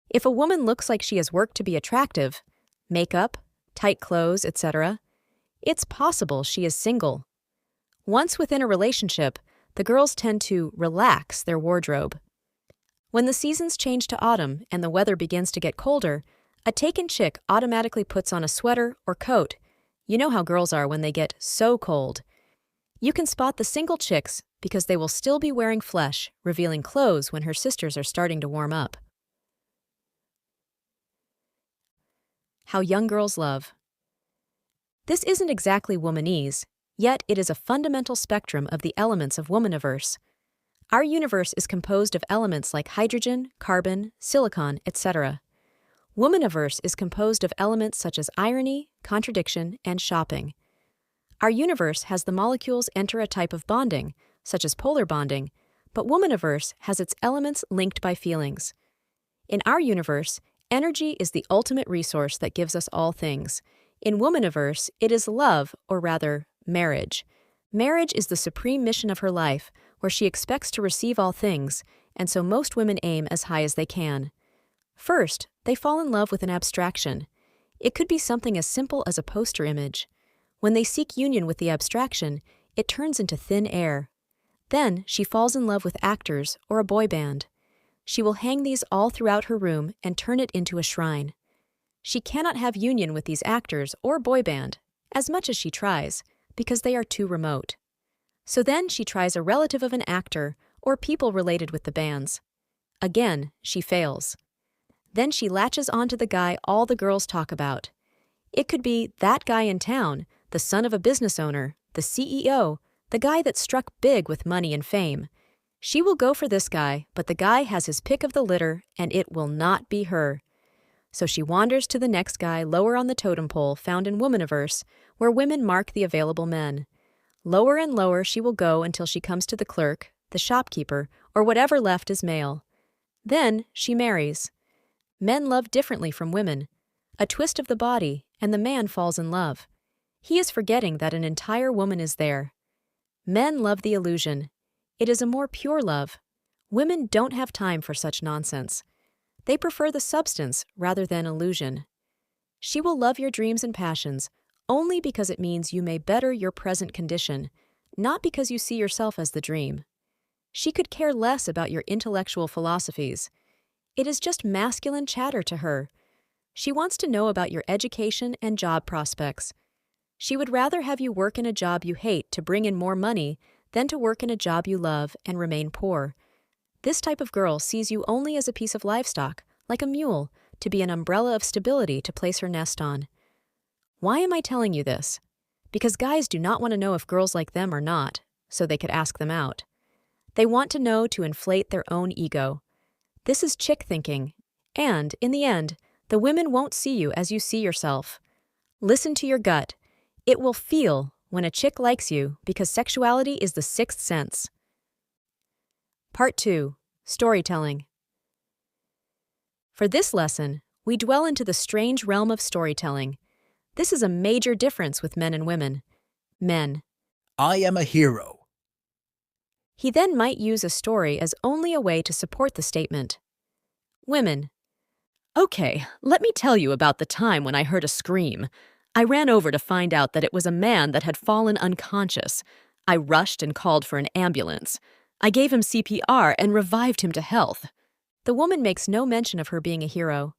S1: If a woman looks like she has worked to be attractive, makeup, tight clothes, etc., it's possible she is single. Once within a relationship, the girls tend to relax their wardrobe. When the seasons change to autumn and the weather begins to get colder, a taken chick automatically puts on a sweater or coat. You know how girls are when they get so cold. You can spot the single chicks because they will still be wearing flesh, revealing clothes when her sisters are starting to warm up. How young girls love. This isn't exactly womanese, yet it is a fundamental spectrum of the elements of womaniverse. Our universe is composed of elements like hydrogen, carbon, silicon, etc. Womaniverse is composed of elements such as irony, contradiction, and shopping. Our universe has the molecules enter a type of bonding, such as polar bonding, but womaniverse has its elements linked by feelings. In our universe, energy is the ultimate resource that gives us all things. In womaniverse, it is love, or rather, marriage. Marriage is the supreme mission of her life, where she expects to receive all things, and so most women aim as high as they can. First, they fall in love with an abstraction. It could be something as simple as a poster image. When they seek union with the abstraction, it turns into thin air. Then she falls in love with actors or a boy band. She will hang these all throughout her room and turn it into a shrine. She cannot have union with these actors or boy band, as much as she tries, because they are too remote. So then she tries a relative of an actor or people related with the bands. Again, she fails. Then she latches onto the guy all the girls talk about. It could be that guy in town, the son of a business owner, the CEO, the guy that struck big with money and fame. She will go for this guy, but the guy has his pick of the litter, and it will not be her. So she wanders to the next guy lower on the totem pole found in Womaniverse, where women mark the available men. Lower and lower she will go until she comes to the clerk, the shopkeeper, or whatever left is male. Then she marries. Men love differently from women. A twist of the body, and the man falls in love. He is forgetting that an entire woman is there. Men love the illusion. It is a more pure love. Women don't have time for such nonsense. They prefer the substance rather than illusion. She will love your dreams and passions only because it means you may better your present condition, not because you see yourself as the dream. She could care less about your intellectual philosophies. It is just masculine chatter to her. She wants to know about your education and job prospects. She would rather have you work in a job you hate to bring in more money than to work in a job you love and remain poor. This type of girl sees you only as a piece of livestock, like a mule, to be an umbrella of stability to place her nest on. Why am I telling you this? Because guys do not want to know if girls like them or not, so they could ask them out. They want to know to inflate their own ego. This is chick thinking, and, in the end, the women won't see you as you see yourself. Listen to your gut. It will feel when a chick likes you because sexuality is the sixth sense. Part 2. Storytelling. For this lesson, we dwell into the strange realm of storytelling. This is a major difference with men and women. Men.
S18: I am a hero.
S1: He then might use a story as only a way to support the statement. Women. Okay, let me tell you about the time when I heard a scream. I ran over to find out that it was a man that had fallen unconscious. I rushed and called for an ambulance. I gave him CPR and revived him to health. The woman makes no mention of her being a hero.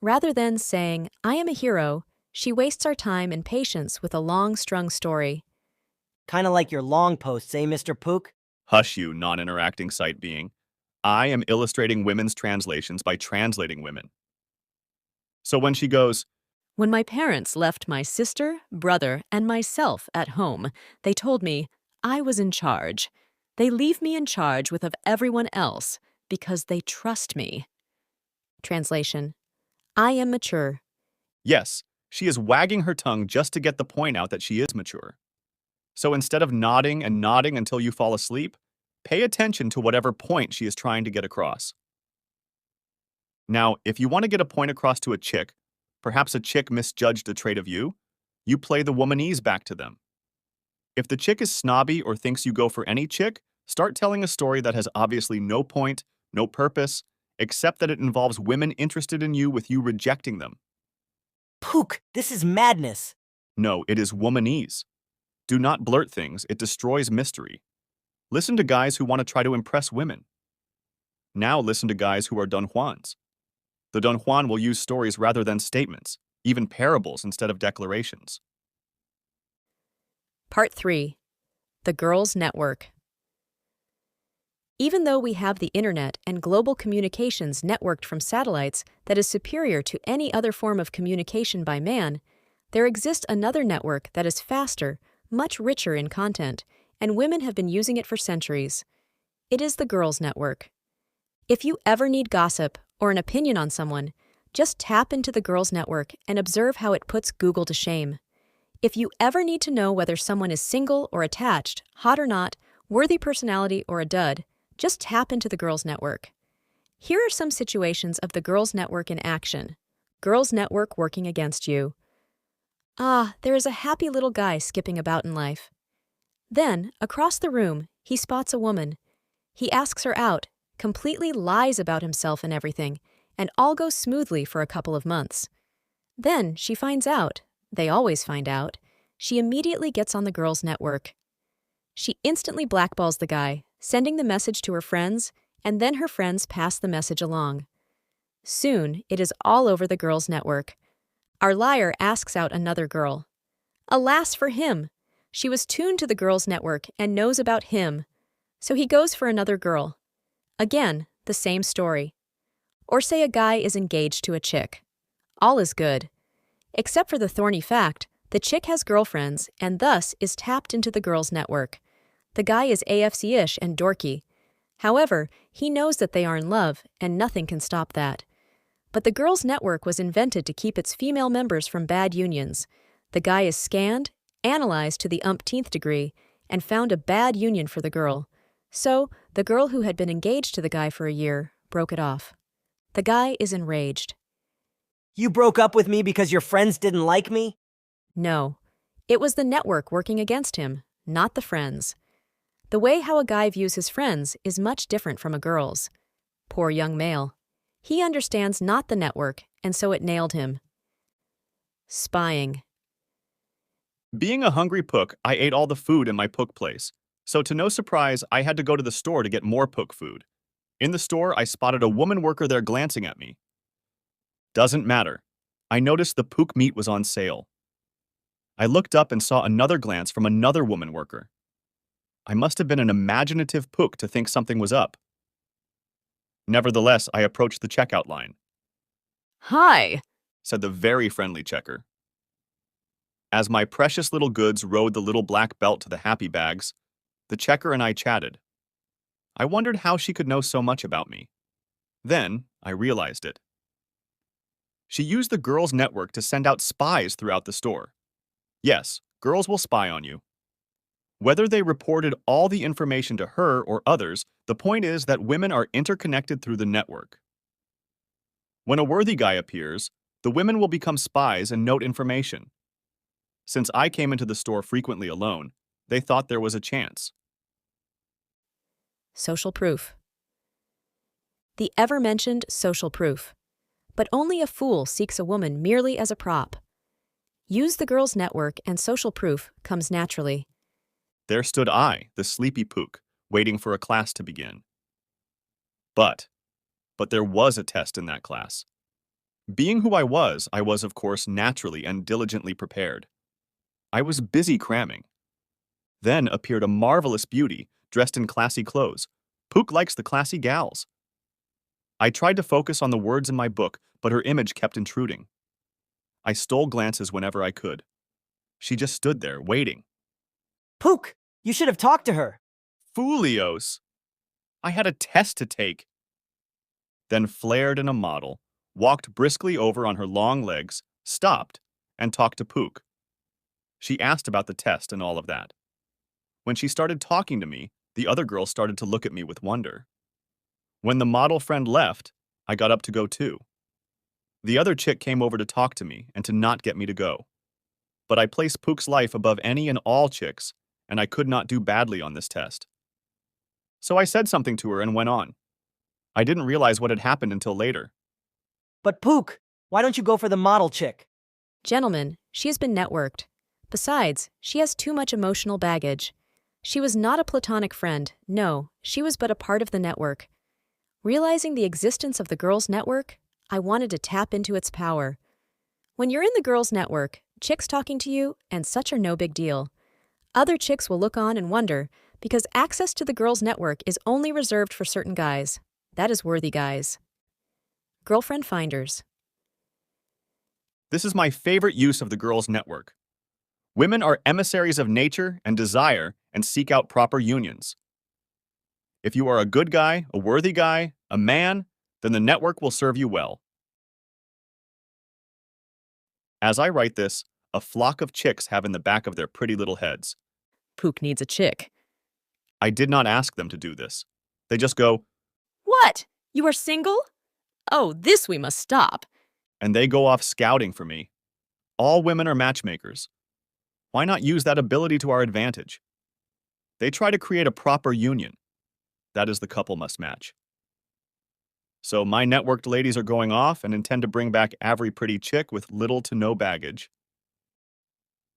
S1: Rather than saying, I am a hero, she wastes our time and patience with a long-strung story.
S4: Kinda like your long posts, eh, Mr. Pook?
S5: Hush you, non-interacting sight being. I am illustrating women's translations by translating women. So when she goes,
S1: When my parents left my sister, brother, and myself at home, they told me I was in charge. They leave me in charge with of everyone else because they trust me. Translation. I am mature.
S5: yes, she is wagging her tongue just to get the point out that she is mature. So instead of nodding and nodding until you fall asleep, pay attention to whatever point she is trying to get across. Now, if you want to get a point across to a chick, perhaps a chick misjudged a trait of you, you play the womanese back to them. If the chick is snobby or thinks you go for any chick, start telling a story that has obviously no point, no purpose, except that it involves women interested in you with you rejecting them.
S4: Pook, this is madness.
S5: No, it is womanese. Do not blurt things, it destroys mystery. Listen to guys who want to try to impress women. Now listen to guys who are Don Juans. The Don Juan will use stories rather than statements, even parables instead of declarations.
S1: Part 3. The Girls' Network. Even though we have the internet and global communications networked from satellites that is superior to any other form of communication by man, there exists another network that is faster, much richer in content, and women have been using it for centuries. It is the Girls' Network. If you ever need gossip or an opinion on someone, just tap into the Girls' Network and observe how it puts Google to shame. If you ever need to know whether someone is single or attached, hot or not, worthy personality or a dud, just tap into the Girls' Network. Here are some situations of the Girls' Network in action. Girls' Network working against you. Ah, there is a happy little guy skipping about in life. Then, across the room, he spots a woman. He asks her out, completely lies about himself and everything, and all goes smoothly for a couple of months. Then she finds out, they always find out, she immediately gets on the Girls' Network. She instantly blackballs the guy, sending the message to her friends, and then her friends pass the message along. Soon, it is all over the Girls' Network. Our liar asks out another girl. Alas for him! She was tuned to the Girls' Network and knows about him. So he goes for another girl. Again, the same story. Or say a guy is engaged to a chick. All is good. Except for the thorny fact, the chick has girlfriends and thus is tapped into the Girls' Network. The guy is AFC-ish and dorky. However, he knows that they are in love and nothing can stop that. But the Girls' Network was invented to keep its female members from bad unions. The guy is scanned, analyzed to the umpteenth degree, and found a bad union for the girl. So, the girl who had been engaged to the guy for a year broke it off. The guy is enraged.
S4: You broke up with me because your friends didn't like me?
S1: No. It was the network working against him, not the friends. The way how a guy views his friends is much different from a girl's. Poor young male. He understands not the network, and so it nailed him. Spying.
S5: Being a hungry Pook, I ate all the food in my Pook place. So to no surprise, I had to go to the store to get more Pook food. In the store, I spotted a woman worker there glancing at me. Doesn't matter. I noticed the Pook meat was on sale. I looked up and saw another glance from another woman worker. I must have been an imaginative Pook to think something was up. Nevertheless, I approached the checkout line.
S1: Hi,
S5: said the very friendly checker. As my precious little goods rode the little black belt to the happy bags, The checker and I chatted. I wondered how she could know so much about me. Then, I realized it. She used the girls' network to send out spies throughout the store. Yes, girls will spy on you. Whether they reported all the information to her or others, the point is that women are interconnected through the network. When a worthy guy appears, the women will become spies and note information. Since I came into the store frequently alone, they thought there was a chance.
S1: Social proof. The ever-mentioned social proof. But only a fool seeks a woman merely as a prop. Use the girls' network and social proof comes naturally.
S5: There stood I, the sleepy Pook, waiting for a class to begin. But there was a test in that class. Being who I was of course naturally and diligently prepared. I was busy cramming. Then appeared a marvelous beauty, dressed in classy clothes. Pook likes the classy gals. I tried to focus on the words in my book, but her image kept intruding. I stole glances whenever I could. She just stood there, waiting.
S4: Pook, you should have talked to her.
S5: Foolios! I had a test to take. Then flared in a model, walked briskly over on her long legs, stopped, and talked to Pook. She asked about the test and all of that. When she started talking to me, the other girls started to look at me with wonder. When the model friend left, I got up to go too. The other chick came over to talk to me and to not get me to go. But I placed Pook's life above any and all chicks, and I could not do badly on this test. So I said something to her and went on. I didn't realize what had happened until later.
S4: But Pook, why don't you go for the model chick?
S1: Gentlemen, she has been networked. Besides, she has too much emotional baggage. She was not a platonic friend, no, she was but a part of the network. Realizing the existence of the girls' network, I wanted to tap into its power. When you're in the girls' network, chicks talking to you, and such are no big deal. Other chicks will look on and wonder, because access to the girls' network is only reserved for certain guys. That is worthy guys. Girlfriend finders.
S5: This is my favorite use of the girls' network. Women are emissaries of nature and desire and seek out proper unions. If you are a good guy, a worthy guy, a man, then the network will serve you well. As I write this, a flock of chicks have in the back of their pretty little heads.
S1: Pook needs a chick.
S5: I did not ask them to do this. They just go,
S1: What? You are single? Oh, this we must stop.
S5: and they go off scouting for me. All women are matchmakers. Why not use that ability to our advantage? They try to create a proper union. That is, the couple must match. So my networked ladies are going off and intend to bring back every pretty chick with little to no baggage.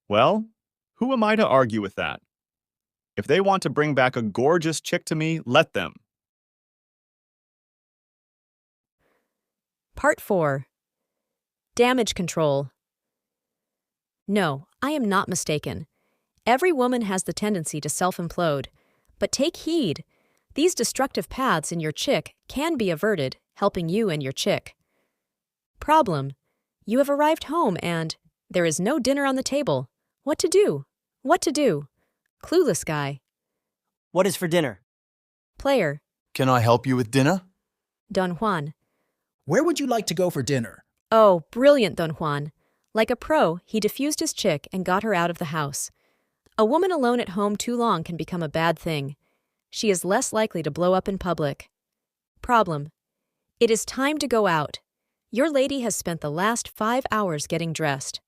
S5: Well, who am I to argue with that? If they want to bring back a gorgeous chick to me, let them.
S1: Part 4. Damage control. No, I am not mistaken. Every woman has the tendency to self-implode. But take heed. These destructive paths in your chick can be averted, helping you and your chick. Problem. You have arrived home and there is no dinner on the table. What to do? What to do? Clueless guy.
S4: What is for dinner?
S1: Player.
S12: Can I help you with dinner?
S1: Don Juan.
S18: Where would you like to go for dinner?
S1: Oh, brilliant, Don Juan. Like a pro, he diffused his chick and got her out of the house. A woman alone at home too long can become a bad thing. She is less likely to blow up in public. Problem. It is time to go out. Your lady has spent the last 5 hours getting dressed.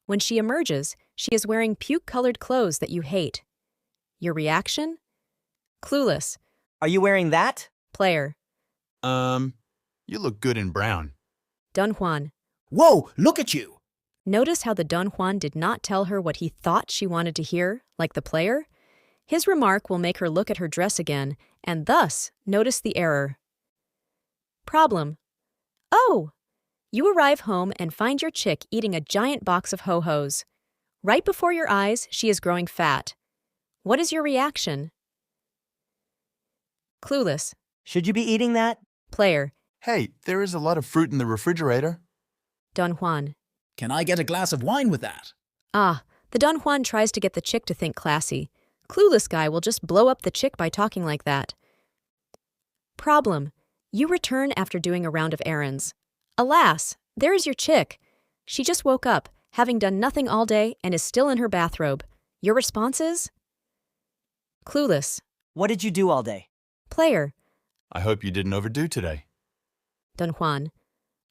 S1: When she emerges, she is wearing puke-colored clothes that you hate. Your reaction? Clueless.
S4: Are you wearing that?
S1: Player.
S12: You look good in brown.
S1: Don Juan.
S18: Whoa, look at you!
S1: Notice how the Don Juan did not tell her what he thought she wanted to hear, like the player? His remark will make her look at her dress again, and thus notice the error. Problem. Oh! You arrive home and find your chick eating a giant box of ho-hos. Right before your eyes, she is growing fat. What is your reaction? Clueless.
S4: Should you be eating that?
S1: Player.
S12: Hey, there is a lot of fruit in the refrigerator.
S1: Don Juan.
S18: Can I get a glass of wine with that?
S1: Ah, the Don Juan tries to get the chick to think classy. Clueless guy will just blow up the chick by talking like that. Problem. You return after doing a round of errands. Alas, there is your chick. She just woke up, having done nothing all day, and is still in her bathrobe. Your response is? Clueless.
S4: What did you do all day?
S1: Player.
S19: I hope you didn't overdo today.
S1: Don Juan.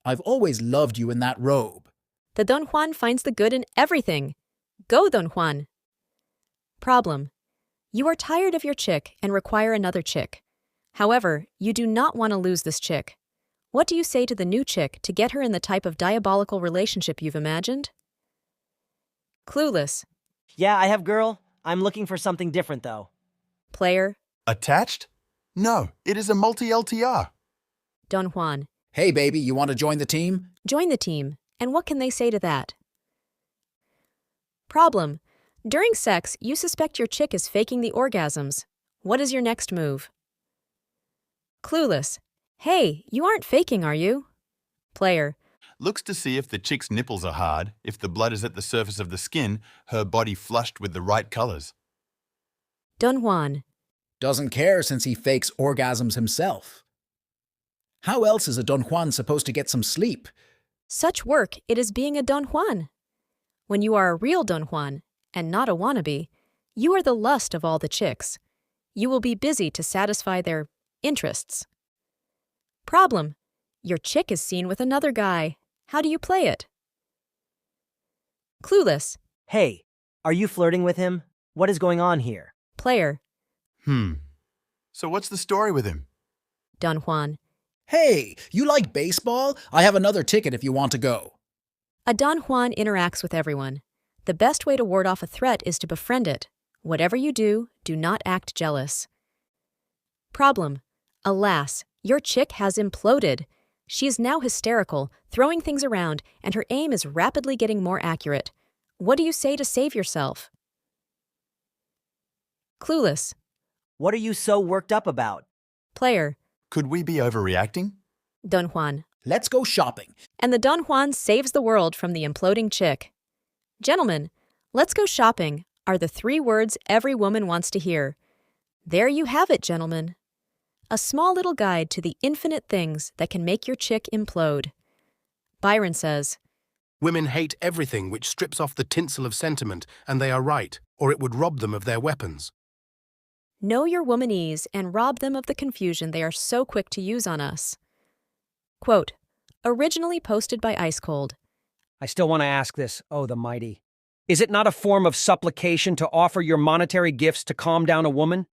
S18: I've always loved you in that robe.
S1: The Don Juan finds the good in everything. Go, Don Juan. Problem. You are tired of your chick and require another chick. However, you do not want to lose this chick. What do you say to the new chick to get her in the type of diabolical relationship you've imagined? Clueless.
S4: Yeah, I have girl. I'm looking for something different though.
S1: Player.
S19: Attached? No, it is a multi-LTR.
S1: Don Juan.
S18: Hey baby, you want to join the team?
S1: Join the team. And what can they say to that? Problem. During sex, you suspect your chick is faking the orgasms. What is your next move? Clueless. Hey, you aren't faking, are you? Player.
S19: Looks to see if the chick's nipples are hard, if the blood is at the surface of the skin, her body flushed with the right colors.
S1: Don Juan.
S18: Doesn't care since he fakes orgasms himself. How else is a Don Juan supposed to get some sleep?
S1: Such work it is being a Don Juan. When you are a real Don Juan, and not a wannabe, you are the lust of all the chicks. You will be busy to satisfy their interests. Problem. Your chick is seen with another guy. How do you play it? Clueless.
S4: Hey, are you flirting with him? What is going on here?
S1: Player.
S19: So what's the story with him?
S1: Don Juan.
S18: Hey, you like baseball? I have another ticket if you want to go.
S1: A Don Juan interacts with everyone. The best way to ward off a threat is to befriend it. Whatever you do, do not act jealous. Problem. Alas, your chick has imploded. She is now hysterical, throwing things around, and her aim is rapidly getting more accurate. What do you say to save yourself? Clueless.
S4: What are you so worked up about?
S1: Player.
S19: Could we be overreacting?
S1: Don Juan.
S18: Let's go shopping.
S1: And the Don Juan saves the world from the imploding chick. Gentlemen, let's go shopping are the 3 words every woman wants to hear. There you have it, gentlemen. A small little guide to the infinite things that can make your chick implode. Byron says,
S20: Women hate everything which strips off the tinsel of sentiment, and they are right, or it would rob them of their weapons.
S1: Know your womanese and rob them of the confusion they are so quick to use on us. Quote, originally posted by Ice Cold.
S9: I still want to ask this, oh the mighty. Is it not a form of supplication to offer your monetary gifts to calm down a woman?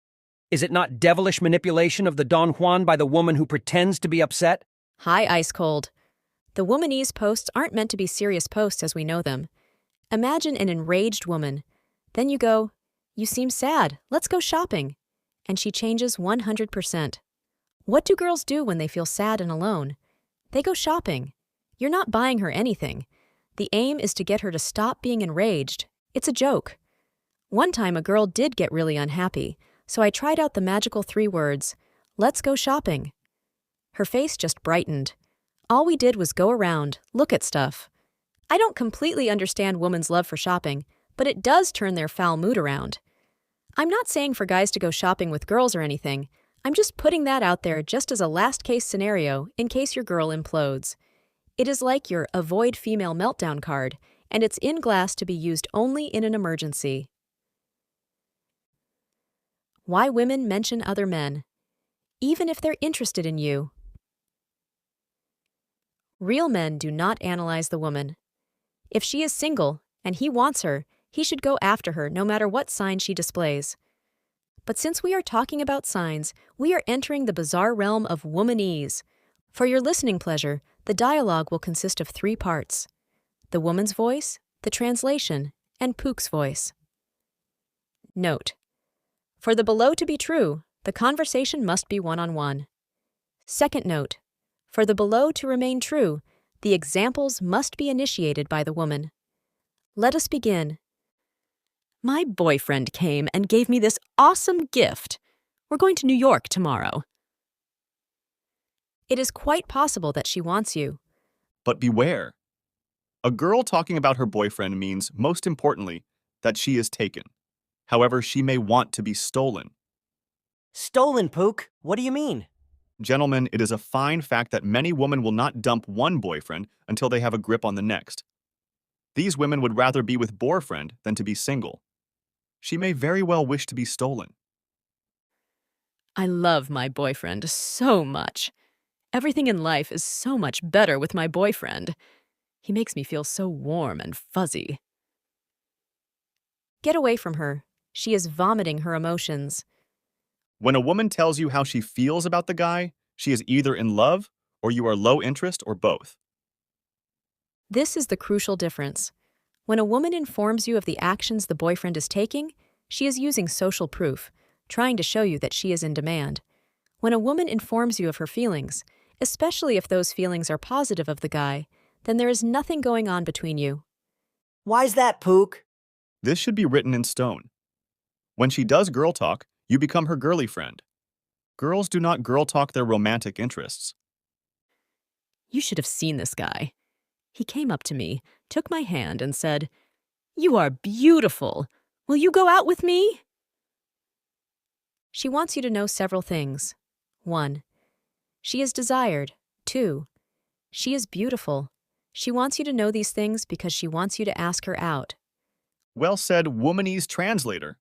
S9: Is it not devilish manipulation of the Don Juan by the woman who pretends to be upset?
S1: Hi, Ice Cold. The womanese posts aren't meant to be serious posts as we know them. Imagine an enraged woman. Then you go, you seem sad, let's go shopping. And she changes 100%. What do girls do when they feel sad and alone? They go shopping. You're not buying her anything. The aim is to get her to stop being enraged. It's a joke. One time a girl did get really unhappy, so I tried out the magical 3 words, let's go shopping. Her face just brightened. All we did was go around, look at stuff. I don't completely understand women's love for shopping, but it does turn their foul mood around. I'm not saying for guys to go shopping with girls or anything. I'm just putting that out there just as a last-case scenario in case your girl implodes. It is like your Avoid Female Meltdown card, and it's in glass to be used only in an emergency. Why women mention other men, even if they're interested in you. Real men do not analyze the woman. If she is single and he wants her, he should go after her no matter what sign she displays. But since we are talking about signs, we are entering the bizarre realm of womanese. For your listening pleasure, the dialogue will consist of 3 parts: the woman's voice, the translation, and Pook's voice. Note: for the below to be true, the conversation must be one-on-one. Second note: for the below to remain true, the examples must be initiated by the woman. Let us begin. My boyfriend came and gave me this awesome gift. We're going to New York tomorrow. It is quite possible that she wants you.
S5: But beware. A girl talking about her boyfriend means, most importantly, that she is taken. However, she may want to be stolen.
S4: Stolen, Pook? What do you mean?
S5: Gentlemen, it is a fine fact that many women will not dump one boyfriend until they have a grip on the next. These women would rather be with boyfriend than to be single. She may very well wish to be stolen.
S1: I love my boyfriend so much. Everything in life is so much better with my boyfriend. He makes me feel so warm and fuzzy. Get away from her. She is vomiting her emotions.
S5: When a woman tells you how she feels about the guy, she is either in love or you are low interest or both.
S1: This is the crucial difference. When a woman informs you of the actions the boyfriend is taking, she is using social proof, trying to show you that she is in demand. When a woman informs you of her feelings, especially if those feelings are positive of the guy, then there is nothing going on between you.
S4: Why's that, Pook?
S5: This should be written in stone. When she does girl talk, you become her girly friend. Girls do not girl talk their romantic interests.
S1: You should have seen this guy. He came up to me, took my hand, and said, "You are beautiful. Will you go out with me?" She wants you to know several things. 1. She is desired. 2. She is beautiful. She wants you to know these things because she wants you to ask her out.
S5: Well said, womanese translator.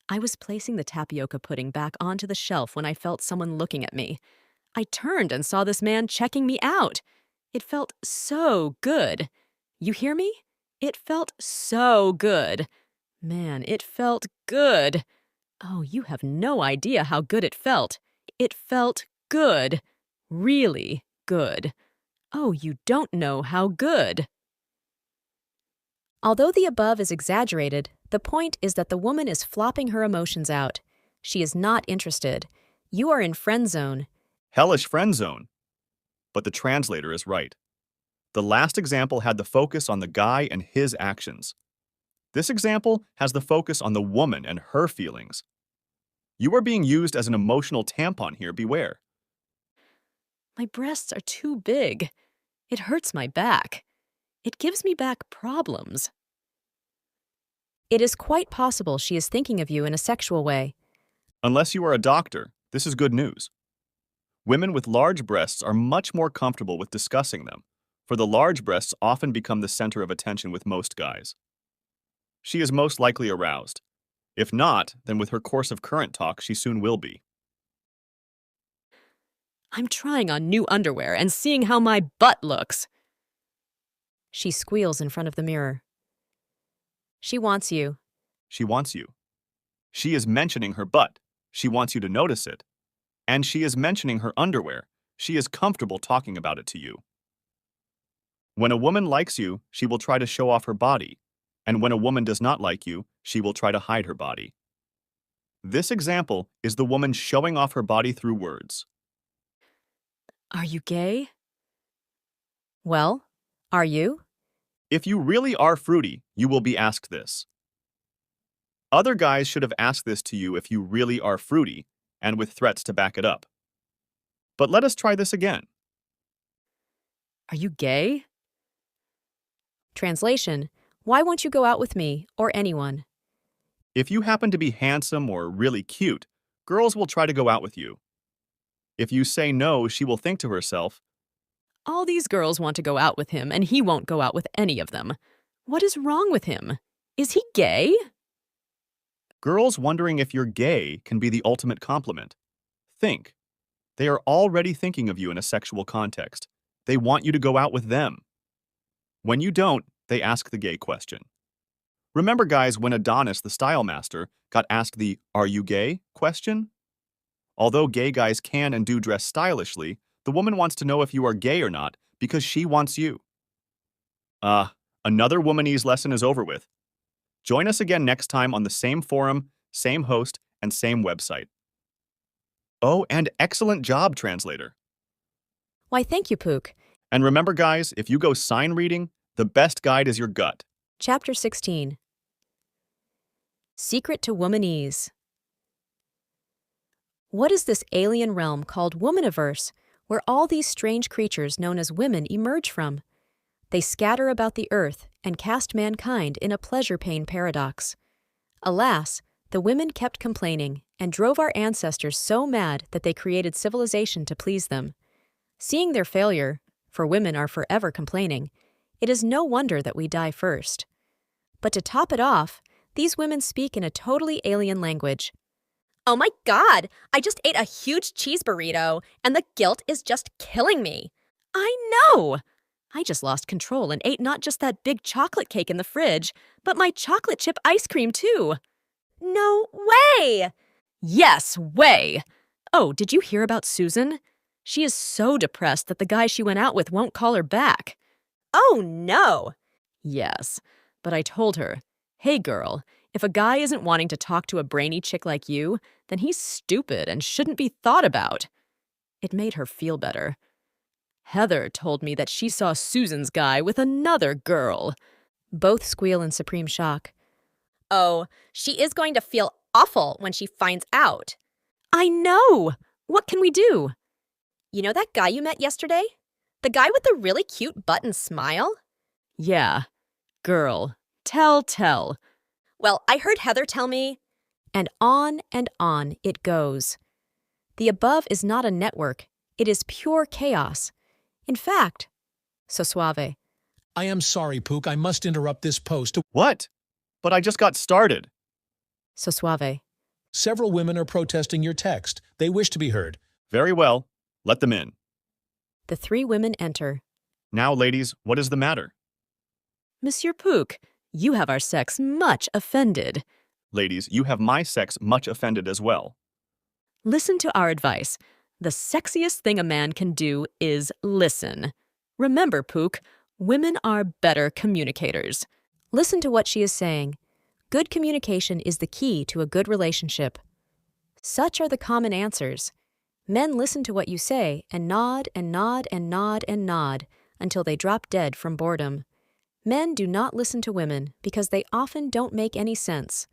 S1: I was placing the tapioca pudding back onto the shelf when I felt someone looking at me. I turned and saw this man checking me out. It felt so good. You hear me? It felt so good. Man, it felt good. Oh, you have no idea how good it felt. It felt good. Really good. Oh, you don't know how good. Although the above is exaggerated, the point is that the woman is flopping her emotions out. She is not interested. You are in friend zone.
S5: Hellish friend zone. But the translator is right. The last example had the focus on the guy and his actions. This example has the focus on the woman and her feelings. You are being used as an emotional tampon here, beware.
S1: My breasts are too big. It hurts my back. It gives me back problems. It is quite possible she is thinking of you in a sexual way.
S5: Unless you are a doctor, this is good news. Women with large breasts are much more comfortable with discussing them, for the large breasts often become the center of attention with most guys. She is most likely aroused. If not, then with her course of current talk, she soon will be.
S1: I'm trying on new underwear and seeing how my butt looks. She squeals in front of the mirror. She wants you.
S5: She wants you. She is mentioning her butt. She wants you to notice it. And she is mentioning her underwear. She is comfortable talking about it to you. When a woman likes you, she will try to show off her body. And when a woman does not like you, she will try to hide her body. This example is the woman showing off her body through words.
S1: Are you gay? Well, are you?
S5: If you really are fruity, you will be asked this. Other guys should have asked this to you if you really are fruity, and with threats to back it up. But let us try this again.
S1: Are you gay? Translation: Why won't you go out with me or anyone?
S5: If you happen to be handsome or really cute, girls will try to go out with you. If you say no, she will think to herself,
S1: All these girls want to go out with him, and he won't go out with any of them. What is wrong with him? Is he gay?
S5: Girls wondering if you're gay can be the ultimate compliment. Think. They are already thinking of you in a sexual context. They want you to go out with them. When you don't, they ask the gay question. Remember, guys, when Adonis, the style master, got asked the "Are you gay?" question? Although gay guys can and do dress stylishly, the woman wants to know if you are gay or not because she wants you. Another womanese lesson is over with. Join us again next time on the same forum, same host, and same website. Oh, and excellent job, translator.
S1: Why, thank you, Pook.
S5: And remember, guys, if you go sign reading, the best guide is your gut.
S1: Chapter 16. Secret to Womanese. What is this alien realm called Womaniverse, where all these strange creatures known as women emerge from? They scatter about the earth and cast mankind in a pleasure-pain paradox. Alas, the women kept complaining and drove our ancestors so mad that they created civilization to please them. Seeing their failure, for women are forever complaining, it is no wonder that we die first. But to top it off, these women speak in a totally alien language.
S17: Oh my God, I just ate a huge cheese burrito, and the guilt is just killing me.
S1: I know! I just lost control and ate not just that big chocolate cake in the fridge, but my chocolate chip ice cream too.
S17: No way!
S1: Yes, way! Oh, did you hear about Susan? She is so depressed that the guy she went out with won't call her back.
S17: Oh no!
S1: Yes, but I told her, hey girl, if a guy isn't wanting to talk to a brainy chick like you, then he's stupid and shouldn't be thought about. It made her feel better. Heather told me that she saw Susan's guy with another girl. Both squeal in supreme shock.
S17: Oh, she is going to feel awful when she finds out.
S1: I know! What can we do?
S17: You know that guy you met yesterday? The guy with the really cute button smile?
S1: Yeah. Girl. Tell.
S17: Well, I heard Heather tell me.
S1: And on it goes. The above is not a network. It is pure chaos. In fact, so suave.
S15: I am sorry, Pook. I must interrupt this post.
S5: What? But I just got started.
S1: So suave.
S15: Several women are protesting your text. They wish to be heard.
S5: Very well. Let them in.
S1: The three women enter.
S5: Now, ladies, what is the matter?
S1: Monsieur Pook, you have our sex much offended.
S5: Ladies, you have my sex much offended as well.
S1: Listen to our advice. The sexiest thing a man can do is listen. Remember, Pook, women are better communicators. Listen to what she is saying. Good communication is the key to a good relationship. Such are the common answers. Men listen to what you say and nod and nod and nod and nod until they drop dead from boredom. Men do not listen to women because they often don't make any sense.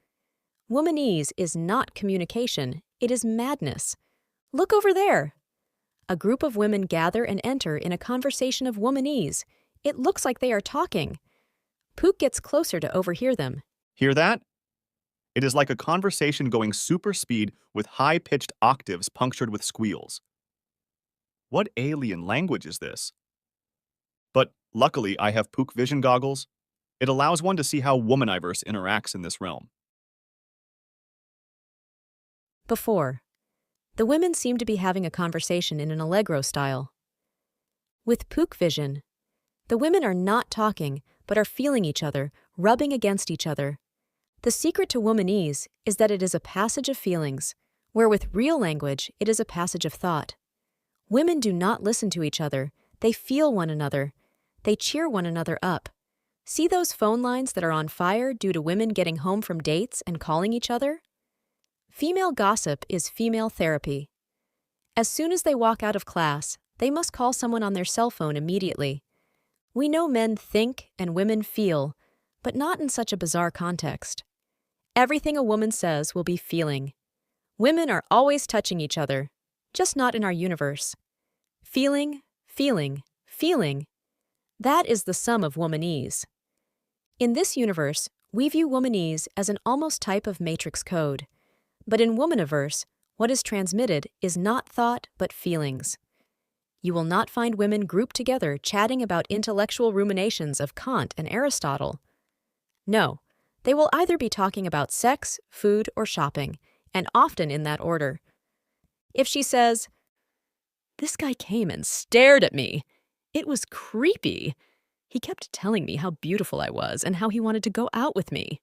S1: Womanese is not communication, it is madness. Look over there. A group of women gather and enter in a conversation of womanese. It looks like they are talking. Pook gets closer to overhear them.
S5: Hear that? It is like a conversation going super speed with high-pitched octaves punctured with squeals. What alien language is this? But luckily, I have Pook vision goggles. It allows one to see how Womaniverse interacts in this realm.
S1: Before. The women seem to be having a conversation in an allegro style. With Pook vision, the women are not talking, but are feeling each other, rubbing against each other. The secret to womanese is that it is a passage of feelings, where with real language, it is a passage of thought. Women do not listen to each other. They feel one another. They cheer one another up. See those phone lines that are on fire due to women getting home from dates and calling each other? Female gossip is female therapy. As soon as they walk out of class, they must call someone on their cell phone immediately. We know men think and women feel, but not in such a bizarre context. Everything a woman says will be feeling. Women are always touching each other, just not in our universe. Feeling, feeling, feeling. That is the sum of womanese. In this universe, we view womanese as an almost type of matrix code. But in womaniverse, what is transmitted is not thought but feelings. You will not find women grouped together chatting about intellectual ruminations of Kant and Aristotle. No, they will either be talking about sex, food, or shopping, and often in that order. If she says, "This guy came and stared at me. It was creepy. He kept telling me how beautiful I was and how he wanted to go out with me."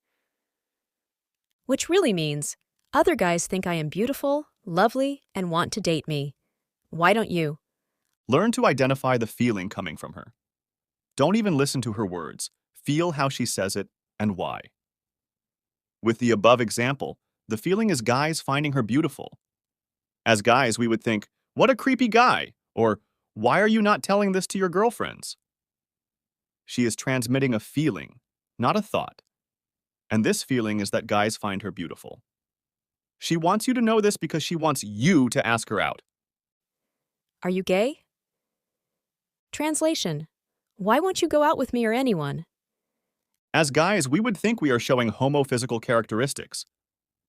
S1: Which really means, other guys think I am beautiful, lovely, and want to date me. Why don't you?
S5: Learn to identify the feeling coming from her. Don't even listen to her words. Feel how she says it and why. With the above example, the feeling is guys finding her beautiful. As guys, we would think, "What a creepy guy," or "Why are you not telling this to your girlfriends?" She is transmitting a feeling, not a thought. And this feeling is that guys find her beautiful. She wants you to know this because she wants you to ask her out.
S1: Are you gay? Translation: Why won't you go out with me or anyone?
S5: As guys, we would think we are showing homophysical characteristics.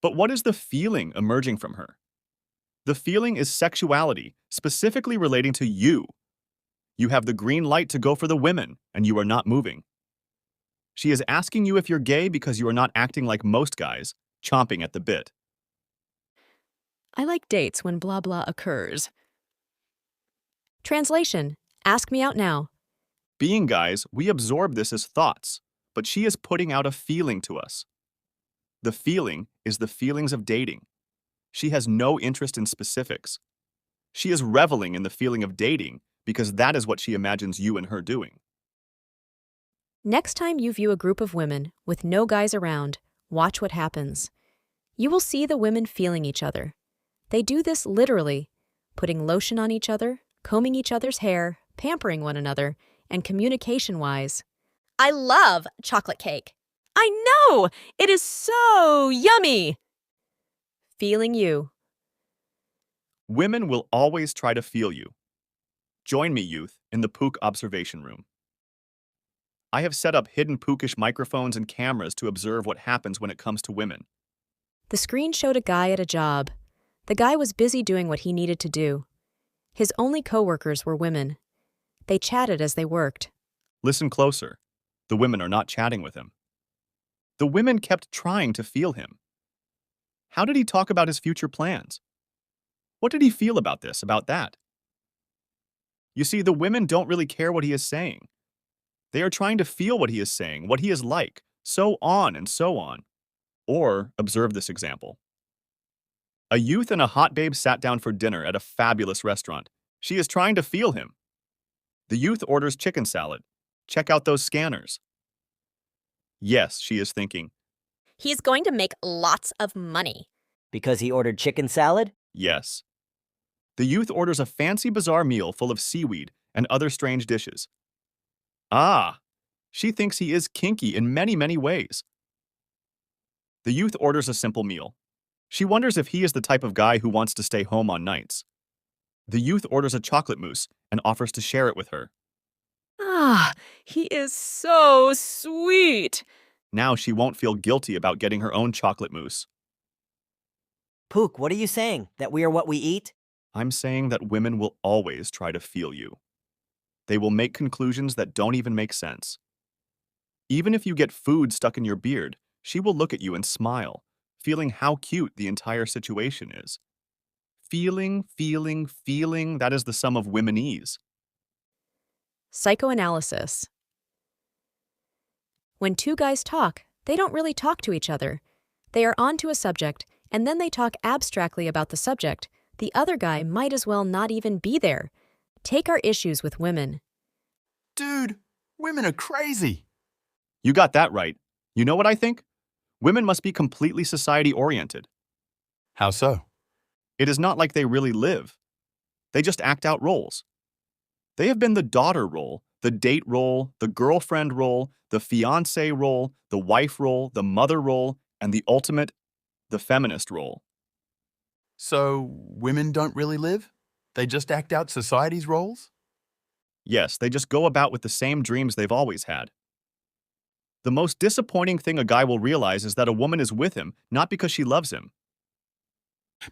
S5: But what is the feeling emerging from her? The feeling is sexuality, specifically relating to you. You have the green light to go for the women, and you are not moving. She is asking you if you're gay because you are not acting like most guys, chomping at the bit.
S1: I like dates when blah blah occurs. Translation: Ask me out now.
S5: Being guys, we absorb this as thoughts, but she is putting out a feeling to us. The feeling is the feelings of dating. She has no interest in specifics. She is reveling in the feeling of dating because that is what she imagines you and her doing.
S1: Next time you view a group of women with no guys around, watch what happens. You will see the women feeling each other. They do this literally, putting lotion on each other, combing each other's hair, pampering one another, and communication-wise.
S17: I love chocolate cake. I know! It is so yummy!
S1: Feeling you.
S5: Women will always try to feel you. Join me, youth, in the Pook observation room. I have set up hidden Pookish microphones and cameras to observe what happens when it comes to women.
S1: The screen showed a guy at a job. The guy was busy doing what he needed to do. His only co-workers were women. They chatted as they worked.
S5: Listen closer. The women are not chatting with him. The women kept trying to feel him. How did he talk about his future plans? What did he feel about this, about that? You see, the women don't really care what he is saying. They are trying to feel what he is saying, what he is like, so on and so on. Or, observe this example. A youth and a hot babe sat down for dinner at a fabulous restaurant. She is trying to feel him. The youth orders chicken salad. Check out those scanners. Yes, she is thinking.
S17: He's going to make lots of money.
S4: Because he ordered chicken salad?
S5: Yes. The youth orders a fancy bizarre meal full of seaweed and other strange dishes. Ah, she thinks he is kinky in many, many ways. The youth orders a simple meal. She wonders if he is the type of guy who wants to stay home on nights. The youth orders a chocolate mousse and offers to share it with her.
S1: Ah, he is so sweet.
S5: Now she won't feel guilty about getting her own chocolate mousse.
S4: Pook, what are you saying? That we are what we eat?
S5: I'm saying that women will always try to feel you. They will make conclusions that don't even make sense. Even if you get food stuck in your beard, she will look at you and smile, feeling how cute the entire situation is. Feeling, that is the sum of womenese.
S1: Psychoanalysis. When two guys talk, they don't really talk to each other. They are onto a subject, and then they talk abstractly about the subject. The other guy might as well not even be there. Take our issues with women.
S19: Dude, women are crazy.
S5: You got that right. You know what I think? Women must be completely society-oriented.
S19: How so?
S5: It is not like they really live. They just act out roles. They have been the daughter role, the date role, the girlfriend role, the fiancé role, the wife role, the mother role, and the ultimate, the feminist role.
S19: So, women don't really live? They just act out society's roles?
S5: Yes, they just go about with the same dreams they've always had. The most disappointing thing a guy will realize is that a woman is with him, not because she loves him.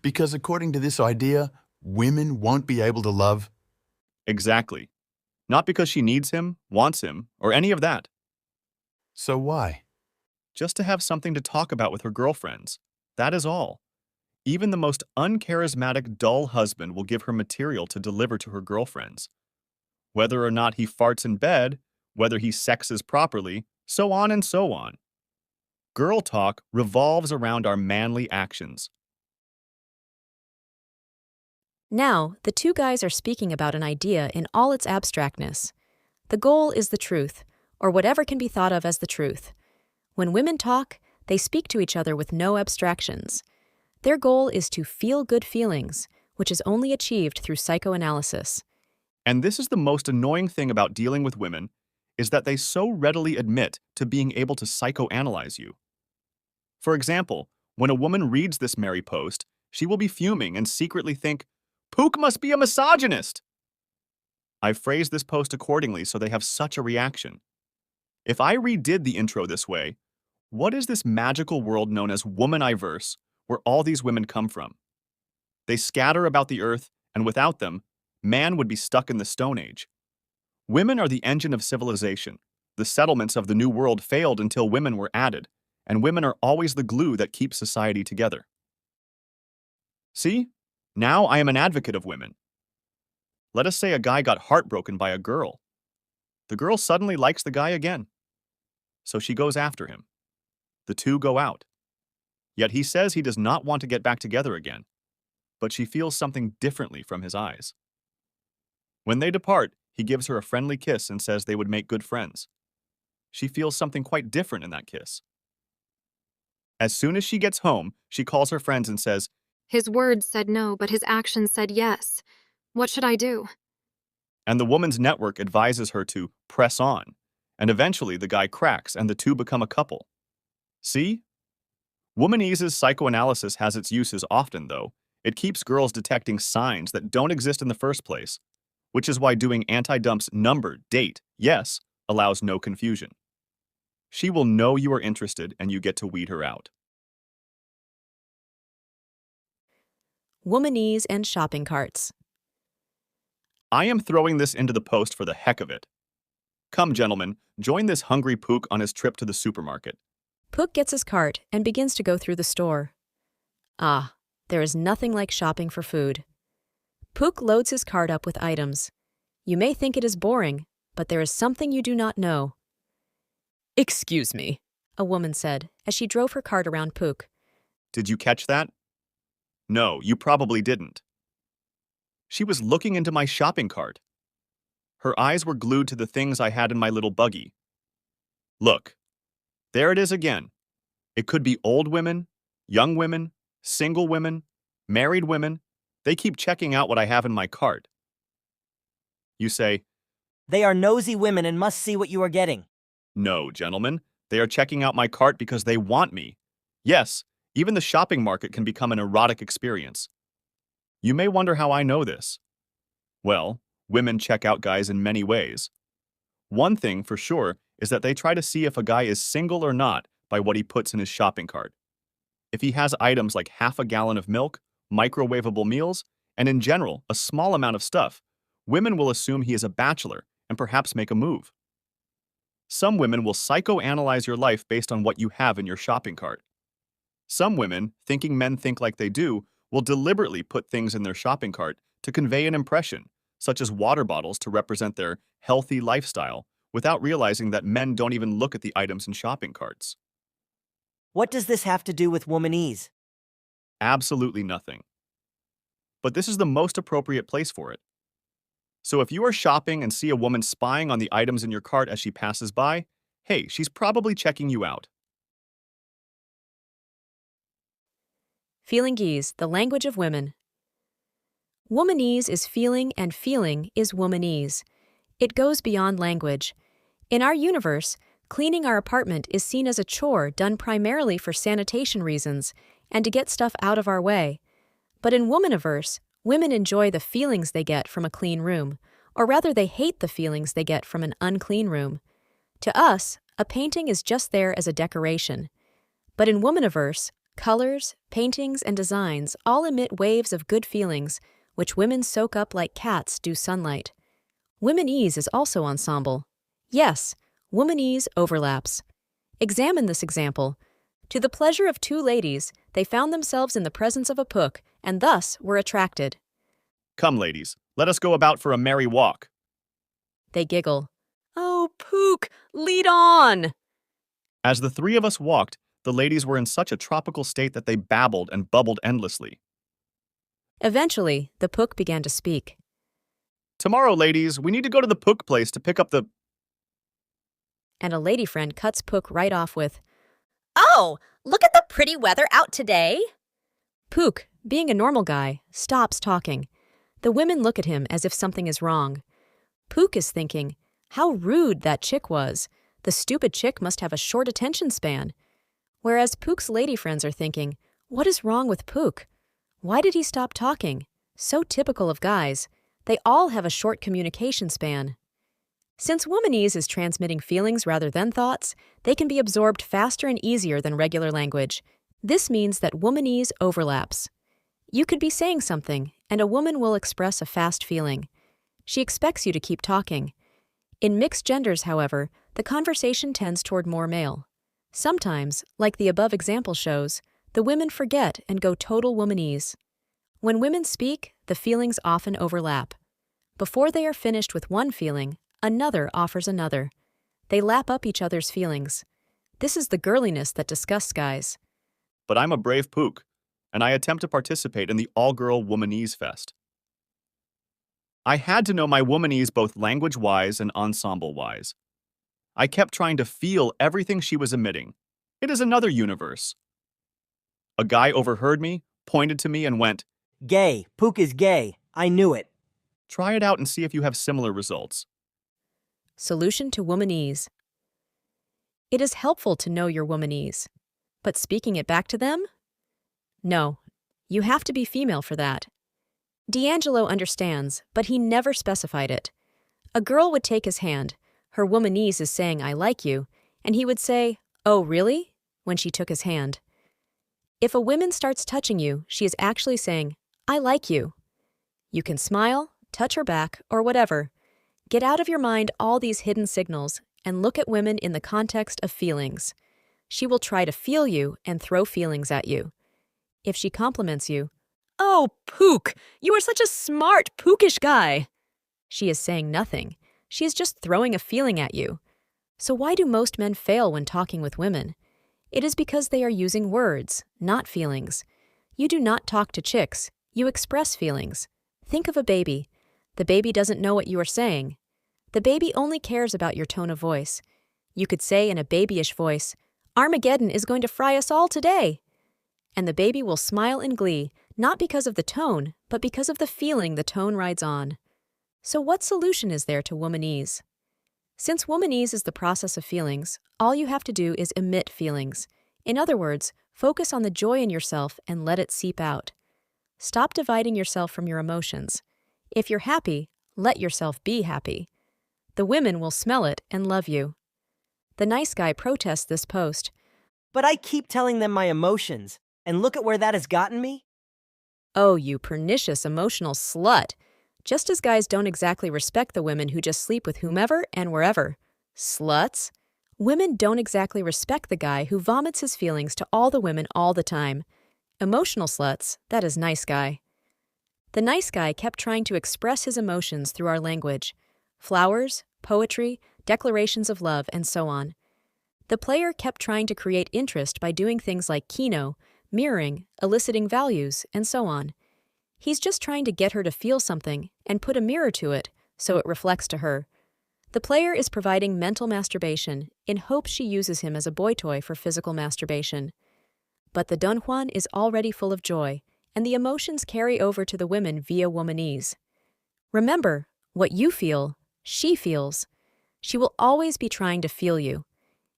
S19: Because according to this idea, women won't be able to love.
S5: Exactly. Not because she needs him, wants him, or any of that.
S19: So why?
S5: Just to have something to talk about with her girlfriends. That is all. Even the most uncharismatic, dull husband will give her material to deliver to her girlfriends. Whether or not he farts in bed, whether he sexes properly, so on and so on. Girl talk revolves around our manly actions.
S1: Now, the two guys are speaking about an idea in all its abstractness. The goal is the truth, or whatever can be thought of as the truth. When women talk, they speak to each other with no abstractions. Their goal is to feel good feelings, which is only achieved through psychoanalysis.
S5: And this is the most annoying thing about dealing with women, is that they so readily admit to being able to psychoanalyze you. For example, when a woman reads this Mary post, she will be fuming and secretly think, Pook must be a misogynist! I've phrased this post accordingly so they have such a reaction. If I redid the intro this way, what is this magical world known as Womaniverse where all these women come from? They scatter about the earth, and without them, man would be stuck in the Stone Age. Women are the engine of civilization. The settlements of the New World failed until women were added, and women are always the glue that keeps society together. See? Now I am an advocate of women. Let us say a guy got heartbroken by a girl. The girl suddenly likes the guy again. So she goes after him. The two go out. Yet he says he does not want to get back together again, but she feels something differently from his eyes. When they depart, he gives her a friendly kiss and says they would make good friends. She feels something quite different in that kiss. As soon as she gets home, she calls her friends and says,
S2: His words said no, but his actions said yes. What should I do?
S5: And the woman's network advises her to press on, and eventually the guy cracks and the two become a couple. See? Womanese's psychoanalysis has its uses often, though. It keeps girls detecting signs that don't exist in the first place, which is why doing anti-dump's number, date, yes, allows no confusion. She will know you are interested and you get to weed her out.
S1: Womanese and shopping carts.
S5: I am throwing this into the post for the heck of it. Come, gentlemen, join this hungry Pook on his trip to the supermarket.
S1: Pook gets his cart and begins to go through the store. Ah, there is nothing like shopping for food. Pook loads his cart up with items. You may think it is boring, but there is something you do not know. "Excuse me," a woman said as she drove her cart around Pook.
S5: Did you catch that? No, you probably didn't. She was looking into my shopping cart. Her eyes were glued to the things I had in my little buggy. Look, there it is again. It could be old women, young women, single women, married women. They keep checking out what I have in my cart. You say,
S4: They are nosy women and must see what you are getting.
S5: No, gentlemen, they are checking out my cart because they want me. Yes, even the shopping market can become an erotic experience. You may wonder how I know this. Well, women check out guys in many ways. One thing for sure is that they try to see if a guy is single or not by what he puts in his shopping cart. If he has items like half a gallon of milk, microwavable meals, and in general, a small amount of stuff, women will assume he is a bachelor and perhaps make a move. Some women will psychoanalyze your life based on what you have in your shopping cart. Some women, thinking men think like they do, will deliberately put things in their shopping cart to convey an impression, such as water bottles to represent their healthy lifestyle, without realizing that men don't even look at the items in shopping carts.
S4: What does this have to do with womanese?
S5: Absolutely nothing. But this is the most appropriate place for it. So if you are shopping and see a woman spying on the items in your cart as she passes by, hey, she's probably checking you out.
S1: Feelingese, the language of women. Womanese is feeling and feeling is womanese. It goes beyond language. In our universe, cleaning our apartment is seen as a chore done primarily for sanitation reasons and to get stuff out of our way. But in Womaniverse, women enjoy the feelings they get from a clean room, or rather they hate the feelings they get from an unclean room. To us, a painting is just there as a decoration. But in Womaniverse, colors, paintings, and designs all emit waves of good feelings, which women soak up like cats do sunlight. Womanese is also ensemble. Yes, womanese overlaps. Examine this example. To the pleasure of two ladies, they found themselves in the presence of a Pook, and thus were attracted.
S5: Come, ladies, let us go about for a merry walk.
S1: They giggle. "Oh, Pook, lead on!"
S5: As the three of us walked, the ladies were in such a tropical state that they babbled and bubbled endlessly.
S1: Eventually, the Pook began to speak.
S5: Tomorrow, ladies, we need to go to the Pook place to pick up the...
S1: And a lady friend cuts Pook right off with,
S17: "Oh, look at the pretty weather out today."
S1: Pook, being a normal guy, stops talking. The women look at him as if something is wrong. Pook is thinking, how rude that chick was. The stupid chick must have a short attention span. Whereas Pook's lady friends are thinking, what is wrong with Pook? Why did he stop talking? So typical of guys. They all have a short communication span. Since womanese is transmitting feelings rather than thoughts, they can be absorbed faster and easier than regular language. This means that womanese overlaps. You could be saying something, and a woman will express a fast feeling. She expects you to keep talking. In mixed genders, however, the conversation tends toward more male. Sometimes, like the above example shows, the women forget and go total womanese. When women speak, the feelings often overlap. Before they are finished with one feeling, another offers another. They lap up each other's feelings. This is the girliness that disgusts guys.
S5: But I'm a brave Pook, and I attempt to participate in the all-girl Womanese Fest. I had to know my womanese both language-wise and ensemble-wise. I kept trying to feel everything she was emitting. It is another universe. A guy overheard me, pointed to me, and went,
S4: "Gay. Pook is gay. I knew it."
S5: Try it out and see if you have similar results.
S1: Solution to womanese. It is helpful to know your womanese, but speaking it back to them? No, you have to be female for that. D'Angelo understands, but he never specified it. A girl would take his hand, her womanese is saying "I like you," and he would say, "Oh, really?" when she took his hand. If a woman starts touching you, she is actually saying, "I like you." You can smile, touch her back, or whatever. Get out of your mind all these hidden signals and look at women in the context of feelings. She will try to feel you and throw feelings at you. If she compliments you, "Oh, Pook, you are such a smart, pookish guy," she is saying nothing. She is just throwing a feeling at you. So why do most men fail when talking with women? It is because they are using words, not feelings. You do not talk to chicks. You express feelings. Think of a baby. The baby doesn't know what you are saying. The baby only cares about your tone of voice. You could say in a babyish voice, "Armageddon is going to fry us all today." And the baby will smile in glee, not because of the tone, but because of the feeling the tone rides on. So what solution is there to womanese? Since womanese is the process of feelings, all you have to do is emit feelings. In other words, focus on the joy in yourself and let it seep out. Stop dividing yourself from your emotions. If you're happy, let yourself be happy. The women will smell it and love you. The nice guy protests this post.
S4: But I keep telling them my emotions, and look at where that has gotten me.
S1: Oh, you pernicious emotional slut. Just as guys don't exactly respect the women who just sleep with whomever and wherever. Sluts. Women don't exactly respect the guy who vomits his feelings to all the women all the time. Emotional sluts, that is nice guy. The nice guy kept trying to express his emotions through our language. Flowers, poetry, declarations of love, and so on. The player kept trying to create interest by doing things like keno, mirroring, eliciting values, and so on. He's just trying to get her to feel something and put a mirror to it so it reflects to her. The player is providing mental masturbation in hopes she uses him as a boy toy for physical masturbation. But the Don Juan is already full of joy, and the emotions carry over to the women via womanese. Remember, what you feel, she feels. She will always be trying to feel you.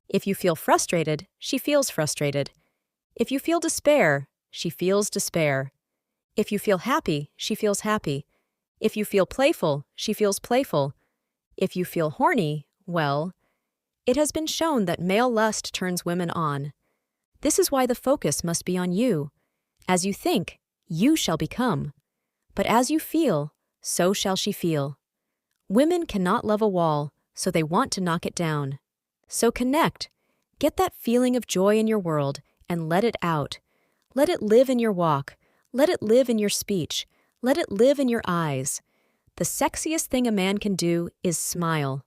S1: If you feel frustrated, she feels frustrated. If you feel despair, she feels despair. If you feel happy, she feels happy. If you feel playful, she feels playful. If you feel horny, well, it has been shown that male lust turns women on. This is why the focus must be on you. As you think, you shall become. But as you feel, so shall she feel. Women cannot love a wall, so they want to knock it down. So connect. Get that feeling of joy in your world and let it out. Let it live in your walk. Let it live in your speech. Let it live in your eyes. The sexiest thing a man can do is smile.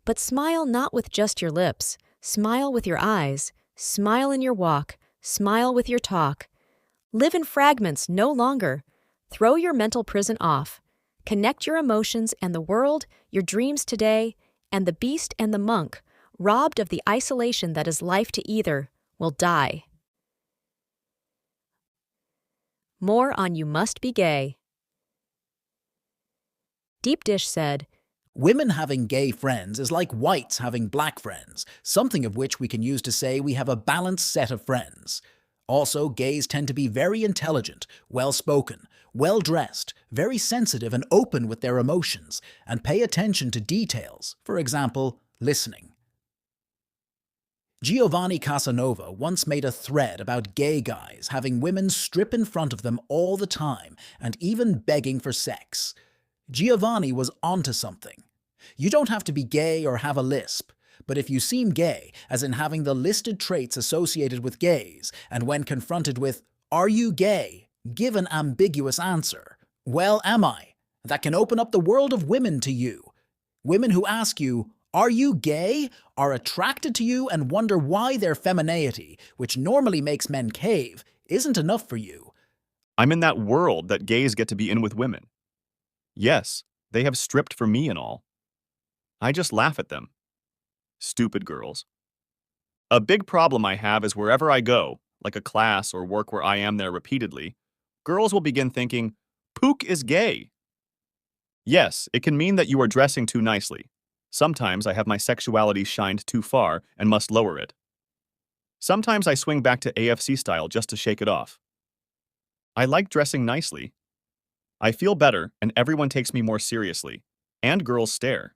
S1: But smile not with just your lips. Smile with your eyes. Smile in your walk. Smile with your talk. Live in fragments no longer. Throw your mental prison off. Connect your emotions and the world, your dreams today, and the beast and the monk, robbed of the isolation that is life to either, will die. More on You Must Be Gay. Deep Dish said,
S18: "Women having gay friends is like whites having black friends, something of which we can use to say we have a balanced set of friends. Also, gays tend to be very intelligent, well-spoken, well-dressed, very sensitive and open with their emotions, and pay attention to details, for example, listening. Giovanni Casanova once made a thread about gay guys having women strip in front of them all the time and even begging for sex. Giovanni was onto something. You don't have to be gay or have a lisp, but if you seem gay, as in having the listed traits associated with gays, and when confronted with, "Are you gay?" give an ambiguous answer, "Well, am I?" that can open up the world of women to you. Women who ask you, "Are you gay?" are attracted to you and wonder why their femininity, which normally makes men cave, isn't enough for you.
S5: I'm in that world that gays get to be in with women. Yes, they have stripped for me and all. I just laugh at them. Stupid girls. A big problem I have is wherever I go, like a class or work where I am there repeatedly, girls will begin thinking, "Pook is gay." Yes, it can mean that you are dressing too nicely. Sometimes I have my sexuality shined too far and must lower it. Sometimes I swing back to AFC style just to shake it off. I like dressing nicely. I feel better and everyone takes me more seriously, and girls stare.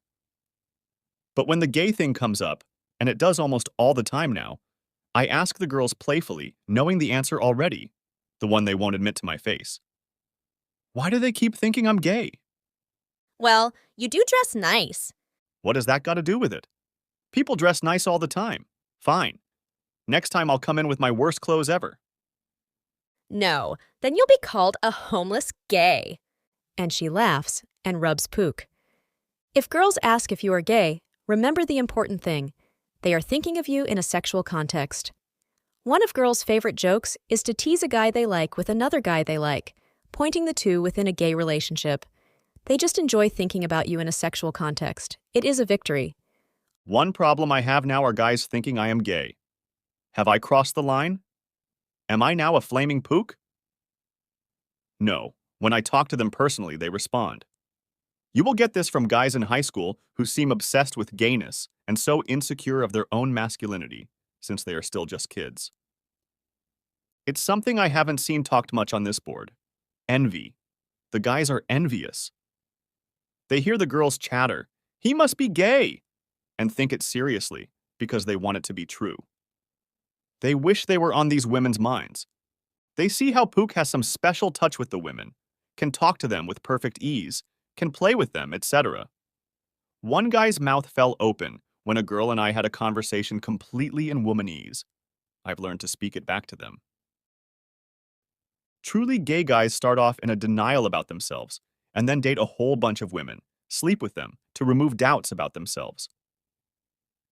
S5: But when the gay thing comes up, and it does almost all the time now, I ask the girls playfully, knowing the answer already, the one they won't admit to my face. Why do they keep thinking I'm gay?
S17: Well, you do dress nice.
S5: What has that got to do with it? People dress nice all the time. Fine. Next time I'll come in with my worst clothes ever.
S17: No, then you'll be called a homeless gay.
S1: And she laughs and rubs Pook. If girls ask if you are gay, remember the important thing. They are thinking of you in a sexual context. One of girls' favorite jokes is to tease a guy they like with another guy they like, pointing the two within a gay relationship. They just enjoy thinking about you in a sexual context. It is a victory.
S5: One problem I have now are guys thinking I am gay. Have I crossed the line? Am I now a flaming Pook? No. When I talk to them personally, they respond. You will get this from guys in high school who seem obsessed with gayness and so insecure of their own masculinity, since they are still just kids. It's something I haven't seen talked much on this board. Envy. The guys are envious. They hear the girls chatter, "He must be gay," and think it seriously because they want it to be true. They wish they were on these women's minds. They see how Pook has some special touch with the women, can talk to them with perfect ease, can play with them, etc. One guy's mouth fell open when a girl and I had a conversation completely in womanese. I've learned to speak it back to them. Truly gay guys start off in a denial about themselves and then date a whole bunch of women, sleep with them, to remove doubts about themselves.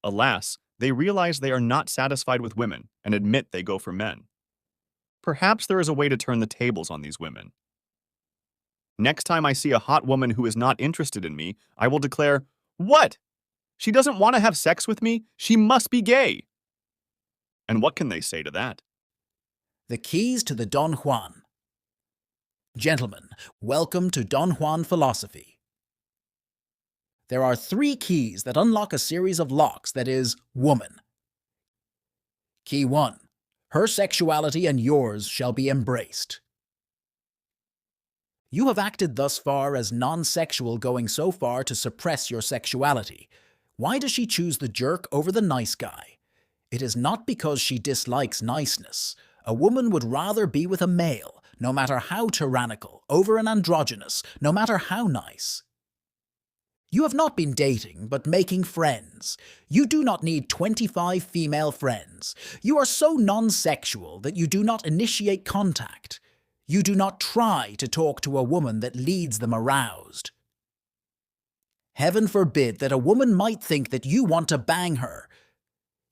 S5: Alas, they realize they are not satisfied with women and admit they go for men. Perhaps there is a way to turn the tables on these women. Next time I see a hot woman who is not interested in me, I will declare, "What? She doesn't want to have sex with me? She must be gay." And what can they say to that?
S18: The keys to the Don Juan. Gentlemen, welcome to Don Juan philosophy. There are 3 keys that unlock a series of locks that is, woman. Key 1. Her sexuality and yours shall be embraced. You have acted thus far as non-sexual, going so far to suppress your sexuality. Why does she choose the jerk over the nice guy? It is not because she dislikes niceness. A woman would rather be with a male, no matter how tyrannical, over an androgynous, no matter how nice. You have not been dating, but making friends. You do not need 25 female friends. You are so non-sexual that you do not initiate contact. You do not try to talk to a woman that leads them aroused. Heaven forbid that a woman might think that you want to bang her.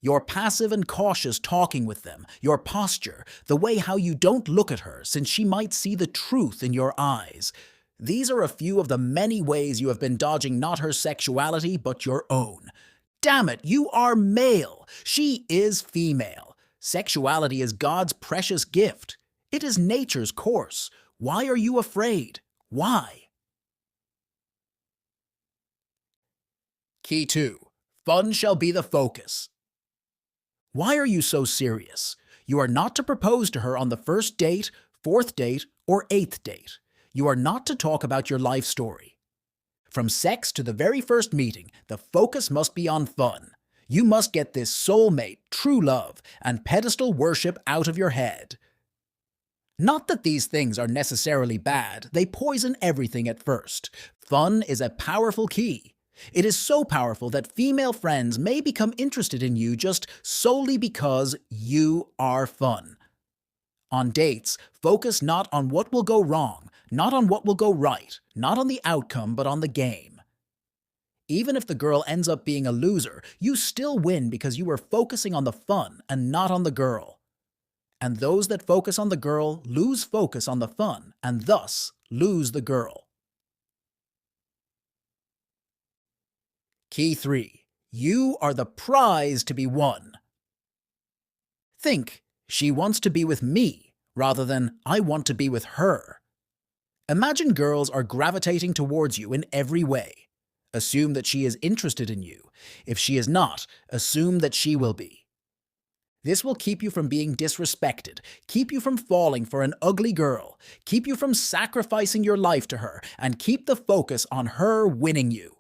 S18: Your passive and cautious talking with them, your posture, the way how you don't look at her since she might see the truth in your eyes. These are a few of the many ways you have been dodging not her sexuality, but your own. Damn it, you are male. She is female. Sexuality is God's precious gift. It is nature's course. Why are you afraid? Why? Key 2. Fun shall be the focus. Why are you so serious? You are not to propose to her on the first date, fourth date, or eighth date. You are not to talk about your life story. From sex to the very first meeting, the focus must be on fun. You must get this soulmate, true love, and pedestal worship out of your head. Not that these things are necessarily bad, they poison everything at first. Fun is a powerful key. It is so powerful that female friends may become interested in you just solely because you are fun. On dates, focus not on what will go wrong, not on what will go right, not on the outcome, but on the game. Even if the girl ends up being a loser, you still win because you were focusing on the fun and not on the girl. And those that focus on the girl lose focus on the fun and thus lose the girl. Key 3. You are the prize to be won. Think, she wants to be with me, rather than I want to be with her. Imagine girls are gravitating towards you in every way. Assume that she is interested in you. If she is not, assume that she will be. This will keep you from being disrespected, keep you from falling for an ugly girl, keep you from sacrificing your life to her, and keep the focus on her winning you.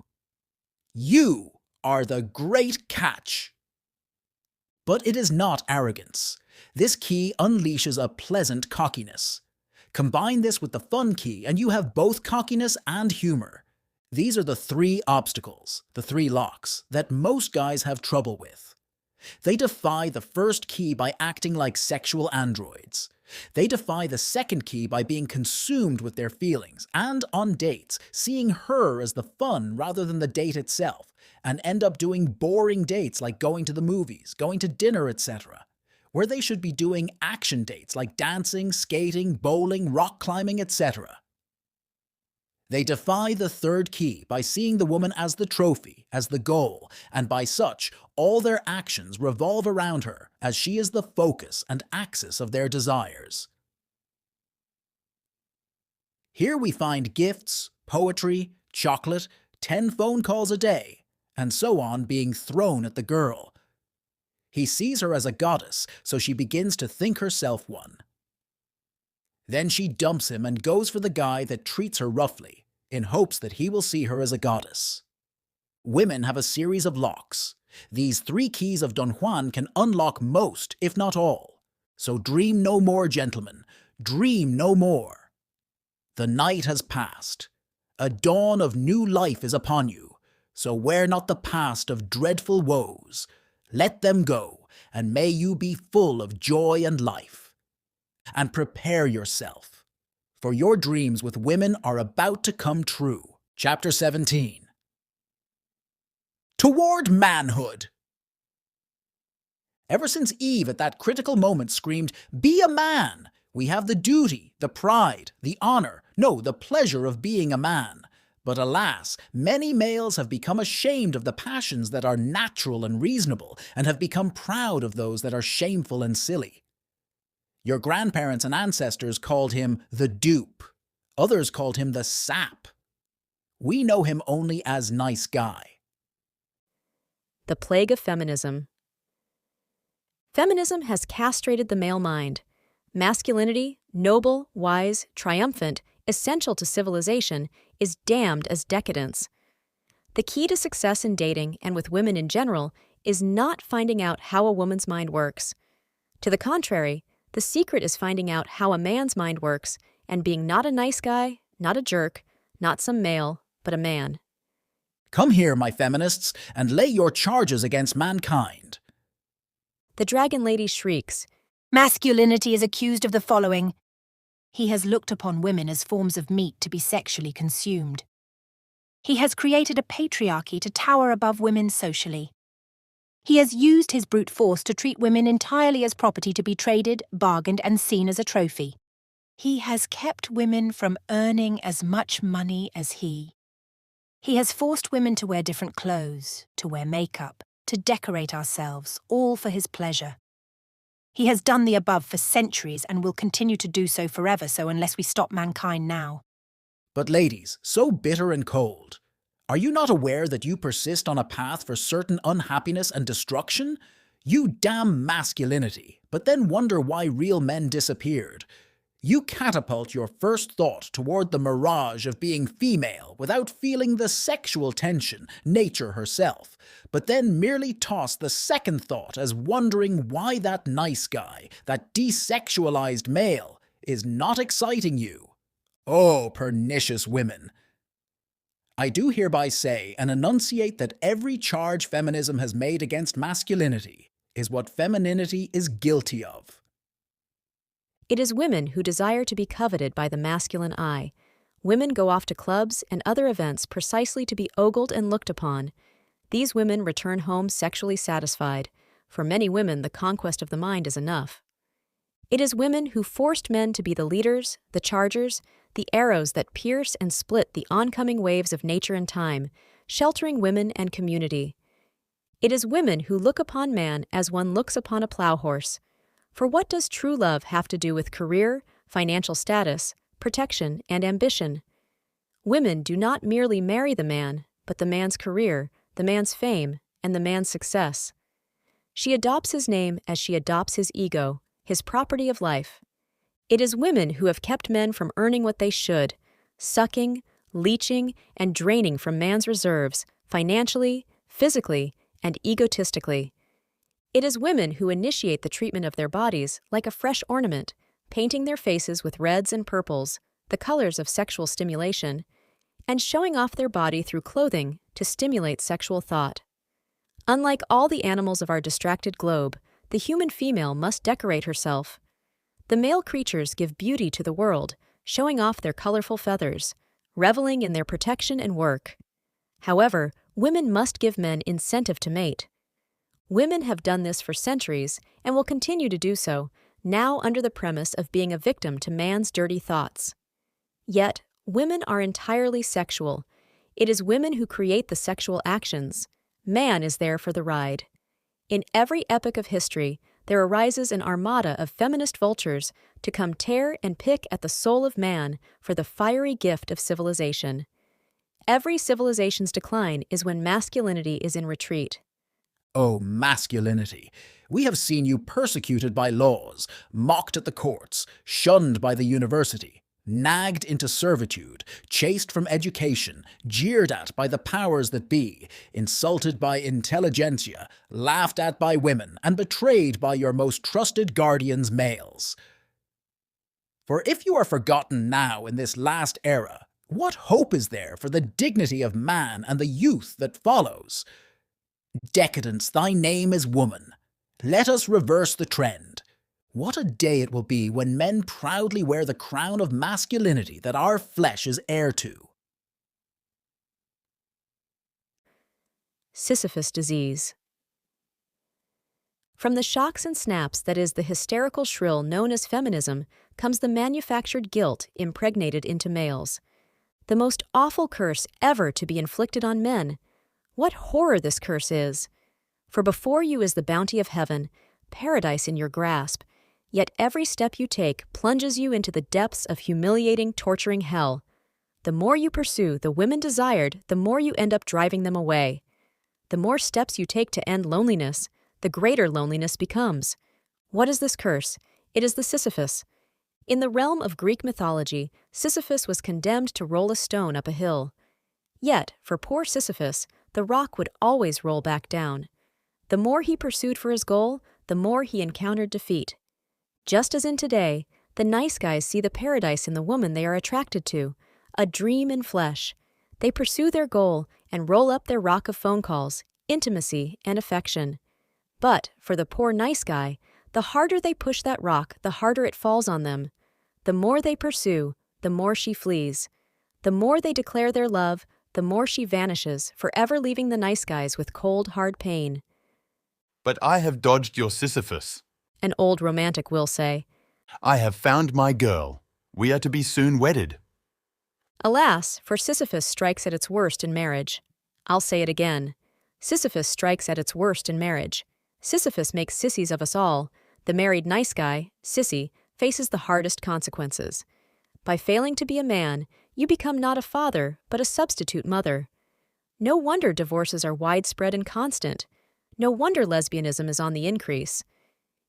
S18: You are the great catch. But it is not arrogance. This key unleashes a pleasant cockiness. Combine this with the fun key and you have both cockiness and humor. These are the 3 obstacles, the 3 locks, that most guys have trouble with. They defy the first key by acting like sexual androids. They defy the second key by being consumed with their feelings and, on dates, seeing her as the fun rather than the date itself, and end up doing boring dates like going to the movies, going to dinner, etc., where they should be doing action dates like dancing, skating, bowling, rock climbing, etc. They defy the third key by seeing the woman as the trophy, as the goal, and by such, all their actions revolve around her, as she is the focus and axis of their desires. Here we find gifts, poetry, chocolate, 10 phone calls a day, and so on being thrown at the girl. He sees her as a goddess, so she begins to think herself one. Then she dumps him and goes for the guy that treats her roughly, in hopes that he will see her as a goddess. Women have a series of locks. These 3 keys of Don Juan can unlock most, if not all. So dream no more, gentlemen. Dream no more. The night has passed. A dawn of new life is upon you. So wear not the past of dreadful woes. Let them go, and may you be full of joy and life. And prepare yourself, for your dreams with women are about to come true. Chapter 17. Toward manhood. Ever since Eve at that critical moment screamed, "Be a man," we have the duty, the pride, the honor, no, the pleasure of being a man. But alas, many males have become ashamed of the passions that are natural and reasonable, and have become proud of those that are shameful and silly. Your grandparents and ancestors called him the dupe. Others called him the sap. We know him only as nice guy.
S1: The plague of feminism. Feminism has castrated the male mind. Masculinity, noble, wise, triumphant, essential to civilization, is damned as decadence. The key to success in dating and with women in general is not finding out how a woman's mind works. To the contrary, the secret is finding out how a man's mind works and being not a nice guy, not a jerk, not some male, but a man.
S18: Come here, my feminists, and lay your charges against mankind.
S1: The Dragon Lady shrieks,
S13: Masculinity is accused of the following. He has looked upon women as forms of meat to be sexually consumed. He has created a patriarchy to tower above women socially. He has used his brute force to treat women entirely as property to be traded, bargained, and seen as a trophy. He has kept women from earning as much money as he. He has forced women to wear different clothes, to wear makeup, to decorate ourselves, all for his pleasure. He has done the above for centuries and will continue to do so forever, so unless we stop mankind now.
S18: But ladies, so bitter and cold, are you not aware that you persist on a path for certain unhappiness and destruction? You damn masculinity, but then wonder why real men disappeared. You catapult your first thought toward the mirage of being female without feeling the sexual tension, nature herself, but then merely toss the second thought as wondering why that nice guy, that desexualized male, is not exciting you. Oh, pernicious women! I do hereby say and enunciate that every charge feminism has made against masculinity is what femininity is guilty of.
S1: It is women who desire to be coveted by the masculine eye. Women go off to clubs and other events precisely to be ogled and looked upon. These women return home sexually satisfied. For many women, the conquest of the mind is enough. It is women who forced men to be the leaders, the chargers, the arrows that pierce and split the oncoming waves of nature and time, sheltering women and community. It is women who look upon man as one looks upon a plow horse. For what does true love have to do with career, financial status, protection, and ambition? Women do not merely marry the man, but the man's career, the man's fame, and the man's success. She adopts his name as she adopts his ego, his property of life. It is women who have kept men from earning what they should, sucking, leeching, and draining from man's reserves, financially, physically, and egotistically. It is women who initiate the treatment of their bodies like a fresh ornament, painting their faces with reds and purples, the colors of sexual stimulation, and showing off their body through clothing to stimulate sexual thought. Unlike all the animals of our distracted globe, the human female must decorate herself. The male creatures give beauty to the world, showing off their colorful feathers, reveling in their protection and work. However, women must give men incentive to mate. Women have done this for centuries and will continue to do so, now under the premise of being a victim to man's dirty thoughts. Yet, women are entirely sexual. It is women who create the sexual actions. Man is there for the ride. In every epoch of history, there arises an armada of feminist vultures to come tear and pick at the soul of man for the fiery gift of civilization. Every civilization's decline is when masculinity is in retreat.
S18: Oh, masculinity! We have seen you persecuted by laws, mocked at the courts, shunned by the university, nagged into servitude, chased from education, jeered at by the powers that be, insulted by intelligentsia, laughed at by women, and betrayed by your most trusted guardians, males. For if you are forgotten now in this last era, what hope is there for the dignity of man and the youth that follows? Decadence, thy name is woman. Let us reverse the trend. What a day it will be when men proudly wear the crown of masculinity that our flesh is heir to.
S1: Sisyphus disease. From the shocks and snaps that is the hysterical shrill known as feminism comes the manufactured guilt impregnated into males. The most awful curse ever to be inflicted on men. What horror this curse is! For before you is the bounty of heaven, paradise in your grasp, yet every step you take plunges you into the depths of humiliating, torturing hell. The more you pursue the women desired, the more you end up driving them away. The more steps you take to end loneliness, the greater loneliness becomes. What is this curse? It is the Sisyphus. In the realm of Greek mythology, Sisyphus was condemned to roll a stone up a hill. Yet, for poor Sisyphus, the rock would always roll back down. The more he pursued for his goal, the more he encountered defeat. Just as in today, the nice guys see the paradise in the woman they are attracted to, a dream in flesh. They pursue their goal and roll up their rock of phone calls, intimacy, and affection. But, for the poor nice guy, the harder they push that rock, the harder it falls on them. The more they pursue, the more she flees. The more they declare their love, the more she vanishes, forever leaving the nice guys with cold, hard pain.
S19: But I have dodged your Sisyphus,
S1: an old romantic will say.
S19: I have found my girl. We are to be soon wedded.
S1: Alas, for Sisyphus strikes at its worst in marriage. I'll say it again. Sisyphus strikes at its worst in marriage. Sisyphus makes sissies of us all. The married nice guy, sissy, faces the hardest consequences. By failing to be a man, you become not a father, but a substitute mother. No wonder divorces are widespread and constant. No wonder lesbianism is on the increase.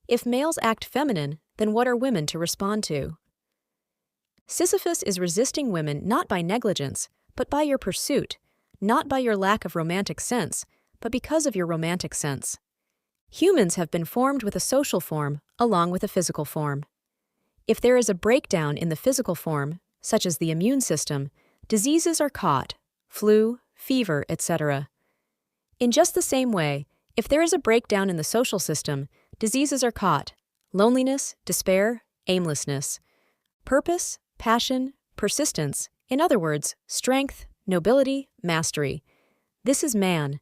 S1: If males act feminine, then what are women to respond to? Sisyphus is resisting women not by negligence, but by your pursuit, not by your lack of romantic sense, but because of your romantic sense. Humans have been formed with a social form along with a physical form. If there is a breakdown in the physical form, such as the immune system, diseases are caught, flu, fever, etc. In just the same way, if there is a breakdown in the social system, diseases are caught, loneliness, despair, aimlessness, purpose, passion, persistence, in other words, strength, nobility, mastery. This is man.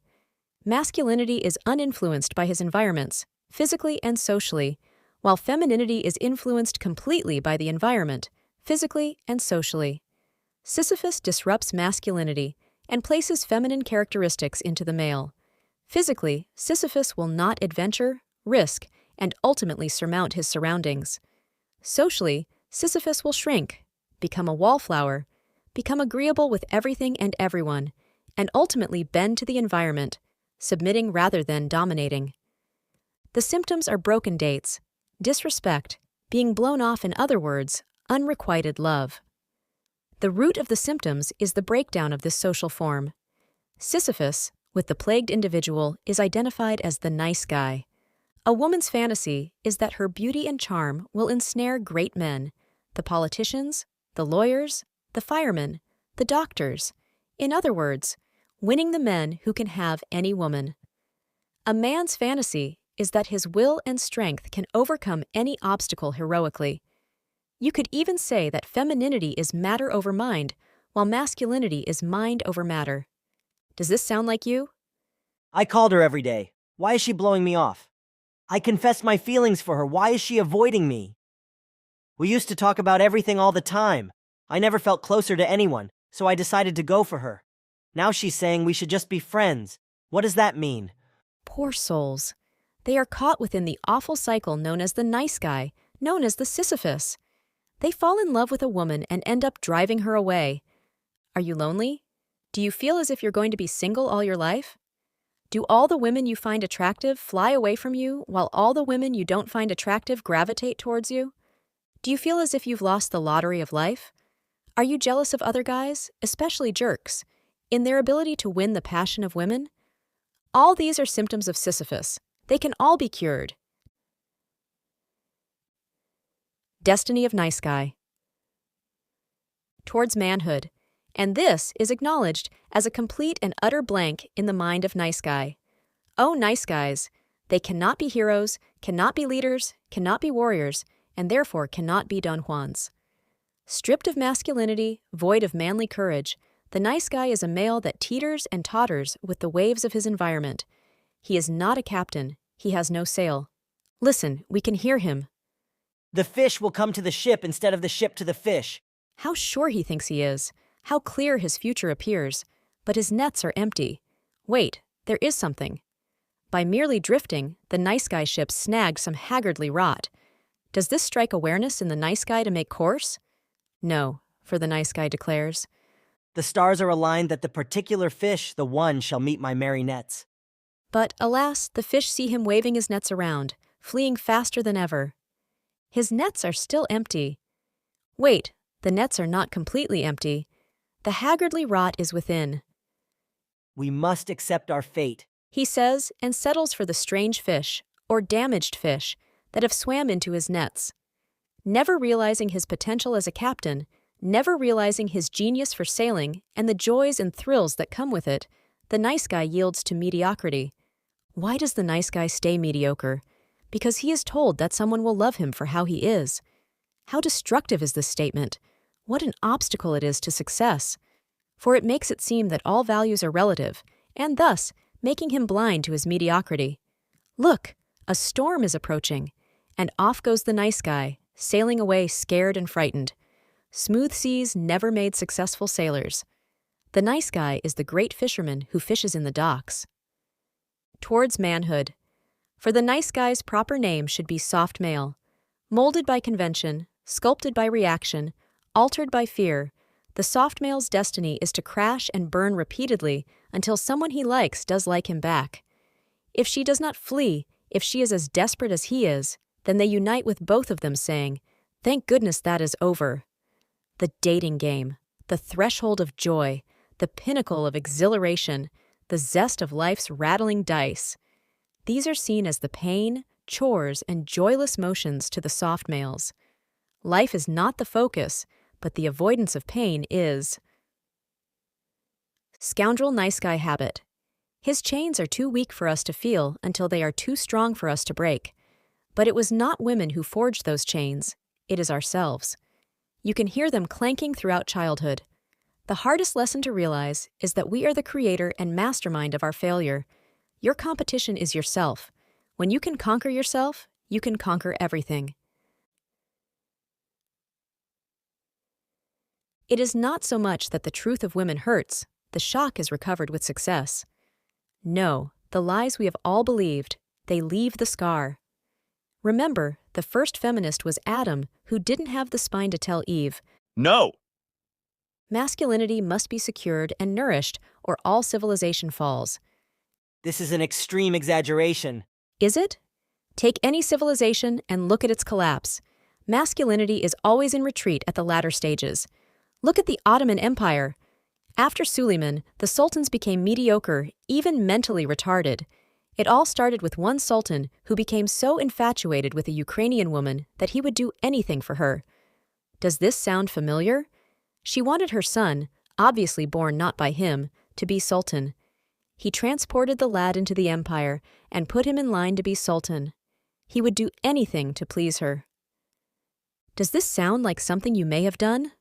S1: Masculinity is uninfluenced by his environments, physically and socially, while femininity is influenced completely by the environment, physically and socially. Sisyphus disrupts masculinity and places feminine characteristics into the male. Physically, Sisyphus will not adventure, risk, and ultimately surmount his surroundings. Socially, Sisyphus will shrink, become a wallflower, become agreeable with everything and everyone, and ultimately bend to the environment, submitting rather than dominating. The symptoms are broken dates, disrespect, being blown off, in other words, unrequited love. The root of the symptoms is the breakdown of this social form. Sisyphus, with the plagued individual, is identified as the nice guy. A woman's fantasy is that her beauty and charm will ensnare great men, the politicians, the lawyers, the firemen, the doctors. In other words, winning the men who can have any woman. A man's fantasy is that his will and strength can overcome any obstacle heroically. You could even say that femininity is matter over mind, while masculinity is mind over matter. Does this sound like you?
S4: I called her every day. Why is she blowing me off? I confessed my feelings for her. Why is she avoiding me? We used to talk about everything all the time. I never felt closer to anyone, so I decided to go for her. Now she's saying we should just be friends. What does that mean?
S1: Poor souls. They are caught within the awful cycle known as the nice guy, known as the Sisyphus. They fall in love with a woman and end up driving her away. Are you lonely? Do you feel as if you're going to be single all your life? Do all the women you find attractive fly away from you, while all the women you don't find attractive gravitate towards you? Do you feel as if you've lost the lottery of life? Are you jealous of other guys, especially jerks, in their ability to win the passion of women? All these are symptoms of Sisyphus. They can all be cured. Destiny of nice guy. Towards manhood. And this is acknowledged as a complete and utter blank in the mind of nice guy. Oh, nice guys. They cannot be heroes, cannot be leaders, cannot be warriors, and therefore cannot be Don Juans. Stripped of masculinity, void of manly courage, the nice guy is a male that teeters and totters with the waves of his environment. He is not a captain. He has no sail. Listen, we can hear him.
S4: The fish will come to the ship instead of the ship to the fish.
S1: How sure he thinks he is. How clear his future appears. But his nets are empty. Wait, there is something. By merely drifting, the nice guy ship snagged some haggardly rot. Does this strike awareness in the nice guy to make course? No, for the nice guy declares.
S4: The stars are aligned that the particular fish, the one, shall meet my merry nets.
S1: But, alas, the fish see him waving his nets around, fleeing faster than ever. His nets are still empty. Wait, the nets are not completely empty. The haggardly rot is within.
S4: We must accept our fate,
S1: he says, and settles for the strange fish, or damaged fish, that have swam into his nets. Never realizing his potential as a captain, never realizing his genius for sailing and the joys and thrills that come with it, the nice guy yields to mediocrity. Why does the nice guy stay mediocre? Because he is told that someone will love him for how he is. How destructive is this statement? What an obstacle it is to success. For it makes it seem that all values are relative, and thus making him blind to his mediocrity. Look, a storm is approaching, and off goes the nice guy, sailing away scared and frightened. Smooth seas never made successful sailors. The nice guy is the great fisherman who fishes in the docks. Towards manhood. For the nice guy's proper name should be soft male. Molded by convention, sculpted by reaction, altered by fear, the soft male's destiny is to crash and burn repeatedly until someone he likes does like him back. If she does not flee, if she is as desperate as he is, then they unite with both of them saying, "Thank goodness that is over." The dating game, the threshold of joy, the pinnacle of exhilaration, the zest of life's rattling dice. These are seen as the pain, chores, and joyless motions to the soft males. Life is not the focus, but the avoidance of pain is. Scoundrel nice guy habit. His chains are too weak for us to feel until they are too strong for us to break. But it was not women who forged those chains, it is ourselves. You can hear them clanking throughout childhood. The hardest lesson to realize is that we are the creator and mastermind of our failure. Your competition is yourself. When you can conquer yourself, you can conquer everything. It is not so much that the truth of women hurts, the shock is recovered with success. No, the lies we have all believed, they leave the scar. Remember, the first feminist was Adam, who didn't have the spine to tell Eve,
S5: "No!"
S1: Masculinity must be secured and nourished, or all civilization falls.
S4: This is an extreme exaggeration.
S1: Is it? Take any civilization and look at its collapse. Masculinity is always in retreat at the latter stages. Look at the Ottoman Empire. After Suleiman, the sultans became mediocre, even mentally retarded. It all started with one sultan who became so infatuated with a Ukrainian woman that he would do anything for her. Does this sound familiar? She wanted her son, obviously born not by him, to be sultan. He transported the lad into the empire and put him in line to be sultan. He would do anything to please her. Does this sound like something you may have done?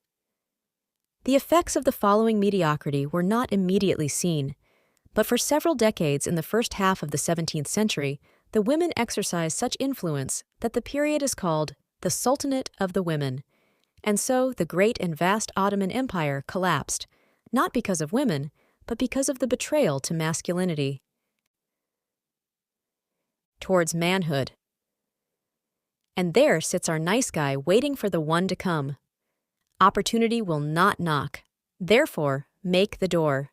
S1: The effects of the following mediocrity were not immediately seen, but for several decades in the first half of the 17th century, the women exercised such influence that the period is called the Sultanate of the Women. And so the great and vast Ottoman Empire collapsed, not because of women, but because of the betrayal to masculinity. Towards manhood. And there sits our nice guy waiting for the one to come. Opportunity will not knock. Therefore, make the door.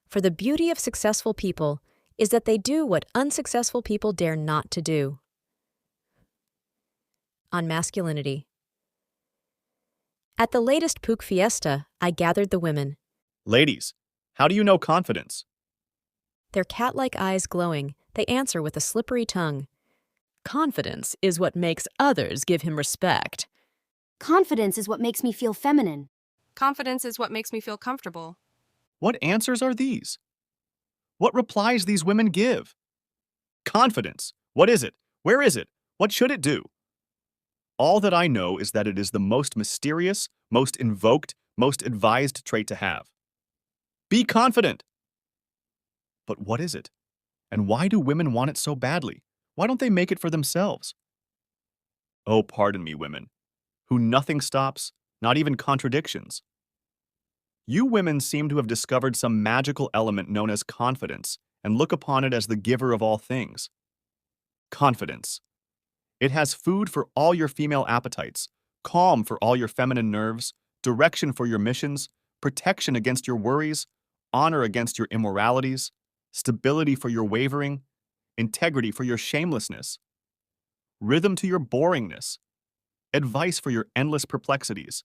S1: For the beauty of successful people is that they do what unsuccessful people dare not to do. On masculinity. At the latest Pook fiesta, I gathered the women.
S5: "Ladies, how do you know confidence?"
S1: Their cat-like eyes glowing, they answer with a slippery tongue. Confidence is what makes others give him respect.
S21: Confidence is what makes me feel feminine.
S3: Confidence is what makes me feel comfortable.
S5: What answers are these? What replies these women give? Confidence. What is it? Where is it? What should it do? All that I know is that it is the most mysterious, most invoked, most advised trait to have. Be confident! But what is it? And why do women want it so badly? Why don't they make it for themselves? Oh, pardon me, women, who nothing stops, not even contradictions. You women seem to have discovered some magical element known as confidence and look upon it as the giver of all things. Confidence. It has food for all your female appetites, calm for all your feminine nerves, direction for your missions, protection against your worries, honor against your immoralities, stability for your wavering, integrity for your shamelessness, rhythm to your boringness, advice for your endless perplexities,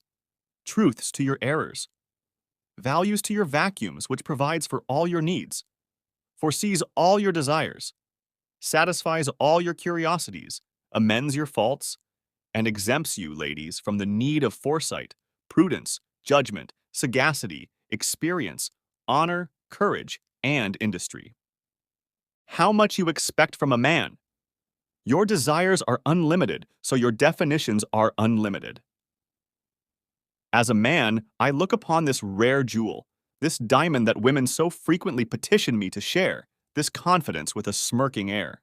S5: truths to your errors, values to your vacuums, which provides for all your needs, foresees all your desires, satisfies all your curiosities, amends your faults, and exempts you, ladies, from the need of foresight, prudence, judgment, sagacity, experience, honor, courage, and industry. How much you expect from a man? Your desires are unlimited, so your definitions are unlimited. As a man, I look upon this rare jewel, this diamond that women so frequently petition me to share, this confidence with a smirking air.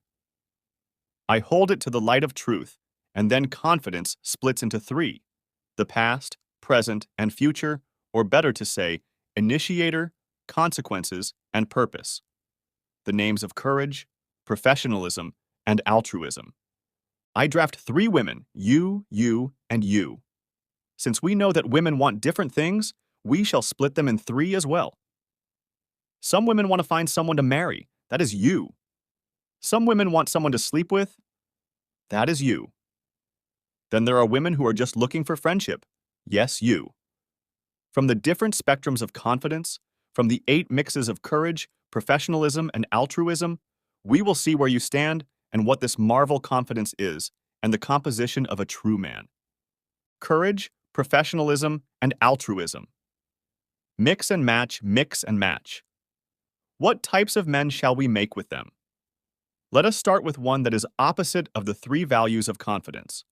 S5: I hold it to the light of truth, and then confidence splits into three: the past, present, and future, or better to say, initiator, consequences, and purpose. The names of courage, professionalism, and altruism. I draft 3 women, you, and you. Since we know that women want different things, we shall split them in 3 as well. Some women want to find someone to marry. That is you. Some women want someone to sleep with. That is you. Then there are women who are just looking for friendship. Yes, you. From the different spectrums of confidence, from the 8 mixes of courage, professionalism, and altruism, we will see where you stand and what this marvel confidence is, and the composition of a true man. Courage, professionalism, and altruism. Mix and match, mix and match. What types of men shall we make with them? Let us start with one that is opposite of the 3 values of confidence.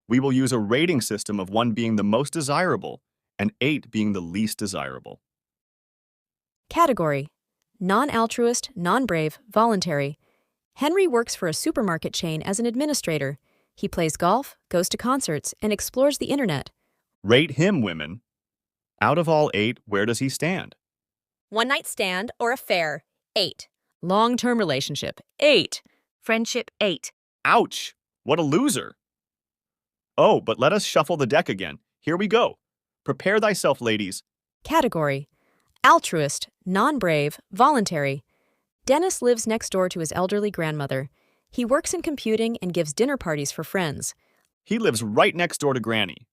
S5: We will use a rating system of 1 being the most desirable and 8 being the least desirable.
S1: Category: non-altruist, non-brave, voluntary. Henry works for a supermarket chain as an administrator. He plays golf, goes to concerts, and explores the internet.
S5: Rate him, women. Out of all 8, where does he stand?
S17: One night stand or affair, 8.
S1: Long-term relationship, 8.
S21: Friendship, 8.
S5: Ouch! What a loser! Oh, but let us shuffle the deck again. Here we go. Prepare thyself, ladies.
S1: Category: altruist, non-brave, voluntary. Dennis lives next door to his elderly grandmother. He works in computing and gives dinner parties for friends.
S5: He lives right next door to Granny.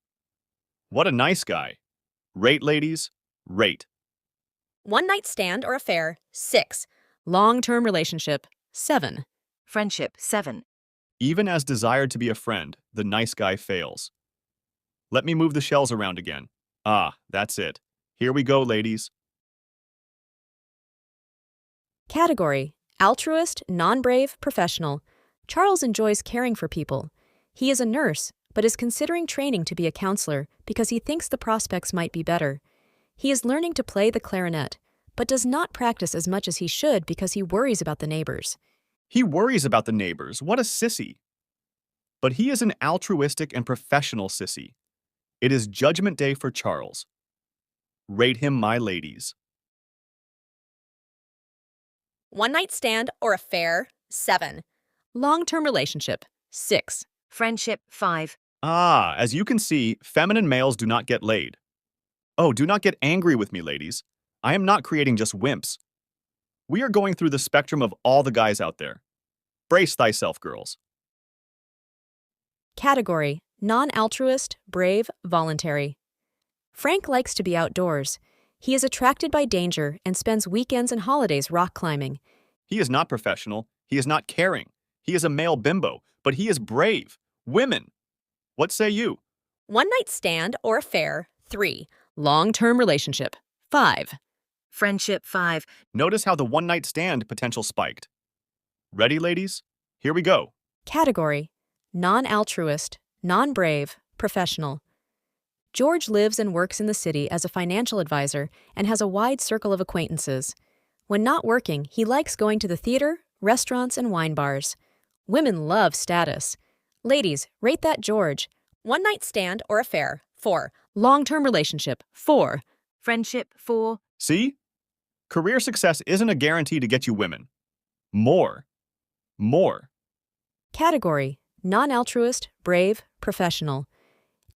S5: What a nice guy. Rate, ladies. Rate.
S17: One night stand or affair, 6.
S1: Long-term relationship, 7.
S21: Friendship, 7.
S5: Even as desired to be a friend, the nice guy fails. Let me move the shells around again. Ah, that's it. Here we go, ladies.
S1: Category: altruist, non-brave, professional. Charles enjoys caring for people. He is a nurse, but is considering training to be a counselor because he thinks the prospects might be better. He is learning to play the clarinet, but does not practice as much as he should because he worries about the neighbors.
S5: He worries about the neighbors. What a sissy. But he is an altruistic and professional sissy. It is Judgment Day for Charles. Rate him, my ladies.
S17: One night stand or affair, 7.
S1: Long-term relationship, 6.
S21: Friendship, 5.
S5: Ah, as you can see, feminine males do not get laid. Oh, do not get angry with me, ladies. I am not creating just wimps. We are going through the spectrum of all the guys out there. Brace thyself, girls.
S1: Category: non-altruist, brave, voluntary. Frank likes to be outdoors. He is attracted by danger and spends weekends and holidays rock climbing.
S5: He is not professional. He is not caring. He is a male bimbo, but he is brave. Women. What say you?
S17: One night stand or affair, 3.
S1: Long-term relationship, 5.
S21: Friendship, 5.
S5: Notice how the one-night stand potential spiked. Ready, ladies? Here we go.
S1: Category: non-altruist, non-brave, professional. George lives and works in the city as a financial advisor and has a wide circle of acquaintances. When not working, he likes going to the theater, restaurants, and wine bars. Women love status. Ladies, rate that George.
S17: One night stand or affair, 4.
S1: Long-term relationship, 4.
S21: Friendship, 4.
S5: See? Career success isn't a guarantee to get you women. More. More.
S1: Category: non-altruist, brave, professional.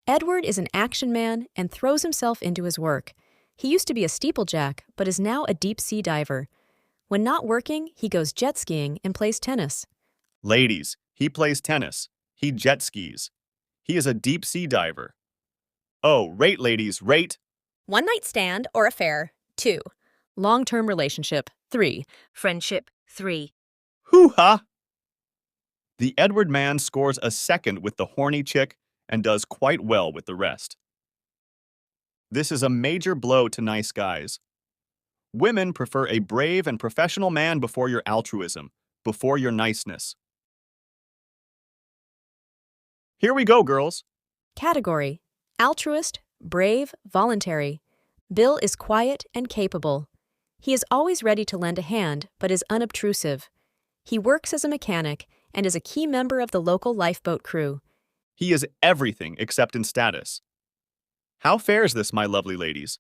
S1: Edward is an action man and throws himself into his work. He used to be a steeplejack, but is now a deep-sea diver. When not working, he goes jet skiing and plays tennis.
S5: Ladies, he plays tennis. He jet skis. He is a deep-sea diver. Oh, rate, ladies, rate.
S17: One night stand or affair, 2.
S1: Long-term relationship, 3.
S21: Friendship, 3.
S5: Hoo-ha! The Edward man scores a 2nd with the horny chick and does quite well with the rest. This is a major blow to nice guys. Women prefer a brave and professional man before your altruism, before your niceness. Here we go, girls.
S1: Category: altruist, brave, voluntary. Bill is quiet and capable. He is always ready to lend a hand, but is unobtrusive. He works as a mechanic and is a key member of the local lifeboat crew.
S5: He is everything except in status. How fares this, my lovely ladies?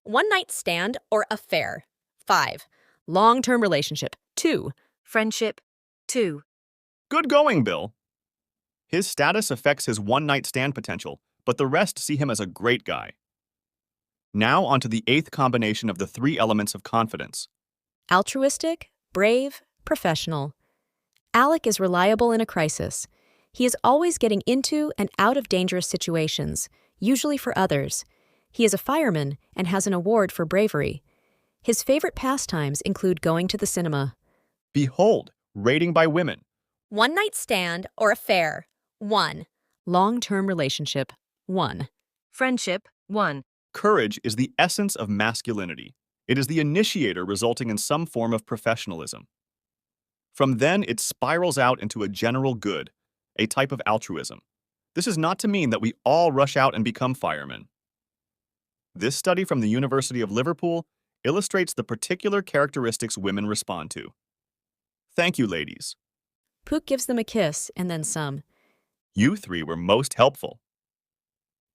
S17: One night stand or affair, 5.
S1: Long-term relationship, 2.
S21: Friendship, 2.
S5: Good going, Bill. His status affects his one-night stand potential, but the rest see him as a great guy. Now onto the 8th combination of the 3 elements of confidence.
S1: Altruistic, brave, professional. Alec is reliable in a crisis. He is always getting into and out of dangerous situations, usually for others. He is a fireman and has an award for bravery. His favorite pastimes include going to the cinema.
S5: Behold, rating by women.
S17: One night stand or affair, 1.
S1: Long-term relationship, 1.
S21: Friendship, 1.
S5: Courage is the essence of masculinity. It is the initiator resulting in some form of professionalism. From then, it spirals out into a general good, a type of altruism. This is not to mean that we all rush out and become firemen. This study from the University of Liverpool illustrates the particular characteristics women respond to. Thank you, ladies.
S1: Pook gives them a kiss and then some.
S5: You three were most helpful.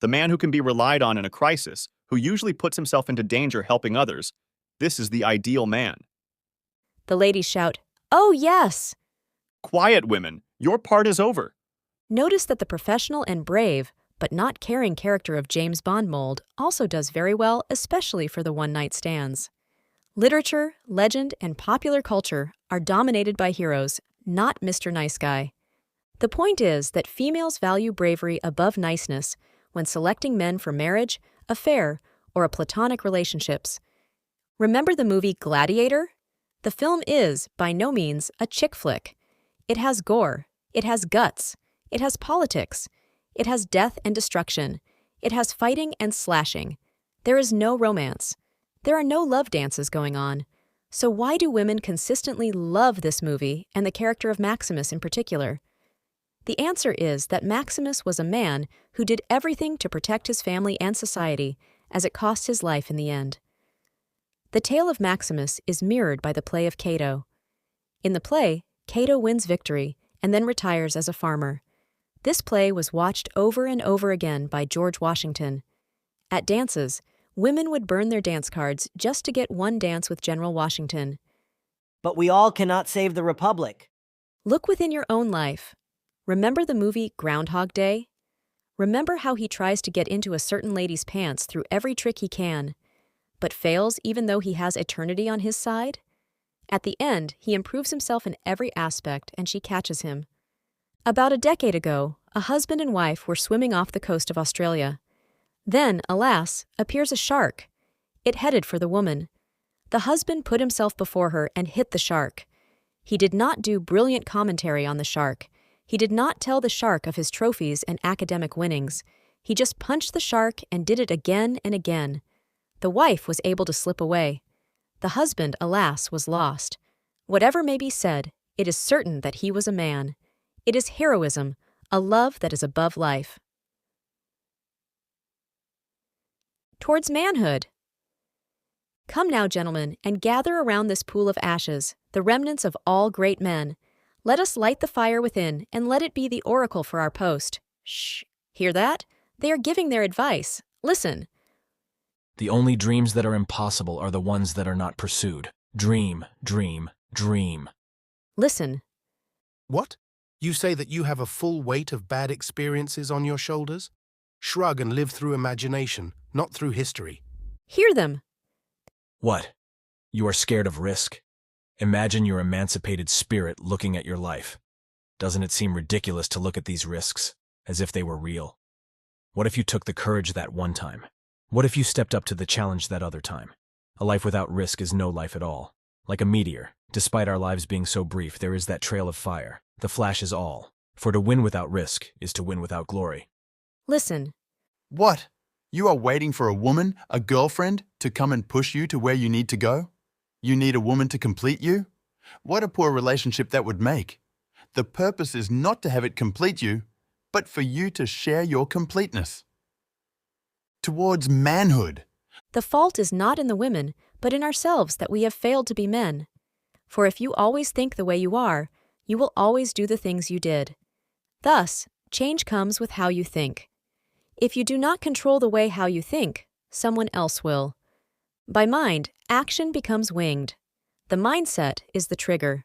S5: The man who can be relied on in a crisis, who usually puts himself into danger helping others, this is the ideal man.
S1: The ladies shout, "Oh, yes!"
S5: Quiet, women. Your part is over.
S1: Notice that the professional and brave, but not caring character of James Bond mold also does very well, especially for the one-night stands. Literature, legend, and popular culture are dominated by heroes, not Mr. Nice Guy. The point is that females value bravery above niceness when selecting men for marriage, affair, or a platonic relationships. Remember the movie Gladiator? The film is, by no means, a chick flick. It has gore, it has guts, it has politics, it has death and destruction, it has fighting and slashing. There is no romance. There are no love dances going on. So why do women consistently love this movie and the character of Maximus in particular? The answer is that Maximus was a man who did everything to protect his family and society, as it cost his life in the end. The tale of Maximus is mirrored by the play of Cato. In the play, Cato wins victory and then retires as a farmer. This play was watched over and over again by George Washington. At dances, women would burn their dance cards just to get one dance with General Washington.
S4: But we all cannot save the Republic.
S1: Look within your own life. Remember the movie Groundhog Day? Remember how he tries to get into a certain lady's pants through every trick he can, but fails even though he has eternity on his side? At the end, he improves himself in every aspect and she catches him. About a decade ago, a husband and wife were swimming off the coast of Australia. Then, alas, appears a shark. It headed for the woman. The husband put himself before her and hit the shark. He did not do brilliant commentary on the shark. He did not tell the shark of his trophies and academic winnings. He just punched the shark and did it again and again. The wife was able to slip away. The husband, alas, was lost. Whatever may be said, it is certain that he was a man. It is heroism, a love that is above life. Towards manhood. Come now, gentlemen, and gather around this pool of ashes, the remnants of all great men. Let us light the fire within, and let it be the oracle for our post. Shh! Hear that? They are giving their advice. Listen.
S10: The only dreams that are impossible are the ones that are not pursued. Dream, dream, dream.
S1: Listen.
S20: What? You say that you have a full weight of bad experiences on your shoulders? Shrug and live through imagination, not through history.
S1: Hear them.
S10: What? You are scared of risk? Imagine your emancipated spirit looking at your life. Doesn't it seem ridiculous to look at these risks as if they were real? What if you took the courage that one time? What if you stepped up to the challenge that other time? A life without risk is no life at all. Like a meteor, despite our lives being so brief, there is that trail of fire. The flash is all. For to win without risk is to win without glory.
S1: Listen.
S19: What? You are waiting for a woman, a girlfriend, to come and push you to where you need to go? You need a woman to complete you? What a poor relationship that would make. The purpose is not to have it complete you, but for you to share your completeness. Towards manhood.
S1: The fault is not in the women, but in ourselves that we have failed to be men. For if you always think the way you are, you will always do the things you did. Thus, change comes with how you think. If you do not control the way how you think, someone else will. By mind, action becomes winged. The mindset is the trigger.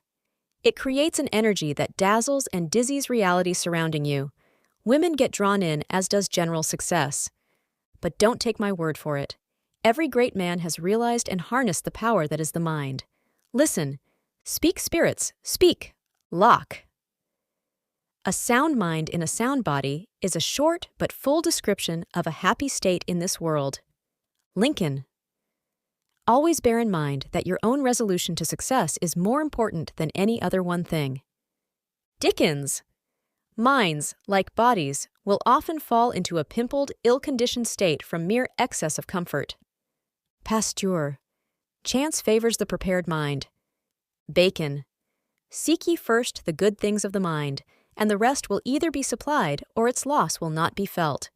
S1: It creates an energy that dazzles and dizzies reality surrounding you. Women get drawn in, as does general success. But don't take my word for it. Every great man has realized and harnessed the power that is the mind. Listen. Speak, spirits, speak. Locke. A sound mind in a sound body is a short but full description of a happy state in this world. Lincoln. Always bear in mind that your own resolution to success is more important than any other one thing. Dickens. Minds, like bodies, will often fall into a pimpled, ill-conditioned state from mere excess of comfort. Pasteur. Chance favors the prepared mind. Bacon. Seek ye first the good things of the mind, and the rest will either be supplied or its loss will not be felt.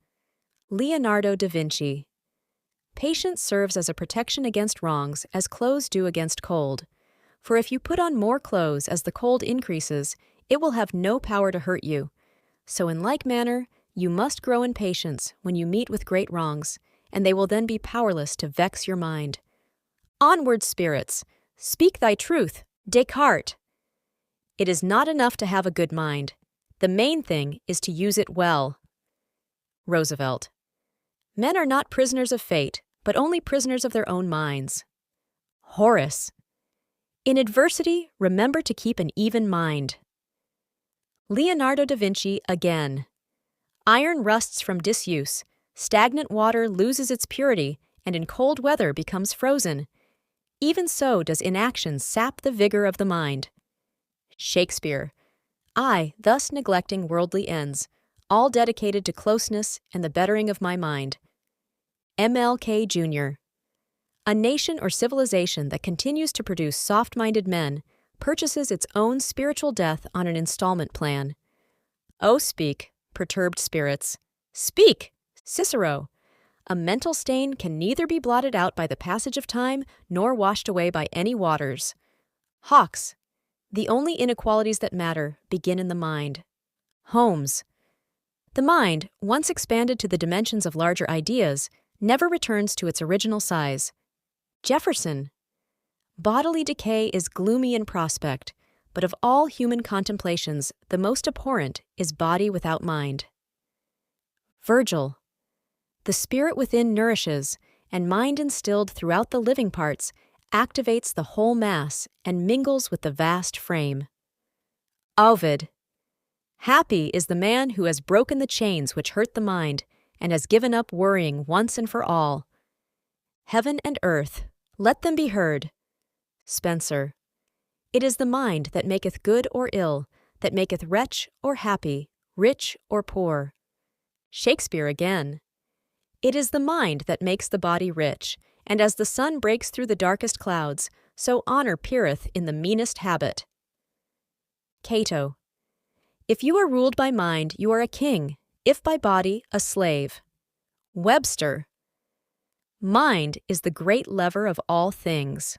S1: Leonardo da Vinci. Patience serves as a protection against wrongs as clothes do against cold. For if you put on more clothes as the cold increases, it will have no power to hurt you. So in like manner, you must grow in patience when you meet with great wrongs, and they will then be powerless to vex your mind. Onward, spirits! Speak thy truth, Descartes! It is not enough to have a good mind. The main thing is to use it well. Roosevelt. Men are not prisoners of fate, but only prisoners of their own minds. Horace. In adversity, remember to keep an even mind. Leonardo da Vinci again. Iron rusts from disuse, stagnant water loses its purity, and in cold weather becomes frozen. Even so does inaction sap the vigor of the mind. Shakespeare. I, thus neglecting worldly ends, all dedicated to closeness and the bettering of my mind. MLK Jr. A nation or civilization that continues to produce soft-minded men purchases its own spiritual death on an installment plan. Oh, speak, perturbed spirits. Speak, Cicero. A mental stain can neither be blotted out by the passage of time nor washed away by any waters. Hawks. The only inequalities that matter begin in the mind. Holmes. The mind, once expanded to the dimensions of larger ideas, never returns to its original size. Jefferson. Bodily decay is gloomy in prospect, but of all human contemplations, the most abhorrent is body without mind. Virgil. The spirit within nourishes, and mind instilled throughout the living parts activates the whole mass and mingles with the vast frame. Ovid. Happy is the man who has broken the chains which hurt the mind and has given up worrying once and for all. Heaven and earth, let them be heard. Spencer. It is the mind that maketh good or ill, that maketh wretch or happy, rich or poor. Shakespeare again. It is the mind that makes the body rich, and as the sun breaks through the darkest clouds, so honor peereth in the meanest habit. Cato. If you are ruled by mind, you are a king, if by body, a slave. Webster. Mind is the great lever of all things.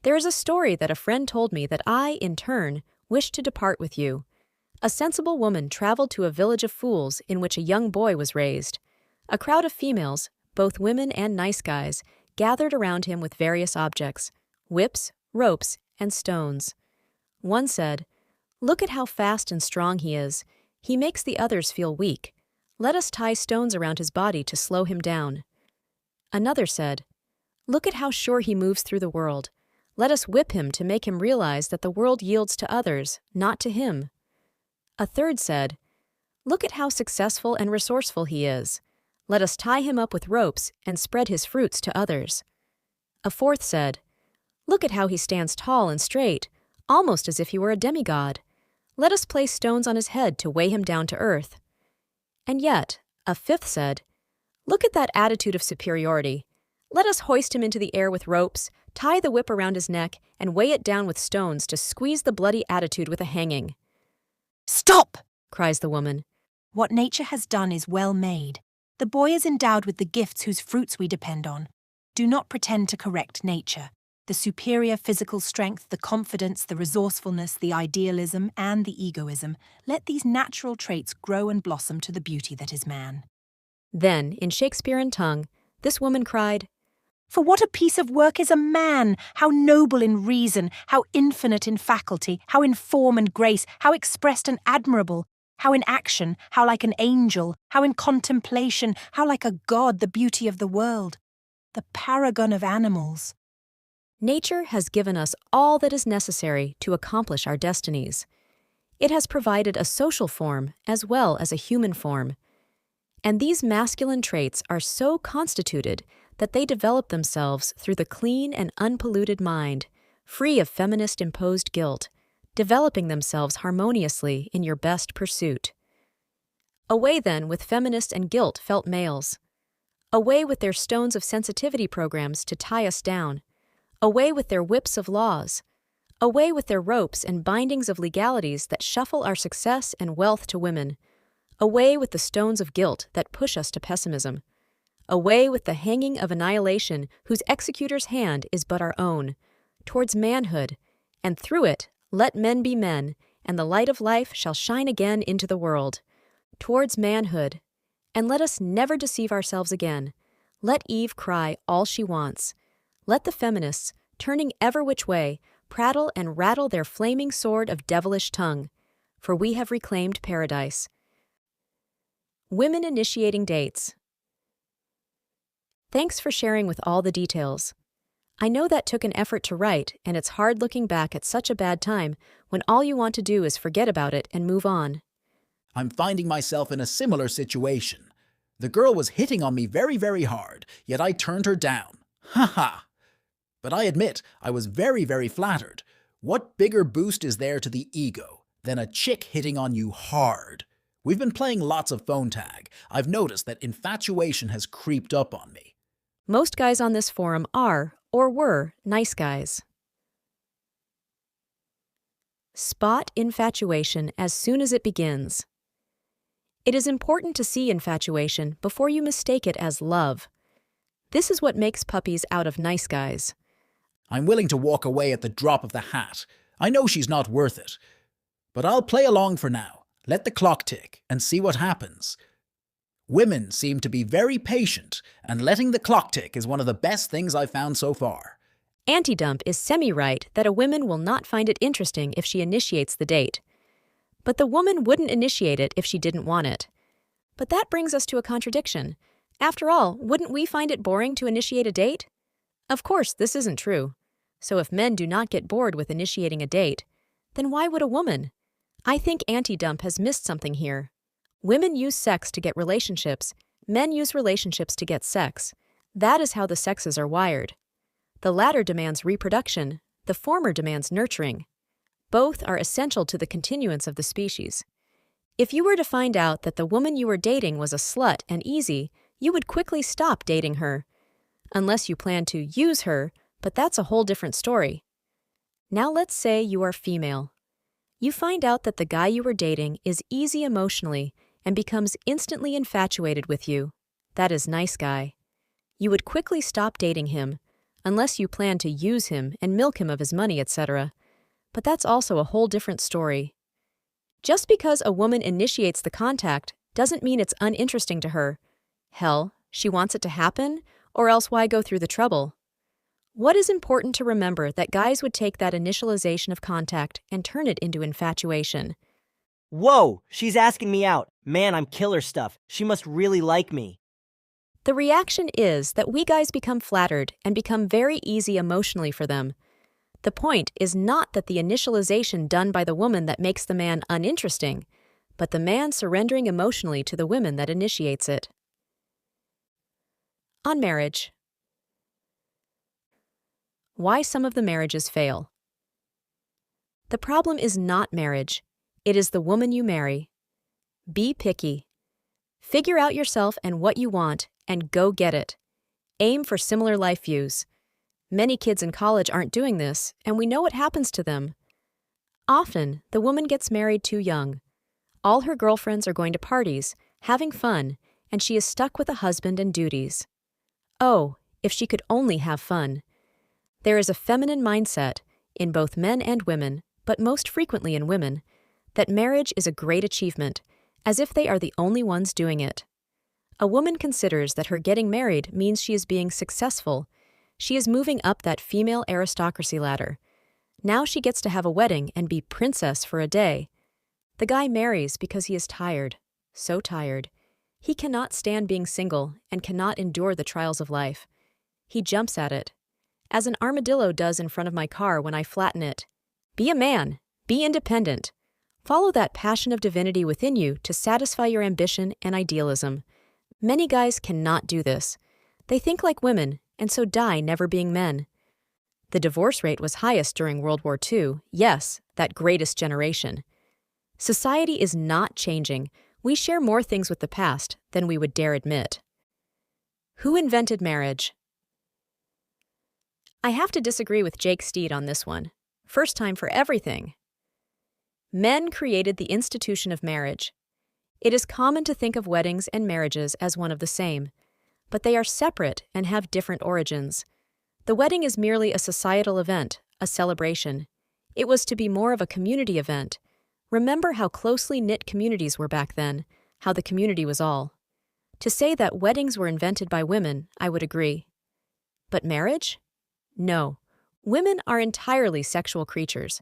S1: There is a story that a friend told me that I, in turn, wished to depart with you. A sensible woman traveled to a village of fools in which a young boy was raised. A crowd of females, both women and nice guys, gathered around him with various objects, whips, ropes, and stones. One said, "Look at how fast and strong he is. He makes the others feel weak. Let us tie stones around his body to slow him down." Another said, "Look at how sure he moves through the world. Let us whip him to make him realize that the world yields to others, not to him." A third said, "Look at how successful and resourceful he is. Let us tie him up with ropes and spread his fruits to others." A fourth said, "Look at how he stands tall and straight, almost as if he were a demigod. Let us place stones on his head to weigh him down to earth." And yet, a fifth said, "Look at that attitude of superiority. Let us hoist him into the air with ropes, tie the whip around his neck, and weigh it down with stones to squeeze the bloody attitude with a hanging."
S13: "Stop!"
S1: cries the woman.
S13: "What nature has done is well made. The boy is endowed with the gifts whose fruits we depend on. Do not pretend to correct nature. The superior physical strength, the confidence, the resourcefulness, the idealism, and the egoism, let these natural traits grow and blossom to the beauty that is man."
S1: Then, in Shakespearean tongue, this woman cried,
S13: "For what a piece of work is a man! How noble in reason, how infinite in faculty, how in form and grace, how expressed and admirable, how in action, how like an angel, how in contemplation, how like a god, the beauty of the world, the paragon of animals."
S1: Nature has given us all that is necessary to accomplish our destinies. It has provided a social form as well as a human form. And these masculine traits are so constituted that they develop themselves through the clean and unpolluted mind, free of feminist-imposed guilt, developing themselves harmoniously in your best pursuit. Away then with feminist and guilt-felt males. Away with their stones of sensitivity programs to tie us down. Away with their whips of laws. Away with their ropes and bindings of legalities that shuffle our success and wealth to women. Away with the stones of guilt that push us to pessimism. Away with the hanging of annihilation whose executor's hand is but our own. Towards manhood, and through it let men be men, and the light of life shall shine again into the world. Towards manhood, and let us never deceive ourselves again. Let Eve cry all she wants. Let the feminists, turning ever which way, prattle and rattle their flaming sword of devilish tongue, for we have reclaimed paradise. Women initiating dates. Thanks for sharing with all the details. I know that took an effort to write, and it's hard looking back at such a bad time when all you want to do is forget about it and move on.
S18: I'm finding myself in a similar situation. The girl was hitting on me very, very hard, yet I turned her down. Ha ha! But I admit, I was very, very flattered. What bigger boost is there to the ego than a chick hitting on you hard? We've been playing lots of phone tag. I've noticed that infatuation has creeped up on me.
S1: Most guys on this forum are, or were, nice guys. Spot infatuation as soon as it begins. It is important to see infatuation before you mistake it as love. This is what makes puppies out of nice guys.
S18: I'm willing to walk away at the drop of the hat. I know she's not worth it. But I'll play along for now. Let the clock tick and see what happens. Women seem to be very patient, and letting the clock tick is one of the best things I've found so far.
S1: Anti-Dump is semi-right that a woman will not find it interesting if she initiates the date. But the woman wouldn't initiate it if she didn't want it. But that brings us to a contradiction. After all, wouldn't we find it boring to initiate a date? Of course, this isn't true. So if men do not get bored with initiating a date, then why would a woman? I think Anti-Dump has missed something here. Women use sex to get relationships. Men use relationships to get sex. That is how the sexes are wired. The latter demands reproduction. The former demands nurturing. Both are essential to the continuance of the species. If you were to find out that the woman you were dating was a slut and easy, you would quickly stop dating her. Unless you plan to use her, but that's a whole different story. Now let's say you are female. You find out that the guy you were dating is easy emotionally and becomes instantly infatuated with you. That is nice guy. You would quickly stop dating him, unless you plan to use him and milk him of his money, etc. But that's also a whole different story. Just because a woman initiates the contact doesn't mean it's uninteresting to her. Hell, she wants it to happen, or else why go through the trouble? What is important to remember that guys would take that initialization of contact and turn it into infatuation.
S4: Whoa, she's asking me out. Man, I'm killer stuff. She must really like me.
S1: The reaction is that we guys become flattered and become very easy emotionally for them. The point is not that the initialization done by the woman that makes the man uninteresting, but the man surrendering emotionally to the woman that initiates it. On marriage. Why some of the marriages fail. The problem is not marriage. It is the woman you marry. Be picky. Figure out yourself and what you want, and go get it. Aim for similar life views. Many kids in college aren't doing this, and we know what happens to them. Often, the woman gets married too young. All her girlfriends are going to parties, having fun, and she is stuck with a husband and duties. Oh, if she could only have fun. There is a feminine mindset, in both men and women, but most frequently in women, that marriage is a great achievement, as if they are the only ones doing it. A woman considers that her getting married means she is being successful. She is moving up that female aristocracy ladder. Now she gets to have a wedding and be princess for a day. The guy marries because he is tired, so tired. He cannot stand being single and cannot endure the trials of life. He jumps at it. as an armadillo does in front of my car when I flatten it. Be a man. Be independent. Follow that passion of divinity within you to satisfy your ambition and idealism. Many guys cannot do this. They think like women, and so die never being men. The divorce rate was highest during World War II, yes, that greatest generation. Society is not changing. We share more things with the past than we would dare admit. Who invented marriage? I have to disagree with Jake Steed on this one. First time for everything. Men created the institution of marriage. It is common to think of weddings and marriages as one of the same, but they are separate and have different origins. The wedding is merely a societal event, a celebration. It was to be more of a community event. Remember how closely knit communities were back then, how the community was all. To say that weddings were invented by women, I would agree. But marriage? No. Women are entirely sexual creatures.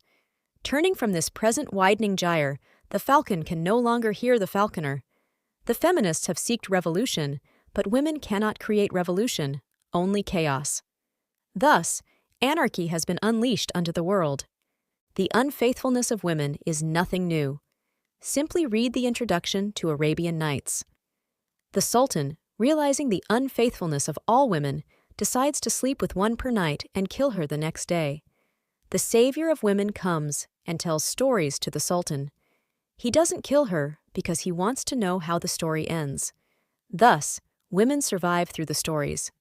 S1: Turning from this present widening gyre, the falcon can no longer hear the falconer. The feminists have sought revolution, but women cannot create revolution, only chaos. Thus, anarchy has been unleashed unto the world. The unfaithfulness of women is nothing new. Simply read the introduction to Arabian Nights. The Sultan, realizing the unfaithfulness of all women, decides to sleep with one per night and kill her the next day. The savior of women comes and tells stories to the Sultan. He doesn't kill her because he wants to know how the story ends. Thus, women survive through the stories.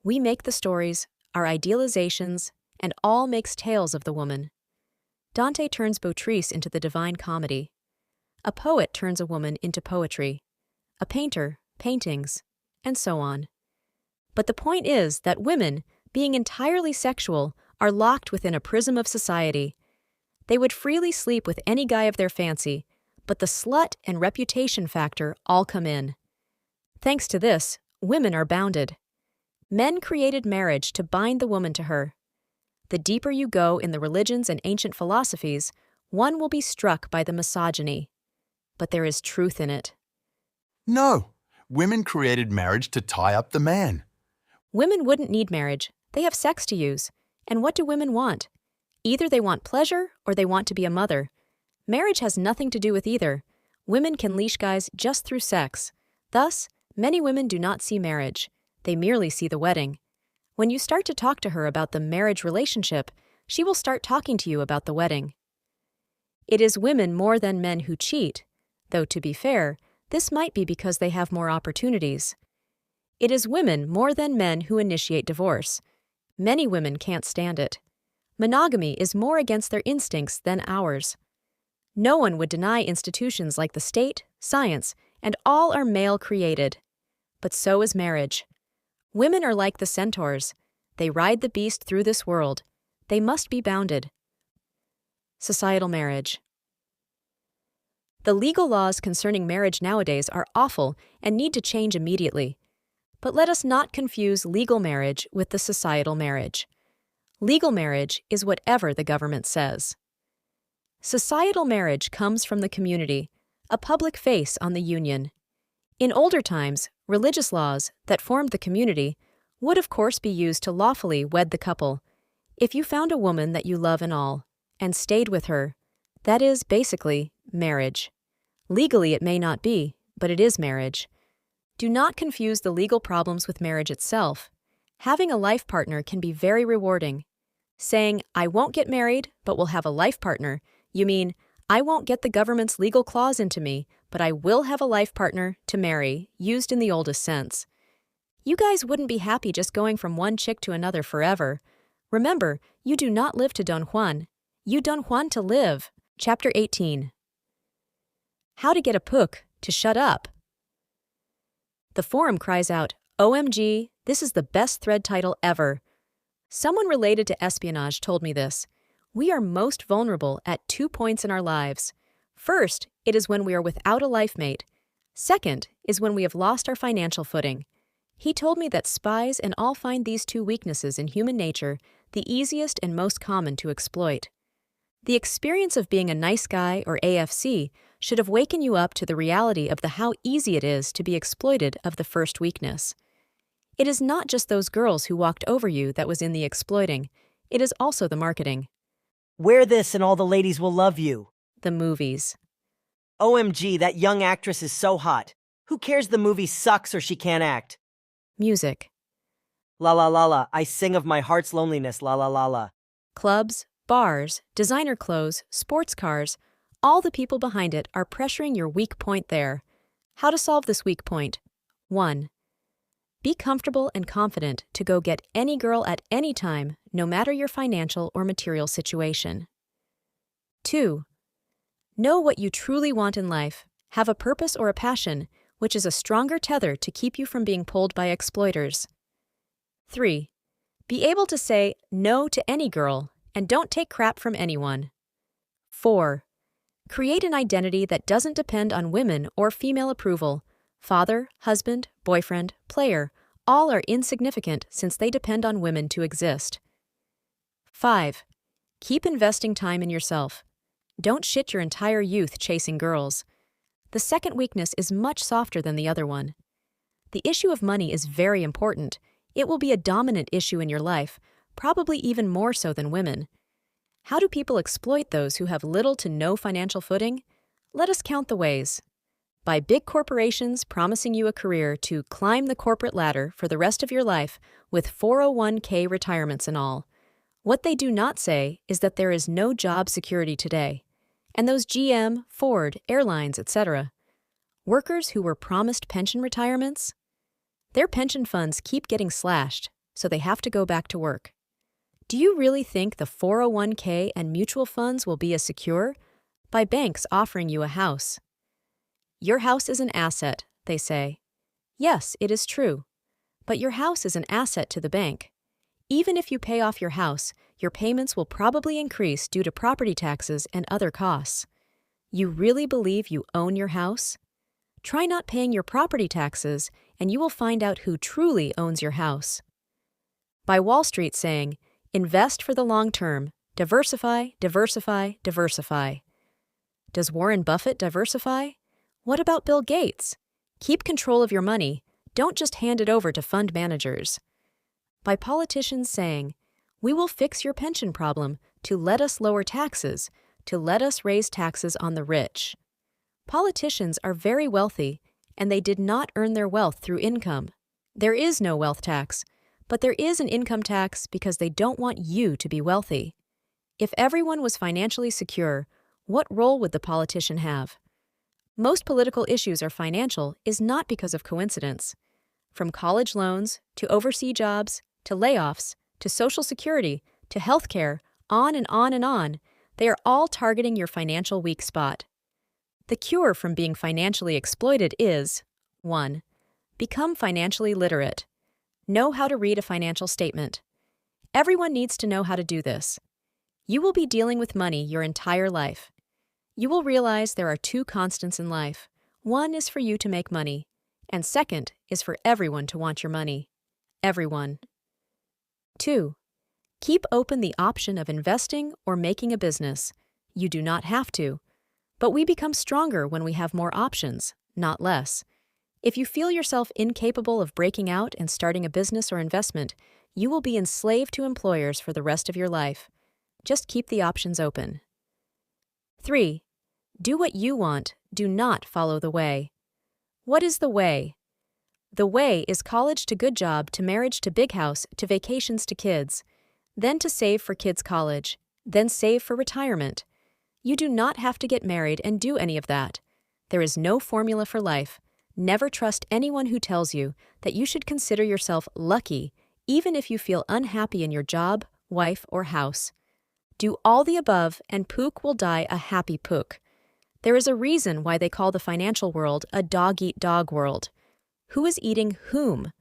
S1: We make the stories, our idealizations, and all makes tales of the woman. Dante turns Beatrice into the Divine Comedy. A poet turns a woman into poetry. A painter, paintings, and so on. But the point is that women, being entirely sexual, are locked within a prism of society. They would freely sleep with any guy of their fancy, but the slut and reputation factor all come in. Thanks to this, women are bounded. Men created marriage to bind the woman to her. The deeper you go in the religions and ancient philosophies, one will be struck by the misogyny. But there is truth in it.
S19: No, women created marriage to tie up the man.
S1: Women wouldn't need marriage. They have sex to use. And what do women want? Either they want pleasure or they want to be a mother. Marriage has nothing to do with either. Women can leash guys just through sex. Thus, many women do not see marriage. They merely see the wedding. When you start to talk to her about the marriage relationship, she will start talking to you about the wedding. It is women more than men who cheat, though to be fair, this might be because they have more opportunities. It is women more than men who initiate divorce. Many women can't stand it. Monogamy is more against their instincts than ours. No one would deny institutions like the state, science, and all are male-created. But so is marriage. Women are like the centaurs. They ride the beast through this world. They must be bounded. Societal marriage. The legal laws concerning marriage nowadays are awful and need to change immediately. But let us not confuse legal marriage with the societal marriage. Legal marriage is whatever the government says. Societal marriage comes from the community, a public face on the union. In older times, religious laws that formed the community would of course be used to lawfully wed the couple. If you found a woman that you love and all, and stayed with her, that is basically marriage. Legally it may not be, but it is marriage. Do not confuse the legal problems with marriage itself. Having a life partner can be very rewarding. Saying, I won't get married, but will have a life partner, you mean, I won't get the government's legal clause into me, but I will have a life partner to marry, used in the oldest sense. You guys wouldn't be happy just going from one chick to another forever. Remember, you do not live to Don Juan. You Don Juan to live. Chapter 18. How to get a Pook to shut up. The forum cries out, OMG, this is the best thread title ever. Someone related to espionage told me this. We are most vulnerable at 2 points in our lives. First, it is when we are without a life mate. Second is when we have lost our financial footing. He told me that spies and all find these two weaknesses in human nature the easiest and most common to exploit. The experience of being a nice guy or AFC should have waken you up to the reality of how easy it is to be exploited of the first weakness. It is not just those girls who walked over you that was in the exploiting. It is also the marketing.
S4: Wear this and all the ladies will love you.
S1: The movies.
S4: OMG, that young actress is so hot. Who cares the movie sucks or she can't act?
S1: Music.
S4: La la la la, I sing of my heart's loneliness, la la la la.
S1: Clubs, bars, designer clothes, sports cars, all the people behind it are pressuring your weak point there. How to solve this weak point? 1. Be comfortable and confident to go get any girl at any time, no matter your financial or material situation. 2. Know what you truly want in life, have a purpose or a passion, which is a stronger tether to keep you from being pulled by exploiters. 3. Be able to say no to any girl, and don't take crap from anyone. 4. Create an identity that doesn't depend on women or female approval. Father, husband, boyfriend, player, all are insignificant since they depend on women to exist. 5. Keep investing time in yourself. Don't shit your entire youth chasing girls. The second weakness is much softer than the other one. The issue of money is very important. It will be a dominant issue in your life, probably even more so than women. How do people exploit those who have little to no financial footing? Let us count the ways. By big corporations promising you a career to climb the corporate ladder for the rest of your life with 401k retirements and all. What they do not say is that there is no job security today. And those GM, Ford, airlines, etc. Workers who were promised pension retirements? Their pension funds keep getting slashed, so they have to go back to work. Do you really think the 401k and mutual funds will be as secure? By banks offering you a house. Your house is an asset, they say. Yes, it is true. But your house is an asset to the bank. Even if you pay off your house, your payments will probably increase due to property taxes and other costs. You really believe you own your house? Try not paying your property taxes, and you will find out who truly owns your house. By Wall Street saying, invest for the long term, diversify, diversify, diversify. Does Warren Buffett diversify? What about Bill Gates? Keep control of your money. Don't just hand it over to fund managers. By politicians saying, we will fix your pension problem to let us lower taxes, to let us raise taxes on the rich. Politicians are very wealthy, and they did not earn their wealth through income. There is no wealth tax, but there is an income tax because they don't want you to be wealthy. If everyone was financially secure, what role would the politician have? Most political issues are financial is not because of coincidence. From college loans, to overseas jobs, to layoffs, to Social Security, to healthcare, on and on and on, they are all targeting your financial weak spot. The cure from being financially exploited is 1. Become financially literate. Know how to read a financial statement. Everyone needs to know how to do this. You will be dealing with money your entire life. You will realize there are two constants in life. One is for you to make money, and second is for everyone to want your money. Everyone. 2. Keep open the option of investing or making a business. You do not have to. But we become stronger when we have more options, not less. If you feel yourself incapable of breaking out and starting a business or investment, you will be enslaved to employers for the rest of your life. Just keep the options open. 3. Do what you want, do not follow the way. What is the way? The way is college to good job to marriage to big house to vacations to kids, then to save for kids' college, then save for retirement. You do not have to get married and do any of that. There is no formula for life. Never trust anyone who tells you that you should consider yourself lucky, even if you feel unhappy in your job, wife, or house. Do all the above, and Pook will die a happy Pook. There is a reason why they call the financial world a dog-eat-dog world. Who is eating whom?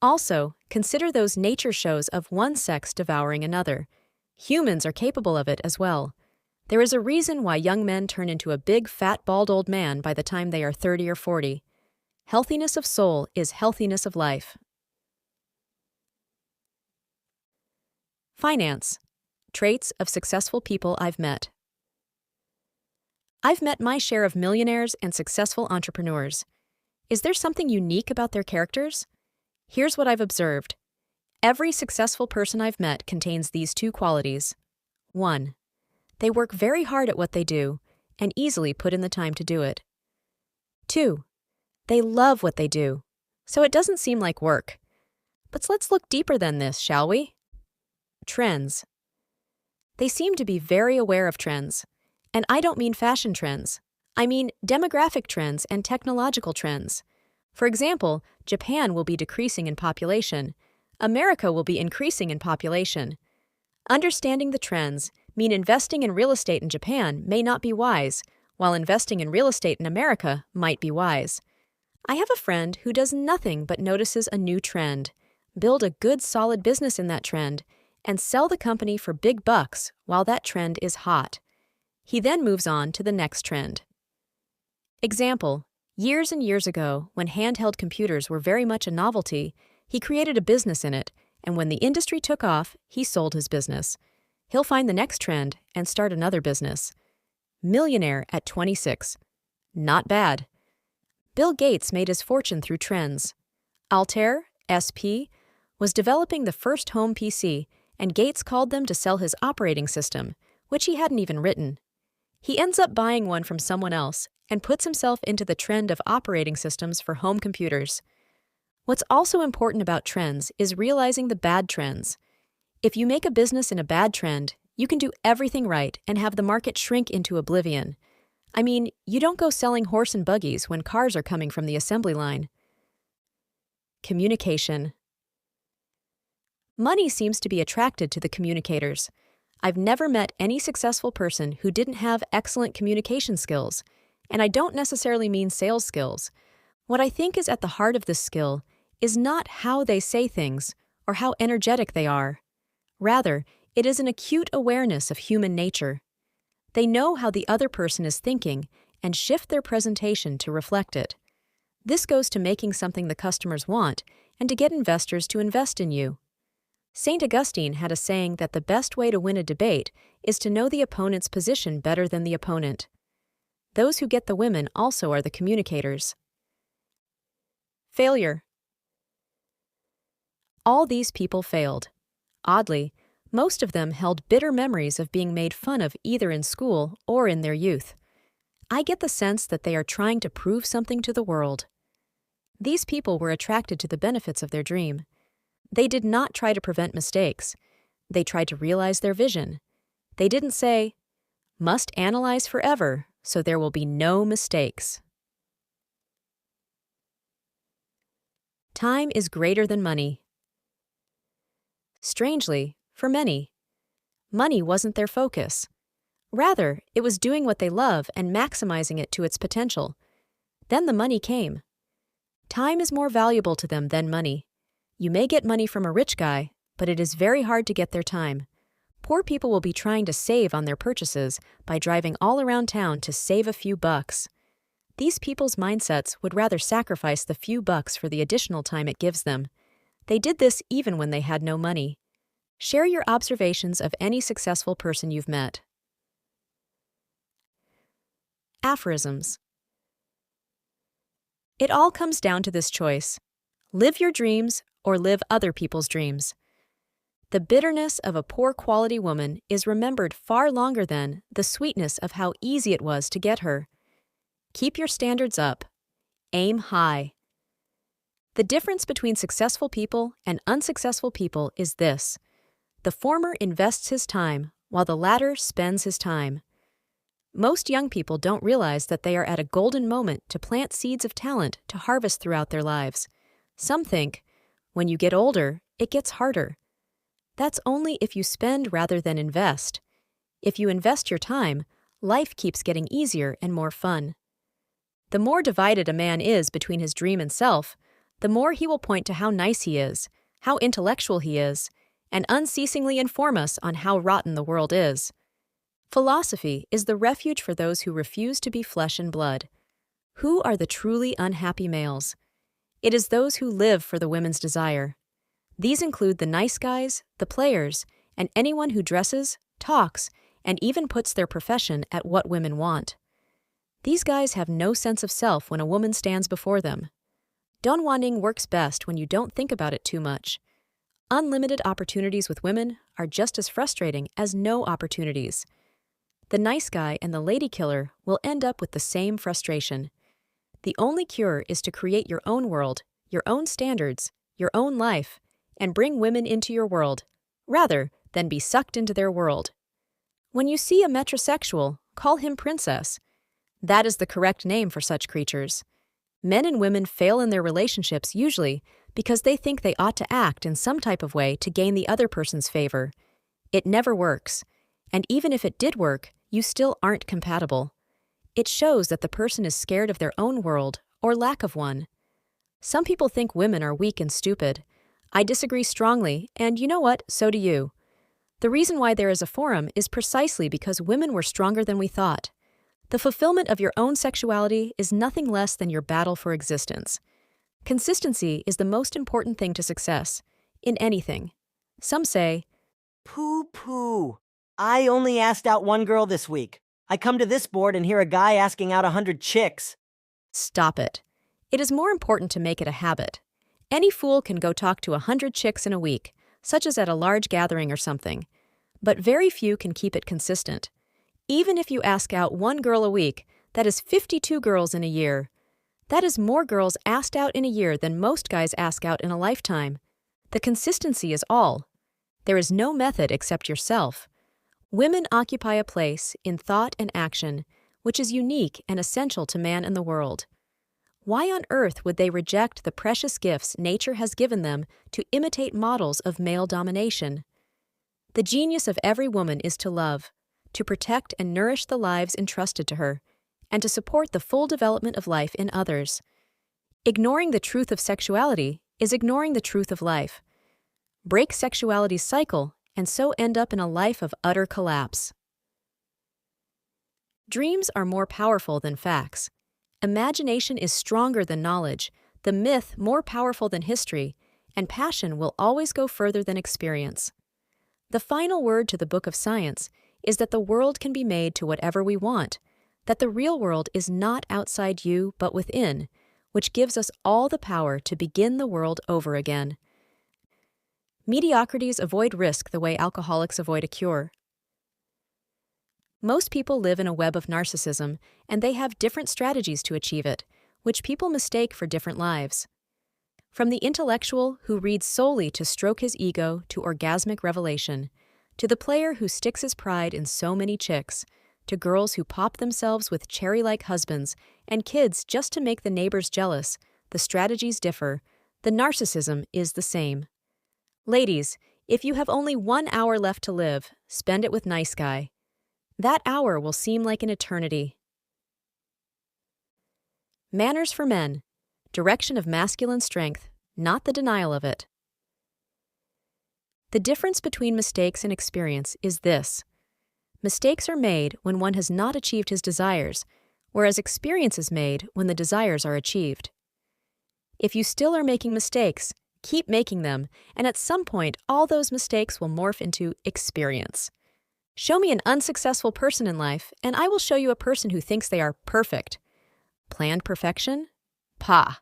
S1: Also, consider those nature shows of one sex devouring another. Humans are capable of it as well. There is a reason why young men turn into a big, fat, bald old man by the time they are 30 or 40. Healthiness of soul is healthiness of life. Finance. Traits of successful people I've met. I've met my share of millionaires and successful entrepreneurs. Is there something unique about their characters? Here's what I've observed. Every successful person I've met contains these two qualities. 1. They work very hard at what they do and easily put in the time to do it. 2. They love what they do, so it doesn't seem like work. But let's look deeper than this, shall we? Trends. They seem to be very aware of trends. And I don't mean fashion trends. I mean demographic trends and technological trends. For example, Japan will be decreasing in population. America will be increasing in population. Understanding the trends mean investing in real estate in Japan may not be wise, while investing in real estate in America might be wise. I have a friend who does nothing but notices a new trend, build a good solid business in that trend, and sell the company for big bucks while that trend is hot. He then moves on to the next trend. Example, years and years ago, when handheld computers were very much a novelty, he created a business in it, and when the industry took off, he sold his business. He'll find the next trend and start another business. Millionaire at 26. Not bad. Bill Gates made his fortune through trends. Altair, SP, was developing the first home PC, and Gates called them to sell his operating system, which he hadn't even written. He ends up buying one from someone else and puts himself into the trend of operating systems for home computers. What's also important about trends is realizing the bad trends. If you make a business in a bad trend, you can do everything right and have the market shrink into oblivion. I mean, you don't go selling horse and buggies when cars are coming from the assembly line. Communication. Money seems to be attracted to the communicators. I've never met any successful person who didn't have excellent communication skills, and I don't necessarily mean sales skills. What I think is at the heart of this skill is not how they say things or how energetic they are. Rather, it is an acute awareness of human nature. They know how the other person is thinking and shift their presentation to reflect it. This goes to making something the customers want and to get investors to invest in you. St. Augustine had a saying that the best way to win a debate is to know the opponent's position better than the opponent. Those who get the women also are the communicators. Failure. All these people failed. Oddly, most of them held bitter memories of being made fun of either in school or in their youth. I get the sense that they are trying to prove something to the world. These people were attracted to the benefits of their dream. They did not try to prevent mistakes. They tried to realize their vision. They didn't say, "Must analyze forever, so there will be no mistakes." Time is greater than money. Strangely, for many, money wasn't their focus. Rather, it was doing what they love and maximizing it to its potential. Then the money came. Time is more valuable to them than money. You may get money from a rich guy, but it is very hard to get their time. Poor people will be trying to save on their purchases by driving all around town to save a few bucks. These people's mindsets would rather sacrifice the few bucks for the additional time it gives them. They did this even when they had no money. Share your observations of any successful person you've met. Aphorisms. It all comes down to this choice. Live your dreams or live other people's dreams. The bitterness of a poor quality woman is remembered far longer than the sweetness of how easy it was to get her. Keep your standards up. Aim high. The difference between successful people and unsuccessful people is this. The former invests his time, while the latter spends his time. Most young people don't realize that they are at a golden moment to plant seeds of talent to harvest throughout their lives. Some think, when you get older, it gets harder. That's only if you spend rather than invest. If you invest your time, life keeps getting easier and more fun. The more divided a man is between his dream and self, the more he will point to how nice he is, how intellectual he is, and unceasingly inform us on how rotten the world is. Philosophy is the refuge for those who refuse to be flesh and blood. Who are the truly unhappy males? It is those who live for the women's desire. These include the nice guys, the players, and anyone who dresses, talks, and even puts their profession at what women want. These guys have no sense of self when a woman stands before them. Donwaning works best when you don't think about it too much. Unlimited opportunities with women are just as frustrating as no opportunities. The nice guy and the lady killer will end up with the same frustration. The only cure is to create your own world, your own standards, your own life, and bring women into your world, rather than be sucked into their world. When you see a metrosexual, call him princess. That is the correct name for such creatures. Men and women fail in their relationships usually because they think they ought to act in some type of way to gain the other person's favor. It never works, and even if it did work, you still aren't compatible. It shows that the person is scared of their own world or lack of one. Some people think women are weak and stupid. I disagree strongly, and you know what? So do you. The reason why there is a forum is precisely because women were stronger than we thought. The fulfillment of your own sexuality is nothing less than your battle for existence. Consistency is the most important thing to success, in anything. Some say,
S4: Pooh. I only asked out one girl this week. I come to this board and hear a guy asking out 100 chicks.
S1: Stop it. It is more important to make it a habit. Any fool can go talk to 100 chicks in a week, such as at a large gathering or something. But very few can keep it consistent. Even if you ask out one girl a week, that is 52 girls in a year. That is more girls asked out in a year than most guys ask out in a lifetime. The consistency is all. There is no method except yourself. Women occupy a place in thought and action, which is unique and essential to man and the world. Why on earth would they reject the precious gifts nature has given them to imitate models of male domination? The genius of every woman is to love, to protect and nourish the lives entrusted to her, and to support the full development of life in others. Ignoring the truth of sexuality is ignoring the truth of life. Break sexuality's cycle and so end up in a life of utter collapse. Dreams are more powerful than facts. Imagination is stronger than knowledge, the myth more powerful than history, and passion will always go further than experience. The final word to the Book of Science is that the world can be made to whatever we want, that the real world is not outside you but within, which gives us all the power to begin the world over again. Mediocrities avoid risk the way alcoholics avoid a cure. Most people live in a web of narcissism, and they have different strategies to achieve it, which people mistake for different lives. From the intellectual who reads solely to stroke his ego to orgasmic revelation, to the player who sticks his pride in so many chicks, to girls who pop themselves with cherry-like husbands and kids just to make the neighbors jealous, the strategies differ, the narcissism is the same. Ladies, if you have only 1 hour left to live, spend it with nice guy. That hour will seem like an eternity. Manners for men. Direction of masculine strength, not the denial of it. The difference between mistakes and experience is this. Mistakes are made when one has not achieved his desires, whereas experience is made when the desires are achieved. If you still are making mistakes, keep making them, and at some point all those mistakes will morph into experience. Show me an unsuccessful person in life, and I will show you a person who thinks they are perfect. Planned perfection? Pah!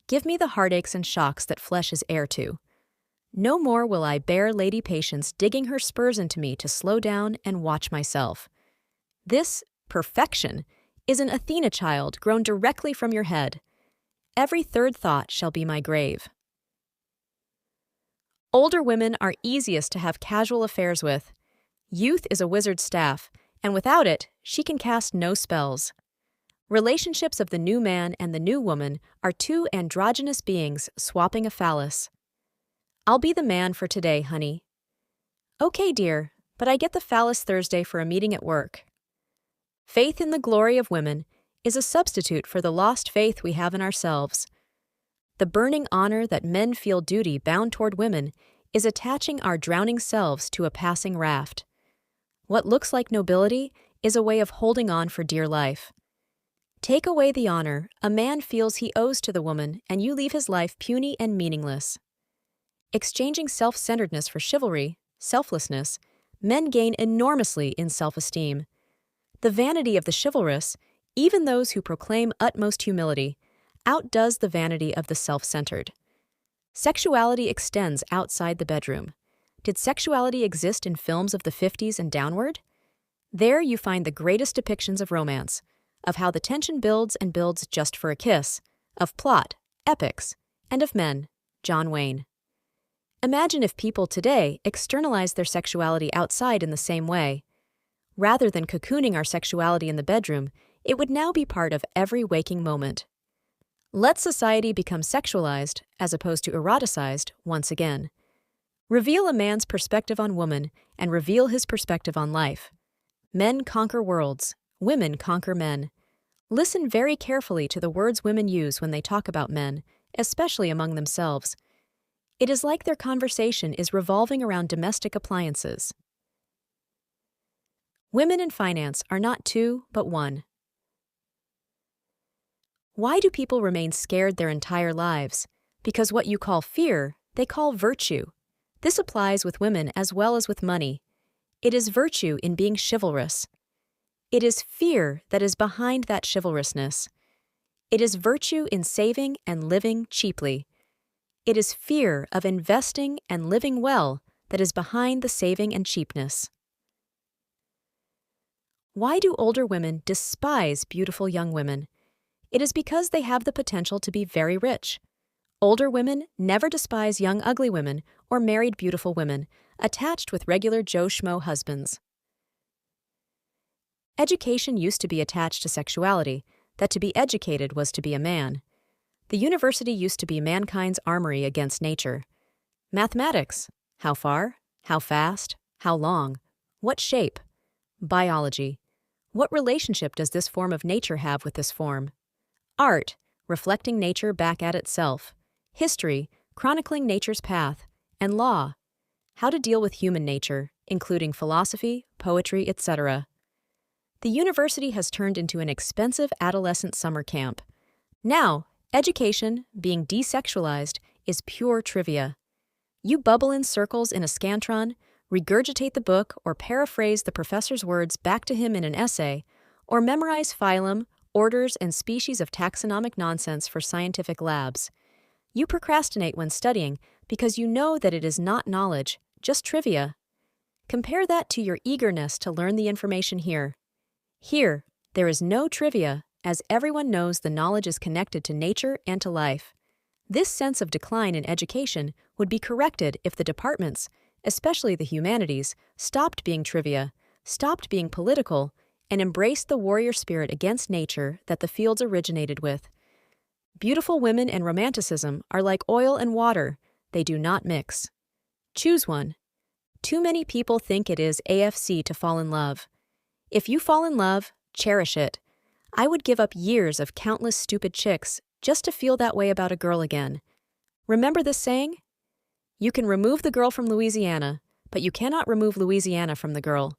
S1: Give me the heartaches and shocks that flesh is heir to. No more will I bear Lady Patience digging her spurs into me to slow down and watch myself. This perfection is an Athena child grown directly from your head. Every third thought shall be my grave. Older women are easiest to have casual affairs with. Youth is a wizard's staff, and without it, she can cast no spells. Relationships of the new man and the new woman are two androgynous beings swapping a phallus. I'll be the man for today, honey. Okay, dear, but I get the phallus Thursday for a meeting at work. Faith in the glory of women is a substitute for the lost faith we have in ourselves. The burning honor that men feel duty bound toward women is attaching our drowning selves to a passing raft. What looks like nobility is a way of holding on for dear life. Take away the honor a man feels he owes to the woman, and you leave his life puny and meaningless. Exchanging self-centeredness for chivalry, selflessness, men gain enormously in self-esteem. The vanity of the chivalrous, even those who proclaim utmost humility, outdoes the vanity of the self-centered. Sexuality extends outside the bedroom. Did sexuality exist in films of the 50s and downward? There you find the greatest depictions of romance, of how the tension builds and builds just for a kiss, of plot, epics, and of men, John Wayne. Imagine if people today externalized their sexuality outside in the same way. Rather than cocooning our sexuality in the bedroom, it would now be part of every waking moment. Let society become sexualized, as opposed to eroticized, once again. Reveal a man's perspective on woman, and reveal his perspective on life. Men conquer worlds, women conquer men. Listen very carefully to the words women use when they talk about men, especially among themselves. It is like their conversation is revolving around domestic appliances. Women in finance are not two, but one. Why do people remain scared their entire lives? Because what you call fear, they call virtue. This applies with women as well as with money. It is virtue in being chivalrous. It is fear that is behind that chivalrousness. It is virtue in saving and living cheaply. It is fear of investing and living well that is behind the saving and cheapness. Why do older women despise beautiful young women? It is because they have the potential to be very rich. Older women never despise young ugly women or married beautiful women, attached with regular Joe Schmo husbands. Education used to be attached to sexuality, that to be educated was to be a man. The university used to be mankind's armory against nature. Mathematics, how far, how fast, how long, what shape? Biology, what relationship does this form of nature have with this form? Art, reflecting nature back at itself. History, chronicling nature's path. And law, how to deal with human nature, including philosophy, poetry, etc. The university has turned into an expensive adolescent summer camp. Now, education, being desexualized, is pure trivia. You bubble in circles in a scantron, regurgitate the book or paraphrase the professor's words back to him in an essay, or memorize phylum, orders, and species of taxonomic nonsense for scientific labs. You procrastinate when studying because you know that it is not knowledge, just trivia. Compare that to your eagerness to learn the information here. Here, there is no trivia, as everyone knows the knowledge is connected to nature and to life. This sense of decline in education would be corrected if the departments, especially the humanities, stopped being trivia, stopped being political, and embraced the warrior spirit against nature that the fields originated with. Beautiful women and romanticism are like oil and water, they do not mix. Choose one. Too many people think it is AFC to fall in love. If you fall in love, cherish it. I would give up years of countless stupid chicks just to feel that way about a girl again. Remember this saying? You can remove the girl from Louisiana, but you cannot remove Louisiana from the girl.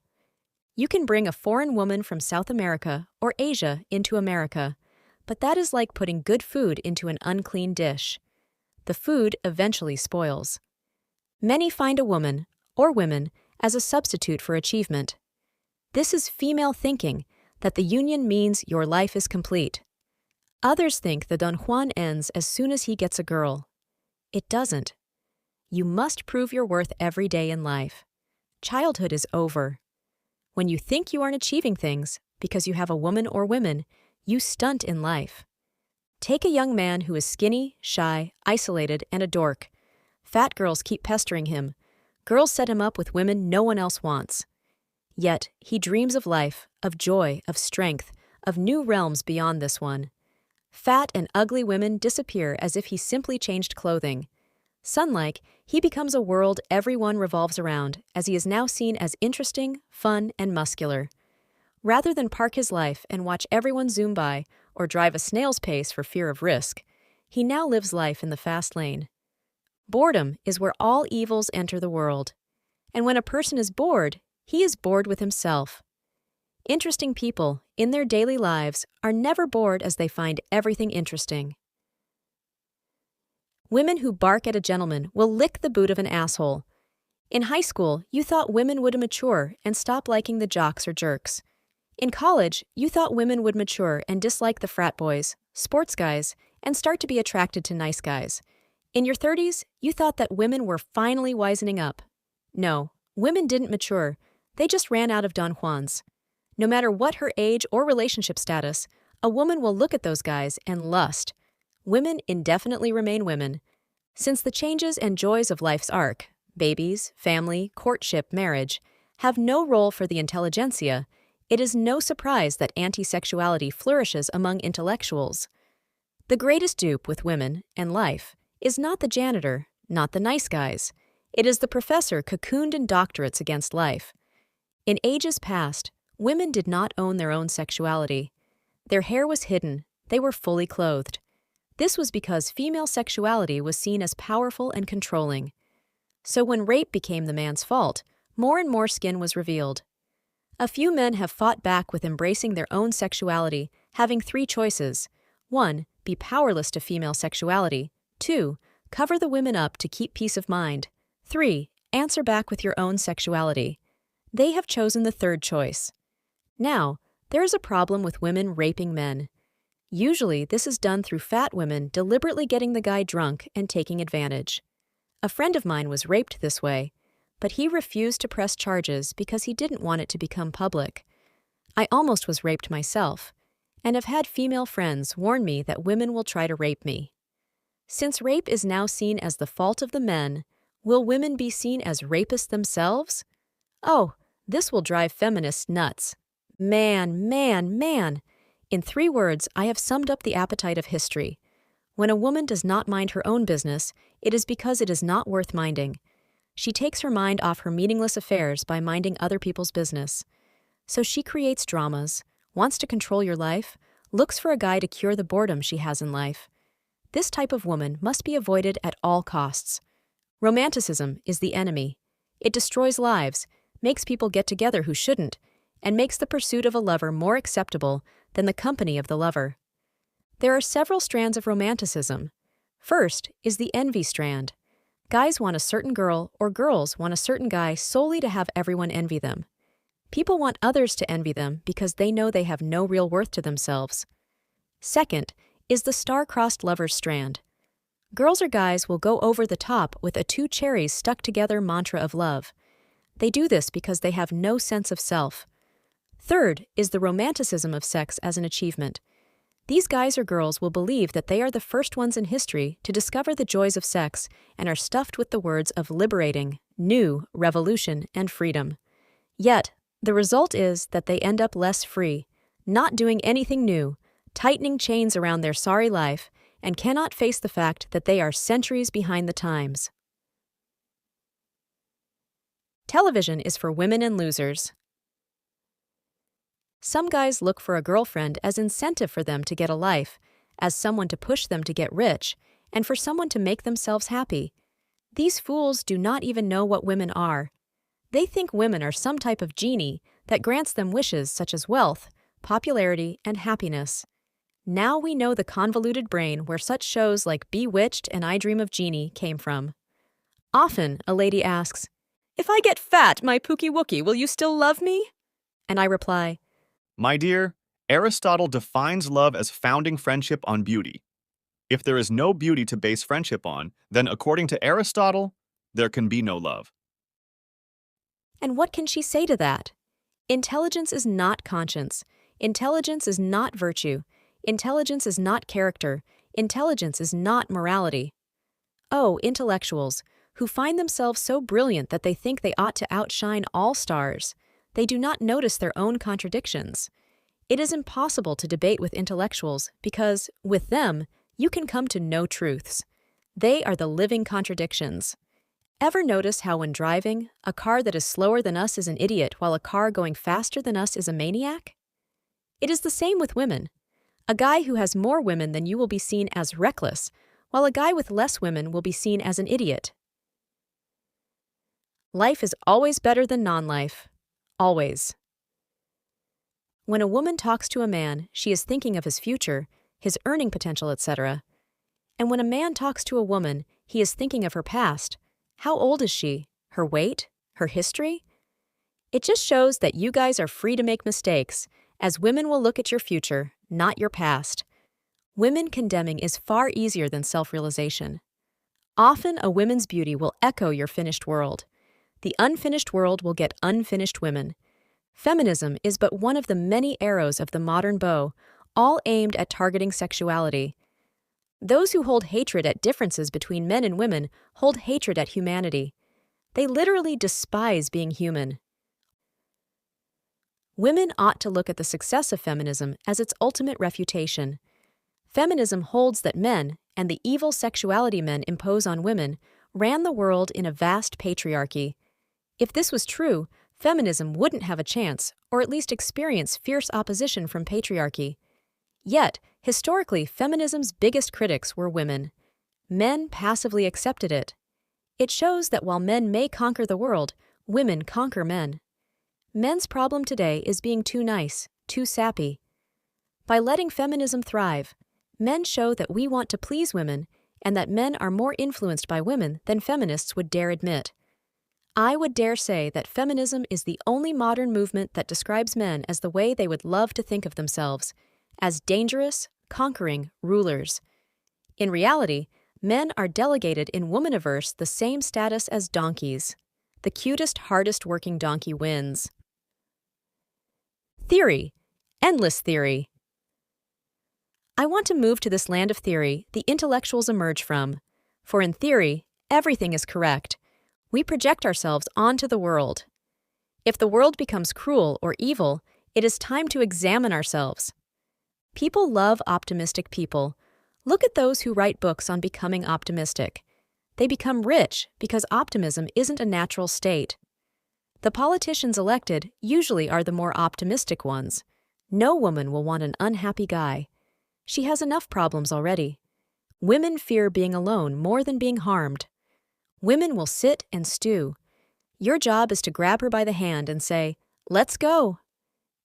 S1: You can bring a foreign woman from South America or Asia into America, but that is like putting good food into an unclean dish. The food eventually spoils. Many find a woman, or women, as a substitute for achievement. This is female thinking, that the union means your life is complete. Others think the Don Juan ends as soon as he gets a girl. It doesn't. You must prove your worth every day in life. Childhood is over. When you think you aren't achieving things because you have a woman or women, you stunt in life. Take a young man who is skinny, shy, isolated, and a dork. Fat girls keep pestering him. Girls set him up with women no one else wants. Yet, he dreams of life, of joy, of strength, of new realms beyond this one. Fat and ugly women disappear as if he simply changed clothing. Sun-like, he becomes a world everyone revolves around, as he is now seen as interesting, fun, and muscular. Rather than park his life and watch everyone zoom by, or drive a snail's pace for fear of risk, he now lives life in the fast lane. Boredom is where all evils enter the world. And when a person is bored, he is bored with himself. Interesting people, in their daily lives, are never bored as they find everything interesting. Women who bark at a gentleman will lick the boot of an asshole. In high school, you thought women would mature and stop liking the jocks or jerks. In college, you thought women would mature and dislike the frat boys, sports guys, and start to be attracted to nice guys. In your 30s, you thought that women were finally wisening up. No, women didn't mature. They just ran out of Don Juans. No matter what her age or relationship status, a woman will look at those guys and lust. Women indefinitely remain women. Since the changes and joys of life's arc, babies, family, courtship, marriage, have no role for the intelligentsia, it is no surprise that anti-sexuality flourishes among intellectuals. The greatest dupe with women and life is not the janitor, not the nice guys. It is the professor cocooned in doctorates against life. In ages past, women did not own their own sexuality. Their hair was hidden, they were fully clothed. This was because female sexuality was seen as powerful and controlling. So when rape became the man's fault, more and more skin was revealed. A few men have fought back with embracing their own sexuality, having 3 choices. 1. Be powerless to female sexuality. 2. Cover the women up to keep peace of mind. 3. Answer back with your own sexuality. They have chosen the 3rd choice. Now, there is a problem with women raping men. Usually, this is done through fat women deliberately getting the guy drunk and taking advantage. A friend of mine was raped this way, but he refused to press charges because he didn't want it to become public. I almost was raped myself, and have had female friends warn me that women will try to rape me. Since rape is now seen as the fault of the men, will women be seen as rapists themselves? Oh, this will drive feminists nuts. Man, man, man! In 3 words, I have summed up the appetite of history. When a woman does not mind her own business, it is because it is not worth minding. She takes her mind off her meaningless affairs by minding other people's business. So she creates dramas, wants to control your life, looks for a guy to cure the boredom she has in life. This type of woman must be avoided at all costs. Romanticism is the enemy. It destroys lives, makes people get together who shouldn't, and makes the pursuit of a lover more acceptable than the company of the lover. There are several strands of romanticism. First is the envy strand. Guys want a certain girl or girls want a certain guy solely to have everyone envy them. People want others to envy them because they know they have no real worth to themselves. Second is the star-crossed lovers strand. Girls or guys will go over the top with a 2 cherries stuck together mantra of love. They do this because they have no sense of self. Third is the romanticism of sex as an achievement. These guys or girls will believe that they are the first ones in history to discover the joys of sex and are stuffed with the words of liberating, new, revolution, and freedom. Yet, the result is that they end up less free, not doing anything new, tightening chains around their sorry life, and cannot face the fact that they are centuries behind the times. Television is for women and losers. Some guys look for a girlfriend as incentive for them to get a life, as someone to push them to get rich, and for someone to make themselves happy. These fools do not even know what women are. They think women are some type of genie that grants them wishes such as wealth, popularity, and happiness. Now we know the convoluted brain where such shows like Bewitched and I Dream of Jeannie came from. Often, a lady asks, "If I get fat, my Pookie Wookie, will you still love me?" And I reply,
S5: My dear, Aristotle defines love as founding friendship on beauty. If there is no beauty to base friendship on, then according to Aristotle, there can be no love.
S1: And what can she say to that? Intelligence is not conscience. Intelligence is not virtue. Intelligence is not character. Intelligence is not morality. Oh, intellectuals, who find themselves so brilliant that they think they ought to outshine all stars. They do not notice their own contradictions. It is impossible to debate with intellectuals because, with them, you can come to no truths. They are the living contradictions. Ever notice how when driving, a car that is slower than us is an idiot while a car going faster than us is a maniac? It is the same with women. A guy who has more women than you will be seen as reckless, while a guy with less women will be seen as an idiot. Life is always better than non-life. Always. When a woman talks to a man, she is thinking of his future, his earning potential, etc. And when a man talks to a woman, he is thinking of her past. How old is she? Her weight? Her history? It just shows that you guys are free to make mistakes, as women will look at your future, not your past. Women condemning is far easier than self-realization. Often a woman's beauty will echo your finished world. The unfinished world will get unfinished women. Feminism is but one of the many arrows of the modern bow, all aimed at targeting sexuality. Those who hold hatred at differences between men and women hold hatred at humanity. They literally despise being human. Women ought to look at the success of feminism as its ultimate refutation. Feminism holds that men, and the evil sexuality men impose on women, ran the world in a vast patriarchy. If this was true, feminism wouldn't have a chance, or at least experience fierce opposition from patriarchy. Yet, historically, feminism's biggest critics were women. Men passively accepted it. It shows that while men may conquer the world, women conquer men. Men's problem today is being too nice, too sappy. By letting feminism thrive, men show that we want to please women and that men are more influenced by women than feminists would dare admit. I would dare say that feminism is the only modern movement that describes men as the way they would love to think of themselves, as dangerous, conquering rulers. In reality, men are delegated in womaniverse the same status as donkeys. The cutest, hardest working donkey wins. Theory. Endless theory. I want to move to this land of theory the intellectuals emerge from. For in theory, everything is correct. We project ourselves onto the world. If the world becomes cruel or evil, it is time to examine ourselves. People love optimistic people. Look at those who write books on becoming optimistic. They become rich because optimism isn't a natural state. The politicians elected usually are the more optimistic ones. No woman will want an unhappy guy. She has enough problems already. Women fear being alone more than being harmed. Women will sit and stew. Your job is to grab her by the hand and say, "Let's go."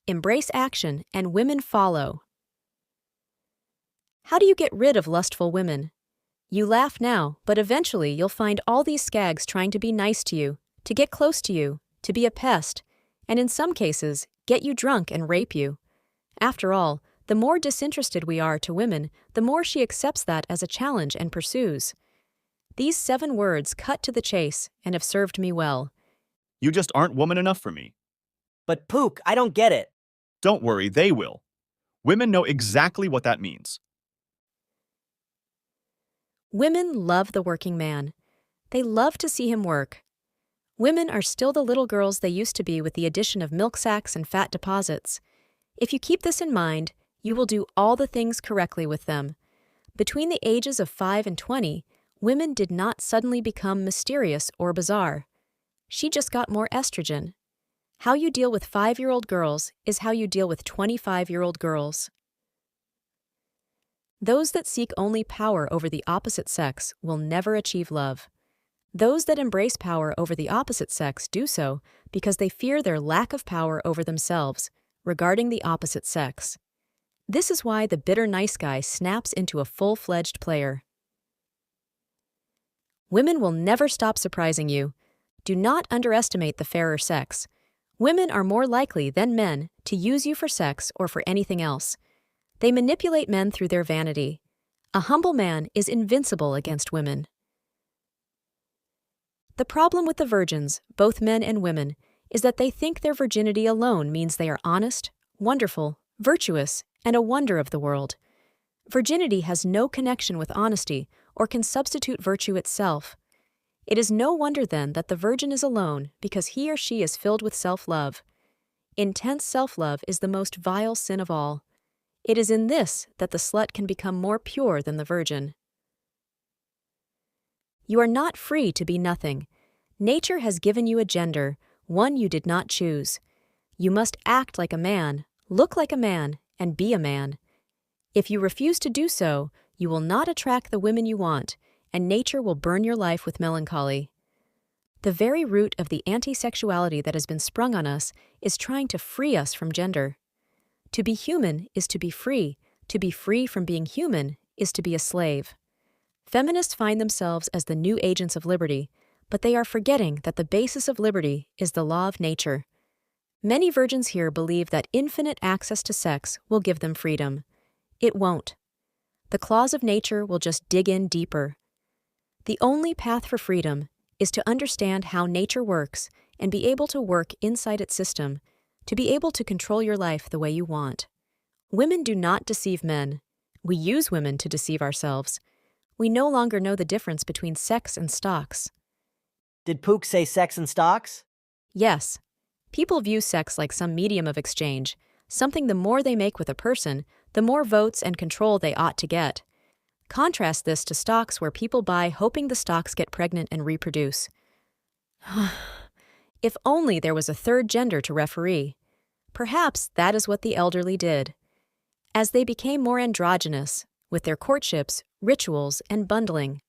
S1: Embrace action, and women follow. How do you get rid of lustful women? You laugh now, but eventually you'll find all these skags trying to be nice to you, to get close to you, to be a pest, and in some cases, get you drunk and rape you. After all, the more disinterested we are to women, the more she accepts that as a challenge and pursues. These 7 words cut to the chase and have served me well.
S5: You just aren't woman enough for me.
S4: But Pook, I don't get it.
S5: Don't worry, they will. Women know exactly what that means.
S1: Women love the working man. They love to see him work. Women are still the little girls they used to be with the addition of milk sacks and fat deposits. If you keep this in mind, you will do all the things correctly with them. Between the ages of 5 and 20, women did not suddenly become mysterious or bizarre. She just got more estrogen. How you deal with 5-year-old girls is how you deal with 25-year-old girls. Those that seek only power over the opposite sex will never achieve love. Those that embrace power over the opposite sex do so because they fear their lack of power over themselves, regarding the opposite sex. This is why the bitter nice guy snaps into a full-fledged player. Women will never stop surprising you. Do not underestimate the fairer sex. Women are more likely than men to use you for sex or for anything else. They manipulate men through their vanity. A humble man is invincible against women. The problem with the virgins, both men and women, is that they think their virginity alone means they are honest, wonderful, virtuous, and a wonder of the world. Virginity has no connection with honesty or can substitute virtue itself. It is no wonder then that the virgin is alone because he or she is filled with self-love. Intense self-love is the most vile sin of all. It is in this that the slut can become more pure than the virgin. You are not free to be nothing. Nature has given you a gender, one you did not choose. You must act like a man, look like a man, and be a man. If you refuse to do so, you will not attract the women you want, and nature will burn your life with melancholy. The very root of the anti-sexuality that has been sprung on us is trying to free us from gender. To be human is to be free. To be free from being human is to be a slave. Feminists find themselves as the new agents of liberty, but they are forgetting that the basis of liberty is the law of nature. Many virgins here believe that infinite access to sex will give them freedom. It won't. the claws of nature will just dig in deeper. The only path for freedom is to understand how nature works and be able to work inside its system, to be able to control your life the way you want. Women do not deceive men. We use women to deceive ourselves. We no longer know the difference between sex and stocks.
S4: Did Pook say sex and stocks?
S1: Yes. People view sex like some medium of exchange, something the more they make with a person, the more votes and control they ought to get. Contrast this to stocks where people buy hoping the stocks get pregnant and reproduce. If only there was a third gender to referee. Perhaps that is what the elderly did. As they became more androgynous, with their courtships, rituals, and bundling.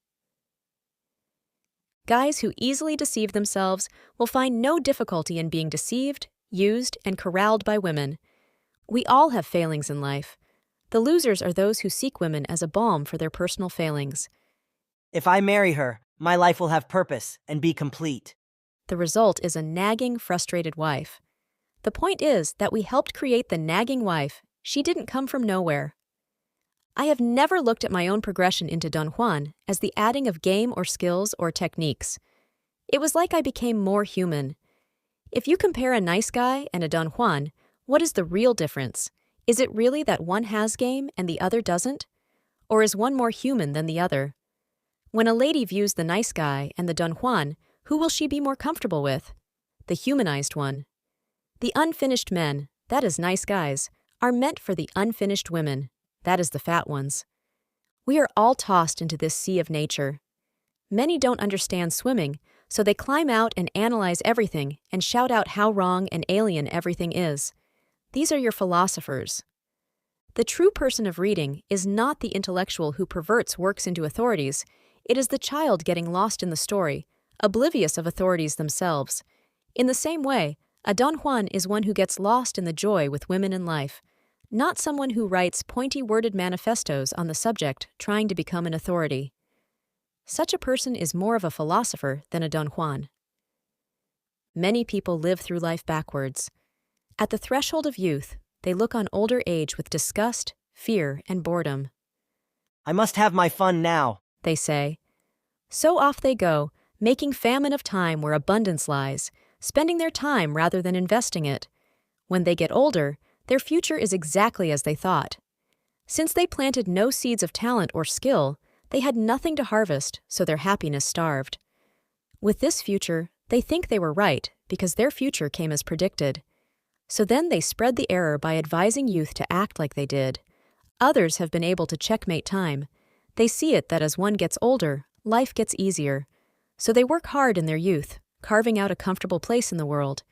S1: Guys who easily deceive themselves will find no difficulty in being deceived, used, and corralled by women. We all have failings in life. The losers are those who seek women as a balm for their personal failings.
S4: If I marry her, my life will have purpose and be complete.
S1: The result is a nagging, frustrated wife. The point is that we helped create the nagging wife. She didn't come from nowhere. I have never looked at my own progression into Don Juan as the adding of game or skills or techniques. It was like I became more human. If you compare a nice guy and a Don Juan, what is the real difference? Is it really that one has game and the other doesn't? Or is one more human than the other? When a lady views the nice guy and the Don Juan, who will she be more comfortable with? The humanized one. The unfinished men, that is nice guys, are meant for the unfinished women, that is the fat ones. We are all tossed into this sea of nature. Many don't understand swimming, so they climb out and analyze everything and shout out how wrong and alien everything is. These are your philosophers. The true person of reading is not the intellectual who perverts works into authorities. It is the child getting lost in the story, oblivious of authorities themselves. In the same way, a Don Juan is one who gets lost in the joy with women in life, not someone who writes pointy-worded manifestos on the subject trying to become an authority. Such a person is more of a philosopher than a Don Juan. Many people live through life backwards. At the threshold of youth, they look on older age with disgust, fear, and boredom.
S4: I must have my fun now,
S1: they say. So off they go, making famine of time where abundance lies, spending their time rather than investing it. When they get older, their future is exactly as they thought. Since they planted no seeds of talent or skill, they had nothing to harvest, so their happiness starved. With this future, they think they were right because their future came as predicted. So then they spread the error by advising youth to act like they did. Others have been able to checkmate time. They see it that as one gets older, life gets easier. So they work hard in their youth, carving out a comfortable place in the world.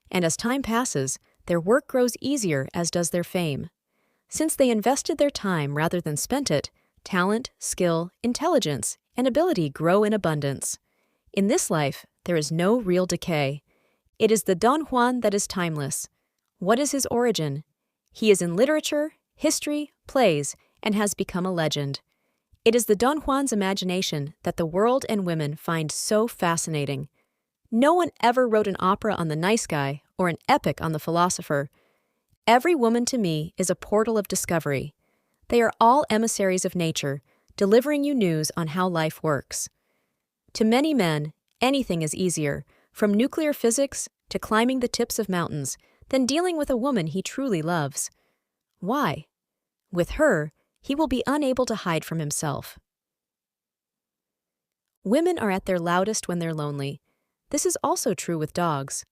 S1: And as time passes, their work grows easier as does their fame. Since they invested their time rather than spent it, talent, skill, intelligence, and ability grow in abundance. In this life, there is no real decay. It is the Don Juan that is timeless. What is his origin? He is in literature, history, plays, and has become a legend. It is the Don Juan's imagination that the world and women find so fascinating. No one ever wrote an opera on the nice guy or an epic on the philosopher. Every woman to me is a portal of discovery. They are all emissaries of nature, delivering you news on how life works. To many men, anything is easier, from nuclear physics to climbing the tips of mountains, than dealing with a woman he truly loves. Why? With her, he will be unable to hide from himself. Women are at their loudest when they're lonely. This is also true with dogs.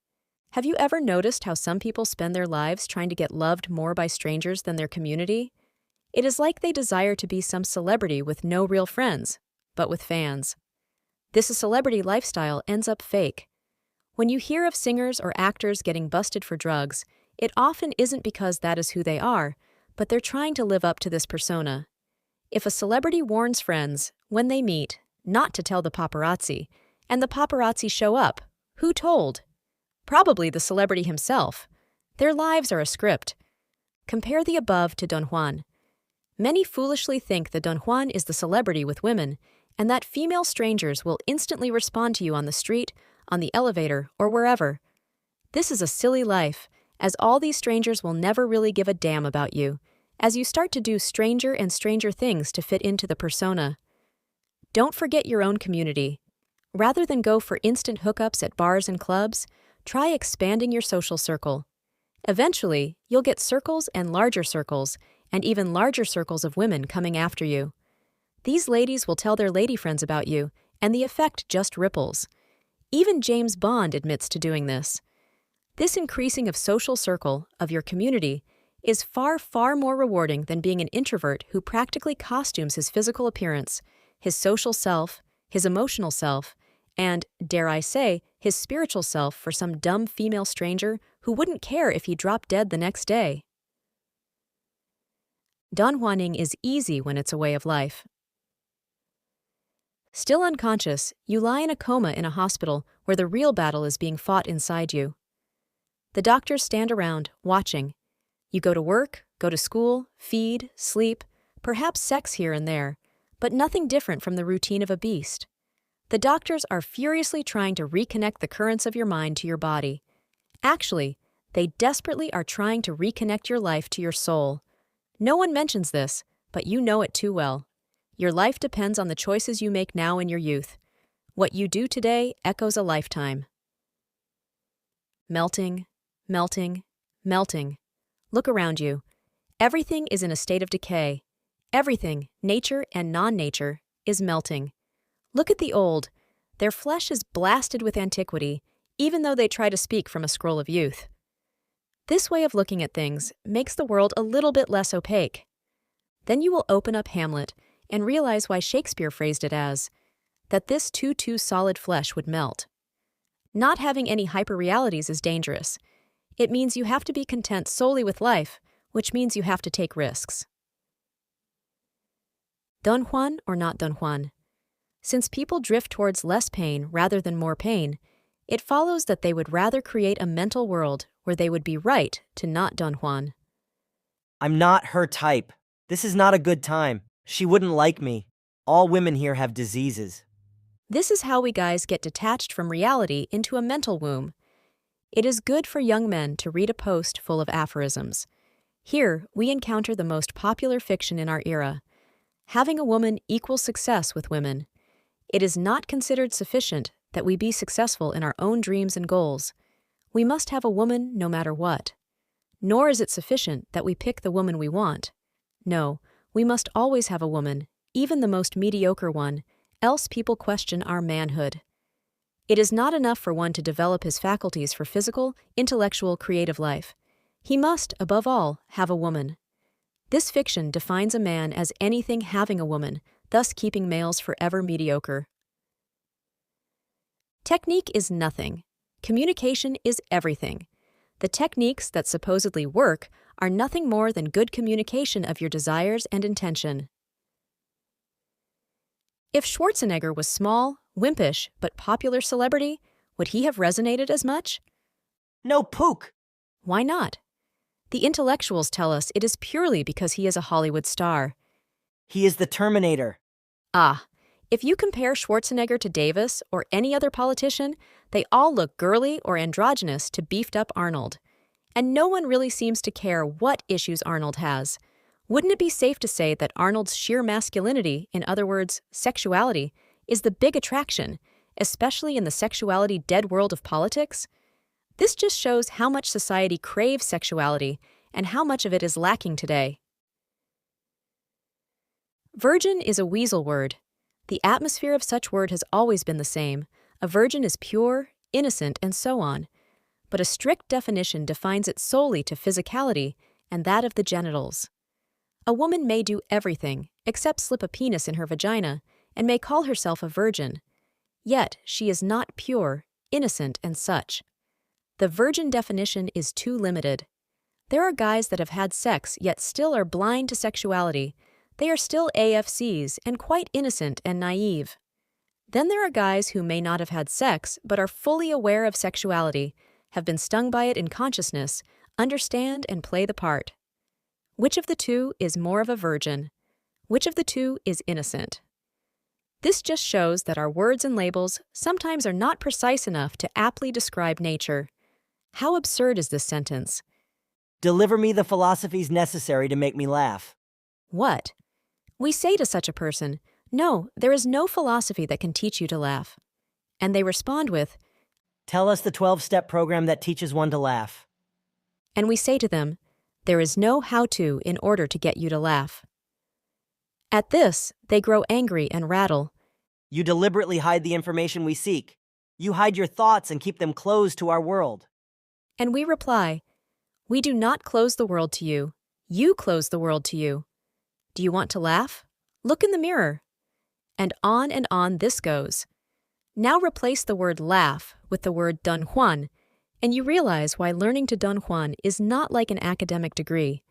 S1: Have you ever noticed how some people spend their lives trying to get loved more by strangers than their community? It is like they desire to be some celebrity with no real friends, but with fans. This celebrity lifestyle ends up fake. When you hear of singers or actors getting busted for drugs, it often isn't because that is who they are, but they're trying to live up to this persona. If a celebrity warns friends, when they meet, not to tell the paparazzi, and the paparazzi show up, who told? Probably the celebrity himself. Their lives are a script. Compare the above to Don Juan. Many foolishly think that Don Juan is the celebrity with women, and that female strangers will instantly respond to you on the street, on the elevator, or wherever. This is a silly life, as all these strangers will never really give a damn about you, as you start to do stranger and stranger things to fit into the persona. Don't forget your own community. Rather than go for instant hookups at bars and clubs, try expanding your social circle. Eventually, you'll get circles and even larger circles of women coming after you. These ladies will tell their lady friends about you, and the effect just ripples. Even James Bond admits to doing this. This increasing of social circle, of your community, is far, far more rewarding than being an introvert who practically costumes his physical appearance, his social self, his emotional self, and, dare I say, his spiritual self for some dumb female stranger who wouldn't care if he dropped dead the next day. Don Juaning is easy when it's a way of life. Still unconscious, you lie in a coma in a hospital where the real battle is being fought inside you. The doctors stand around, watching. You go to work, go to school, feed, sleep, perhaps sex here and there, but nothing different from the routine of a beast. The doctors are furiously trying to reconnect the currents of your mind to your body. Actually, they desperately are trying to reconnect your life to your soul. No one mentions this, but you know it too well. Your life depends on the choices you make now in your youth. What you do today echoes a lifetime. Melting, melting, melting. Look around you. Everything is in a state of decay. Everything, nature and non-nature, is melting. Look at the old. Their flesh is blasted with antiquity, even though they try to speak from a scroll of youth. This way of looking at things makes the world a little bit less opaque. Then you will open up Hamlet and realize why Shakespeare phrased it as, that this too solid flesh would melt. Not having any hyperrealities is dangerous. It means you have to be content solely with life, which means you have to take risks. Don Juan or not Don Juan? Since people drift towards less pain rather than more pain, it follows that they would rather create a mental world where they would be right to not Don Juan.
S4: I'm not her type. This is not a good time. She wouldn't like me. All women here have diseases.
S1: This is how we guys get detached from reality into a mental womb. It is good for young men to read a post full of aphorisms. Here, we encounter the most popular fiction in our era. Having a woman equals success with women. It is not considered sufficient that we be successful in our own dreams and goals. We must have a woman no matter what. Nor is it sufficient that we pick the woman we want. No, we must always have a woman, even the most mediocre one, else people question our manhood. It is not enough for one to develop his faculties for physical, intellectual, creative life. He must, above all, have a woman. This fiction defines a man as anything having a woman, thus keeping males forever mediocre. Technique is nothing. Communication is everything. The techniques that supposedly work are nothing more than good communication of your desires and intention. If Schwarzenegger was small, wimpish, but popular celebrity, would he have resonated as much?
S4: No, Pook!
S1: Why not? The intellectuals tell us it is purely because he is a Hollywood star.
S4: He is the Terminator.
S1: Ah, if you compare Schwarzenegger to Davis or any other politician, they all look girly or androgynous to beefed-up Arnold. And no one really seems to care what issues Arnold has. Wouldn't it be safe to say that Arnold's sheer masculinity, in other words, sexuality, is the big attraction, especially in the sexuality-dead world of politics? This just shows how much society craves sexuality and how much of it is lacking today. Virgin is a weasel word. The atmosphere of such word has always been the same. A virgin is pure, innocent, and so on. But a strict definition defines it solely to physicality and that of the genitals. A woman may do everything except slip a penis in her vagina and may call herself a virgin. Yet she is not pure, innocent, and such. The virgin definition is too limited. There are guys that have had sex yet still are blind to sexuality. They are still AFCs and quite innocent and naive. Then there are guys who may not have had sex but are fully aware of sexuality, have been stung by it in consciousness, understand and play the part. Which of the two is more of a virgin? Which of the two is innocent? This just shows that our words and labels sometimes are not precise enough to aptly describe nature. How absurd is this sentence?
S4: Deliver me the philosophies necessary to make me laugh.
S1: What? We say to such a person, no, there is no philosophy that can teach you to laugh. And they respond with,
S4: Tell us the 12-step program that teaches one to laugh.
S1: And we say to them, there is no how-to in order to get you to laugh. At this, they grow angry and rattle.
S4: You deliberately hide the information we seek. You hide your thoughts and keep them closed to our world.
S1: And we reply, we do not close the world to you. You close the world to you. Do you want to laugh? Look in the mirror. And on this goes. Now replace the word laugh with the word Don Juan, and you realize why learning to Don Juan is not like an academic degree.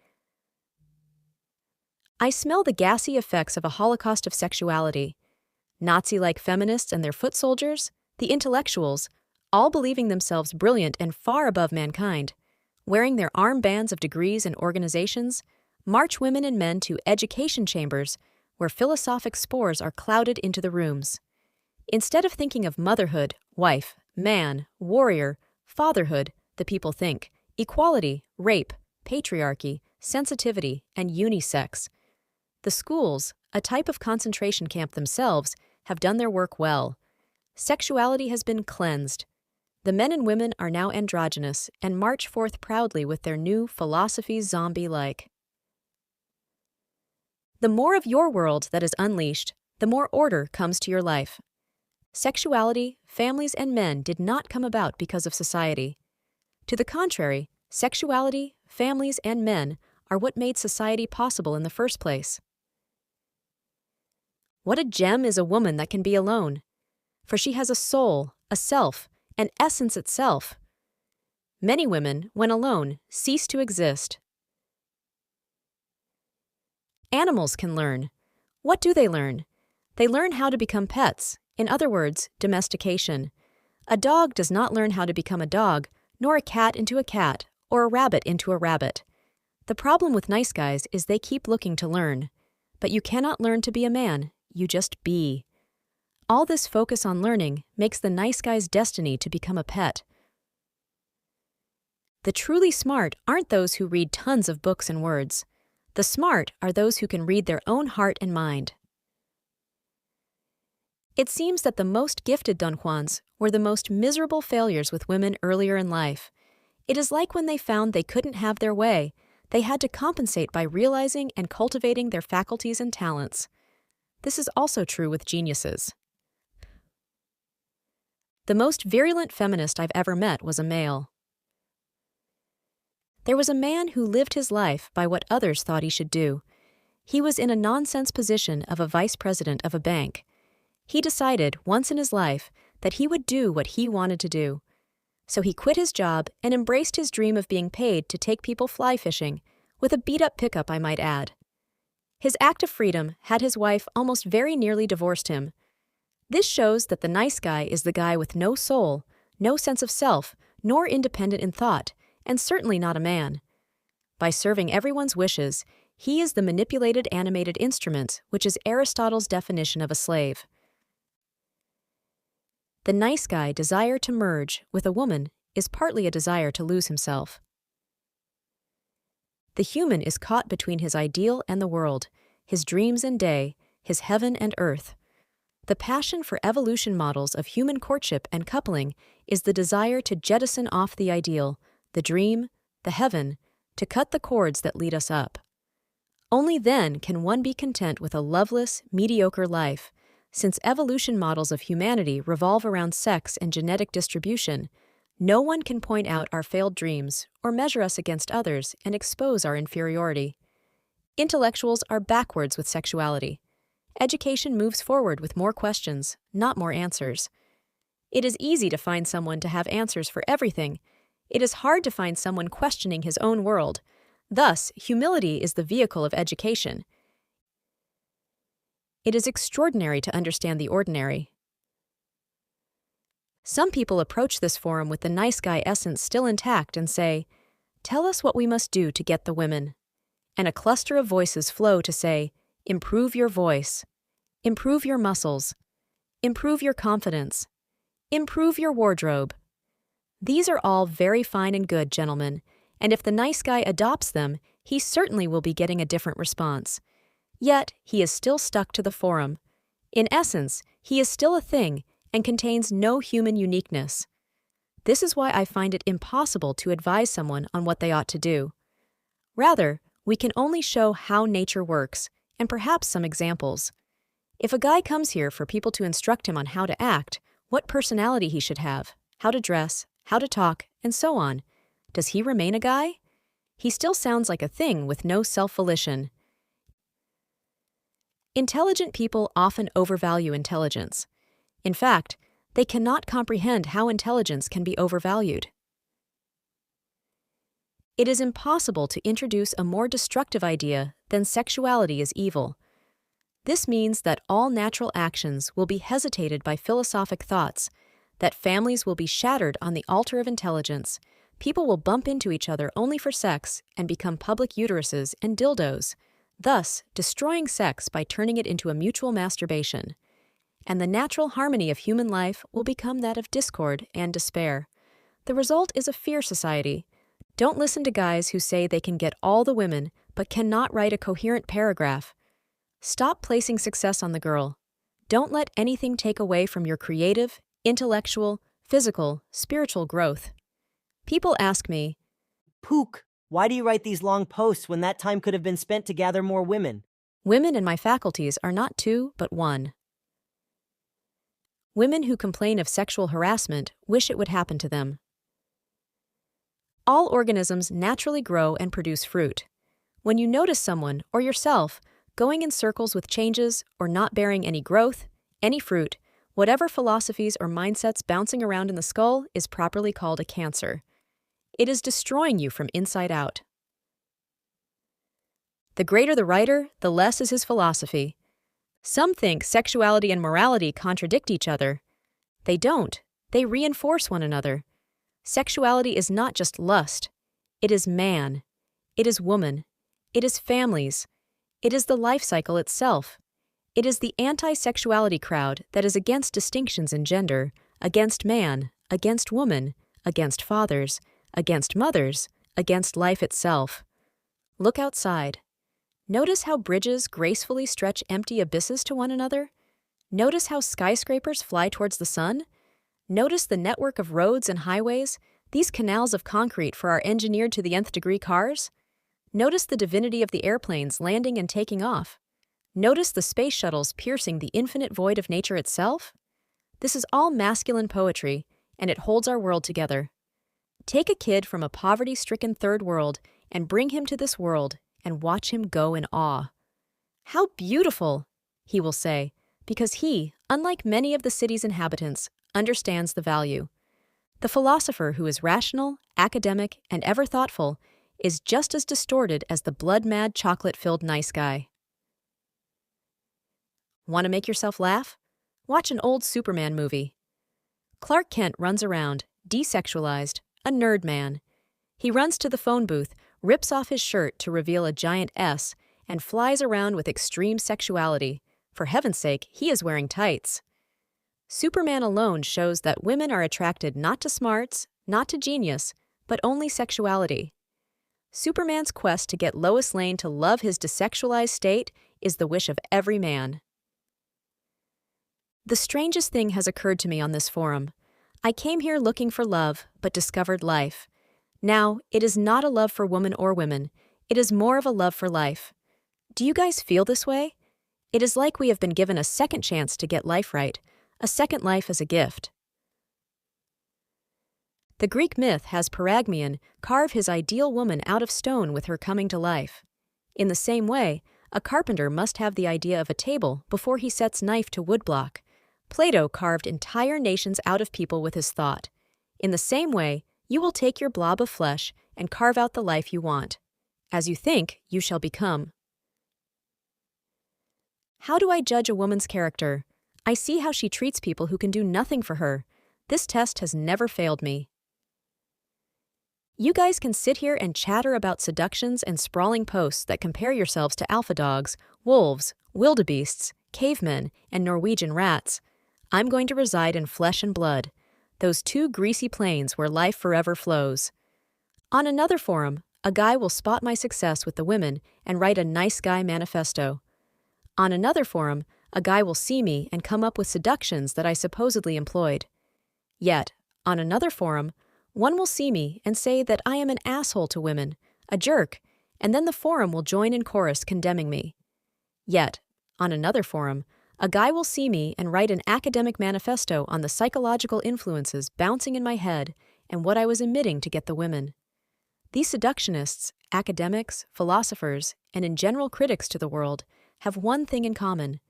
S1: I smell the gassy effects of a holocaust of sexuality. Nazi-like feminists and their foot soldiers, the intellectuals, all believing themselves brilliant and far above mankind, wearing their armbands of degrees and organizations, march women and men to education chambers where philosophic spores are clouded into the rooms. Instead of thinking of motherhood, wife, man, warrior, fatherhood, the people think equality, rape, patriarchy, sensitivity, and unisex. The schools, a type of concentration camp themselves, have done their work well. Sexuality has been cleansed. The men and women are now androgynous and march forth proudly with their new philosophy zombie-like. The more of your world that is unleashed, the more order comes to your life. Sexuality, families, and men did not come about because of society. To the contrary, sexuality, families, and men are what made society possible in the first place. What a gem is a woman that can be alone, for she has a soul, a self, an essence itself. Many women, when alone, cease to exist. Animals can learn. What do they learn? They learn how to become pets, in other words, domestication. A dog does not learn how to become a dog, nor a cat into a cat, or a rabbit into a rabbit. The problem with nice guys is they keep looking to learn. But you cannot learn to be a man, you just be. All this focus on learning makes the nice guy's destiny to become a pet. The truly smart aren't those who read tons of books and words. The smart are those who can read their own heart and mind. It seems that the most gifted Don Juans were the most miserable failures with women earlier in life. It is like when they found they couldn't have their way, they had to compensate by realizing and cultivating their faculties and talents. This is also true with geniuses. The most virulent feminist I've ever met was a male. There was a man who lived his life by what others thought he should do. He was in a nonsense position of a vice president of a bank. He decided, once in his life, that he would do what he wanted to do. So he quit his job and embraced his dream of being paid to take people fly fishing, with a beat-up pickup, I might add. His act of freedom had his wife almost very nearly divorced him. This shows that the nice guy is the guy with no soul, no sense of self, nor independent in thought, and certainly not a man. By serving everyone's wishes, he is the manipulated animated instrument, which is Aristotle's definition of a slave. The nice guy desire to merge with a woman is partly a desire to lose himself. The human is caught between his ideal and the world, his dreams and day, his heaven and earth. The passion for evolution models of human courtship and coupling is the desire to jettison off the ideal, the dream, the heaven, to cut the cords that lead us up. Only then can one be content with a loveless, mediocre life. Since evolution models of humanity revolve around sex and genetic distribution, no one can point out our failed dreams or measure us against others and expose our inferiority. Intellectuals are backwards with sexuality. Education moves forward with more questions, not more answers. It is easy to find someone to have answers for everything. It is hard to find someone questioning his own world. Thus, humility is the vehicle of education. It is extraordinary to understand the ordinary. Some people approach this forum with the nice guy essence still intact and say, "Tell us what we must do to get the women." And a cluster of voices flow to say, "Improve your voice. Improve your muscles. Improve your confidence. Improve your wardrobe." These are all very fine and good, gentlemen, and if the nice guy adopts them, he certainly will be getting a different response. Yet, he is still stuck to the forum. In essence, he is still a thing and contains no human uniqueness. This is why I find it impossible to advise someone on what they ought to do. Rather, we can only show how nature works, and perhaps some examples. If a guy comes here for people to instruct him on how to act, what personality he should have, how to dress, how to talk, and so on, does he remain a guy? He still sounds like a thing with no self-volition. Intelligent people often overvalue intelligence. In fact, they cannot comprehend how intelligence can be overvalued. It is impossible to introduce a more destructive idea than sexuality is evil. This means that all natural actions will be hesitated by philosophic thoughts, that families will be shattered on the altar of intelligence, people will bump into each other only for sex and become public uteruses and dildos, thus destroying sex by turning it into a mutual masturbation. And the natural harmony of human life will become that of discord and despair. The result is a fear society. Don't listen to guys who say they can get all the women but cannot write a coherent paragraph. Stop placing success on the girl. Don't let anything take away from your creative, intellectual, physical, spiritual growth. People ask me,
S4: Pook, why do you write these long posts when that time could have been spent to gather more women?
S1: Women in my faculties are not two, but one. Women who complain of sexual harassment wish it would happen to them. All organisms naturally grow and produce fruit. When you notice someone, or yourself, going in circles with changes or not bearing any growth, any fruit, whatever philosophies or mindsets bouncing around in the skull is properly called a cancer. It is destroying you from inside out. The greater the writer, the less is his philosophy. Some think sexuality and morality contradict each other. They don't. They reinforce one another. Sexuality is not just lust. It is man. It is woman. It is families. It is the life cycle itself. It is the anti-sexuality crowd that is against distinctions in gender, against man, against woman, against fathers, against mothers, against life itself. Look outside. Notice how bridges gracefully stretch empty abysses to one another. Notice how skyscrapers fly towards the sun. Notice the network of roads and highways, these canals of concrete for our engineered to the nth degree cars. Notice the divinity of the airplanes landing and taking off. Notice the space shuttles piercing the infinite void of nature itself. This is all masculine poetry, and it holds our world together. Take a kid from a poverty-stricken third world and bring him to this world and watch him go in awe. How beautiful, he will say, because he, unlike many of the city's inhabitants, understands the value. The philosopher who is rational, academic, and ever thoughtful is just as distorted as the blood-mad chocolate-filled nice guy. Want to make yourself laugh? Watch an old Superman movie. Clark Kent runs around, desexualized, a nerd man. He runs to the phone booth, rips off his shirt to reveal a giant S, and flies around with extreme sexuality. For heaven's sake, he is wearing tights. Superman alone shows that women are attracted not to smarts, not to genius, but only sexuality. Superman's quest to get Lois Lane to love his desexualized state is the wish of every man. The strangest thing has occurred to me on this forum. I came here looking for love, but discovered life. Now, it is not a love for woman or women. It is more of a love for life. Do you guys feel this way? It is like we have been given a second chance to get life right, a second life as a gift. The Greek myth has Peragmion carve his ideal woman out of stone with her coming to life. In the same way, a carpenter must have the idea of a table before he sets knife to woodblock. Plato carved entire nations out of people with his thought. In the same way, you will take your blob of flesh and carve out the life you want. As you think, you shall become. How do I judge a woman's character? I see how she treats people who can do nothing for her. This test has never failed me. You guys can sit here and chatter about seductions and sprawling posts that compare yourselves to alpha dogs, wolves, wildebeests, cavemen, and Norwegian rats. I'm going to reside in flesh and blood, those two greasy plains where life forever flows. On another forum, a guy will spot my success with the women and write a nice guy manifesto. On another forum, a guy will see me and come up with seductions that I supposedly employed. Yet, on another forum, one will see me and say that I am an asshole to women, a jerk, and then the forum will join in chorus condemning me. Yet, on another forum, a guy will see me and write an academic manifesto on the psychological influences bouncing in my head and what I was emitting to get the women. These seductionists, academics, philosophers, and in general critics to the world have one thing in common.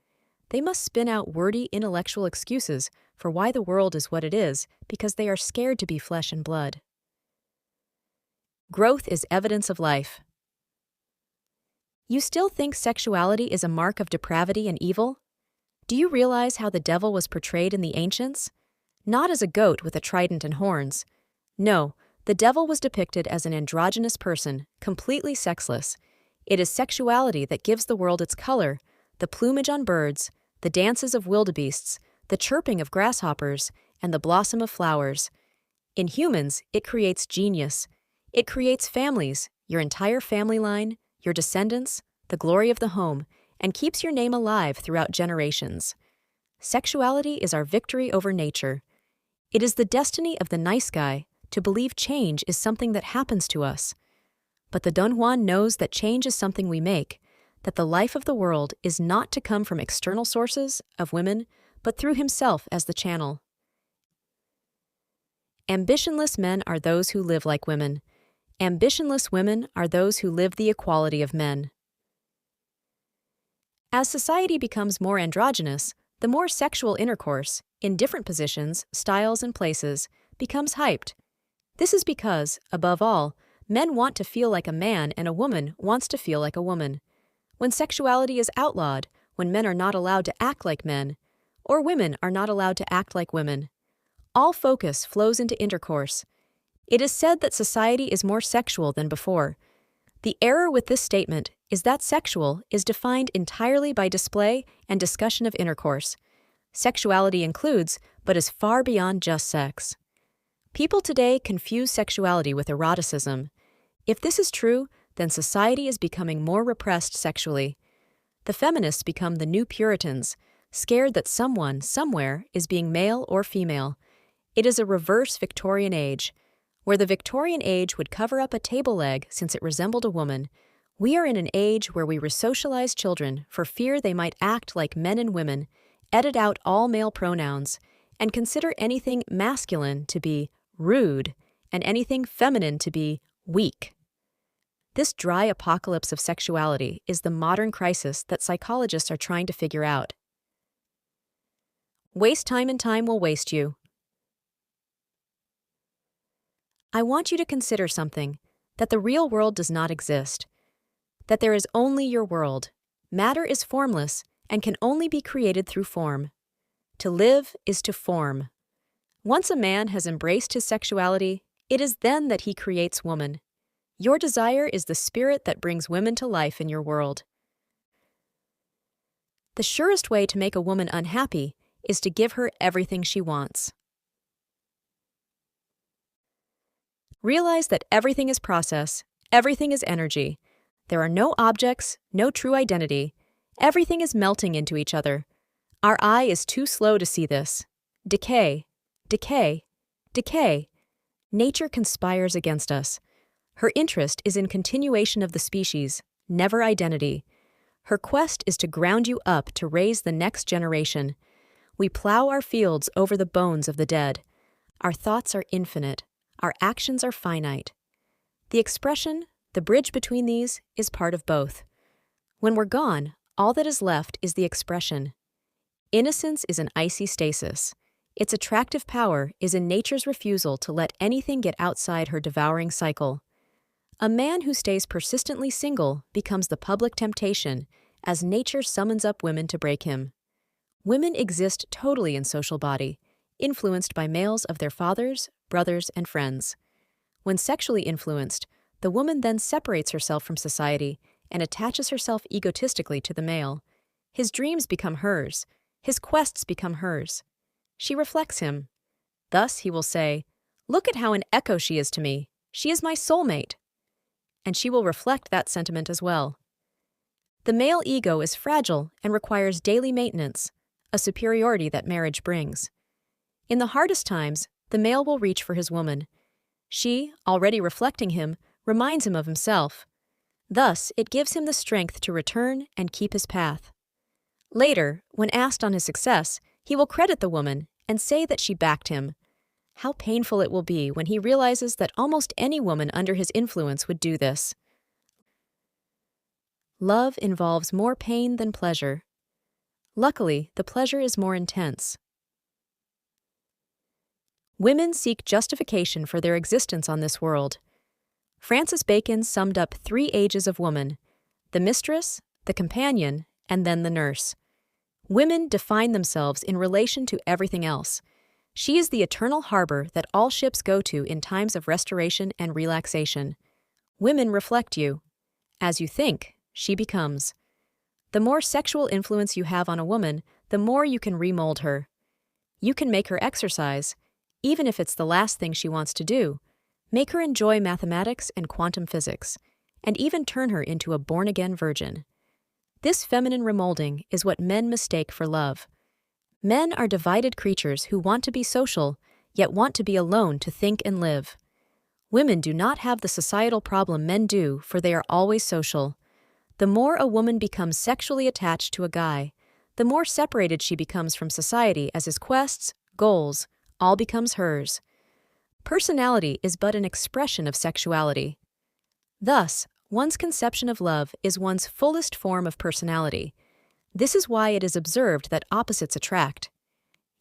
S1: They must spin out wordy intellectual excuses for why the world is what it is because they are scared to be flesh and blood. Growth is evidence of life. You still think sexuality is a mark of depravity and evil? Do you realize how the devil was portrayed in the ancients? Not as a goat with a trident and horns. No, the devil was depicted as an androgynous person, completely sexless. It is sexuality that gives the world its color, the plumage on birds, the dances of wildebeests, the chirping of grasshoppers, and the blossom of flowers. In humans, it creates genius. It creates families, your entire family line, your descendants, the glory of the home, and keeps your name alive throughout generations. Sexuality is our victory over nature. It is the destiny of the nice guy to believe change is something that happens to us. But the Don Juan knows that change is something we make, that the life of the world is not to come from external sources, of women, but through himself as the channel. Ambitionless men are those who live like women. Ambitionless women are those who live the equality of men. As society becomes more androgynous, the more sexual intercourse, in different positions, styles, and places, becomes hyped. This is because, above all, men want to feel like a man and a woman wants to feel like a woman. When sexuality is outlawed, when men are not allowed to act like men, or women are not allowed to act like women, all focus flows into intercourse. It is said that society is more sexual than before. The error with this statement is that sexual is defined entirely by display and discussion of intercourse. Sexuality includes, but is far beyond just sex. People today confuse sexuality with eroticism. If this is true, then society is becoming more repressed sexually. The feminists become the new Puritans, scared that someone, somewhere, is being male or female. It is a reverse Victorian age. Where the Victorian age would cover up a table leg since it resembled a woman, we are in an age where we resocialize children for fear they might act like men and women, edit out all male pronouns, and consider anything masculine to be rude and anything feminine to be weak. This dry apocalypse of sexuality is the modern crisis that psychologists are trying to figure out. Waste time and time will waste you. I want you to consider something, that the real world does not exist, that there is only your world. Matter is formless and can only be created through form. To live is to form. Once a man has embraced his sexuality, it is then that he creates woman. Your desire is the spirit that brings women to life in your world. The surest way to make a woman unhappy is to give her everything she wants. Realize that everything is process, everything is energy. There are no objects, no true identity. Everything is melting into each other. Our eye is too slow to see this. Decay, decay, decay. Nature conspires against us. Her interest is in continuation of the species, never identity. Her quest is to ground you up to raise the next generation. We plow our fields over the bones of the dead. Our thoughts are infinite. Our actions are finite. The expression, the bridge between these, is part of both. When we're gone, all that is left is the expression. Innocence is an icy stasis. Its attractive power is in nature's refusal to let anything get outside her devouring cycle. A man who stays persistently single becomes the public temptation as nature summons up women to break him. Women exist totally in social body, influenced by males of their fathers, brothers, and friends. When sexually influenced, the woman then separates herself from society and attaches herself egotistically to the male. His dreams become hers. His quests become hers. She reflects him. Thus he will say, "Look at how an echo she is to me. She is my soulmate. And she will reflect that sentiment as well. The male ego is fragile and requires daily maintenance, a superiority that marriage brings. In the hardest times, the male will reach for his woman. She, already reflecting him, reminds him of himself. Thus, it gives him the strength to return and keep his path. Later, when asked on his success, he will credit the woman and say that she backed him. How painful it will be when he realizes that almost any woman under his influence would do this. Love involves more pain than pleasure. Luckily, the pleasure is more intense. Women seek justification for their existence on this world. Francis Bacon summed up 3 ages of woman: the mistress, the companion, and then the nurse. Women define themselves in relation to everything else. She is the eternal harbor that all ships go to in times of restoration and relaxation. Women reflect you. As you think, she becomes. The more sexual influence you have on a woman, the more you can remold her. You can make her exercise, even if it's the last thing she wants to do. Make her enjoy mathematics and quantum physics, and even turn her into a born-again virgin. This feminine remolding is what men mistake for love. Men are divided creatures who want to be social, yet want to be alone to think and live. Women do not have the societal problem men do, for they are always social. The more a woman becomes sexually attached to a guy, the more separated she becomes from society as his quests, goals, all becomes hers. Personality is but an expression of sexuality. Thus, one's conception of love is one's fullest form of personality. This is why it is observed that opposites attract.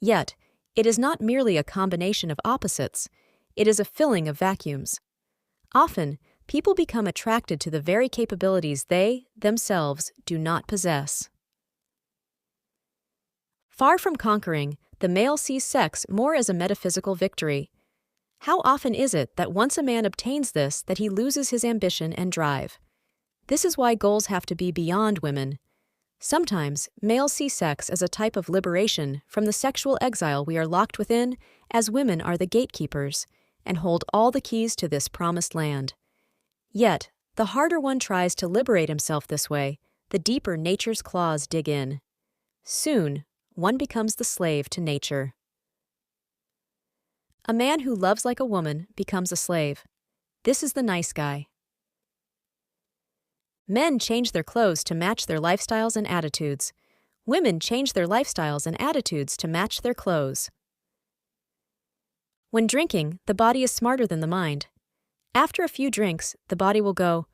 S1: Yet, it is not merely a combination of opposites, it is a filling of vacuums. Often, people become attracted to the very capabilities they, themselves, do not possess. Far from conquering, the male sees sex more as a metaphysical victory. How often is it that once a man obtains this, that he loses his ambition and drive? This is why goals have to be beyond women. Sometimes, males see sex as a type of liberation from the sexual exile we are locked within, as women are the gatekeepers, and hold all the keys to this promised land. Yet, the harder one tries to liberate himself this way, the deeper nature's claws dig in. Soon, one becomes the slave to nature. A man who loves like a woman becomes a slave. This is the nice guy. Men change their clothes to match their lifestyles and attitudes. Women change their lifestyles and attitudes to match their clothes. When drinking, the body is smarter than the mind. After a few drinks, the body will go,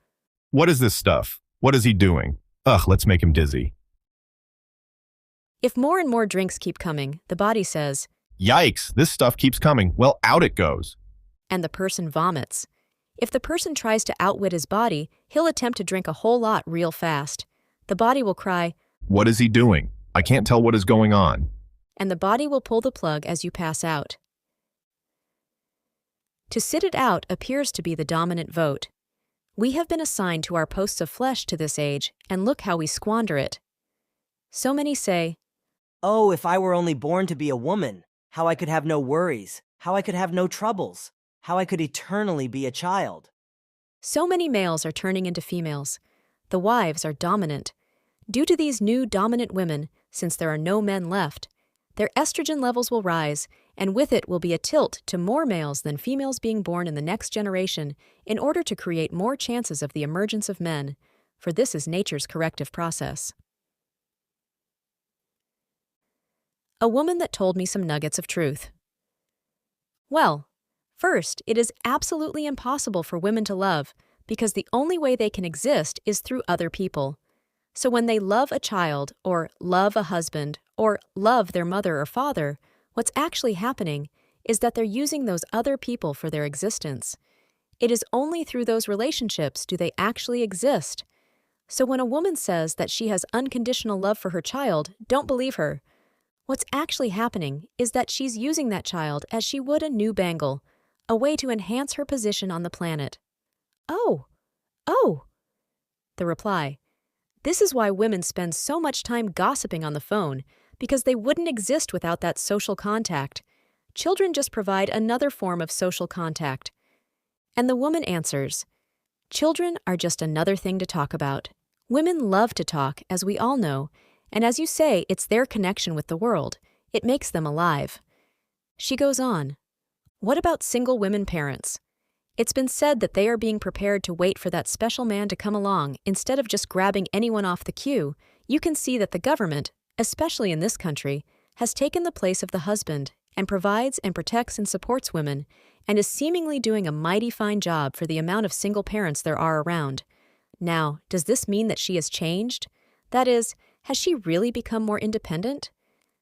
S5: What is this stuff? What is he doing? Ugh, let's make him dizzy.
S1: If more and more drinks keep coming, the body says,
S5: Yikes, this stuff keeps coming. Well, out it goes.
S1: And the person vomits. If the person tries to outwit his body, he'll attempt to drink a whole lot real fast. The body will cry,
S5: What is he doing? I can't tell what is going on.
S1: And the body will pull the plug as you pass out. To sit it out appears to be the dominant vote. We have been assigned to our posts of flesh to this age, and look how we squander it. So many say,
S4: Oh, if I were only born to be a woman, how I could have no worries, how I could have no troubles, how I could eternally be a child.
S1: So many males are turning into females. The wives are dominant. Due to these new dominant women, since there are no men left, their estrogen levels will rise, and with it will be a tilt to more males than females being born in the next generation in order to create more chances of the emergence of men, for this is nature's corrective process. A woman that told me some nuggets of truth. Well, first, it is absolutely impossible for women to love because the only way they can exist is through other people. So when they love a child, or love a husband, or love their mother or father, what's actually happening is that they're using those other people for their existence. It is only through those relationships do they actually exist. So when a woman says that she has unconditional love for her child, don't believe her. What's actually happening is that she's using that child as she would a new bangle, a way to enhance her position on the planet. Oh. The reply. This is why women spend so much time gossiping on the phone, because they wouldn't exist without that social contact. Children just provide another form of social contact. And the woman answers, "Children are just another thing to talk about. Women love to talk, as we all know, and as you say, it's their connection with the world. It makes them alive." She goes on, "What about single women parents? It's been said that they are being prepared to wait for that special man to come along instead of just grabbing anyone off the queue. You can see that the government, especially in this country, has taken the place of the husband and provides and protects and supports women and is seemingly doing a mighty fine job for the amount of single parents there are around. Now, does this mean that she has changed? That is, has she really become more independent?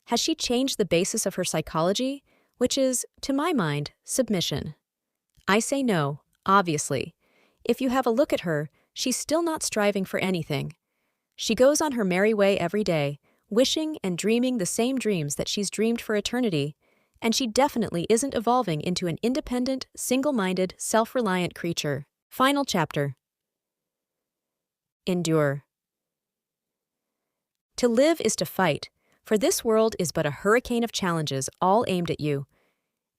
S1: Has she changed the basis of her psychology, which is, to my mind, submission? I say no, obviously. If you have a look at her, she's still not striving for anything. She goes on her merry way every day, wishing and dreaming the same dreams that she's dreamed for eternity, and she definitely isn't evolving into an independent, single-minded, self-reliant creature. Final chapter. Endure. To live is to fight, for this world is but a hurricane of challenges all aimed at you.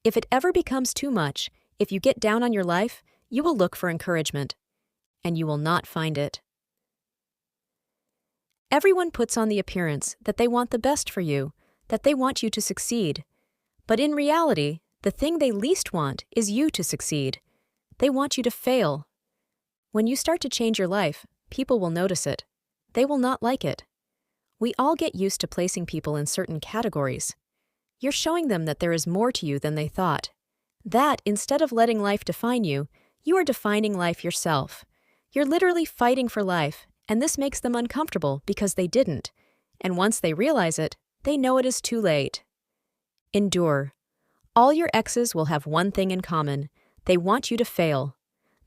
S1: If it ever becomes too much, if you get down on your life, you will look for encouragement, and you will not find it. Everyone puts on the appearance that they want the best for you, that they want you to succeed. But in reality, the thing they least want is you to succeed. They want you to fail. When you start to change your life, people will notice it. They will not like it. We all get used to placing people in certain categories. You're showing them that there is more to you than they thought. That, instead of letting life define you, you are defining life yourself. You're literally fighting for life, and this makes them uncomfortable because they didn't. And once they realize it, they know it is too late. Endure. All your exes will have one thing in common. They want you to fail.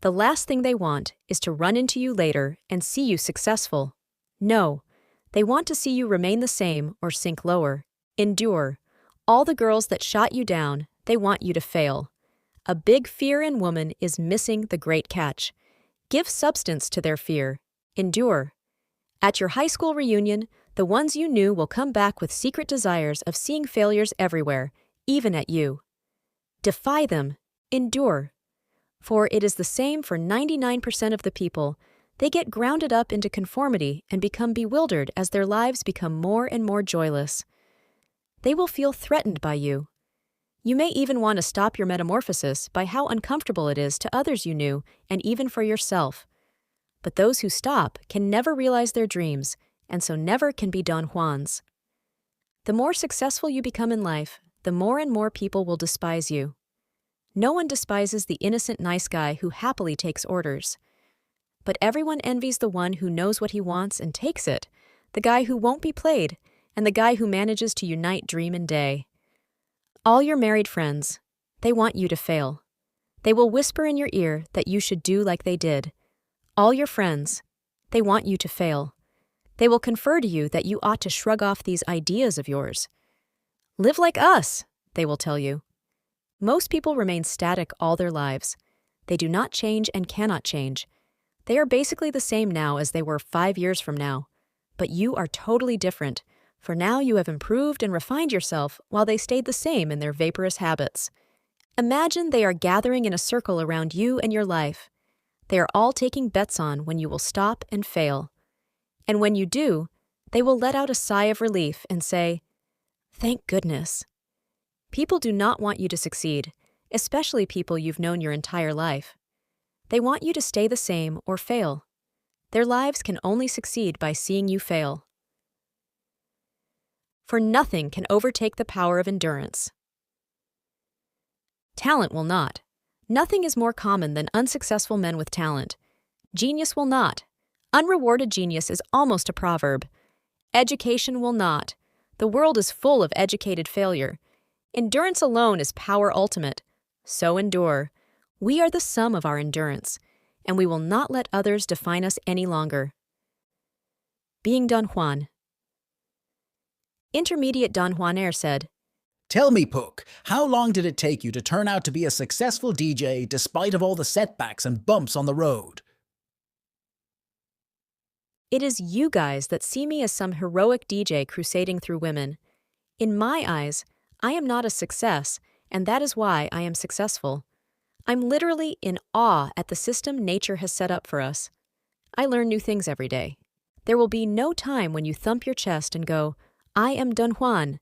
S1: The last thing they want is to run into you later and see you successful. No, they want to see you remain the same or sink lower. Endure. All the girls that shot you down, they want you to fail. A big fear in woman is missing the great catch. Give substance to their fear. Endure. At your high school reunion, the ones you knew will come back with secret desires of seeing failures everywhere, even at you. Defy them. Endure. For it is the same for 99% of the people. They get grounded up into conformity and become bewildered as their lives become more and more joyless. They will feel threatened by you. You may even want to stop your metamorphosis by how uncomfortable it is to others you knew and even for yourself. But those who stop can never realize their dreams, and so never can be Don Juans. The more successful you become in life, the more and more people will despise you. No one despises the innocent nice guy who happily takes orders. But everyone envies the one who knows what he wants and takes it, the guy who won't be played, and the guy who manages to unite dream and day. All your married friends, they want you to fail. They will whisper in your ear that you should do like they did. All your friends, they want you to fail. They will confer to you that you ought to shrug off these ideas of yours. Live like us, they will tell you. Most people remain static all their lives. They do not change and cannot change. They are basically the same now as they were 5 years from now. But you are totally different, for now you have improved and refined yourself while they stayed the same in their vaporous habits. Imagine they are gathering in a circle around you and your life. They are all taking bets on when you will stop and fail. And when you do, they will let out a sigh of relief and say, "Thank goodness." People do not want you to succeed, especially people you've known your entire life. They want you to stay the same or fail. Their lives can only succeed by seeing you fail. For nothing can overtake the power of endurance. Talent will not. Nothing is more common than unsuccessful men with talent. Genius will not. Unrewarded genius is almost a proverb. Education will not. The world is full of educated failure. Endurance alone is power ultimate. So endure. We are the sum of our endurance, and we will not let others define us any longer. Being Don Juan. Intermediate Don Juanair said,
S18: "Tell me, Pook, how long did it take you to turn out to be a successful DJ despite of all the setbacks and bumps on the road?"
S1: It is you guys that see me as some heroic DJ crusading through women. In my eyes, I am not a success, and that is why I am successful. I'm literally in awe at the system nature has set up for us. I learn new things every day. There will be no time when you thump your chest and go, I am Don Juan.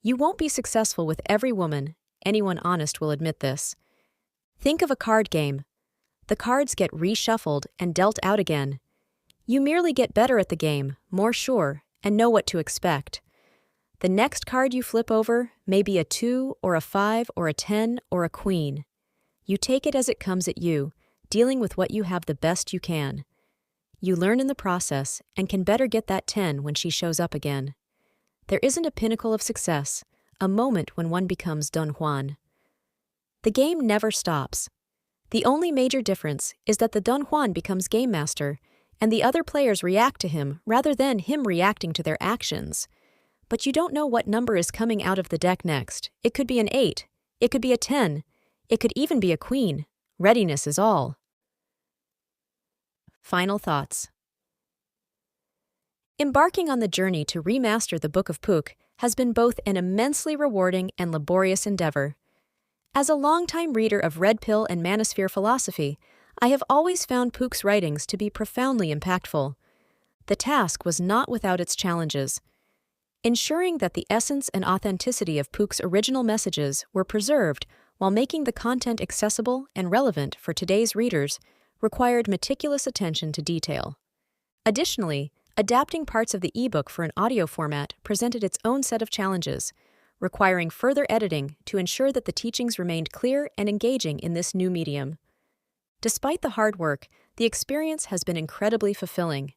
S1: You won't be successful with every woman. Anyone honest will admit this. Think of a card game. The cards get reshuffled and dealt out again. You merely get better at the game, more sure, and know what to expect. The next card you flip over may be a 2 or a 5 or a 10 or a queen. You take it as it comes at you, dealing with what you have the best you can. You learn in the process and can better get that 10 when she shows up again. There isn't a pinnacle of success, a moment when one becomes Don Juan. The game never stops. The only major difference is that the Don Juan becomes game master, and the other players react to him rather than him reacting to their actions. But you don't know what number is coming out of the deck next. It could be an 8. It could be a 10. It could even be a queen. Readiness is all. Final thoughts. Embarking on the journey to remaster the Book of Pook has been both an immensely rewarding and laborious endeavor. As a longtime reader of Red Pill and Manosphere philosophy, I have always found Pook's writings to be profoundly impactful. The task was not without its challenges. Ensuring that the essence and authenticity of Pook's original messages were preserved while making the content accessible and relevant for today's readers required meticulous attention to detail. Additionally, adapting parts of the ebook for an audio format presented its own set of challenges, requiring further editing to ensure that the teachings remained clear and engaging in this new medium. Despite the hard work, the experience has been incredibly fulfilling.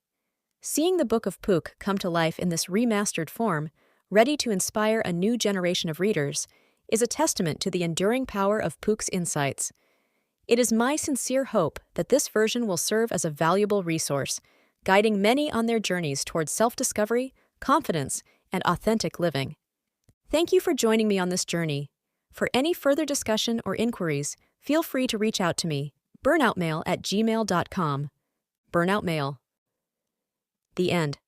S1: Seeing the Book of Pook come to life in this remastered form, ready to inspire a new generation of readers, is a testament to the enduring power of Pook's insights. It is my sincere hope that this version will serve as a valuable resource, guiding many on their journeys towards self-discovery, confidence, and authentic living. Thank you for joining me on this journey. For any further discussion or inquiries, feel free to reach out to me, burnoutmail@gmail.com. Burnout Mail. The end.